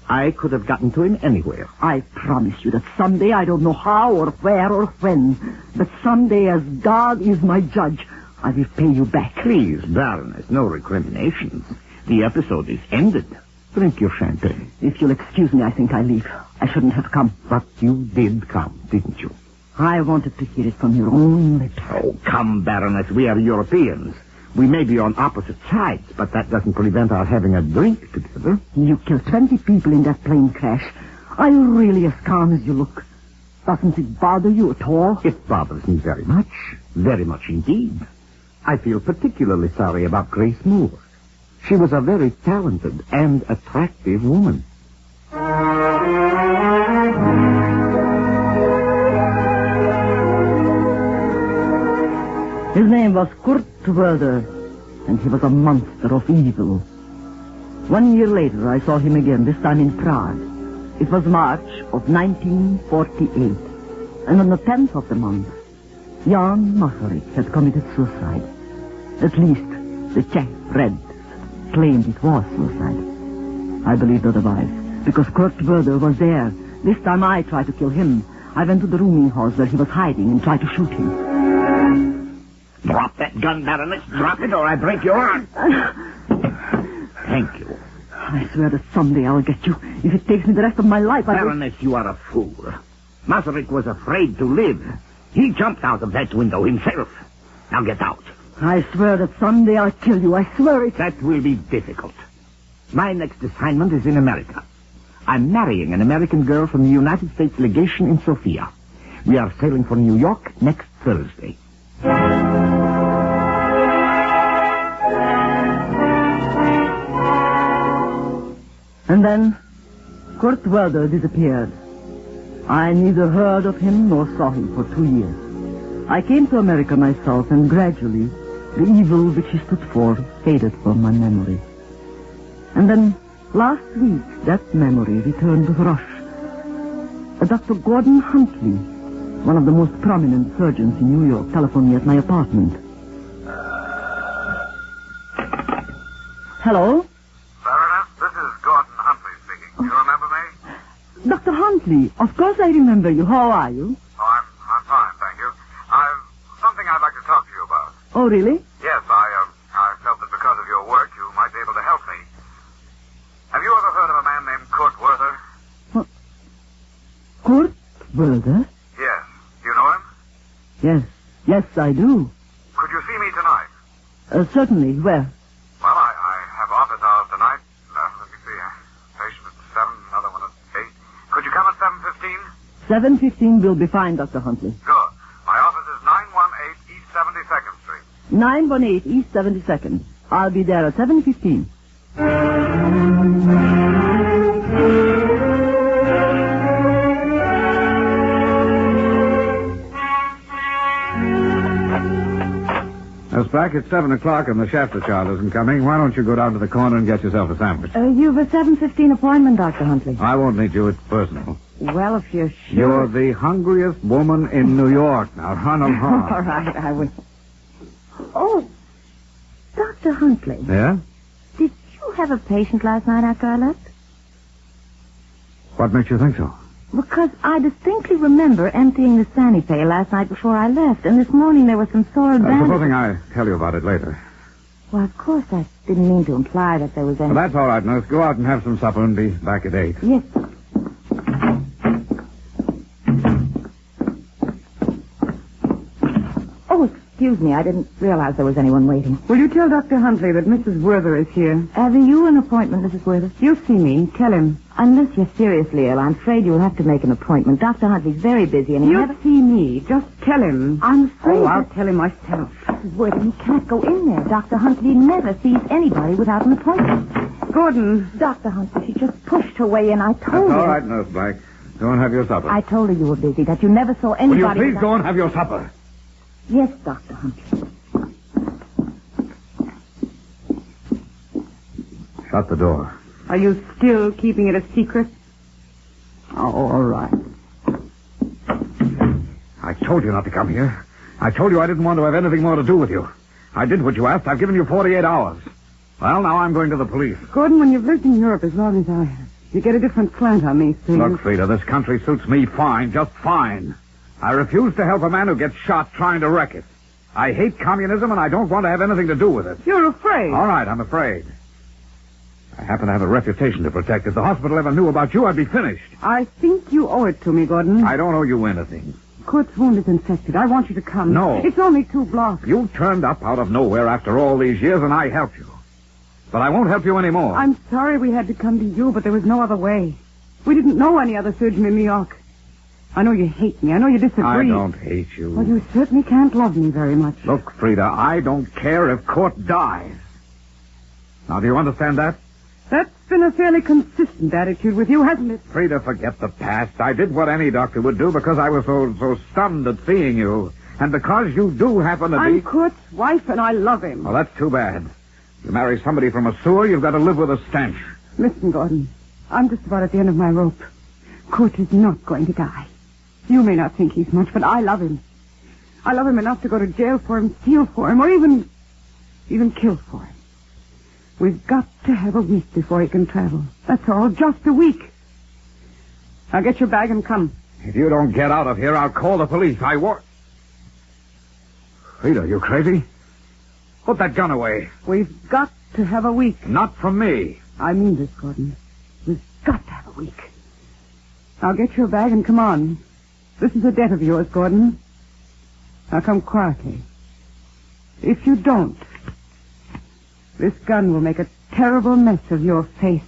B: I could have gotten to him anywhere.
C: I promise you that someday, I don't know how or where or when, but someday, as God is my judge, I will pay you back.
B: Please, Baroness, no recriminations. The episode is ended. Drink your champagne.
C: If you'll excuse me, I think I leave. I shouldn't have come.
B: But you did come, didn't you?
C: I wanted to hear it from your own lips.
B: Oh, come, Baroness. We are Europeans. We may be on opposite sides, but that doesn't prevent our having a drink together.
C: You killed 20 people in that plane crash. Are you really as calm as you look? Doesn't it bother you at all?
B: It bothers me very much. Very much indeed. I feel particularly sorry about Grace Moore. She was a very talented and attractive woman.
C: His name was Kurt Werder, and he was a monster of evil. 1 year later, I saw him again, this time in Prague. It was March of 1948, and on the 10th of the month, Jan Masaryk had committed suicide. At least, the Czech Press claimed it was suicide. I believed otherwise, because Kurt Werder was there. This time I tried to kill him. I went to the rooming house where he was hiding and tried to shoot him.
B: Drop that gun, Baroness. Drop it or I break your arm. Thank you.
C: I swear that someday I'll get you. If it takes me the rest of my life,
B: Baroness, you are a fool. Masaryk was afraid to live. He jumped out of that window himself. Now get out.
C: I swear that someday I'll kill you. I swear it.
B: That will be difficult. My next assignment is in America. I'm marrying an American girl from the United States legation in Sofia. We are sailing for New York next Thursday.
C: And then, Kurt Werder disappeared. I neither heard of him nor saw him for 2 years. I came to America myself, and gradually, the evil which he stood for faded from my memory. And then, last week, that memory returned with a rush. Dr. Gordon Huntley, one of the most prominent surgeons in New York, telephoned me at my apartment. Hello?
R: Baroness, this is Gordon Huntley speaking. Do you remember me?
C: Dr. Huntley, of course I remember you. How are you?
R: Oh, I'm fine, thank you. I've something I'd like to talk to you about.
C: Oh, really?
R: Yes, I felt that because of your work, you might be able to help me. Have you ever heard of a man named Kurt Werther?
C: Kurt Werther?
R: Yes. Do you know him?
C: Yes. Yes, I do.
R: Could you see me tonight?
C: Certainly. Where?
R: Well, I have office hours tonight. Let me see. Patient at 7, another one at 8. Could you come at 7:15?
C: 7:15 will be fine, Dr. Huntley.
R: Good. My office is 918 East 72nd Street.
C: 918 East 72nd. I'll be there at 7:15.
K: Sprack, it's 7 o'clock and the Shafter child isn't coming. Why don't you go down to the corner and get yourself a sandwich?
J: You've a 7:15 appointment, Dr. Huntley.
K: I won't need you. It's personal.
J: Well, if you're sure...
K: You're the hungriest woman in New York. Now, run along.
J: All right, I will. Oh, Dr. Huntley.
K: Yeah?
J: Did you have a patient last night after I left?
K: What makes you think so?
J: Because I distinctly remember emptying the Sandy pail last night before I left, and this morning there was some soiled bandages.
K: Supposing I tell you about it later.
J: Well, of course, I didn't mean to imply that there was any...
K: Well, that's all right, nurse. Go out and have some supper and be back at 8.
J: Yes. Oh, excuse me. I didn't realize there was anyone waiting.
T: Will you tell Dr. Huntley that Mrs. Werther is here?
J: Have you an appointment, Mrs. Werther?
T: You see me. Tell him.
J: Unless you're seriously ill, I'm afraid you'll have to make an appointment. Dr. Huntley's very busy and he
T: You
J: never...
T: see me. Just tell him.
J: I'm afraid...
T: Oh, I'll tell him myself.
J: Mrs. Werther, you can't go in there. Dr. Huntley never sees anybody without an appointment.
T: Gordon.
J: Dr. Huntley, she just pushed her way in. I told her...
K: That's all right, Nurse Black. Go and have your supper.
J: I told her you were busy, that you never saw anybody...
K: Will you please
J: without...
K: go and have your supper?
J: Yes, Dr. Huntley.
K: Shut the door.
T: Are you still keeping it a secret?
K: Oh, all right. I told you not to come here. I told you I didn't want to have anything more to do with you. I did what you asked. I've given you 48 hours. Well, now I'm going to the police.
T: Gordon, when you've lived in Europe as long as I have, you get a different slant on these things.
K: Look, Frida, this country suits me fine, just fine. I refuse to help a man who gets shot trying to wreck it. I hate communism, and I don't want to have anything to do with it.
T: You're afraid.
K: All right, I'm afraid. I happen to have a reputation to protect. If the hospital ever knew about you, I'd be finished.
T: I think you owe it to me, Gordon.
K: I don't owe you anything.
T: Kurt's wound is infected. I want you to come.
K: No.
T: It's only 2 blocks.
K: You turned up out of nowhere after all these years, and I helped you. But I won't help you anymore.
T: I'm sorry we had to come to you, but there was no other way. We didn't know any other surgeon in New York. I know you hate me. I know you disagree.
K: I don't hate you.
T: Well, you certainly can't love me very much.
K: Look, Frida, I don't care if Kurt dies. Now, do you understand that?
T: That's been a fairly consistent attitude with you, hasn't it?
K: Frida, forget the past. I did what any doctor would do because I was so stunned at seeing you. And because you do happen to be...
T: I'm Kurt's wife, and I love him.
K: Well, that's too bad. You marry somebody from a sewer, you've got to live with a stench.
T: Listen, Gordon. I'm just about at the end of my rope. Kurt is not going to die. You may not think he's much, but I love him. I love him enough to go to jail for him, steal for him, or even kill for him. We've got to have a week before he can travel. That's all, just a week. Now get your bag and come.
K: If you don't get out of here, I'll call the police. I warn... Frida, you crazy? Put that gun away.
T: We've got to have a week.
K: Not from me.
T: I mean this, Gordon. We've got to have a week. Now get your bag and come on. This is a debt of yours, Gordon. Now come quietly. If you don't, this gun will make a terrible mess of your face.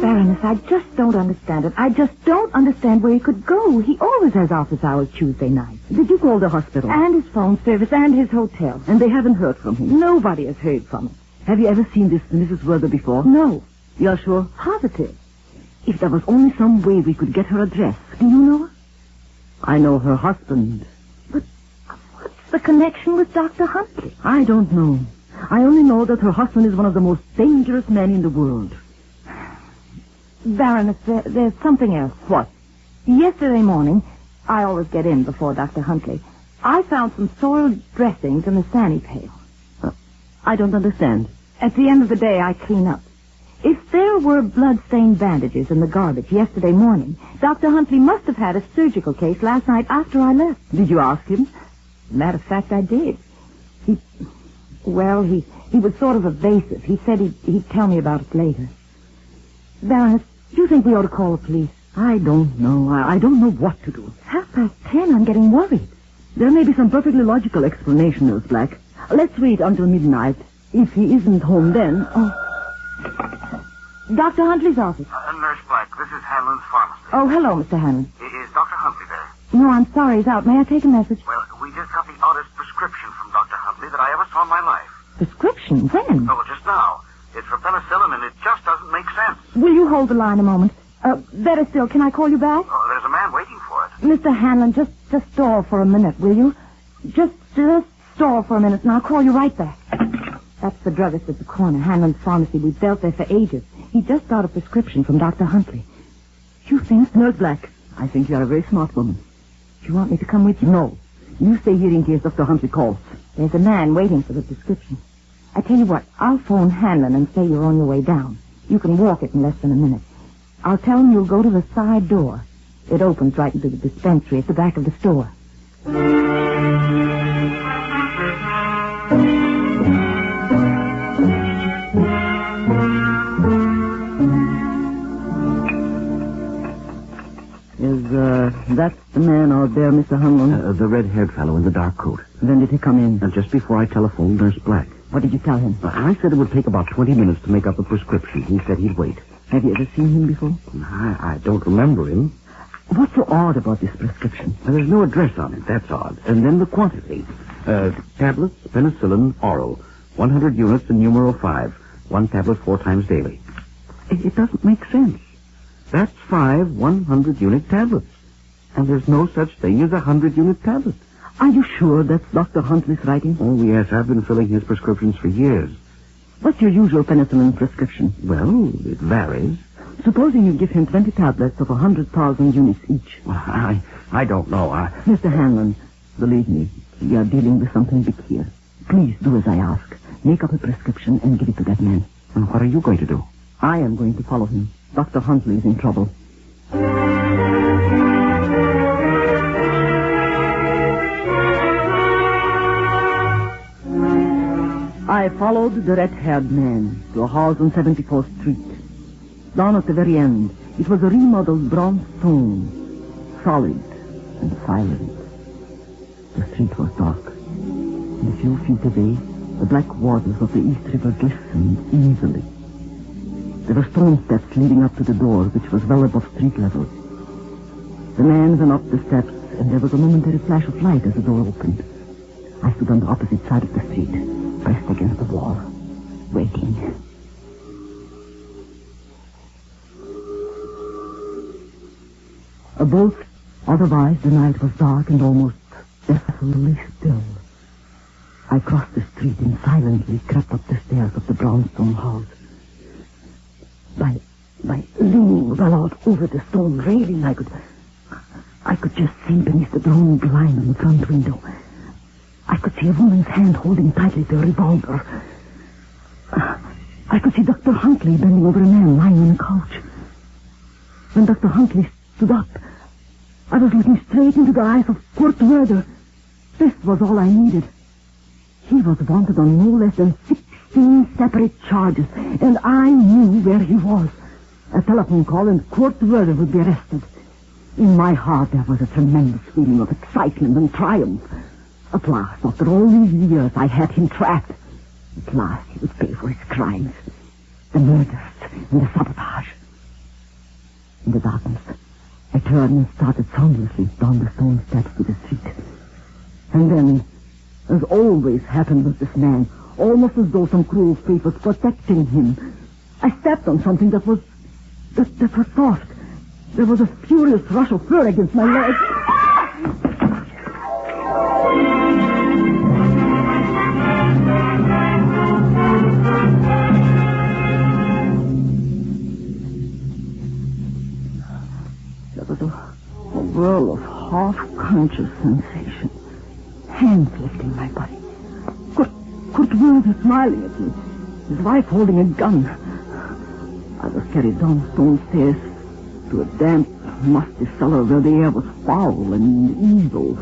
J: Baroness, I just don't understand it. I just don't understand where he could go. He always has office hours Tuesday night.
C: Did you call the hospital?
J: And his phone service and his hotel.
C: And they haven't heard from him?
J: Nobody has heard from him.
C: Have you ever seen this Mrs. Werther before?
J: No.
C: You're sure?
J: Positive.
C: If there was only some way we could get her address.
J: Do you know her?
C: I know her husband.
J: But what's the connection with Dr. Huntley?
C: I don't know. I only know that her husband is one of the most dangerous men in the world.
J: Baroness, there's something else.
C: What?
J: Yesterday morning, I always get in before Dr. Huntley. I found some soiled dressings in the Sandy pail.
C: I don't understand.
L: At the end of the day, I clean up. If there were blood-stained bandages in the garbage yesterday morning, Dr. Huntley must have had a surgical case last night after I left.
J: Did you ask him?
L: Matter of fact, I did. He was sort of evasive. He said he'd tell me about it later. Baroness, do you think we ought to call the police?
J: I don't know. I don't know what to do.
L: 10:30. I'm getting worried.
J: There may be some perfectly logical explanation, Nurse Black. Let's wait until midnight. If he isn't home then...
L: Dr. Huntley's office.
R: Nurse Black, this is Hanlon's pharmacy.
L: Oh, hello, Mr. Hanlon.
R: Is Dr. Huntley there?
L: No, I'm sorry. He's out. May I take a message?
R: Well, we just got the oddest prescription from Dr. Huntley that I ever saw in my life.
L: Prescription? When?
R: Oh, well, just now. It's for penicillin, and it just doesn't make sense.
L: Will you hold the line a moment? Better still, can I call you back?
R: Oh, there's a man waiting for it.
L: Mr. Hanlon, just stall for a minute, will you? Just stall for a minute, and I'll call you right back. That's the druggist at the corner, Hanlon's pharmacy. We've dealt there for ages. He just got a prescription from Dr. Huntley. You think?
J: Nurse Black, I think you're a very smart woman.
L: Do you want me to come with you?
J: No. You stay here in case Dr. Huntley calls.
L: There's a man waiting for the prescription. I tell you what, I'll phone Hanlon and say you're on your way down. You can walk it in less than a minute. I'll tell him you'll go to the side door. It opens right into the dispensary at the back of the store.
J: That's the man out there, Mr. Hanlon?
B: The red-haired fellow in the dark coat.
J: When did he come in?
B: Just before I telephoned Nurse Black.
J: What did you tell him?
B: I said it would take about 20 minutes to make up a prescription. He said he'd wait.
J: Have you ever seen him before?
B: I don't remember him.
J: What's so odd about this prescription?
B: There's no address on it. That's odd. And then the quantity. Tablets, penicillin, oral. 100 units in numero 5. 1 tablet 4 times daily. It doesn't make sense. That's 5 100-unit tablets. And there's no such thing as a 100-unit tablet.
J: Are you sure that's Dr. Huntley's writing?
B: Oh, yes. I've been filling his prescriptions for years.
J: What's your usual penicillin prescription?
B: Well, it varies.
J: Supposing you give him 20 tablets of 100,000 units each.
B: Well, I don't know.
J: Mr. Hanlon, believe me, we are dealing with something big here. Please do as I ask. Make up a prescription and give it to that man.
B: And what are you going to do?
J: I am going to follow him. Dr. Huntley is in trouble. I followed the red-haired man to a house on 74th Street. Down at the very end, it was a remodeled brownstone, solid and silent. The street was dark. And a few feet away, the black waters of the East River glistened easily. There were stone steps leading up to the door, which was well above street level. The man went up the steps, and there was a momentary flash of light as the door opened. I stood on the opposite side of the street, pressed against the wall, waiting. Both, otherwise the night was dark and almost desolately still. I crossed the street and silently crept up the stairs of the brownstone house. By leaning well out over the stone railing, I could just see beneath the drawn blind on the front window. I could see a woman's hand holding tightly to a revolver. I could see Dr. Huntley bending over a man lying on a couch. When Dr. Huntley stood up, I was looking straight into the eyes of Kurt Werder. This was all I needed. He was wanted on no less than 16 separate charges, and I knew where he was. A telephone call and Kurt Werder would be arrested. In my heart there was a tremendous feeling of excitement and triumph. At last, after all these years, I had him trapped. At last he would pay for his crimes. The murders and the sabotage. In the darkness, I turned and started soundlessly down the stone steps to the street. And then, as always happened with this man, almost as though some cruel fate was protecting him, I stepped on something that was soft. There was a furious rush of fur against my leg. There was a whirl of half-conscious sensation. Hands lifting my body. Kurt Werder smiling at me.
C: his wife holding a gun. I was carried down stone stairs to a damp, musty cellar where the air was foul and evil.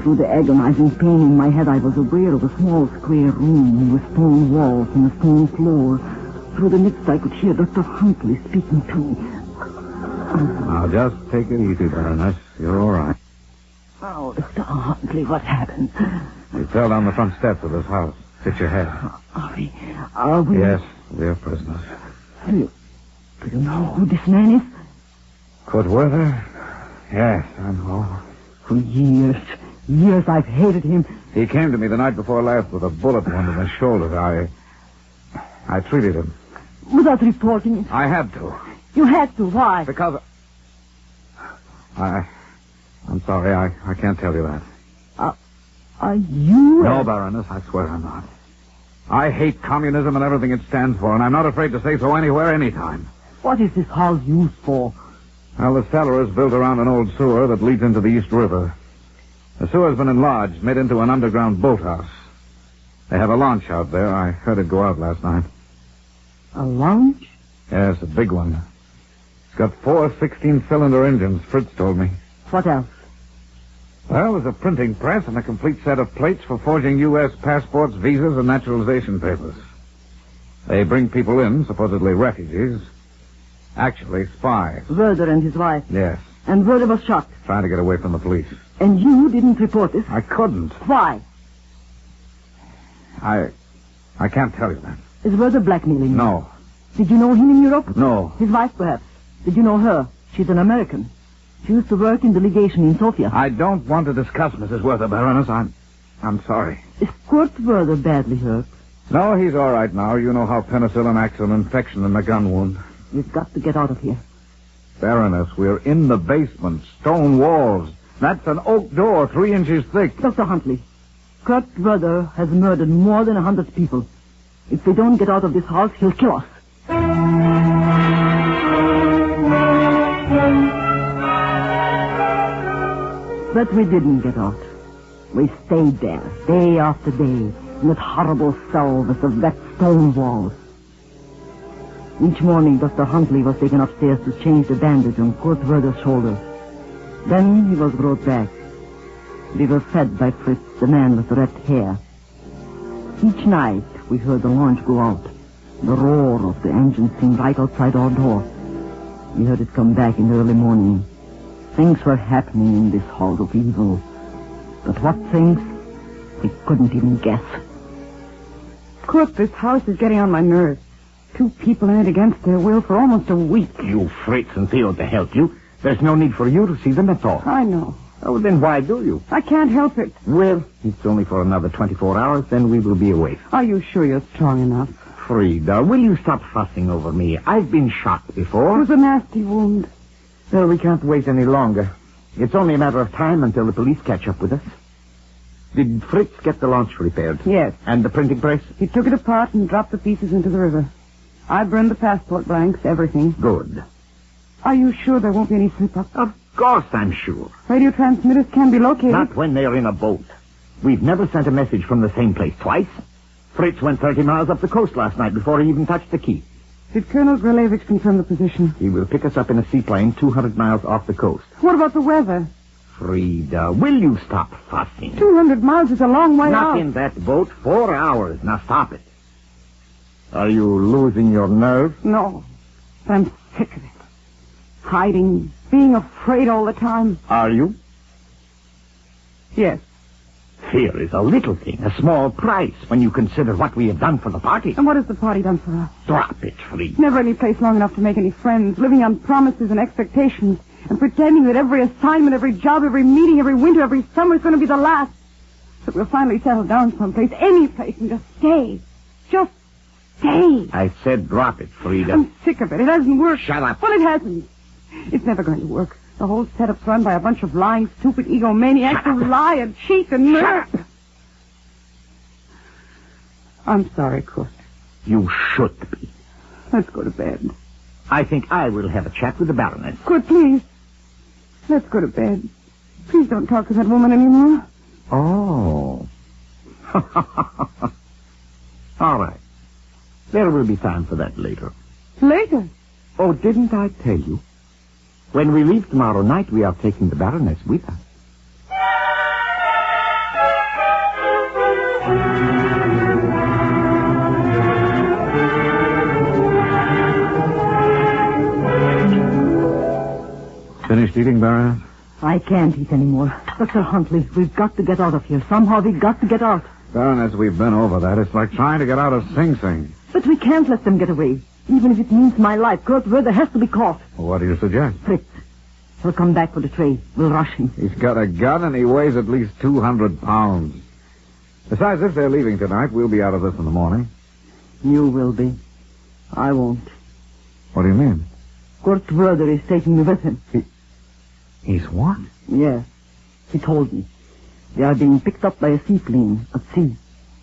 C: Through the agonizing pain in my head, I was aware of a small square room with stone walls and a stone floor. Through the midst, I could hear Dr. Huntley speaking to me.
B: Now, just take it easy, Baroness. You're all right.
C: Oh, Dr. Huntley, what happened?
B: We fell down the front steps of this house. Hit your head.
C: Are we?
B: Yes, we're prisoners.
C: Do you know who this man is?
B: Kurt Werther? Yes, I know.
C: For years I've hated him.
B: He came to me the night before last with a bullet wound in his shoulder. I treated him.
C: Without reporting it?
B: I had to.
C: You had to. Why?
B: Because... I'm sorry, I can't tell you that.
C: Are you...
B: No, Baroness, I swear I'm not. I hate communism and everything it stands for, and I'm not afraid to say so anywhere, anytime.
C: What is this house used for?
B: Well, the cellar is built around an old sewer that leads into the East River. The sewer's been enlarged, made into an underground boathouse. They have a launch out there. I heard it go out last night.
C: A launch?
B: Yes, a big one. It's got 4 16-cylinder engines, Fritz told me.
C: What else?
B: Well, there's a printing press and a complete set of plates for forging U.S. passports, visas, and naturalization papers. They bring people in, supposedly refugees. Actually, spies.
C: Werther and his wife.
B: Yes.
C: And Werther was shot.
B: Trying to get away from the police.
C: And you didn't report this?
B: I couldn't.
C: Why?
B: I can't tell you that.
C: Is Werther blackmailing you?
B: No.
C: Did you know him in Europe?
B: No.
C: His wife, perhaps. Did you know her? She's an American. She used to work in the legation in Sofia.
B: I don't want to discuss Mrs. Werther, Baroness. I'm sorry.
C: Is Kurt Werther badly hurt?
B: No, he's all right now. You know how penicillin acts on infection in a gun wound.
C: We've got to get out of here.
B: Baroness, we're in the basement. Stone walls. That's an oak door 3 inches thick.
C: Dr. Huntley, Kurt Werther has murdered more than 100 people. If we don't get out of this house, he'll kill us. But we didn't get out. We stayed there, day after day, in that horrible cell with the wet stone walls. Each morning, Dr. Huntley was taken upstairs to change the bandage on Kurt Werther's shoulder. Then he was brought back. We were fed by Fritz, the man with the red hair. Each night, we heard the launch go out. The roar of the engine seemed right outside our door. We heard it come back in the early morning. Things were happening in this house of evil. But what things, we couldn't even guess.
T: Kurt, this house is getting on my nerves. 2 people in it against their will for almost a week.
F: You Fritz and Theo to help you. There's no need for you to see them at all.
T: I know.
F: Oh, then why do you?
T: I can't help it.
F: Well, it's only for another 24 hours, then we will be away.
T: Are you sure you're strong enough?
F: Frida, will you stop fussing over me? I've been shot before.
T: It was a nasty wound.
F: Well, we can't wait any longer. It's only a matter of time until the police catch up with us. Did Fritz get the launch repaired?
T: Yes.
F: And the printing press?
T: He took it apart and dropped the pieces into the river. I burned the passport blanks, everything.
F: Good.
T: Are you sure there won't be any slip-up?
F: Of course I'm sure.
T: Radio transmitters can be located.
F: Not when they're in a boat. We've never sent a message from the same place twice. Fritz went 30 miles up the coast last night before he even touched the key.
T: Did Colonel Grelevich confirm the position?
F: He will pick us up in a seaplane 200 miles off the coast.
T: What about the weather?
F: Frida, will you stop fussing?
T: 200 miles is a long way out.
F: Not in that boat. 4 hours. Now stop it. Are you losing your nerve?
T: No. But I'm sick of it. Hiding, being afraid all the time.
F: Are you?
T: Yes.
F: Fear is a little thing, a small price, when you consider what we have done for the party.
T: And what has the party done for us?
F: Drop it, Frida.
T: Never any place long enough to make any friends, living on promises and expectations, and pretending that every assignment, every job, every meeting, every winter, every summer is going to be the last. That we'll finally settle down someplace, any place, and just stay. Just stay.
F: I said drop it, Frida.
T: I'm sick of it. It hasn't worked.
F: Shut up.
T: Well, it hasn't. It's never going to work. The whole setup's run by a bunch of lying, stupid egomaniacs who lie and cheat and murder. I'm sorry, Kurt.
F: You should be.
T: Let's go to bed.
F: I think I will have a chat with the Baroness.
T: Kurt, please. Let's go to bed. Please don't talk to that woman anymore.
F: Oh. All right.
B: There will be time for that later.
T: Later?
B: Oh, didn't I tell you? When we leave tomorrow night, we are taking the Baroness with us.
K: Finished eating, Baroness?
C: I can't eat anymore. Dr. Huntley, we've got to get out of here. Somehow we've got to get out.
K: Baroness, we've been over that. It's like trying to get out of Sing Sing.
C: But we can't let them get away. Even if it means my life, Kurt Werder has to be caught.
K: Well, what do you suggest?
C: Fritz. He'll come back for the tray. We'll rush him.
K: He's got a gun and he weighs at least 200 pounds. Besides, if they're leaving tonight, we'll be out of this in the morning.
C: You will be. I won't.
K: What do you mean?
C: Kurt Werder is taking me with him.
K: He's what?
C: Yes. He told me. They are being picked up by a seaplane at sea.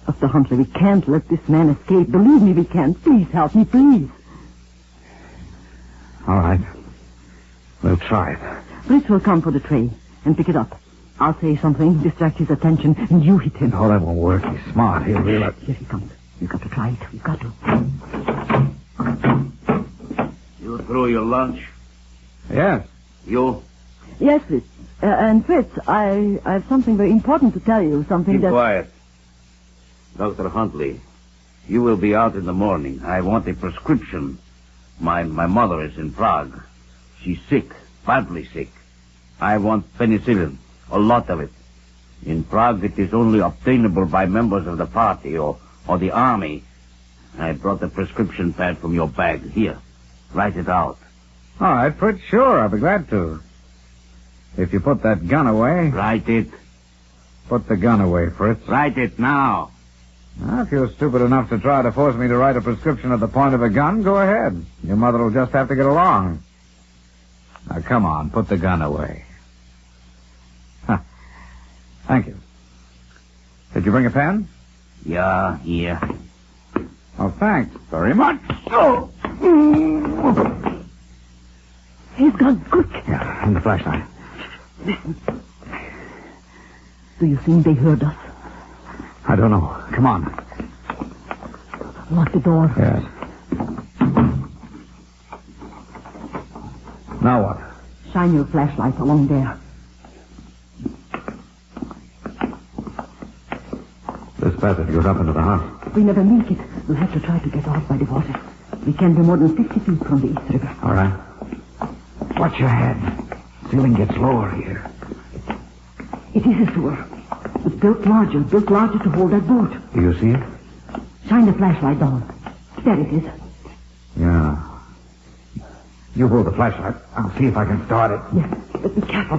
C: Dr. Huntley, we can't let this man escape. Believe me, we can't. Please help me, please.
K: All right. We'll try it.
C: Fritz will come for the tray and pick it up. I'll say something, distract his attention, and you hit him.
K: Oh, that won't work. He's smart. He'll realize...
C: Here he comes. You've got to try it. You've got to.
B: You through your lunch?
K: Yes.
B: You?
C: Yes, Fritz. And Fritz, I have something very important to tell you. Something
B: Keep
C: that...
B: quiet. Dr. Huntley, you will be out in the morning. I want a prescription. My mother is in Prague. She's sick, badly sick. I want penicillin, a lot of it. In Prague, it is only obtainable by members of the party or the army. I brought the prescription pad from your bag. Here, write it out.
K: All right, Fritz, sure. I'll be glad to. If you put that gun away...
B: Write it.
K: Put the gun away, Fritz.
B: Write it now.
K: Now, if you're stupid enough to try to force me to write a prescription at the point of a gun, go ahead. Your mother will just have to get along. Now, come on, put the gun away. Huh. Thank you. Did you bring a pen?
B: Yeah, here.
K: Oh, thanks very much.
C: Oh! He's gone, quick.
K: Yeah, and the flashlight.
C: Listen. Do you think they heard us?
K: I don't know. Come on.
C: Lock the door.
K: Yes. Now what?
C: Shine your flashlight along there.
K: This passage goes up into the house.
C: If we never make it, we'll have to try to get out by the water. We can't be more than 50 feet from the East River.
K: All right. Watch your head. Ceiling gets lower here.
C: It is a sewer. It's built larger to hold that boat.
K: Do you see it?
C: Shine the flashlight down. There it is.
K: Yeah. You hold the flashlight. I'll see if I can start it.
C: Yes, but be careful.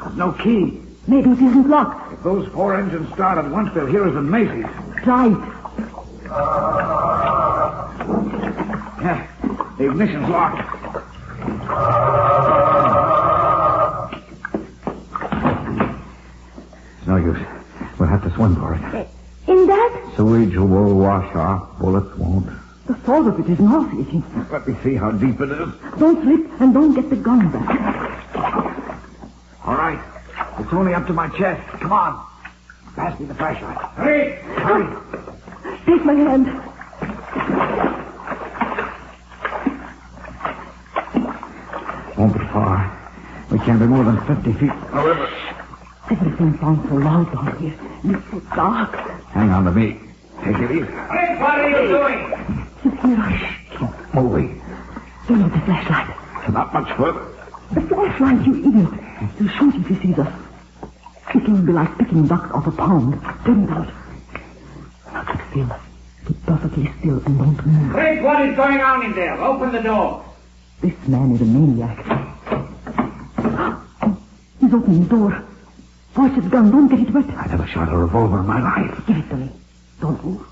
K: There's no key.
C: Maybe it isn't locked.
K: If those 4 engines start at once, they'll hear us in Macy's.
C: Try it.
K: Yeah, the ignition's locked. It's no use. We'll have to swim for it.
L: In that?
K: Sewage will wash off. Bullets won't.
C: The thought of it is nauseating.
K: Let me see how deep it is.
C: Don't slip and don't get the gun back.
K: All right. It's only up to my chest. Come on. Pass me the flashlight. Hurry! Hurry!
C: Take my hand.
K: Won't be far. We can't be more than 50 feet. However.
C: Everything sounds so loud down here. It's so dark.
K: Hang on to me. Take it easy.
R: Hey, what are you doing?
C: He's near us.
K: Keep moving.
C: Don't need the flashlight.
K: Not much further.
C: The flashlight, you idiot. He'll shoot if he sees us. It will be like picking ducks off a pond. Turn it out. Now keep still. Keep perfectly still and don't move.
R: Rick, what is going on in there? Open the door.
C: This man is a maniac. He's opening the door. Watch his gun. Don't get it wet.
K: I never shot a revolver in my life.
C: Give it to me. Don't move.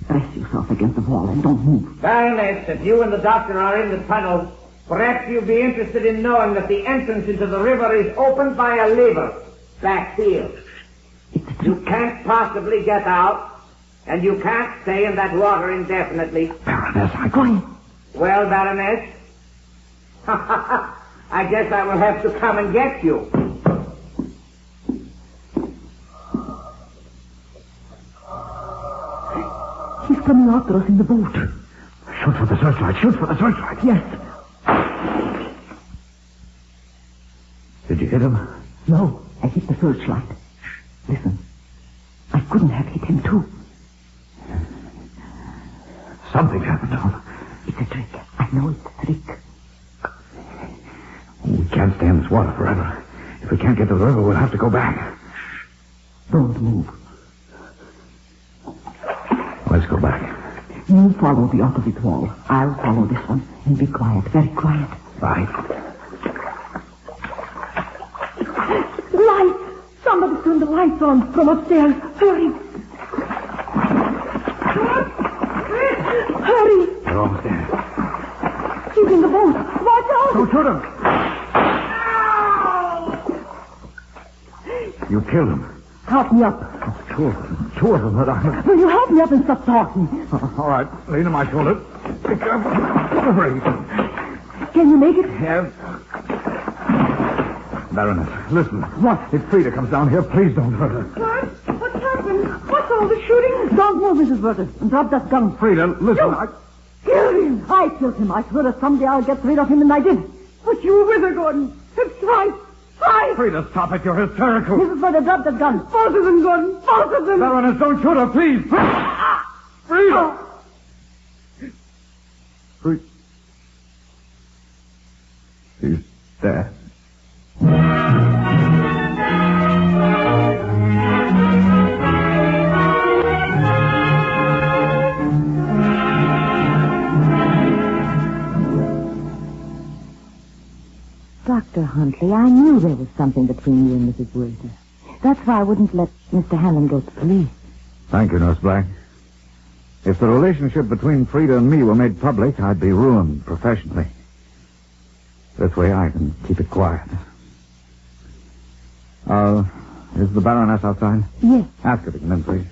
C: Press yourself against the wall and don't move.
R: Baroness, if you and the doctor are in the tunnel, perhaps you'll be interested in knowing that the entrance into the river is opened by a lever. Back here. You can't possibly get out, and you can't stay in that water indefinitely.
K: Baroness,
R: Well, Baroness, I guess I will have to come and get you.
C: He's coming after us in the boat.
B: Shoot for the searchlight. Shoot for the searchlight.
C: Yes.
B: Did you hit him?
C: No, I hit the searchlight. Listen. I couldn't have hit him, too.
B: Something happened to him.
C: It's a trick. I know it's a trick.
B: We can't stay in this water forever. If we can't get to the river, we'll have to go back.
C: Don't move.
B: Let's go back.
C: You follow the opposite wall. I'll follow this one. And be quiet, very quiet.
B: Right.
C: Lights! Somebody turned the lights on from upstairs. Hurry! Hurry!
B: They're almost there.
C: He's in the boat. Watch out!
B: Don't shoot him! You killed him.
C: Help me up.
B: Two of them. Two of them, Madame.
C: Will you help me up and stop talking?
B: All right. Lean on my shoulder. Be careful. Hurry.
C: Can you make it?
B: Yes. Baroness, listen.
C: What?
B: If Frida comes down here, please don't hurt her.
T: What? What's happened? What's all the shooting?
C: Don't move, Mrs. Werther. Drop that gun.
B: Frida, listen.
C: Killed him. I killed him. I swear that someday I'll get rid of him, and I did.
T: But you were with her, Gordon. It's right. Right.
B: Frida, stop it. You're hysterical.
C: Mrs. Werther, drop that gun.
T: Both of them, Gordon. Both of them.
B: Baroness, don't shoot her, please. Frida! Frida. She's dead.
L: Dr. Huntley, I knew there was something between you and Mrs. Werther. That's why I wouldn't let Mr. Hanlon go to police.
B: Thank you, Nurse Black. If the relationship between Frida and me were made public, I'd be ruined professionally. This way I can keep it quiet. Is the Baroness outside?
L: Yes.
B: Ask her to come in, please.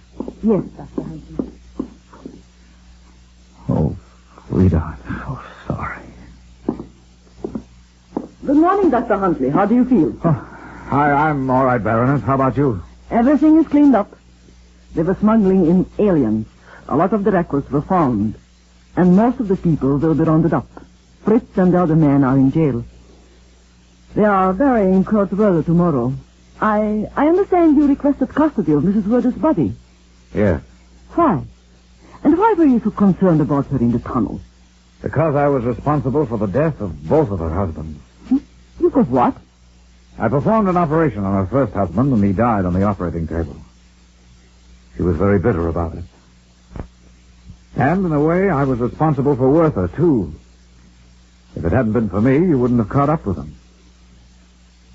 L: Yes, Dr. Huntley.
B: Oh, Frida, I'm so sorry.
C: Good morning, Dr. Huntley. How do you feel?
B: I'm all right, Baroness. How about you?
C: Everything is cleaned up. They were smuggling in aliens. A lot of the records were found. And most of the people will be rounded up. Fritz and the other men are in jail. They are burying Kurt Werther tomorrow. I understand you requested custody of Mrs. Werther's body.
B: Yes.
C: Why? And why were you so concerned about her in the tunnel?
B: Because I was responsible for the death of both of her husbands.
C: Because what?
B: I performed an operation on her first husband, and he died on the operating table. She was very bitter about it. And, in a way, I was responsible for Werther, too. If it hadn't been for me, you wouldn't have caught up with him.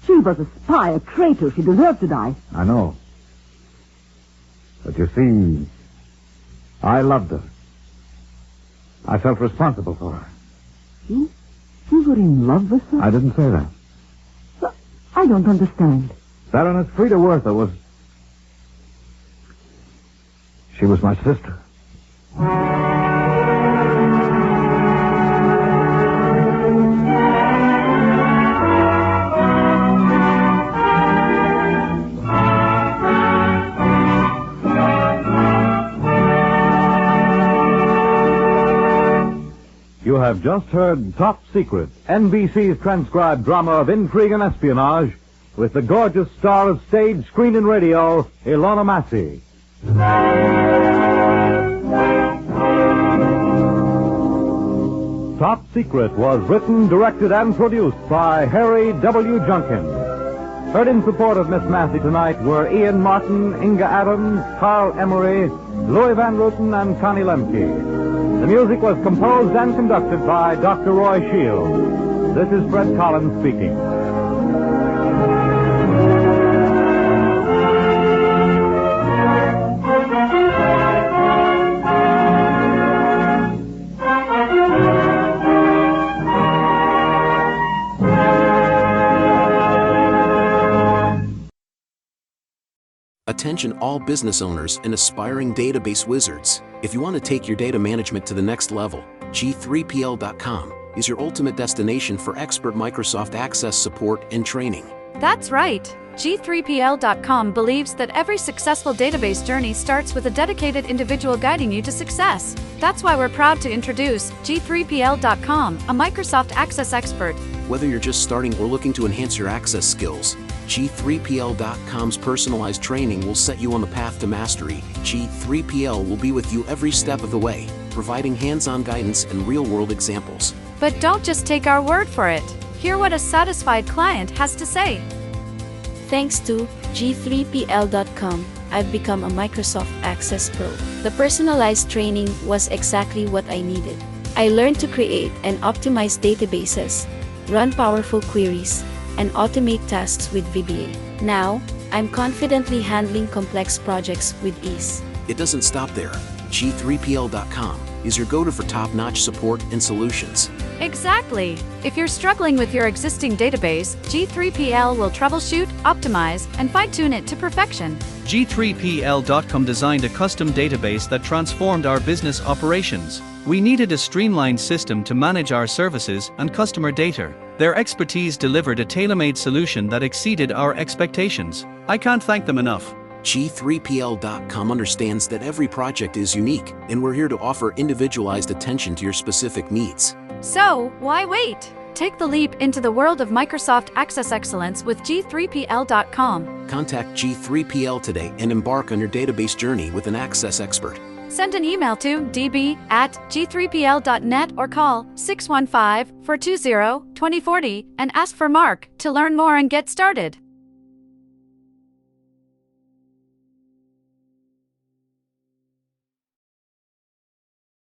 C: She was a spy, a traitor. She deserved to die.
B: I know. But you see, I loved her. I felt responsible for her.
C: You were in love with her?
B: I didn't say that.
C: But I don't understand.
B: Baroness Frida Werther was... She was my sister.
K: You have just heard Top Secret, NBC's transcribed drama of intrigue and espionage, with the gorgeous star of stage, screen, and radio, Ilona Massey. Top Secret was written, directed, and produced by Harry W. Junkin. Heard in support of Miss Massey tonight were Ian Martin, Inga Adams, Carl Emery, Louis Van Ruten, and Connie Lemke. The music was composed and conducted by Dr. Roy Shields. This is Fred Collins speaking.
D: Attention all business owners and aspiring database wizards. If you want to take your data management to the next level, G3PL.com is your ultimate destination for expert Microsoft Access support and training.
N: That's right. G3PL.com believes that every successful database journey starts with a dedicated individual guiding you to success. That's why we're proud to introduce G3PL.com, a Microsoft Access expert.
D: Whether you're just starting or looking to enhance your access skills, G3PL.com's personalized training will set you on the path to mastery. G3PL will be with you every step of the way, providing hands-on guidance and real-world examples.
N: But don't just take our word for it. Hear what a satisfied client has to say.
O: Thanks to G3PL.com, I've become a Microsoft Access Pro. The personalized training was exactly what I needed. I learned to create and optimize databases, run powerful queries, and automate tasks with VBA. Now, I'm confidently handling complex projects with ease.
D: It doesn't stop there. G3PL.com is your go-to for top-notch support and solutions.
N: Exactly. If you're struggling with your existing database, G3PL will troubleshoot, optimize, and fine-tune it to perfection.
W: G3PL.com designed a custom database that transformed our business operations. We needed a streamlined system to manage our services and customer data. Their expertise delivered a tailor-made solution that exceeded our expectations. I can't thank them enough.
D: G3PL.com understands that every project is unique, and we're here to offer individualized attention to your specific needs.
N: So, why wait? Take the leap into the world of Microsoft Access Excellence with G3PL.com.
D: Contact G3PL today and embark on your database journey with an access expert.
N: Send an email to db@g3pl.net or call 615-420-2040 and ask for Mark to learn more and get started.